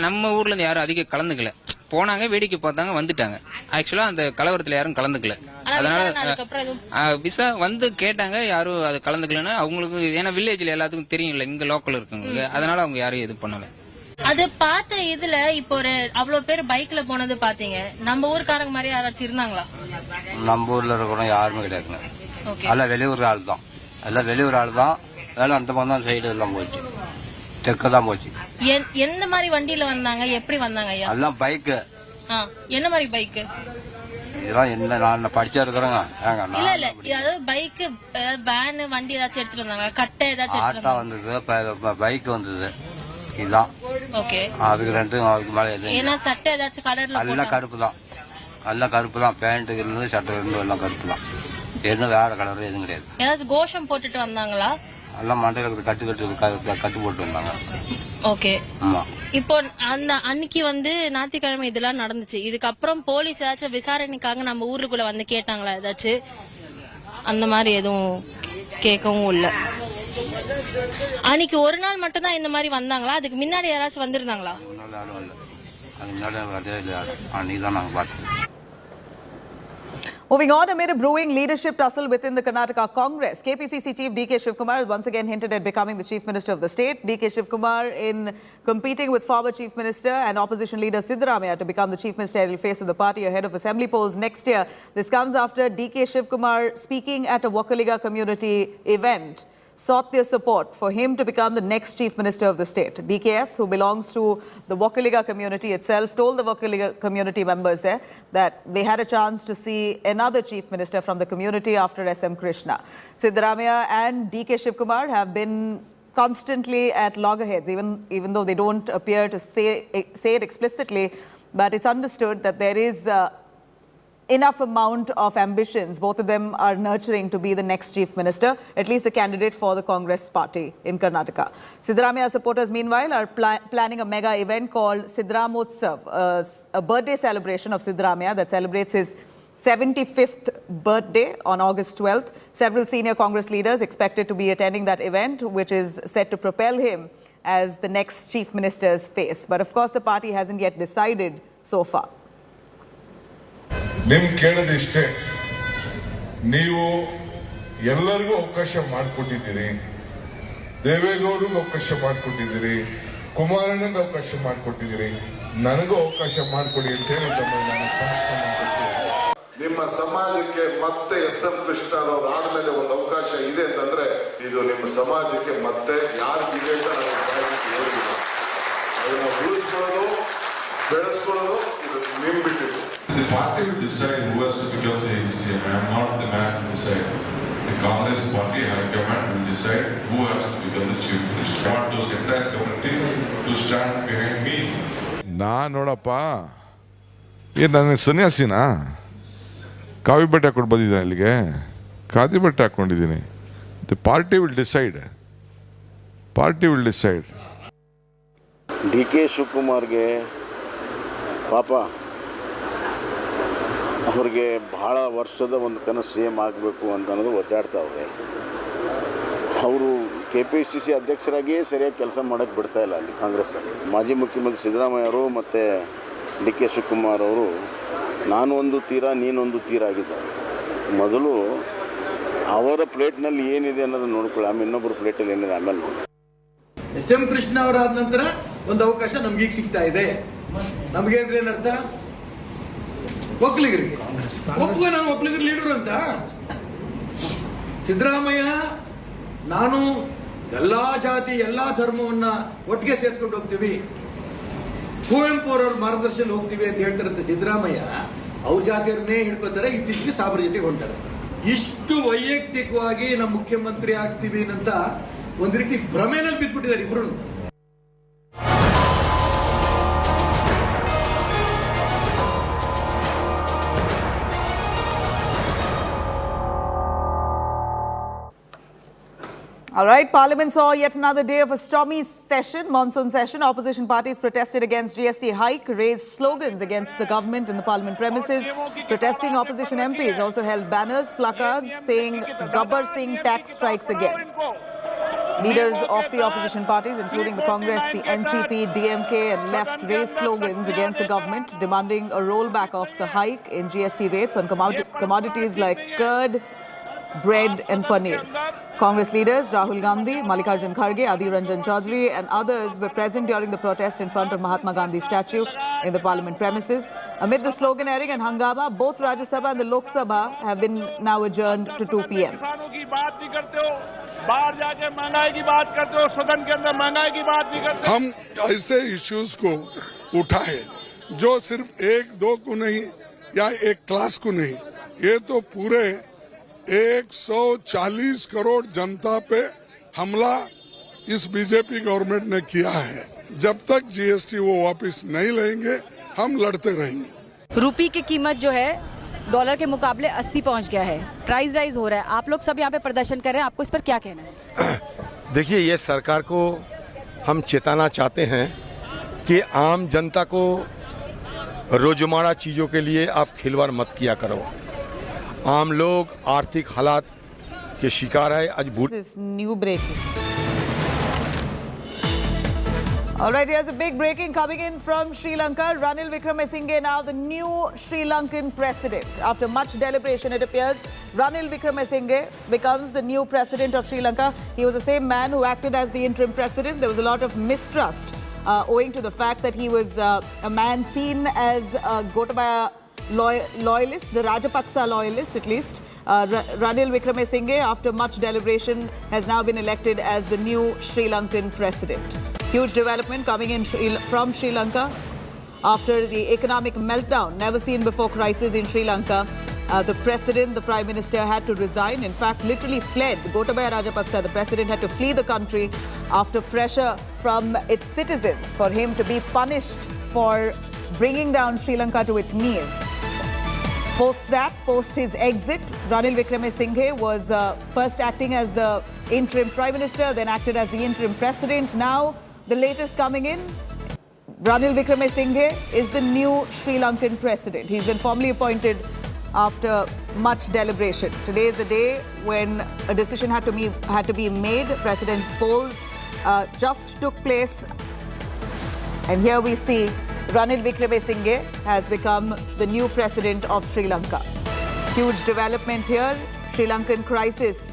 நம்ம ஊர்ல இருந்து யாரும் அதிகம் கலந்துக்கல. போனாங்க, வேடிக்கை பார்த்தாங்க, வந்துட்டாங்க. ஆக்சுவலா அந்த கலவரத்துல யாரும் கலந்துக்கல. அதனால விசா வந்து கேட்டாங்க, யாரும் அது கலந்துக்கலன்னு அவங்களுக்கு. ஏன்னா வில்லேஜ்ல எல்லாத்துக்கும் தெரியும்ல, இங்க லோக்கல் இருக்கவங்களுக்கு. அதனால அவங்க யாரும் இது பண்ணல. அது பார்த்த இதுல இப்போ ஒரு அவ்வளவு பேர் பைக்ல போனது பாத்தீங்க. நம்ம ஊருக்காரங்க மாதிரி யாராச்சும் இருந்தாங்களா? நம்ம ஊர்ல இருக்கிறோம் யாருமே கிடையாதுங்க. எல்லாம் வெளியூர் ஆள் தான். எல்லாம் வெளியூர் ஆள் தான். அதெல்லாம் அந்த மாதிரி தான் சைடு எல்லாம் போச்சு, தெற்கு தான் போச்சு. எந்த மாதிரி வண்டியில வந்தாங்க, எப்படி வந்தாங்க ஐயா? எல்லாம் பைக்கு. என்ன மாதிரி பைக்கு? இதெல்லாம் என்ன நான் படிச்சா இருக்கிறேங்க. இல்ல அதாவது பைக்கு, வேன், வண்டி ஏதாச்சும் எடுத்துட்டு வந்தாங்க? கட்டை ஏதாச்சும்? ஆட்டோ வந்தது, பைக் வந்தது. இதுதான். ஓகே. அதுக்கு ரெண்டும் அதுக்கு மேல எதுவும். ஏன்னா சட்டை ஏதாச்சும் கலர்ல? எல்லாம் கருப்பு தான். எல்லாம் கருப்பு தான். பேண்ட்டுக்கு இருந்து சட்டை இருந்து எல்லாம் கருப்பு தான். எதுவும் வேற கலர் எதுவும் கிடையாது. ஏதாச்சும் கோஷம் போட்டுட்டு வந்தாங்களா? எல்லாம் மண்டையில கட்டு போட்டு வந்தாங்க. ஓகே. இப்போ அந்த அன்னைக்கு வந்து ஞாயிற்றுக்கிழமை இதெல்லாம் நடந்துச்சு. இதுக்கப்புறம் போலீஸ் ஏதாச்சும் விசாரணைக்காக நம்ம ஊருக்குள்ள வந்து கேட்டாங்களா ஏதாச்சும்? அந்த மாதிரி எதுவும் கேட்கவும் இல்ல. அன்னைக்கு ஒரு நாள் மட்டும் தான் இந்த மாதிரி வந்தாங்களா? அதுக்கு முன்னாடி யாராச்சும் வந்திருந்தாங்களா? Moving on, amid a brewing leadership tussle within the Karnataka Congress, KPCC Chief D.K. Shivkumar has once again hinted at becoming the Chief Minister of the state. D.K. Shivkumar, in competing with former Chief Minister and opposition leader Siddaramaiah to become the Chief Ministerial face of the party ahead of assembly polls next year. This comes after D.K. Shivkumar, speaking at a Wakaliga community event, sought their support for him to become the next Chief Minister of the state. DKS, who belongs to the Wakaliga community itself, told the Wakaliga community members there that they had a chance to see another Chief Minister from the community after SM Krishna. Siddaramaiah and DK Shivkumar have been constantly at loggerheads, even though they don't appear to say it explicitly, but it's understood that there is enough amount of ambitions. Both of them are nurturing to be the next Chief Minister, at least a candidate for the Congress party in Karnataka. Siddaramaiah supporters, meanwhile, are planning a mega event called Siddaramotsav, a birthday celebration of Siddaramaiah that celebrates his 75th birthday on August 12th. Several senior Congress leaders expected to be attending that event, which is set to propel him as the next Chief Minister's face. But of course, the party hasn't yet decided so far. ನಿಮ್ ಕೇಳೋದಿಷ್ಟೇ, ನೀವು ಎಲ್ಲರಿಗೂ ಅವಕಾಶ ಮಾಡಿಕೊಟ್ಟಿದ್ದೀರಿ, ದೇವೇಗೌಡರಿಗೂ ಅವಕಾಶ ಮಾಡಿಕೊಟ್ಟಿದ್ದೀರಿ, ಕುಮಾರಣ್ಣಂಗೆ ಅವಕಾಶ ಮಾಡಿಕೊಟ್ಟಿದ್ದೀರಿ, ನನಗೂ ಅವಕಾಶ ಮಾಡಿಕೊಡಿ ಅಂತ ಹೇಳಿ ನಿಮ್ಮ ಸಮಾಜಕ್ಕೆ ಮತ್ತೆ SM ಕೃಷ್ಣರವರು ಆದ್ಮೇಲೆ ಒಂದು ಅವಕಾಶ ಇದೆ ಅಂತಂದ್ರೆ ಇದು ನಿಮ್ಮ ಸಮಾಜಕ್ಕೆ ಮತ್ತೆ ಯಾರು ವಿವೇಕ ಅದನ್ನ ಉಳಿಸ್ಕೊಳ್ಳೋದು ಬೆಳೆಸ್ಕೊಳ್ಳೋದು ಇದು ನಿಮ್ ಬಿಟ್ಟಿದ್ದು. The party will decide who has to become the CM. I am not the man to decide. The Congress party high command will decide who has to become the chief minister. I want those entire committee to stand behind me. ನೋಡಪ್ಪ, ನನಗೆ ಸನ್ಯಾಸಿನಾ? ಕಾವಿ ಬಟ್ಟೆ ಹಾಕೊಂಡು ಬಂದಿದ್ದೀನಿ ಇಲ್ಲಿಗೆ, ಖಾದಿ ಬಟ್ಟೆ ಹಾಕೊಂಡಿದ್ದೀನಿ. The party will decide. Party will decide. DK ಶಿವಕುಮಾರ್ಗೆ ಪಾಪ ಅವ್ರಿಗೆ ಬಹಳ ವರ್ಷದ ಒಂದು ಕನಸು CM ಆಗಬೇಕು ಅಂತ ಅನ್ನೋದು ಒದ್ದಾಡ್ತಾವ್ರೆ. ಅವರು KPCC ಅಧ್ಯಕ್ಷರಾಗಿಯೇ ಸರಿಯಾಗಿ ಕೆಲಸ ಮಾಡೋಕ್ಕೆ ಬಿಡ್ತಾ ಇಲ್ಲ ಅಲ್ಲಿ ಕಾಂಗ್ರೆಸ್ಸಲ್ಲಿ. ಮಾಜಿ ಮುಖ್ಯಮಂತ್ರಿ ಸಿದ್ದರಾಮಯ್ಯ ಅವರು ಮತ್ತು DK ಶಿವಕುಮಾರ್ ಅವರು ನಾನು ಒಂದು ತೀರ ನೀನೊಂದು ತೀರ ಆಗಿದ್ದಾರೆ. ಮೊದಲು ಅವರ ಪ್ಲೇಟ್ನಲ್ಲಿ ಏನಿದೆ ಅನ್ನೋದನ್ನು ನೋಡ್ಕೊಳ್ಳಿ, ಆಮೇಲೆ ಇನ್ನೊಬ್ಬರ ಪ್ಲೇಟಲ್ಲಿ ಏನಿದೆ ಆಮೇಲೆ ನೋಡಿ. SM ಕೃಷ್ಣ ಅವರಾದ ನಂತರ ಒಂದು ಅವಕಾಶ ನಮ್ಗೀಗ ಸಿಗ್ತಾ ಇದೆ. ನಮಗೆ ಅಂದ್ರೆ ಏನರ್ಥ? ಒಕ್ಕಲಿಗರಿಗೆ ಒಪ್ಪುವ, ನಾನು ಒಕ್ಕಲಿಗರ ಲೀಡರ್ ಅಂತ. ಸಿದ್ದರಾಮಯ್ಯ ನಾನು ಎಲ್ಲಾ ಜಾತಿ ಎಲ್ಲಾ ಧರ್ಮವನ್ನ ಒಟ್ಟಿಗೆ ಸೇರಿಸ್ಕೊಂಡು ಹೋಗ್ತೀವಿ, ಕುವೆಂಪು ಅವರವ್ರ ಮಾರ್ಗದರ್ಶನ ಹೋಗ್ತೀವಿ ಅಂತ ಹೇಳ್ತಾರಂತೆ ಸಿದ್ದರಾಮಯ್ಯ. ಅವ್ರ ಜಾತಿಯವ್ರನ್ನೇ ಹಿಡ್ಕೋತಾರೆ, ಇತ್ತೀಚೆಗೆ ಸಾಬರ ಜೊತೆಗೆ ಹೊಂಟಾರೆ. ಇಷ್ಟು ವೈಯಕ್ತಿಕವಾಗಿ ನಮ್ಮ ಮುಖ್ಯಮಂತ್ರಿ ಆಗ್ತೀವಿ ಅಂತ ಒಂದು ರೀತಿ ಭ್ರಮೆನಲ್ಲಿ ಬಿದ್ದುಬಿಟ್ಟಿದ್ದಾರೆ ಇಬ್ರು. All right, Parliament saw yet another day of a stormy session, monsoon session. Opposition parties protested against GST hike, raised slogans against the government in the Parliament premises. Protesting opposition MPs also held banners, placards saying Gabbar Singh tax strikes again. Leaders of the opposition parties, including the Congress, the NCP, DMK and Left, raised slogans against the government, demanding a rollback of the hike in GST rates on commodities like curd, bread and paneer. Congress leaders Rahul Gandhi, Mallikarjun Kharge, Adhir Ranjan Chaudhary and others were present during the protest in front of Mahatma Gandhi statue in the Parliament premises. Amid the sloganeering and hangama, both Rajya Sabha and the Lok Sabha have been now adjourned to 2 p.m. हम ऐसे issues को उठाए जो सिर्फ एक दो को नहीं या एक क्लास को नहीं, ये तो पूरे 140 करोड़ जनता पे हमला इस बीजेपी गवर्नमेंट ने किया है. जब तक GST वो वापस नहीं लेंगे हम लड़ते रहेंगे. रुपये की कीमत जो है डॉलर के मुकाबले 80 पहुंच गया है. प्राइस राइज हो रहा है. आप लोग सब यहाँ पे प्रदर्शन कर रहे हैं, आपको इस पर क्या कहना है? देखिए, ये सरकार को हम चेताना चाहते हैं कि आम जनता को रोजमर्रा चीज़ों के लिए आप खिलवाड़ मत किया करो। आम लोग आर्थिक हालात के शिकार है। आज This new breaking. All right, here's a big breaking coming in from Sri Lanka. Ranil Wickremesinghe now the new Sri Lankan president. After much deliberation, it appears Ranil Wickremesinghe becomes the new president of Sri Lanka. He was the same man who acted as the interim president. There was a lot of mistrust owing to the fact that he was a man seen as a Gotabaya loyalist, the Rajapaksa loyalist at least. Ranil Wickremesinghe, after much deliberation, has now been elected as the new Sri Lankan president. Huge development coming in from Sri Lanka after the economic meltdown, never seen before crisis in Sri Lanka. The president, the prime minister had to resign. In fact, literally fled. Gotabaya Rajapaksa, the president, had to flee the country after pressure from its citizens for him to be punished for bringing down Sri Lanka to its knees. Post his exit, Ranil Wickremesinghe was first acting as the interim prime minister, then acted as the interim president. Now, the latest coming in, Ranil Wickremesinghe is the new Sri Lankan president. He's been formally appointed after much deliberation. Today is a day when a decision had to be made. President polls just took place, and here we see Ranil Wickremesinghe has become the new president of Sri Lanka. Huge development here. Sri Lankan crisis.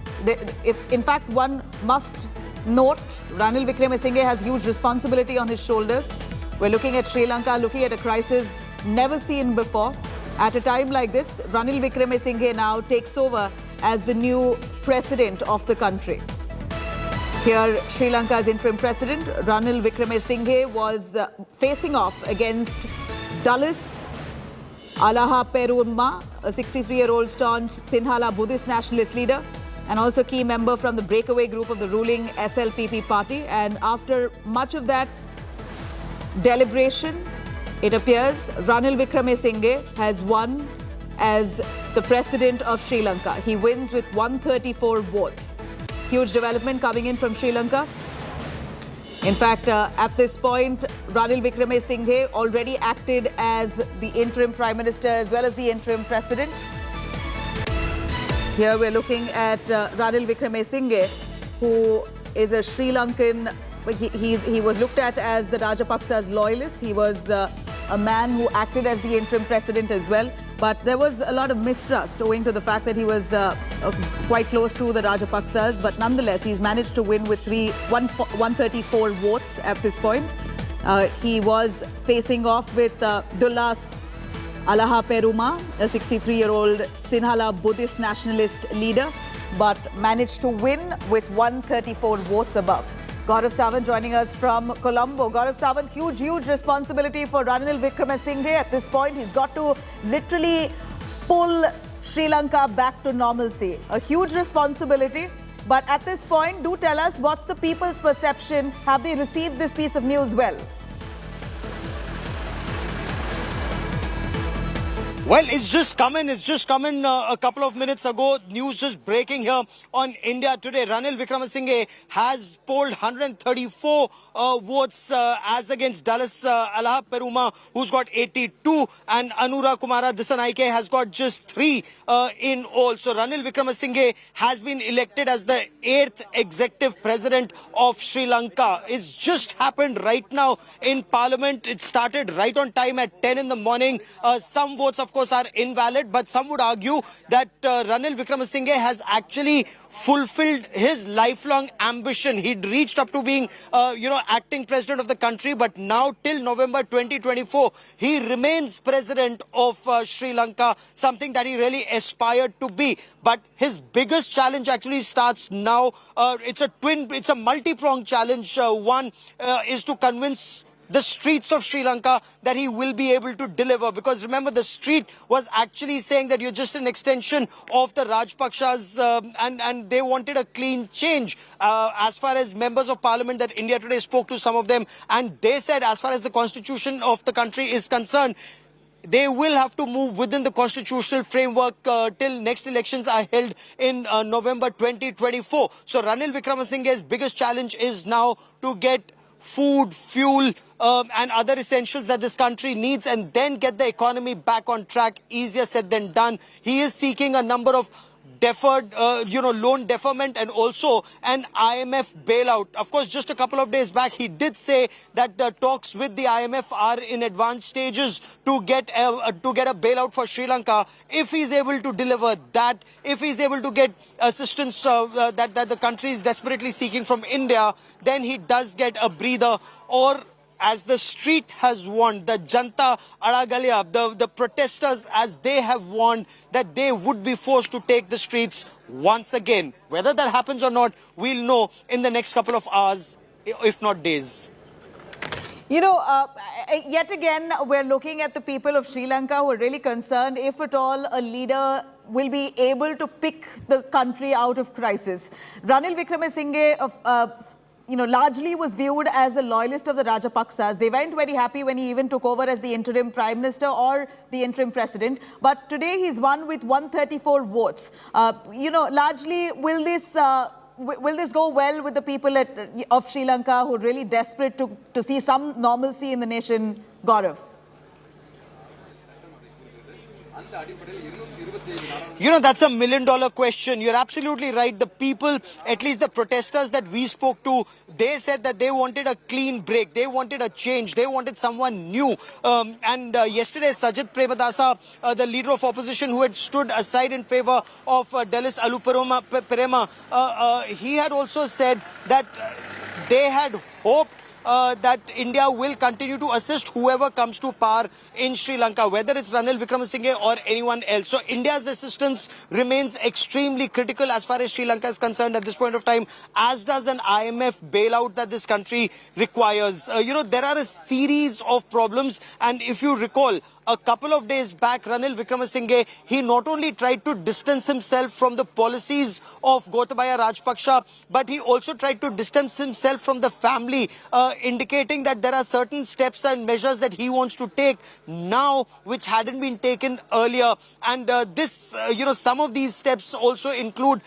In fact, one must note Ranil Wickremesinghe has huge responsibility on his shoulders. We're looking at Sri Lanka, looking at a crisis never seen before. At a time like this, Ranil Wickremesinghe now takes over as the new president of the country. Here, Sri Lanka's interim president, Ranil Wickremesinghe, was facing off against Dulles Alahaperumma, a 63-year-old staunch Sinhala Buddhist nationalist leader, and also key member from the breakaway group of the ruling SLPP party. And after much of that deliberation, it appears Ranil Wickremesinghe has won as the president of Sri Lanka. He wins with 134 votes. Huge development coming in from Sri Lanka. In fact, at this point, Ranil Wickremesinghe already acted as the interim prime minister as well as the interim president. Here we're looking at Ranil Wickremesinghe, who is a Sri Lankan. He was looked at as the Rajapaksa's loyalist. He was a man who acted as the interim president as well. But there was a lot of mistrust owing to the fact that he was quite close to the Rajapaksas. But nonetheless, he's managed to win with 134 votes at this point. He was facing off with Dulles Alahaperumma, a 63-year-old Sinhala Buddhist nationalist leader, but managed to win with 134 votes above. Gaurav Sawant joining us from Colombo. Gaurav Sawant, huge responsibility for Ranil Wickremesinghe at this point. He's got to literally pull Sri Lanka back to normalcy. A huge responsibility. But at this point, do tell us, what's the people's perception? Have they received this piece of news well? Well, it's just come in a couple of minutes ago. News just breaking here on India Today. Ranil Wickremesinghe has polled 134 votes as against Dulles Alahaperumma, who's got 82, and Anura Kumara Disanaike has got just 3 in all. So Ranil Wickremesinghe has been elected as the 8th executive president of Sri Lanka. It's just happened right now in Parliament. It started right on time at 10 in the morning. Some votes, of course, are invalid, but some would argue that Ranil Wickremesinghe has actually fulfilled his lifelong ambition. He'd reached up to being, acting president of the country, but now till November 2024, he remains president of Sri Lanka, something that he really aspired to be. But his biggest challenge actually starts now. It's a multi-pronged challenge. One is to convince the streets of Sri Lanka that he will be able to deliver. Because remember, the street was actually saying that you're just an extension of the Rajpakshas and they wanted a clean change. As far as members of parliament that India Today spoke to some of them, and they said as far as the constitution of the country is concerned, they will have to move within the constitutional framework till next elections are held in November 2024. So Ranil Wickremesinghe's biggest challenge is now to get food, fuel and other essentials that this country needs and then get the economy back on track. Easier said than done. He is seeking a number of deferred, loan deferment and also an IMF bailout. Of course, just a couple of days back, he did say that talks with the IMF are in advanced stages to get a bailout for Sri Lanka. If he's able to deliver that, if he's able to get assistance that the country is desperately seeking from India, then he does get a breather. Or as the street has warned, the Janta Adagalia, the protesters, as they have warned that they would be forced to take the streets once again. Whether that happens or not, we'll know in the next couple of hours, if not days. Yet again, we're looking at the people of Sri Lanka who are really concerned if at all a leader will be able to pick the country out of crisis. Ranil Wickremesinghe largely was viewed as a loyalist of the Rajapaksas. They weren't very happy when he even took over as the interim prime minister or the interim president. But today he's won with 134 votes. Largely, will this go well with the people of Sri Lanka who are really desperate to see some normalcy in the nation, Gaurav? That's $1 million question. You're absolutely right. The people, at least the protesters that we spoke to, they said that they wanted a clean break. They wanted a change. They wanted someone new. Yesterday, Sajid Premadasa, the leader of opposition who had stood aside in favor of Delis Aluperema, he had also said that they had hoped that India will continue to assist whoever comes to power in Sri Lanka, whether it's Ranil Wickremesinghe or anyone else. So India's assistance remains extremely critical as far as Sri Lanka is concerned at this point of time, as does an IMF bailout that this country requires. There are a series of problems, and if you recall, a couple of days back, Ranil Wickremesinghe, he not only tried to distance himself from the policies of Gotabaya Rajpaksha, but he also tried to distance himself from the family, indicating that there are certain steps and measures that he wants to take now, which hadn't been taken earlier. And some of these steps also include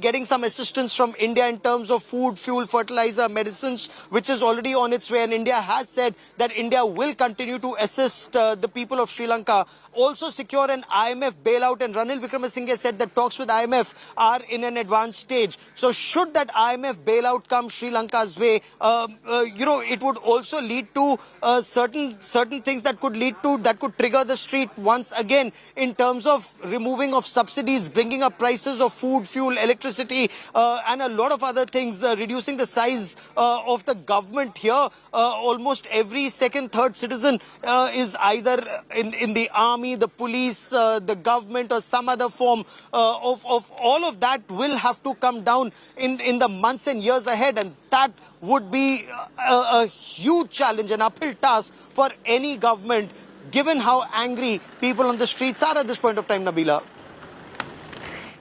getting some assistance from India in terms of food, fuel, fertilizer, medicines, which is already on its way. And India has said that India will continue to assist the people of Sri Lanka. Also secure an IMF bailout. And Ranil Wickremesinghe said that talks with IMF are in an advanced stage. So should that IMF bailout come Sri Lanka's way, it would also lead to certain things that could trigger the street once again in terms of removing of subsidies, bringing up prices of food, fuel, electricity and a lot of other things, reducing the size of the government here. Almost every second, third citizen is either in the army, the police, the government or some other form of all of that will have to come down in the months and years ahead, and that would be a huge challenge, an uphill task for any government, given how angry people on the streets are at this point of time, Nabila.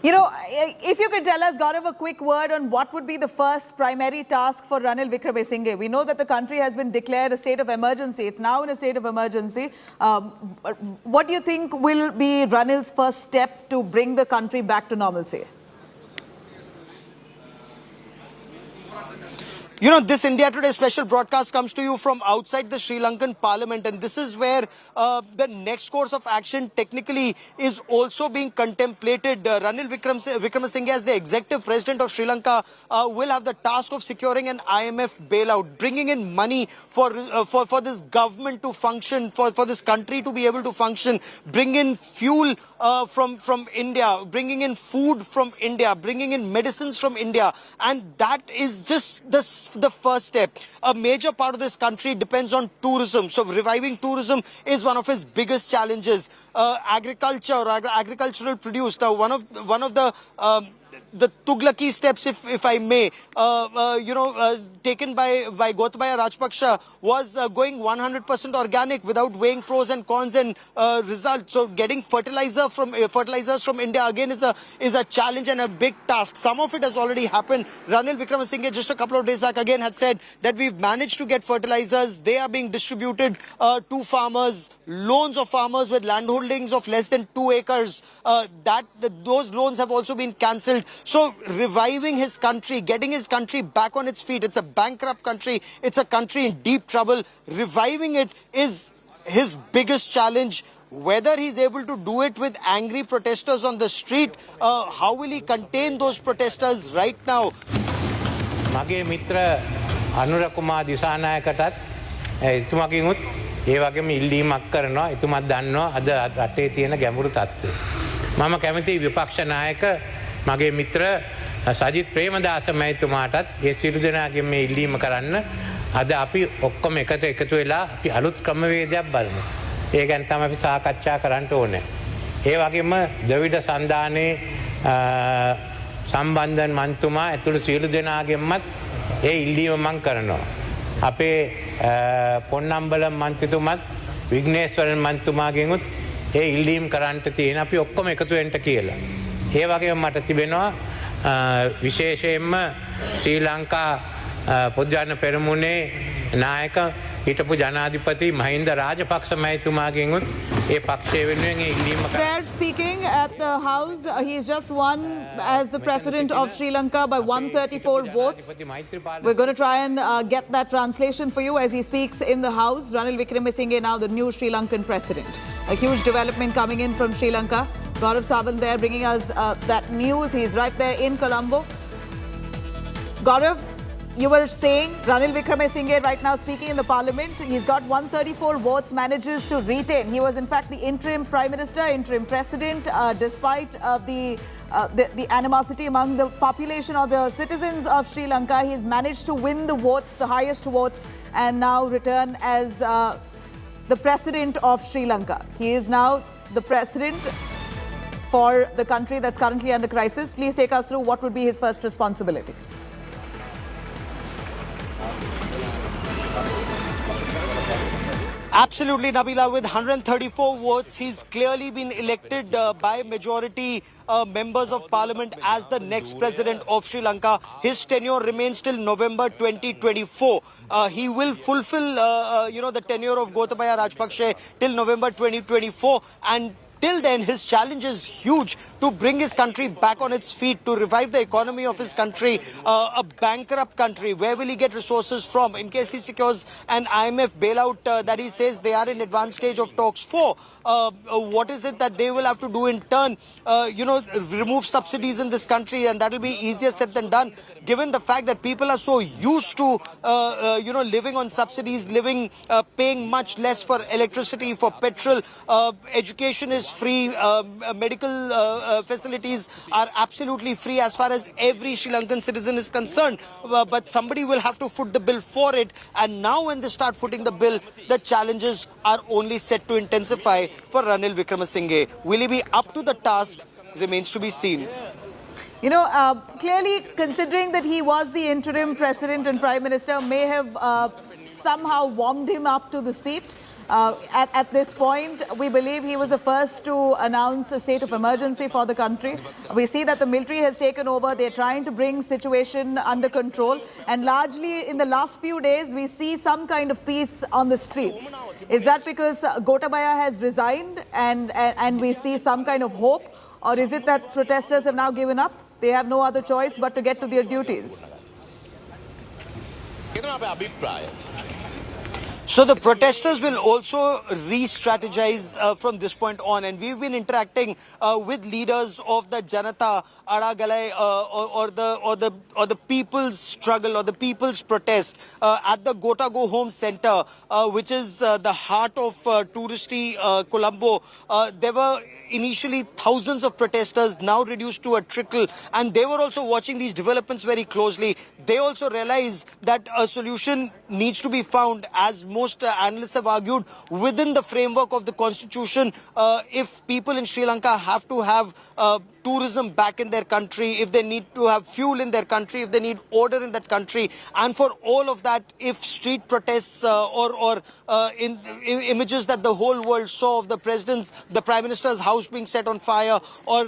If you could tell us, Gaurav, a quick word on what would be the first primary task for Ranil Wickremesinghe. We know that the country has been declared a state of emergency. It's now in a state of emergency. What do you think will be Ranil's first step to bring the country back to normalcy? This India Today special broadcast comes to you from outside the Sri Lankan parliament, and this is where the next course of action technically is also being contemplated. Ranil Wickremesinghe, as the executive president of Sri Lanka, will have the task of securing an IMF bailout, bringing in money for this government to function, for this country to be able to function, bring in fuel from India, bringing in food from India, bringing in medicines from India, and that is just the first step. A major part of this country depends on tourism, so reviving tourism is one of his biggest challenges. Agriculture or agricultural produce. Now, one of the the Tughlaki steps, if I may, taken by Gotabaya Rajpaksha was going 100% organic without weighing pros and cons and results. So getting fertilizers from India again is a challenge and a big task. Some of it has already happened. Ranil Wickremesinghe just a couple of days back again had said that we've managed to get fertilizers. They are being distributed to farmers, loans of farmers with landholdings of less than 2 acres. Those loans have also been cancelled. So reviving his country, getting his country back on its feet. It's a bankrupt country. It's a country in deep trouble. Reviving it is his biggest challenge. Whether he's able to do it with angry protesters on the street, how will he contain those protesters right now? මගේ මිත්‍ර අනුර කුමාර දිසානායකටත් එතුමාගෙන් උත් ඒ වගේම ඉල්ලීමක් කරනවා. එතුමාත් දන්නවා අද රටේ තියෙන ගැඹුරු තත්ත්වය. මම කැමති විපක්ෂ නායක මගේ මිත්‍ර සජිත් ප්‍රේමදාස මහතුමාටත් ඒ සියලු දෙනාගෙන් මේ ඉල්ලීම කරන්න. අද අපි ඔක්කොම එකතු වෙලා අපි අලුත් ක්‍රමවේදයක් බලමු. ඒ ගැන තමයි අපි සාකච්ඡා කරන්න ඕනේ. ඒ වගේම ද්‍රවිඩ සන්ධානයේ සම්බන්ධන් මන්තුමා ඇතුළු සියලු දෙනාගෙන්මත් ඒ ඉල්ලීම මං කරනවා. අපේ පොන්නම්බලම් මන්ත්‍රීතුමත් විග්නේශ්වරන් මන්තුමාගෙන් උත් ඒ ඉල්ලීම් කරන්නට තියෙන අපි ඔක්කොම එකතු වෙන්න කියලා. ඒ වගේම මට තිබෙනවා විශේෂයෙන්ම ශ්‍රී ලංකා පොදුජන පෙරමුණේ නායක හිටපු ජනාධිපති මහින්ද රාජපක්ෂ මහතුමාගෙන් උත් ඒ පක්ෂය වෙනුවෙන් ඒ ඉල්ලීම කරනවා. They're speaking at the House. He's just won as the President of Sri Lanka by 134 votes. We're going to try and get that translation for you as he speaks in the House. Ranil Wickremesinghe now the new Sri Lankan President. A huge development coming in from Sri Lanka. Gaurav Sawant there bringing us that news. He's right there in Colombo. Gaurav, you were saying Ranil Wickremesinghe right now speaking in the parliament. He's got 134 votes, manages to retain. He was in fact the interim prime minister, interim president, despite the animosity among the population or the citizens of Sri Lanka. He's managed to win the votes, the highest votes, and now return as the president of Sri Lanka. He is now the president for the country that's currently under crisis. Please take us through what would be his first responsibility. Absolutely, Nabila. With 134 votes, he's clearly been elected by majority members of parliament as the next president of Sri Lanka. His tenure remains till November 2024. He will fulfill, the tenure of Gotabaya Rajpaksha till November 2024, and till then, his challenge is huge to bring his country back on its feet, to revive the economy of his country, a bankrupt country. Where will he get resources from? In case he secures an IMF bailout that he says they are in advanced stage of talks for, what is it that they will have to do in turn? Remove subsidies in this country, and that will be easier said than done, given the fact that people are so used to, living on subsidies, paying much less for electricity, for petrol. Education is free, medical facilities are absolutely free as far as every Sri Lankan citizen is concerned. But somebody will have to foot the bill for it. And now when they start footing the bill, the challenges are only set to intensify for Ranil Wickremesinghe. Will he be up to the task? Remains to be seen. Clearly considering that he was the interim president and prime minister may have somehow warmed him up to the seat. At this point, we believe he was the first to announce a state of emergency for the country. We see that the military has taken over. They're trying to bring situation under control. And largely in the last few days, we see some kind of peace on the streets. Is that because Gotabaya has resigned and we see some kind of hope? Or is it that protesters have now given up? They have no other choice but to get to their duties. So the protesters will also re-strategize from this point on, and we've been interacting with leaders of the Janata Adagalai or the people's struggle or the people's protest at the Gota Go Home Center, which is the heart of touristy Colombo. There were initially thousands of protesters, now reduced to a trickle, and they were also watching these developments very closely. They also realize that a solution needs to be found, as most analysts have argued, within the framework of the constitution. If people in Sri Lanka have to have tourism back in their country, if they need to have fuel in their country, if they need order in that country. And for all of that, if street protests or in images that the whole world saw of the Prime Minister's house being set on fire, or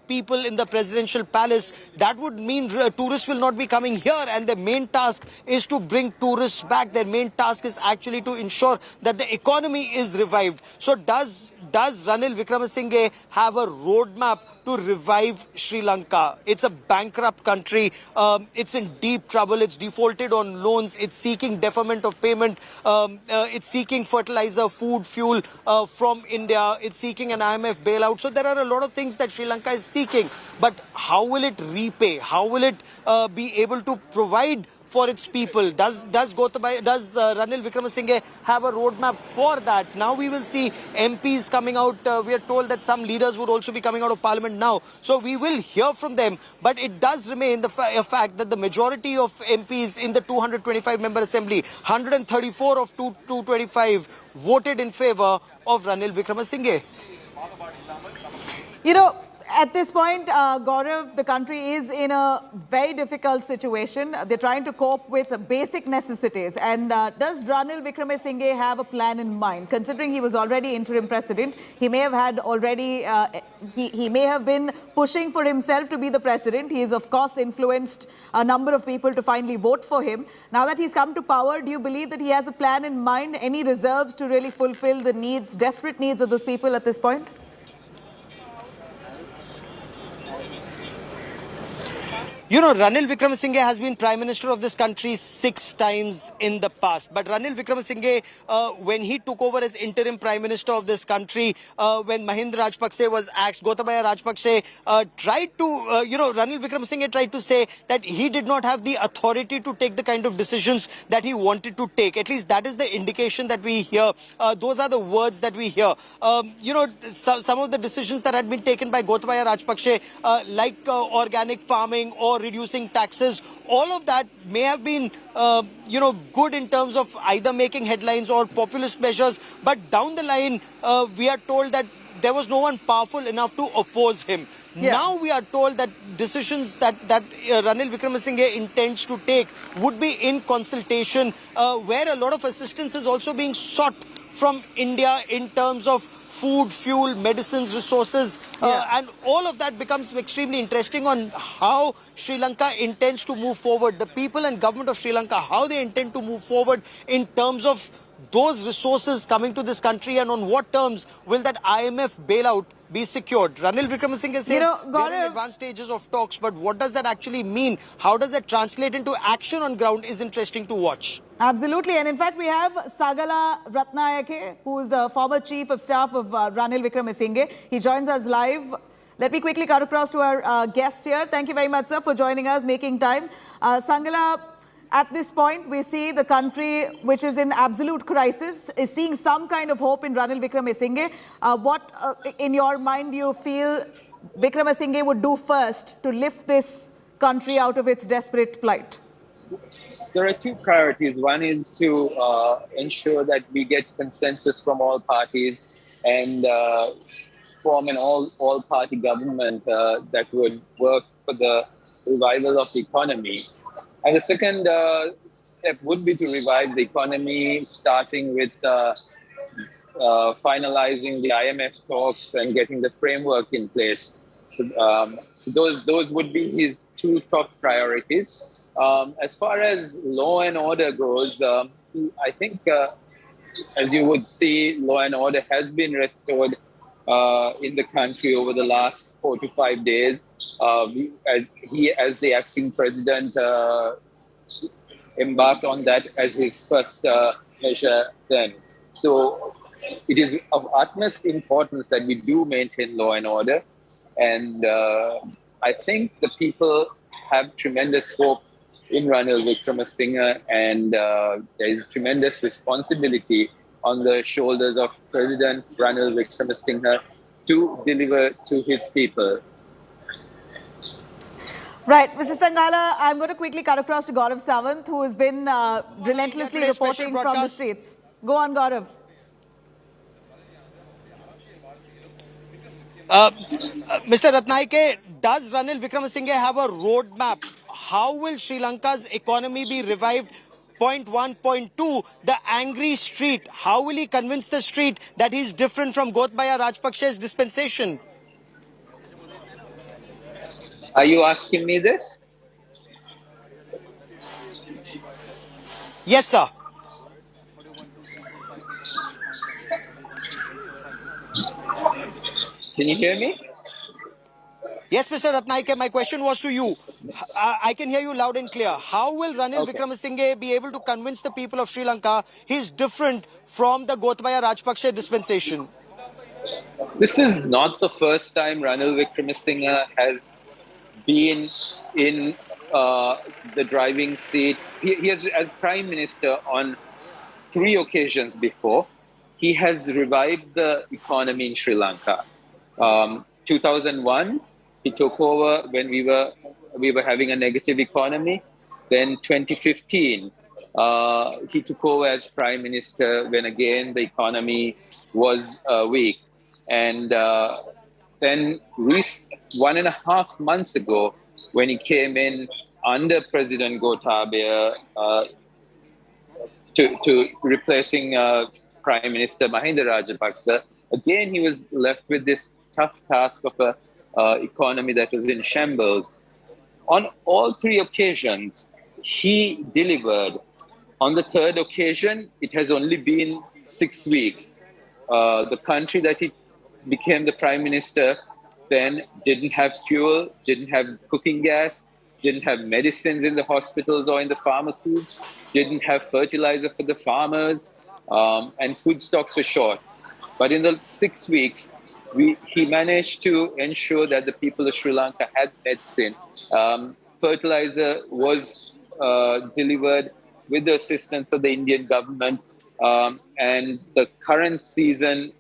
people in the presidential palace, that would mean tourists will not be coming here, and their main task is to bring tourists back. Their main task is actually to ensure that the economy is revived. So does Ranil Wickremesinghe have a roadmap to revive Sri Lanka? It's a bankrupt country. It's in deep trouble. It's defaulted on loans. It's seeking deferment of payment. It's seeking fertilizer, food, fuel from India. It's seeking an IMF bailout. So there are a lot of things that Sri Lanka is seeking. But how will it repay? How will it be able to provide for its people? Does Ranil Wickremesinghe have a roadmap for that? Now we will see MPs coming out. We are told that some leaders would also be coming out of parliament now. So we will hear from them. But it does remain a fact that the majority of MPs in the 225-member assembly, 134 of 225, voted in favor of Ranil Wickremesinghe. You know, at this point, Gaurav, the country is in a very difficult situation. They're trying to cope with basic necessities. And does Ranil Wickremesinghe have a plan in mind? Considering he was already interim president, he may have had already, he may have been pushing for himself to be the president. He has, of course, influenced a number of people to finally vote for him. Now that he's come to power, do you believe that he has a plan in mind? Any reserves to really fulfill the needs, desperate needs of those people at this point? You know, Ranil Wickremesinghe has been Prime Minister of this country 6 times in the past. But Ranil Wickremesinghe, when he took over as interim Prime Minister of this country, when Mahinda Rajapakse was axed, Gotabaya Rajapakse tried to, Ranil Wickremesinghe tried to say that he did not have the authority to take the kind of decisions that he wanted to take. At least that is the indication that we hear. Those are the words that we hear. Some of the decisions that had been taken by Gotabaya Rajapakse, like organic farming or reducing taxes, all of that may have been, good in terms of either making headlines or populist measures. But down the line, we are told that there was no one powerful enough to oppose him. Yeah. Now we are told that decisions that Ranil Wickremesinghe intends to take would be in consultation, where a lot of assistance is also being sought from India in terms of food, fuel, medicines, resources, and all of that becomes extremely interesting on how Sri Lanka intends to move forward. The people and government of Sri Lanka, how they intend to move forward in terms of those resources coming to this country, and on what terms will that IMF bailout be secured. Ranil Wickremesinghe says they're in advanced stages of talks, but what does that actually mean? How does that translate into action on ground is interesting to watch. Absolutely. And in fact, we have Sagala Ratnayake, who is the former Chief of Staff of Ranil Wickremesinghe. He joins us live. Let me quickly cut across to our guest here. Thank you very much, sir, for joining us, making time. Sangala, at this point, we see the country, which is in absolute crisis, is seeing some kind of hope in Ranil Wickremesinghe. What, in your mind, do you feel Wickremesinghe would do first to lift this country out of its desperate plight? There are two priorities. One is to ensure that we get consensus from all parties and form an all-party government that would work for the revival of the economy. And the second step would be to revive the economy, starting with finalizing the IMF talks and getting the framework in place. So those would be his two top priorities. As far as law and order goes, I think, as you would see, law and order has been restored in the country over the last 4 to 5 days. As the acting president, embarked on that as his first measure then. So it is of utmost importance that we do maintain law and order. And I think the people have tremendous hope in Ranil Wickremesinghe, and there is tremendous responsibility on the shoulders of President Ranil Wickremesinghe to deliver to his people. Right, Mr. Sangala, I'm going to quickly cut across to Gaurav Sawant, who has been relentlessly reporting from the streets. Go on, Gaurav. Mr. Ratnaike, does Ranil Wickremesinghe have a roadmap? How will Sri Lanka's economy be revived? Point one, point two, the angry street. How will he convince the street that he's different from Gotabaya Rajapaksa's dispensation? Are you asking me this? Yes, sir. Can you hear me? Yes, Mr. Ratnaike, my question was to you. I can hear you loud and clear. How will Ranil Wickremesinghe be able to convince the people of Sri Lanka he's different from the Gotabaya Rajapaksa dispensation? This is not the first time Ranil Wickremesinghe has been in the driving seat. He has, as Prime Minister, on 3 occasions before. He has revived the economy in Sri Lanka. 2001, he took over when we were having a negative economy. Then 2015, he took over as Prime Minister when again the economy was weak. And then 1.5 months ago, when he came in under President Gotabaya to replacing Prime Minister Mahinda Rajapaksa, again he was left with this tough task of a economy that was in shambles. On all 3 occasions, he delivered. On the 3rd occasion, it has only been 6 weeks. The country that he became the Prime Minister then didn't have fuel, didn't have cooking gas, didn't have medicines in the hospitals or in the pharmacies, didn't have fertilizer for the farmers, and food stocks were short. But in the 6 weeks, he managed to ensure that the people of Sri Lanka had medicine. Fertilizer was delivered with the assistance of the Indian government, and the current season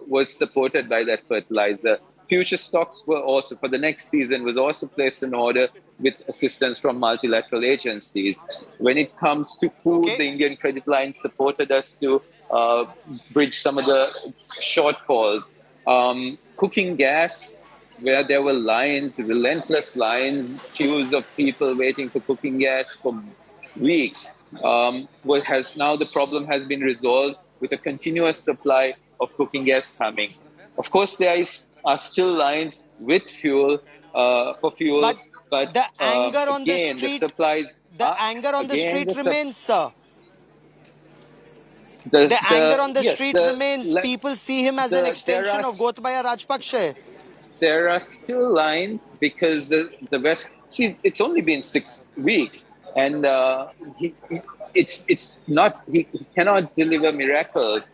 was supported by that fertilizer. Future stocks were also, for the next season, was also placed in order with assistance from multilateral agencies. When it comes to food, the Indian credit line supported us to bridge some of the shortfalls. Cooking gas, where there were lines, relentless lines, queues of people waiting for cooking gas for weeks, now the problem has been resolved with a continuous supply of cooking gas coming. Of course, there are still lines with fuel, for fuel, but the anger on the again, street, the supplies... The anger on the street remains, sir. The anger on the yes, street remains. People see him as an extension of Gotabaya Rajapaksa. There are still lines because the West... See, it's only been 6 weeks, and he cannot deliver miracles.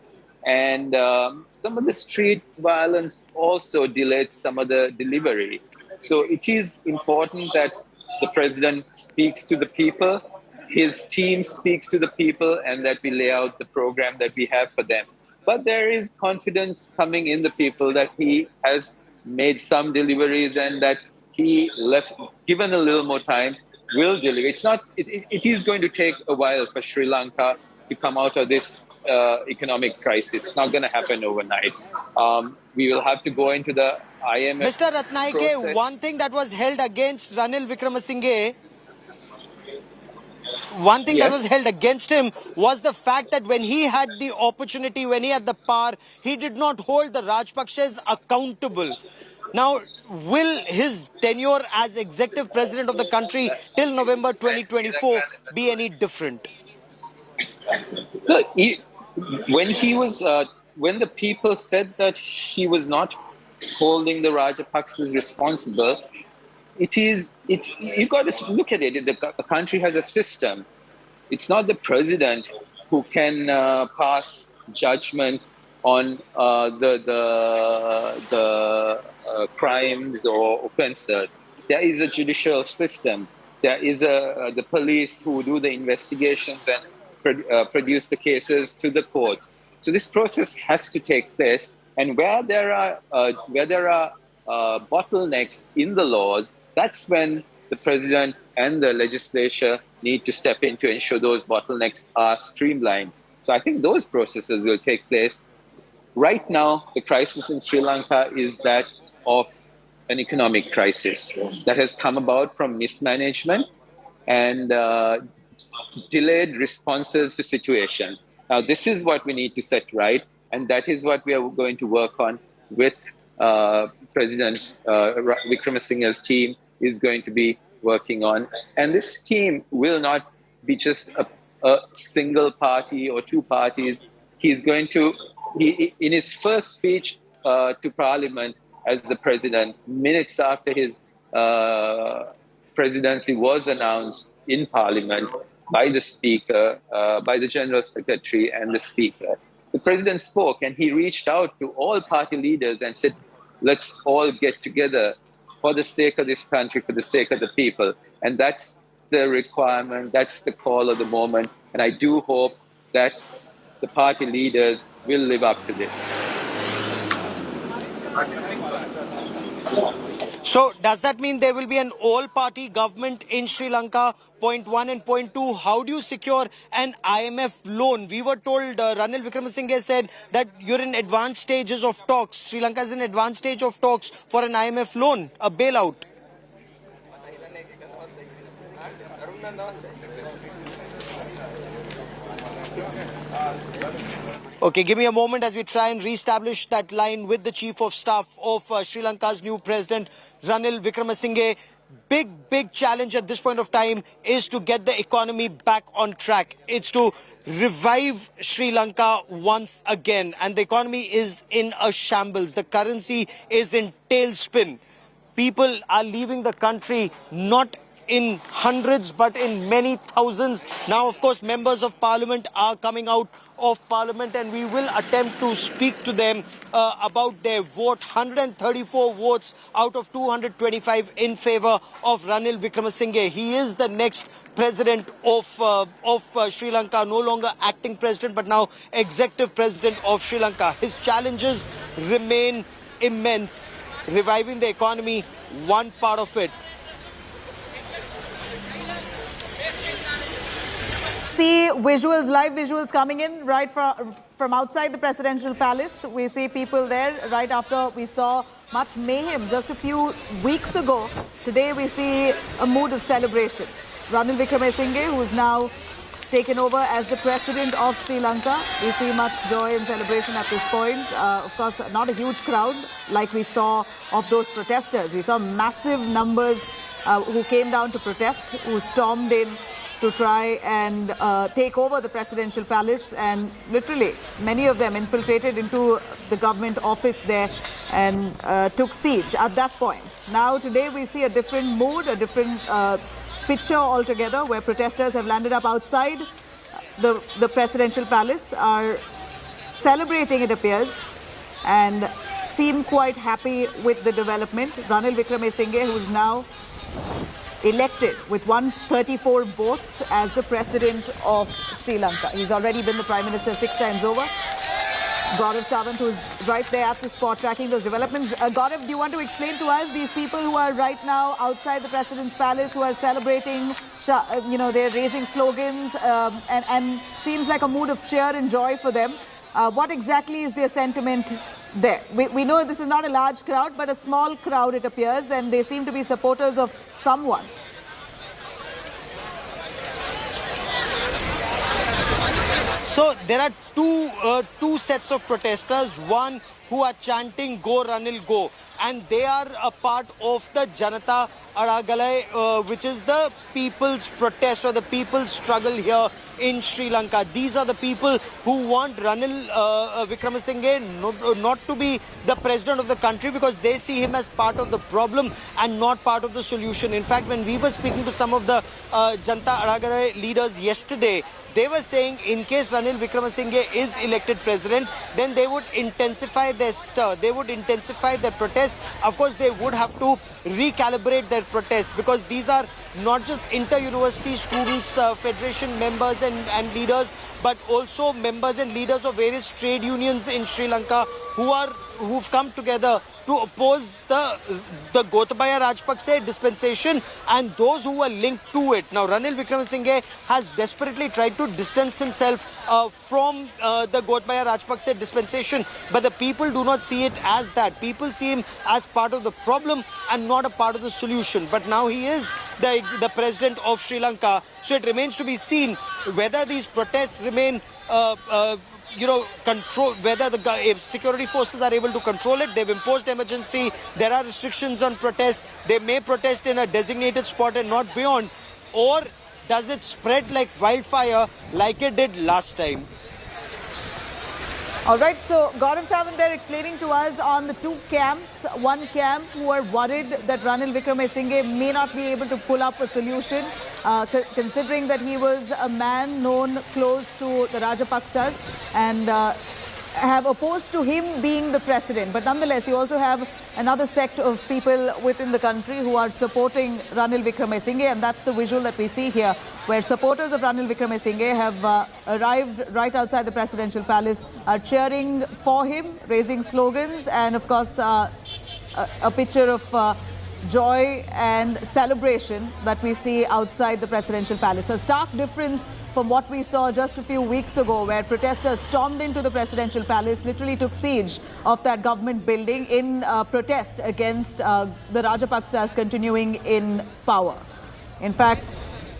And some of the street violence also delayed some of the delivery. So it is important that the president speaks to the people, his team speaks to the people, and that we lay out the program that we have for them. But there is confidence coming in the people that he has made some deliveries and that he given a little more time, will deliver. It is going to take a while for Sri Lanka to come out of this economic crisis. It's not going to happen overnight. We will have to go into the IMF Mr. Ratnaike, process. one thing that was held against Ranil Wickremesinghe, one thing that was held against him was the fact that when he had the opportunity, when he had the power, he did not hold the Rajapaksas accountable. Now, will his tenure as executive president of the country till November 2024 be any different? When the people said that he was not holding the Rajapaksas responsible, you got to look at it. The country has a system. It's not the president who can pass judgment on the crimes or offences. There is a judicial system. There is the police who do the investigations and produce the cases to the courts. So this process has to take place. And where there are bottlenecks in the laws, that's when the president and the legislature need to step in to ensure those bottlenecks are streamlined. So I think those processes will take place. Right now, the crisis in Sri Lanka is that of an economic crisis that has come about from mismanagement and delayed responses to situations. Now, this is what we need to set right, and that is what we are going to work on with President Wickremesinghe's team is going to be working on. And this team will not be just a single party or two parties. He's going to, in his first speech to Parliament as the president, minutes after his presidency was announced in Parliament by the Speaker, by the General Secretary and the Speaker, the president spoke and he reached out to all party leaders and said, let's all get together for the sake of this country, for the sake of the people. And that's the requirement, that's the call of the moment. And I do hope that the party leaders will live up to this. So does that mean there will be an all-party government in Sri Lanka? Point one and point two, how do you secure an IMF loan? We were told, Ranil Wickremesinghe said that you're in advanced stages of talks. Sri Lanka is in advanced stage of talks for an IMF loan, a bailout. Okay, give me a moment as we try and re-establish that line with the Chief of Staff of Sri Lanka's new President, Ranil Wickremesinghe. Big challenge at this point of time is to get the economy back on track. It's to revive Sri Lanka once again. And the economy is in a shambles. The currency is in tailspin. People are leaving the country not in hundreds but in many thousands. Now, of course, members of parliament are coming out of parliament and we will attempt to speak to them about their vote. 134 votes out of 225 in favor of Ranil Wickremesinghe. He is the next president of Sri Lanka, no longer acting president but now executive president of Sri Lanka. His challenges remain immense. Reviving the economy, one part of it. See visuals, live visuals coming in right from outside the presidential palace. We see people there right after we saw much mayhem just a few weeks ago. Today we see a mood of celebration. Ranil Wickremesinghe, who is now taken over as the president of Sri Lanka. We see much joy and celebration at this point. Of course, not a huge crowd like we saw of those protesters. We saw massive numbers who came down to protest, who stormed in to try and take over the presidential palace, and literally many of them infiltrated into the government office there and took siege at that point. Now today we see a different mood, a different picture altogether, where protesters have landed up outside the presidential palace, are celebrating, it appears, and seem quite happy with the development. Ranil Wickremesinghe, who is now elected with 134 votes as the president of Sri Lanka. He's already been the prime minister 6 times over. Gaurav Sawant, who's right there at the spot tracking those developments. Gaurav, do you want to explain to us these people who are right now outside the president's palace, who are celebrating, you know, they're raising slogans and seems like a mood of cheer and joy for them. What exactly is their sentiment there? We know this is not a large crowd, but a small crowd it appears, and they seem to be supporters of someone. So there are two sets of protesters. One who are chanting "Go Ranil Go," and they are a part of the Janata Aragalai, which is the people's protest or the people's struggle here in Sri Lanka. These are the people who want Ranil Wickremesinghe not to be the president of the country, because they see him as part of the problem and not part of the solution. In fact, when we were speaking to some of the Janata Aragalai leaders yesterday, they were saying in case Ranil Wickremesinghe is elected president, then they would intensify their stir, they would intensify their protests. Of course, they would have to recalibrate their protests, because these are not just inter-university students, federation members and leaders, but also members and leaders of various trade unions in Sri Lanka who are who've come together to oppose the Gotabaya Rajpaksa dispensation and those who were linked to it. Now, Ranil Wickremesinghe has desperately tried to distance himself from the Gotabaya Rajpaksa dispensation, but the people do not see it as that. People see him as part of the problem and not a part of the solution. But now he is the president of Sri Lanka, so it remains to be seen whether these protests remain control, whether if security forces are able to control it. They've imposed emergency. There are restrictions on protests. They may protest in a designated spot and not beyond. Or does it spread like wildfire like it did last time? All right, so Gaurav Sawant there explaining to us on the two camps. One camp who are worried that Ranil Wickremesinghe may not be able to pull up a solution, considering that he was a man known close to the Rajapaksas and have opposed to him being the president. But nonetheless, you also have another sect of people within the country who are supporting Ranil Wickremesinghe, and that's the visual that we see here, where supporters of Ranil Wickremesinghe have arrived right outside the presidential palace, are cheering for him, raising slogans, and of course a picture of joy and celebration that we see outside the presidential palace. A stark difference from what we saw just a few weeks ago, where protesters stormed into the presidential palace, literally took siege of that government building in protest against the Rajapaksas continuing in power. In fact,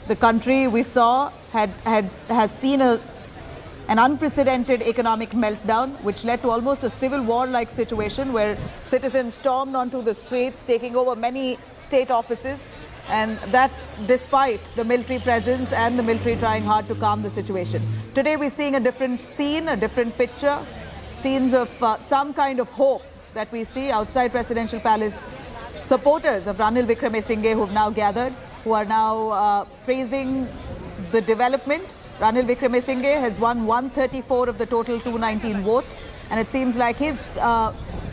the country we saw has seen an unprecedented economic meltdown, which led to almost a civil war-like situation where citizens stormed onto the streets, taking over many state offices, and that despite the military presence and the military trying hard to calm the situation. Today we're seeing a different scene, a different picture, scenes of some kind of hope that we see outside Presidential Palace. Supporters of Ranil Wickremesinghe who have now gathered, who are now praising the development. Ranil Wickremesinghe has won 134 of the total 219 votes, and it seems like his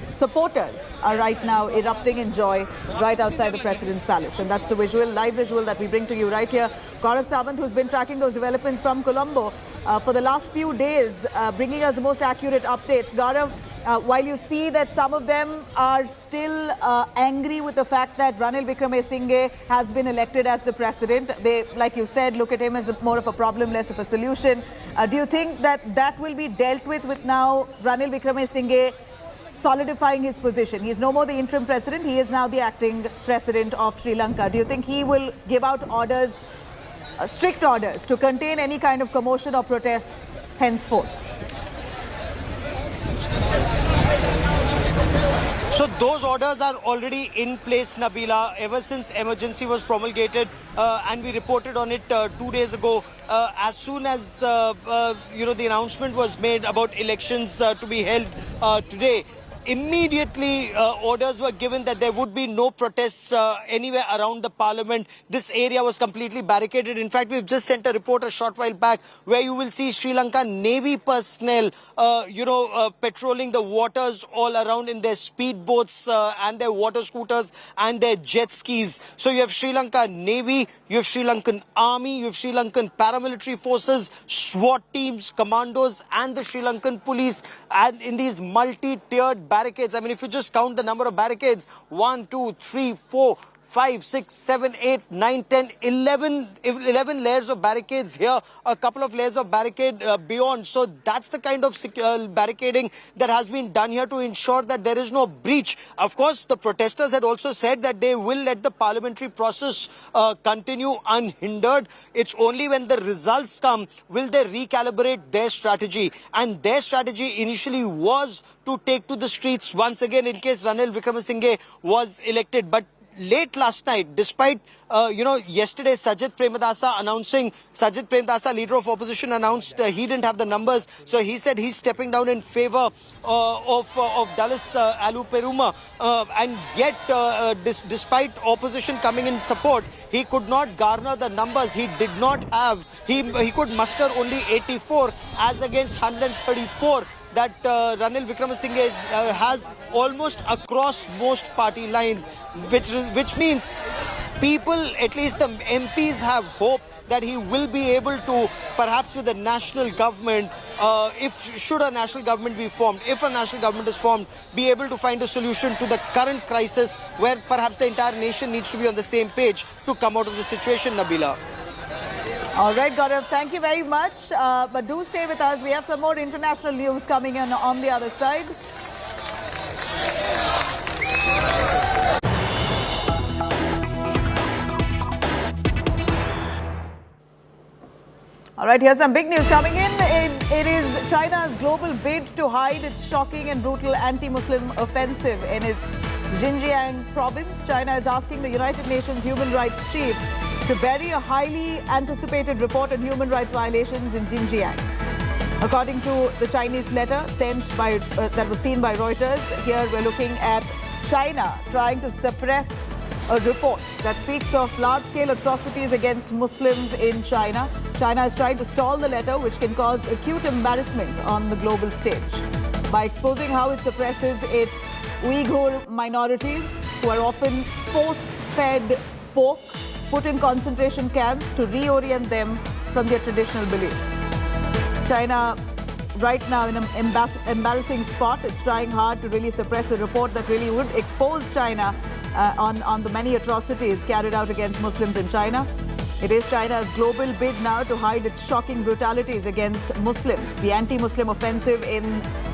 supporters are right now erupting in joy right outside the President's Palace. And that's the visual, live visual that we bring to you right here. Gaurav Sawant, who's been tracking those developments from Colombo for the last few days, bringing us the most accurate updates. Gaurav, while you see that some of them are still angry with the fact that Ranil Wickremesinghe has been elected as the president, they, like you said, look at him as more of a problem, less of a solution. Do you think that that will be dealt with now Ranil Wickremesinghe solidifying his position? He is no more the interim president, he is now the acting president of Sri Lanka. Do you think he will give out orders, strict orders, to contain any kind of commotion or protests henceforth? So those orders are already in place, Nabila, ever since emergency was promulgated, and we reported on it 2 days ago. As soon as the announcement was made about elections to be held today, immediately orders were given that there would be no protests anywhere around the parliament. This area was completely barricaded. In fact, we've just sent a report a short while back where you will see Sri Lanka Navy personnel, patrolling the waters all around in their speedboats and their water scooters and their jet skis. So you have Sri Lanka Navy, you have Sri Lankan Army, you have Sri Lankan paramilitary forces, SWAT teams, commandos, and the Sri Lankan police, and in these multi-tiered barricades. I mean, if you just count the number of barricades, 1, 2, 3, 4, 5, 6, 7, 8, 9, 10, 11 layers of barricades here, a couple of layers of barricade beyond. So that's the kind of barricading that has been done here to ensure that there is no breach. Of course, the protesters had also said that they will let the parliamentary process continue unhindered. It's only when the results come will they recalibrate their strategy. And their strategy initially was to take to the streets once again in case Ranil Wickremesinghe was elected. But late last night, despite, yesterday Sajith Premadasa, leader of opposition, announced he didn't have the numbers. So he said he's stepping down in favor of Dallas Alu Peruma. And yet, despite opposition coming in support, he could not garner the numbers. He did not have, he could muster only 84 as against 134 that Ranil Wickremesinghe has almost across most party lines, which means people, at least the MPs, have hope that he will be able to, perhaps with a national government, should a national government be formed, if a national government is formed, be able to find a solution to the current crisis where perhaps the entire nation needs to be on the same page to come out of the situation, Nabila. All right, Gaurav, thank you very much. But do stay with us. We have some more international news coming in on the other side. All right, here's some big news coming in. It is China's global bid to hide its shocking and brutal anti-Muslim offensive in its Xinjiang province. China is asking the United Nations Human Rights Chief to bury a highly anticipated report on human rights violations in Xinjiang. According to the Chinese letter sent by that was seen by Reuters, here we're looking at China trying to suppress a report that speaks of large-scale atrocities against Muslims in China. China is trying to stall the letter, which can cause acute embarrassment on the global stage by exposing how it suppresses its Uyghur minorities, who are often force-fed pork, put in concentration camps to reorient them from their traditional beliefs. China, right now, in an embarrassing spot. It's trying hard to really suppress a report that really would expose China on the many atrocities carried out against Muslims in China. It is China's global bid now to hide its shocking brutalities against Muslims. The anti-Muslim offensive in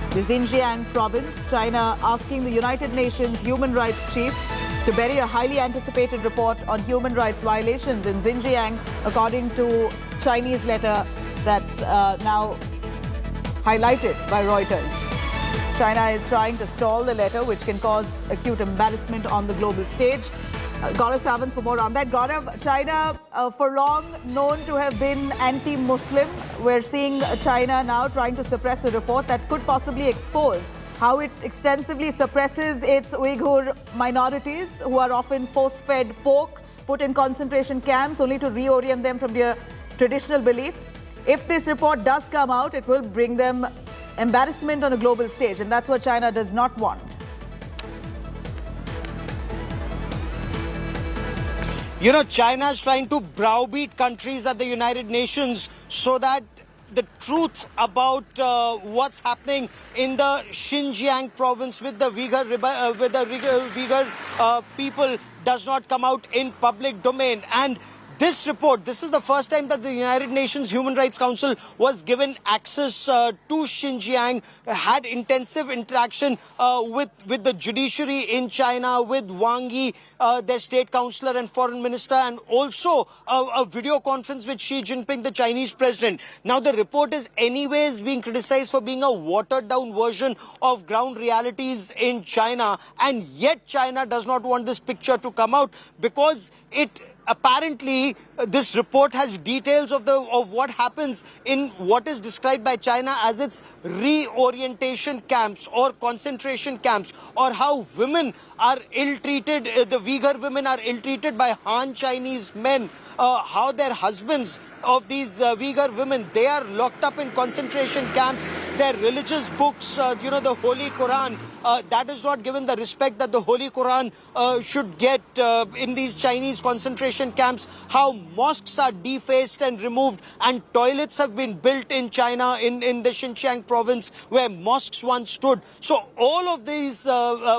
the Xinjiang province, China asking the United Nations Human Rights Chief to bury a highly anticipated report on human rights violations in Xinjiang, according to Chinese letter that's now highlighted by Reuters. China is trying to stall the letter, which can cause acute embarrassment on the global stage. Gaurav Sawant for more on that. Gaurav, China for long known to have been anti-Muslim. We're seeing China now trying to suppress a report that could possibly expose how it extensively suppresses its Uyghur minorities, who are often force-fed pork, put in concentration camps only to reorient them from their traditional belief. If this report does come out, it will bring them embarrassment on a global stage, and that's what China does not want. You know, China is trying to browbeat countries at the United Nations so that the truth about what's happening in the Xinjiang province with the Uyghur people does not come out in public domain. And this report, this is the first time that the United Nations Human Rights Council was given access to Xinjiang, had intensive interaction with the judiciary in China, with Wang Yi, their state councillor and foreign minister, and also a video conference with Xi Jinping, the Chinese president. Now, the report is anyways being criticized for being a watered-down version of ground realities in China, and yet China does not want this picture to come out because it apparently this report has details of what happens in what is described by China as its reorientation camps or concentration camps, or how women are ill-treated, the Uyghur women are ill-treated by Han Chinese men, how their husbands of these Uyghur women, they are locked up in concentration camps, their religious books, the Holy Quran, that is not given the respect that the Holy Quran should get in these Chinese concentration camps, how mosques are defaced and removed, and toilets have been built in China, in the Xinjiang province where mosques once stood. So all of these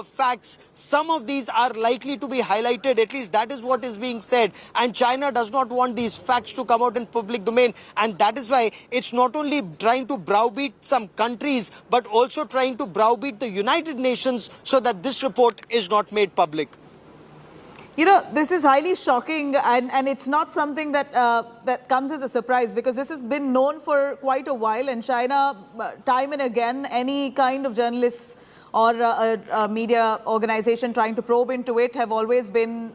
facts, some of these are likely to be highlighted, at least that is what is being said, and China does not want these facts to come out in public domain, and that is why it's not only trying to browbeat some countries but also trying to browbeat the United Nations so that this report is not made public. You know, this is highly shocking, and it's not something that that comes as a surprise, because this has been known for quite a while, and China, time and again, any kind of journalists or a media organization trying to probe into it have always been,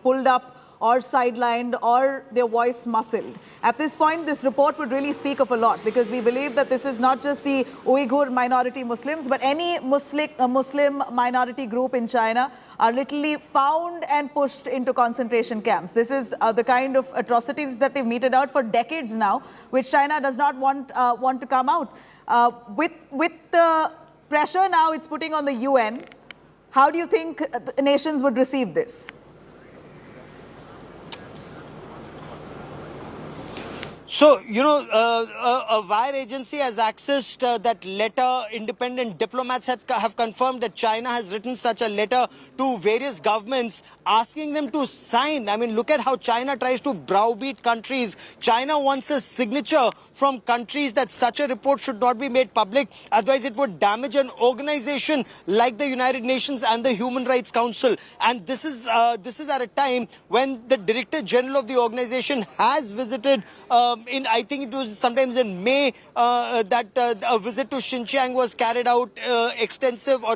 pulled up or sidelined or their voice muscled. At this point, this report would really speak of a lot, because we believe that this is not just the Uyghur minority Muslims, but any Muslim minority group in China are literally found and pushed into concentration camps. This is the kind of atrocities that they've meted out for decades now, which China does not want to come out. With the pressure now it's putting on the UN, how do you think nations would receive this? So, a wire agency has accessed that letter. Independent diplomats have confirmed that China has written such a letter to various governments asking them to sign. I mean, look at how China tries to browbeat countries. China wants a signature from countries that such a report should not be made public. Otherwise, it would damage an organization like the United Nations and the Human Rights Council. And this is at a time when the Director General of the organization has visited I think it was sometimes in May that a visit to Xinjiang was carried out, extensive or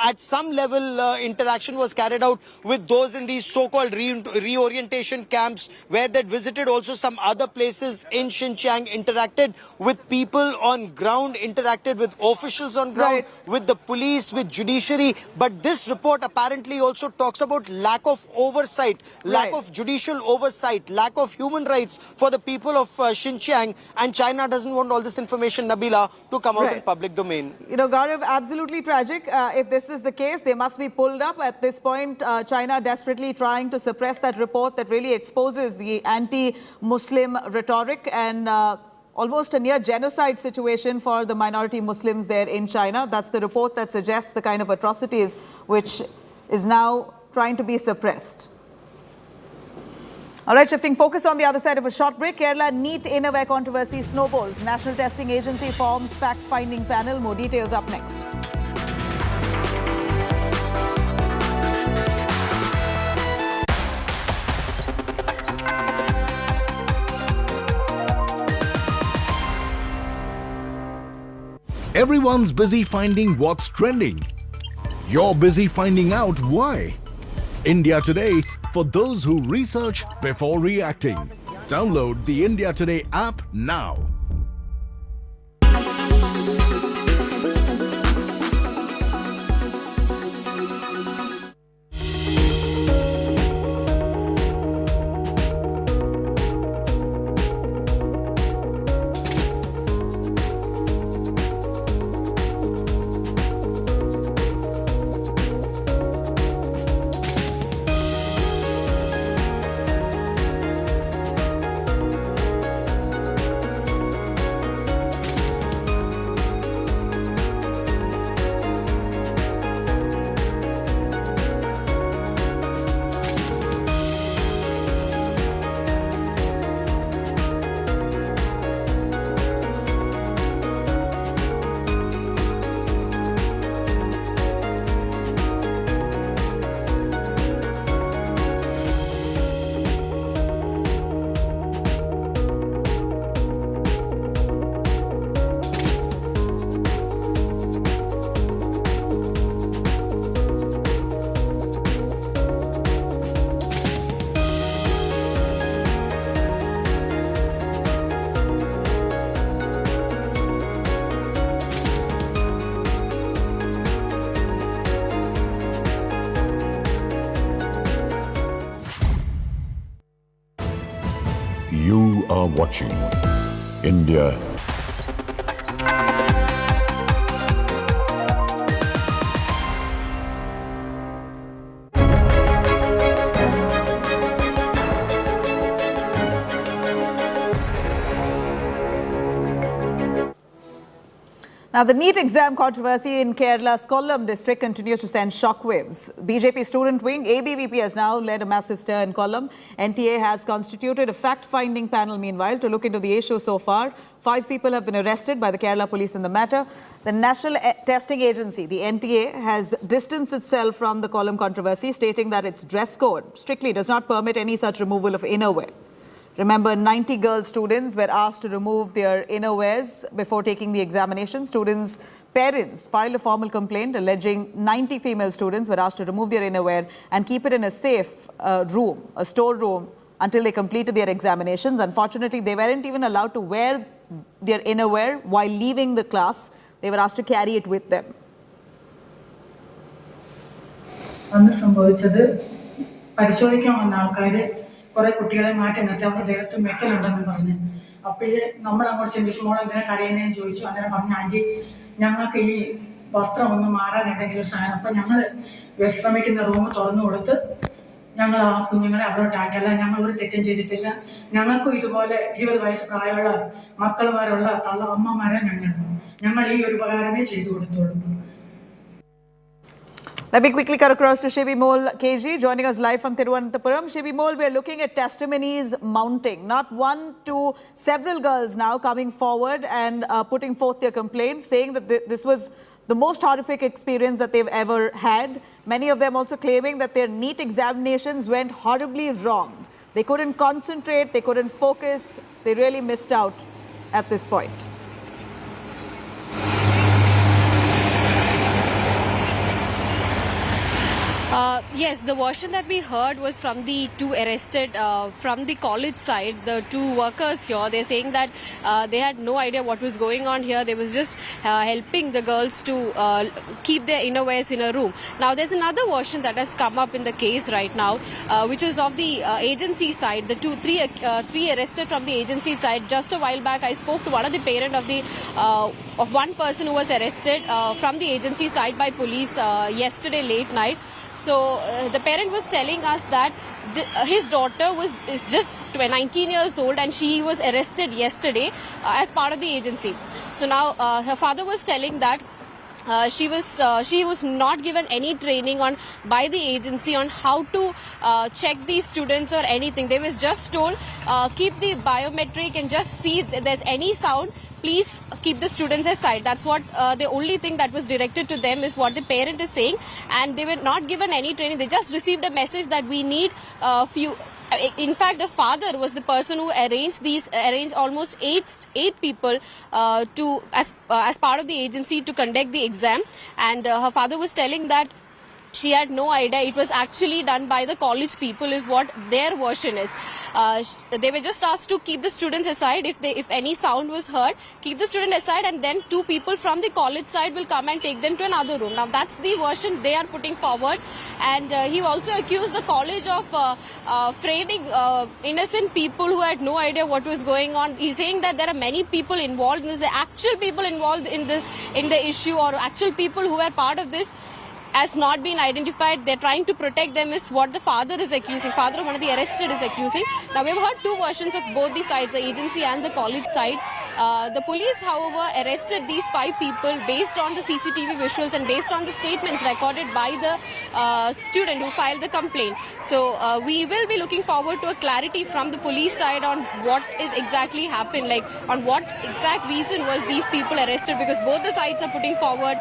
at some level interaction was carried out with those in these so-called reorientation camps, where they visited also some other places in Xinjiang, interacted with people on ground, interacted with officials on ground, with the police, with judiciary. But this report apparently also talks about lack of oversight, lack of judicial oversight, lack of human rights for the people of Xinjiang, and China doesn't want all this information, Nabila, to come out in public domain. Gaurav, absolutely tragic. If this is the case, they must be pulled up. At this point, China desperately trying to suppress that report that really exposes the anti-Muslim rhetoric and almost a near genocide situation for the minority Muslims there in China. That's the report that suggests the kind of atrocities which is now trying to be suppressed. All right, shifting focus on the other side of a short break. Kerala NEET innerwear controversy snowballs. National Testing Agency forms fact-finding panel. More details up next. Everyone's busy finding what's trending. You're busy finding out why. India Today, for those who research before reacting. Download the India Today app now. You are watching India. Now, the NEET exam controversy in Kerala's Kollam district continues to send shockwaves. BJP student wing, ABVP, has now led a massive stir in Kollam. NTA has constituted a fact-finding panel, meanwhile, to look into the issue so far. 5 people have been arrested by the Kerala police in the matter. The National Testing Agency, the NTA, has distanced itself from the Kollam controversy, stating that its dress code strictly does not permit any such removal of innerwear. Remember, 90 girl students were asked to remove their innerwears before taking the examination. Students' parents filed a formal complaint alleging 90 female students were asked to remove their innerwear and keep it in a safe room, a storeroom, until they completed their examinations. Unfortunately, they weren't even allowed to wear their innerwear while leaving the class. They were asked to carry it with them. കുറെ കുട്ടികളെ മാറ്റി നിർത്തി അവരുടെ ദേഹത്ത് മെറ്റലുണ്ടെന്ന് പറഞ്ഞു. അപ്പോഴേ നമ്മൾ അങ്ങോട്ട് ചിന്തിച്ചു, മോൾ എന്തിനാ കരയുന്നതെന്ന് ചോദിച്ചു. അങ്ങനെ പറഞ്ഞു, ആൻറ്റി ഞങ്ങൾക്ക് ഈ വസ്ത്രം ഒന്ന് മാറാനുണ്ടെങ്കിൽ ഒരു സാധനം. അപ്പം ഞങ്ങൾ വിശ്രമിക്കുന്ന റൂം തുറന്നു കൊടുത്ത് ഞങ്ങൾ ആ കുഞ്ഞുങ്ങളെ അവിടെ അറ്റാക്കല്ല, ഞങ്ങൾ ഒരു തെറ്റും ചെയ്തിട്ടില്ല. ഞങ്ങൾക്കും ഇതുപോലെ 20 വയസ്സ് പ്രായമുള്ള മക്കളുമാരുള്ള അമ്മമാരെ ഞങ്ങൾ ഈ ഒരു ഉപകാരമേ ചെയ്തു കൊടുത്തോളൂ. Let me quickly cut across to Shivi Mol KG, joining us live from Thiruvananthapuram. Shivi Mol, we are looking at testimonies mounting. Not one to several girls now coming forward and putting forth their complaints, saying that this was the most horrific experience that they've ever had. Many of them also claiming that their NEET examinations went horribly wrong. They couldn't concentrate, they couldn't focus. They really missed out at this point. Yes, the version that we heard was from the two arrested from the college side, the two workers here. They're saying that they had no idea what was going on here. They was just helping the girls to keep their innerwears in a room. Now, there's another version that has come up in the case right now, which is of the agency side. The three arrested from the agency side. Just a while back, I spoke to one of the parent of one person who was arrested from the agency side by police yesterday late night. So the parent was telling us that his daughter is just 19 years old and she was arrested yesterday as part of the agency. So now her father was telling that she was not given any training by the agency on how to check these students or anything. They was just told keep the biometric and just see if there's any sound. Please keep the students aside. That's what the only thing that was directed to them is what the parent is saying, and they were not given any training. They just received a message that we need few. In fact, the father was the person who arranged almost eight people as part of the agency to conduct the exam, and her father was telling that she had no idea it was actually done by the college people is what their version is. They were just asked to keep the students aside. If any sound was heard, keep the student aside, and then two people from the college side will come and take them to another room. Now that's the version they are putting forward, and he also accused the college of framing innocent people who had no idea what was going on. He's saying that there are many people involved. There's actual people involved in the issue, or actual people who are part of this has not been identified. They're trying to protect them is what the father is accusing. Father of one of the arrested is accusing. Now, we've heard two versions of both the sides, the agency and the college side. The police, however, arrested these 5 people based on the CCTV visuals and based on the statements recorded by the student who filed the complaint. So, we will be looking forward to a clarity from the police side on what is exactly happened, like on what exact reason was these people arrested, because both the sides are putting forward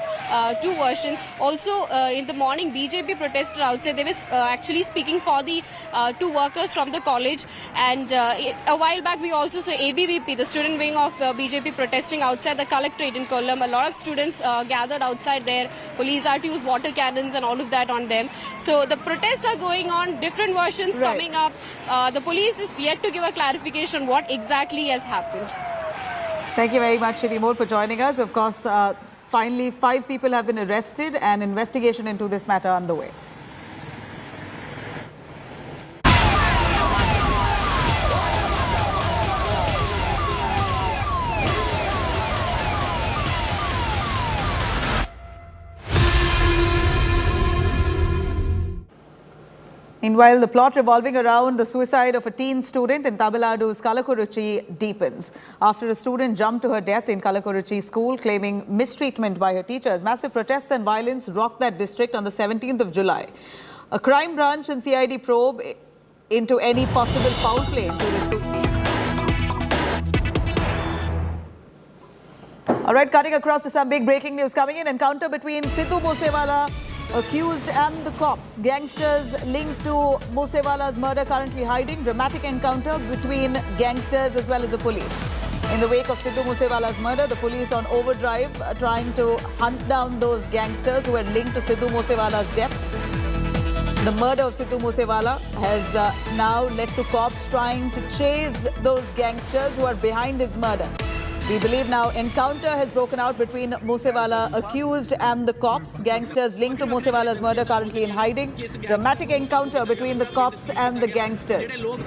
two versions. Also, in the morning, BJP protested outside. They were actually speaking for the two workers from the college. And a while back, we also saw ABVP, the student wing of BJP, protesting outside the collectorate in Kollam. A lot of students gathered outside there. Police are to use water cannons and all of that on them. So the protests are going on, different versions coming up. The police is yet to give a clarification on what exactly has happened. Thank you very much, Shivi Mol, for joining us. Of course, finally, 5 people have been arrested and investigation into this matter underway. Meanwhile, the plot revolving around the suicide of a teen student in Tamil Nadu's Kalakuruchi deepens. After a student jumped to her death in Kalakuruchi school, claiming mistreatment by her teachers, massive protests and violence rocked that district on the 17th of July. A crime branch and CID probe into any possible foul play into this suicide. All right, cutting across to some big breaking news coming in. Encounter between Sidhu Moosewala, accused, and the cops. Gangsters linked to Moosewala's murder currently hiding. Dramatic encounter between gangsters as well as the police. In the wake of Sidhu Moosewala's murder, the police on overdrive are trying to hunt down those gangsters who are linked to Sidhu Moosewala's death. The murder of Sidhu Moosewala has now led to cops trying to chase those gangsters who are behind his murder. We believe now encounter has broken out between Moosewala accused and the cops. Gangsters linked to Moosewala's murder currently in hiding. Dramatic encounter between the cops and the gangsters. We're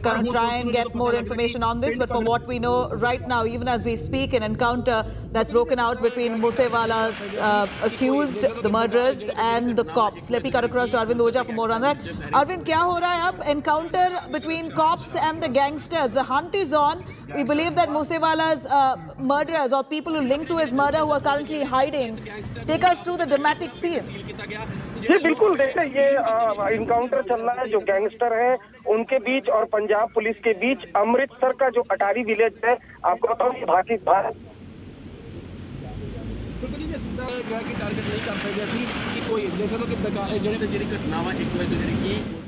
going to try and get more information on this, but from what we know right now, even as we speak, an encounter that's broken out between Moosewala's accused, the murderers, and the cops. Let me cut across to Arvind Oja for more on that. Arvind, क्या हो रहा है अब? Encounter between cops and the gangsters. The hunt is on. We believe that Moosewala's murderers or people who linked to his murder who are currently hiding. Take us through the dramatic scenes. जी बिल्कुल, देखिए ये encounter चल रहा है जो gangster है उनके बीच और पंजाब पुलिस के बीच। अमृतसर का जो अटारी विलेज है, आपको बताऊं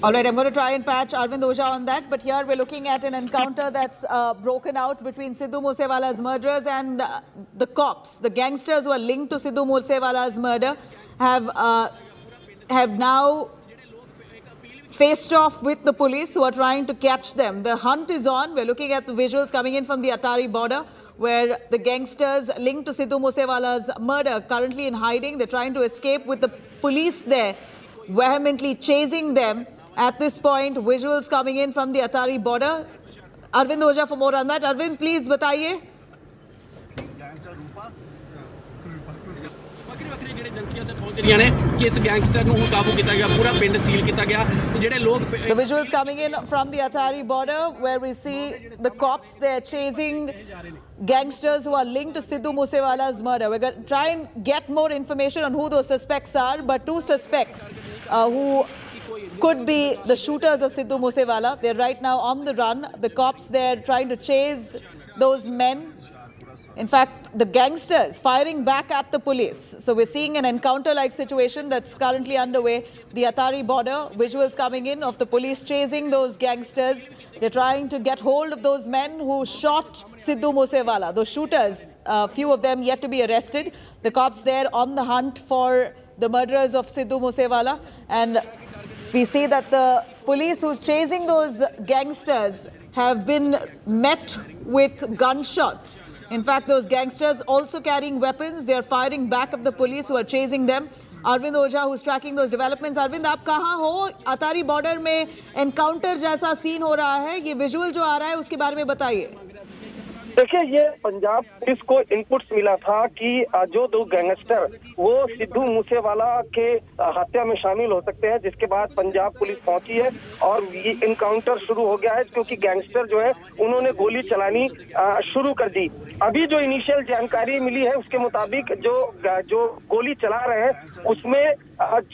All right, I'm going to try and patch Arvind Oja on that, but here we're looking at an encounter that's broken out between Sidhu Moosewala's murderers and the cops. The gangsters who are linked to Sidhu Moosewala's murder have now faced off with the police who are trying to catch them. The hunt is on. We're looking at the visuals coming in from the Atari border, where the gangsters linked to Sidhu Moosewala's murder currently in hiding. They're trying to escape with the police there vehemently chasing them. At this point, visuals coming in from the Atari border. Arvind Oja for more on that. Arvind, please बताइए. The visuals coming in from the Atari border, where we see the cops there chasing gangsters who are linked to Sidhu Moosewala's murder. We're going to try and get more information on who those suspects are, but two suspects who could be the shooters of Sidhu Moosewala. They're right now on the run. The cops there trying to chase those men. In fact, the gangsters firing back at the police. So we're seeing an encounter-like situation that's currently underway. The Atari border, visuals coming in of the police chasing those gangsters. They're trying to get hold of those men who shot Sidhu Moosewala. Those shooters, few of them yet to be arrested. The cops there on the hunt for the murderers of Sidhu Moosewala. And we see that the police who are chasing those gangsters have been met with gunshots. In fact, those gangsters also carrying weapons. They are firing back at the police who are chasing them. Arvind Oja, who's tracking those developments. Arvind, आप कहाँ हो? Attari border में encounter जैसा scene हो रहा है. ये visual जो आ रहा है उसके बारे में बताइए. देखिए, ये पंजाब पुलिस को इनपुट्स मिला था कि जो दो गैंगस्टर वो सिद्धू मूसेवाला के हत्या में शामिल हो सकते हैं, जिसके बाद पंजाब पुलिस पहुंची है और ये इनकाउंटर शुरू हो गया है, क्योंकि गैंगस्टर जो है उन्होंने गोली चलानी शुरू कर दी। अभी जो इनिशियल जानकारी मिली है उसके मुताबिक जो गोली चला रहे हैं उसमें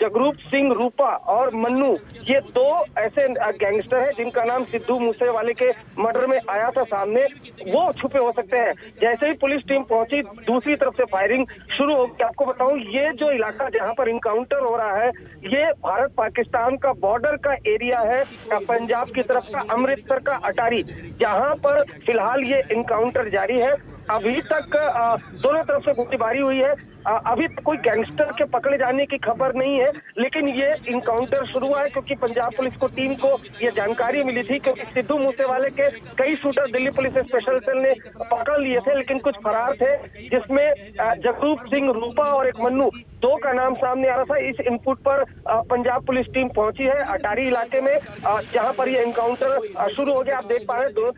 जगरूप सिंह रूपा और मन्नू, ये दो ऐसे गैंगस्टर हैं जिनका नाम सिद्धू मूसेवाले के मर्डर में आया था सामने, वो छुपे हो सकते हैं। जैसे ही पुलिस टीम पहुंची, दूसरी तरफ से फायरिंग शुरू हो गई। आपको बताऊं, ये जो इलाका जहां पर इनकाउंटर हो रहा है, ये भारत पाकिस्तान का बॉर्डर का एरिया है, पंजाब की तरफ का अमृतसर का अटारी, जहां पर फिलहाल ये इनकाउंटर जारी है। अभी तक दोनों तरफ से गोलीबारी हुई है। अभी कोई गैंगस्टर के पकड़े जाने की खबर नहीं है, लेकिन ये इनकाउंटर शुरू हुआ है क्योंकि पंजाब पुलिस को टीम को ये जानकारी मिली थी, क्योंकि सिद्धू मूसेवाले के कई shooter Delhi police special cell ने पकड़ लिए थे, लेकिन कुछ फरार थे, जिसमें जगरूप सिंह रूपा और एक मन्नू, दो का नाम सामने आ रहा था। इस इनपुट पर पंजाब पुलिस टीम पहुंची है अटारी इलाके में, जहां पर ये इनकाउंटर शुरू हो गया। आप देख पा रहे हैं दोनों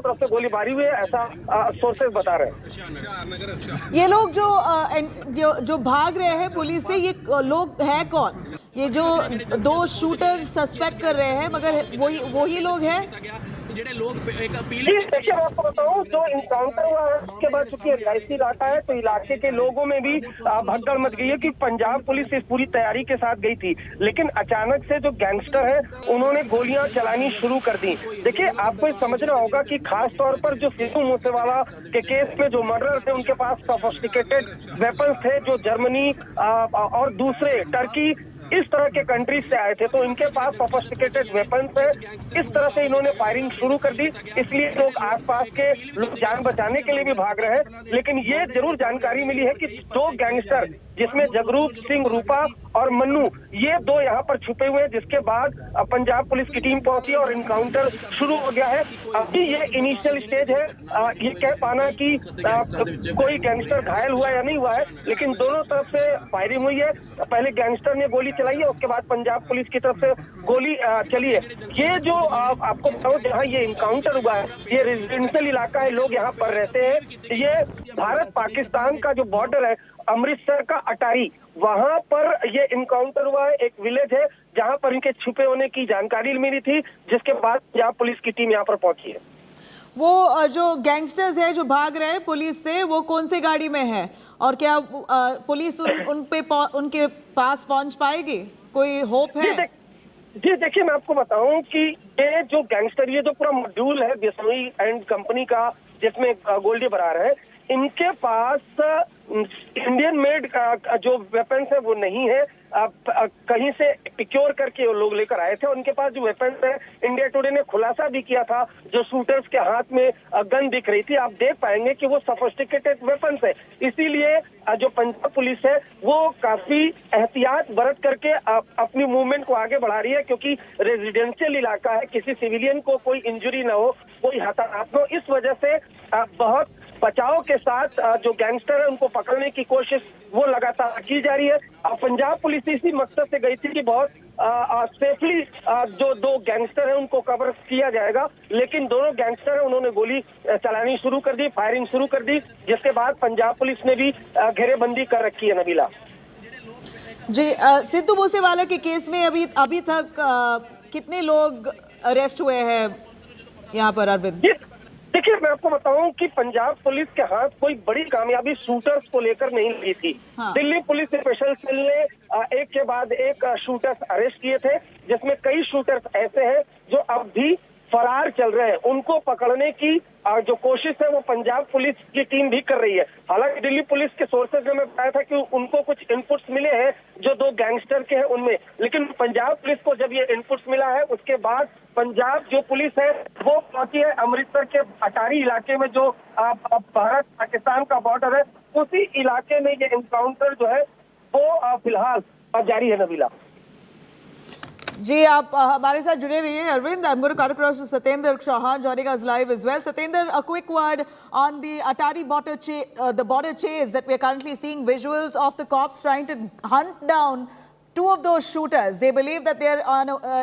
तरफ से गोलीबारी हुई है, ऐसा सोर्सेज बता रहे हैं। ये लोग जो भाग रहे हैं पुलिस से, ये लोग हैं कौन? ये जो दो शूटर सस्पेक्ट कर रहे हैं, मगर वही लोग हैं? देखिए, मैं आपको बताऊं, जो इनकाउंटर हुआ है उसके बाद चूंकि रिहायशी इलाका है तो इलाके के लोगों में भी भगदड़ मच गई है कि पंजाब पुलिस इस पूरी तैयारी के साथ गई थी, लेकिन अचानक से जो गैंगस्टर है उन्होंने गोलियां चलानी शुरू कर दी। देखिए, आपको ये समझना होगा कि खास तौर पर जो सिद्धू मूसेवाला के केस में जो मर्डर थे, उनके पास सोफिस्टिकेटेड वेपन्स थे जो जर्मनी और दूसरे टर्की इस तरह के कंट्रीज से आए थे, तो इनके पास सोफिस्टिकेटेड वेपन्स है। इस तरह से इन्होंने फायरिंग शुरू कर दी, इसलिए लोग आसपास के लोग जान बचाने के लिए भी भाग रहे हैं। लेकिन ये जरूर जानकारी मिली है कि दो गैंगस्टर जिसमें जगरूप सिंह रूपा और मन्नू ये दो यहाँ पर छुपे हुए हैं, जिसके बाद पंजाब पुलिस की टीम पहुंची और इनकाउंटर शुरू हो गया है। अभी ये इनिशियल स्टेज है, ये कह पाना कि कोई गैंगस्टर घायल हुआ या नहीं हुआ है, लेकिन दोनों तरफ से फायरिंग हुई है। पहले गैंगस्टर ने गोली चलाई है, उसके बाद पंजाब पुलिस की तरफ से गोली चली है। ये जो आपको बताऊं, जहाँ ये इनकाउंटर हुआ है ये रेजिडेंशियल इलाका है, लोग यहाँ पर रहते हैं। ये भारत पाकिस्तान का जो बॉर्डर है अमृतसर का अटारी, वहां पर ये इनकाउंटर हुआ है। एक विलेज है जहां पर इनके छुपे होने की जानकारी मिली थी, जिसके बाद पंजाब पुलिस की टीम यहाँ पर पहुंची है। वो जो गैंगस्टर्स है जो भाग रहे हैं पुलिस से, वो कौन से गाड़ी में है और क्या पुलिस उनके पास पहुंच पाएगी? कोई होप है? जी देखिए, मैं आपको बताऊं कि ये जो गैंगस्टर, ये जो पूरा मॉड्यूल है बिश्नोई एंड कंपनी का जिसमें गोल्डी बरार है, इनके पास इंडियन मेड का जो वेपन्स है वो नहीं है, कहीं से प्रिक्योर करके वो लोग लेकर आए थे। उनके पास जो वेपन्स है, इंडिया टुडे ने खुलासा भी किया था, जो शूटर्स के हाथ में गन दिख रही थी, आप देख पाएंगे कि वो सोफिस्टिकेटेड वेपन्स है। इसीलिए जो पंजाब पुलिस है वो काफी एहतियात बरत करके अपनी मूवमेंट को आगे बढ़ा रही है, क्योंकि रेजिडेंशियल इलाका है, किसी सिविलियन को कोई इंजरी ना हो, कोई हताहत न हो। इस वजह से बहुत बचाव के साथ जो गैंगस्टर है उनको पकड़ने की कोशिश वो लगातार की जा रही है। पंजाब पुलिस इसी मकसद से गई थी कि बहुत सेफली जो दो गैंगस्टर है उनको कवर किया जाएगा, लेकिन दोनों गैंगस्टर है उन्होंने गोली चलानी शुरू कर दी, फायरिंग शुरू कर दी, जिसके बाद पंजाब पुलिस ने भी घेरेबंदी कर रखी है। नबीला जी, सिद्धू मूसेवाला के केस में अभी तक कितने लोग अरेस्ट हुए हैं यहाँ पर अरविंद? देखिए, मैं आपको बताऊं कि पंजाब पुलिस के हाथ कोई बड़ी कामयाबी शूटर्स को लेकर नहीं लगी थी। दिल्ली पुलिस स्पेशल सेल ने एक के बाद एक शूटर्स अरेस्ट किए थे, जिसमें कई शूटर्स ऐसे हैं जो अब भी फरार चल रहे हैं। उनको पकड़ने की जो कोशिश है वो पंजाब पुलिस की टीम भी कर रही है। हालांकि दिल्ली पुलिस के सोर्सेज ने बताया था कि उनको कुछ इनपुट्स मिले हैं जो दो गैंगस्टर के हैं उनमें, लेकिन पंजाब पुलिस को जब ये इनपुट्स मिला है उसके बाद पंजाब जो पुलिस है वो पहुंची है अमृतसर के अटारी इलाके में, जो भारत पाकिस्तान का बॉर्डर है, उसी इलाके में ये एनकाउंटर जो है वो फिलहाल जारी है। नबीला जी, आप हमारे साथ जुड़े रहिए। Arvind, I'm going to cut across to Satendra Chauhan joining us live as well. Satendra, a quick word on the Atari border chase that we're currently seeing visuals of the cops trying to hunt down two of those shooters. They believe that they're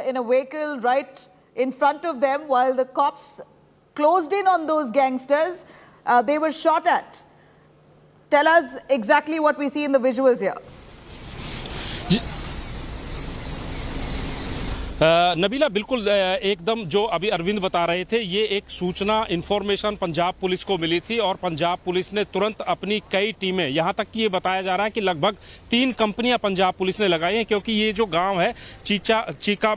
in a vehicle right in front of them while the cops closed in on those gangsters. They were shot at. Tell us exactly what we see in the visuals here. Nabila, बिल्कुल एकदम जो अभी अरविंद बता रहे थे, ये एक सूचना इन्फॉर्मेशन पंजाब पुलिस को मिली थी और पंजाब पुलिस ने तुरंत अपनी कई टीमें, यहाँ तक कि ये बताया जा रहा है कि लगभग 3 कंपनियां पंजाब पुलिस ने लगाई हैं, क्योंकि ये जो गांव है चीका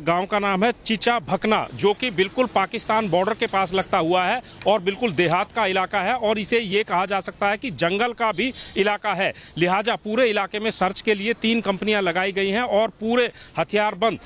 गांव का नाम है चीचा भकना, जो कि बिल्कुल पाकिस्तान बॉर्डर के पास लगता हुआ है और बिल्कुल देहात का इलाका है और इसे ये कहा जा सकता है कि जंगल का भी इलाका है। लिहाजा पूरे इलाके में सर्च के लिए 3 कंपनियां लगाई गई हैं और पूरे हथियारबंद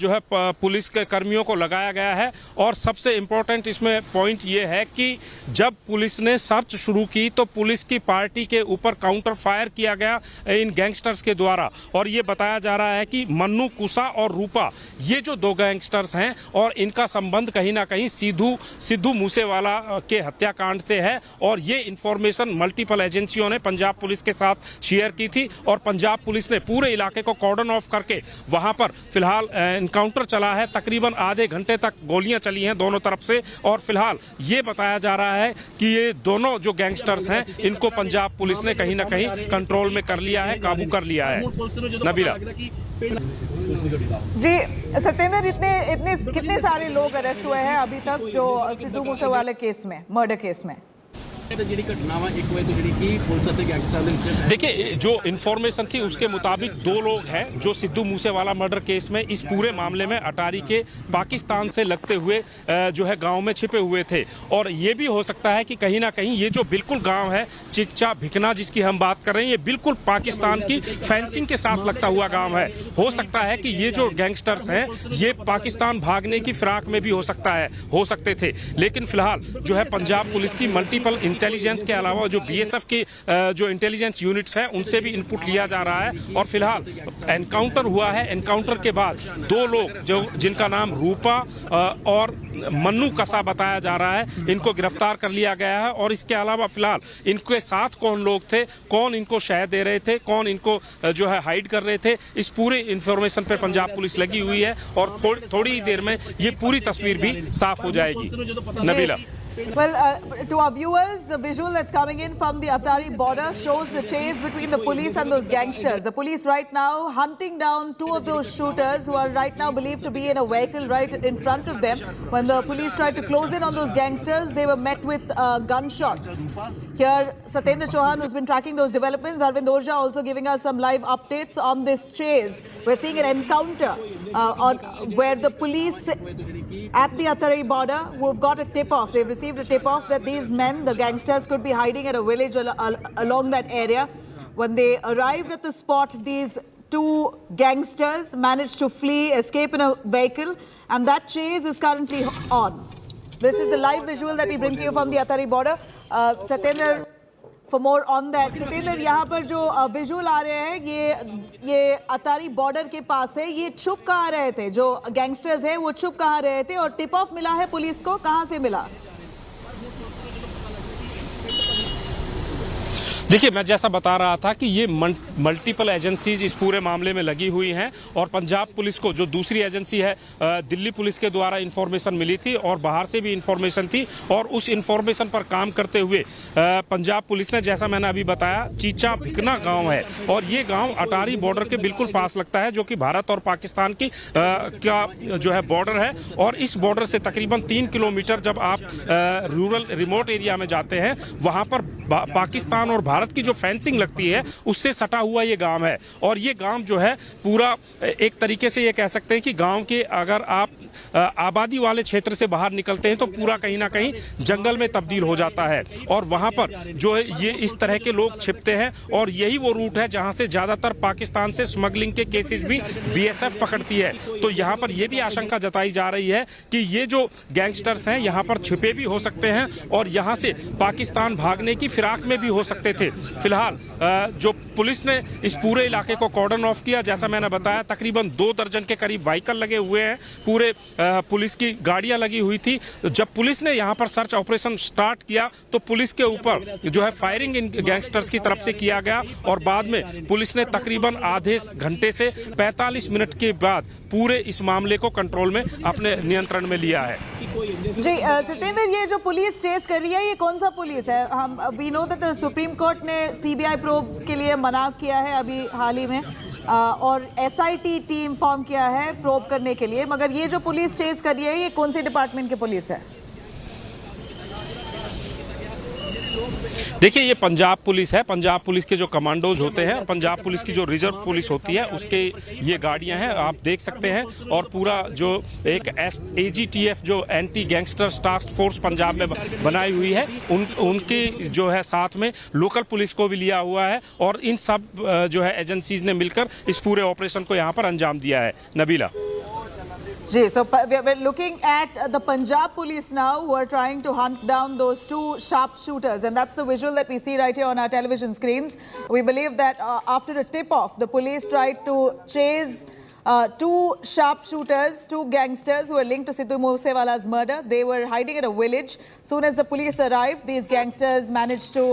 जो है पुलिस के कर्मियों को लगाया गया है। और सबसे इंपॉर्टेंट इसमें पॉइंट ये है कि जब पुलिस ने सर्च शुरू की तो पुलिस की पार्टी के ऊपर काउंटर फायर किया गया इन गैंगस्टर्स के द्वारा, और ये बताया जा रहा है कि मन्नू, कुसा और रूपा, ये जो 2 गैंगस्टर्स हैं और इनका संबंध कहीं ना कहीं सिद्धू मूसेवाला के हत्याकांड से है। और ये इंफॉर्मेशन मल्टीपल एजेंसियों ने पंजाब पुलिस के साथ शेयर की थी और पंजाब पुलिस ने पूरे इलाके को कॉर्डन ऑफ करके वहां पर फिलहाल एनकाउंटर चला है। तकरीबन आधे घंटे तक गोलियां चली हैं दोनों तरफ से और फिलहाल ये बताया जा रहा है कि ये दोनों जो गैंगस्टर्स हैं इनको पंजाब पुलिस ने कहीं ना कहीं कंट्रोल में कर लिया है, काबू कर लिया है। नबीला जी, सत्येंद्र, इतने कितने सारे लोग अरेस्ट हुए हैं अभी तक जो सिद्धू मूसेवाला केस में, मर्डर केस में? देखिए, जो इन्फॉर्मेशन थी उसके मुताबिक 2 लोग हैं जो सिद्धू मूसेवाला मर्डर केस में इस पूरे मामले में अटारी के पाकिस्तान से लगते हुए जो है गांव में छिपे हुए थे। और ये भी हो सकता है कि कहीं ना कहीं ये जो बिल्कुल गांव है चिकचा भिकना जिसकी हम बात कर रहे हैं, ये बिल्कुल पाकिस्तान की फेंसिंग के साथ लगता हुआ गांव है। हो सकता है कि ये जो गैंगस्टर्स हैं ये पाकिस्तान भागने की फिराक में भी हो सकते थे, लेकिन फिलहाल जो है पंजाब पुलिस की मल्टीपल इंटेलिजेंस के अलावा जो बीएसएफ के जो इंटेलिजेंस यूनिट्स हैं उनसे भी इनपुट लिया जा रहा है। और फिलहाल एनकाउंटर हुआ है, एनकाउंटर के बाद 2 लोग जो जिनका नाम रूपा और मन्नू कसा बताया जा रहा है, इनको गिरफ्तार कर लिया गया है। और इसके अलावा फिलहाल इनके साथ कौन लोग थे, कौन इनको शह दे रहे थे, कौन इनको जो है हाइड कर रहे थे, इस पूरे इंफॉर्मेशन पे पंजाब पुलिस लगी हुई है और थोड़ी ही देर में ये पूरी तस्वीर भी साफ हो जाएगी। Nabila. Well, to our viewers, the visual that's coming in from the Atari border shows the chase between the police and those gangsters. The police right now hunting down 2 of those shooters who are right now believed to be in a vehicle right in front of them. When the police tried to close in on those gangsters, they were met with gunshots. Here, Satyendra Chauhan, who's been tracking those developments, Arvind Orja also giving us some live updates on this chase. We're seeing an encounter where the police at the Atari border, who've got a tip-off. They've received a tip-off that these men, the gangsters, could be hiding at a village along that area. When they arrived at the spot, these 2 gangsters managed to flee, escape in a vehicle, and that chase is currently on. This is the live visual that we bring to you from the Atari border. Satyendra, for more on that. Satyendra, यहाँ पर जो visual आ रहे हैं ये Attari border के पास है। ये छुप कहाँ रहे थे, जो गैंगस्टर्स हैं वो छुप कहाँ रहे थे और टिप ऑफ मिला है पुलिस को, कहाँ से मिला? देखिए, मैं जैसा बता रहा था कि ये मल्टीपल एजेंसीज इस पूरे मामले में लगी हुई हैं और पंजाब पुलिस को जो दूसरी एजेंसी है दिल्ली पुलिस के द्वारा इन्फॉर्मेशन मिली थी और बाहर से भी इन्फॉर्मेशन थी और उस इन्फॉर्मेशन पर काम करते हुए पंजाब पुलिस ने, जैसा मैंने अभी बताया, चीचा भिकना गांव है और ये गांव अटारी बॉर्डर के बिल्कुल पास लगता है, जो कि भारत और पाकिस्तान की का जो है बॉर्डर है। और इस बॉर्डर से तकरीबन 3 किलोमीटर जब आप रूरल रिमोट एरिया में जाते हैं, वहां पर पाकिस्तान और भारत की जो फेंसिंग लगती है उससे सटा हुआ ये गांव है। और ये गांव जो है पूरा एक तरीके से ये कह सकते हैं कि गांव के अगर आप आबादी वाले क्षेत्र से बाहर निकलते हैं तो पूरा कहीं ना कहीं जंगल में तब्दील हो जाता है और वहां पर जो है ये इस तरह के लोग छिपते हैं और यही वो रूट है जहां से ज्यादातर पाकिस्तान से स्मगलिंग के केसेस भी बीएसएफ पकड़ती है। तो यहां पर यह भी आशंका जताई जा रही है कि ये जो गैंगस्टर्स हैं यहां पर छिपे भी हो सकते हैं और यहां से पाकिस्तान भागने की फिराक में भी हो सकते थे। फिलहाल जो पुलिस ने इस पूरे इलाके को कॉर्डन ऑफ किया, जैसा मैंने बताया तकरीबन 2 दर्जन के करीब व्हीकल लगे हुए हैं, पूरे पुलिस की गाड़ियां लगी हुई थी। जब पुलिस ने यहां पर सर्च ऑपरेशन स्टार्ट किया तो पुलिस के ऊपर जो है फायरिंग इन गैंगस्टर्स की तरफ से किया गया और बाद में पुलिस ने तकरीबन आधे घंटे से 45 मिनट के बाद पूरे इस मामले को कंट्रोल में अपने नियंत्रण में लिया है। जी सत्येंद्र, ये जो पुलिस चेस कर रही है ये कौन सा पुलिस है? हम we know that the supreme court ने सीबीआई प्रोब के लिए मना किया है अभी हाल ही में और एसआईटी टीम फॉर्म किया है प्रोब करने के लिए, मगर ये जो पुलिस चेस कर रही है ये कौन से डिपार्टमेंट की पुलिस है? देखिए, ये पंजाब पुलिस है। पंजाब पुलिस के जो कमांडोज होते हैं, पंजाब पुलिस की जो रिजर्व पुलिस होती है उसके ये गाड़ियां हैं, आप देख सकते हैं। और पूरा जो एक एजीटीएफ जो anti gangster task force Punjab में बनाई हुई है उनके जो है साथ में लोकल पुलिस को भी लिया हुआ है और इन सब जो है एजेंसीज ने मिलकर इस पूरे ऑपरेशन को यहाँ पर अंजाम दिया है। नबीला जी, so we're looking at the Punjab police now who are trying to hunt down those 2 sharpshooters, and that's the visual that we see right here on our television screens. We believe that after a tip-off, the police tried to chase 2 sharpshooters, 2 gangsters who were linked to Sidhu Moosewala's murder. They were hiding at a village. Soon as the police arrived, these gangsters managed to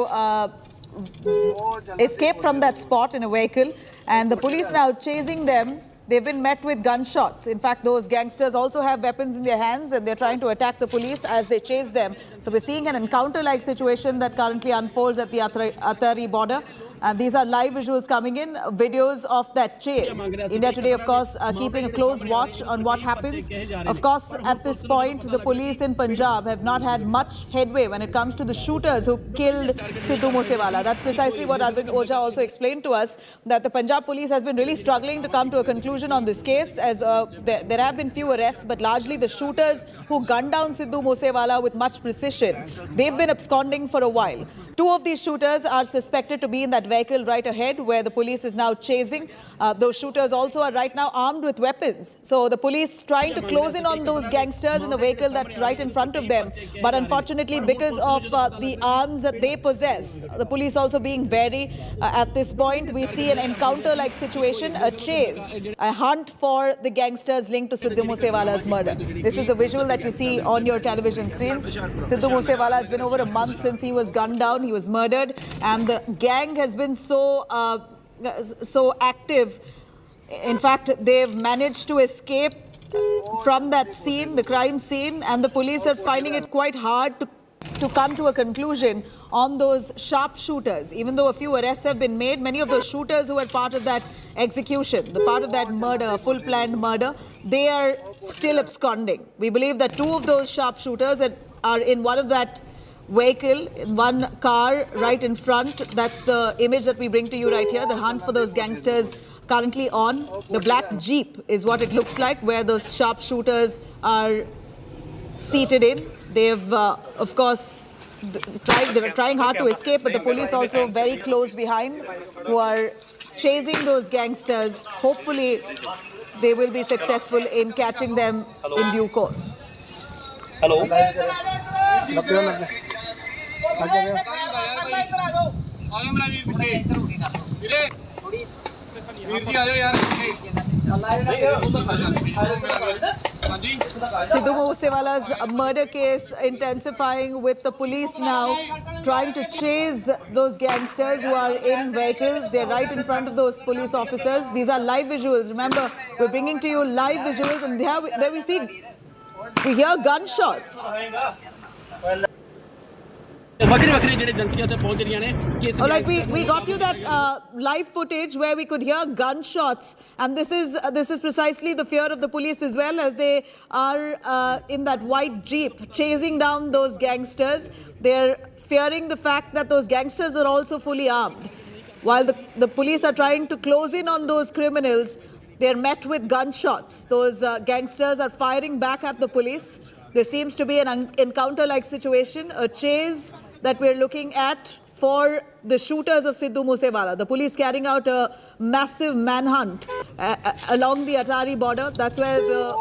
escape from that spot in a vehicle, and the police now chasing them. They've been met with gunshots. In fact, those gangsters also have weapons in their hands and they're trying to attack the police as they chase them. So we're seeing an encounter-like situation that currently unfolds at the Atari border. And these are live visuals coming in, videos of that chase. India Today, of course, keeping a close watch on what happens. Of course, at this point, the police in Punjab have not had much headway when it comes to the shooters who killed Sidhu Moosewala. That's precisely what Arvind Orja also explained to us, that the Punjab police has been really struggling to come to a conclusion on this case, as there have been few arrests, but largely the shooters who gunned down Sidhu Moosewala with much precision, they've been absconding for a while. 2 of these shooters are suspected to be in that vehicle right ahead where the police is now chasing. Those shooters also are right now armed with weapons. So the police trying to close in on those gangsters in the vehicle that's right in front of them. But unfortunately, because of the arms that they possess, the police also being wary. At this point, we see an encounter-like situation, a chase, a hunt for the gangsters linked to Sidhu Moosewala's murder. This is the visual that you see on your television screens. Sidhu Moosewala has been over a month since he was gunned down, he was murdered, and the gang has been so active. In fact, they've managed to escape from that scene, the crime scene, and the police are finding it quite hard to come to a conclusion on those sharpshooters. Even though a few arrests have been made, many of those shooters who were part of that execution, the part of that murder, full planned murder, they are still absconding. We believe that two of those sharpshooters are in one of that vehicle, in one car right in front. That's the image that we bring to you right here. The hunt for those gangsters currently on. The black Jeep is what it looks like, where those sharpshooters are seated in. They've, of course, they're trying hard to escape, but the police also very close behind, who are chasing those gangsters. Hopefully, they will be successful in catching them in due course. Hello. Sidhu Moosewala's murder case intensifying, with the police now trying to chase those gangsters who are in vehicles. They're right in front of those police officers. These are live visuals. Remember, we're bringing to you live visuals, and there we hear gunshots. All right, we got you that live footage where we could hear gunshots, and this is precisely the fear of the police as well, as they are in that white Jeep chasing down those gangsters. They're fearing the fact that those gangsters are also fully armed. While the police are trying to close in on those criminals, they're met with gunshots. Those gangsters are firing back at the police. There seems to be an encounter-like situation, a chase that we're looking at for the shooters of Sidhu Moosewala. The police carrying out a massive manhunt along the Atari border. That's where the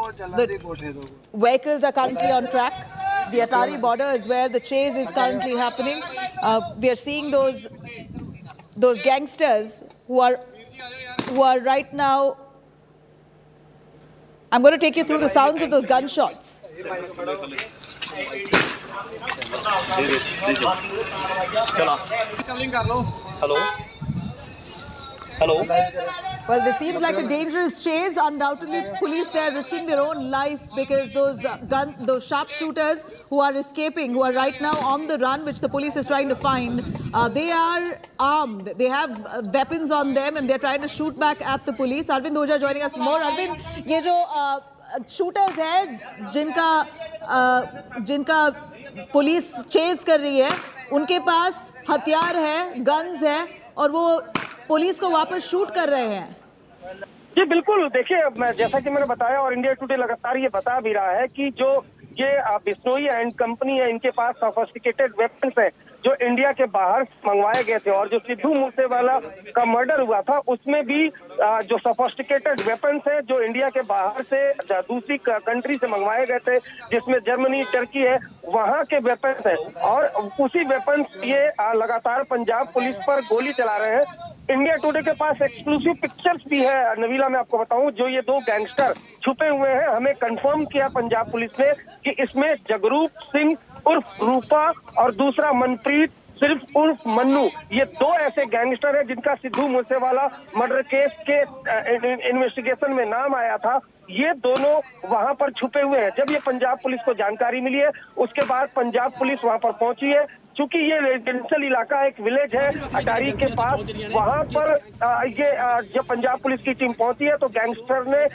vehicles are currently on track. The Atari border is where the chase is currently happening. We are seeing those gangsters who are right now. I'm going to take you through the sounds of those gunshots. Hello. Well, this seems like a dangerous chase. Undoubtedly, police there risking their own life, because those sharpshooters who are escaping, who are right now on the run, which the police is trying to find, they are armed. They have weapons on them, and they're trying to shoot back at the police. Arvind Oja joining us for more. Arvind, ये जो shooters हैं जिनका police chase कर रही है, उनके पास हथियार है, गन्स है, और वो पुलिस को वापस शूट कर रहे हैं। जी बिल्कुल, देखिए जैसा कि मैंने बताया, और इंडिया टुडे लगातार ये बता भी रहा है कि जो ये बिश्नोई एंड कंपनी है, इनके पास सोफिस्टिकेटेड वेपन्स है जो इंडिया के बाहर मंगवाए गए थे, और जो सिद्धू मूसेवाला का मर्डर हुआ था उसमें भी जो सोफिस्टिकेटेड वेपन्स है जो इंडिया के बाहर से दूसरी कंट्री से मंगवाए गए थे, जिसमें जर्मनी, टर्की है, वहां के वेपन्स है, और उसी वेपन्स ये लगातार पंजाब पुलिस पर गोली चला रहे हैं। इंडिया टुडे के पास एक्सक्लूसिव पिक्चर्स भी है नवीला, मैं आपको बताऊं, जो ये दो गैंगस्टर छुपे हुए हैं। हमें कंफर्म किया पंजाब पुलिस ने कि इसमें जगरूप सिंह उर्फ रूपा और दूसरा मनप्रीत सिर्फ उर्फ मन्नू, ये दो ऐसे गैंगस्टर हैं जिनका सिद्धू मूसेवाला मर्डर केस के इन्वेस्टिगेशन में नाम आया था। ये दोनों वहां पर छुपे हुए हैं। जब ये पंजाब पुलिस को जानकारी मिली है, उसके बाद पंजाब पुलिस वहां पर पहुंची है। चूंकि ये रेजिडेंशियल इलाका एक विलेज है अटारी के पास, वहां पर जब पंजाब पुलिस की टीम पहुंची है तो गैंगस्टर ने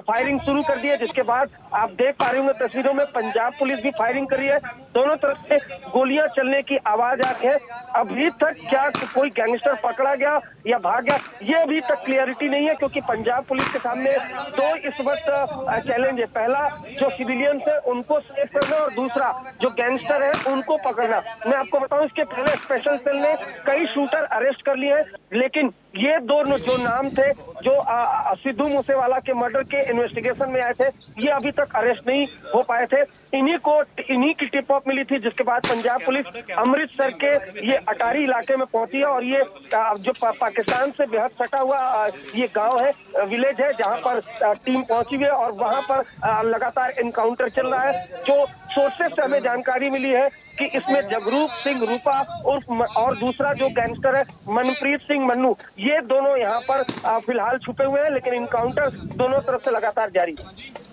फायरिंग शुरू कर दी है, जिसके बाद आप देख पा रहे होंगे तस्वीरों में पंजाब पुलिस भी फायरिंग कर रही है। दोनों तरफ से गोलियां चलने की आवाज आ रही है। अभी तक क्या कोई गैंगस्टर पकड़ा गया या भाग गया, ये अभी तक क्लियरिटी नहीं है, क्योंकि पंजाब पुलिस के सामने दो इस वक्त चैलेंज है। पहला, जो सिविलियंस है उनको सेव करना, और दूसरा जो गैंगस्टर है उनको पकड़ना। मैं आपको बताऊं, इसके पहले स्पेशल सेल ने कई शूटर अरेस्ट कर लिए हैं, लेकिन ये दो जो नाम थे जो सिद्धू मूसेवाला के मर्डर के इन्वेस्टिगेशन में आए थे, ये अभी तक अरेस्ट नहीं हो पाए थे। इन्हीं की टिप ऑफ मिली थी, जिसके बाद पंजाब पुलिस अमृतसर के ये अटारी इलाके में पहुंची है और ये जो पाकिस्तान से बेहद सटा हुआ ये गांव है, विलेज है, जहां पर टीम पहुंची हुई है और वहां पर लगातार एनकाउंटर चल रहा है। जो सोर्सेस से हमें जानकारी मिली है कि इसमें जगरूप सिंह रूपा और दूसरा जो गैंगस्टर है मनप्रीत सिंह मन्नू, ये दोनों यहाँ पर फिलहाल छुपे हुए हैं, लेकिन इनकाउंटर दोनों तरफ से लगातार जारी है।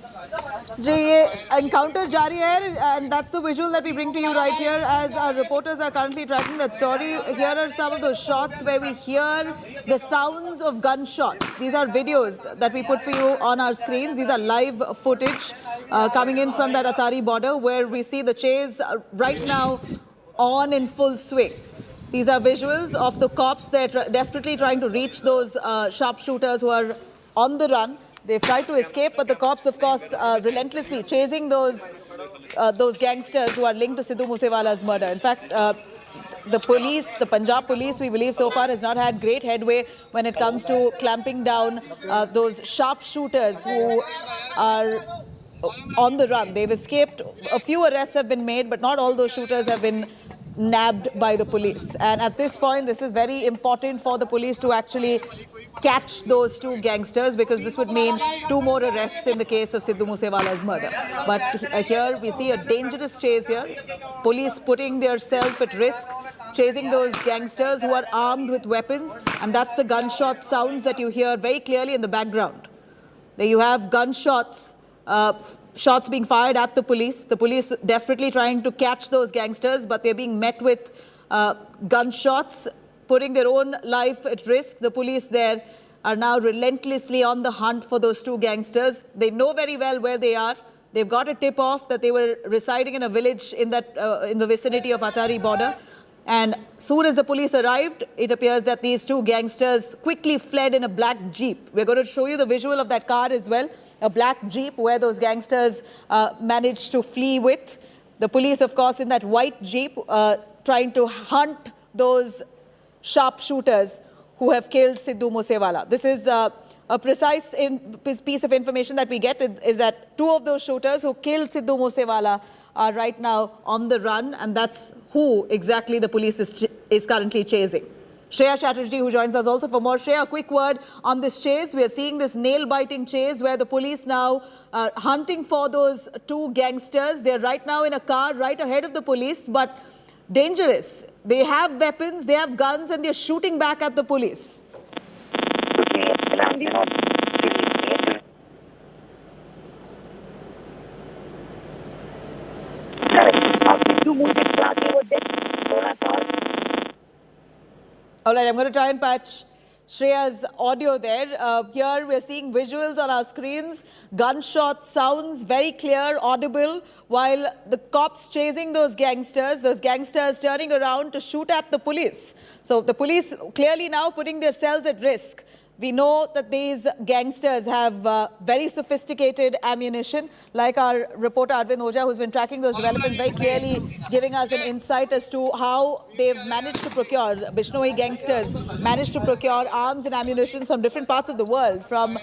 जी, ये एनकाउंटर जारी है and that's the visual that we bring to you right here as our reporters are currently tracking that story. Here are some of those shots where we hear the sounds of gunshots. These are videos that we put for you on our screens. These are live footage coming in from that Atari border where we see the chase right now on in full swing. These are visuals of the cops. They're desperately trying to reach those sharpshooters who are on the run. They've tried to escape, but the cops, of course, relentlessly chasing those gangsters who are linked to Sidhu Moosewala's murder. In fact, the police, the Punjab police, we believe so far has not had great headway when it comes to clamping down those sharpshooters who are on the run. They've escaped. A few arrests have been made, but not all those shooters have been nabbed by the police. And at this point, this is very important for the police to actually catch those two gangsters, because this would mean 2 more arrests in the case of Sidhu Moosewala's murder. But here we see a dangerous chase here. Police putting themselves at risk, chasing those gangsters who are armed with weapons. And that's the gunshot sounds that you hear very clearly in the background. There you have gunshots, shots being fired at the police desperately trying to catch those gangsters, but they're being met with gunshots, putting their own life at risk. The police there are now relentlessly on the hunt for those two gangsters. They know very well where they are. They've got a tip-off that they were residing in a village in the vicinity of Atari border. And soon as the police arrived, it appears that these two gangsters quickly fled in a black Jeep. We're going to show you the visual of that car as well, a black Jeep where those gangsters managed to flee with. The police, of course, in that white Jeep, trying to hunt those sharpshooters who have killed Sidhu Moosewala. This is a precise piece of information that we get is that 2 of those shooters who killed Sidhu Moosewala are right now on the run, and that's who exactly the police is currently chasing. Shreya Chatterjee, who joins us also for more. Shreya, a quick word on this chase. We are seeing this nail-biting chase where the police now are hunting for those 2 gangsters. They're right now in a car right ahead of the police, but dangerous. They have weapons, they have guns, and they're shooting back at the police. All right, I'm going to try and patch Shreya's audio there. Here we're seeing visuals on our screens. Gunshot sounds very clear, audible, while the cops chasing those gangsters turning around to shoot at the police. So the police clearly now putting themselves at risk. We know that these gangsters have very sophisticated ammunition, like our reporter Arvind Ojha, who's been tracking those developments very clearly, giving us an insight as to how they've managed to procure, Bishnoi gangsters managed to procure arms and ammunition from different parts of the world, from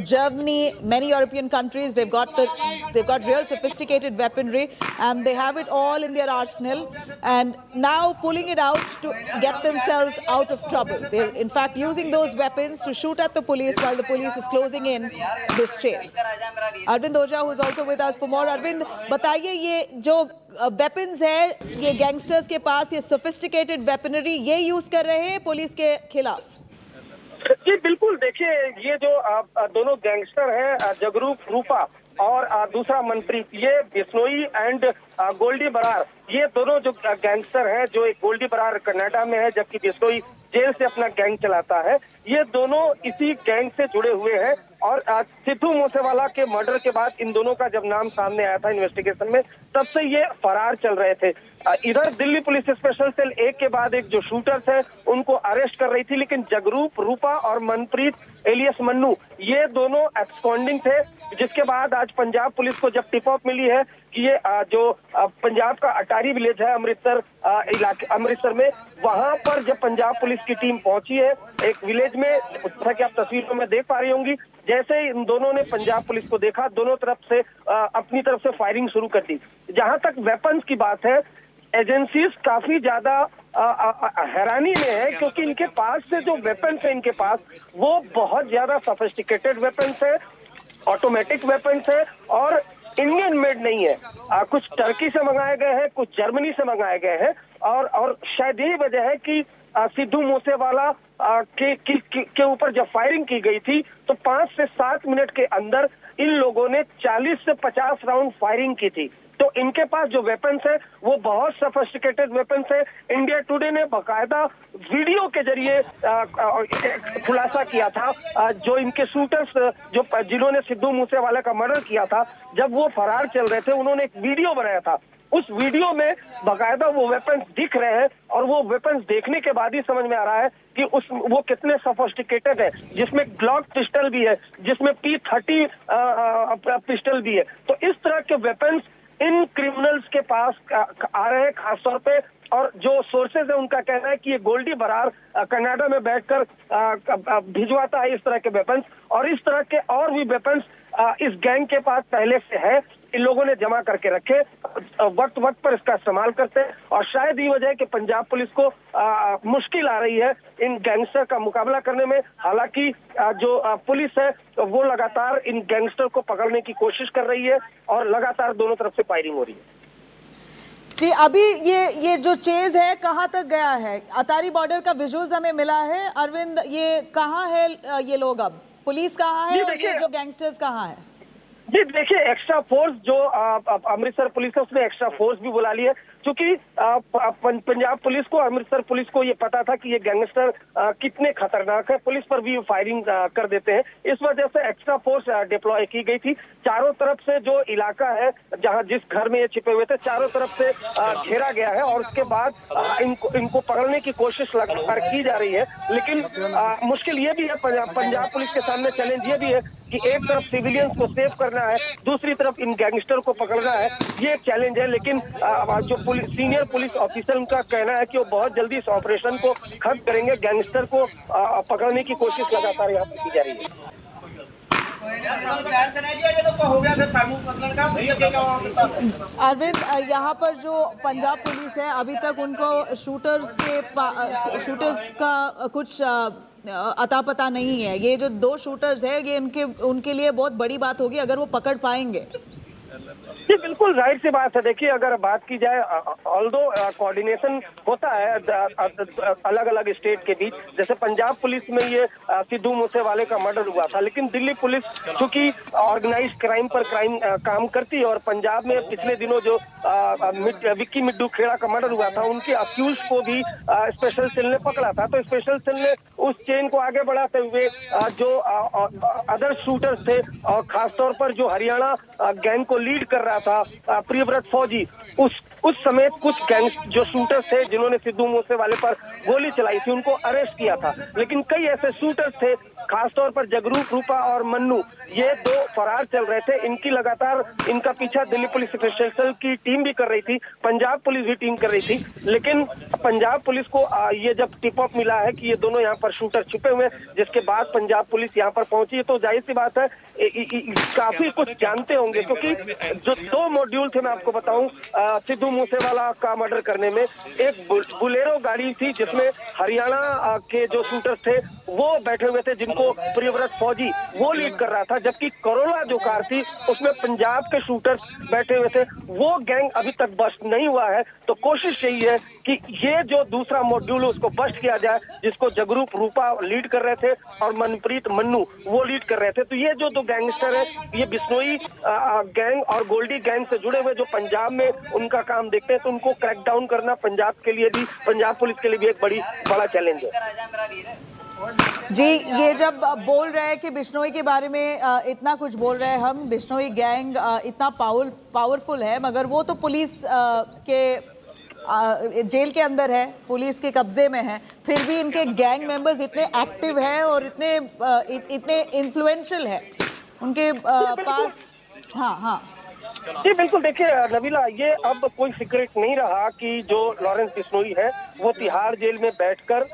Germany, many European countries. They've got real sophisticated weaponry, and they have it all in their arsenal, and now pulling it out to get themselves out of trouble. They're in fact using those weapons to shoot at the police while the police is closing in this chase. Arvind Ojha, who is also with us for more. Arvind, बताइए ये जो weapons है, ये gangsters के पास ये sophisticated weaponry ये use कर रहे हैं पुलिस के खिलाफ? जी बिल्कुल, देखिए ये जो दोनों गैंगस्टर हैं, जगरूप रूपा और दूसरा मनप्रीत, ये बिश्नोई एंड गोल्डी बरार, ये दोनों जो गैंगस्टर हैं, जो एक गोल्डी बरार कनाडा में है जबकि बिश्नोई जेल से अपना गैंग चलाता है, ये दोनों इसी गैंग से जुड़े हुए हैं। और सिद्धू मूसेवाला के मर्डर के बाद इन दोनों का जब नाम सामने आया था इन्वेस्टिगेशन में, तब से ये फरार चल रहे थे। इधर दिल्ली पुलिस स्पेशल सेल एक के बाद एक जो शूटर्स हैं उनको अरेस्ट कर रही थी, लेकिन जगरूप रूपा और मनप्रीत एलियस मन्नू ये दोनों एब्सकॉन्डिंग थे, जिसके बाद आज पंजाब पुलिस को जब टिप ऑफ मिली है कि ये जो पंजाब का अटारी विलेज है अमृतसर इलाके अमृतसर में, वहां पर जब पंजाब पुलिस की टीम पहुंची है एक विलेज में, जैसा कि आप तस्वीरों में देख पा रही होंगी, जैसे ही इन दोनों ने पंजाब पुलिस को देखा, दोनों तरफ से अपनी तरफ से फायरिंग शुरू कर दी। जहां तक वेपन्स की बात है, एजेंसीज काफी ज्यादा हैरानी में है, क्योंकि इनके पास से जो वेपन्स है इनके पास वो बहुत ज्यादा सोफिस्टिकेटेड वेपन्स है, ऑटोमेटिक वेपन्स है और इंडियन मेड नहीं है। कुछ टर्की से मंगाए गए हैं, कुछ जर्मनी से मंगाए गए हैं और शायद यही वजह है कि सिद्धू मूसेवाला के ऊपर जब फायरिंग की गई थी तो 5 से 7 मिनट के अंदर इन लोगों ने 40 से 50 राउंड फायरिंग की थी। तो इनके पास जो वेपन्स है वो बहुत सोफिस्टिकेटेड वेपन्स है। इंडिया टुडे ने बाकायदा वीडियो के जरिए खुलासा किया था, जो इनके शूटर्स जिन्होंने सिद्धू मूसेवाला का मर्डर किया था, जब वो फरार चल रहे थे उन्होंने एक वीडियो बनाया था। उस वीडियो में बाकायदा वो वेपन्स दिख रहे हैं और वो वेपन्स देखने के बाद ही समझ में आ रहा है कि वो कितने सोफिस्टिकेटेड है, जिसमें ग्लॉक पिस्टल भी है, जिसमें P30 पिस्टल भी है। तो इस तरह के वेपन्स इन क्रिमिनल्स के पास आ रहे हैं खासतौर पे, और जो सोर्सेज है उनका कहना है कि ये गोल्डी बरार कनाडा में बैठकर भिजवाता है इस तरह के वेपन्स, और इस तरह के और भी वेपन्स इस गैंग के पास पहले से है, इन लोगों ने जमा करके रखे, वक्त वक्त पर इसका इस्तेमाल करते हैं और शायद ये वजह है कि पंजाब पुलिस को मुश्किल आ रही है इन गैंगस्टर का मुकाबला करने में। हालांकि जो पुलिस है वो लगातार इन गैंगस्टर को पकड़ने की कोशिश कर रही है और लगातार दोनों तरफ से फायरिंग हो रही है। जी, अभी ये जो चेज है कहाँ तक गया है? अटारी बॉर्डर का विजुअल्स हमें मिला है। अरविंद, ये कहाँ है ये लोग? अब पुलिस कहाँ है और ये जो गैंगस्टर्स कहाँ है? जी देखिए, एक्स्ट्रा फोर्स जो अमृतसर पुलिस है उसने एक्स्ट्रा फोर्स भी बुला ली है, क्योंकि पंजाब पुलिस को, अमृतसर पुलिस को ये पता था कि ये गैंगस्टर कितने खतरनाक है, पुलिस पर भी फायरिंग कर देते हैं। इस वजह से एक्स्ट्रा फोर्स डिप्लॉय की गई थी। चारों तरफ से जो इलाका है जहां जिस घर में ये छिपे हुए थे, चारों तरफ से घेरा गया है और उसके बाद इनको पकड़ने की कोशिश लगातार की जा रही है। लेकिन मुश्किल ये भी है, पंजाब पुलिस के सामने चैलेंज ये भी है कि एक तरफ सिविलियंस को सेव करना है, दूसरी तरफ इन गैंगस्टर को पकड़ना है, ये एक चैलेंज है। लेकिन जो सीनियर पुलिस ऑफिसर उनका कहना है कि वो बहुत जल्दी इस ऑपरेशन को खत्म करेंगे, गैंगस्टर को पकड़ने की कोशिश लगातार यहाँ पर की जा रही है। अरविंद, यहाँ पर जो पंजाब पुलिस है अभी तक उनको शूटर्स का कुछ अता पता नहीं है। ये जो 2 शूटर्स है ये उनके लिए बहुत बड़ी बात होगी अगर वो पकड़ पाएंगे। जी बिल्कुल जाहिर सी बात है। देखिए, अगर बात की जाए, ऑल्दो कोऑर्डिनेशन होता है अलग अलग स्टेट के बीच, जैसे पंजाब पुलिस में ये सिद्धू मूसेवाले का मर्डर हुआ था, लेकिन दिल्ली पुलिस चूंकि ऑर्गेनाइज्ड क्राइम पर काम करती है और पंजाब में पिछले दिनों जो विक्की मिड्डू खेड़ा का मर्डर हुआ था उनके अक्यूज को भी स्पेशल सेल ने पकड़ा था। तो स्पेशल सेल ने उस चेन को आगे बढ़ाते हुए जो अदर शूटर्स थे और खासतौर पर जो हरियाणा गैंग को लीड कर रहा था प्रियव्रत फौजी, उस समय कुछ गैंग जो शूटर्स थे जिन्होंने सिद्धू मूसेवाले पर गोली चलाई थी उनको अरेस्ट किया था। लेकिन कई ऐसे शूटर्स थे, खासतौर पर जगरूप, रूपा और मन्नू, ये 2 फरार चल रहे थे। इनकी लगातार इनका पीछा दिल्ली पुलिस स्पेशल सेल की टीम भी कर रही थी, पंजाब पुलिस भी टीम कर रही थी। लेकिन पंजाब पुलिस को ये जब टिप ऑफ मिला है कि ये दोनों यहाँ पर शूटर छुपे हुए, जिसके बाद पंजाब पुलिस यहाँ पर पहुंची, तो जाहिर सी बात है काफी कुछ जानते होंगे, क्योंकि जो 2 मॉड्यूल थे मैं आपको बताऊं सिद्धू मूसेवाला का मर्डर करने में। एक बुलेरो गाड़ी थी जिसमें हरियाणा के जो शूटर्स थे वो बैठे हुए थे, जिनको प्रियव्रत फौजी वो लीड कर रहा था, जबकि करोला जो कार थी उसमें पंजाब के शूटर्स बैठे हुए थे। वो गैंग अभी तक बस्ट नहीं हुआ है, तो कोशिश यही है कि ये जो दूसरा मॉड्यूल उसको बस्ट किया जाए, जिसको जगरूप, रूपा लीड कर रहे थे और मनप्रीत, मन्नू वो लीड कर रहे थे। तो ये जो 2 गैंगस्टर है, ये बिश्नोई गैंग और गोल्डी गैंग से जुड़े हुए जो पंजाब में उनका काम देखते हैं, तो उनको क्रैक डाउन करना पंजाब के लिए भी, पंजाब पुलिस के लिए भी एक बड़ा चैलेंज है। जी, ये जब बोल रहे हैं कि बिश्नोई के बारे में इतना कुछ बोल रहे हैं हम, बिश्नोई गैंग इतना पावरफुल है, मगर वो तो पुलिस के जेल के अंदर है, पुलिस के कब्जे में है, फिर भी इनके गैंग मेंबर्स इतने एक्टिव हैं और इतने इन्फ्लुएंशियल है उनके पास। हाँ, जी बिल्कुल, देखिए नबीला, ये अब कोई सीक्रेट नहीं रहा कि जो लॉरेंस बिश्नोई है वो तिहाड़ जेल में बैठकर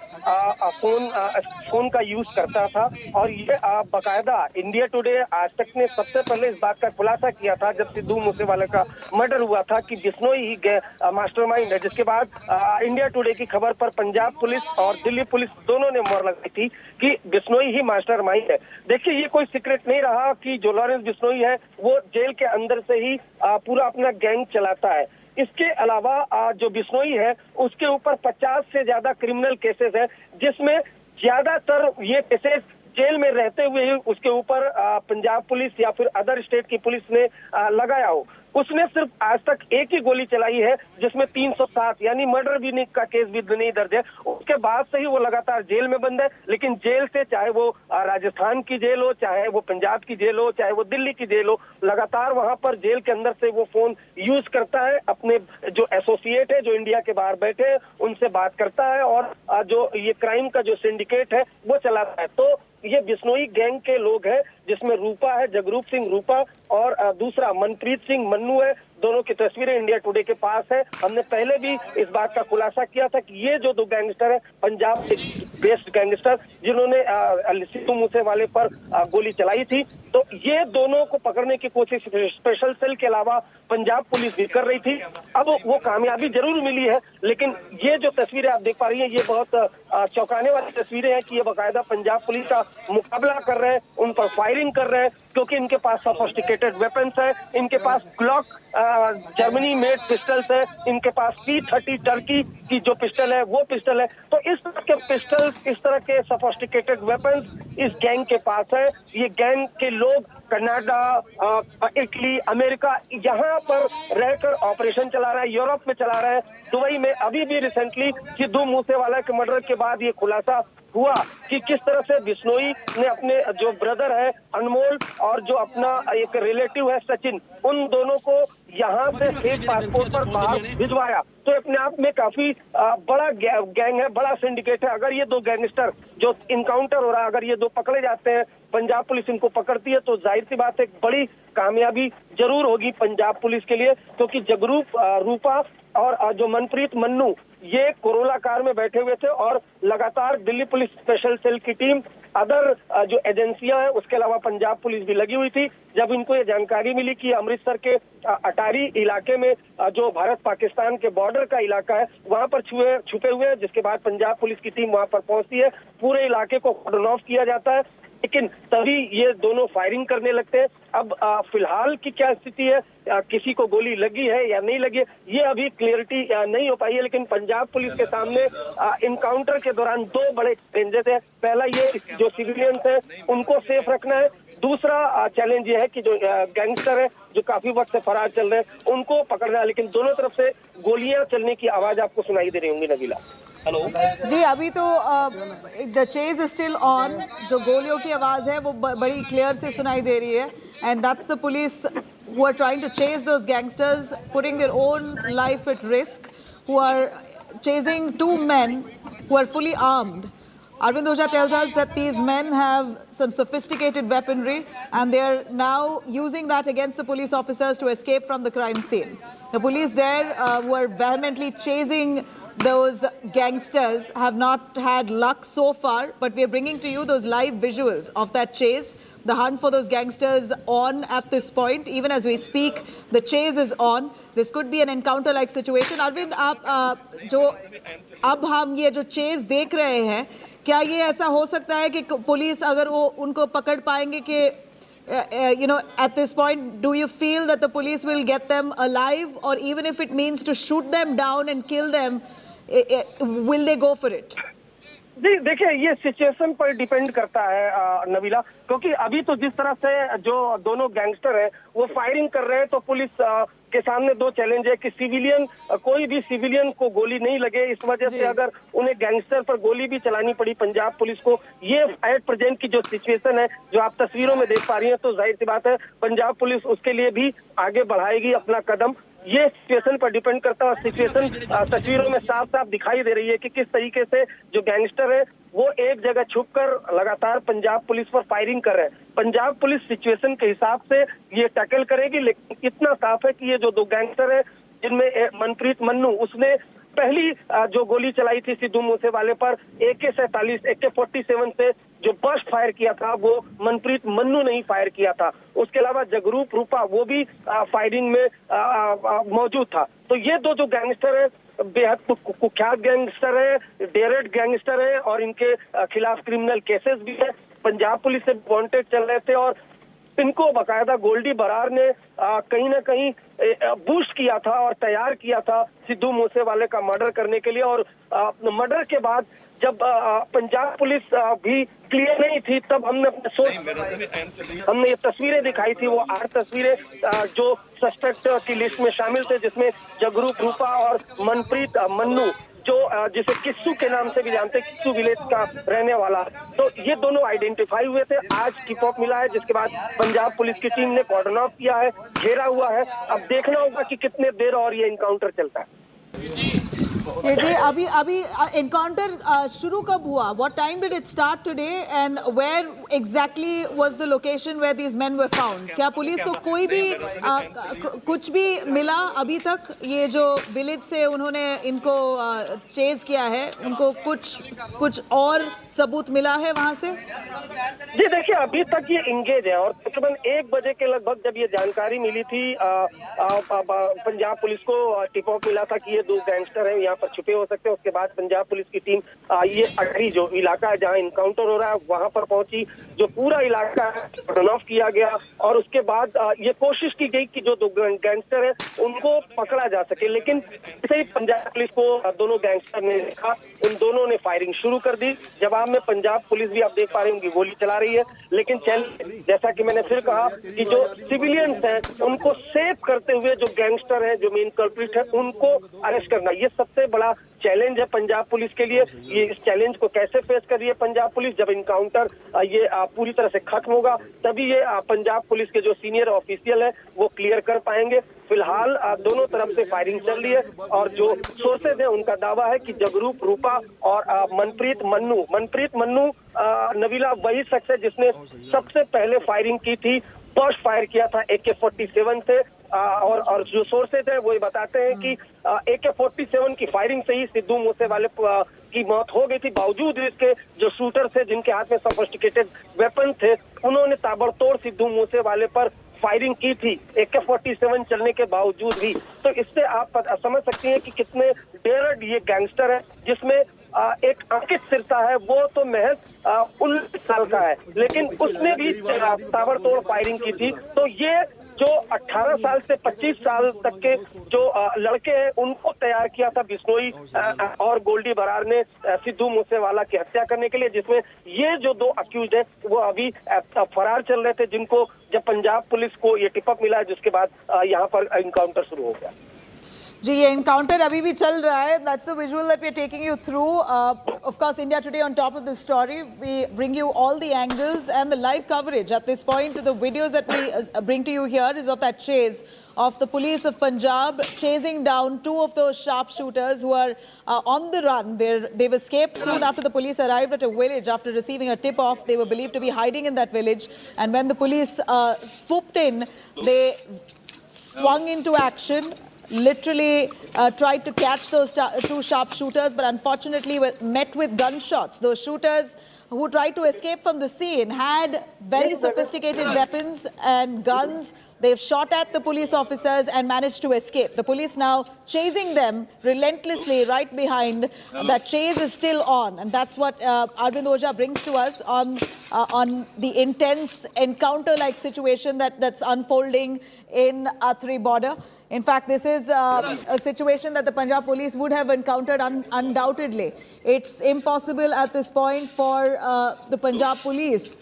फोन का यूज करता था। और ये बाकायदा इंडिया टुडे आज तक ने सबसे पहले इस बात का खुलासा किया था जब सिद्धू मूसेवाला का मर्डर हुआ था कि बिश्नोई ही मास्टरमाइंड है। जिसके बाद इंडिया टुडे की खबर पर पंजाब पुलिस और दिल्ली पुलिस दोनों ने मोहर लगाई थी कि बिश्नोई ही मास्टरमाइंड है। देखिए, ये कोई सीक्रेट नहीं रहा कि जो लॉरेंस बिश्नोई है वो जेल के अंदर से ही पूरा अपना गैंग चलाता है। इसके अलावा जो बिश्नोई है उसके ऊपर 50 से ज्यादा क्रिमिनल केसेस है, जिसमें ज्यादातर ये केसेस जेल में रहते हुए ही उसके ऊपर पंजाब पुलिस या फिर अदर स्टेट की पुलिस ने लगाया हो। उसने सिर्फ आज तक एक ही गोली चलाई है जिसमें 307 यानी मर्डर भी नहीं का केस भी नहीं दर्ज है। उसके बाद से ही वो लगातार जेल में बंद है। लेकिन जेल से, चाहे वो राजस्थान की जेल हो, चाहे वो पंजाब की जेल हो, चाहे वो दिल्ली की जेल हो, लगातार वहां पर जेल के अंदर से वो फोन यूज करता है। अपने जो एसोसिएट है जो इंडिया के बाहर बैठे हैं उनसे बात करता है और जो ये क्राइम का जो सिंडिकेट है वो चलाता है। तो ये बिश्नोई गैंग के लोग हैं, जिसमें रूपा है, जगरूप सिंह रूपा, और दूसरा मनप्रीत सिंह मन्नू है। दोनों की तस्वीरें इंडिया टुडे के पास है। हमने पहले भी इस बात का खुलासा किया था कि ये जो दो गैंगस्टर है पंजाब से बेस्ड गैंगस्टर जिन्होंने सिद्धू मूसेवाले पर गोली चलाई थी, तो ये दोनों को पकड़ने की कोशिश स्पेशल सेल के अलावा पंजाब पुलिस भी कर रही थी। अब वो कामयाबी जरूर मिली है, लेकिन ये जो तस्वीरें आप देख पा रही हैं ये बहुत चौंकाने वाली तस्वीरें हैं कि ये बाकायदा पंजाब पुलिस का मुकाबला कर रहे हैं, उन पर फायरिंग कर रहे हैं, क्योंकि इनके पास सोफिस्टिकेटेड वेपन्स है, इनके पास ग्लॉक जर्मनी मेड पिस्टल्स है, इनके पास P30 टर्की की जो पिस्टल है वो पिस्टल है। तो इस तरह के पिस्टल, इस तरह के सोफिस्टिकेटेड वेपन्स इस गैंग के पास है। ये गैंग के लोग कनाडा, इटली, अमेरिका, यहाँ पर रहकर ऑपरेशन चला रहा है, यूरोप में चला रहा है, दुबई में। अभी भी रिसेंटली सिद्धू मूसेवाला के मर्डर के बाद ये खुलासा हुआ कि किस तरह से बिश्नोई ने अपने जो ब्रदर है अनमोल और जो अपना एक रिलेटिव है सचिन, उन दोनों को यहाँ से फेक पासपोर्ट पर बाहर भिजवाया। तो अपने आप में काफी बड़ा गैंग है, बड़ा सिंडिकेट है। अगर ये दो गैंगस्टर जो इनकाउंटर हो रहा है, अगर ये दो पकड़े जाते हैं, पंजाब पुलिस इनको पकड़ती है, तो जाहिर सी बात है एक बड़ी कामयाबी जरूर होगी पंजाब पुलिस के लिए। क्योंकि जगरूप रूपा और जो मनप्रीत मन्नू ये कोरोला कार में बैठे हुए थे और लगातार दिल्ली पुलिस स्पेशल सेल की टीम, अदर जो एजेंसियां हैं, उसके अलावा पंजाब पुलिस भी लगी हुई थी। जब इनको ये जानकारी मिली कि अमृतसर के अटारी इलाके में जो भारत पाकिस्तान के बॉर्डर का इलाका है वहां पर छुपे हुए हैं, जिसके बाद पंजाब पुलिस की टीम वहां पर पहुंचती है, पूरे इलाके को कॉर्डन ऑफ किया जाता है। लेकिन तभी ये दोनों फायरिंग करने लगते हैं। अब फिलहाल की क्या स्थिति है, किसी को गोली लगी है या नहीं लगी है, ये अभी क्लियरिटी नहीं हो पाई है। लेकिन पंजाब पुलिस के सामने इनकाउंटर के दौरान दो बड़े चैलेंजेस है। पहला, ये जो सिविलियंस है उनको सेफ रखना है। दूसरा चैलेंज ये है कि जो गैंगस्टर है जो काफी वक्त से फरार चल रहे हैं उनको पकड़ना है। लेकिन दोनों तरफ से गोलियां चलने की आवाज आपको सुनाई दे रही होंगी नबीला। हेलो जी, अभी तो the chase is still on. जो गोलियों की आवाज है वो बड़ी क्लियर से सुनाई दे रही है, and that's the police who are trying to chase those gangsters, putting their own life at risk, who are chasing two men who are fully armed. Arvind Ojha tells us that these men have some sophisticated weaponry and they are now using that against the police officers to escape from the crime scene. The police there who are vehemently chasing those gangsters have not had luck so far, but we are bringing to you those live visuals of that chase. The hunt for those gangsters on at this point. Even as we speak, the chase is on. This could be an encounter-like situation. Arvind, आप जो अब हम ये जो chase देख रहे हैं, क्या ये ऐसा हो सकता है कि पुलिस अगर वो उनको पकड़ पाएंगे कि you know, at this point, do you feel that the police will get them alive, or even if it means to shoot them down and kill them, will they go for it? जी देखिए, ये situation पर depend करता है नबीला, क्योंकि अभी तो जिस तरह से जो दोनों गैंगस्टर हैं वो फायरिंग कर रहे हैं, तो पुलिस के सामने दो चैलेंज है कि सिविलियन, कोई भी सिविलियन को गोली नहीं लगे। इस वजह से अगर उन्हें गैंगस्टर पर गोली भी चलानी पड़ी पंजाब पुलिस को, ये एट प्रेजेंट की जो सिचुएशन है जो आप तस्वीरों में देख पा रही हैं, तो जाहिर सी बात है पंजाब पुलिस उसके लिए भी आगे बढ़ाएगी अपना कदम। ये सिचुएशन पर डिपेंड करता है और सिचुएशन तस्वीरों में साफ साफ दिखाई दे रही है कि किस तरीके से जो गैंगस्टर है वो एक जगह छुपकर लगातार पंजाब पुलिस पर फायरिंग कर रहे हैं। पंजाब पुलिस सिचुएशन के हिसाब से ये टैकल करेगी, लेकिन इतना साफ है कि ये जो दो गैंगस्टर है जिनमें मनप्रीत मन्नू, उसने पहली जो गोली चलाई थी सिद्धू मूसेवाले पर AK-47 AK-47 से जो बर्स्ट फायर किया था वो मनप्रीत मन्नू ने ही फायर किया था। उसके अलावा जगरूप रूपा वो भी फायरिंग में मौजूद था। तो ये दो जो गैंगस्टर है बेहद कुख्यात गैंगस्टर है, डेरेड गैंगस्टर है और इनके खिलाफ क्रिमिनल केसेस भी है। पंजाब पुलिस से वांटेड चल रहे थे और इनको बकायदा गोल्डी बरार ने कहीं ना कहीं बूस्ट किया था और तैयार किया था सिद्धू मूसेवाले का मर्डर करने के लिए। और मर्डर के बाद जब पंजाब पुलिस भी क्लियर नहीं थी तब हमने ये तस्वीरें दिखाई थी, वो 8 तस्वीरें जो सस्पेक्ट की लिस्ट में शामिल थे, जिसमें जगरूप रूपा और मनप्रीत मन्नू जो जिसे किस्सू के नाम से भी जानते हैं, किस्सू विलेज का रहने वाला, तो ये दोनों आइडेंटिफाई हुए थे। आज टिप ऑफ मिला है जिसके बाद पंजाब पुलिस की टीम ने कॉर्डन ऑफ किया है, घेरा हुआ है। अब देखना होगा कि कितने देर और ये इनकाउंटर चलता है। ये जी अभी एनकाउंटर शुरू कब हुआ? What time did it start today and where exactly was the location where these men were found? क्या पुलिस को कोई भी कुछ भी मिला अभी तक? ये जो विलेज से उन्होंने इनको चेज किया है, उनको कुछ और सबूत मिला है वहां से? जी देखिए, अभी तक ये इंगेज है और तकरीबन 1 बजे के लगभग जब ये जानकारी मिली थी पंजाब पुलिस को टिप ऑफ मिला था कि ये 2 गैंगस्टर हैं यहाँ पर छुपे हो सकते हैं। उसके बाद पंजाब पुलिस की टीम ये अगरी जो इलाका है जहाँ इनकाउंटर हो रहा है वहां पर पहुंची। जो पूरा इलाका है टर्न ऑफ किया गया और उसके बाद ये कोशिश की गई कि जो 2 गैंगस्टर है उनको पकड़ा जा सके, लेकिन जैसे ही पंजाब पुलिस को दोनों गैंगस्टर ने देखा, उन दोनों ने फायरिंग शुरू कर दी। जवाब में पंजाब पुलिस भी आप देख पा रहे होंगे गोली चला रही है, लेकिन जैसा कि मैंने फिर कहा कि जो सिविलियंस हैं उनको सेव करते हुए जो गैंगस्टर है, जो मेन कल्प्रिट है, उनको अरेस्ट करना, ये सबसे बड़ा चैलेंज है पंजाब पुलिस के लिए। ये इस चैलेंज को कैसे फेस कर रही है पंजाब पुलिस? जब इनकाउंटर ये पूरी तरह से खत्म होगा तभी ये पंजाब पुलिस के जो सीनियर ऑफिशियल है वो क्लियर कर पाएंगे। फिलहाल दोनों तरफ से फायरिंग चल रही है और जो सोर्सेज है उनका दावा है कि जगरूप रूपा और मनप्रीत मन्नू नवीला वही शख्स है जिसने सबसे पहले फायरिंग की थी, फर्स्ट फायर किया था AK-47 से। और जो सोर्सेज है वो ये बताते हैं कि AK-47 की फायरिंग से ही सिद्धू मूसेवाले की मौत हो गई थी। बावजूद इसके जो शूटर थे जिनके हाथ में सोफिस्टिकेटेड वेपन थे, उन्होंने ताबड़तोड़ सिद्धू मूसेवाले पर फायरिंग की थी AK-47 चलने के बावजूद भी। तो इससे आप समझ सकती हैं कि कितने डेरेड ये गैंगस्टर है, जिसमें एक अंकित सिरसा है, वो तो महज 19 साल का है, लेकिन उसने भी ताबड़तोड़ फायरिंग की थी। तो ये जो 18 साल से 25 साल तक के जो लड़के हैं उनको तैयार किया था बिश्नोई और गोल्डी बरार ने सिद्धू मूसेवाला की हत्या करने के लिए, जिसमें ये जो 2 अक्यूज हैं वो अभी फरार चल रहे थे, जिनको जब पंजाब पुलिस को ये टिप अप मिला है जिसके बाद यहाँ पर इनकाउंटर शुरू हो गया। जी ये एनकाउंटर अभी भी चल रहा है. That's the visual that we are taking you through. Of course, India Today on top of the story. We bring you all the angles and the live coverage. At this point, the videos that we bring to you here is of that chase of the police of Punjab chasing down 2 of those sharpshooters who are on the run. They've escaped soon after the police arrived at a village after receiving a tip-off. They were believed to be hiding in that village. And when the police swooped in, they swung into action. Literally tried to catch those 2 sharpshooters, but unfortunately were met with gunshots. Those shooters who tried to escape from the scene had very sophisticated weapons and guns. They've shot at the police officers and managed to escape. The police now chasing them relentlessly right behind. That chase is still on, and that's what Arvind Ojha brings to us on the intense encounter-like situation that's unfolding in Athri border. In fact, this is a situation that the Punjab police would have encountered undoubtedly. It's impossible at this point for the Punjab police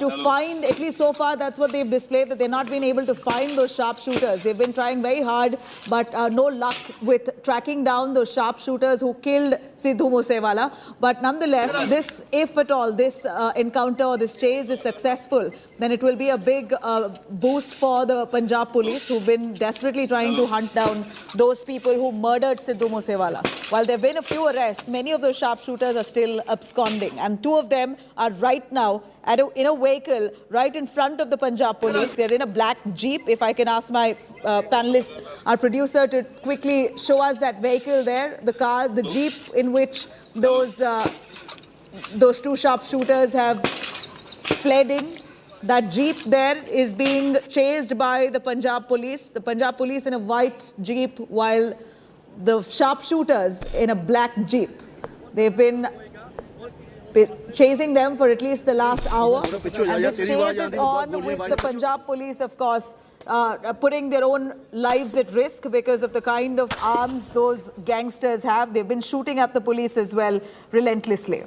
to find, at least so far, that's what they've displayed, that they've not been able to find those sharpshooters. They've been trying very hard, but no luck with tracking down those sharpshooters who killed Sidhu Moosewala. But nonetheless, this, if at all, this encounter or this chase is successful, then it will be a big boost for the Punjab police, who've been desperately trying trying to hunt down those people who murdered Sidhu Moosewala. While there have been a few arrests, many of those sharpshooters are still absconding. And two of them are right now in a vehicle right in front of the Punjab police. They're in a black Jeep. If I can ask my panelists, our producer, to quickly show us that vehicle there, the car, the Jeep in which those two sharpshooters have fled in. That Jeep there is being chased by the Punjab police. The Punjab police in a white Jeep, while the sharpshooters in a black Jeep. They've been chasing them for at least the last hour. And this chase is on with the Punjab police, of course, putting their own lives at risk because of the kind of arms those gangsters have. They've been shooting at the police as well relentlessly.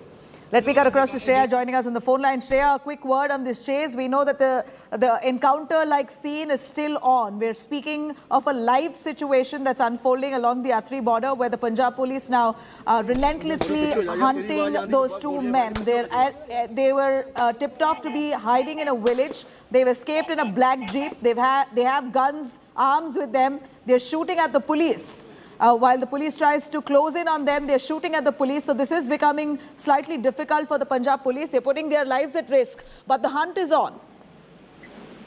Let me cut across to Shreya joining us on the phone line. Shreya, a quick word on this chase. We know that the encounter-like scene is still on. We're speaking of a live situation that's unfolding along the Atri border where the Punjab police now are relentlessly hunting those two men. They were tipped off to be hiding in a village. They've escaped in a black Jeep. They have guns, arms with them. They're shooting at the police. While the police tries to close in on them, they're shooting at the police. So this is becoming slightly difficult for the Punjab police. They're putting their lives at risk. But the hunt is on.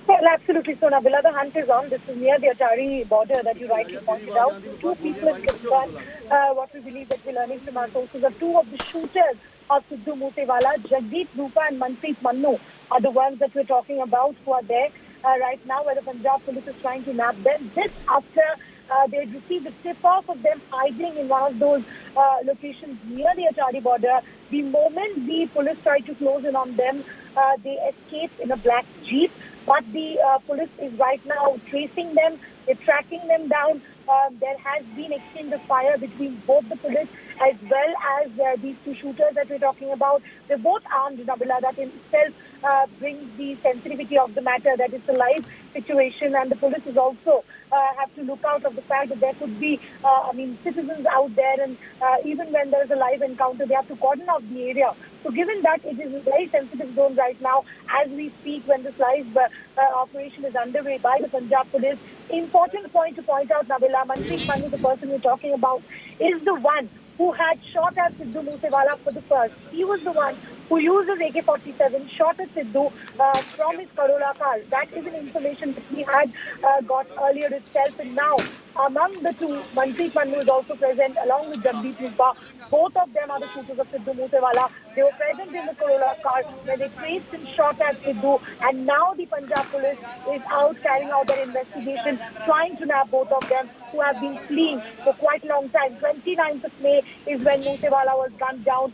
Well, absolutely. So, Nabila, the hunt is on. This is near the Atari border that you rightly pointed out. Two people in concern. What we believe that we're learning from our sources are two of the shooters of Sidhu Moosewala, Jagdeep Rupa and Manpreet Mannu, are the ones that we're talking about who are there right now, where the Punjab police is trying to nab them. This after they had received a tip-off of them hiding in one of those locations near the Atari border. The moment the police tried to close in on them, they escaped in a black Jeep. But the police is right now tracing them. They're tracking them down. There has been exchange of fire between both the police as well as these two shooters that we're talking about. They're both armed, Nabila. That in itself brings the sensitivity of the matter, that it's a live situation, and the police is also have to look out of the fact that there could be, citizens out there, and even when there's a live encounter, they have to cordon off the area. So given that it is a very sensitive zone right now, as we speak, when this live operation is underway by the Punjab police, important point to point out, Nabila, Manpreet Mannu, the person we're talking about, is the one who had shot at Sidhu Moosewala for the first. He was the one who used his AK-47, shot at Sidhu from his Corolla car. That is an information that we had got earlier itself. And now, among the two, Manpreet Mannu is also present along with Jagdeep Rupa. Both of them are the shooters of Sidhu Moosewala. They were present in the Corolla car where they traced and shot at Sidhu. And now the Punjab police is out carrying out their investigation, trying to nab both of them who have been fleeing for quite a long time. 29th of May is when Moosewala was gunned down.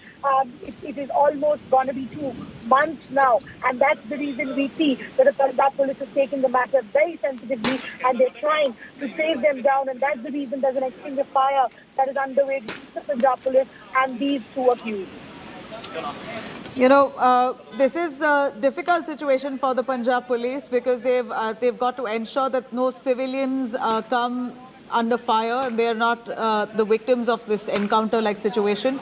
It is almost going to be 2 months now. And that's the reason we see that the Punjab police has taken the matter very sensitively and they're trying to save them down. And that's the reason there's an exchange of fire that is underway between the Punjab police and these two accused. You know, this is a difficult situation for the Punjab police because they've got to ensure that no civilians come under fire and they are not the victims of this encounter-like situation.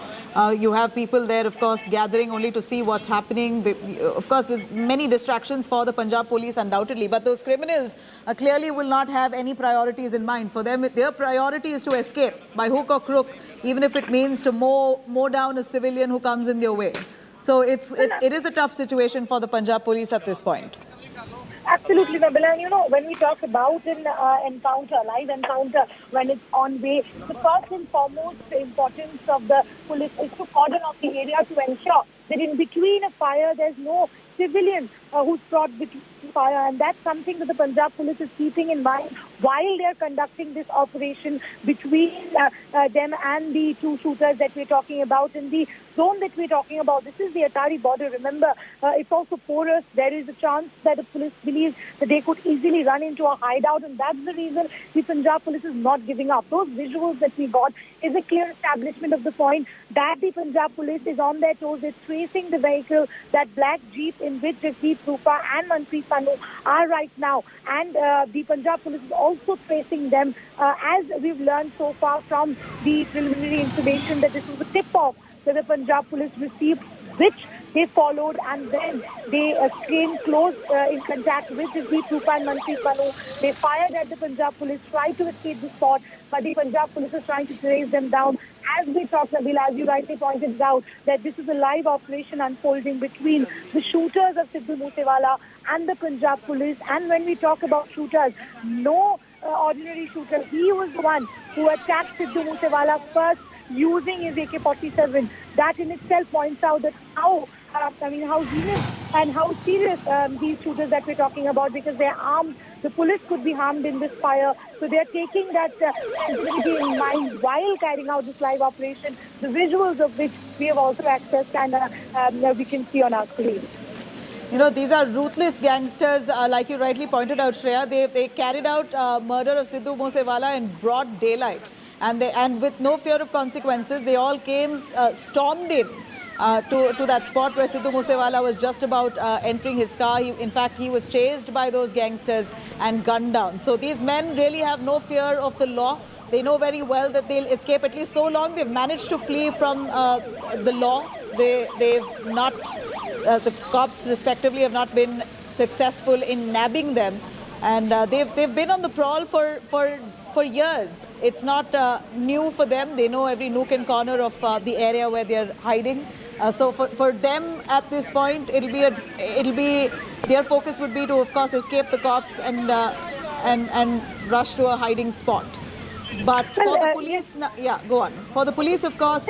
You have people there, of course, gathering only to see what's happening. Of course, there's many distractions for the Punjab police, undoubtedly, but those criminals clearly will not have any priorities in mind. For them, their priority is to escape by hook or crook, even if it means to mow down a civilian who comes in their way. So it is a tough situation for the Punjab police at this point. Absolutely, Nabila. And you know, when we talk about an encounter, live encounter, when it's on way, the first and foremost importance of the police is to cordon off the area to ensure that in between a fire, there's no civilian who's brought between fire. And that's something that the Punjab police is keeping in mind while they're conducting this operation between them and the two shooters that we're talking about in the zone that we're talking about. This is the Atari border. Remember, it's also porous. There is a chance that the police believes that they could easily run into a hideout, and that's the reason the Punjab police is not giving up. Those visuals that we got is a clear establishment of the point that the Punjab police is on their toes. They're tracing the vehicle, that black Jeep in which Jagdeep Rupa and Manpreet Mannu are right now. And the Punjab police is also tracing them, as we've learned so far from the preliminary information that this was a tip-off that the Punjab police received which they followed, and then they came close in contact with Jasdeep Rupa and Manpreet Manu. They fired at the Punjab police, tried to escape the spot, but the Punjab police is trying to chase them down. As we talk, Nabil, as you rightly pointed out, that this is a live operation unfolding between the shooters of Sidhu Moosewala and the Punjab police. And when we talk about shooters, no ordinary shooter. He was the one who attacked Sidhu Moosewala first using his AK-47. That in itself points out that how heinous and how serious these shooters that we're talking about, because they're armed. The police could be harmed in this fire. So they're taking that sensitivity in mind while carrying out this live operation, the visuals of which we have also accessed and we can see on our screen. You know, these are ruthless gangsters, like you rightly pointed out, Shreya. They carried out murder of Sidhu Moosewala in broad daylight. And with no fear of consequences, they all came, stormed in to that spot where Sidhu Moosewala was just about entering his car. In fact, he was chased by those gangsters and gunned down. So these men really have no fear of the law. They know very well that they'll escape. At least so long they've managed to flee from the law. They've not, the cops respectively have not been successful in nabbing them. And they've been on the prowl for years. It's not new for them. They know every nook and corner of the area where they're hiding. So for them at this point, their focus would be to, of course, escape the cops and rush to a hiding spot. But for the police, yeah, go on. For the police, of course,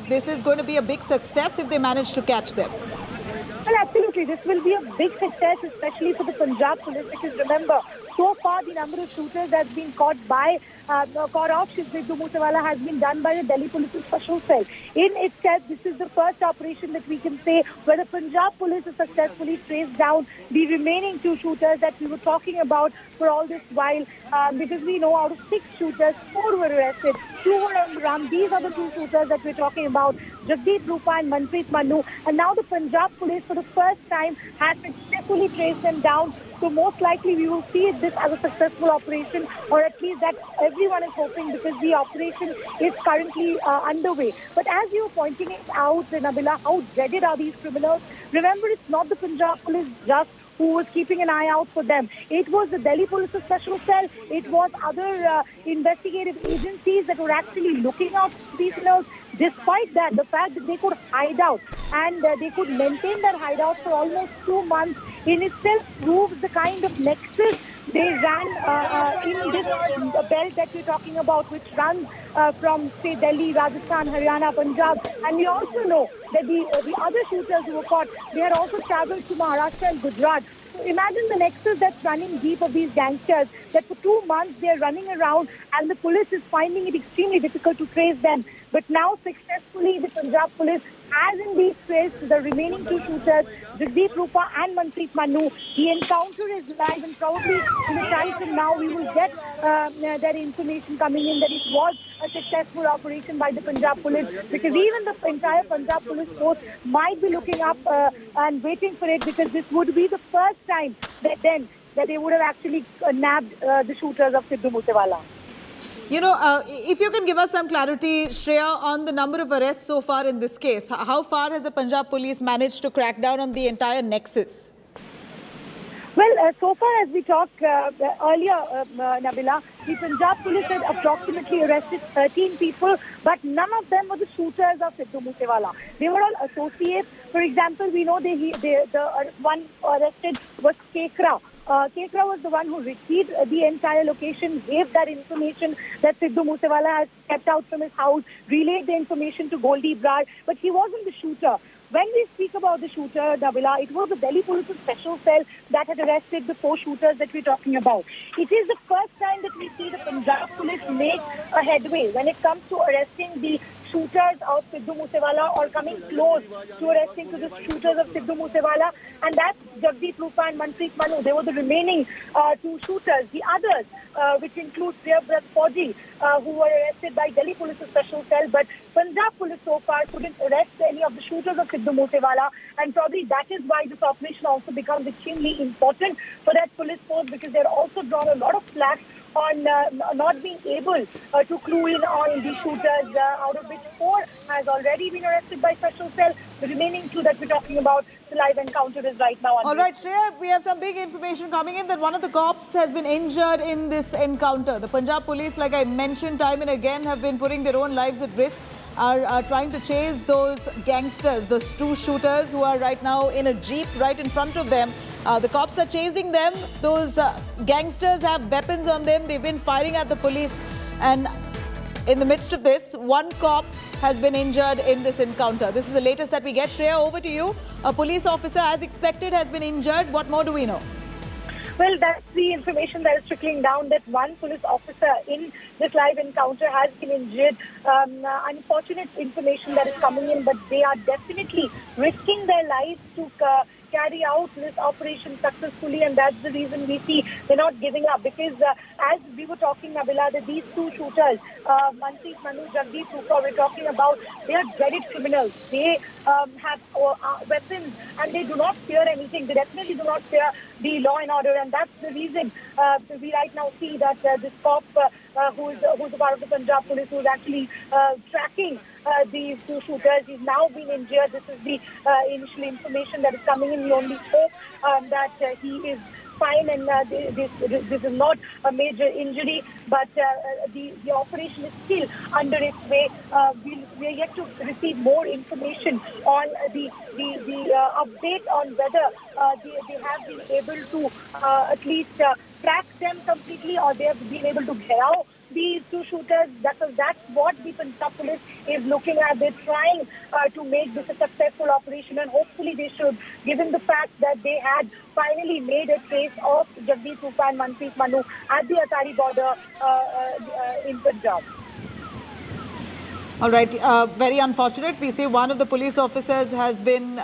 this is going to be a big success if they manage to catch them. Well, absolutely. This will be a big success, especially for the Punjab police, because remember, so far the number of shooters that's been caught off Sidhu Moosewala has been done by the Delhi Police's special cell. In itself, this is the first operation that we can say where the Punjab police has successfully traced down the remaining two shooters that we were talking about for all this while, because we know out of 6 shooters, 4 were arrested, 2 were on the run. These are the 2 shooters that we're talking about, Jasdeep Rupa and Manpreet Manu. And now the Punjab police for the first time has successfully traced them down. So most likely we will see this as a successful operation, or at least that everyone is hoping, because the operation is currently underway. But as you were pointing it out, Nabila, how dreaded are these criminals? Remember, it's not the Punjab police just who was keeping an eye out for them. It was the Delhi Police's special cell. It was other investigative agencies that were actually looking out for these criminals. Despite that, the fact that they could hide out and they could maintain their hideout for almost 2 months in itself proves the kind of nexus they ran in this belt that we're talking about, which runs from, say, Delhi, Rajasthan, Haryana, Punjab. And we also know that the other shooters who were caught, they had also traveled to Maharashtra and Gujarat. So imagine the nexus that's running deep of these gangsters, that for 2 months they're running around and the police is finding it extremely difficult to trace them. But now successfully the Punjab police has indeed traced the remaining 2 shooters, Jasdeep Rupa and Manpreet Manu. The encounter is live, and probably in a time from now we will get that information coming in that it was a successful operation by the Punjab police, because even the entire Punjab police force might be looking up and waiting for it, because this would be the first time that they would have actually nabbed the shooters of Sidhu Moosewala. You know, if you can give us some clarity, Shreya, on the number of arrests so far in this case. How far has the Punjab police managed to crack down on the entire nexus? Well, so far as we talked earlier, Nabila, the Punjab police had approximately arrested 13 people, but none of them were the shooters of Sidhu Moosewala. They were all associates. For example, we know the one arrested was Kekra. Kekra was the one who received the entire location, gave that information that Sidhu Moosewala has kept out from his house, relayed the information to Goldie Brar, but he wasn't the shooter. When we speak about the shooter, Nabila, it was the Delhi Police's special cell that had arrested the 4 shooters that we're talking about. It is the first time that we see the Punjab Police make a headway when it comes to arresting the shooters of Sidhu Moosewala, or coming close to arresting to the shooters of Sidhu Moosewala, and that's Jasdeep Rupa and Manpreet Manu. They were the remaining 2 shooters. The others, which include Priyabrat Fauji, who were arrested by Delhi Police's special cell, but Punjab Police so far couldn't arrest any of the shooters of Sidhu Moosewala, and probably that is why this operation also becomes extremely important for that police force, because they're also drawn a lot of flack on not being able to clue in on the shooters, out of which 4 has already been arrested by special cell. The remaining 2 that we're talking about, the live encounter is right now under. All right, Shreya, we have some big information coming in that one of the cops has been injured in this encounter. The Punjab police, like I mentioned time and again, have been putting their own lives at risk, are trying to chase those gangsters, those 2 shooters who are right now in a jeep right in front of them. The cops are chasing them. Those gangsters have weapons on them. They've been firing at the police. And in the midst of this, 1 cop has been injured in this encounter. This is the latest that we get. Shreya, over to you. A police officer, as expected, has been injured. What more do we know? Well, that's the information that is trickling down, that 1 police officer in this live encounter has been injured. Unfortunate information that is coming in, but they are definitely risking their lives to carry out this operation successfully, and that's the reason we see they're not giving up. Because as we were talking, Nabila, that these 2 shooters, Monsoon, Manu, Jagdeep, Rupa, we're talking about, they are dreaded criminals. They have weapons and they do not fear anything. They definitely do not fear the law and order, and that's the reason we right now see that this cop who's a part of the Punjab police, who's actually tracking these 2 shooters, he's now been injured. This is the initial information that is coming in. We only hope that he is fine and this is not a major injury, but the operation is still under its way. We are yet to receive more information on the update on whether they have been able to at least track them completely, or they have been able to get out these 2 shooters. That's what the Punjab police is looking at. They're trying to make this a successful operation, and hopefully they should, given the fact that they had finally made a trace of Jagdeep Rupa and Manpreet Manu at the Atari border in Punjab. All right, very unfortunate. We see one of the police officers has been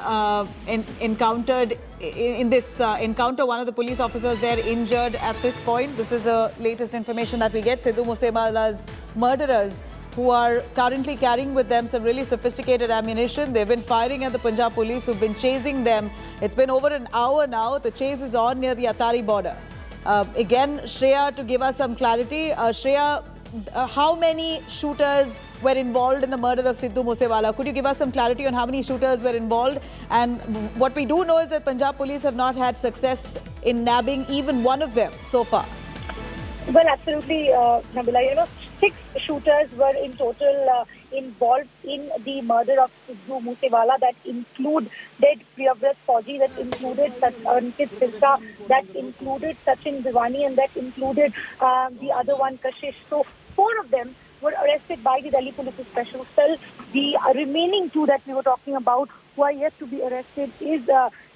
encountered in this encounter. One of the police officers there injured at this point. This is the latest information that we get. Sidhu Moosewala's murderers, who are currently carrying with them some really sophisticated ammunition. They've been firing at the Punjab police who've been chasing them. It's been over an hour now. The chase is on near the Atari border. Again, Shreya, to give us some clarity. Shreya, how many shooters were involved in the murder of Sidhu Moosewala? Could you give us some clarity on how many shooters were involved? And what we do know is that Punjab police have not had success in nabbing even one of them so far. Well, absolutely, Nabila. 6 shooters were in total involved in the murder of Sidhu Moosewala. That included Priyavrat Fauji, that included Ankit Sirka, that included Sachin Bhiwani, and that included the other one, Kashish. So 4 of them were arrested by the Delhi Police Special Cell. The remaining 2 that we were talking about, who are yet to be arrested, is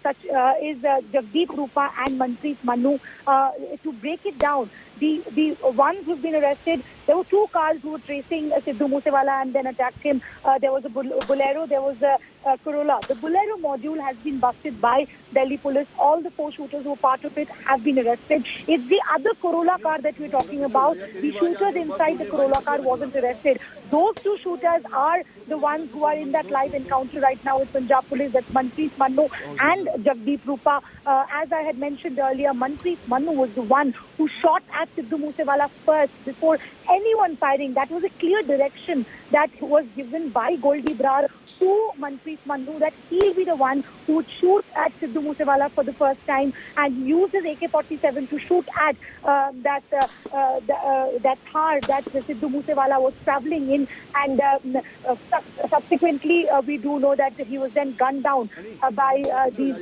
Jagdeep Rupa and Manpreet Manu. To break it down, the ones who've been arrested, there were 2 cars who were tracing Sidhu Moosewala and then attacked him. There was a Bolero, there was a Corolla. The Bolero module has been busted by Delhi police. All the 4 shooters who were part of it have been arrested. It's the other Corolla car that we're talking about. The shooters inside the Corolla car wasn't arrested. Those 2 shooters are the ones who are in that live encounter right now with Punjab police. That's Manpreet Manu and Jagdeep Rupa. As I had mentioned earlier, Manpreet Manu was the one who shot at Sidhu Moosewala first before anyone firing. That was a clear direction that was given by Goldie Brar to Manpreet Manu, that he'll be the one who would shoot at Sidhu Moosewala for the first time and use his AK-47 to shoot at that Thar that Sidhu Moosewala was travelling in. And subsequently, we do know that he was then gunned down by these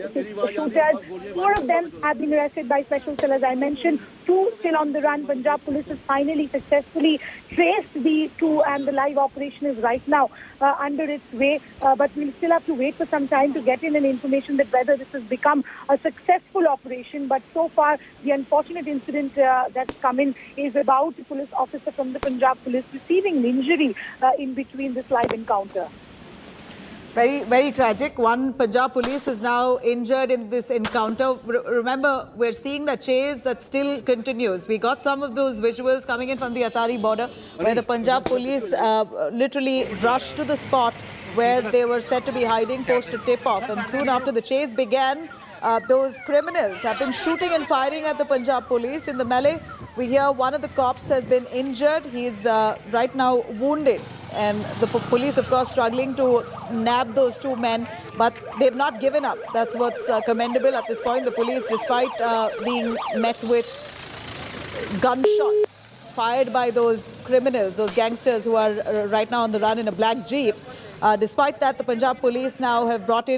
shooters. 4 of them have been arrested by Special Cell, as I mentioned. 2 still on the run. Punjab police has finally successfully traced the 2, and the live operation is right now under its way. But we'll still have to wait for some time to get in an information that whether this has become a successful operation. But so far, the unfortunate incident that's come in is about a police officer from the Punjab police receiving an injury in between this live encounter. Very, very tragic. One Punjab police is now injured in this encounter. Remember, we're seeing the chase that still continues. We got some of those visuals coming in from the Atari border where the Punjab police literally rushed to the spot where they were said to be hiding post a tip-off. And soon after the chase began, those criminals have been shooting and firing at the Punjab police. In the melee, we hear one of the cops has been injured. He's right now wounded. And the police, of course, struggling to nab those two men. But they've not given up. That's what's commendable at this point. The police, despite being met with gunshots fired by those criminals, those gangsters who are right now on the run in a black jeep. Despite that, the Punjab police now have roped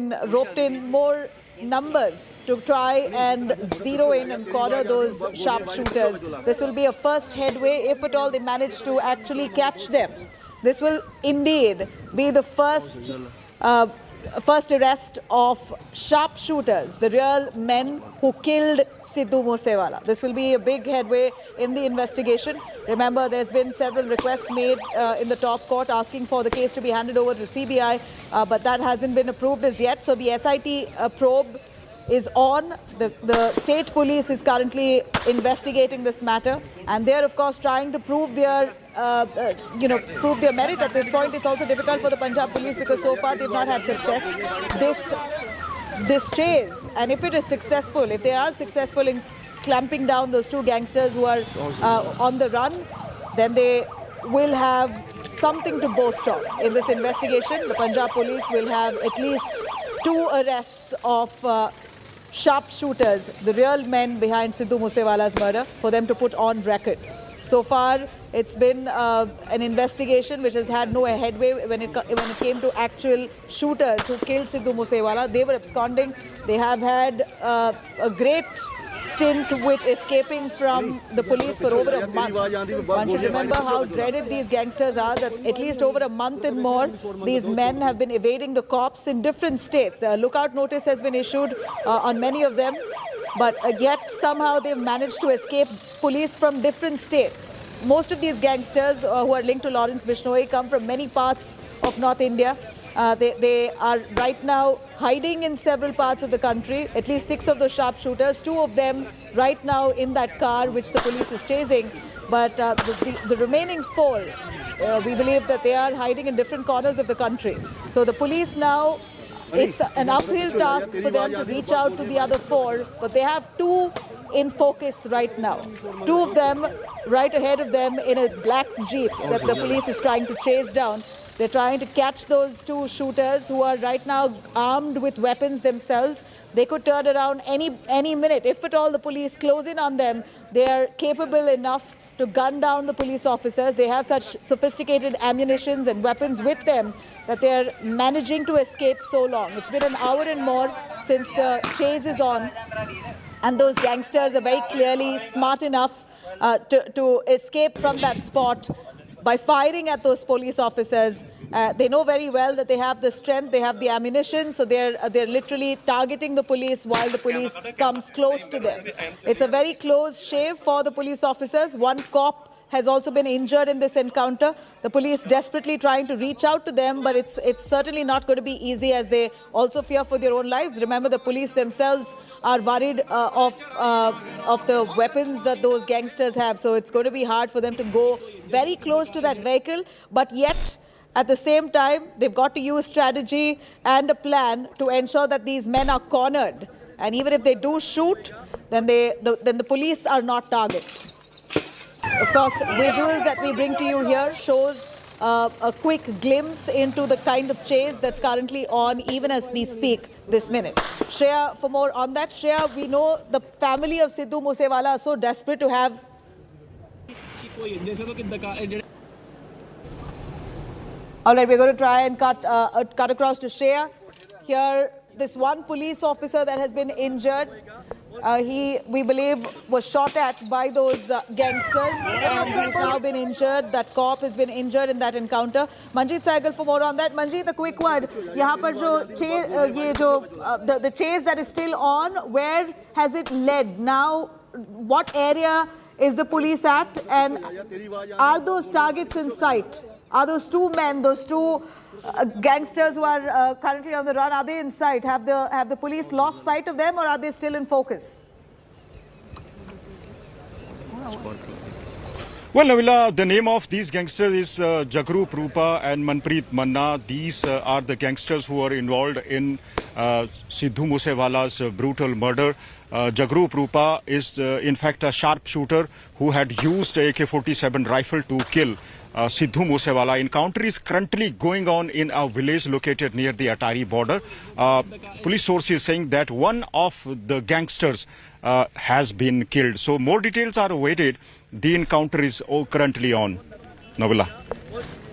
in more numbers to try and zero in and corner those sharpshooters. This will be a first headway, if at all they manage to actually catch them. This will indeed be the first arrest of sharpshooters, the real men who killed Sidhu Moosewala. This will be a big headway in the investigation. Remember, there's been several requests made in the top court asking for the case to be handed over to CBI, but that hasn't been approved as yet. So the SIT probe is on. The state police is currently investigating this matter, and they're of course trying to prove their prove their merit. At this point, it's also difficult for the Punjab police because so far they've not had success. This chase, and if it is successful, if they are successful in clamping down those two gangsters who are on the run, then they will have something to boast of in this investigation. The Punjab police will have at least 2 arrests of sharpshooters, the real men behind Sidhu Moosewala's murder, for them to put on record. So far, it's been an investigation which has had no headway when it came to actual shooters who killed Sidhu Moosewala. They were absconding. They have had a great stint with escaping from the police for over a month. One should remember how dreaded these gangsters are, that at least over a month and more, these men have been evading the cops in different states. A lookout notice has been issued on many of them, but yet somehow they've managed to escape police from different states. Most of these gangsters who are linked to Lawrence Bishnoi come from many parts of North India. They are right now hiding in several parts of the country, at least 6 of the sharpshooters, 2 of them right now in that car which the police is chasing. But the remaining 4, we believe that they are hiding in different corners of the country. So the police now, it's an uphill task for them to reach out to the other 4, but they have 2 in focus right now. 2 of them right ahead of them in a black jeep that the police is trying to chase down. They're trying to catch those 2 shooters who are right now armed with weapons themselves. They could turn around any minute. If at all the police close in on them, they are capable enough to gun down the police officers. They have such sophisticated ammunitions and weapons with them that they're managing to escape so long. It's been an hour and more since the chase is on. And those gangsters are very clearly smart enough to escape from that spot by firing at those police officers. They know very well that they have the strength, they have the ammunition, so they're literally targeting the police while the police comes close to them. It's a very close shave for the police officers. 1 cop has also been injured in this encounter. The police desperately trying to reach out to them, but it's certainly not going to be easy, as they also fear for their own lives. Remember, the police themselves are worried of the weapons that those gangsters have. So it's going to be hard for them to go very close to that vehicle, but yet at the same time, they've got to use strategy and a plan to ensure that these men are cornered. And even if they do shoot, then the police are not target. Of course, visuals that we bring to you here shows a quick glimpse into the kind of chase that's currently on even as we speak this minute. Shreya, for more on that. Shreya, we know the family of Sidhu Moosewala are so desperate to have... All right, we're going to try and cut across to Shreya. Here, this one police officer that has been injured, we believe, was shot at by those gangsters, and he's now been injured. That cop has been injured in that encounter. Manjeet Saigal for more on that. Manjeet, a quick word. Yahan par the chase that is still on, where has it led? Now, what area is the police at, and are those targets in sight? Are those 2 men, those 2 gangsters who are currently on the run, are they in sight? Have the police lost sight of them, or are they still in focus? Well, Navila, the name of these gangsters is Jagrup Rupa and Manpreet Manna. These are the gangsters who are involved in Sidhu Musewala's brutal murder. Jagrup Rupa is in fact a sharpshooter who had used AK-47 rifle to kill Sidhu Musewala. Encounter is currently going on in a village located near the Atari border. Police sources saying that one of the gangsters has been killed. So more details are awaited. The encounter is currently on. Navila.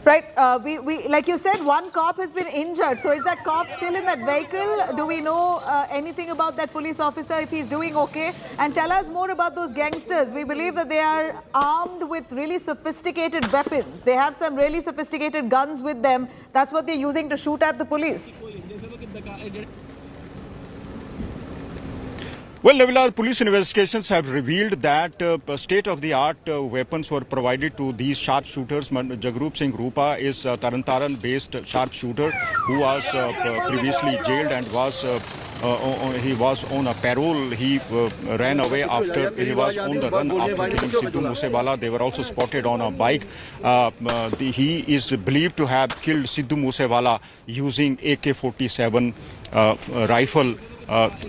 Right, we like you said, one cop has been injured. So is that cop still in that vehicle? Do we know anything about that police officer, if he's doing okay? And tell us more about those gangsters. We believe that they are armed with really sophisticated weapons. They have some really sophisticated guns with them. That's what they're using to shoot at the police. Well, Navila, police investigations have revealed that state-of-the-art weapons were provided to these sharpshooters. Jagrup Singh Rupa is a Tarantaran-based sharpshooter who was previously jailed and he was on a parole. He ran away after he was on the run after killing Sidhu Musewala. They were also spotted on a bike. He is believed to have killed Sidhu Musewala using AK-47 rifle.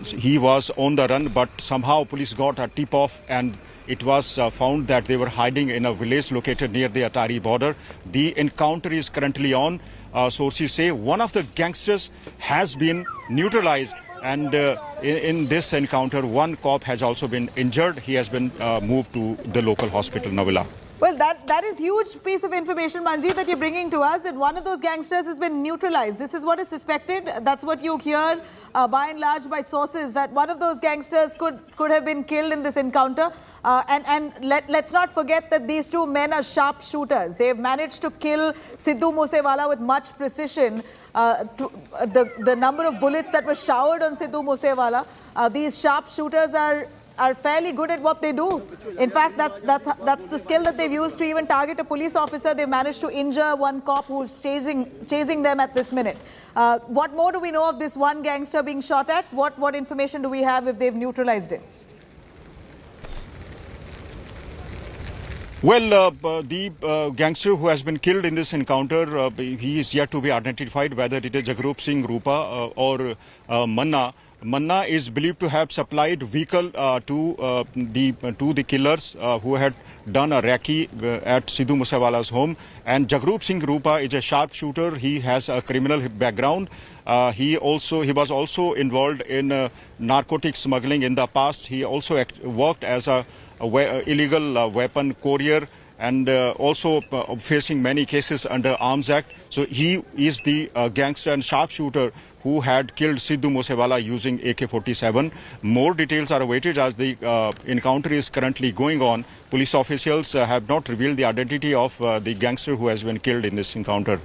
He was on the run, but somehow police got a tip-off and it was found that they were hiding in a village located near the Atari border. The encounter is currently on. Sources say one of the gangsters has been neutralized, and in this encounter, one cop has also been injured. He has been moved to the local hospital, Navila. Well, that is huge piece of information, Manjeet, that you're bringing to us, that one of those gangsters has been neutralized. This is what is suspected. That's what you hear by and large by sources, that one of those gangsters could have been killed in this encounter. And let's not forget that these two men are sharpshooters. They've managed to kill Sidhu Musewala with much precision. The number of bullets that were showered on Sidhu Musewala, these sharpshooters are fairly good at what they do. In fact, that's the skill that they've used to even target a police officer. They managed to injure one cop who's chasing them at this minute. What more do we know of this one gangster being shot at? What information do we have if they've neutralized it? Well, the gangster who has been killed in this encounter, he is yet to be identified, whether it is Jagrup Singh Rupa or Manna. Manna is believed to have supplied vehicle to the killers who had done a recce at Sidhu Musewala's home. And Jagrup Singh Rupa is a sharpshooter. He has a criminal background. He was also involved in narcotic smuggling in the past. He also worked as a illegal weapon courier and also facing many cases under Arms Act. So he is the gangster and sharpshooter who had killed Sidhu Musewala using AK-47. More details are awaited as the encounter is currently going on. Police officials have not revealed the identity of the gangster who has been killed in this encounter.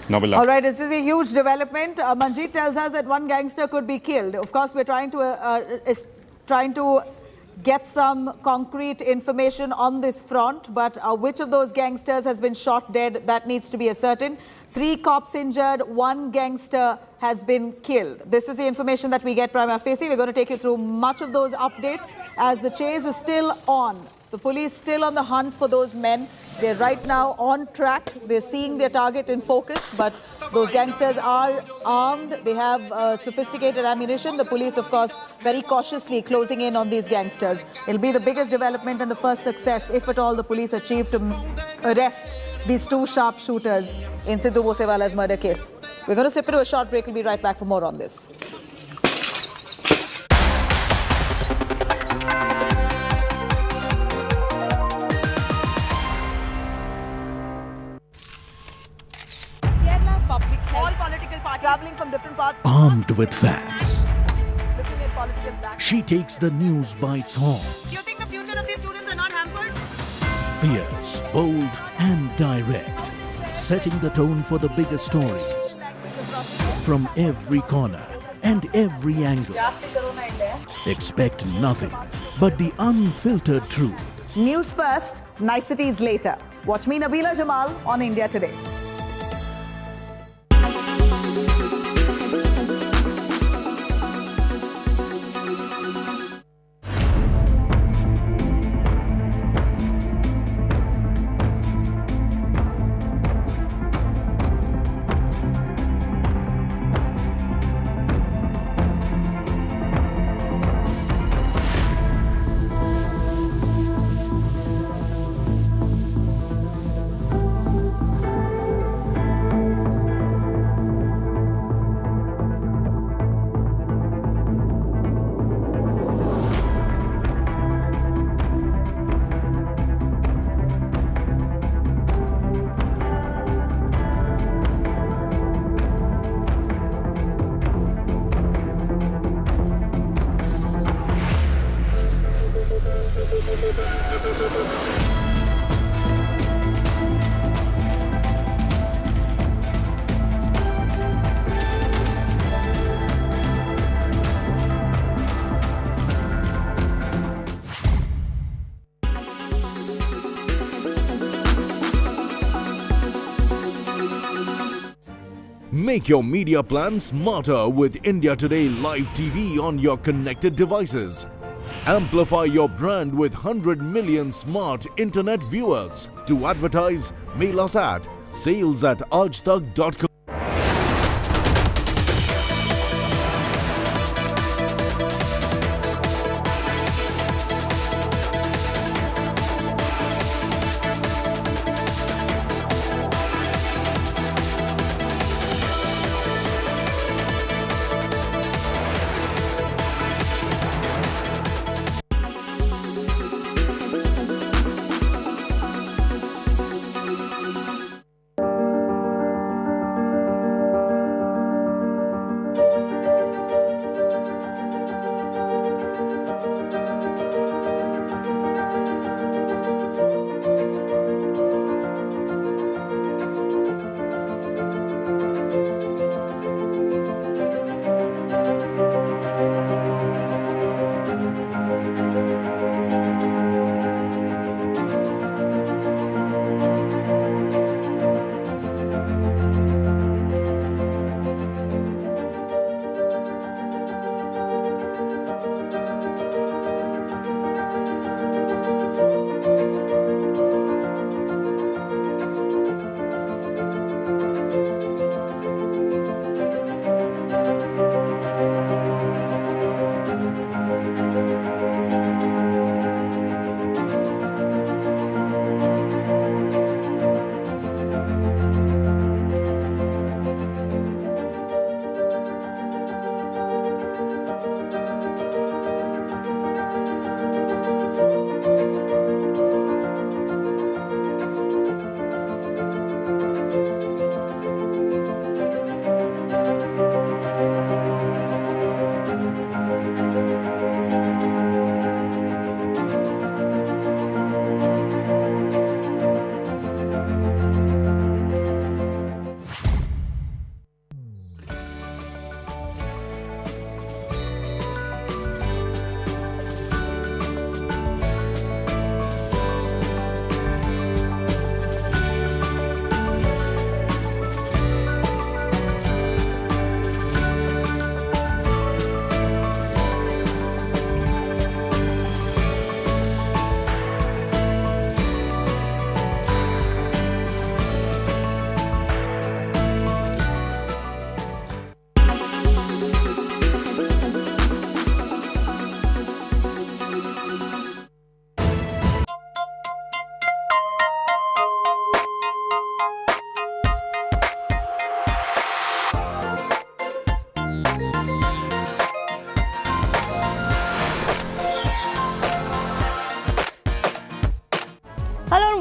Nabila. All right, this is a huge development. Manjeet tells us that one gangster could be killed. Of course, we're trying to get some concrete information on this front, but which of those gangsters has been shot dead, that needs to be ascertained. 3 cops injured, 1 gangster has been killed. This is the information that we get prima facie. We're going to take you through much of those updates as the chase is still on. The police still on the hunt for those men. They're right now on track. They're seeing their target in focus, but those gangsters are armed. They have sophisticated ammunition. The police, of course, very cautiously closing in on these gangsters. It'll be the biggest development and the first success, if at all the police achieve to arrest these 2 sharpshooters in Sidhu Musewala's murder case. We're going to slip into a short break. We'll be right back for more on this. All political parties traveling from different parts. Armed with facts, she takes the news by its horns. Do you think the future of these students are not hampered? Fierce, bold and direct, setting the tone for the biggest stories. From every corner and every angle. Expect nothing but the unfiltered truth. News first, niceties later. Watch me, Nabila Jamal, on India Today. Make your media plan smarter with India Today Live TV on your connected devices. Amplify your brand with 100 million smart internet viewers. To advertise, mail us at sales@aajtak.com.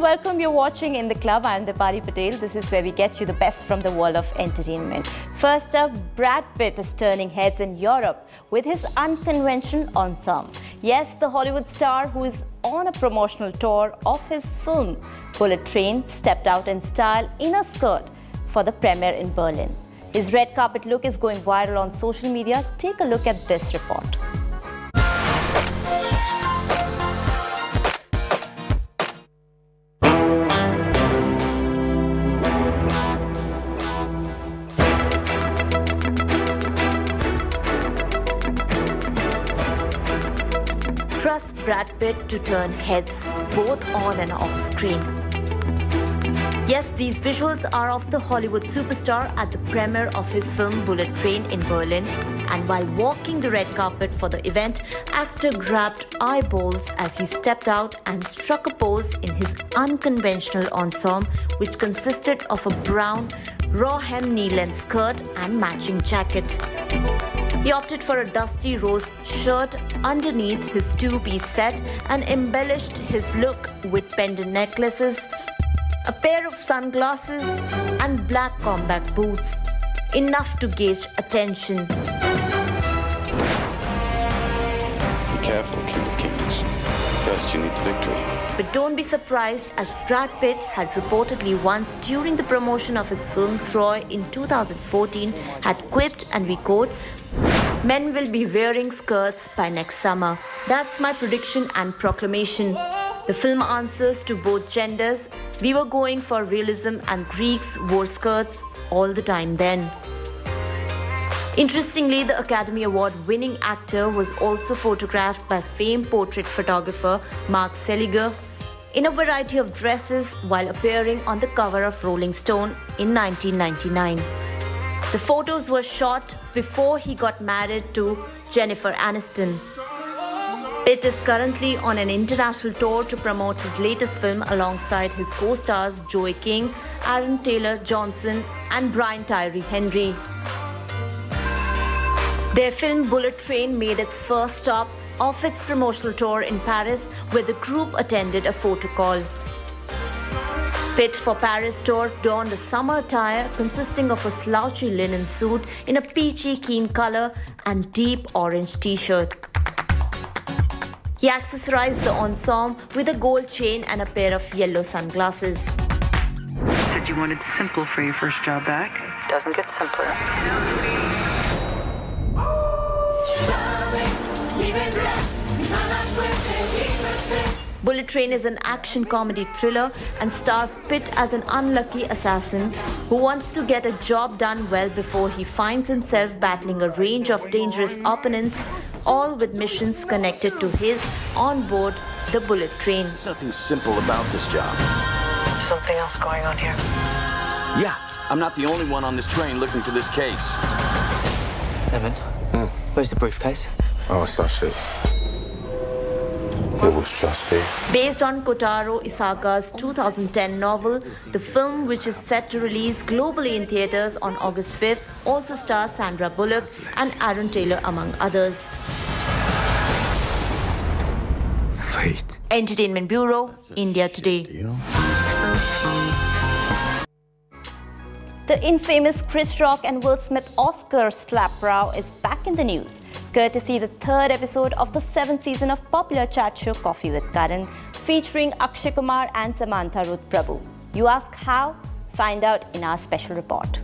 Welcome, you're watching In the Club. I'm Dipali Patel. This is where we get you the best from the world of entertainment. First up, Brad Pitt is turning heads in Europe with his unconventional ensemble. Yes, the Hollywood star who is on a promotional tour of his film Bullet Train stepped out in style in a skirt for the premiere in Berlin. His red carpet look is going viral on social media. Take a look at this report. Trust Brad Pitt to turn heads both on and off screen. Yes, these visuals are of the Hollywood superstar at the premiere of his film Bullet Train in Berlin. And while walking the red carpet for the event, actor grabbed eyeballs as he stepped out and struck a pose in his unconventional ensemble, which consisted of a brown raw hem knee-length skirt and matching jacket. He opted for a dusty rose shirt underneath his two-piece set and embellished his look with pendant necklaces, a pair of sunglasses and black combat boots, enough to gauge attention. Be careful, King of Kings. First you need the victory. But don't be surprised, as Brad Pitt had reportedly once during the promotion of his film Troy in 2014 had quipped, and we quote, "Men will be wearing skirts by next summer. That's my prediction and proclamation. The film answers to both genders. We were going for realism and Greeks wore skirts all the time then. Interestingly, the Academy Award-winning actor was also photographed by famed portrait photographer Mark Seliger in a variety of dresses while appearing on the cover of Rolling Stone in 1999. The photos were shot before he got married to Jennifer Aniston. Pitt is currently on an international tour to promote his latest film alongside his co-stars Joey King, Aaron Taylor Johnson and Brian Tyree Henry. Their film Bullet Train made its first stop of its promotional tour in Paris, where the group attended a photo call. Pitt for Paris tour donned a summer attire consisting of a slouchy linen suit in a peachy keen color and deep orange t-shirt. He accessorized the ensemble with a gold chain and a pair of yellow sunglasses. Said you wanted simple for your first job back. Doesn't get simpler. Bullet Train is an action comedy thriller and stars Pitt as an unlucky assassin who wants to get a job done well before he finds himself battling a range of dangerous opponents, all with missions connected to his on board the Bullet Train. There's nothing simple about this job. Something else going on here. Yeah, I'm not the only one on this train looking for this case. Evan, where's the briefcase? Oh, it's that shit. It was just there. Based on Kotaro Isaga's 2010 novel, the film, which is set to release globally in theaters on August 5th, also stars Sandra Bullock and Aaron Taylor, among others. Wait. Entertainment Bureau, India Today. The infamous Chris Rock and Will Smith Oscar slap row is back in the news, courtesy the third episode of the 7th season of popular chat show Coffee with Karan, featuring Akshay Kumar and Samantha Ruth Prabhu. You ask how? Find out in our special report.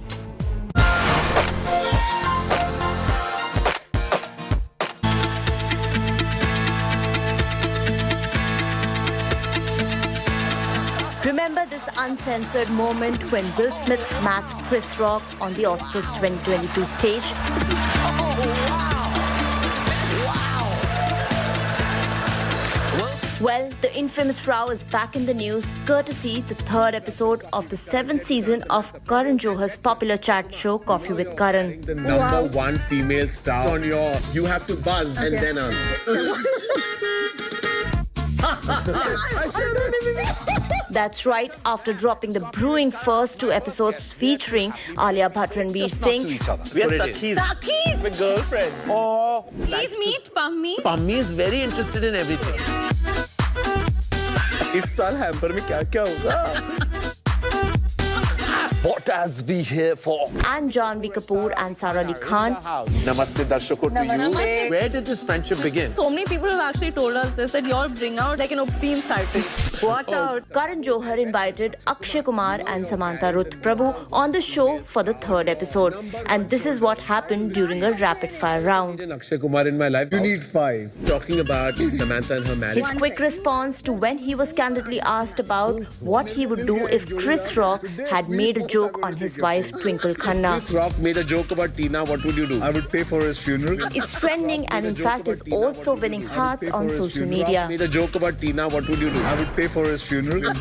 Remember this uncensored moment when Will Smith smacked Chris Rock on the Oscars 2022 stage? Well, the infamous row is back in the news, courtesy the third episode of the 7th season of Karan Johar's popular chat show Coffee with Karan. The number one female star on your... You have to buzz and then answer. That's right, after dropping the brewing first 2 episodes featuring Alia Bhatt and Ranveer Singh. We are Sakhis. Sakhis! We're girlfriends. Oh, Please meet Pammi. Pammi is very interested in everything. इस साल hamper में क्या-क्या होगा? What are we here for? And Janvi Kapoor and Sara Ali Khan. Namaste darshako to you. Namaste. Where did this friendship begin? So many people have actually told us this, that you all bring out like an obscene side to you. Watch out. Karan Johar invited Akshay Kumar and Samantha Ruth Prabhu on the show for the 3rd episode. And this is what happened during a rapid-fire round. Akshay Kumar in my life. You need 5. Talking about Samantha and her marriage. His quick response to when he was candidly asked about what he would do if Chris Rock had made a joke on his wife Twinkle Khanna. Chris Rock made a joke about Tina. What would you do? I would pay for his funeral. It's trending and in fact is also winning hearts on social media. Made a joke about Tina. What would you do? I would pay for his funeral.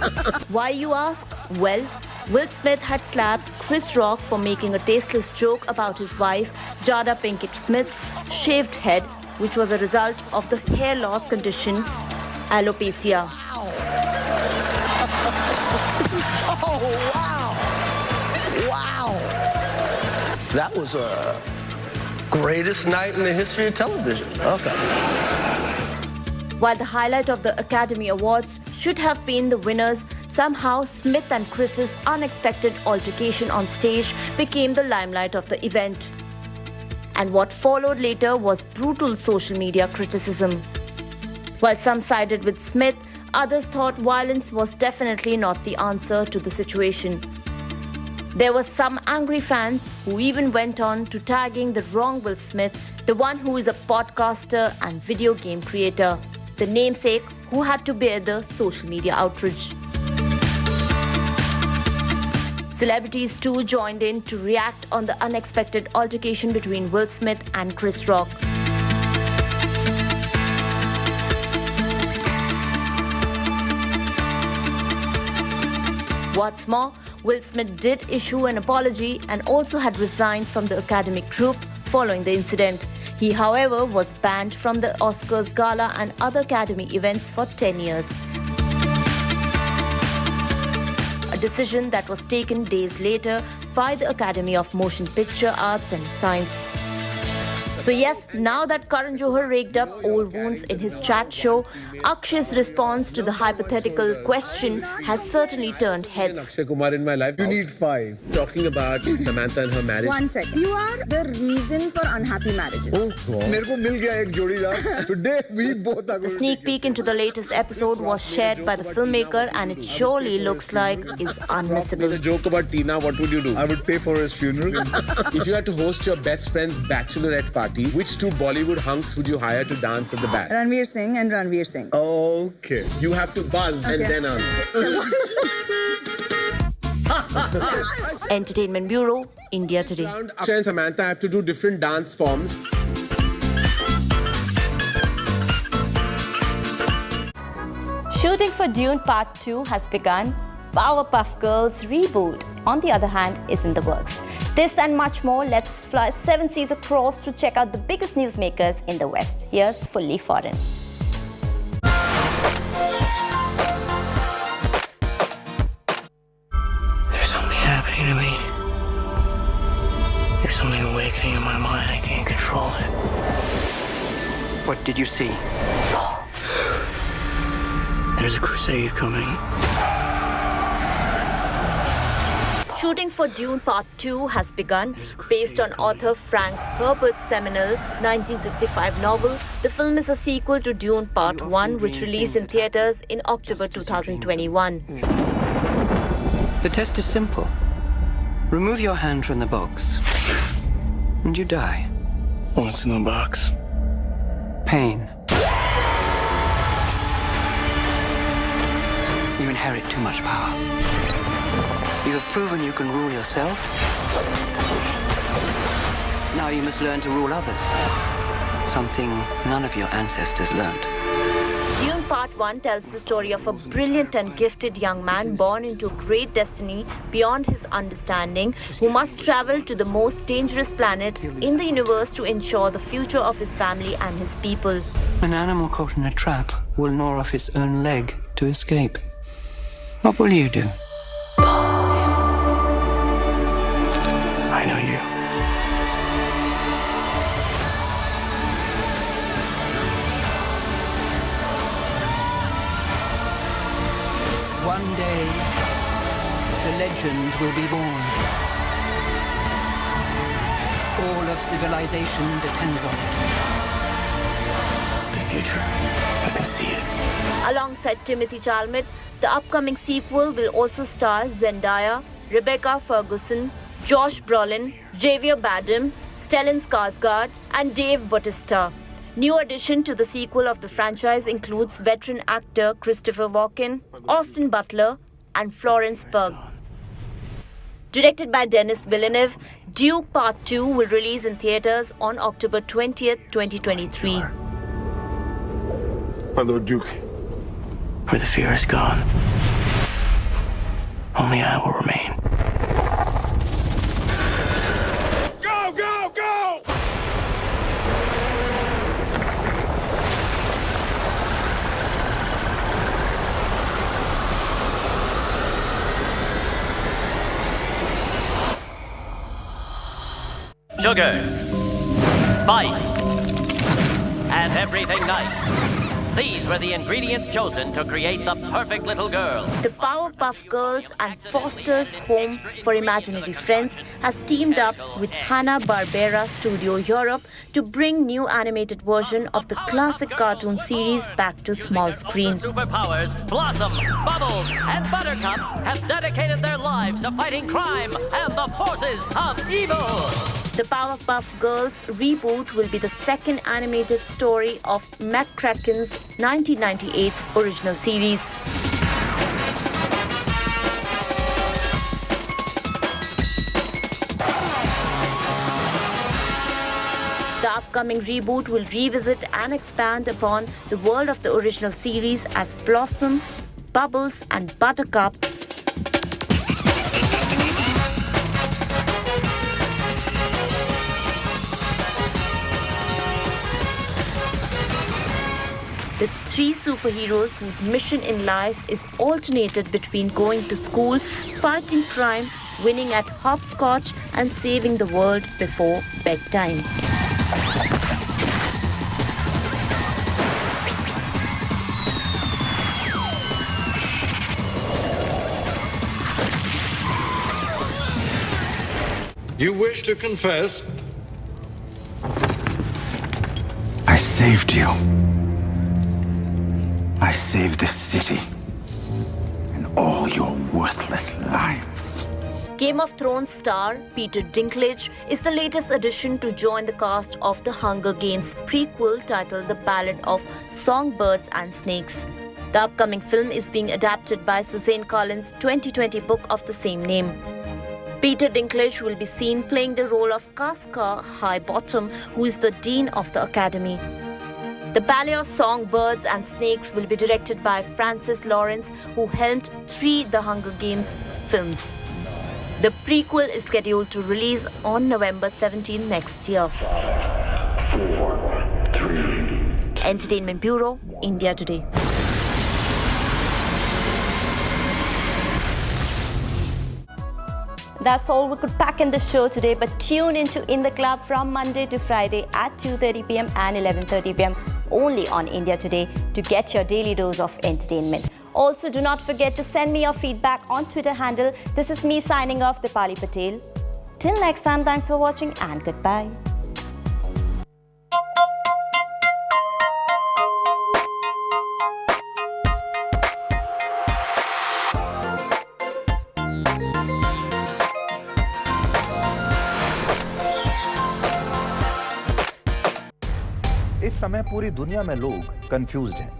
Why, you ask? Well, Will Smith had slapped Chris Rock for making a tasteless joke about his wife Jada Pinkett Smith's shaved head, which was a result of the hair loss condition alopecia. Oh, wow! Wow! That was a greatest night in the history of television. Okay. While the highlight of the Academy Awards should have been the winners, somehow Smith and Chris's unexpected altercation on stage became the limelight of the event. And what followed later was brutal social media criticism. While some sided with Smith, others thought violence was definitely not the answer to the situation. There were some angry fans who even went on to tagging the wrong Will Smith, the one who is a podcaster and video game creator. the namesake who had to bear the social media outrage. Celebrities too joined in to react on the unexpected altercation between Will Smith and Chris Rock. What's more, Will Smith did issue an apology and also had resigned from the academic troupe following the incident. He, however, was banned from the Oscars gala and other Academy events for 10 years. A decision that was taken days later by the Academy of Motion Picture Arts and Science. So yes, now that Karan Johar raked up old wounds in his chat show, Akshay's response to the hypothetical question has certainly turned heads. Akshay Kumar in my life. You need 5. Talking about Samantha and her marriage. 1 second. You are the reason for unhappy marriages. Oh God. मेरे को मिल गया एक जोड़ीदार. Today we both are going. The sneak peek into the latest episode was shared by the filmmaker and it surely looks like is unmissable. A joke about Tina, what would you do? I would pay for his funeral. If you had to host your best friend's bachelorette party, which 2 Bollywood hunks would you hire to dance at the back? Ranveer Singh and Ranveer Singh. Okay. You have to buzz and then answer. Entertainment Bureau, India Today. Akshay and Samantha have to do different dance forms. Shooting for Dune Part 2 has begun. Powerpuff Girls reboot, on the other hand, is in the works. This and much more, let's fly 7 seas across to check out the biggest newsmakers in the West. Here's Fully Foreign. There's something happening to me. There's something awakening in my mind. I can't control it. What did you see? There's a crusade coming. Shooting for Dune Part 2 has begun. Based on author Frank Herbert's seminal 1965 novel, the film is a sequel to Dune Part 1, which released in theaters in October 2021. The test is simple. Remove your hand from the box, and you die. What's in the box? Pain. You inherit too much power. You have proven you can rule yourself. Now you must learn to rule others. Something none of your ancestors learned. Dune Part 1 tells the story of a brilliant and gifted young man born into a great destiny beyond his understanding, who must travel to the most dangerous planet in the universe to ensure the future of his family and his people. An animal caught in a trap will gnaw off its own leg to escape. What will you do? I know you. One day, the legend will be born. All of civilization depends on it. The future, I can see it. Alongside Timothy Chalamet, the upcoming sequel will also star Zendaya, Rebecca Ferguson, Josh Brolin, Javier Bardem, Stellan Skarsgård, and Dave Bautista. New addition to the sequel of the franchise includes veteran actor Christopher Walken, Austin Butler, and Florence Pugh. Directed by Denis Villeneuve, Duke Part 2 will release in theaters on October 20th, 2023. My Lord Duke. Where the fear is gone, only I will remain. Go, go, go! Sugar, spice, and everything nice. These were the ingredients chosen to create the perfect little girl. The Powerpuff Girls and Foster's Home for Imaginary Friends has teamed up with Hanna-Barbera Studio Europe to bring new animated version of the classic cartoon series back to small screen. Superpowers, Blossom, Bubbles, and Buttercup have dedicated their lives to fighting crime and the forces of evil. The Powerpuff Girls reboot will be the second animated story of McCracken's 1998's original series. The upcoming reboot will revisit and expand upon the world of the original series as Blossom, Bubbles and Buttercup the three superheroes whose mission in life is alternated between going to school, fighting crime, winning at hopscotch and saving the world before bedtime. You wish to confess? I saved you. I saved this city and all your worthless lives. Game of Thrones star Peter Dinklage is the latest addition to join the cast of the Hunger Games prequel titled The Ballad of Songbirds and Snakes. The upcoming film is being adapted by Suzanne Collins' 2020 book of the same name. Peter Dinklage will be seen playing the role of Casca Highbottom, who is the Dean of the Academy. The Ballet of Songbirds and Snakes will be directed by Francis Lawrence, who helmed 3 The Hunger Games films. The prequel is scheduled to release on November 17 next year. 4, 3. Entertainment Bureau, India Today. That's all we could pack in the show today, but tune into In the Club from Monday to Friday at 2:30 p.m. and 11:30 p.m. only on India Today to get your daily dose of entertainment. Also, do not forget to send me your feedback on Twitter handle. This is me signing off, Dipali Patel. Till next time, thanks for watching and goodbye. इस समय पूरी दुनिया में लोग confused हैं।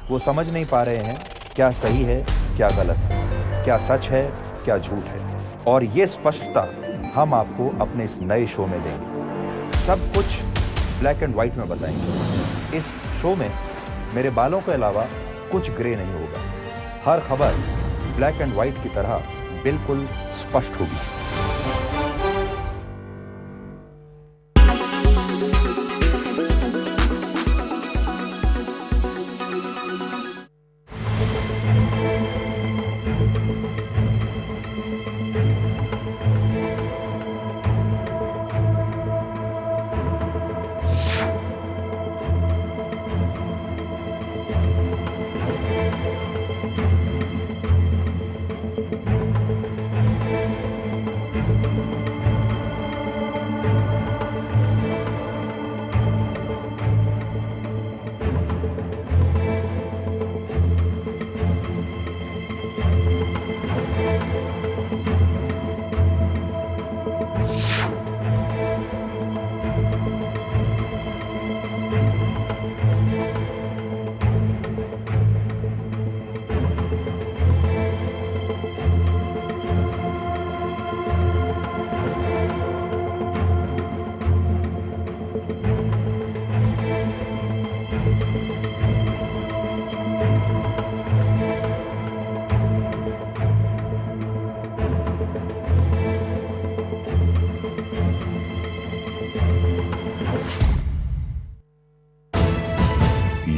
वो समझ नहीं पा रहे हैं क्या सही है, क्या गलत है, क्या सच है, क्या झूठ है। और ये स्पष्टता हम आपको अपने इस नए शो में देंगे। सब कुछ ब्लैक एंड व्हाइट में बताएंगे। इस शो में मेरे बालों के अलावा कुछ ग्रे नहीं होगा। हर खबर ब्लैक एंड व्हाइट की तरह बिल्कुल स्पष्ट होगी।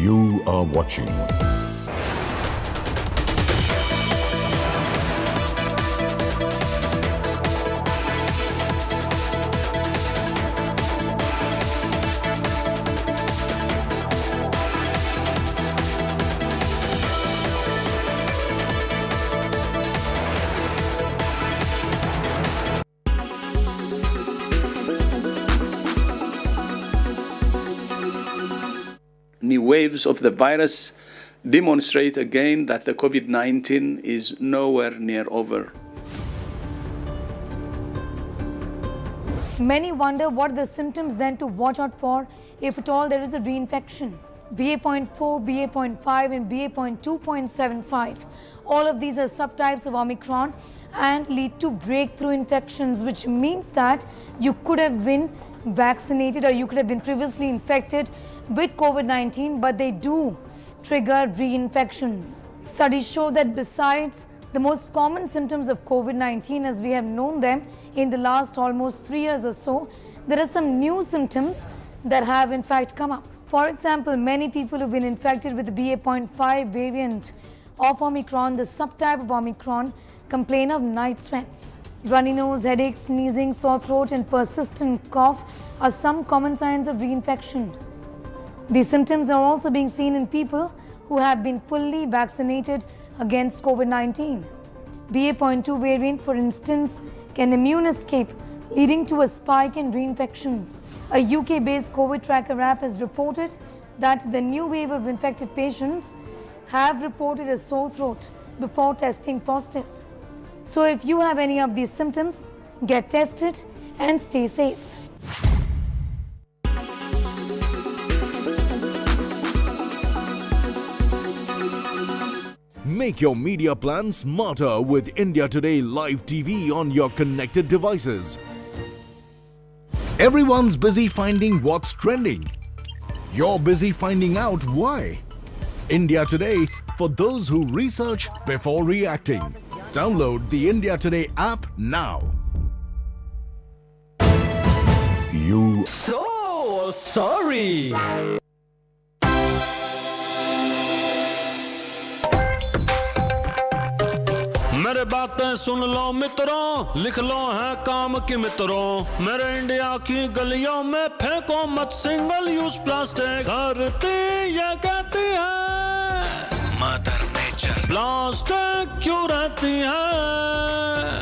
You are watching New waves of the virus demonstrate again that the COVID-19 is nowhere near over. Many wonder what are the symptoms then to watch out for if at all there is a reinfection. BA.4, BA.5 and BA.2.75. All of these are subtypes of Omicron and lead to breakthrough infections, which means that you could have been vaccinated or you could have been previously infected with COVID-19, but they do trigger reinfections. Studies show that besides the most common symptoms of COVID-19 as we have known them in the last almost 3 years or so, there are some new symptoms that have in fact come up. For example, many people who've been infected with the BA.5 variant of Omicron, the subtype of Omicron, complain of night sweats. Runny nose, headache, sneezing, sore throat and persistent cough are some common signs of reinfection. These symptoms are also being seen in people who have been fully vaccinated against COVID-19. BA.2 variant, for instance, can immune escape, leading to a spike in reinfections. A UK-based COVID tracker app has reported that the new wave of infected patients have reported a sore throat before testing positive. So if you have any of these symptoms, get tested and stay safe. Make your media plan smarter with India Today Live TV on your connected devices. Everyone's busy finding what's trending. You're busy finding out why. India Today, for those who research before reacting. Download the India Today app now. You so sorry. मेरे बातें सुन लो मित्रों, लिख लो है काम की मित्रों। मेरे India की गलियों में फेंको मत सिंगल यूज प्लास्टिक। धरती ये कहती है मदर नेचर प्लास्टिक क्यों रहती है?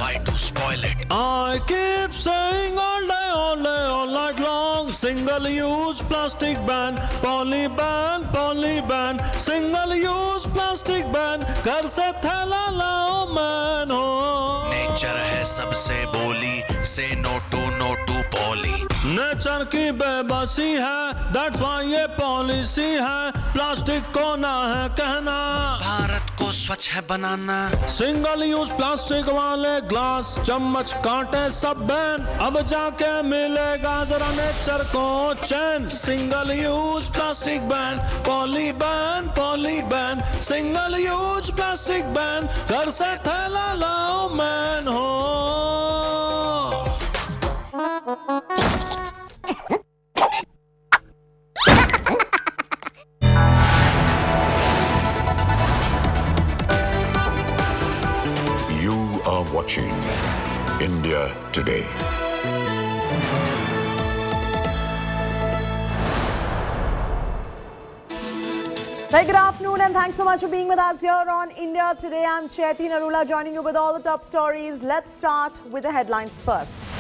Why to spoil it? I keep saying all day, all night long. Single use plastic ban, poly ban, single use plastic ban. घर से थैला लाओ मैन हो। नेचर है सबसे बोली, say no to poly. Nature की बेबसी है, that's why ये पॉलिसी है। प्लास्टिक को ना है कहना, भारत को स्वच्छ है बनाना। सिंगल यूज प्लास्टिक वाले ग्लास, चम्मच, कांटे सब बैन। अब जाके मिलेगा जरा नेचर को चैन। Single use plastic ban, poly ban, single use plastic ban. घर से थैला लाओ मैन हो। You are watching India Today. Very good afternoon and thanks so much for being with us here on India Today. I'm Chaiti Narula joining you with all the top stories. Let's start with the headlines first.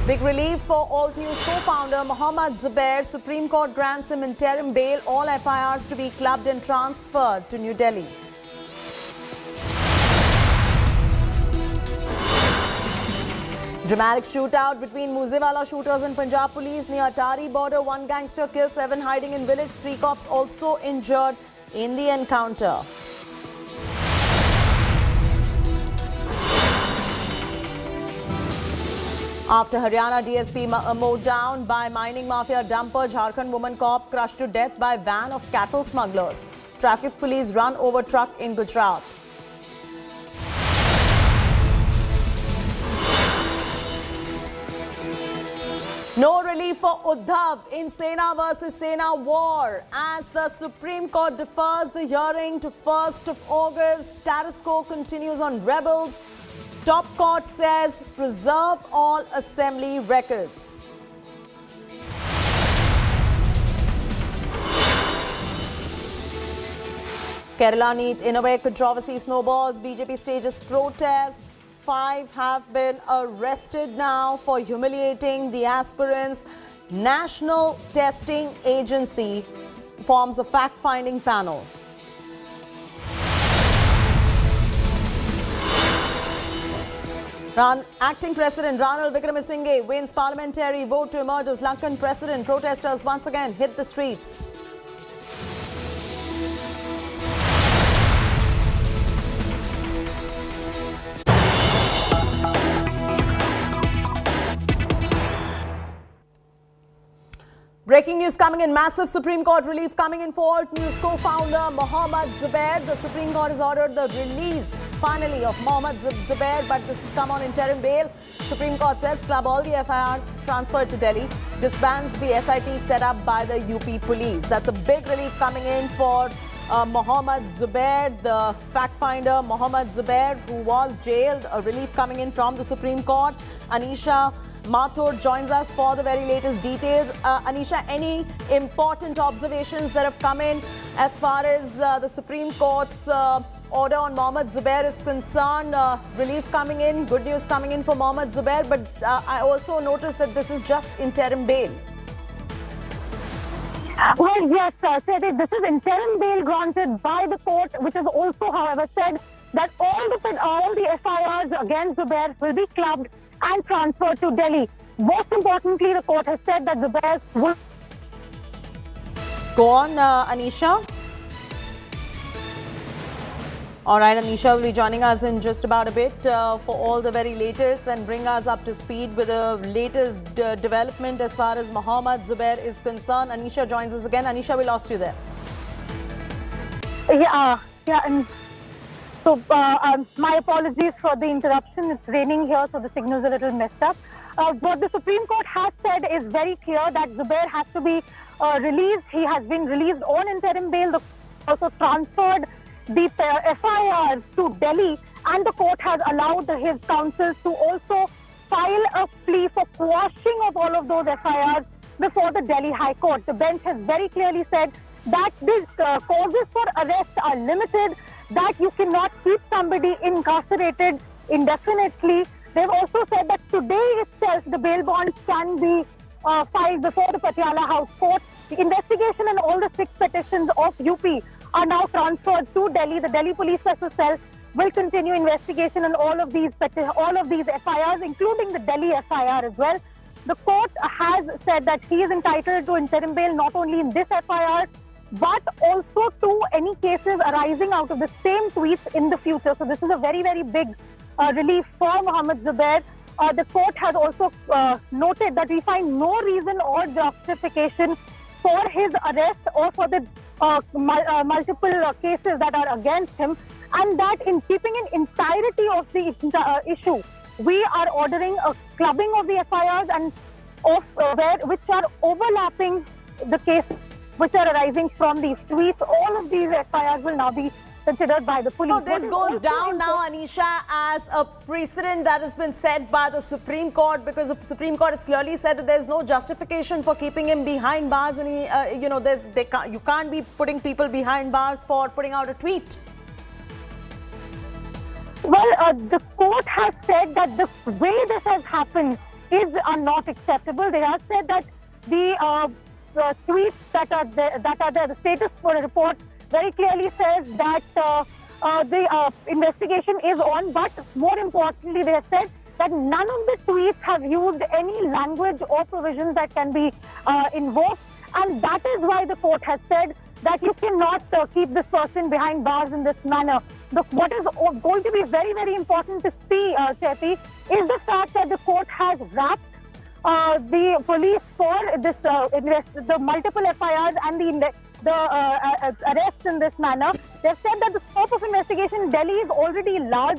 Big relief for Alt News co-founder Mohammad Zubair. Supreme Court grants him interim bail. All FIRs to be clubbed and transferred to New Delhi. Dramatic shootout between Muzewala shooters and Punjab police near Atari border. One gangster killed, 7 hiding in village. 3 cops also injured in the encounter. After Haryana DSP mowed down by mining mafia dumper, Jharkhand woman cop crushed to death by van of cattle smugglers. Traffic police run over truck in Gujarat. No relief for Uddhav in Sena versus Sena war as the Supreme Court defers the hearing to 1st of August. Status quo continues on rebels. Top court says preserve all assembly records. Kerala NEET Innovate controversy snowballs. BJP stages protests. 5 have been arrested now for humiliating the aspirants. National Testing Agency forms a fact-finding panel. Acting President Ranil Wickremesinghe wins parliamentary vote to emerge as Lankan president. Protesters once again hit the streets. Breaking news coming in. Massive Supreme Court relief coming in for Alt News co-founder Mohammad Zubair. The Supreme Court has ordered the release, finally, of Mohammad Zubair, but this has come on interim bail. Supreme Court says club all the FIRs transferred to Delhi, disbands the SIT set up by the UP police. That's a big relief coming in for Mohammad Zubair, the fact finder Mohammad Zubair, who was jailed. A relief coming in from the Supreme Court. Anisha Mathur joins us for the very latest details. Anisha, any important observations that have come in as far as the Supreme Court's order on Mohammad Zubair is concerned? Relief coming in, good news coming in for Mohammad Zubair, but I also noticed that this is just interim bail. Well, yes, this is interim bail granted by the court, which has also, however, said that all the FIRs against Zubair will be clubbed and transferred to Delhi. Most importantly, the court has said that Zubair will... Go on, Anisha. All right, Anisha will be joining us in just about a bit for all the very latest and bring us up to speed with the latest development as far as Mohammad Zubair is concerned. Anisha joins us again. Anisha, we lost you there. And so my apologies for the interruption. It's raining here, so the signal's a little messed up. What the Supreme Court has said is very clear that Zubair has to be released. He has been released on interim bail. The court also transferred the FIRs to Delhi, and the court has allowed his counsel to also file a plea for quashing of all of those FIRs before the Delhi High Court. The bench has very clearly said that these causes for arrest are limited, that you cannot keep somebody incarcerated indefinitely. They've also said that today itself the bail bonds can be filed before the Patiala House Court. The investigation and all the 6 petitions of UP are now transferred to Delhi. The Delhi Police Special Cell will continue investigation on all of these FIRs, including the Delhi FIR as well. The court has said that he is entitled to interim bail not only in this FIR, but also to any cases arising out of the same tweets in the future. So this is a very, very big relief for Mohammad Zubair. The court has also noted that we find no reason or justification for his arrest or for the multiple cases that are against him, and that in keeping in entirety of the issue, we are ordering a clubbing of the FIRs and of which are overlapping the cases which are arising from these tweets. All of these FIRs will now be considered by the police. So this goes down now, Anisha, as a precedent that has been set by the Supreme Court, because the Supreme Court has clearly said that there's no justification for keeping him behind bars, and you can't be putting people behind bars for putting out a tweet. Well, the court has said that the way this has happened are not acceptable. They have said that the tweets that are there, the status report very clearly says that the investigation is on, but more importantly, they have said that none of the tweets have used any language or provisions that can be invoked, and that is why the court has said that you cannot keep this person behind bars in this manner. What is going to be very, very important to see, Chaiti, is the fact that the court has wrapped the police for this the multiple FIRs and the arrests in this manner. They've said that the scope of investigation in Delhi is already large.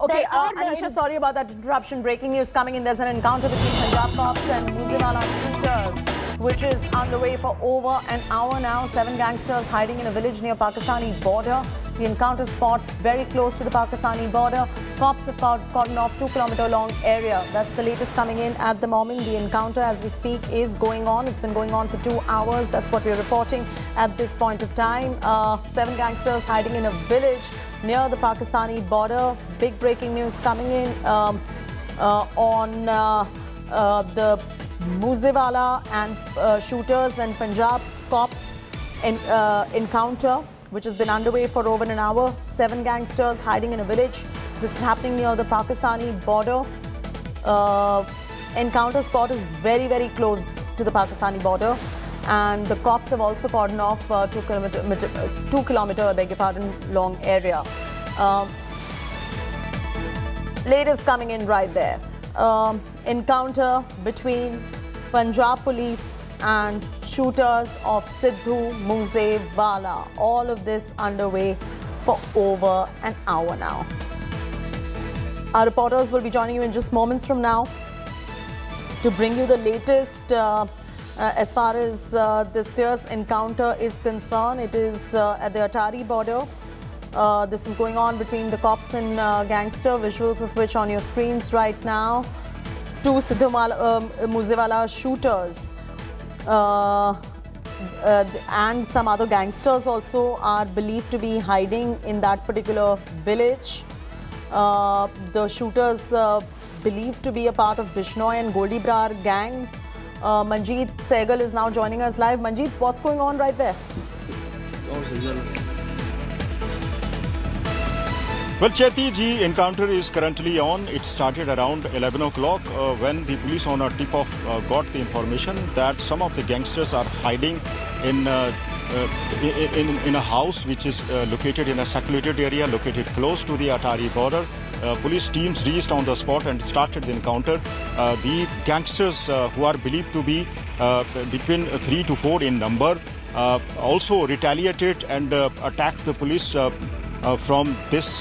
Okay, Anisha, sorry about that interruption. Breaking news coming in. There's an encounter between Punjab cops and Moosewala shooters, which is underway for over an hour now. 7 gangsters hiding in a village near Pakistani border. The encounter spot very close to the Pakistani border. Cops have cordoned off 2-kilometer long area. That's the latest coming in at the moment. The encounter, as we speak, is going on. It's been going on for 2 hours. That's what we're reporting at this point of time. 7 gangsters hiding in a village near the Pakistani border. Big breaking news coming in on the Moosewala and shooters and Punjab cops encounter, which has been underway for over an hour. 7 gangsters hiding in a village This is happening near the Pakistani border. Encounter spot is very, very close to the Pakistani border. And the cops have also cordoned off 2 kilometer, I beg your pardon, long area. Latest coming in right there. Encounter between Punjab police and shooters of Sidhu Moosewala. All of this underway for over an hour now. Our reporters will be joining you in just moments from now to bring you the latest as far as this fierce encounter is concerned. It is at the Atari border. This is going on between the cops and gangster, visuals of which on your screens right now. 2 Sidhu Moosewala shooters and some other gangsters also are believed to be hiding in that particular village. The shooters believed to be a part of Bishnoi and Goldie Brar gang. Manjeet Sehgal is now joining us live. Manjeet, what's going on right there? Well, Chaiti ji, encounter is currently on. It started around 11 o'clock when the police on a tip-off got the information that some of the gangsters are hiding in a house which is located in a secluded area located close to the Atari border. Police teams reached on the spot and started the encounter. The gangsters who are believed to be between 3 to 4 in number also retaliated and attacked the police from this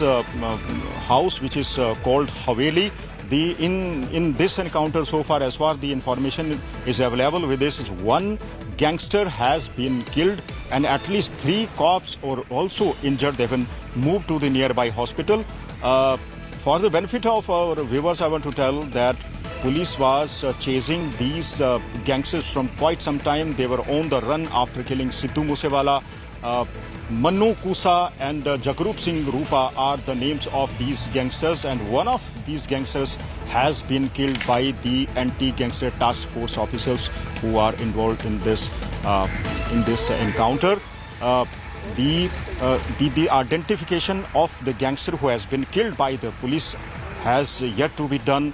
house which is called Haveli. In this encounter so far, as far the information is available with this, is 1 gangster has been killed and at least 3 cops are also injured. They've been moved to the nearby hospital. For the benefit of our viewers, I want to tell that police was chasing these gangsters from quite some time. They were on the run after killing Sidhu Moosewala. Mannu Kusa and Jagrup Singh Rupa are the names of these gangsters, and one of these gangsters has been killed by the anti-gangster task force officers who are involved in this encounter. The identification of the gangster who has been killed by the police has yet to be done.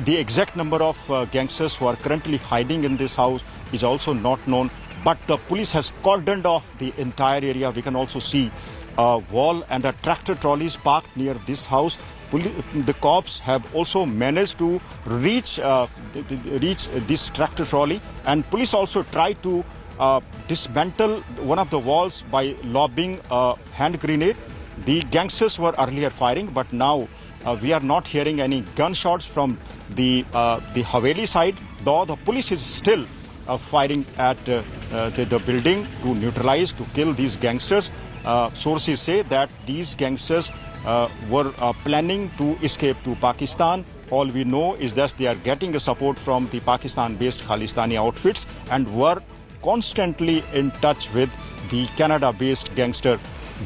The exact number of gangsters who are currently hiding in this house is also not known. But the police has cordoned off the entire area. We can also see a wall and a tractor trolleys parked near this house. The cops have also managed to reach this tractor trolley, and police also tried to dismantle one of the walls by lobbing a hand grenade. The gangsters were earlier firing, but now we are not hearing any gunshots from the Haveli side, though the police is still firing at the building to neutralize, to kill these gangsters. Sources say that these gangsters were planning to escape to Pakistan. All we know is that they are getting the support from the Pakistan-based Khalistani outfits and were constantly in touch with the Canada-based gangster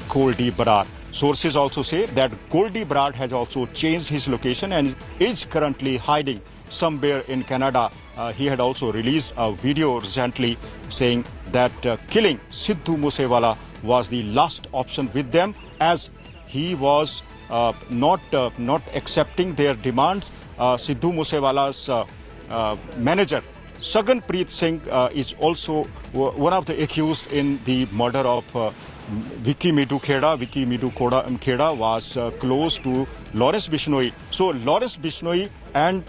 Goldie Brar. Sources also say that Goldie Brar has also changed his location and is currently hiding somewhere in Canada. He had also released a video recently saying that killing Sidhu Moosewala was the last option with them, as he was not accepting their demands. Sidhu Moosewala's manager Saganpreet Singh is also one of the accused in the murder of Vicky Midhu Kheda. Vicky Midhu Kheda was close to Lawrence Bishnoi. So Lawrence Bishnoi and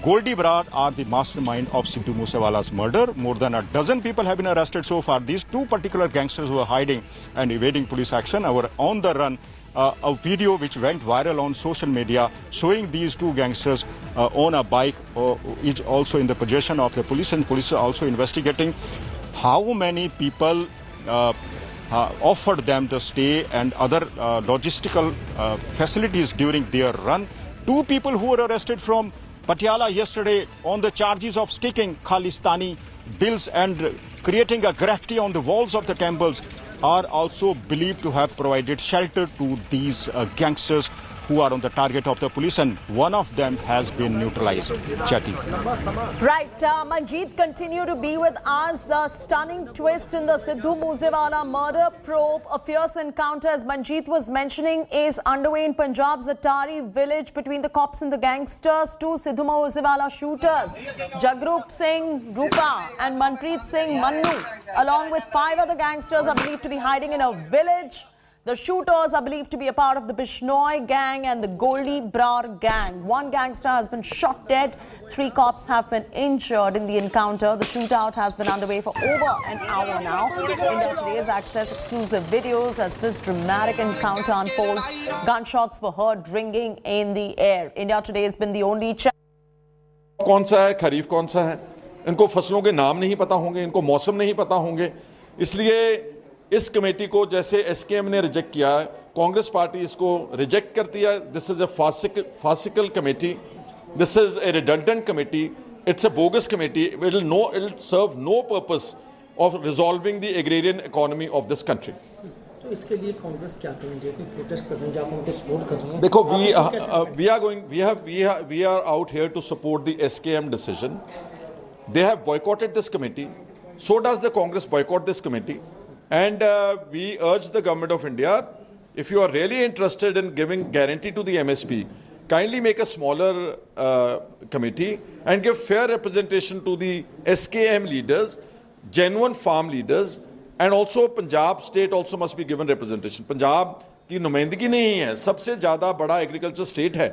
Goldie Brar are the mastermind of Sidhu Moosewala's murder. More than a dozen people have been arrested so far. These 2 particular gangsters who are hiding and evading police action were on the run. A video which went viral on social media showing these 2 gangsters on a bike is also in the possession of the police, and police are also investigating how many people offered them the stay and other logistical facilities during their run. 2 people who were arrested from Patiala yesterday on the charges of sticking Khalistani bills and creating a graffiti on the walls of the temples are also believed to have provided shelter to these gangsters who are on the target of the police, and one of them has been neutralized. Jackie. Right, Manjeet, continue to be with us. The stunning twist in the Sidhu Moosewala murder probe. A fierce encounter, as Manjeet was mentioning, is underway in Punjab's Atari village between the cops and the gangsters. Two Sidhu Moosewala shooters, Jagrup Singh Rupa and Manpreet Singh Mannu, along with 5 other gangsters, are believed to be hiding in a village. The shooters are believed to be a part of the Bishnoi gang and the Goldie Brar gang. One gangster has been shot dead. 3 cops have been injured in the encounter. The shootout has been underway for over an hour now. India Today has accessed exclusive videos as this dramatic encounter unfolds. Gunshots were heard ringing in the air. India Today has been the only channel. कौन सा है, खरीफ कौन सा है, इनको फसलों के नाम नहीं पता होंगे, इनको मौसम नहीं पता होंगे, इसलिए इस कमेटी को जैसे एसकेएम ने रिजेक्ट किया है, कांग्रेस पार्टी इसको रिजेक्ट करती है. This is a farcical committee, this is a redundant committee, it's a bogus committee. It will serve no purpose of resolving the agrarian economy of this country. तो इसके लिए कांग्रेस क्या करेंगे, प्रोटेस्ट करेंगे, आप उनको सपोर्ट कर रहे हैं? देखो, we are out here to support the SKM decision. They have boycotted this committee. So does the Congress boycott this committee. And we urge the government of India, if you are really interested in giving guarantee to the MSP, kindly make a smaller committee and give fair representation to the SKM leaders, genuine farm leaders, and also Punjab state also must be given representation. Punjab की नुमाइंदगी नहीं है, सबसे ज़्यादा बड़ा agriculture state है.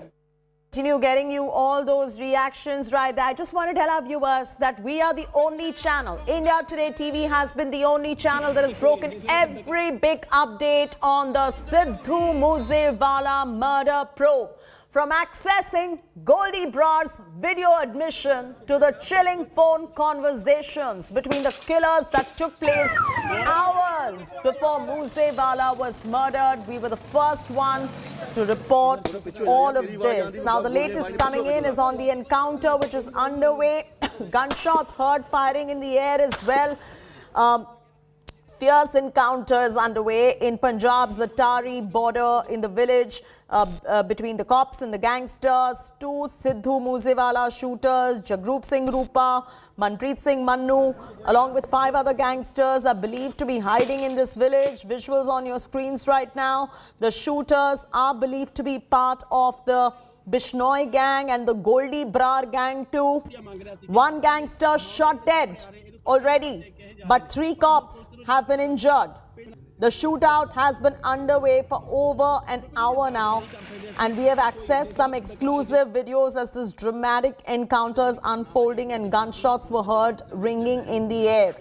Continue getting you all those reactions right there. I just want to tell our viewers that we are the only channel. India Today TV has been the only channel that has broken every big update on the Sidhu Moosewala murder probe. From accessing Goldie Brar's video admission to the chilling phone conversations between the killers that took place hours before Moosewala was murdered, we were the first one to report all of this. Now, the latest coming in is on the encounter which is underway. Gunshots heard, firing in the air as well. Fierce encounters underway in Punjab's Atari border in the village between the cops and the gangsters. 2 Sidhu Moosewala shooters, Jagrup Singh Rupa, Manpreet Singh Mannu, along with 5 other gangsters are believed to be hiding in this village. Visuals on your screens right now. The shooters are believed to be part of the Bishnoi gang and the Goldie Brar gang too. 1 gangster shot dead already, but 3 cops have been injured. The shootout has been underway for over an hour now, and we have accessed some exclusive videos as this dramatic encounters unfolding and gunshots were heard ringing in the air.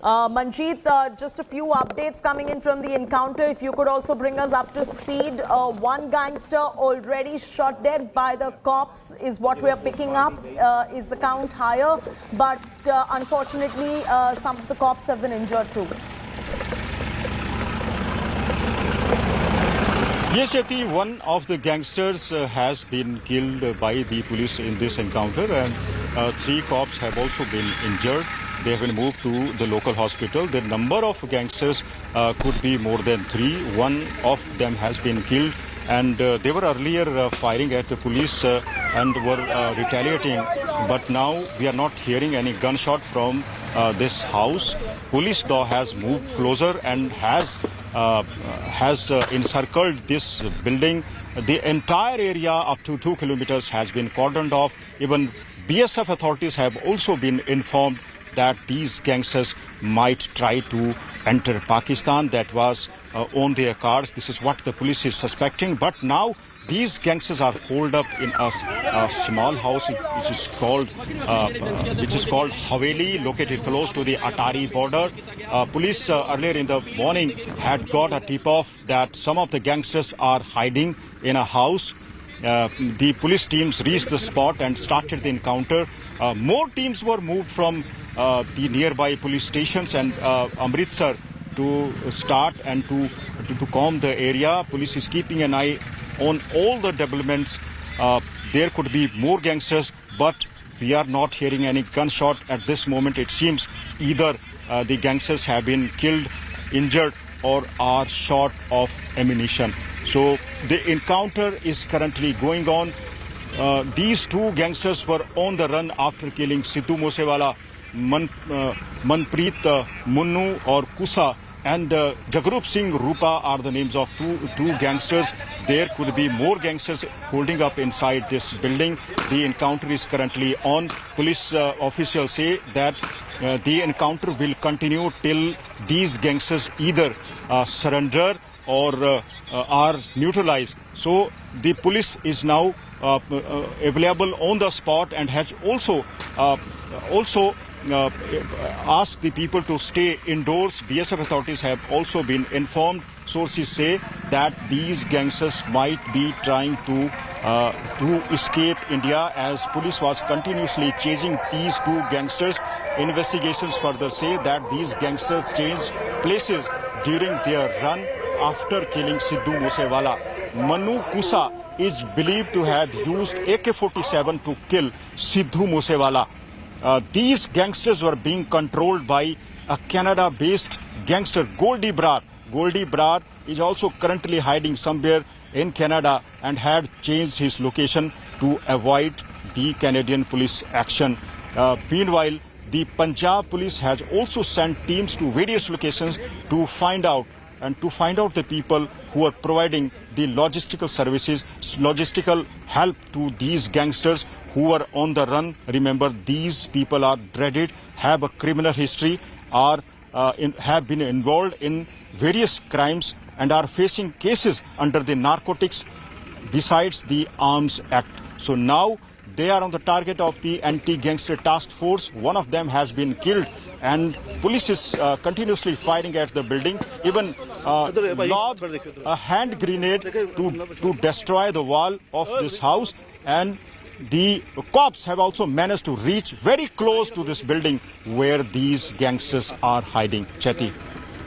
Manjeet, just a few updates coming in from the encounter. If you could also bring us up to speed. 1 gangster already shot dead by the cops is what we are picking up. Is the count higher? But unfortunately, some of the cops have been injured too. Yes, Shakti, one of the gangsters has been killed by the police in this encounter, and 3 cops have also been injured. They have been moved to the local hospital. The number of gangsters could be more than 3. 1 of them has been killed, and they were earlier firing at the police and were retaliating. But now we are not hearing any gunshot from this house. Police though has moved closer and has encircled this building. The entire area up to 2 kilometers has been cordoned off. Even BSF authorities have also been informed that these gangsters might try to enter Pakistan. That was on their cards. This is what the police is suspecting. But now these gangsters are holed up in a small house which is called Haveli, located close to the Atari border. Police earlier in the morning had got a tip-off that some of the gangsters are hiding in a house. The police teams reached the spot and started the encounter. More teams were moved from the nearby police stations and Amritsar to start and to calm the area. Police is keeping an eye on all the developments. There could be more gangsters, but we are not hearing any gunshot at this moment. It seems either the gangsters have been killed, injured, or are short of ammunition. So the encounter is currently going on. These two gangsters were on the run after killing Sidhu Moosewala, Manpreet Munnu or Kusa, and Jagrup Singh Rupa are the names of two gangsters. There could be more gangsters holding up inside this building. The encounter is currently on. Police officials say that the encounter will continue till these gangsters either surrender or are neutralized. So the police is now available on the spot and has also asked the people to stay indoors. BSF authorities have also been informed. Sources say that these gangsters might be trying to escape India, as police was continuously chasing these two gangsters. Investigations further say that these gangsters changed places during their run after killing Sidhu Moosewala. Manu Kusa is believed to have used AK-47 to kill Sidhu Moosewala. These gangsters were being controlled by a Canada-based gangster, Goldie Brar. Goldie Brar is also currently hiding somewhere in Canada and had changed his location to avoid the Canadian police action. Meanwhile, the Punjab police has also sent teams to various locations to find out the people who are providing the logistical services, logistical help to these gangsters who are on the run. Remember, these people are dreaded, have a criminal history, have been involved in various crimes and are facing cases under the Narcotics besides the Arms Act. So now they are on the target of the anti-gangster task force. One of them has been killed and police is continuously firing at the building. Even lobbed a hand grenade to destroy the wall of this house, and the cops have also managed to reach very close to this building where these gangsters are hiding. Chetty.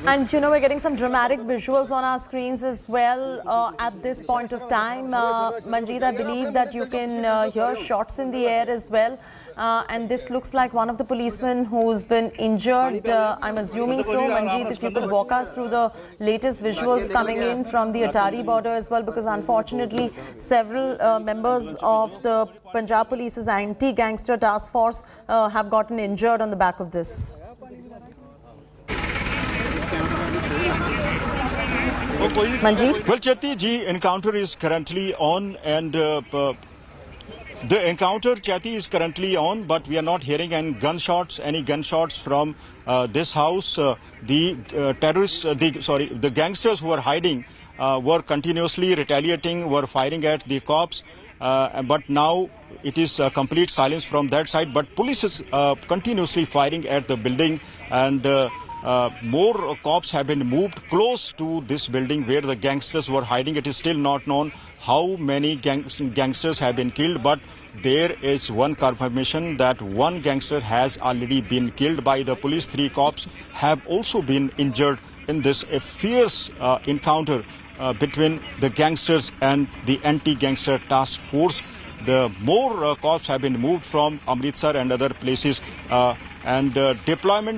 And you know, we're getting some dramatic visuals on our screens as well at this point of time. Manjeet, I believe that you can hear shots in the air as well. And this looks like one of the policemen who's been injured. I'm assuming so. Manjeet, if you could walk us through the latest visuals coming in from the Atari border as well, because unfortunately several members of the Punjab Police's anti-gangster task force have gotten injured on the back of this. Manjeet? Well, Chetty ji, encounter is currently on, and the encounter, Chetty, is currently on, but we are not hearing any gunshots from this house. The gangsters who are hiding were continuously retaliating, were firing at the cops, but now it is complete silence from that side. But police is continuously firing at the building, and more cops have been moved close to this building where the gangsters were hiding. It is still not known how many gangsters have been killed, but there is one confirmation that one gangster has already been killed by the police. 3 cops have also been injured in this fierce encounter between the gangsters and the anti-gangster task force. The more cops have been moved from Amritsar and other places, and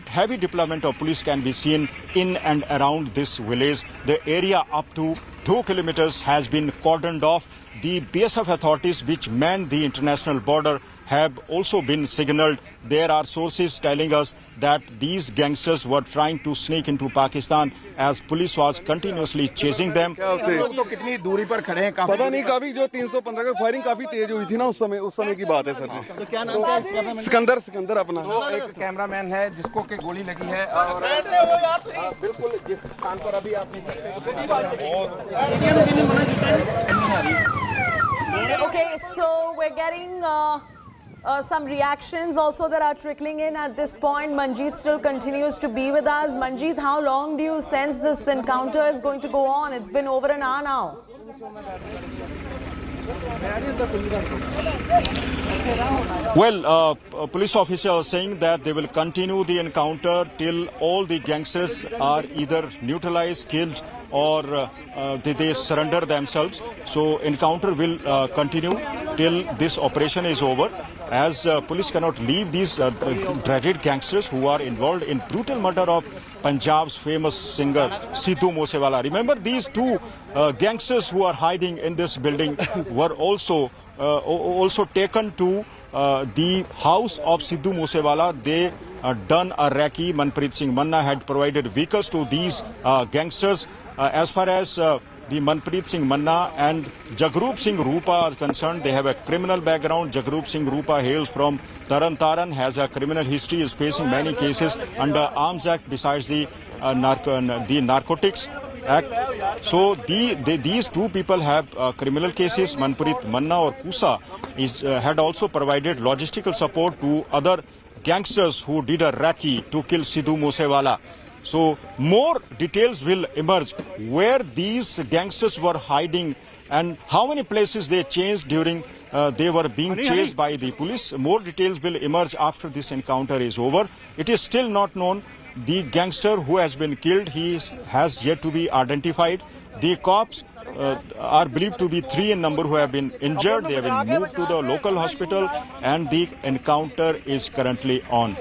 heavy deployment of police can be seen in and around this village. The area up to 2 kilometers has been cordoned off. The BSF authorities, which man the international border, have also been signaled. There are sources telling us that these gangsters were trying to sneak into Pakistan as police was continuously chasing them. कितनी दूरी पर खड़े हैं? पता नहीं, काफी जो 315 का फायरिंग काफी तेज हुई थी ना उस समय की बात है सर जी। तो क्या नाम है? सिकंदर अपना। एक कैमरामैन है जिसको के गोली लगी है और बिल्कुल जिस स्थान पर अभी आप Okay, so we're getting some reactions also that are trickling in at this point. Manjeet still continues to be with us. Manjeet, how long do you sense this encounter is going to go on? It's been over an hour now. Well, police officers are saying that they will continue the encounter till all the gangsters are either neutralized, killed, or they surrender themselves. So encounter will continue till this operation is over. as police cannot leave these tragic gangsters who are involved in brutal murder of Punjab's famous singer Sidhu Moosewala. Remember, these two gangsters who are hiding in this building were also taken to the house of Sidhu Moosewala. They done a recce. Manpreet Singh Manna had provided vehicles to these gangsters. As far as the Manpreet Singh Manna and Jagrup Singh Rupa are concerned, they have a criminal background. Jagrup Singh Rupa hails from Taran Taran, has a criminal history, is facing many cases under Arms Act besides the Narcotics Act. So these two people have criminal cases. Manpreet Manna or Kusa had also provided logistical support to other gangsters who did a recce to kill Sidhu Moosewala. So more details will emerge where these gangsters were hiding and how many places they changed during they were being chased by the police. More details will emerge after this encounter is over. It is still not known the gangster who has been killed. He has yet to be identified. The cops are believed to be 3 in number who have been injured. They have been moved to the local hospital and the encounter is currently on.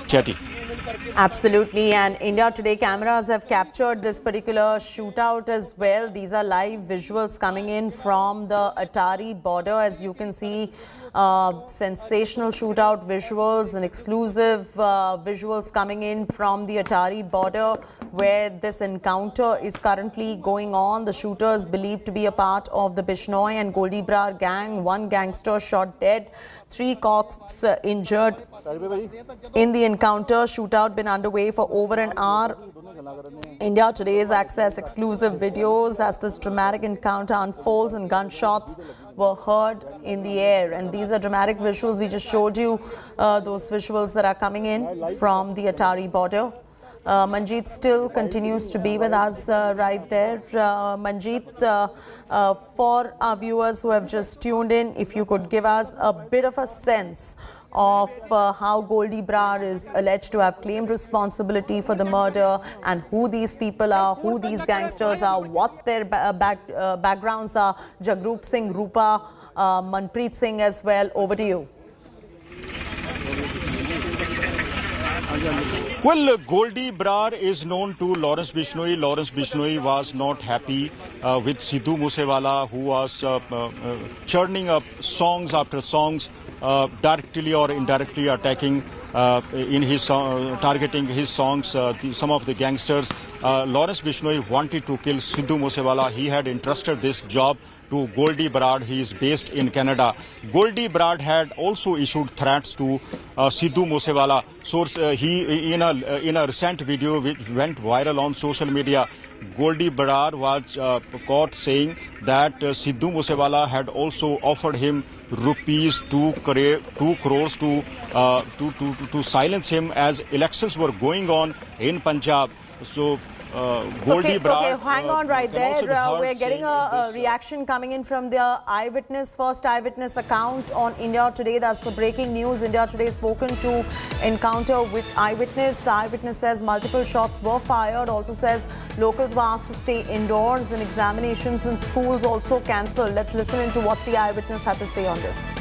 Chetty. Absolutely, and India Today cameras have captured this particular shootout as well. These are live visuals coming in from the Atari border. As you can see, sensational shootout visuals and exclusive visuals coming in from the Atari border where this encounter is currently going on. The shooters believed to be a part of the Bishnoi and Goldie Brar gang. 1 gangster shot dead, 3 cops injured in the encounter. Shootout been underway for over an hour. India Today's access exclusive videos as this dramatic encounter unfolds and gunshots were heard in the air. And these are dramatic visuals. We just showed you those visuals that are coming in from the Atari border. Manjeet still continues to be with us right there. Manjeet, for our viewers who have just tuned in, if you could give us a bit of a sense of how Goldie Brar is alleged to have claimed responsibility for the murder and who these people are, who these gangsters are, what their backgrounds are. Jagrup Singh Rupa, Manpreet Singh as well. Over to you. Well, Goldie Brar is known to Lawrence Bishnoi. Lawrence Bishnoi was not happy with Sidhu Moosewala, who was churning up songs after songs, directly or indirectly attacking in his targeting his songs some of the gangsters. Lawrence Bishnoi wanted to kill Sidhu Moosewala. He had entrusted this job to Goldie Brar. He is based in Canada. Goldie Brar had also issued threats to Sidhu Moosewala. So he in a recent video which went viral on social media, Goldie Brar was caught saying that Sidhu Moosewala had also offered him rupees 2 crores to silence him as elections were going on in Punjab. So Goldie Brar. Okay, hang on right there. We're getting a reaction coming in from the first eyewitness account on India Today. That's the breaking news. India Today spoken to encounter with eyewitness. The eyewitness says multiple shots were fired. Also says locals were asked to stay indoors and examinations in schools also cancelled. Let's listen into what the eyewitness had to say on this.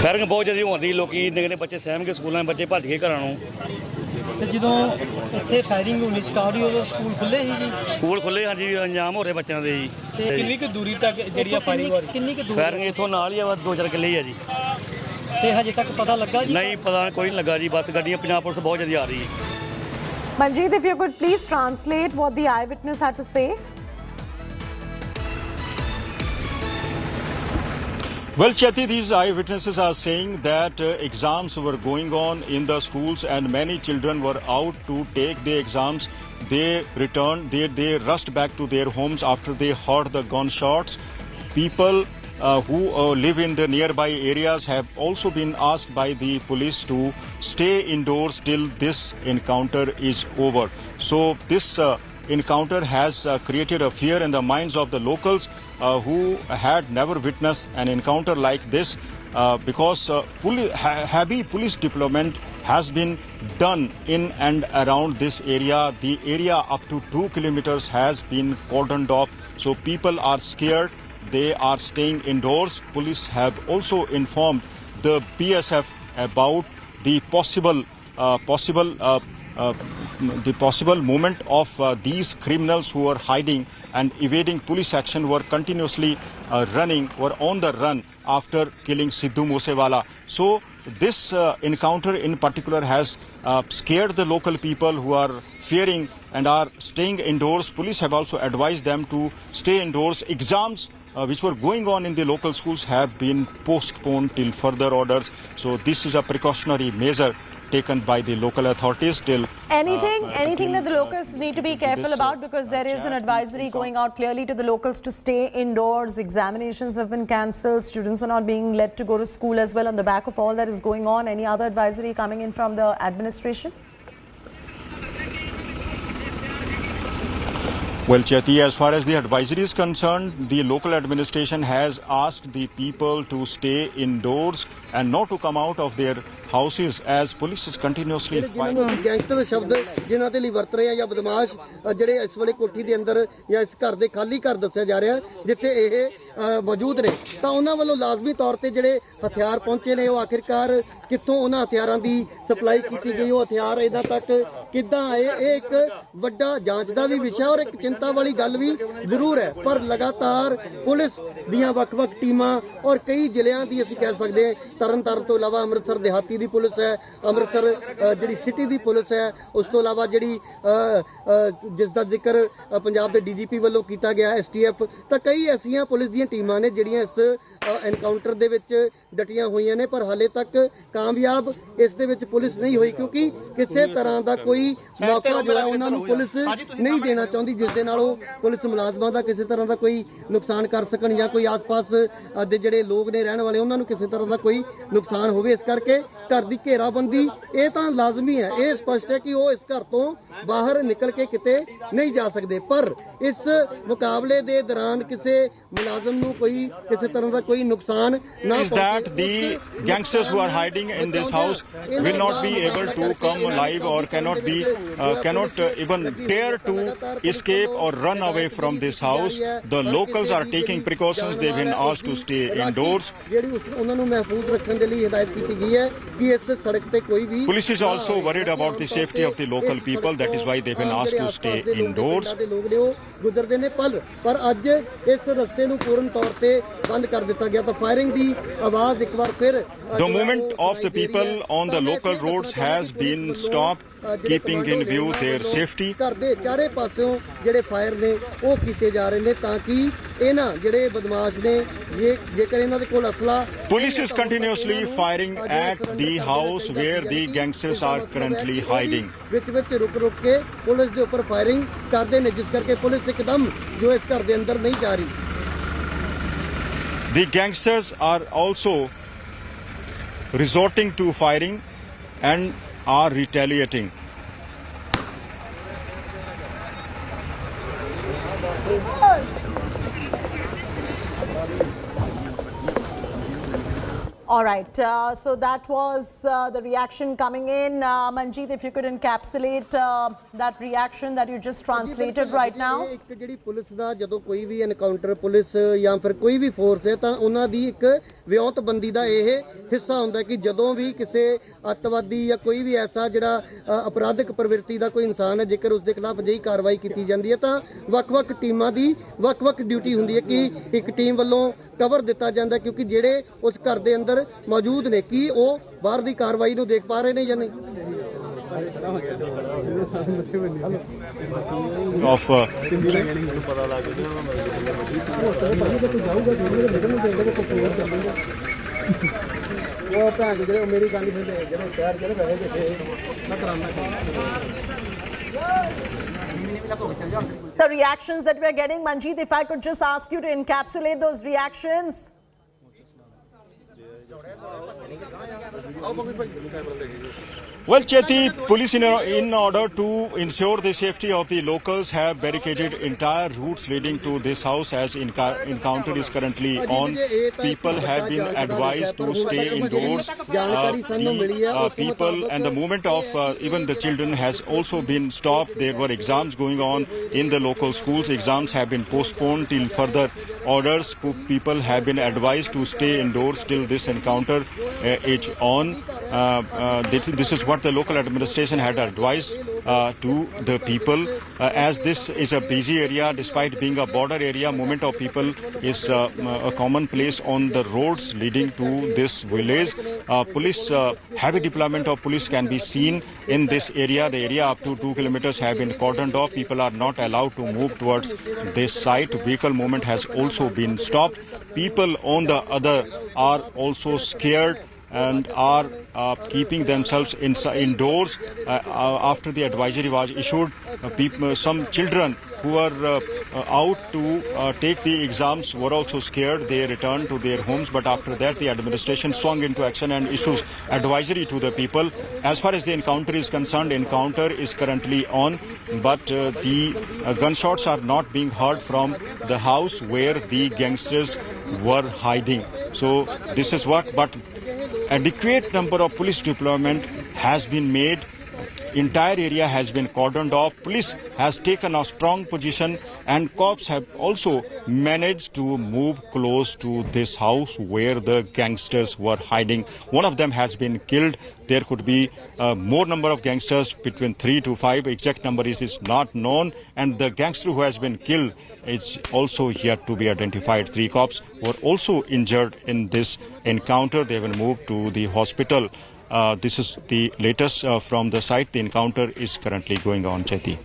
Firing बहुत ज़्यादा होती लोकी निकले बच्चे सहम के स्कूलों में बच्चे भज के घर आनों ਤੇ ਜਦੋਂ ਇੱਥੇ ਫਾਇਰਿੰਗ ਹੋਣੀ ਸਟਾਰਟ ਹੋਈ ਉਦੋਂ ਸਕੂਲ ਖੁੱਲੇ ਸੀ ਜੀ ਸਕੂਲ ਖੁੱਲੇ ਹਾਂ ਜੀ ਅੰਜਾਮ ਹੋ ਰਹੇ ਬੱਚਿਆਂ ਦੇ ਜੀ ਤੇ ਕਿੰਨੀ ਕੁ ਦੂਰੀ ਤੱਕ ਜਿਹੜੀ ਆ ਫਾਇਰਿੰਗ ਹੋ ਰਹੀ ਕਿੰਨੀ ਕੁ ਦੂਰੀ ਫਾਇਰਿੰਗ ਇੱਥੋਂ ਨਾਲ ਹੀ ਆ 2-4 ਕਿੱਲੇ ਹੀ ਆ ਜੀ ਤੇ ਹਜੇ ਤੱਕ ਪਤਾ ਲੱਗਾ ਜੀ ਨਹੀਂ ਪਤਾ ਕੋਈ ਨਹੀਂ ਲੱਗਾ ਜੀ ਬਸ ਗੱਡੀਆਂ ਪੰਜਾਬ ਪੁਲਿਸ ਬਹੁਤ ਜ਼ਿਆਦਾ ਆ ਰਹੀ ਹੈ Manjeet, if you could please translate what the eyewitness had to say. Well, Chetty, these eyewitnesses are saying that exams were going on in the schools and many children were out to take the exams. They returned, they rushed back to their homes after they heard the gunshots. People who live in the nearby areas have also been asked by the police to stay indoors till this encounter is over. So this encounter has created a fear in the minds of the locals who had never witnessed an encounter like this because heavy police deployment has been done in and around this area. The area up to 2 kilometers has been cordoned off, so people are scared. they are staying indoors. Police have also informed the BSF about the possible movement of these criminals who are hiding and evading police action, were continuously were on the run after killing Sidhu Moosewala. So this encounter in particular has scared the local people who are fearing and are staying indoors. Police have also advised them to stay indoors. Exams which were going on in the local schools have been postponed till further orders. So this is a precautionary measure taken by the local authorities till anything that the locals need to be careful about, because there is an advisory going out clearly to the locals to stay indoors. Examinations have been cancelled. Students are not being let to go to school as well on the back of all that is going on. Any other advisory coming in from the administration? Well, Cheti, as far as the advisory is concerned, the local administration has asked the people to stay indoors and not to come out of their houses, as police is continuously fighting. Gangster ਸ਼ਬਦ ਜਿਨ੍ਹਾਂ ਦੇ ਲਈ ਵਰਤ ਰਹੇ ਆ ਜਾਂ ਬਦਮਾਸ਼ ਜਿਹੜੇ ਇਸ ਵੇਲੇ ਕੋਠੀ ਦੇ ਅੰਦਰ ਜਾਂ ਇਸ ਘਰ ਦੇ ਖਾਲੀ ਘਰ ਦੱਸਿਆ ਜਾ ਰਿਹਾ ਜਿੱਥੇ ਇਹ ਮੌਜੂਦ ਨੇ, ਤਾਂ ਉਹਨਾਂ ਵੱਲੋਂ ਲਾਜ਼ਮੀ ਤੌਰ ਤੇ ਜਿਹੜੇ ਹਥਿਆਰ ਪਹੁੰਚੇ ਨੇ, ਉਹ ਆਖਿਰਕਾਰ ਕਿੱਥੋਂ ਉਹਨਾਂ ਹਥਿਆਰਾਂ ਦੀ ਸਪਲਾਈ ਕੀਤੀ ਗਈ, ਉਹ ਹਥਿਆਰ ਇਹਨਾਂ ਤੱਕ ਕਿੱਦਾਂ ਆਏ, ਇਹ ਇੱਕ ਵੱਡਾ ਜਾਂਚ ਦਾ ਵੀ ਵਿਸ਼ਾ ਔਰ ਇੱਕ ਚਿੰਤਾ ਵਾਲੀ ਗੱਲ ਵੀ ਜ਼ਰੂਰ ਹੈ। ਪਰ ਲਗਾਤਾਰ ਪੁਲਿਸ ਦੀਆਂ ਵੱਖ-ਵੱਖ ਟੀਮਾਂ ਔਰ ਕਈ ਜ਼ਿਲ੍ਹਿਆਂ ਦੀ ਅਸੀਂ ਕਹਿ ਸਕਦੇ ਹਾਂ, ਤਰਨਤਾਰਨ ਤੋਂ ਇਲਾਵਾ ਅੰਮ੍ਰਿਤਸਰ ਦਿਹਾਤੀ ਦੀ ਪੁਲਿਸ ਹੈ, ਅੰਮ੍ਰਿਤਸਰ ਜਿਹੜੀ ਸਿਟੀ ਦੀ ਪੁਲਿਸ ਹੈ, ਉਸ ਤੋਂ ਇਲਾਵਾ ਜਿਹੜੀ ਜਿਸ ਦਾ ਜ਼ਿਕਰ ਪੰਜਾਬ ਦੇ DGP ਵੱਲੋਂ ਕੀਤਾ ਗਿਆ STF, ਤਾਂ ਕਈ ਐਸੀਆਂ ਪੁਲਿਸ ਦੀਆਂ ਟੀਮਾਂ ਨੇ ਜਿਹੜੀਆਂ ਇਸ एनकाउंटर ਦੇ ਵਿੱਚ ਡਟੀਆਂ ਹੋਈਆਂ ਨੇ, ਪਰ ਹਾਲੇ ਤੱਕ ਕਾਮਯਾਬ ਇਸ ਦੇ ਵਿੱਚ ਪੁਲਿਸ ਨਹੀਂ ਹੋਈ, ਕਿਉਂਕਿ ਕਿਸੇ ਤਰ੍ਹਾਂ ਦਾ ਕੋਈ ਮੌਕਾ ਜਿਹੜਾ ਉਹਨਾਂ ਨੂੰ ਪੁਲਿਸ ਨਹੀਂ ਦੇਣਾ ਚਾਹੁੰਦੀ ਜਿਸ ਦੇ ਨਾਲ ਉਹ ਪੁਲਿਸ ਮੁਲਾਜ਼ਮਾਂ ਦਾ ਕਿਸੇ ਤਰ੍ਹਾਂ ਦਾ ਕੋਈ ਨੁਕਸਾਨ ਕਰ ਸਕਣ ਜਾਂ ਕੋਈ ਆਸ-ਪਾਸ ਦੇ ਜਿਹੜੇ ਲੋਕ ਨੇ ਰਹਿਣ ਵਾਲੇ ਉਹਨਾਂ ਨੂੰ ਕਿਸੇ ਤਰ੍ਹਾਂ ਦਾ ਕੋਈ ਨੁਕਸਾਨ ਹੋਵੇ। ਇਸ ਕਰਕੇ ਘਰ ਦੀ ਘੇਰਾਬੰਦੀ ਇਹ ਤਾਂ ਲਾਜ਼ਮੀ ਹੈ, ਇਹ ਸਪਸ਼ਟ ਹੈ ਕਿ ਉਹ ਇਸ ਘਰ ਤੋਂ ਬਾਹਰ ਨਿਕਲ ਕੇ ਕਿਤੇ ਨਹੀਂ ਜਾ ਸਕਦੇ। ਪਰ ਇਸ ਮੁਕਾਬਲੇ ਦੇ ਦੌਰਾਨ ਕਿਸੇ ਮੁਲਾਜ਼ਮ ਨੂੰ ਕੋਈ ਕਿਸੇ ਤਰ੍ਹਾਂ ਦਾ ਕੋਈ ਨੁਕਸਾਨ ਨਾ is that the gangsters who are hiding in this house will not be able to come alive or cannot even dare to escape or run away from this house. The locals are taking precautions. They've been asked to stay indoors. ਉਹਨਾਂ ਨੂੰ ਮਹਿਫੂਜ਼ ਰੱਖਣ ਦੇ ਲਈ ਹਦਾਇਤ ਕੀਤੀ ਗਈ ਹੈ ਕਿ ਇਸ ਸੜਕ ਤੇ ਕੋਈ ਵੀ Police is also worried about the safety of the local people. That is why they've been asked to stay indoors. ਲੋਕ ਨੇ ਉਹ ਗੁਜ਼ਰਦੇ ਨੇ ਪਰ ਅੱਜ ਇਸ ਰਸਤੇ ਨੂੰ ਪੂਰਨ ਤੌਰ ਤੇ ਬੰਦ ਕਰ ਦਿੱਤਾ ਗਿਆ। ਤਾਂ ਫਾਇਰਿੰਗ ਦੀ ਆਵਾਜ਼ ਇੱਕ ਵਾਰ ਫਿਰ The movement of the people on the local roads has been stopped, keeping in view their safety. ਘਰ ਦੇ ਚਾਰੇ ਪਾਸਿਓਂ ਜਿਹੜੇ ਫਾਇਰ ਨੇ ਉਹ ਕੀਤੇ ਜਾ ਰਹੇ ਨੇ ਤਾਂ ਕਿ ਇਹਨਾਂ ਜਿਹੜੇ ਬਦਮਾਸ਼ ਨੇ ਜੇਕਰ ਇਹਨਾਂ ਦੇ ਕੋਲ ਅਸਲਾ Police is continuously firing at the house where the gangsters are currently hiding. ਵਿੱਚ ਰੁਕ ਕੇ ਪੁਲਿਸ ਦੇ ਉੱਪਰ ਫਾਇਰਿੰਗ ਕਰਦੇ ਨੇ, ਜਿਸ ਕਰਕੇ ਪੁਲਿਸ ਇੱਕਦਮ ਜੋ ਇਸ ਘਰ ਦੇ ਅੰਦਰ ਨਹੀਂ ਜਾ ਰਹੀ। The gangsters are also resorting to firing and are retaliating. All right, so that was the reaction coming in. Manjeet, if you could encapsulate that reaction that you just translated right now. ਇੱਕ ਜਿਹੜੀ police ਦਾ ਜਦੋਂ ਕੋਈ ਵੀ encounter police ਜਾਂ ਫਿਰ ਕੋਈ ਵੀ force ਹੈ ਤਾਂ ਉਹਨਾਂ ਦੀ ਇੱਕ ਵਿਉਂਤਬੰਦੀ ਦਾ ਇਹ ਹਿੱਸਾ ਹੁੰਦਾ ਕਿ ਜਦੋਂ ਵੀ ਕਿਸੇ ਅੱਤਵਾਦੀ ਜਾਂ ਕੋਈ ਵੀ ਐਸਾ ਜਿਹੜਾ ਅਪਰਾਧਿਕ ਪ੍ਰਵਿਰਤੀ ਦਾ ਕੋਈ ਇਨਸਾਨ ਹੈ, ਜੇਕਰ ਉਸ ਦੇ ਖਿਲਾਫ ਅਜਿਹੀ ਕਾਰਵਾਈ ਕੀਤੀ ਜਾਂਦੀ ਹੈ ਤਾਂ ਵੱਖ-ਵੱਖ ਟੀਮਾਂ ਦੀ ਵੱਖ-ਵੱਖ ਡਿਊਟੀ ਹੁੰਦੀ ਹੈ ਕਿ ਇੱਕ ਟੀਮ ਵੱਲੋਂ ਕਵਰ ਦਿੱਤਾ ਜਾਂਦਾ ਕਿਉਂਕਿ ਜਿਹੜੇ ਉਸ ਘਰ ਦੇ ਅੰਦਰ ਮੌਜੂਦ ਨੇ ਕੀ ਉਹ ਬਾਹਰ ਦੀ ਕਾਰਵਾਈ ਨੂੰ ਦੇਖ ਪਾ ਰਹੇ ਨੇ ਜਾਂ ਨਹੀਂ। ਉਹ ਭੈਣ ਜਿਹੜੇ ਮੇਰੀ ਗੱਲ ਨਹੀਂ ਸੁਣਦੇ ਜਿਹੜੇ ਸ਼ਹਿਰ ਜਿਹੜੇ ਬੈਠੇ ਮੈਂ ਕਰਾਉਣਾ। The reactions that we're getting, Manjeet, if I could just ask you to encapsulate those reactions. Well, Cheti, police in order to ensure the safety of the locals have barricaded entire routes leading to this house as encounter is currently on. People have been advised to stay indoors. The people and the movement of even the children has also been stopped. There were exams going on in the local schools. Exams have been postponed till further orders. People have been advised to stay indoors till this encounter is on. This is what the local administration had advised to the people. As this is a busy area, despite being a border area, movement of people is a common place on the roads leading to this village. Police, heavy deployment of police can be seen in this area. The area up to 2 kilometers have been cordoned off. People are not allowed to move towards this site. Vehicle movement has also been stopped. People on the other are also scared and are keeping themselves indoors after the advisory was issued. Some children who are out to take the exams were also scared. They returned to their homes, but after that the administration swung into action and issues advisory to the people. As far as the encounter is concerned, encounter is currently on, but the gunshots are not being heard from the house where the gangsters were hiding. So this is what, but adequate number of police deployment has been made. Entire area has been cordoned off. Police has taken a strong position and cops have also managed to move close to this house where the gangsters were hiding. One of them has been killed. There could be more number of gangsters, between 3 to 5. Exact number is not known. And the gangster who has been killed is also yet to be identified. 3 cops were also injured in this encounter. They have been moved to the hospital. This is the latest from the site. The encounter is currently going on, Chaiti.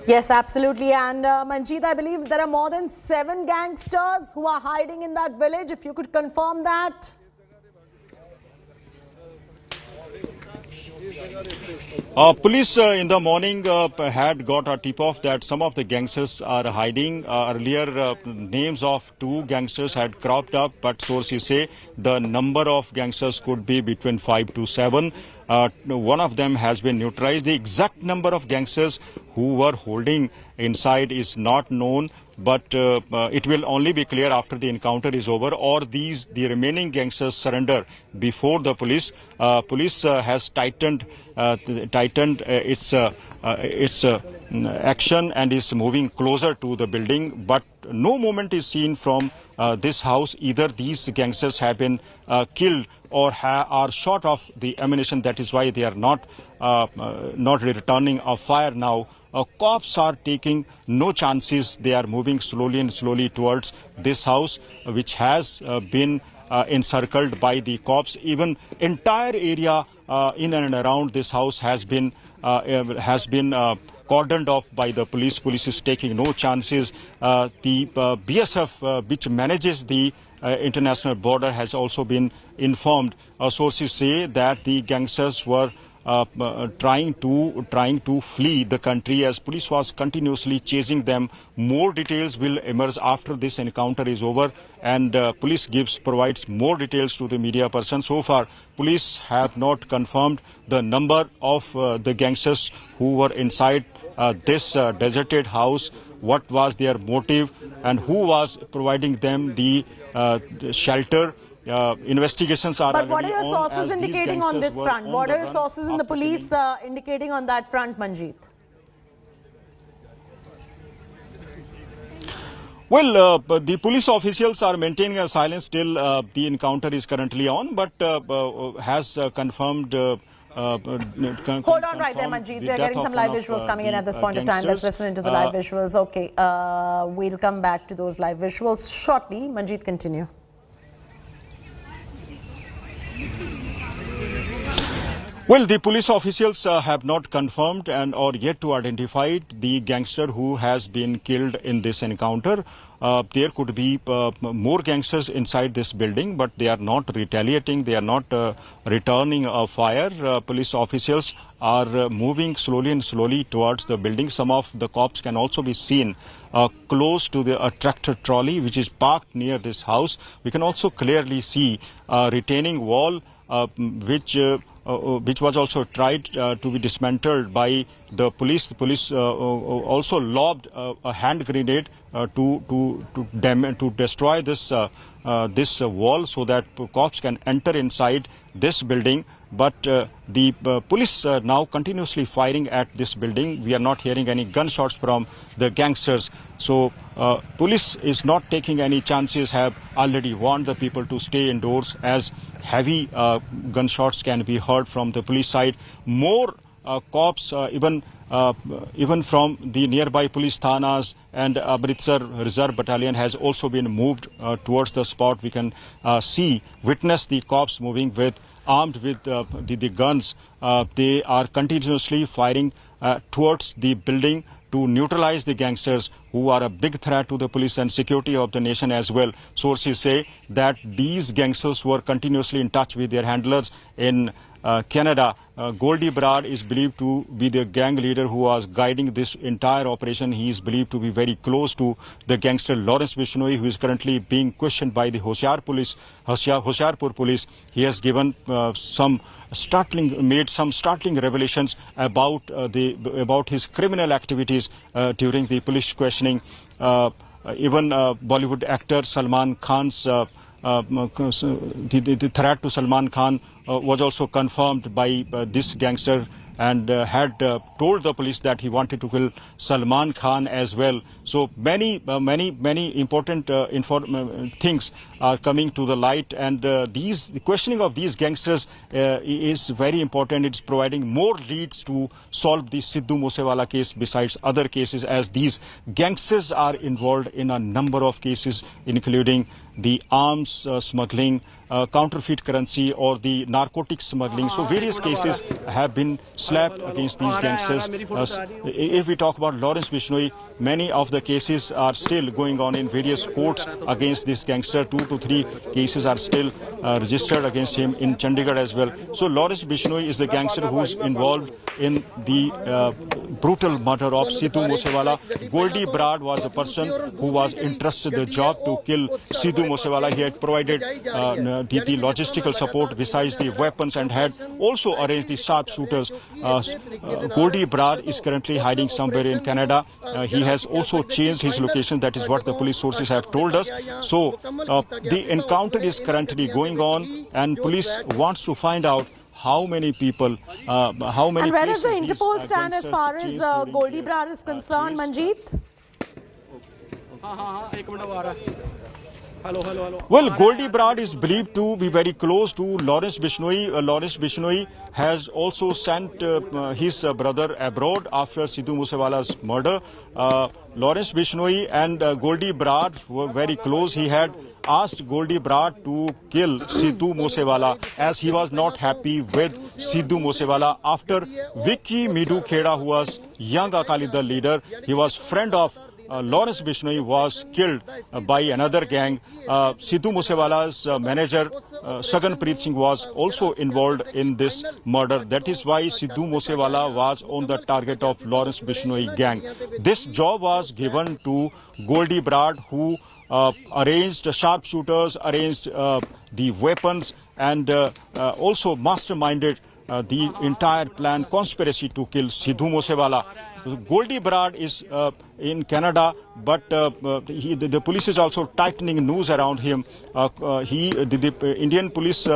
Yes, absolutely. And Manjeet, I believe there are more than 7 gangsters who are hiding in that village. If you could confirm that. Police in the morning had got a tip-off that some of the gangsters are hiding. Earlier, names of 2 gangsters had cropped up, but sources say the number of gangsters could be between 5 to 7. One of them has been neutralized. The exact number of gangsters who were holding inside is not known, but it will only be clear after the encounter is over, or the remaining gangsters surrender before the police. Police has tightened its action and is moving closer to the building, but no movement is seen from this house. Either these gangsters have been killed or are short of the ammunition. That is why they are not returning a fire now. Cops are taking no chances. They are moving slowly towards this house, which has been encircled by the cops. Even entire area in and around this house has been cordoned off by the police. Police is taking no chances. The BSF, which manages the international border, has also been informed. Sources say that the gangsters were trying to flee the country as police was continuously chasing them. More details will emerge after this encounter is over, and police provides more details to the media person. So far, police have not confirmed the number of the gangsters who were inside this deserted house, what was their motive, and who was providing them the shelter. Investigations are. But what are your sources indicating on this front? What are your sources in the police indicating on that front, Manjeet? Well, the police officials are maintaining a silence till the encounter is currently on, but has confirmed. Hold on right there, Manjeet. We are getting some live visuals coming in at this point of time. Let's listen into the live visuals. Okay, we'll come back to those live visuals shortly. Manjeet, continue. Well, the police officials have not confirmed or yet to identify the gangster who has been killed in this encounter. There could be more gangsters inside this building, but they are not retaliating. They are not returning a fire. Police officials are moving slowly and slowly towards the building. Some of the cops can also be seen close to the tractor trolley which is parked near this house. We can also clearly see a retaining wall which was also tried to be dismantled by the police. The police also lobbed a hand grenade to destroy this wall so that cops can enter inside this building. But the police now continuously firing at this building. We are not hearing any gunshots from the gangsters. So police is not taking any chances, have already warned the people to stay indoors as heavy gunshots can be heard from the police side. More cops, even from the nearby police thanas and Amritsar Reserve Battalion has also been moved towards the spot. We can witness the cops moving armed with the guns. They are continuously firing towards the building to neutralize the gangsters who are a big threat to the police and security of the nation as well. Sources say that these gangsters were continuously in touch with their handlers in Canada. Goldie Brad is believed to be the gang leader who was guiding this entire operation. He is believed to be very close to the gangster Lawrence Bishnoi, who is currently being questioned by the Hoshiarpur police. He has given some startling revelations about his criminal activities during the police questioning. Even Bollywood actor Salman Khan's the threat to Salman Khan was also confirmed by this gangster and had told the police that he wanted to kill Salman Khan as well. So many important things are coming to the light, and the questioning of these gangsters is very important. It's providing more leads to solve the Sidhu Moosewala case besides other cases, as these gangsters are involved in a number of cases, including the arms smuggling, counterfeit currency, or the narcotics smuggling. So various cases have been slapped against these gangsters. If we talk about Lawrence Bishnoi, many of the cases are still going on in various courts against this gangster. 2 to 3 cases are still registered against him in Chandigarh as well. So Lawrence Bishnoi is the gangster who's involved in the brutal murder of Sidhu Moosewala. Goldie Brad was a person who was entrusted the job to kill Sidhu Moosewala. He had provided the logistical support besides the weapons and had also arranged the sharpshooters. Goldie Brad is currently hiding somewhere in Canada. He has also changed his location. That is what the police sources have told us. So the encounter is currently going on, and police wants to find out how many people, how many. And where does the Interpol stand as far as Goldie Brad is concerned, Manjeet? Well, Goldie Brad is believed to be very close to Lawrence Bishnoi. Lawrence Bishnoi has also sent his brother abroad after Sidhu Moosewala's murder. Lawrence Bishnoi and Goldie Brad were very close. He had asked Goldie Brad to kill Sidhu Moosewala as he was not happy with Sidhu Moosewala. After Vicky Midhu Kheda, who was young Akali Dal leader, he was friend of Lawrence Bishnoi, was killed by another gang. Sidhu Moosewala's manager Saganpreet Singh was also involved in this murder. That is why Sidhu Moosewala was on the target of Lawrence Bishnoi gang. This job was given to Goldie Brad, who arranged sharpshooters, arranged the weapons, and also masterminded the entire plan, conspiracy to kill Sidhu Moosewala. Goldie Brad is in Canada, but the police is also tightening noose around him. The Indian police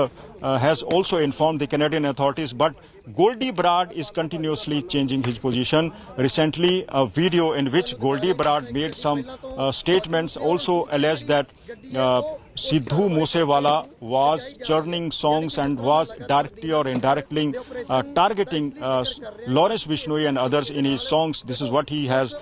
has also informed the Canadian authorities, but Goldie Brad is continuously changing his position. Recently, a video in which Goldie Brad made some statements also alleged that Sidhu Moosewala was churning songs and was directly or indirectly targeting Lawrence Bishnoi and others in his songs. This is what he has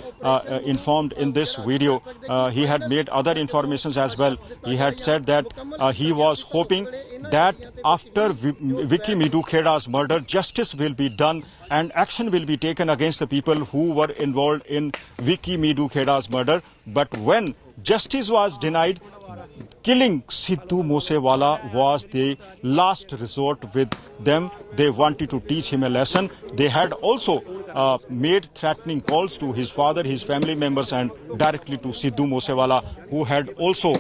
informed in this video. He had made other informations as well. He had said that he was hoping that after Vicky Midhu Kheda's murder, justice will be done and action will be taken against the people who were involved in Vicky Midhu Kheda's murder. But when justice was denied, killing Sidhu Moosewala was the last resort with them. They wanted to teach him a lesson. They had also made threatening calls to his father, his family members, and directly to Sidhu Moosewala, who had also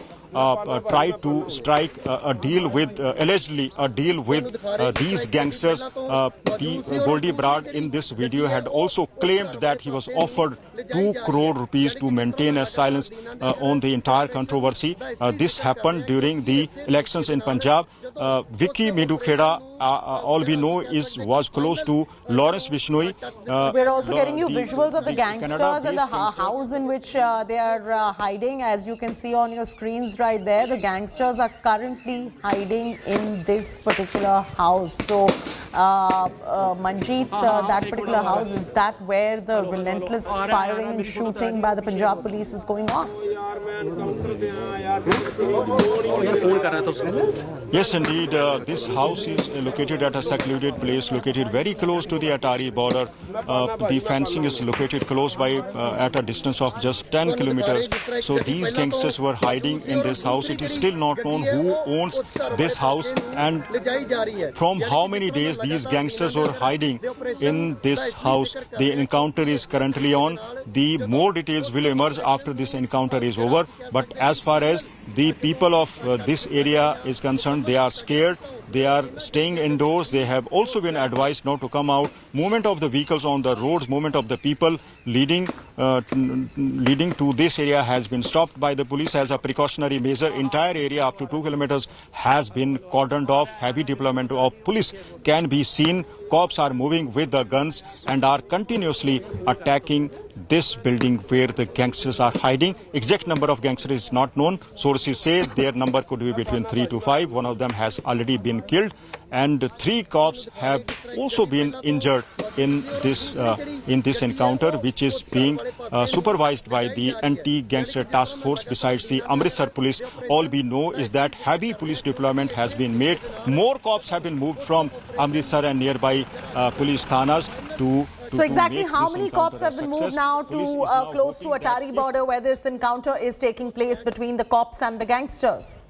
tried to strike a deal with, allegedly a deal with these gangsters. The Goldie Brad in this video had also claimed that he was offered 2 crore rupees to maintain a silence on the entire controversy. This happened during the elections in Punjab. Vicky Medukheda, all we know was close to Lawrence Bishnoi. We're also getting you visuals of the gangsters and the house in which they are hiding. As you can see on your screens right there, the gangsters are currently hiding in this particular house. So, Manjeet, that particular house, is that where the relentless firing and shooting by the Punjab police is going on? Yes, indeed. This house is located at a secluded place, located very close to the Atari border. The fencing is located close by at a distance of just 10 kilometers. So these gangsters were hiding in this house. It is still not known who owns this house and from how many days these gangsters were hiding in this house. The encounter is currently on. The more details will emerge after this encounter is over. But as far as the people of this area is concerned, they are scared. They are staying indoors. They have also been advised not to come out. Movement of the vehicles on the roads, movement of the people leading to this area has been stopped by the police as a precautionary measure. Entire area up to 2 kilometers has been cordoned off. Heavy deployment of police can be seen. Cops are moving with the guns and are continuously attacking this building where the gangsters are hiding. Exact number of gangsters is not known. Sources say their number could be between 3 to 5. One of them has already been killed, and 3 cops have also been injured in this encounter, which is being supervised by the anti-gangster task force. Besides the Amritsar police, all we know is that heavy police deployment has been made. More cops have been moved from Amritsar and nearby police thanas to So exactly how many cops have been moved now to close to Atari border where this encounter is taking place between the cops and the gangsters?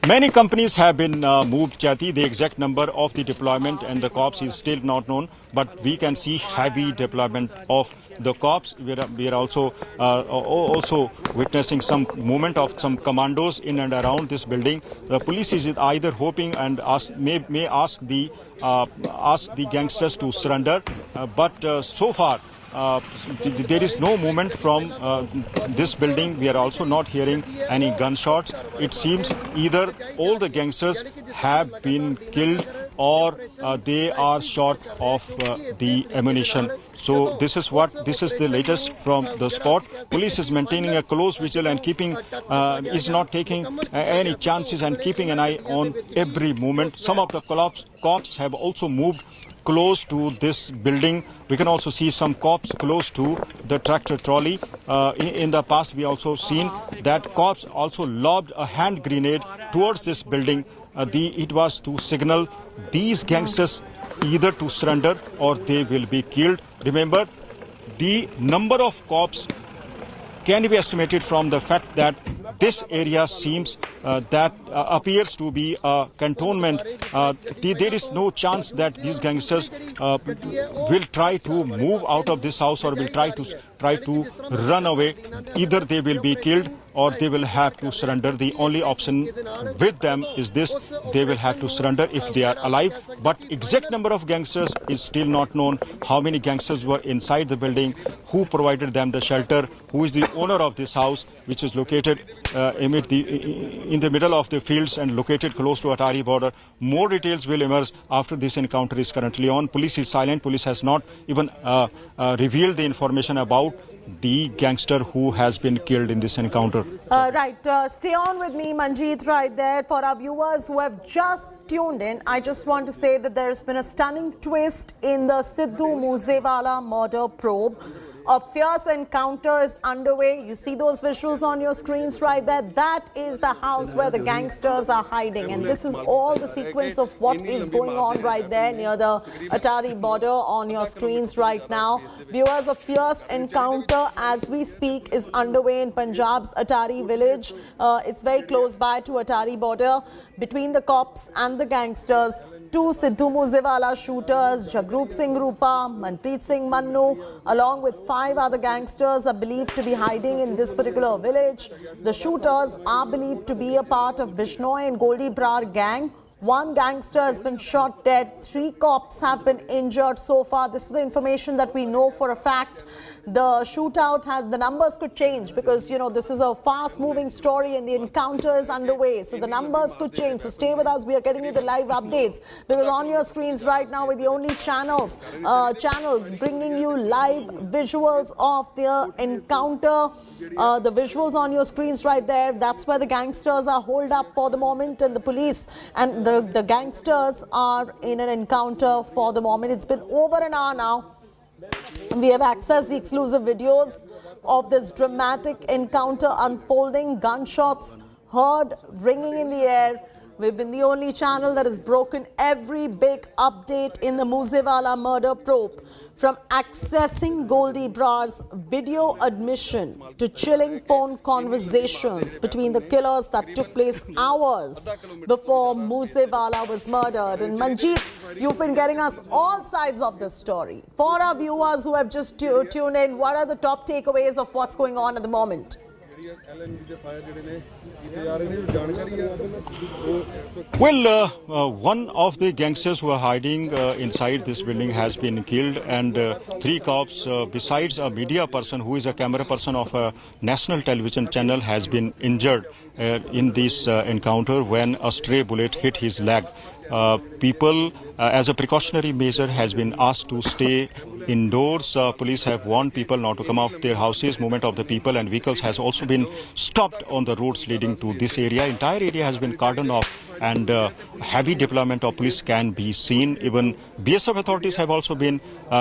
Many companies have been moved, Chati. The exact number of the deployment and the cops is still not known, but we can see heavy deployment of the cops. We are also witnessing some movement of some commandos in and around this building. The police is either hoping and may ask the gangsters to surrender, but so far there is no movement from this building. We are also not hearing any gunshots. It seems either all the gangsters have been killed or they are short of the ammunition. So this is the latest from the spot. Police is maintaining a close vigil and is not taking any chances and keeping an eye on every movement. Some of the cops have also moved close to this building. We can also see some cops close to the tractor trolley. In the past, we also seen that cops also lobbed a hand grenade towards this building. It was to signal these gangsters either to surrender or they will be killed. Remember, the number of cops can be estimated from the fact that this area seems appears to be a cantonment. There is no chance that these gangsters will try to move out of this house or will try to run away. Either they will be killed or they will have to surrender. The only option with them is this: they will have to surrender if they are alive. But exact number of gangsters is still not known. How many gangsters were inside the building? Who provided them the shelter? Who is the owner of this house, which is located in the middle of the fields and located close to Atari border? More details will emerge after this encounter is currently on. Police is silent. Police has not even revealed the information about the gangster who has been killed in this encounter. Right. Stay on with me, Manjeet, right there. For our viewers who have just tuned in, I just want to say that there's been a stunning twist in the Sidhu Moosewala murder probe. A fierce encounter is underway. You see those visuals on your screens right there? That is the house where the gangsters are hiding. And this is all the sequence of what is going on right there near the Atari border on your screens right now. Viewers, a fierce encounter as we speak is underway in Punjab's Atari village. It's very close by to Atari border between the cops and the gangsters. Two Sidhu Moosewala shooters, Jagrup Singh Rupa, Manpreet Singh Mannu, along with 5 other gangsters are believed to be hiding in this particular village. The shooters are believed to be a part of Bishnoi and Goldie Brar gang. 1 gangster has been shot dead. 3 cops have been injured so far. This is the information that we know for a fact. The shootout has, the numbers could change because, you know, this is a fast-moving story and the encounter is underway. So the numbers could change. So stay with us. We are getting you the live updates because on your screens right now we're the only channel bringing you live visuals of the encounter. The visuals on your screens right there, that's where the gangsters are holed up for the moment, and the police and the gangsters are in an encounter for the moment. It's been over an hour now. We have accessed the exclusive videos of this dramatic encounter unfolding. Gunshots heard ringing in the air. We've been the only channel that has broken every big update in the Moosewala murder probe. From accessing Goldie Brar's video admission to chilling phone conversations between the killers that took place hours before Moosewala was murdered. And Manjeet, you've been getting us all sides of this story. For our viewers who have just tuned in, what are the top takeaways of what's going on at the moment? Well, one of the gangsters who are hiding inside this building has been killed, and 3 cops, besides a media person who is a camera person of a national television channel, has been injured in this encounter when a stray bullet hit his leg. People, as a precautionary measure, has been asked to stay indoors. Police have warned people not to come out their houses. Movement of the people and vehicles has also been stopped on the roads leading to this area. Entire area has been cordoned off, and heavy deployment of police can be seen. Even BSF authorities have also been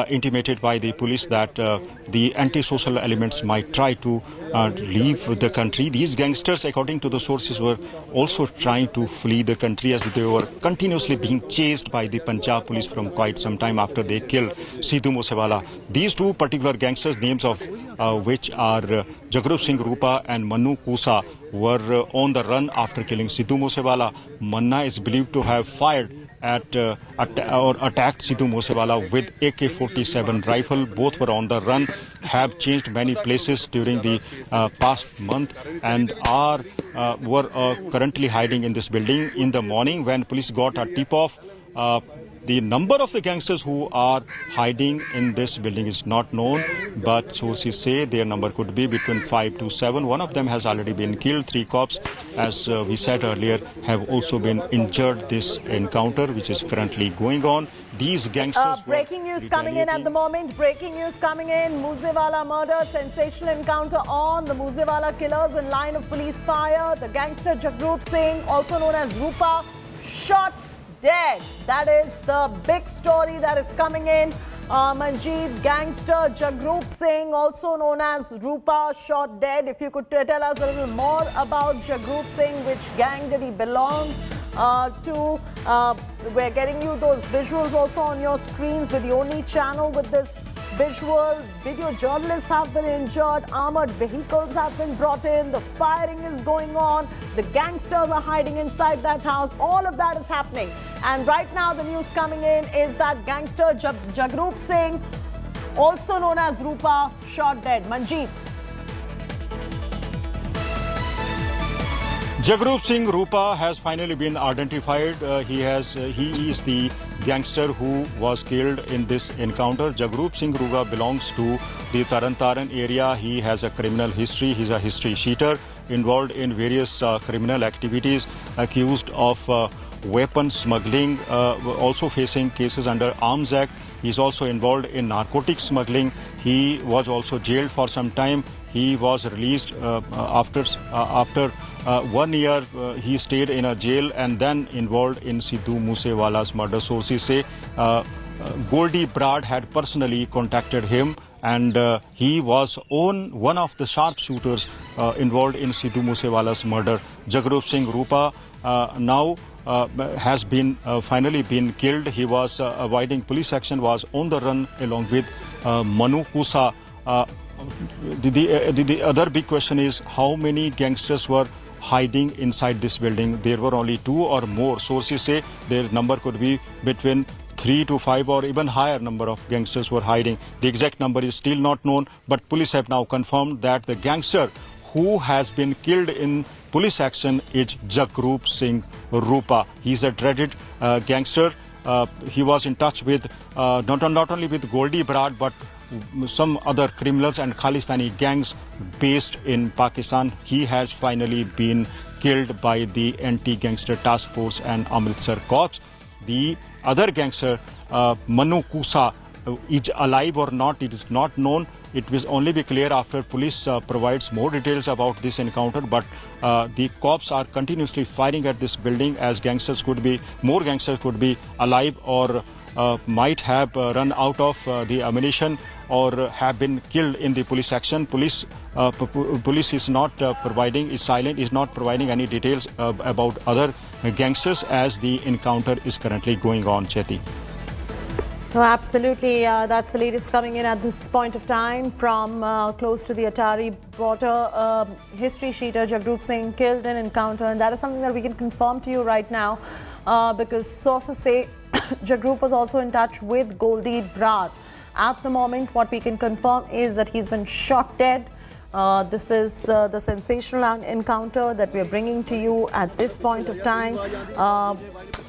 intimated by the police that the anti-social elements might try to leave the country. These gangsters, according to the sources, were also trying to flee the country as they were continuously being chased by the Punjab police from quite some time after they killed Sidhu Moosewala. These 2 particular gangsters, names of which are Jagrup Singh Rupa and Mannu Kusa, were on the run after killing Sidhu Moosewala. Manna is believed to have fired at or attacked Sidhu Moosewala with AK-47 rifle. Both were on the run, have changed many places during the past month, and were currently hiding in this building. In the morning, when police got a tip-off, the number of the gangsters who are hiding in this building is not known, but sources say their number could be between 5 to 7. One of them has already been killed. 3 cops, as we said earlier, have also been injured. This encounter, which is currently going on, these gangsters... breaking news coming in at the moment. Breaking news coming in. Moosewala murder, sensational encounter on. The Moosewala killers in line of police fire. The gangster Jagrup Singh, also known as Rupa, shot dead. That is the big story that is coming in. Manjeet, gangster Jagrup Singh, also known as Rupa, shot dead. If you could tell us a little more about Jagrup Singh, which gang did he belong to? We're getting you those visuals also on your screens. We're the only channel with this visual. Video journalists have been injured. Armored vehicles have been brought in. The firing is going on. The gangsters are hiding inside that house. All of that is happening. And right now the news coming in is that gangster Jagrup Singh, also known as Rupa, shot dead. Manjeet. Jagrup Singh Rupa has finally been identified. He is the gangster who was killed in this encounter. Jagrup Singh Rupa belongs to the Taran area. He has a criminal history. He's a history sheeter involved in various criminal activities, accused of weapon smuggling, also facing cases under Arms Act. He's also involved in narcotic smuggling. He was also jailed for some time. He was released after 1 year. He stayed in a jail and then involved in Sidhu Moosewala's murder. Sources say Goldie Brar had personally contacted him and he was one of the sharpshooters involved in Sidhu Moosewala's murder. Jagrup Singh Rupa now has been finally been killed. He was avoiding police action, was on the run along with Manu Kusa. The other big question is how many gangsters were hiding inside this building. There were only 2 or more. Sources say their number could be between 3 to 5 or even higher number of gangsters were hiding. The exact number is still not known, but police have now confirmed that the gangster who has been killed in police action is Jagrup Singh Rupa. He's a dreaded gangster. He was in touch with not only with Goldie Brad, but some other criminals and Khalistani gangs based in Pakistan. He has finally been killed by the anti-gangster task force and Amritsar Corps. The other gangster, Manu Kusa, is alive or not, it is not known. It will only be clear after police provides more details about this encounter. But the cops are continuously firing at this building, as more gangsters could be alive or might have run out of the ammunition or have been killed in the police action. Police is not is silent, is not providing any details about other gangsters as the encounter is currently going on, Cheti. No, absolutely. That's the latest coming in at this point of time from close to the Atari border. History sheeter Jagrup Singh killed in encounter, and that is something that we can confirm to you right now because sources say Jagrup was also in touch with Goldie Brad. At the moment, what we can confirm is that he's been shot dead. This is the sensational encounter that we are bringing to you at this point of time.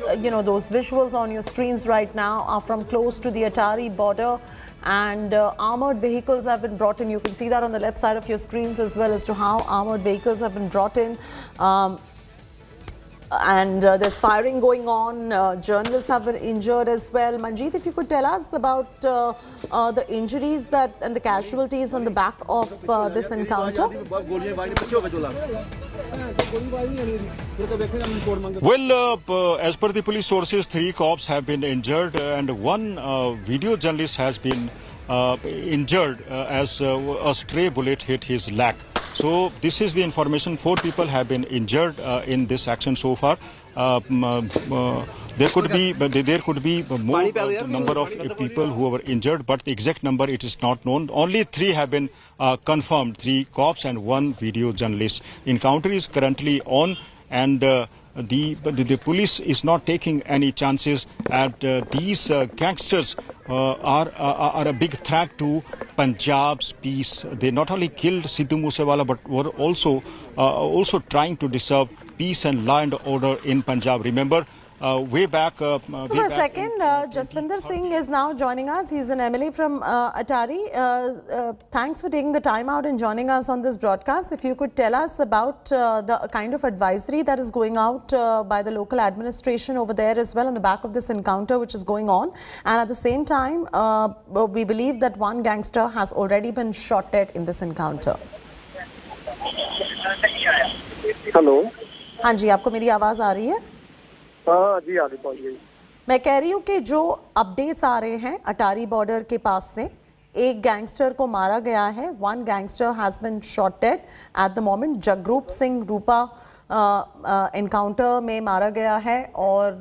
Those visuals on your screens right now are from close to the Atari border, and armored vehicles have been brought in. You can see that on the left side of your screens as well as to how armored vehicles have been brought in. And there's firing going on. Journalists have been injured as well. Manjeet, if you could tell us about the injuries and the casualties on the back of this encounter. Well, as per the police sources, 3 cops have been injured and 1 video journalist has been injured as a stray bullet hit his leg. So this is the information. 4 people have been injured in this action so far. There could be more number of people who were injured, but the exact number it is not known. Only 3 have been confirmed: 3 cops and 1 video journalist. Encounter is currently on, and the police is not taking any chances at these gangsters. Are a big threat to Punjab's peace. They not only killed Sidhu Moosewala but were also trying to disturb peace and law and order in Punjab. Remember, way back. For a second, Jaswinder Singh is now joining us. He's an MLA from Atari. Thanks for taking the time out and joining us on this broadcast. If you could tell us about the kind of advisory that is going out by the local administration over there as well on the back of this encounter which is going on. And at the same time, we believe that 1 gangster has already been shot dead in this encounter. Hello. हाँ जी, आपको मेरी आवाज़ आ रही है? हाँ जी, आगे पहुंच गई। मैं कह रही हूँ कि जो अपडेट्स आ रहे हैं अटारी बॉर्डर के पास से, 1 गैंगस्टर को मारा गया है. 1 gangster has been shot dead at the moment. Jagroop Singh Rupa encounter में मारा गया है और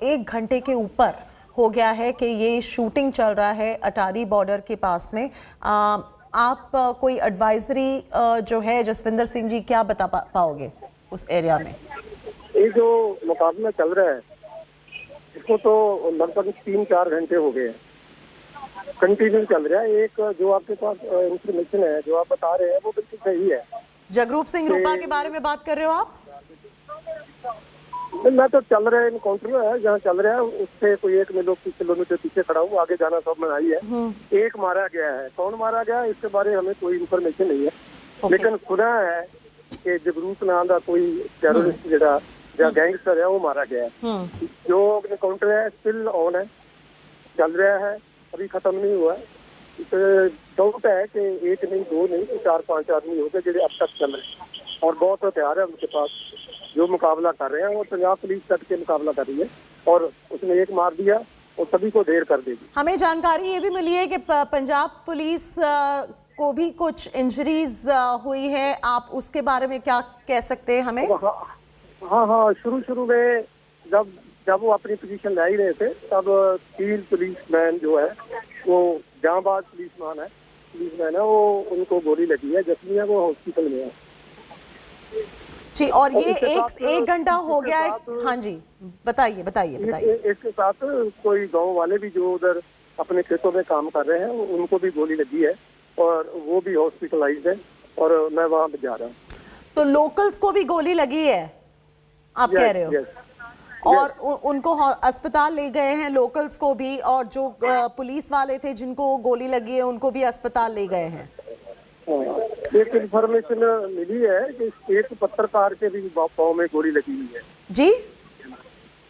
1 घंटे के ऊपर हो गया है कि ये शूटिंग चल रहा है अटारी बॉर्डर के पास में. आप कोई एडवाइजरी जो है जसविंदर सिंह जी क्या बता पाओगे उस एरिया में? ये जो मुकाबला चल रहा है इसको तो लगभग 3-4 घंटे हो गए हैं, कंटिन्यू चल रहा है. एक जो आपके पास इंफॉर्मेशन है जो आप बता रहे हैं वो बिल्कुल सही है. जगरूप सिंह रूपा के बारे में बात कर रहे हो आप? मैं तो चल रहा है इनकाउंटर है जहाँ चल रहा है उससे कोई 1 किलोमीटर पीछे खड़ा हूँ. आगे जाना सब मनाही है. 1 मारा गया है. कौन मारा गया इसके बारे में हमें कोई इन्फॉर्मेशन नहीं है, लेकिन सुना है कि जगरूप नाम का कोई टेररिस्ट जो गैंगस्टर है वो मारा गया है. जो इनकाउंटर है स्टिल ऑन है, चल रहा है, अभी खत्म नहीं हुआ है. डाउट है कि 1 नहीं 2 नहीं 4-5 आदमी हो गए जो अब तक चल रहे हैं और बहुत हथियार है उनके पास जो मुकाबला कर रहे हैं. और पंजाब पुलिस तक के मुकाबला कर रही है और उसने 1 मार दिया वो सभी को ढेर कर देगी। हमें जानकारी ये भी मिली है कि पंजाब पुलिस को भी कुछ इंजरीज हुई है, आप उसके बारे में क्या कह सकते हैं हमें? हाँ, शुरू में जब वो अपनी पोजीशन ले ही रहे थे तब 3 पुलिसमैन जो है वो जांबाज पुलिसमैन है वो उनको गोली लगी है, जख्मी है, वो हॉस्पिटल में है जी। और ये एक घंटा हो गया है। हाँ जी, बताइए। इसके साथ कोई गांव वाले भी जो उधर अपने खेतों में काम कर रहे हैं उनको भी गोली लगी है और वो भी हॉस्पिटलाइज्ड है और मैं वहां पे जा रहा हूँ। तो लोकल्स को भी गोली लगी है आप कह रहे हो? और उनको अस्पताल ले गए हैं लोकल्स को भी, और जो पुलिस वाले थे जिनको गोली लगी है उनको भी अस्पताल ले गए हैं। एक इन्फॉर्मेशन मिली है कि एक पत्रकार के भी पाँव में गोली लगी हुई है जी।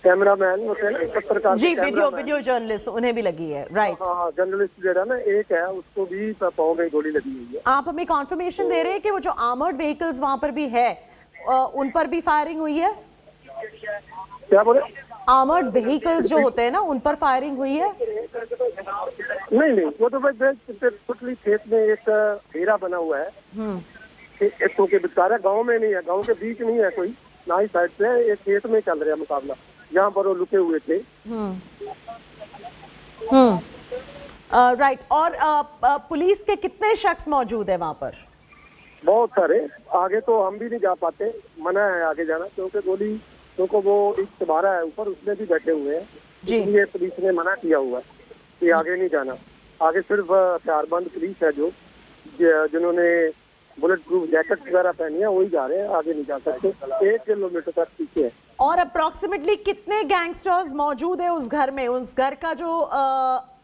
कैमरामैन होते हैं पत्रकार जी, वीडियो जर्नलिस्ट, उन्हें भी लगी है, राइट? हाँ, जर्नलिस्ट जो है ना एक है, उसको भी पाँव में गोली लगी हुई है। आप हमें कॉन्फर्मेशन दे रहे हैं कि वो जो आर्मर्ड व्हीकल्स वहां पर भी है उन पर भी फायरिंग हुई है? क्या बोले? आर्मर्ड व्हीकल्स जो होते हैं ना उन पर फायरिंग हुई है? नहीं, वो तो टोटली खेत में एक घेरा बना हुआ है, खेतों के बिचारा, गांव में नहीं है, गांव के बीच नहीं है कोई, ना ही साइड से, एक खेत में चल रहा है मुकाबला, जहाँ पर वो लुके हुए थे। राइट। और पुलिस के कितने शख्स मौजूद है वहाँ पर? बहुत सारे। आगे तो हम भी नहीं जा पाते, मना है आगे जाना, क्योंकि वो एक तुम्हारा है ऊपर, उसमें भी बैठे हुए हैं, इसलिए पुलिस ने मना किया हुआ है कि आगे नहीं जाना। आगे सिर्फ हथियारबंद पुलिस है जिन्होंने बुलेट प्रूफ जैकेट वगैरह पहनी है, वही जा रहे हैं, आगे नहीं जा सकते। 1 किलोमीटर तक पीछे है। और अप्रोक्सीमेटली कितने गैंगस्टर्स मौजूद है उस घर में? उस घर का जो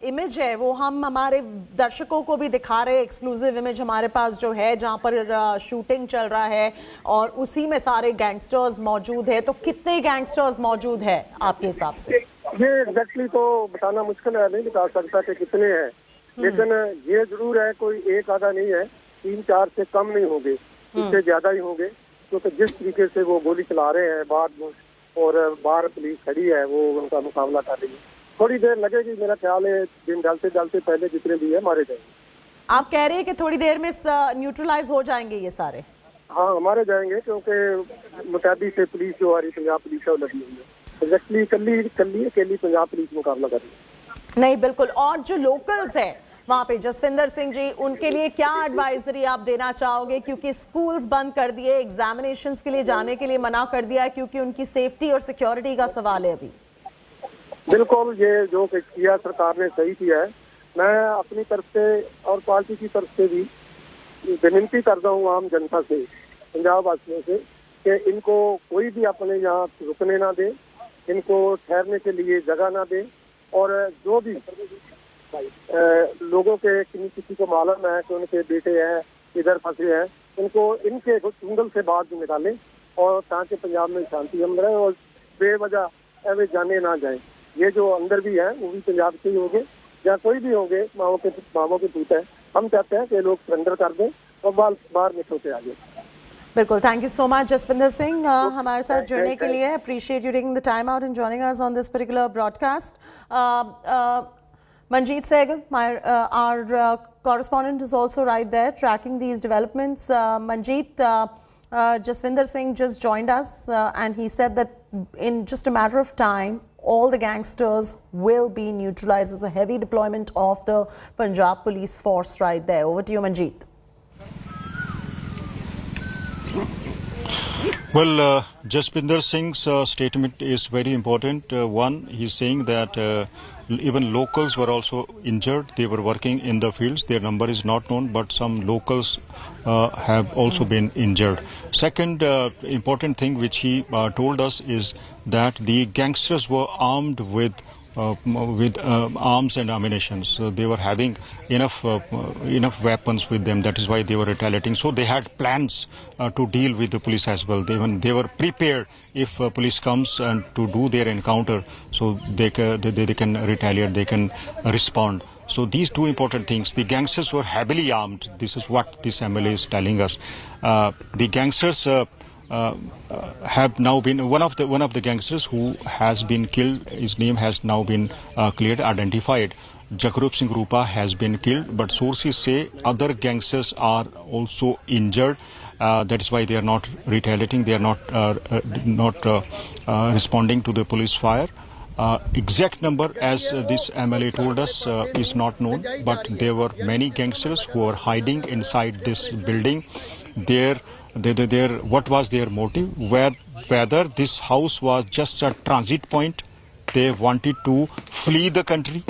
इमेज है वो हम हमारे दर्शकों को भी दिखा रहे हैं, एक्सक्लूसिव इमेज हमारे पास जो है, जहां पर शूटिंग चल रहा है और उसी में सारे गैंगस्टर्स मौजूद है। तो कितने गैंगस्टर्स मौजूद है आपके हिसाब से? ये एग्जैक्टली तो बताना मुश्किल है, नहीं बता सकता कि कितने हैं, लेकिन ये जरूर है कोई एक आधा नहीं है, 3-4 से कम नहीं होंगे, इससे ज्यादा ही होंगे, क्योंकि जिस तरीके से वो गोली चला रहे हैं और बाहर पुलिस खड़ी है, वो उनका मुकाबला कर रही है। थोड़ी देर लगेगी, मेरा ख्याल है, दिन डालते पहले जितने भी है मारे जाएंगे। आप कह रहे हैं कि थोड़ी देर में न्यूट्रलाइज हो जाएंगे ये सारे? हाँ, हमारे जाएंगे, क्योंकि मुताबिक से पुलिस जो हमारी पंजाब पुलिस है लगी हुई है, एग्जैक्टली अकेली पंजाब पुलिस मुकाबला कर रही है। नहीं, बिल्कुल। और जो लोकल्स है वहाँ पे, जसविंदर सिंह जी, उनके लिए क्या एडवाइजरी आप देना चाहोगे? क्योंकि स्कूल्स बंद कर दिए, एग्जामिनेशंस के लिए जाने के लिए मना कर दिया है, क्योंकि उनकी सेफ्टी और सिक्योरिटी का सवाल है अभी। बिल्कुल, ये जो किया सरकार ने सही किया है। मैं अपनी तरफ से और पार्टी की तरफ से भी विनती करता हूँ आम जनता से, पंजाब वासियों से, कि इनको कोई भी अपने यहाँ रुकने ना दे, इनको ठहरने के लिए जगह ना दे, और जो भी लोगों के किसी को मालूम है कि उनके बेटे हैं इधर फंसे हैं, उनको इनके चुंगल से बाहर निकालें, और ताकि पंजाब में शांति हम रहे और बेवजह ऐसे जाने ना जाए। ये जो अंदर भी है वो भी पंजाब के ही होंगे, या कोई भी होंगे, माओ के पूत है। हम चाहते हैं कि लोग सरेंडर कर दें और बाहर निकलते आगे। बिल्कुल, thank you so much Jaswinder Singh हमारे साथ जुड़ने के लिए। Appreciate you taking the time out and joining us on this particular broadcast. Manjeet Sehgal, our correspondent, is also right there tracking these developments. Manjeet, Jaswinder Singh just joined us and he said that in just a matter of time, all the gangsters will be neutralized. As a heavy deployment of the Punjab police force right there. Over to you, Manjeet. Well, Jaswinder Singh's statement is very important. One, he's saying that even locals were also injured. They were working in the fields. Their number is not known, but some locals have also been injured. Second important thing which he told us is that the gangsters were armed with arms and ammunition. So they were having enough weapons with them. That is why they were retaliating. So they had plans to deal with the police as well. They were prepared if police comes and to do their encounter. So they can retaliate. They can respond. So these two important things. The gangsters were heavily armed. This is what this MLA is telling us. The gangsters have now been one of the gangsters who has been killed. His name has now been cleared, identified. Jakhrup Singh Rupa has been killed, but sources say other gangsters are also injured. That is why they are not retaliating. They are not responding to the police fire. Exact number, as this MLA told us, is not known, but there were many gangsters who were hiding inside this building. What was their motive? Whether this house was just a transit point, they wanted to flee the country,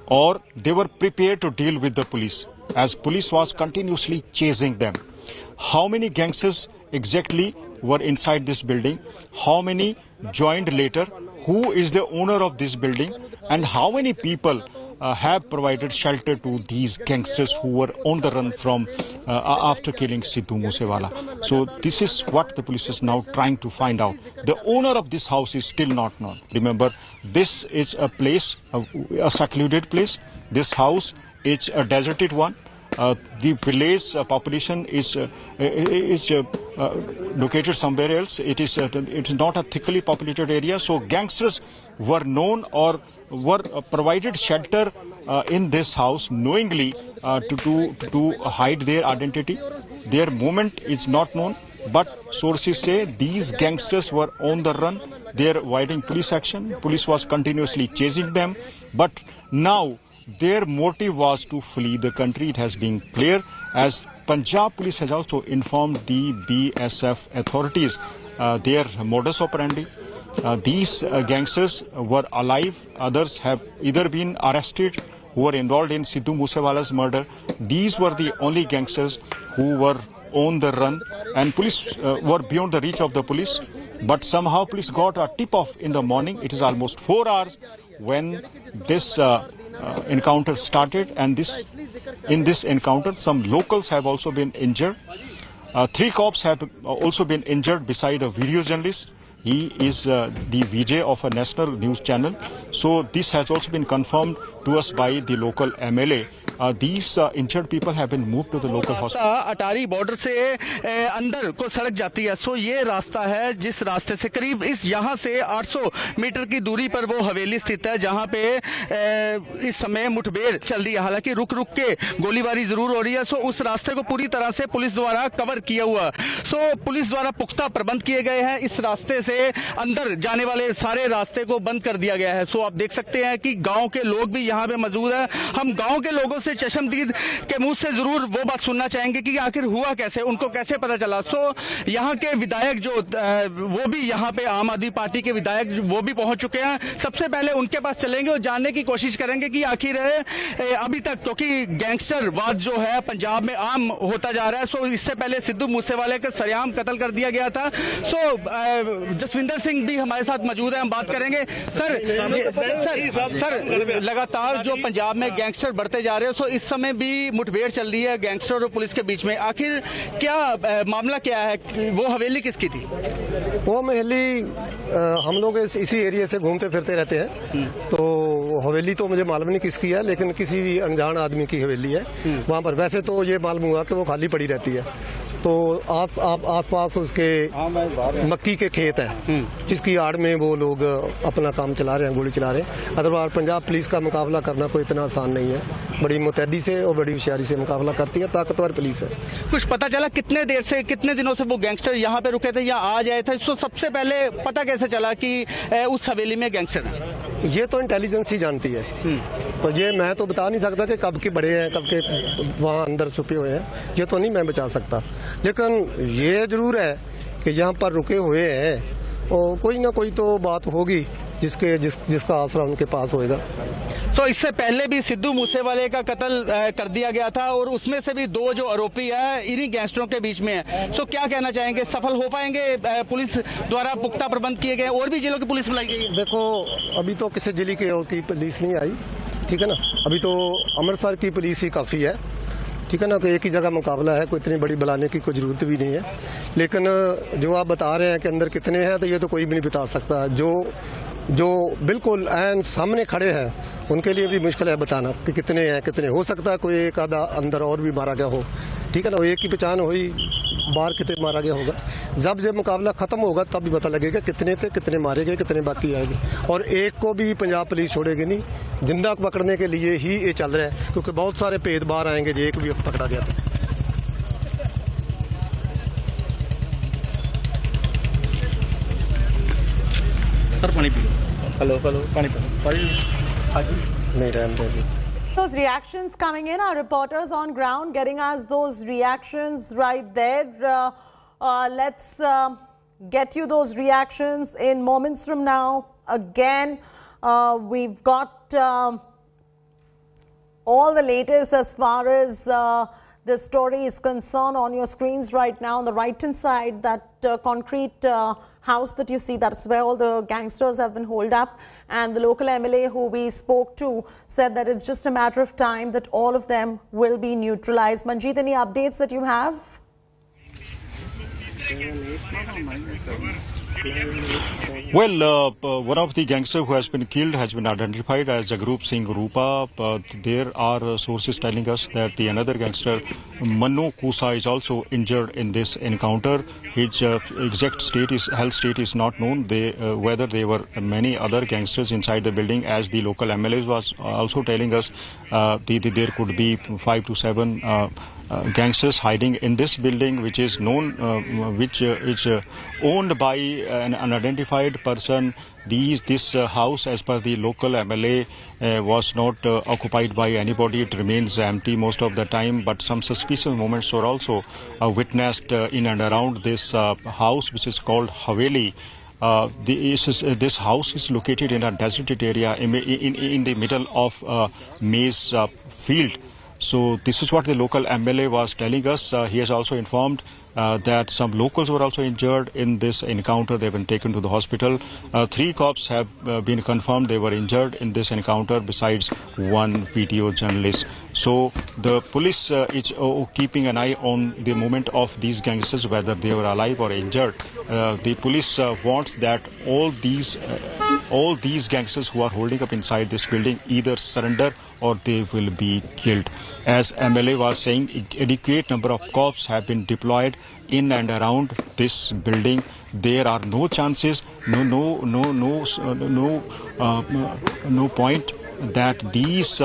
or they were prepared to deal with the police, as police was continuously chasing them. How many gangsters exactly were inside this building? How many joined later? Who is the owner of this building? And how many people have provided shelter to these gangsters who were on the run from after killing Sidhu Moosewala? So this is what the police is now trying to find out. The owner of this house is still not known. Remember, this is a place, a secluded place. This house is a deserted one. The village population is located somewhere else. It is not a thickly populated area. So gangsters were known or were provided shelter in this house knowingly to hide their identity. Their movement is not known, but sources say these gangsters were on the run. They are avoiding police action. Police was continuously chasing them, but now their motive was to flee the country. It has been clear, as Punjab police has also informed the BSF authorities their modus operandi. These gangsters were alive. Others have either been arrested who were involved in Sidhu Moosewala's murder. These were the only gangsters who were on the run, and police were beyond the reach of the police. But somehow police got a tip-off in the morning. It is almost 4 hours when this encounter started, and in this encounter some locals have also been injured. 3 cops have also been injured beside a video journalist. He is the VJ of a national news channel. So this has also been confirmed to us by the local MLA. These injured people have been moved to the local hospital. Attari border से अंदर को सड़क जाती है। सो ये रास्ता है, जिस रास्ते से करीब यहाँ से 800 मीटर की दूरी पर वो हवेली स्थित है, जहाँ पे इस समय मुठभेड़ चल रही है। हालांकि रुक रुक के गोलीबारी जरूर हो रही है। सो उस रास्ते को पूरी तरह से पुलिस द्वारा कवर किया हुआ। सो पुलिस द्वारा पुख्ता प्रबंध किए गए हैं। इस रास्ते से अंदर जाने वाले सारे रास्ते को बंद कर दिया गया है। सो आप देख सकते हैं कि गाँव के लोग भी यहाँ पे मौजूद है। हम गाँव के लोगों से चशमदीद के मुंह से जरूर वो बात सुनना चाहेंगे कि आखिर हुआ कैसे, उनको कैसे पता चला। सो यहाँ के विधायक जो वो भी यहाँ पे आम आदमी पार्टी के विधायक वो भी पहुंच चुके हैं। सबसे पहले उनके पास चलेंगे और जानने की कोशिश करेंगे कि आखिर अभी तक, क्योंकि गैंगस्टरवाद जो है पंजाब में आम होता जा रहा है। सो इससे पहले सिद्धू मूसेवाले का सरेआम कत्ल कर दिया गया था। सो जसविंदर सिंह भी हमारे साथ मौजूद है, हम बात करेंगे। सर लगातार जो पंजाब में गैंगस्टर बढ़ते जा रहे हैं, सो इस समय भी मुठभेड़ चल रही है गैंगस्टर और पुलिस के बीच में। आखिर क्या मामला क्या है? वो हवेली किसकी थी? वो हवेली हम लोग इसी एरिया से घूमते फिरते रहते हैं, तो हवेली तो मुझे मालूम नहीं किसकी है, लेकिन किसी भी अनजान आदमी की हवेली है वहाँ पर। वैसे तो ये मालूम हुआ कि वो खाली पड़ी रहती है, तो आसपास उसके मक्की के खेत हैं, जिसकी आड़ में वो लोग अपना काम चला रहे हैं, गोली चला रहे हैं। अदरवाइज पंजाब पुलिस का मुकाबला करना कोई इतना आसान नहीं है। बड़ी मुतैदी से और बड़ी होशियारी से मुकाबला करती है, ताकतवर पुलिस है। कुछ पता चला कितने देर से, कितने दिनों से वो गैंगस्टर यहाँ पे रुके थे या आज आए थे? सो सबसे पहले पता कैसे चला कि उस हवेली में गैंगस्टर है? ये तो इंटेलिजेंस ही जानती है, और ये मैं तो बता नहीं सकता कि कब के बड़े हैं, कब के वहाँ अंदर छुपे हुए हैं, ये तो नहीं मैं बचा सकता। लेकिन ये जरूर है कि यहाँ पर रुके हुए हैं और कोई ना कोई तो बात होगी जिसका आसरा उनके पास होएगा। तो इससे पहले भी सिद्धू मूसेवाले का कत्ल कर दिया गया था, और उसमें से भी 2 जो आरोपी है इन्हीं गैंगस्टरों के बीच में है। सो क्या कहना चाहेंगे, सफल हो पाएंगे? पुलिस द्वारा पुख्ता प्रबंध किए गए, और भी जिलों की पुलिस बुलाई गई है? देखो अभी तो किसी जिले की पुलिस नहीं आई, ठीक है ना। अभी तो अमृतसर की पुलिस ही काफ़ी है, ठीक है ना, तो एक ही जगह मुकाबला है, कोई इतनी बड़ी बुलाने की कोई ज़रूरत भी नहीं है। लेकिन जो आप बता रहे हैं कि अंदर कितने हैं, तो ये तो कोई भी नहीं बता सकता। जो बिल्कुल ऐन सामने खड़े हैं उनके लिए भी मुश्किल है बताना कि कितने हैं, कितने। हो सकता है कोई एक आधा अंदर और भी मारा गया हो, ठीक है ना, एक की पहचान हुई, बाहर कितने मारा गया होगा। जब ये मुकाबला ख़त्म होगा तब भी पता लगेगा कितने थे, कितने मारे गए, कितने बाकी आएंगे। और एक को भी पंजाब पुलिस छोड़ेगी नहीं, जिंदा पकड़ने के लिए ही ये चल रहा है, क्योंकि बहुत सारे भेद बाहर आएंगे जो एक भी पकड़ा गया था। सर पानी पी हेलो पानी नहीं रहने। Those reactions coming in, our reporters on ground getting us those reactions right there. Let's get you those reactions in moments from now. Again, we've got all the latest as far as this story is concerned on your screens right now. On the right-hand side, that concrete house that you see, that's where all the gangsters have been holed up. And the local MLA who we spoke to said that it's just a matter of time that all of them will be neutralized. Manjeet, any updates that you have? Well, one of the gangsters who has been killed has been identified as Jagrup Singh Rupa. There are sources telling us that the another gangster, Manu Kusa, is also injured in this encounter. His exact health state is not known. Whether there were many other gangsters inside the building, as the local MLA was also telling us, there could be 5 to 7 gangsters hiding in this building, which is known, which is owned by an unidentified person. This house, as per the local MLA, was not occupied by anybody. It remains empty most of the time, but some suspicious moments were also witnessed in and around this house, which is called Haveli. This house is located in a deserted area in the middle of maize field. So this is what the local MLA was telling us. He has also informed that some locals were also injured in this encounter. They've been taken to the hospital. 3 cops have been confirmed they were injured in this encounter, besides one video journalist. So the police is keeping an eye on the movement of these gangsters, whether they were alive or injured. The police wants that all these gangsters who are holding up inside this building either surrender or they will be killed. As MLA was saying, adequate number of cops have been deployed in and around this building. There are no chances, no point that these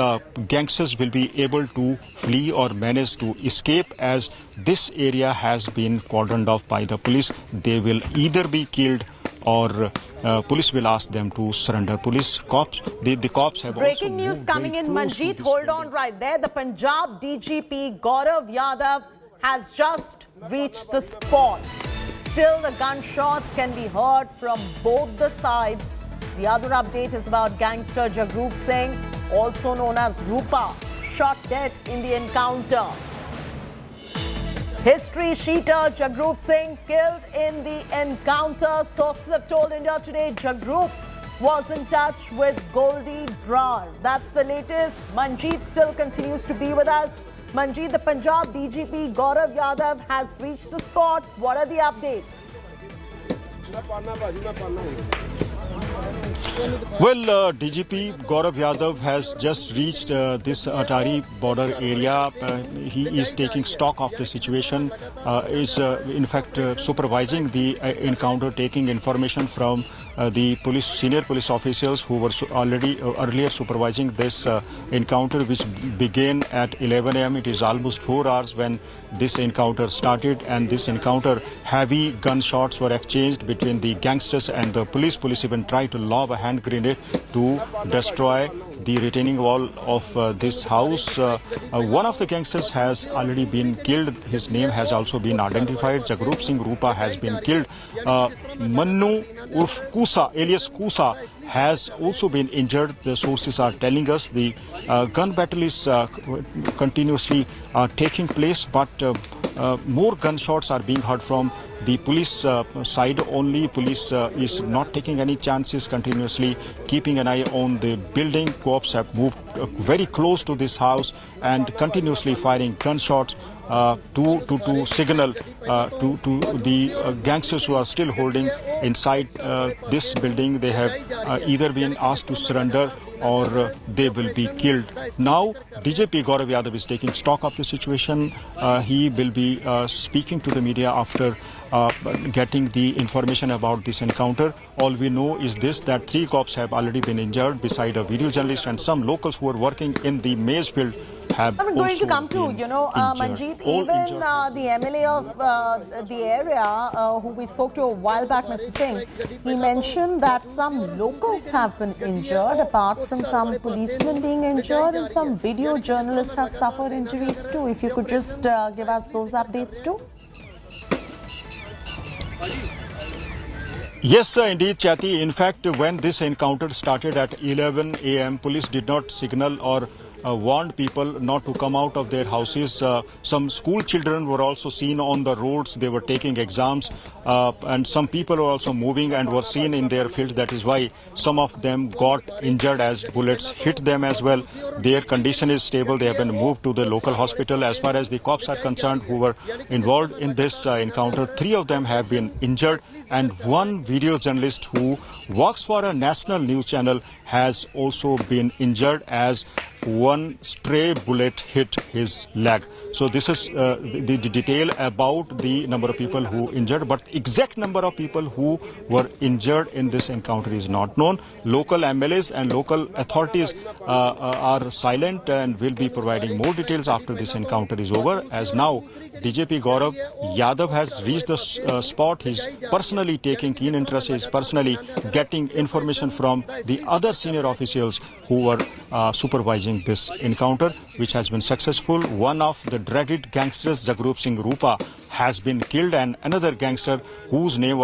gangsters will be able to flee or manage to escape, as this area has been cordoned off by the police. They will either be killed or police will ask them to surrender. The cops have Breaking news coming in, Manjeet, hold on right there. The Punjab DGP Gaurav Yadav has just reached the spot. Still, the gunshots can be heard from both the sides. The other update is about gangster Jagrup Singh, also known as Rupa, shot dead in the encounter. History sheeter Jagrup Singh killed in the encounter. Sources have told India Today Jagrup was in touch with Goldie Brar. That's the latest. Manjeet still continues to be with us. Manjeet, the Punjab DGP Gaurav Yadav has reached the spot. What are the updates? Well, DGP Gaurav Yadav has just reached this Atari border area. He is taking stock of the situation, is in fact supervising the encounter, taking information from the senior police officials who were earlier supervising this encounter, which began at 11 a.m. It is almost 4 hours when this encounter started, and this encounter, heavy gunshots were exchanged between the gangsters and the police. Police even tried to lob a hand grenade to destroy the retaining wall of this house. One of the gangsters has already been killed. His name has also been identified. Jagrup Singh Rupa has been killed. Manu Urf Kusa, alias Kusa, has also been injured. The sources are telling us the gun battle is continuously taking place, but more gunshots are being heard from the police side only. Police is not taking any chances, continuously keeping an eye on the building. Cops have moved very close to this house and continuously firing gunshots to signal to the gangsters who are still holding inside this building. They have either been asked to surrender or they will be killed. Now, DJP Gaurav Yadav is taking stock of the situation. He will be speaking to the media after getting the information about this encounter. All we know is this, that 3 cops have already been injured beside a video journalist, and some locals who are working in the maize field have I'm going to come to, Manjeet, even the MLA of the area who we spoke to a while back, Mr. Singh, he mentioned that some locals have been injured, apart from some policemen being injured, and some video journalists have suffered injuries too. If you could just give us those updates too. Yes, indeed, Chati. In fact, when this encounter started at 11 a.m., police did not signal or warned people not to come out of their houses. Some school children were also seen on the roads. They were taking exams, and some people were also moving and were seen in their field. That is why some of them got injured as bullets hit them as well. Their condition is stable. They have been moved to the local hospital. As far as the cops are concerned who were involved in this encounter, 3 of them have been injured, and 1 video journalist who works for a national news channel has also been injured as 1 stray bullet hit his leg. So this is the detail about the number of people who injured, but exact number of people who were injured in this encounter is not known. Local MLAs and local authorities are silent and will be providing more details after this encounter is over. As now, DJP Gaurav Yadav has reached the spot. He's personally taking keen interest. He's personally getting information from the other senior officials who were supervising this encounter, which has been successful. One of the dreaded gangsters, Jagrup Singh Rupa, has been killed, and another gangster whose name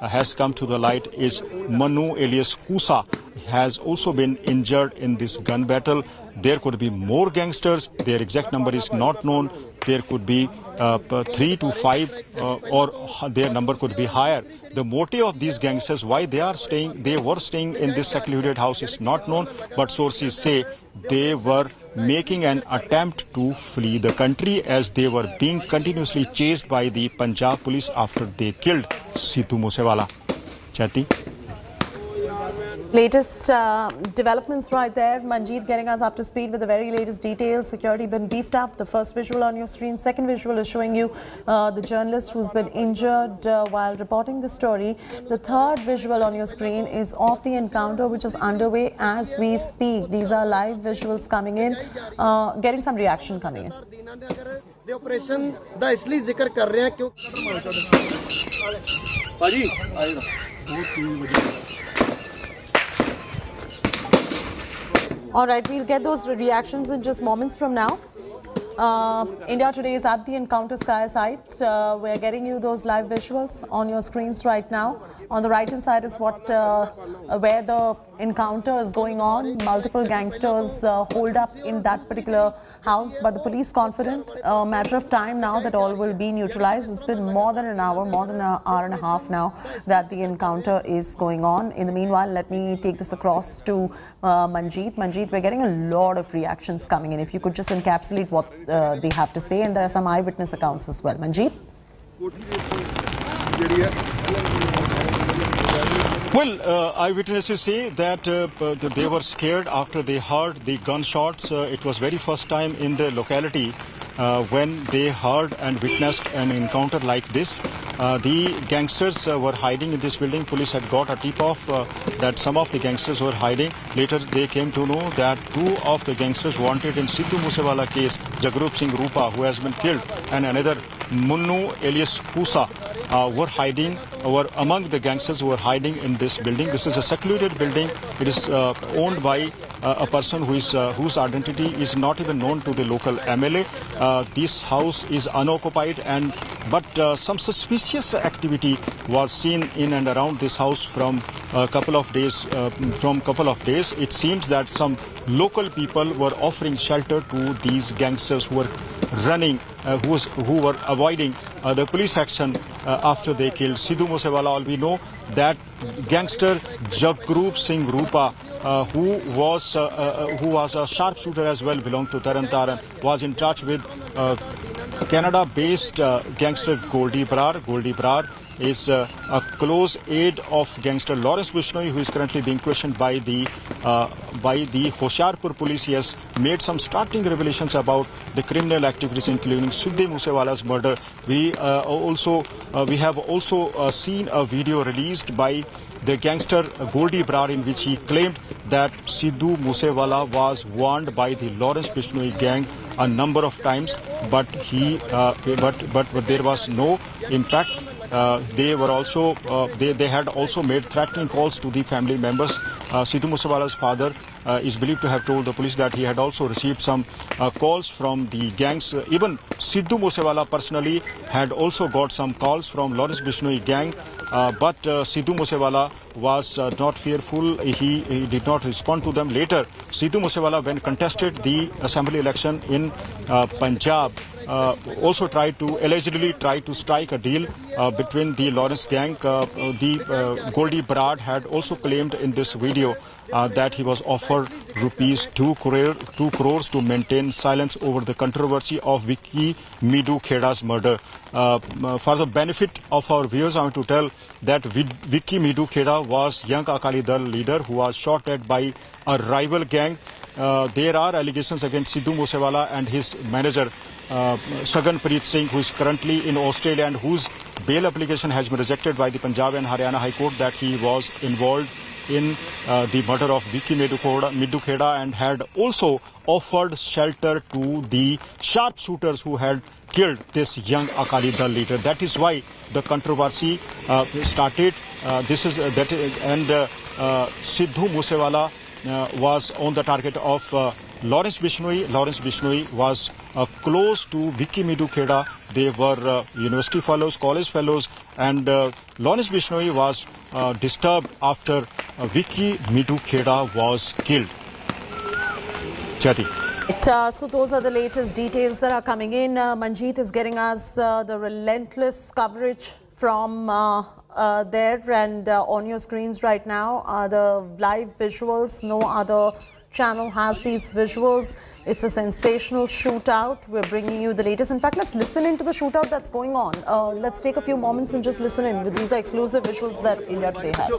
has come to the light is Manu alias Kusa has also been injured in this gun battle. There could be more gangsters. Their exact number is not known. There could be 3 to 5 or their number could be higher. The motive of these gangsters, why they were staying in this secluded house is not known, but sources say they were making an attempt to flee the country as they were being continuously chased by the Punjab police after they killed Sidhu Moosewala. Chati. Latest developments right there. Manjeet getting us up to speed with the very latest details. Security been beefed up. The first visual on your screen. Second visual is showing you the journalist who's been injured while reporting the story. The third visual on your screen is of the encounter which is underway as we speak. These are live visuals coming in, getting some reaction coming in. The operation ਦਾ ਇਸ ਲਈ ਜ਼ਿਕਰ ਕਰ ਰਹੇ ਹਾਂ ਕਿਉਂਕਿ ਭਾਜੀ All right, we'll get those reactions in just moments from now. India Today is at the Encounter Sky site. We're getting you those live visuals on your screens right now. On the right-hand side is where the encounter is going on. Multiple gangsters hold up in that particular house, but the police confident. A matter of time now that all will be neutralized. It's been more than an hour, more than an hour and a half now that the encounter is going on. In the meanwhile, let me take this across to Manjeet. Manjeet, we're getting a lot of reactions coming in. If you could just encapsulate what they have to say, and there are some eyewitness accounts as well. Manjeet? Well, eyewitnesses say that they were scared after they heard the gunshots. It was very first time in the locality when they heard and witnessed an encounter like this. The gangsters were hiding in this building. Police had got a tip-off that some of the gangsters were hiding. Later, they came to know that 2 of the gangsters wanted in Sidhu Moosewala case, Jagrup Singh Rupa, who has been killed, and another Munnu alias Kusa, were among the gangsters who were hiding in this building. This is a secluded building. It is owned by a person whose identity is not even known to the local MLA. This house is unoccupied, but some suspicious activity was seen in and around this house from a couple of days. It seems that some local people were offering shelter to these gangsters who were running who were avoiding the police action after they killed Sidhu Musewala. All we know that gangster Jagroop Singh Rupa, who was a sharpshooter as well, belonged to Taran, was in touch with Canada-based gangster Goldie Brar. Goldie Brar is a close aide of gangster Lawrence Bishnoi, who is currently being questioned by the Hoshiarpur police. He has made some startling revelations about the criminal activities, including Sidhu Musewala's murder. We have also seen a video released by the gangster Goldie Brar, in which he claimed that Sidhu Musewala was warned by the Lawrence Bishnoi gang a number of times, but there was no impact. They had also made threatening calls to the family members. Sidhu Musewala's father is believed to have told the police that he had also received some calls from the gangs. Even Sidhu Musewala personally had also got some calls from Lawrence Bishnoi gang, but Sidhu Musewala was not fearful. He did not respond to them. Later, Sidhu Musewala, when contested the assembly election in Punjab, also allegedly tried to strike a deal between the Lawrence gang. Goldie Brar had also claimed in this video that he was offered rupees 2 crores to maintain silence over the controversy of Vicky Midhu Kheda's murder. For the benefit of our viewers, I want to tell that Vicky Midhu Kheda was young Akali Dal leader who was shot at by a rival gang. There are allegations against Sidhu Musewala and his manager Shaganpreet Singh, who is currently in Australia and whose bail application has been rejected by the Punjab and Haryana High Court, that he was involved in the murder of Vicky Midhu Kheda and had also offered shelter to the sharpshooters who had killed this young Akali Dal leader. That is why the controversy started. Sidhu Musewala was on the target of Lawrence Bishnoi. Lawrence Bishnoi was close to Vicky Midhu Kheda. They were university fellows, college fellows, and Lawrence Bishnoi was disturbed after Vicky Midhu Kheda was killed. Chati. So those are the latest details that are coming in. Manjeet is getting us the relentless coverage from there, and on your screens right now are the live visuals. No other channel has these visuals. It's a sensational shootout. We're bringing you the latest. In fact, let's listen into the shootout that's going on. Let's take a few moments and just listen in. These are exclusive visuals that India Today has.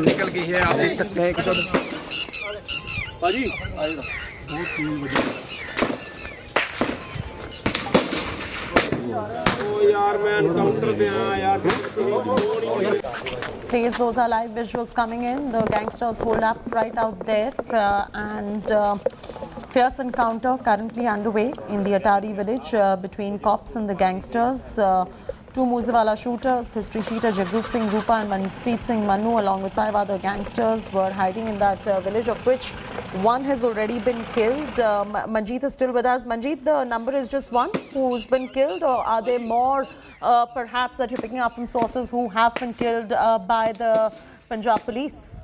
निकल गई है, आप देख सकते हैं Please, those are live visuals coming in. The gangsters hold up right out there, and fierce encounter currently underway in the Atari village between cops and the gangsters. Two Musewala shooters, history sheeter Jagroop Singh Rupa and Manpreet Singh Manu, along with 5 other gangsters, were hiding in that village, of which one has already been killed. Manjeet is still with us. Manjeet, the number is just one who's been killed, or are there more perhaps that you're picking up from sources who have been killed by the Punjab police?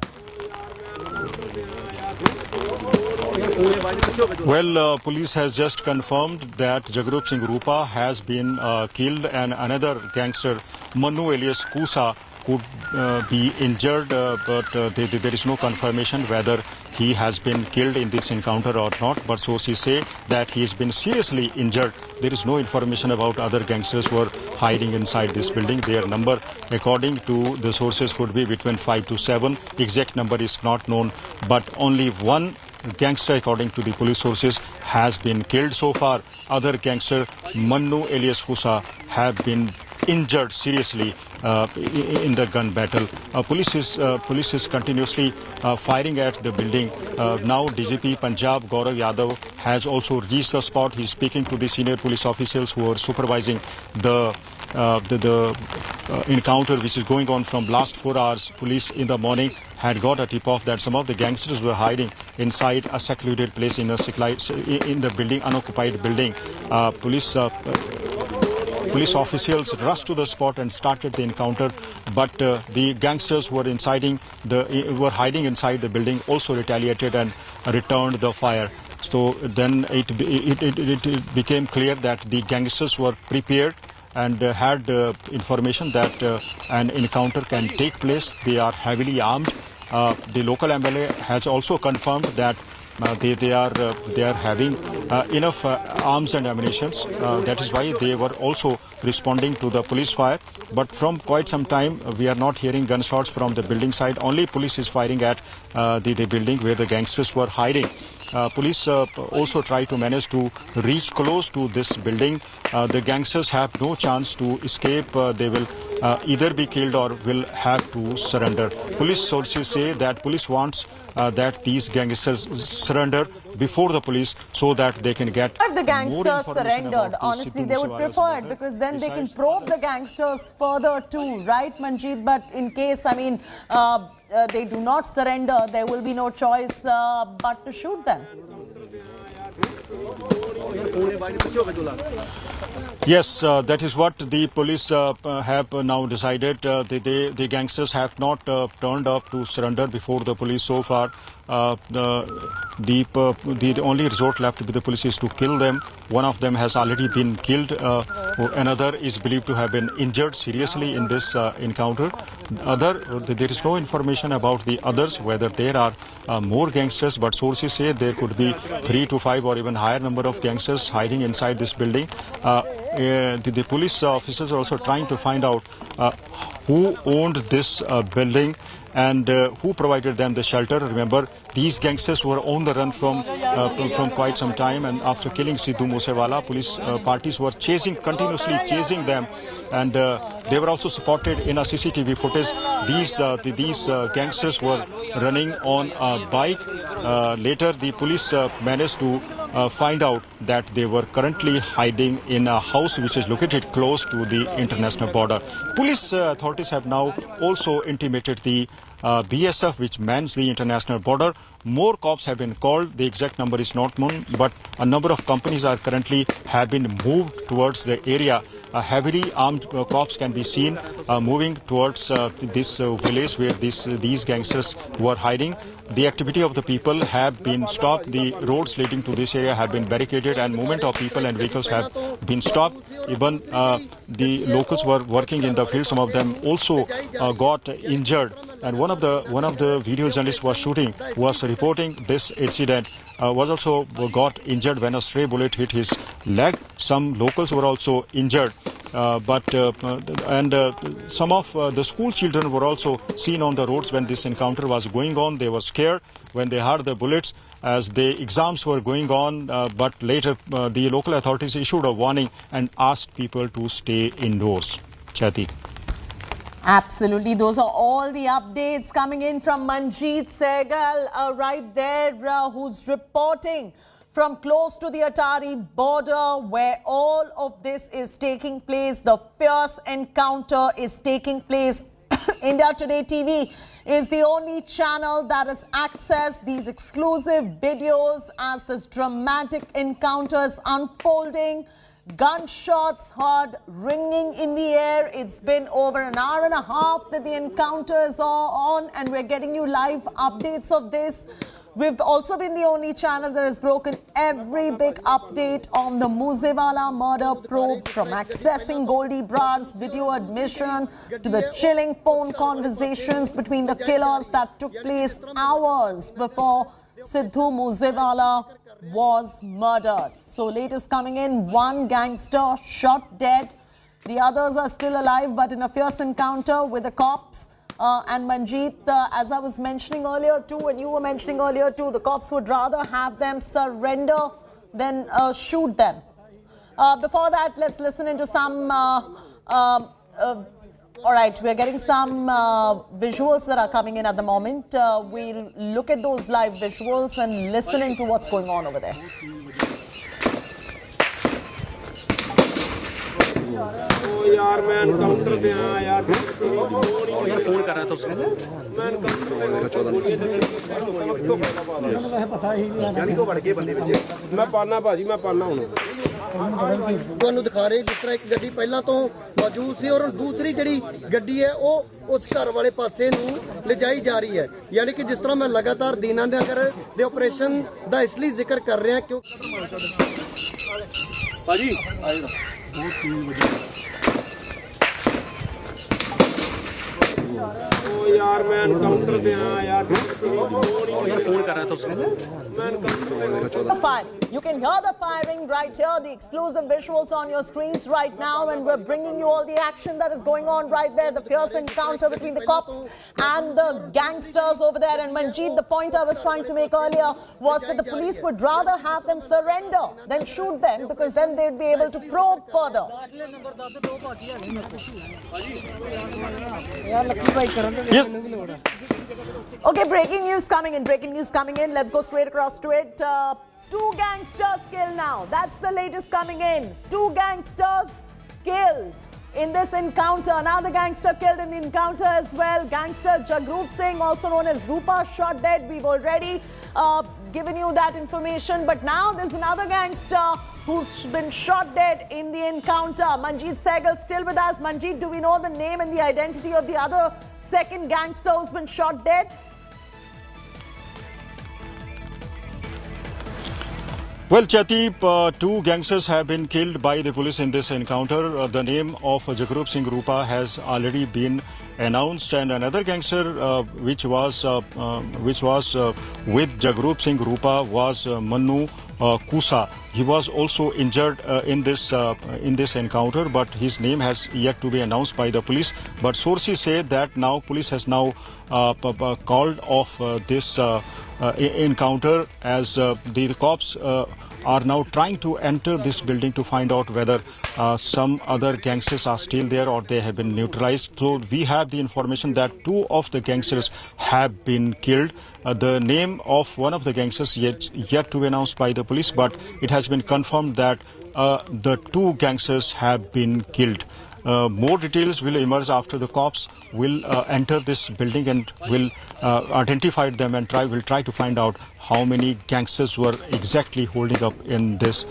Well, police has just confirmed that Jagroop Singh Rupa has been killed, and another gangster, Manu alias Kusa, could be injured, but there is no confirmation whether he has been killed in this encounter or not. But sources say that he has been seriously injured. There is no information about other gangsters who are hiding inside this building. Their number, according to the sources, could be between 5 to 7. Exact number is not known, but only one gangster, according to the police sources, has been killed so far. Other gangster, Manu alias Kusa, have been injured seriously in the gun battle. Police is continuously firing at the building. Now DGP Punjab Gaurav Yadav has also reached the spot. He's speaking to the senior police officials who are supervising the encounter which is going on from last 4 hours. Police in the morning had got a tip-off that some of the gangsters were hiding inside a secluded place in the building, unoccupied building. Police police officials rushed to the spot and started the encounter, but the gangsters were were hiding inside the building, also retaliated and returned the fire. So then it became clear that the gangsters were prepared and had information that an encounter can take place. They are heavily armed. The local MLA has also confirmed that they are having enough arms and ammunitions. That is why they were also responding to the police fire. But from quite some time, we are not hearing gunshots from the building side. Only police is firing at the building where the gangsters were hiding. Police also try to manage to reach close to this building. The gangsters have no chance to escape. They will either be killed or will have to surrender. Police sources say that police wants that these gangsters surrender before the police so that they can get If the gangsters surrendered, honestly, they would prefer it because then they can probe the gangsters further too, right, Manjeet? But in case, I mean, they do not surrender, there will be no choice but to shoot them. Yes, that is what the police have now decided. The gangsters have not turned up to surrender before the police so far. The only resort left with the police is to kill them. One of them has already been killed. Another is believed to have been injured seriously in this encounter. There is no information about the others, whether there are more gangsters, but sources say there could be 3 to 5 or even higher number of gangsters hiding inside this building. The police officers are also trying to find out who owned this building and who provided them the shelter. Remember, these gangsters were on the run from quite some time, and after killing Sidhu Moosewala, police parties were continuously chasing them, and they were also spotted in a CCTV footage. These gangsters were running on a bike. Later, the police managed to find out that they were currently hiding in a house which is located close to the international border. Police authorities have now also intimated the BSF, which mans the international border. More cops have been called. The exact number is not known, but a number of companies have been moved towards the area. Heavily armed cops can be seen moving towards this village where these gangsters were hiding. The activity of the people have been stopped. The roads leading to this area have been barricaded, and movement of people and vehicles have been stopped. Even the locals were working in the field. Some of them also got injured. And one of the video journalists was shooting, was reporting this incident, was also got injured when a stray bullet hit his leg. Some locals were also injured. Some of the school children were also seen on the roads when this encounter was going on. They were scared when they heard the bullets as the exams were going on, but later the local authorities issued a warning and asked people to stay indoors. Chati. Absolutely. Those are all the updates coming in from Manjeet Sehgal right there, who's reporting from close to the Atari border where all of this is taking place. The fierce encounter is taking place. India Today TV is the only channel that has accessed these exclusive videos as this dramatic encounter is unfolding. Gunshots heard ringing in the air. It's been over an hour and a half that the encounter is on, and we're getting you live updates of this. We've also been the only channel that has broken every big update on the Moosewala murder probe, from accessing Goldie Brar's video admission to the chilling phone conversations between the killers that took place hours before Sidhu Moosewala was murdered. So latest coming in, one gangster shot dead. The others are still alive, but in a fierce encounter with the cops. And Manjeet, as I was mentioning earlier too, and you were mentioning earlier too, the cops would rather have them surrender than shoot them. Before that, let's listen into some... all right, we're getting some visuals that are coming in at the moment. We'll look at those live visuals and listen into what's going on over there. यार मैं encounter पे आया यार phone कर रहा था उसने मैं एनकाउंटर पता ही नहीं मैं पाना भाजी मैं पाना हूं ਤੁਹਾਨੂੰ ਦਿਖਾ ਰਹੇ ਜਿਸ ਤਰ੍ਹਾਂ ਇੱਕ ਗੱਡੀ ਪਹਿਲਾਂ ਤੋਂ ਮੌਜੂਦ ਸੀ ਔਰ ਦੂਸਰੀ ਜਿਹੜੀ ਗੱਡੀ ਹੈ ਉਹ ਉਸ ਘਰ ਵਾਲੇ ਪਾਸੇ ਨੂੰ ਲਿਜਾਈ ਜਾ ਰਹੀ ਹੈ। ਯਾਨੀ ਕਿ ਜਿਸ ਤਰ੍ਹਾਂ ਮੈਂ ਲਗਾਤਾਰ ਦੀਨਾਨਗਰ ਦੇ ਆਪਰੇਸ਼ਨ ਦਾ ਇਸ ਲਈ ਜ਼ਿਕਰ ਕਰ ਰਿਹਾ ਕਿਉਂਕਿ ਭਾਜੀ ओ यार मैं एनकाउंटर पे आया यार फोन कर रहा था उसने Fire. You can hear the firing right here, the exclusive visuals on your screens right now, and we're bringing you all the action that is going on right there, the fierce encounter between the cops and the gangsters over there. And Manjeet, the point I was trying to make earlier was that the police would rather have them surrender than shoot them, because then they'd be able to probe further. Yes. Okay, breaking news coming in. Let's go straight across to it. 2 gangsters killed now. That's the latest coming in. 2 gangsters killed in this encounter. Another gangster killed in the encounter as well. Gangster Jagrup Singh, also known as Rupa, shot dead. We've already given you that information. But now there's another gangster who's been shot dead in the encounter. Manjeet Sehgal still with us. Manjeet, do we know the name and the identity of the other second gangster who's been shot dead? Well, Chati, 2 gangsters have been killed by the police in this encounter. The name of Jagrup Singh Rupa has already been announced, and another gangster which was with Jagrup Singh Rupa was Manu Kusa. He was also injured in this encounter, but his name has yet to be announced by the police. But sources say that now police has now called off this encounter as the cops are now trying to enter this building to find out whether some other gangsters are still there or they have been neutralized. So we have the information that 2 of the gangsters have been killed. The name of one of the gangsters yet to be announced by the police, but it has been confirmed that the 2 gangsters have been killed. More details will emerge after the cops will enter this building and will identify them and will try to find out how many gangsters were exactly holding up in this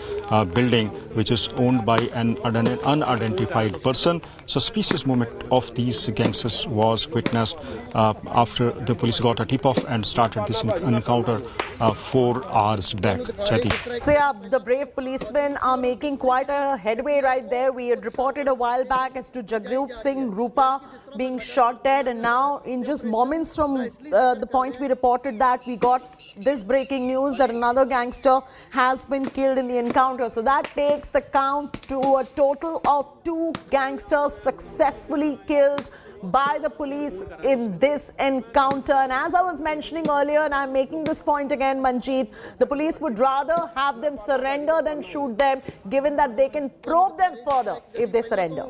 building, which is owned by an unidentified person. Suspicious movement of these gangsters was witnessed after the police got a tip-off and started this encounter 4 hours back. Chati. So yeah, the brave policemen are making quite a headway right there. We had reported a while back as to Jagrup Singh Rupa being shot dead, and now in just moments from the point we reported that, we got this breaking news that another gangster has been killed in the encounter. So that takes the count to a total of 2 gangsters successfully killed by the police in this encounter. And as I was mentioning earlier, and I'm making this point again, Manjeet, the police would rather have them surrender than shoot them, given that they can probe them further if they surrender.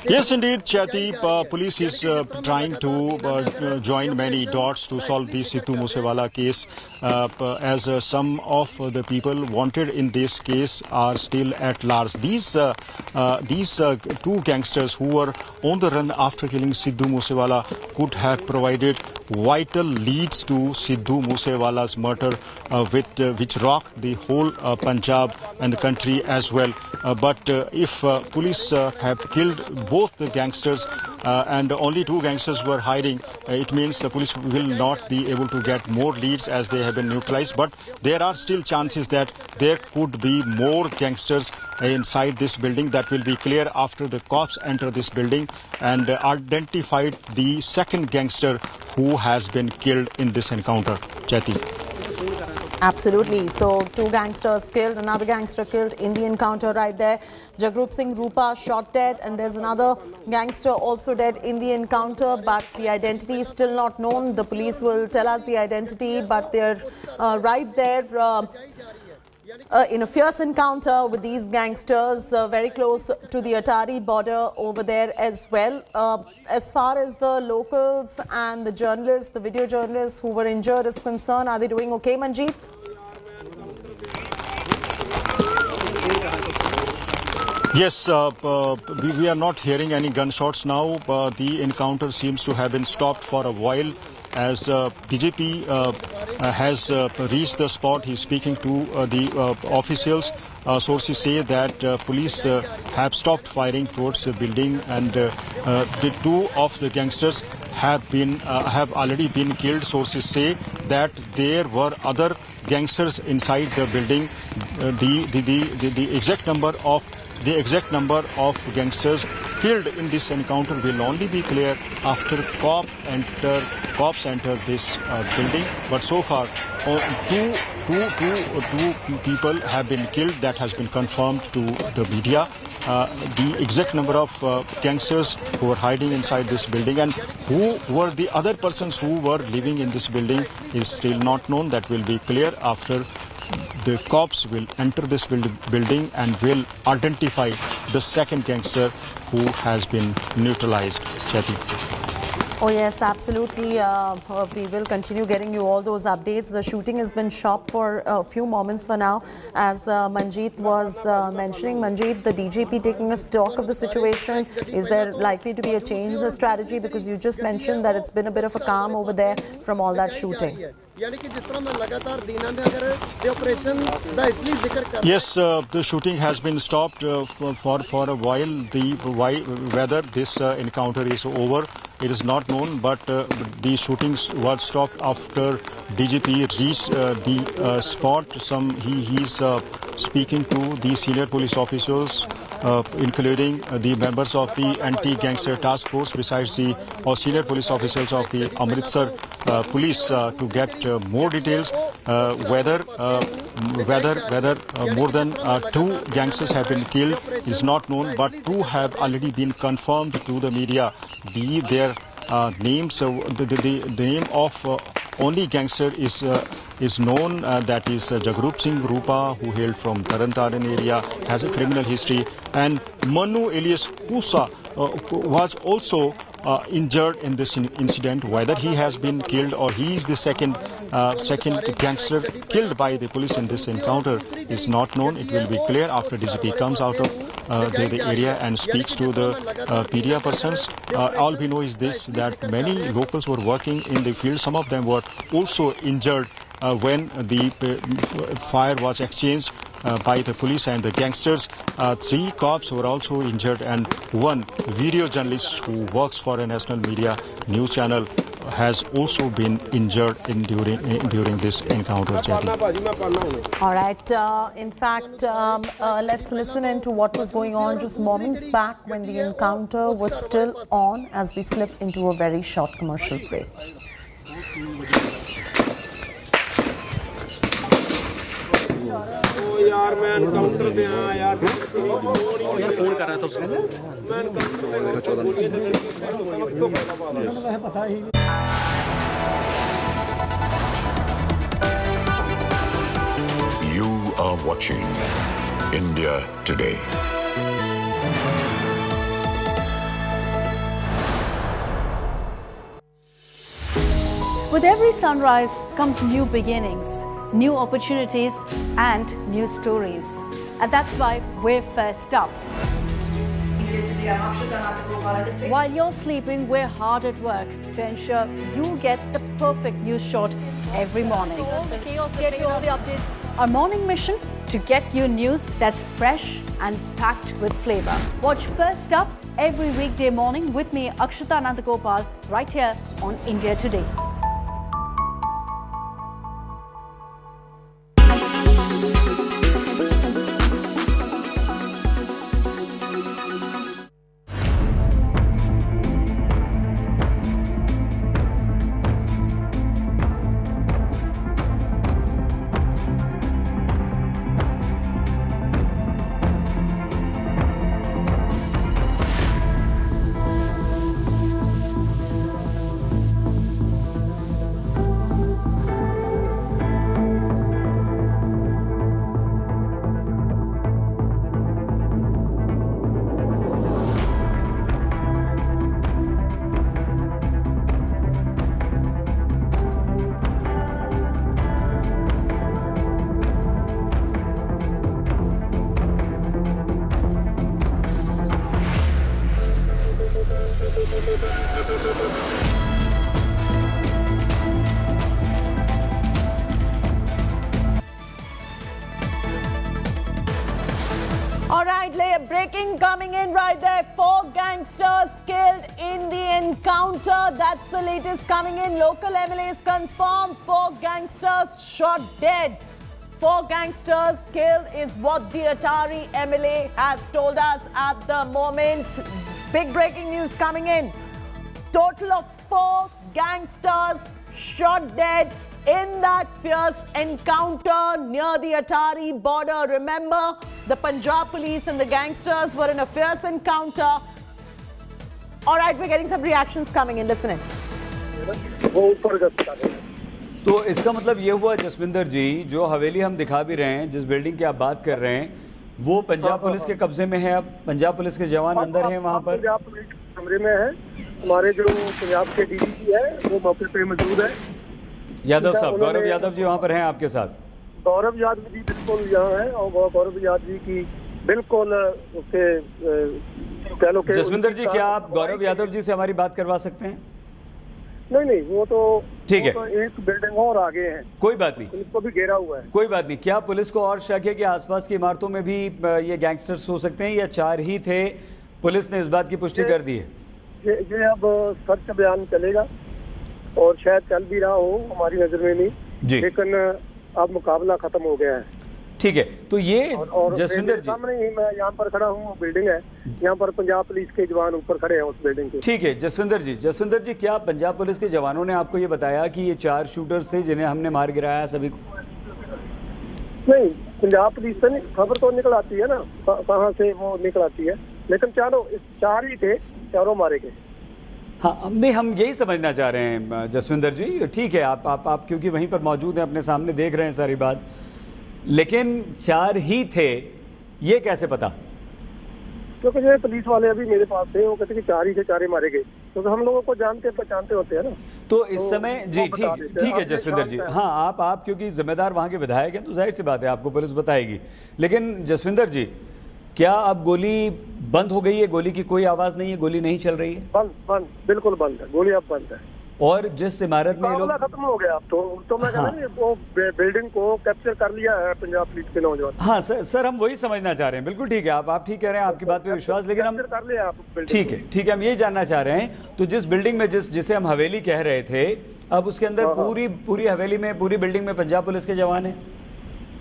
Yes, indeed, Chati. Police is trying to join many dots to solve the Sidhu Moosewala case, as some of the people wanted in this case are still at large. These 2 gangsters who were on the run after killing Sidhu Moosewala could have provided vital leads to Sidhu Moosewala's murder, which rocked the whole Punjab and the country as well. But if police have killed both the gangsters and only 2 gangsters were hiding, it means the police will not be able to get more leads as they have been neutralized. But there are still chances that there could be more gangsters inside this building. That will be clear after the cops enter this building and identified the second gangster who has been killed in this encounter. Chati. Absolutely. So 2 gangsters killed, another gangster killed in the encounter right there. Jagrup Singh Rupa shot dead, and there's another gangster also dead in the encounter, but the identity is still not known. The police will tell us the identity, but they're right there in a fierce encounter with these gangsters very close to the Atari border over there as well. As far as the locals and the journalists, the video journalists who were injured is concerned, are they doing okay, Manjeet? Yes, we are not hearing any gunshots now. The encounter seems to have been stopped for a while as BJP has reached the spot. He's speaking to the officials. Sources say that police have stopped firing towards the building, and the two of the gangsters have already been killed. Sources say that there were other gangsters inside the building. The exact number of gangsters killed in this encounter will only be clear after cops enter this building. But so far, two people have been killed. That has been confirmed to the media. The exact number of gangsters who were hiding inside this building and who were the other persons who were living in this building is still not known. That will be clear after the cops will enter this building and will identify the second gangster who has been neutralized. Chetty. Oh yes, absolutely. We will continue getting you all those updates. The shooting has been stopped for a few moments for now. As Manjeet was mentioning, Manjeet, the DGP taking a stock of the situation. Is there likely to be a change in the strategy? Because you just mentioned that it's been a bit of a calm over there from all that shooting. Yes, the shooting has been stopped for a while. Whether this encounter is over, it is not known, but the shootings were stopped after DGP reached the spot. He's speaking to the senior police officers, including the members of the anti-gangster task force, besides the senior police officers of the Amritsar police, to get more details. Whether more than two gangsters have been killed is not known, but two have already been confirmed to the media. Their names, the name of only gangster is known, that is Jagrup Singh Rupa, who hailed from Tarantaran area, has a criminal history, and Manu alias Kusa was also injured in this incident. Whether he has been killed or he is the second gangster killed by the police in this encounter is not known. It will be clear after DGP comes out of the area and speaks to the media persons. All we know is this, that many locals were working in the field. Some of them were also injured when the fire was exchanged by the police and the gangsters. 3 cops were also injured, and one video journalist who works for a national media news channel has also been injured during this encounter. All right. In fact, let's listen into what was going on just moments back when the encounter was still on, as we slip into a very short commercial break. यार मैं encounter पे आया यार phone कर रहा था उसने You are watching India Today. With every sunrise comes new beginnings, new opportunities and new stories. And that's why we're first up. While you're sleeping, we're hard at work to ensure you get the perfect news shot every morning. Get you all the updates. Our morning mission, to get you news that's fresh and packed with flavor. Watch First Up every weekday morning with me, Akshata Nandagopal, right here on India Today. All right, breaking coming in right there. 4 gangsters killed in the encounter. That's the latest coming in. Local MLAs confirm 4 gangsters shot dead. 4 gangsters killed is what the Atari MLA has told us at the moment. Big breaking news coming in. Total of 4 gangsters shot dead in that fierce encounter near the Atari border. Remember, the Punjab police and the gangsters were in a fierce encounter. All right, we're getting some reactions coming in. Listen in. तो इसका मतलब ये हुआ जसविंदर जी, जो हवेली हम दिखा भी रहे हैं, जिस बिल्डिंग की आप बात कर रहे हैं, वो पंजाब पुलिस के कब्जे में है। अब पंजाब पुलिस के जवान अंदर हैं वहाँ पर। पंजाब पुलिस कमरे में है। हमारे जो पंजाब के डीजीपी है वो मौके पे मौजूद है। यादव साहब, गौरव यादव जी वहाँ पर हैं आपके साथ? गौरव यादव जी बिल्कुल यहाँ है और गौरव यादव जी की बिल्कुल उसके कह लो। जसविंदर जी, क्या आप गौरव यादव जी से हमारी बात करवा सकते हैं? नहीं, वो तो ठीक है, तो एक बिल्डिंग और आगे है। कोई बात नहीं, पुलिस को भी घेरा हुआ है। कोई बात नहीं। क्या पुलिस को और शक है कि आसपास की इमारतों में भी ये गैंगस्टर्स हो सकते हैं, या 4 ही थे? पुलिस ने इस बात की पुष्टि कर दी है? ये अब सच बयान चलेगा और शायद चल भी रहा हो, हमारी नजर में नहीं जी, लेकिन अब मुकाबला खत्म हो गया है। ठीक है, तो ये और जसविंदर जी सामने ही मैं यहाँ पर खड़ा हूँ, बिल्डिंग है, यहाँ पर पंजाब पुलिस के जवान ऊपर खड़े हैं उस बिल्डिंग के। ठीक है जसविंदर जी, क्या पंजाब पुलिस के जवानों ने आपको ये बताया कि ये 4 शूटर्स थे जिन्हें हमने मार गिराया सभी को? नहीं, पंजाब पुलिस से खबर तो निकल आती है ना, कहाँ से वो निकल आती है, लेकिन 4 ही थे, 4 मारे गए। हाँ, नहीं, हम यही समझना चाह रहे हैं जसविंदर जी। ठीक है, आप क्योंकि वहीं पर मौजूद हैं, अपने सामने देख रहे हैं सारी बात, लेकिन 4 ही थे, ये कैसे पता? क्योंकि जो पुलिस वाले अभी मेरे पास थे, वो कहते कि 4 ही थे, 4 ही मारे गए, क्योंकि हम लोगों को जानते पहचानते होते हैं ना। तो इस समय जी ठीक है जसविंदर जी, हाँ, आप क्योंकि जिम्मेदार वहाँ के विधायक हैं, तो जाहिर सी बात है आपको पुलिस बताएगी। लेकिन जसविंदर जी, क्या अब गोली बंद हो गई है? गोली की कोई आवाज नहीं है, गोली नहीं चल रही है? बंद, बिल्कुल बंद है, गोली अब बंद है। और जिस इमारत में लोग खत्म हो गया अब तो मैं कह रहा हूं, वो बिल्डिंग को कैप्चर कर लिया है पंजाब पुलिस के नौजवान। हाँ सर, हम वही समझना चाह रहे हैं। बिल्कुल ठीक है, आप ठीक कह रहे हैं, आपकी बात पे विश्वास, लेकिन हम कर लिया आप। ठीक है, हम ये जानना चाह रहे हैं, तो जिस बिल्डिंग में जिसे हम हवेली कह रहे थे, अब उसके अंदर पूरी हवेली में, पूरी बिल्डिंग में पंजाब पुलिस के जवान है?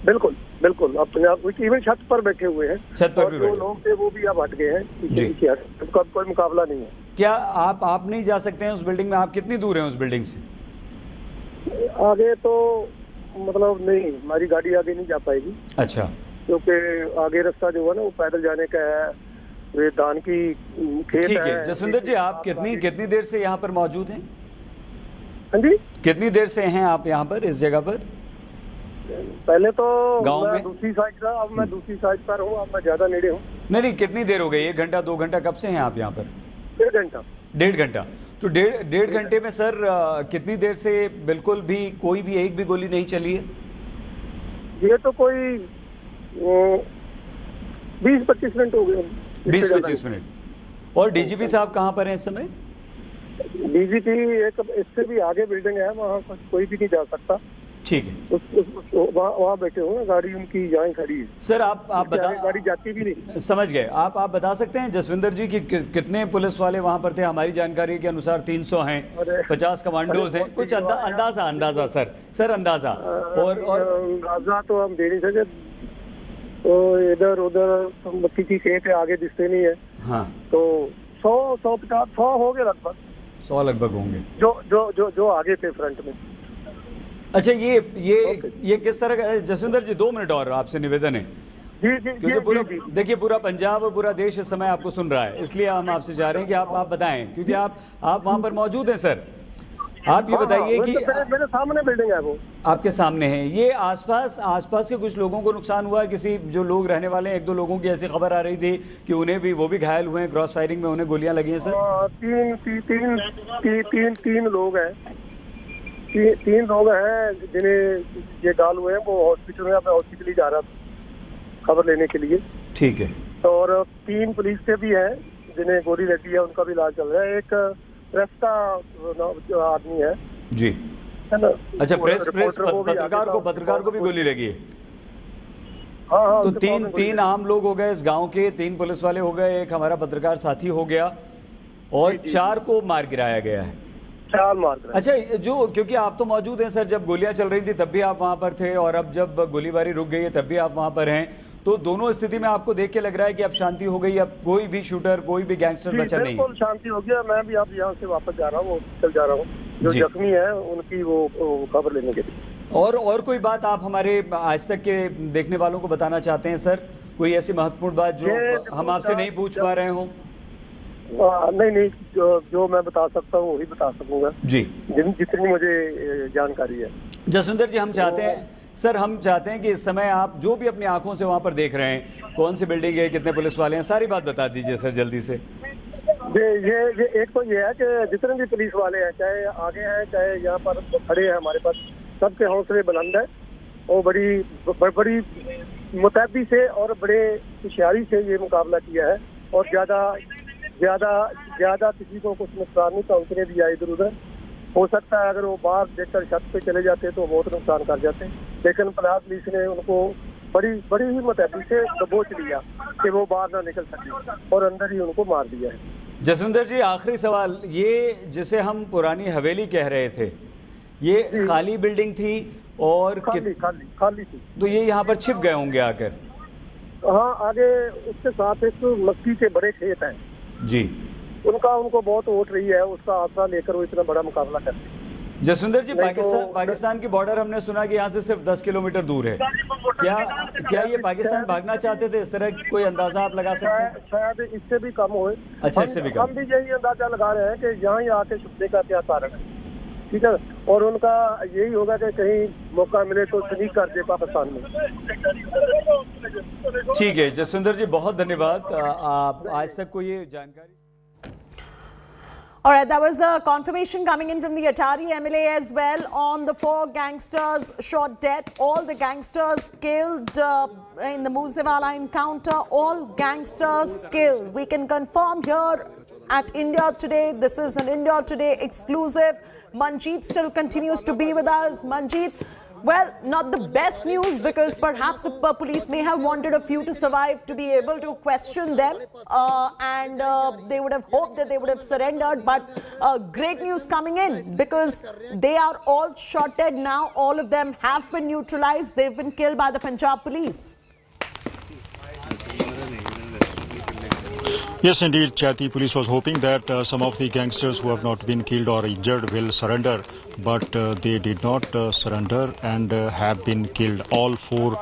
बिल्कुल, अब पंजाब इवन छत पर बैठे हुए हैं, छत पर भी जो लोग थे वो भी अब हट गए हैं, कोई मुकाबला नहीं है। क्या आप नहीं जा सकते हैं उस बिल्डिंग में? आप कितनी दूर हैं उस बिल्डिंग से? आगे तो मतलब नहीं, हमारी गाड़ी आगे नहीं जा पाएगी। अच्छा, क्योंकि आगे रास्ता जो है ना वो पैदल जाने का है, वे धान की खेत है। ठीक है जसविंदर जी, आप कितनी देर से यहाँ पर मौजूद हैं? हाँ जी, कितनी देर से हैं आप यहाँ पर, इस जगह पर? पहले तो गांव में दूसरी साइड था, अब मैं दूसरी साइड पर हूँ, अब मैं ज्यादा नेड़े हूँ। नहीं, कितनी देर हो गई? 1 घंटा 2 घंटा? कब से हैं आप यहाँ पर? 1.5 घंटा। तो डेढ़ घंटे में सर कितनी देर से बिल्कुल भी कोई भी एक भी गोली नहीं चली है? ये तो कोई 20-25 मिनट हो गए। 20-25 मिनट। और डीजीपी साहब कहाँ पर हैं इस समय? डीजीपी एक इससे भी आगे बिल्डिंग है, वहाँ कोई भी नहीं जा सकता। ठीक है, वहाँ बैठे हुए, गाड़ी उनकी यहाँ खड़ी है। सर आप बता, गाड़ी जाती भी नहीं। समझ गए। आप बता सकते हैं जसविंदर जी कि कितने पुलिस वाले वहाँ पर थे? हमारी जानकारी के अनुसार 300 हैं, 50 कमांडोज हैं, कुछ अंदाजा सर अंदाजा। और अंदाजा तो हम दे नहीं सकते, तो इधर उधर मक्की की खेत है, आगे दिखते नहीं है। हाँ, तो 100 हो गए लगभग, 100 लगभग होंगे जो आगे थे फ्रंट में। अच्छा, ये किस तरह का? जसविंदर जी 2 मिनट और आपसे निवेदन है, क्योंकि देखिए पूरा पंजाब और पूरा देश इस समय आपको सुन रहा है, इसलिए हम आपसे चाह रहे हैं कि आप बताएं, क्योंकि आप वहाँ पर मौजूद हैं। सर आप ये बताइए कि मेरे सामने बिल्डिंग है, वो आपके सामने है, ये आसपास के कुछ लोगों को नुकसान हुआ है? किसी जो लोग रहने वाले हैं, 1-2 लोगों की ऐसी खबर आ रही थी कि वो भी घायल हुए हैं, क्रॉस फायरिंग में उन्हें गोलियां लगी हैं सर? 3 लोग हैं, 3 लोग हैं जिन्हें ये गाल हुए हैं, वो हॉस्पिटल में, हॉस्पिटल ही जा रहा था खबर लेने के लिए। ठीक है, और 3 पुलिस के भी हैं जिन्हें गोली लगी है, उनका भी इलाज चल रहा है। एक प्रेस का आदमी है जी, है ना? अच्छा, पत्रकार को भी गोली लगी है? हाँ, तो तीन आम लोग हो गए इस गांव के, 3 पुलिस वाले हो गए, एक हमारा पत्रकार साथी हो गया और 4 को मार गिराया गया है। 4 मार गिराया। अच्छा, जो क्योंकि आप तो मौजूद हैं सर, जब गोलियां चल रही थी तब भी आप वहां पर थे और अब जब गोलीबारी रुक गई है तब भी आप वहां पर हैं, तो दोनों स्थिति में आपको देख के लग रहा है कि अब शांति हो गई, अब कोई भी शूटर, कोई भी गैंगस्टर बचा नहीं? बिल्कुल शांति हो गया। मैं भी अब यहाँ से वापस जा रहा हूँ, चल जा रहा हूँ, जो जख्मी है उनकी वो खबर लेने के लिए। और कोई बात आप हमारे आज तक के देखने वालों को बताना चाहते हैं सर? कोई ऐसी महत्वपूर्ण बात जो हम आपसे नहीं पूछ पा रहे हों? नहीं, जो मैं बता सकता हूँ वही बता सकूंगा जी, जितनी मुझे जानकारी है। जसविंदर जी, हम चाहते हैं सर, हम चाहते हैं कि इस समय आप जो भी अपनी आंखों से वहां पर देख रहे हैं, कौन सी बिल्डिंग है, कितने पुलिस वाले हैं, सारी बात बता दीजिए सर जल्दी से। ये एक तो ये है कि जितने भी पुलिस वाले हैं, चाहे आगे हैं चाहे यहाँ पर खड़े हैं हमारे पास, सबके हौसले बुलंद है और बड़ी मुतैदी से और बड़े होशियारी से ये मुकाबला किया है और ज्यादा किसी को कुछ नुकसान नहीं पहुंचने दिया इधर उधर। हो सकता है अगर वो बाहर देखकर छत पे चले जाते तो बहुत नुकसान कर जाते, लेकिन पंजाब पुलिस ने उनको बड़ी ही मुतैदी से दबोच लिया कि वो बाहर ना निकल सके और अंदर ही उनको मार दिया है। जसविंदर जी, आखिरी सवाल, ये जिसे हम पुरानी हवेली कह रहे थे, ये खाली बिल्डिंग थी और खाली थी, तो ये यहाँ पर छिप गए होंगे आकर? हाँ, आगे उसके साथ एक मक्की के बड़े खेत हैं जी, उनको बहुत वोट रही है, उसका आसरा लेकर वो इतना बड़ा मुकाबला करते हैं। जसविंदर जी, पाकिस्तान की बॉर्डर हमने सुना कि यहाँ से सिर्फ 10 किलोमीटर दूर है, क्या ये पाकिस्तान भागना चाहते थे? इस तरह कोई अंदाजा आप लगा सकते हैं? शायद इससे भी कम हो। अच्छा, इससे भी कम। हम भी यही अंदाजा लगा रहे हैं कि यहाँ ही आके छुपने का क्या कारण है, ठीक है, और उनका यही होगा कि कहीं मौका मिले तो स्नीक कर दे पाकिस्तान में। ठीक है जसविंदर जी, बहुत धन्यवाद। आप आज तक को ये जानकारी। All right, that was the confirmation coming in from the Atari MLA as well on the 4 gangsters shot dead. All the gangsters killed in the Moosewala encounter. All gangsters killed. We can confirm here at India Today. This is an India Today exclusive. Manjeet still continues to be with us. Manjeet, well, not the best news because perhaps the police may have wanted a few to survive to be able to question them and they would have hoped that they would have surrendered, but great news coming in because they are all shot dead now. All of them have been neutralized. They've been killed by the Punjab police. Yes, indeed, Chati. Police was hoping that some of the gangsters who have not been killed or injured will surrender, but they did not surrender and have been killed. All 4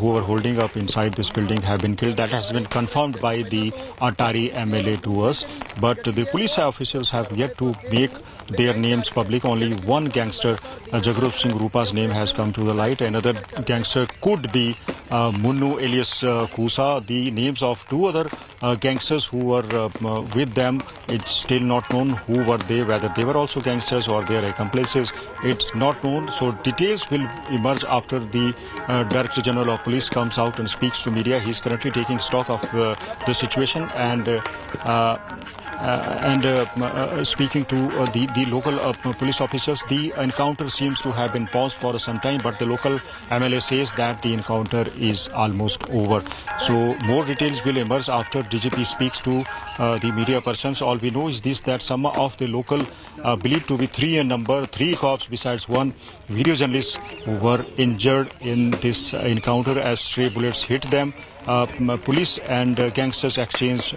who were holding up inside this building have been killed. That has been confirmed by the Atari MLA to us, but the police officials have yet to make their names public. Only one gangster, Jagrup Singh Rupa's name has come to the light. Another gangster could be Munnu alias Kusa. The names of 2 other gangsters who were with them, it's still not known who were they, whether they were also gangsters or their accomplices. It's not known. So details will emerge after the Director General of Police comes out and speaks to media. He's currently taking stock of the situation and speaking to the local police officers. The encounter seems to have been paused for some time, but the local MLA says that the encounter is almost over. So more details will emerge after DGP speaks to the media persons. All we know is this, that some of the local believed to be 3 in number, 3 cops besides 1 video journalist were injured in this encounter as stray bullets hit them. Police and gangsters exchanged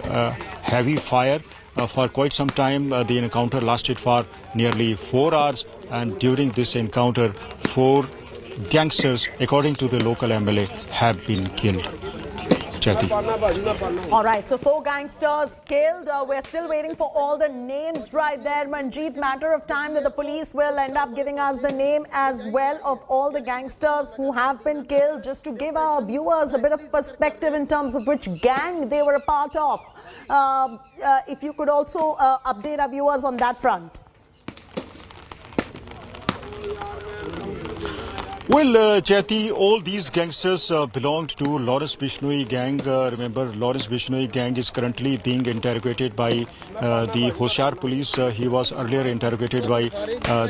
heavy fire. For quite some time, the encounter lasted for nearly 4 hours, and during this encounter, 4 gangsters, according to the local MLA, have been killed. Chati. All right, so 4 gangsters killed. We're still waiting for all the names right there. Manjeet, matter of time that the police will end up giving us the name as well of all the gangsters who have been killed, just to give our viewers a bit of perspective in terms of which gang they were a part of. If you could also update our viewers on that front. Well, Jyoti, all these gangsters belonged to Lawrence Bishnoi gang. Remember, Lawrence Bishnoi gang is currently being interrogated by the Hoshiar police. He was earlier interrogated by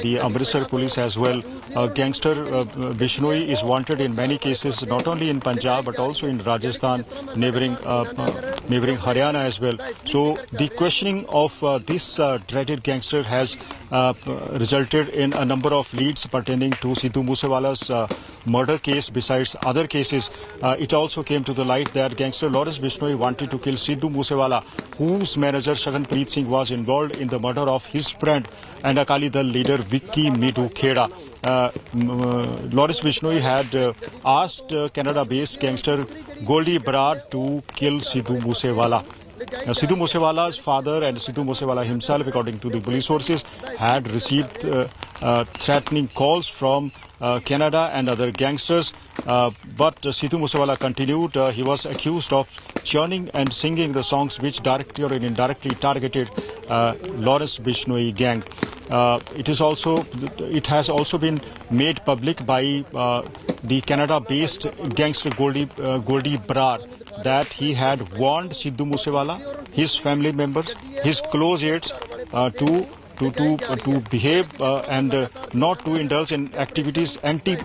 the Amritsar police as well. Gangster Bishnoi is wanted in many cases, not only in Punjab but also in Rajasthan, neighboring Haryana as well. So the questioning of this dreaded gangster has resulted in a number of leads pertaining to Sidhu Moosewala's murder case. Besides other cases, it also came to the light that gangster Lawrence Bishnoi wanted to kill Sidhu Moosewala, whose manager Shaganpreet Singh was involved in the murder of his friend and Akali Dal leader Vicky Midhu Kheda. Lawrence Bishnoi had asked Canada-based gangster Goldie Brar to kill Sidhu Moosewala. Sidhu Moosewala's father and Sidhu Moosewala himself, according to the police sources, had received threatening calls from Canada and other gangsters. But Sidhu Moosewala continued. He was accused of churning and singing the songs which directly or indirectly targeted Lawrence Bishnoi gang. It has also been made public by the Canada-based gangster Goldie Brar that he had warned Sidhu Moosewala, his family members, his close aides to behave and not to indulge in activities anti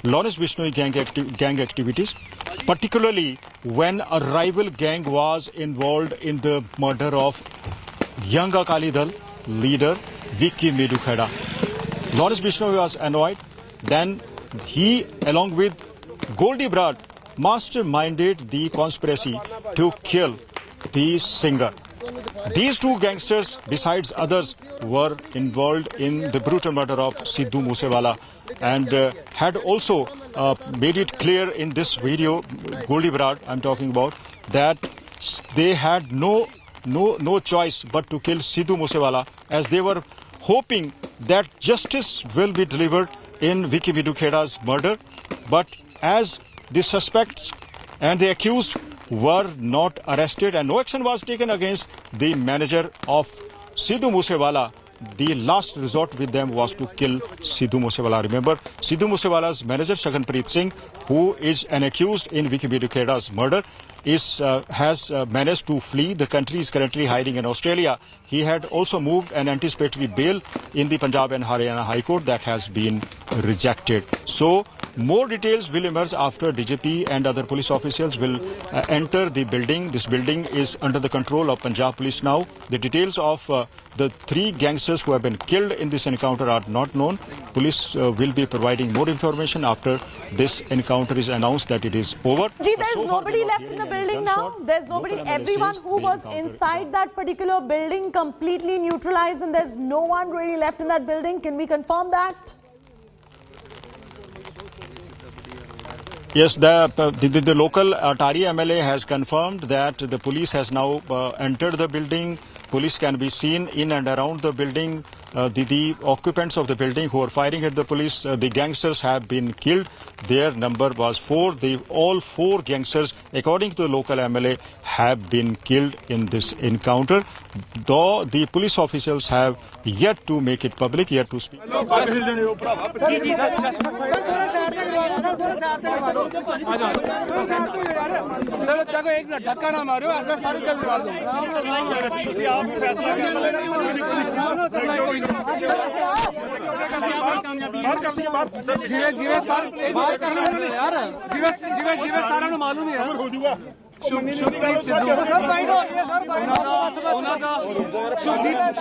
Lawrence Bishnoi gang activities, particularly when a rival gang was involved in the murder of young Akali Dal leader Vicky Midhu Kheda. Lawrence Bishnoi was annoyed. Then he, along with Goldie Brar, masterminded the conspiracy to kill the singer. These two gangsters, besides others, were involved in the brutal murder of Sidhu Moosewala and had also made it clear in this video, Goldie Brar I'm talking about, that they had no choice but to kill Sidhu Moosewala, as they were hoping that justice will be delivered in Vicky Midhu Kheda's murder. But as the suspects and the accused were not arrested and no action was taken against the manager of Sidhu Moosewala, the last resort with them was to kill Sidhu Moosewala. Remember, Sidhu Moosewala's manager Shaganpreet Singh, who is an accused in Vicky Midhu Kheda's murder, has managed to flee. The country is currently hiding in Australia. He had also moved an anticipatory bail in the Punjab and Haryana High Court that has been rejected. So more details will emerge after DGP and other police officials will enter the building. This building is under the control of Punjab Police now. The details of the three gangsters who have been killed in this encounter are not known. Police will be providing more information after this encounter is announced that it is over. Gee, there's nobody left in the building now. There's nobody. Everyone who was inside that particular building completely neutralized, and there's no one really left in that building. Can we confirm that? Yes, the local Atari MLA has confirmed that the police has now entered the building. Police can be seen in and around the building. The occupants of the building who are firing at the police, the gangsters have been killed. Their number was 4. All 4 gangsters, according to the local MLA, have been killed in this encounter. Though the police officials have yet to make it public, yet to speak.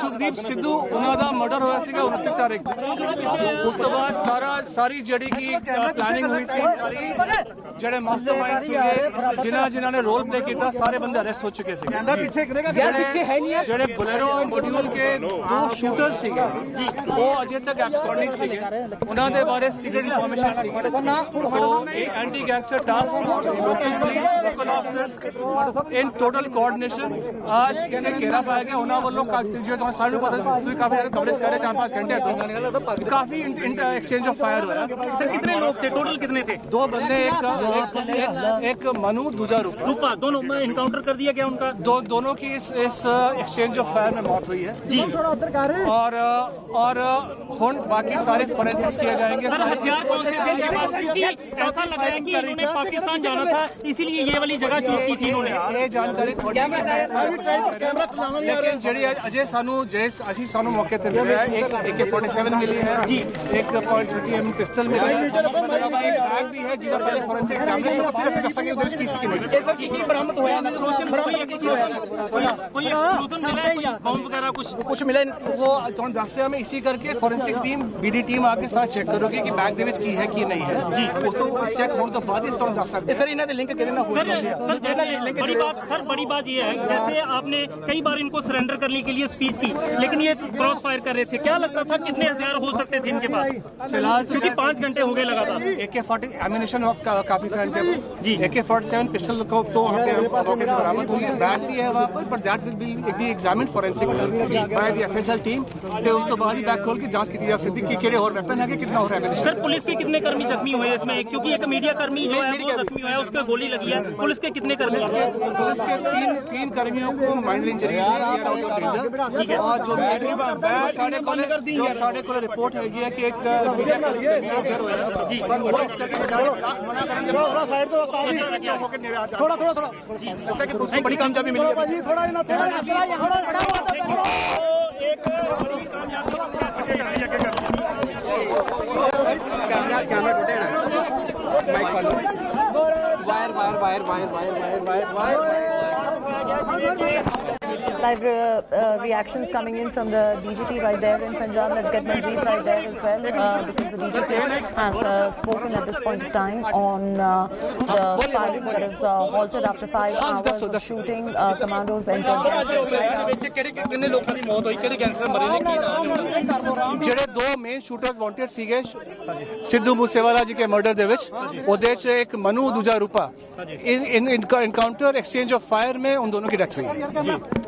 Shubhdeep Sidhu ਉਹਨਾਂ ਦਾ murder ਹੋਇਆ ਸੀਗਾ 29 ਤਾਰੀਖ ਉਸ ਤੋਂ ਬਾਅਦ ਸਾਰੀ ਜਿਹੜੀ ਕੀ planning ਹੋਈ ਸੀ ਸਾਰੀ ਜਿਹੜੇ ਮਾਸਟਰਮਾਈਂਡ ਸੀਗੇ ਜਿਨ੍ਹਾਂ ਨੇ ਰੋਲ ਪਲੇ ਕੀਤਾ ਸਾਰੇ ਬੰਦੇ ਅਰੈਸਟ ਹੋ ਚੁੱਕੇ ਸੀਗੇ ਜਿਹੜੇ ਬੁਲੇਰੋ ਮੋਡਿਊਲ ਕੇ 2 ਸ਼ੂਟਰ ਸੀਗੇ ਉਹ ਅਜੇ ਤੱਕ ਐਬਸਕੌਂਡਿੰਗ ਸੀਗੇ ਉਹਨਾਂ ਦੇ ਬਾਰੇ ਸੀਕ੍ਰੀਟ ਇਨਫੋਰਮੇਸ਼ਨ ਸੀਗੀ तो एक anti gangster task force local police local officers forces ਇਨ ਟੋਟਲ ਕੋਆਰਡੀਨੇਸ਼ਨ ਅੱਜ ਇੱਥੇ ਘੇਰਾ ਪਾਇਆ ਗਿਆ ਉਹਨਾਂ ਵੱਲੋਂ ਜਿਵੇਂ ਤੁਹਾਨੂੰ ਸਾਰਿਆਂ ਨੂੰ ਪਤਾ ਤੁਸੀਂ ਕਾਫੀ ਜ਼ਿਆਦਾ ਕਵਰੇਜ ਕਰ ਰਹੇ 4-5 ਘੰਟੇ ਤੋਂ ਕਾਫੀ एक्सचेंज ऑफ फायर हुआ। सर कितने लोग थे, टोटल कितने थे? 2 बंदे, एक मनु दूजा रूपा दोनों इनकाउंटर कर दिया गया उनका। दोनों की इस एक्सचेंज ऑफ फायर में मौत हुई है जी। और बाकी सारे फोरेंसिक्स किए जाएंगे। सर हथियार कौन से थे इनके पास? क्योंकि ऐसा लग रहा है कि इन्होंने पाकिस्तान जाना था इसीलिए ये वाली जगह चूज की थी इन्होंने। ये जानकारी लेकिन ਜਿਹੜੀ ਅਜੇ ਸਾਨੂੰ ਮੌਕੇ ਤੇ ਮਿਲਿਆ एक AK-47 मिली है जी, एक .30 mm पिस्टल मिली है, एक बैग भी है जिसका पहले फोरेंसिक एग्जामिनेशन फिर से दसांगे उधर किसी की नहीं। सर की बरामद होया ना रोशन बरामद की होया कोई एक्सप्लोजन मिला है, कोई बम वगैरह कुछ मिला वो ਤੁਹਾਨੂੰ ਦੱਸਿਆ ਮੈਂ ਇसी करके फोरेंसिक टीम BD टीम आके सारा चेक करोगे कि बैग ਦੇ ਵਿੱਚ ਕੀ ਹੈ ਕੀ ਨਹੀਂ है जी, उस तो चेक होने तो बाद ही ਤੁਹਾਨੂੰ ਦੱਸ ਸਕਦੇ। सर ਇਹਨਾਂ ਦੇ ਲਿੰਕ ਕਿਹਦੇ ਨਾਲ ਹੋ ਸਕਦੇ ਆ? सर जैसे बड़ी बात ये है जैसे आपने कई बार इनको सरेंडर करने के लिए स्पीच की लेकिन ये क्रॉस फायर कर रहे थे, क्या लगता था कितने हथियार हो सकते थे इनके पास? फिलहाल क्योंकि 5 घंटे हो गए लगातार। AK-40 एमिनेशन काफी था इनके पास जी, AK-47 पिस्टल को तो मौके से बरामद हुई है, बैग भी है वहाँ पर, but that will be examined forensic by the FSL team ਤੇ ਉਸ ਤੋਂ ਬਾਅਦ ਹੀ बैग खोल के जांच की जा सकती कि किहड़े और वेपन है कितना और एमिनेशन। सर पुलिस के कितने कर्मी जख्मी हुए इसमें? क्योंकि एक मीडिया कर्मी जो है वो जख्मी हुआ है, उसको गोली लगी है। पुलिस के कितने कर्मी? पुलिस के तीन कर्मियों को माइनर इंजरीज है, आउट ऑफ डेंजर। और जो साढ़े को रिपोर्ट है कि एक मीडिया कर्मी इंजर हुआ जी, पर वो इस करके मना करेंगे साइड तो अच्छा होकर मेरे आ जाए थोड़ा जी, लगता है कि उसको बड़ी कामयाबी मिली है जी। थोड़ा कैमरा टूटे ना mike follow wire Live reactions coming in from the DGP right there in Punjab. Let's get Manjeet right there as well because the DGP has spoken at this point of time on the firing that is halted after 5 hours of shooting. Commandos entered gangsters right out. कितने लोगों की मौत हुई, कितने gangster मरे ने, की नाम ਜਿਹੜੇ 2 ਮੇਨ ਸ਼ੂਟਰਸ ਵਾਂਟਡ ਸੀਗੇ ਸਿੱਧੂ ਮੂਸੇਵਾਲਾ ਜੀ ਕੇ ਮਰਡਰ ਦੇ ਵਿੱਚ, ਉਹਦੇ ਚ ਇੱਕ ਮਨੂ ਦੂਜਾ ਰੂਪਾ इनकाउंटर एक्सचेंज ऑफ फायर में उन दोनों की डेथ हुई है।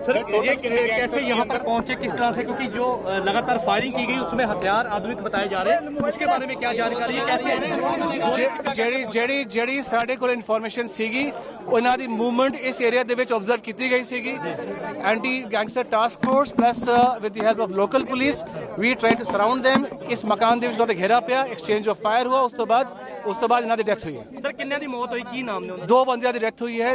सर ये कैसे यहाँ पर पहुंचे, किस तरह से? क्योंकि जो लगातार फायरिंग की गई उसमें हथियार आधुनिक बताए जा रहे हैं, उसके बारे में क्या जानकारी है, कैसे? ਜਿਹੜੀ ਸਾਡੇ ਕੋਲ ਇਨਫੋਰਮੇਸ਼ਨ ਸੀਗੀ ਉਹਨਾਂ ਦੀ ਮੂਵਮੈਂਟ ਇਸ ਏਰੀਆ ਦੇ ਵਿੱਚ ਆਬਜ਼ਰਵ ਕੀਤੀ ਗਈ ਸੀਗੀ। Anti gangster task force plus with the help of local police we try to surround them। ਇਸ ਮਕਾਨ ਦੇ ਵਿੱਚ ਉਹਦਾ ਘੇਰਾ ਪਿਆ, ਐਕਸਚੇਂਜ ਆਫ ਫਾਇਰ ਹੁਆ, ਉਸ ਤੋਂ ਬਾਅਦ ਇਹਨਾਂ ਦੀ ਡੈਥ ਹੋਈ ਹੈ। ਸਰ ਕਿੰਨਿਆਂ ਦੀ ਮੌਤ ਹੋਈ, ਕੀ ਨਾਮ ਨੇ ਉਹਨਾਂ 2 ਬੰਦਿਆਂ ਦੀ ਡੈਥ ਹੋਈ ਹੈ,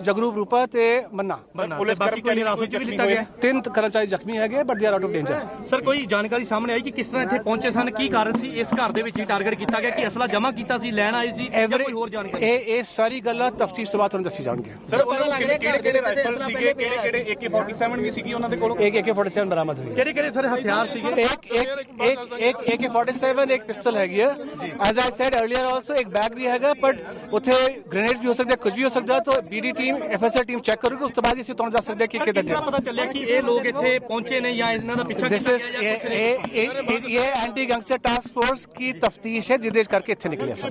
ਜਗਰੂਪ ਰੂਪਾ ਤੇ ਮੰਨਾ। ਪੁਲਿਸ ਕਰਮਚਾਰੀ ਹਿਰਾਸਤ ਚ ਵੀ ਲਿੱਤਾ ਗਿਆ, 3 ਕਰਮਚਾਰੀ ਜ਼ਖਮੀ ਹੈਗੇ but they are out of danger. Sir ਕੋਈ ਜਾਣਕਾਰੀ ਸਾਹਮਣੇ ਆਈ ਕਿ ਕਿਸ ਤਰ੍ਹਾਂ ਇੱਥੇ ਪਹੁੰਚੇ ਸਨ, ਕੀ ਕਾਰਨ ਸੀ ਇਸ ਘਰ ਦੇ ਵਿੱਚ ਹੀ ਟਾਰਗੇਟ ਕੀਤਾ ਗਿਆ, ਕਿ ਅਸਲਾ ਜਮ੍ਹਾਂ ਕੀਤਾ ਸੀ, ਲੈਣ ਆਏ ਸੀ ਜਾਂ ਕੋਈ ਹੋਰ ਜਾਣਕਾਰੀ? ਇਹ ਸਾਰੀ ਗੱਲਾਂ ਤਫਤੀਸ਼ ਤੋਂ ਬਾਅਦ ਤੁਹਾਨੂੰ ਦੱਸੀ ਜਾਣਗੀਆਂ। ਸਰ ਕਿਹੜੇ ਰਾਈਫਲ ਸੀਗੇ, ਕਿਹੜੇ AK-47 ਵੀ ਸੀਗੀ ਉਹਨਾਂ ਦੇ ਕੋਲ? एक AK-47 बरामद हुई। ਕਿਹੜੇ ਸਰ ਹਥਿਆਰ ਸੀਗੇ? एक AK-47 एक पिस्टल हैगी है, as I said earlier also एक बैग भी हैगा, बट ਉੱਥੇ ਗ੍ਰੇਨੇਡ ਵੀ ਹੋ ਸਕਦਾ, ਕੁਝ ਵੀ ਹੋ ਸਕਦਾ। ਤਾਂ BD team FSL team check ਕਰੂਗੀ, ਉਸ ਤੋਂ ਬਾਅਦ ਅਸੀਂ ਤੁਹਾਨੂੰ ਦੱਸ ਸਕਦੇ ਕਿ ਕਿੱਥੇ ਕਿਹੜਾ ਪਤਾ ਚੱਲਿਆ ਕਿ ਇਹ ਲੋਕ ਇੱਥੇ ਪਹੁੰਚੇ ਨੇ ਜਾਂ ਇਹਨਾਂ ਦਾ ਪਿੱਛਾ ਕੀਤਾ ਗਿਆ? ये एंटी गैंगस्टर टास्क फोर्स की तफ्तीश है जिदे करके इत्थे निकले सर।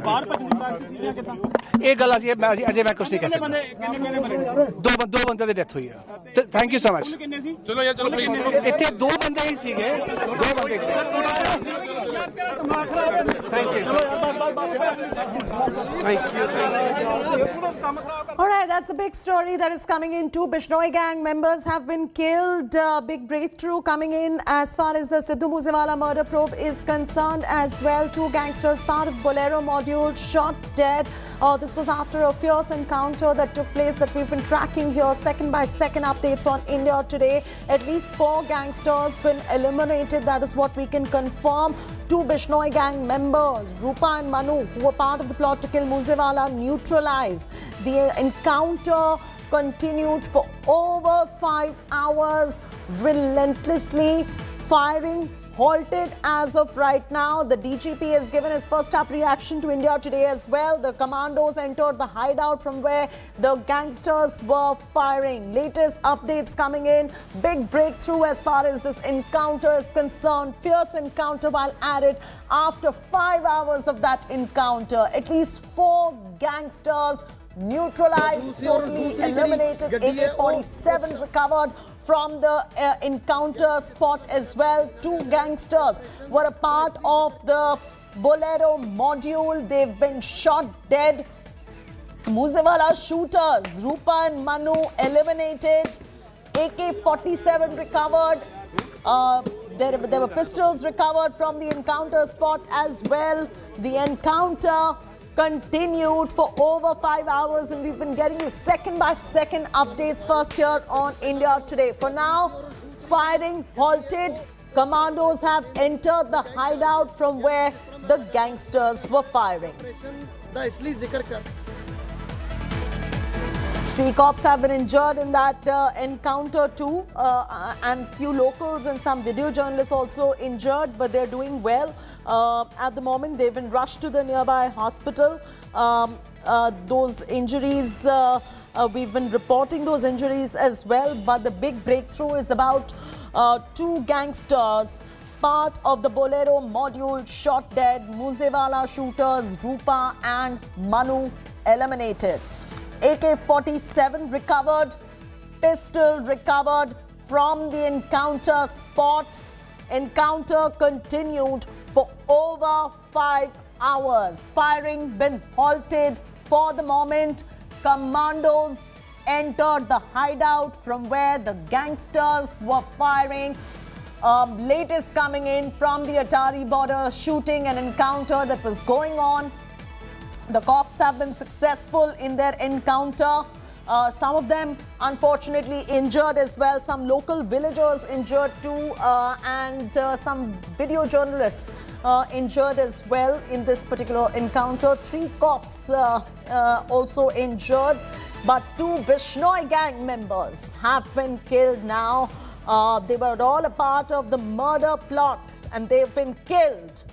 ये गल अजे मैं कुछ नहीं कह सकता। 2 ਬੰਦੇ ਦੀ ਡੈਥ ਹੋਈ ਹੈ। Thank you so much. ਚਲੋ ਯਾਰ ਚਲੋ ਇੱਥੇ 2 ਬੰਦੇ ਹੀ ਸੀਗੇ, 2 ਬੰਦੇ ਸੀ। All right, that's the big story that is coming in. 2 Bishnoi gang members have been killed. Big breakthrough coming in as far as the Sidhu Moosewala murder probe is concerned as well. 2 gangsters, part of Bolero module, shot dead. This was after a fierce encounter that took place that we've been tracking here, second by second updates on India Today. At least 4 gangsters been eliminated. That is what we can confirm. 2 Bishnoi gang members, Rupa and Manu, who were part of the plot to kill Moosewala, neutralized. The encounter continued for over 5 hours, relentlessly firing halted as of right now. The DGP has given his first up reaction to India Today as well. The commandos entered the hideout from where the gangsters were firing. Latest updates coming in. Big breakthrough as far as this encounter is concerned. Fierce encounter while at it. After 5 hours of that encounter, at least 4 gangsters neutralized, totally eliminated. AK-47 recovered from the encounter spot as well. 2 gangsters were a part of the Bolero module. They've been shot dead. Musewala shooters, Rupa and Manu, eliminated. AK-47 recovered. There were pistols recovered from the encounter spot as well. The encounter continued for over 5 hours, and we've been getting you second-by-second updates first here on India Today. For now, firing halted. Commandos have entered the hideout from where the gangsters were firing. 3 cops have been injured in that encounter too, and few locals and some video journalists also injured, but they're doing well. At the moment, they've been rushed to the nearby hospital. Those injuries, we've been reporting those injuries as well, but the big breakthrough is about 2 gangsters, part of the Bolero module, shot dead. Musewala shooters, Rupa and Manu, eliminated. AK-47 recovered, pistol recovered from the encounter spot. Encounter continued for over 5 hours. Firing been halted for the moment. Commandos entered the hideout from where the gangsters were firing. Latest coming in from the Atari border, shooting and encounter that was going on. The cops have been successful in their encounter. Some of them unfortunately injured as well. Some local villagers injured too, and some video journalists injured as well in this particular encounter. 3 cops also injured, but 2 Bishnoi gang members have been killed now. They were all a part of the murder plot and they've been killed.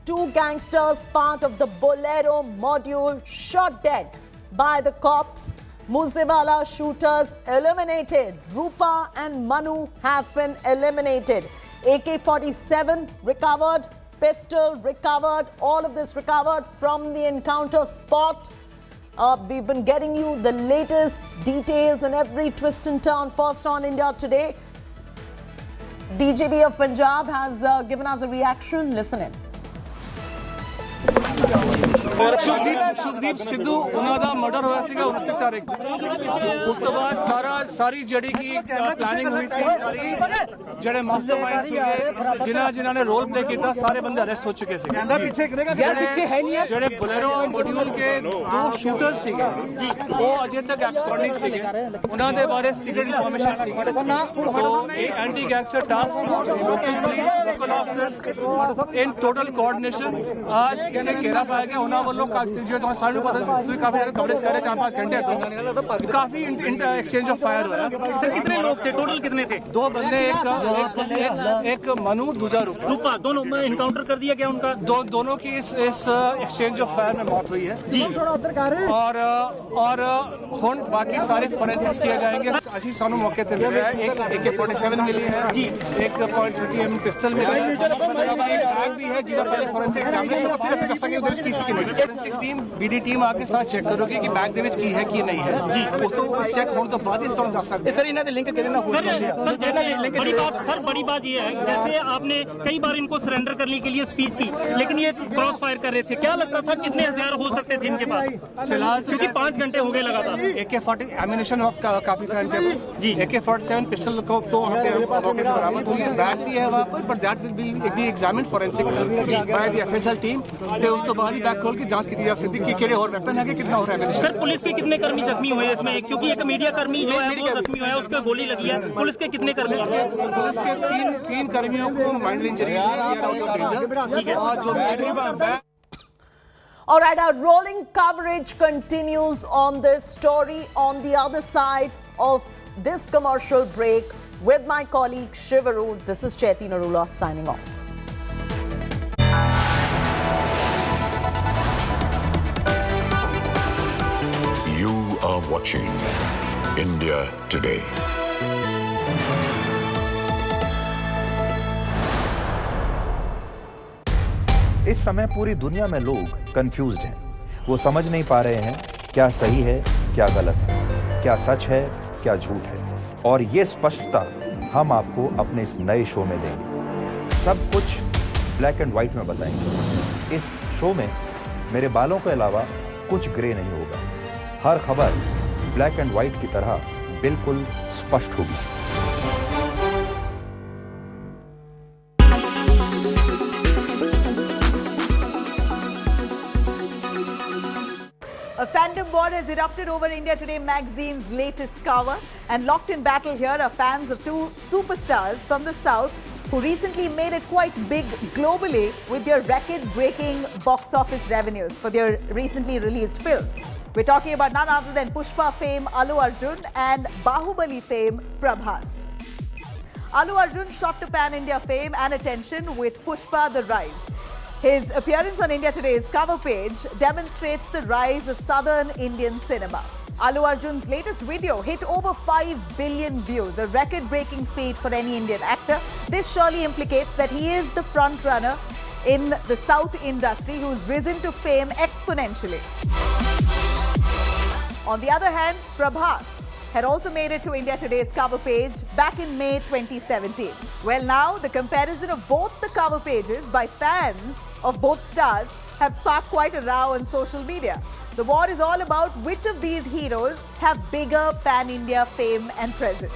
2 gangsters, part of the Bolero module, shot dead by the cops. Musewala shooters eliminated. Rupa and Manu have been eliminated. AK-47 recovered, pistol recovered, all of this recovered from the encounter spot. We've been getting you the latest details and every twist and turn first on India Today. DGP of Punjab has given us a reaction. Listen in. Shubhdeep Sidhu उन्होंने murder होया सीगा 29 तारीख उस तो बाद सारी जड़ी की प्लानिंग हुई सी सारी जड़े मास्टरमाइंड सीगे जिन्हां ने रोल प्ले किया सारे बंदे अरेस्ट हो चुके थे जड़े बोलेरो मॉड्यूल के 2 शूटर्स सीगे वो अजे तक एब्सकॉन्डिंग सीगे उन्हां दे बारे सीक्रेट इंफॉर्मेशन सीगी तो एक anti gangster task force local police local officers in total coordination आज इसे घेरा पाया गया उन्हां वालों जो सारे पता तू काफी ज्यादा कवरेज कर रहे 4-5 घंटे तो काफी एक्सचेंज ऑफ फायर हुआ। सर कितने लोग थे, टोटल कितने थे? 2 बंदे, एक मनु दूसरा रूपा, दोनों एनकाउंटर कर दिया गया उनका। दोनों की इस एक्सचेंज ऑफ फायर में मौत हुई है जी। और हुन बाकी सारे फोरेंसिक्स किए जाएंगे। असी सानू मौके पे मिले है एक AK-47 मिली है जी, एक .30 पिस्टल मिली है, बैग भी है जिसका पहले फोरेंसिक एग्जामिनेशन फिर ਅਸੀਂ ਦੱਸਾਂਗੇ ਉਹਦੇ ਵਿੱਚ ਕੀ ਸੀ ਕਿ ਨਹੀਂ। फोरेंसिक टीम BD टीम आके सारा चेक करोगी कि बैग ਦੇ ਵਿੱਚ ਕੀ ਹੈ ਕੀ ਨਹੀਂ ਹੈ ਜੀ। ਉਸ ਤੋਂ चेक होने तो बाद इस तरह ਦੱਸ ਸਕਦੇ सर ਇਹਨਾਂ ਦੇ ਲਿੰਕ ਕਿਹਦੇ ਨਾਲ ਹੋ सर जैसे बड़ी बात ये है जैसे आपने कई बार इनको सरेंडर करने के लिए स्पीच की लेकिन ये क्रॉस फायर कर रहे थे, क्या लगता था कितने हथियार हो सकते थे इनके पास? फिलहाल क्योंकि 5 घंटे हो गए लगातार। AK-40 एमिनेशन काफी था इनके पास जी। AK-47 पिस्टल को तो मौके से बरामद हुई है, बैग भी है वहाँ पर, but that will be examined forensic by the FSL team ਤੇ ਉਸ ਤੋਂ ਬਾਅਦ ਹੀ बैग खोल के जांच की जा सकती कि किहड़े और वेपन है कितना और एमिनेशन। सर पुलिस के कितने कर्मी जख्मी हुए इसमें, क्योंकि एक मीडिया कर्मी जो है वो जख्मी हुआ है, उसका गोली लगी है। पुलिस के कितने कर्मी? पुलिस के 3 कर्मियों को माइनर इंजरीज है और जो All right, our rolling coverage continues on this story on the other side of this commercial break with my colleague Shivaru. This is Chaiti Narula signing off. You are watching India Today. इस समय पूरी दुनिया में लोग confused हैं। वो समझ नहीं पा रहे हैं क्या सही है, क्या गलत है, क्या सच है, क्या झूठ है, और ये स्पष्टता हम आपको अपने इस नए शो में देंगे। सब कुछ ब्लैक एंड व्हाइट में बताएंगे। इस शो में मेरे बालों के अलावा कुछ ग्रे नहीं होगा। हर खबर ब्लैक एंड व्हाइट की तरह बिल्कुल स्पष्ट होगी। A fandom war has erupted over India Today magazine's latest cover, and locked in battle here are fans of two superstars from the South who recently made it quite big globally with their record-breaking box office revenues for their recently released films. We're talking about none other than Pushpa fame Allu Arjun and Bahubali fame Prabhas. Allu Arjun shot to pan-India fame and attention with Pushpa The Rise. His appearance on India Today's cover page demonstrates the rise of southern Indian cinema. Allu Arjun's latest video hit over 5 billion views, a record-breaking feat for any Indian actor. This surely implicates that he is the front-runner in the South industry who's risen to fame exponentially. On the other hand, Prabhas had also made it to India Today's cover page back in May 2017. Well, now the comparison of both the cover pages by fans of both stars have sparked quite a row on social media. The war is all about which of these heroes have bigger pan-India fame and presence.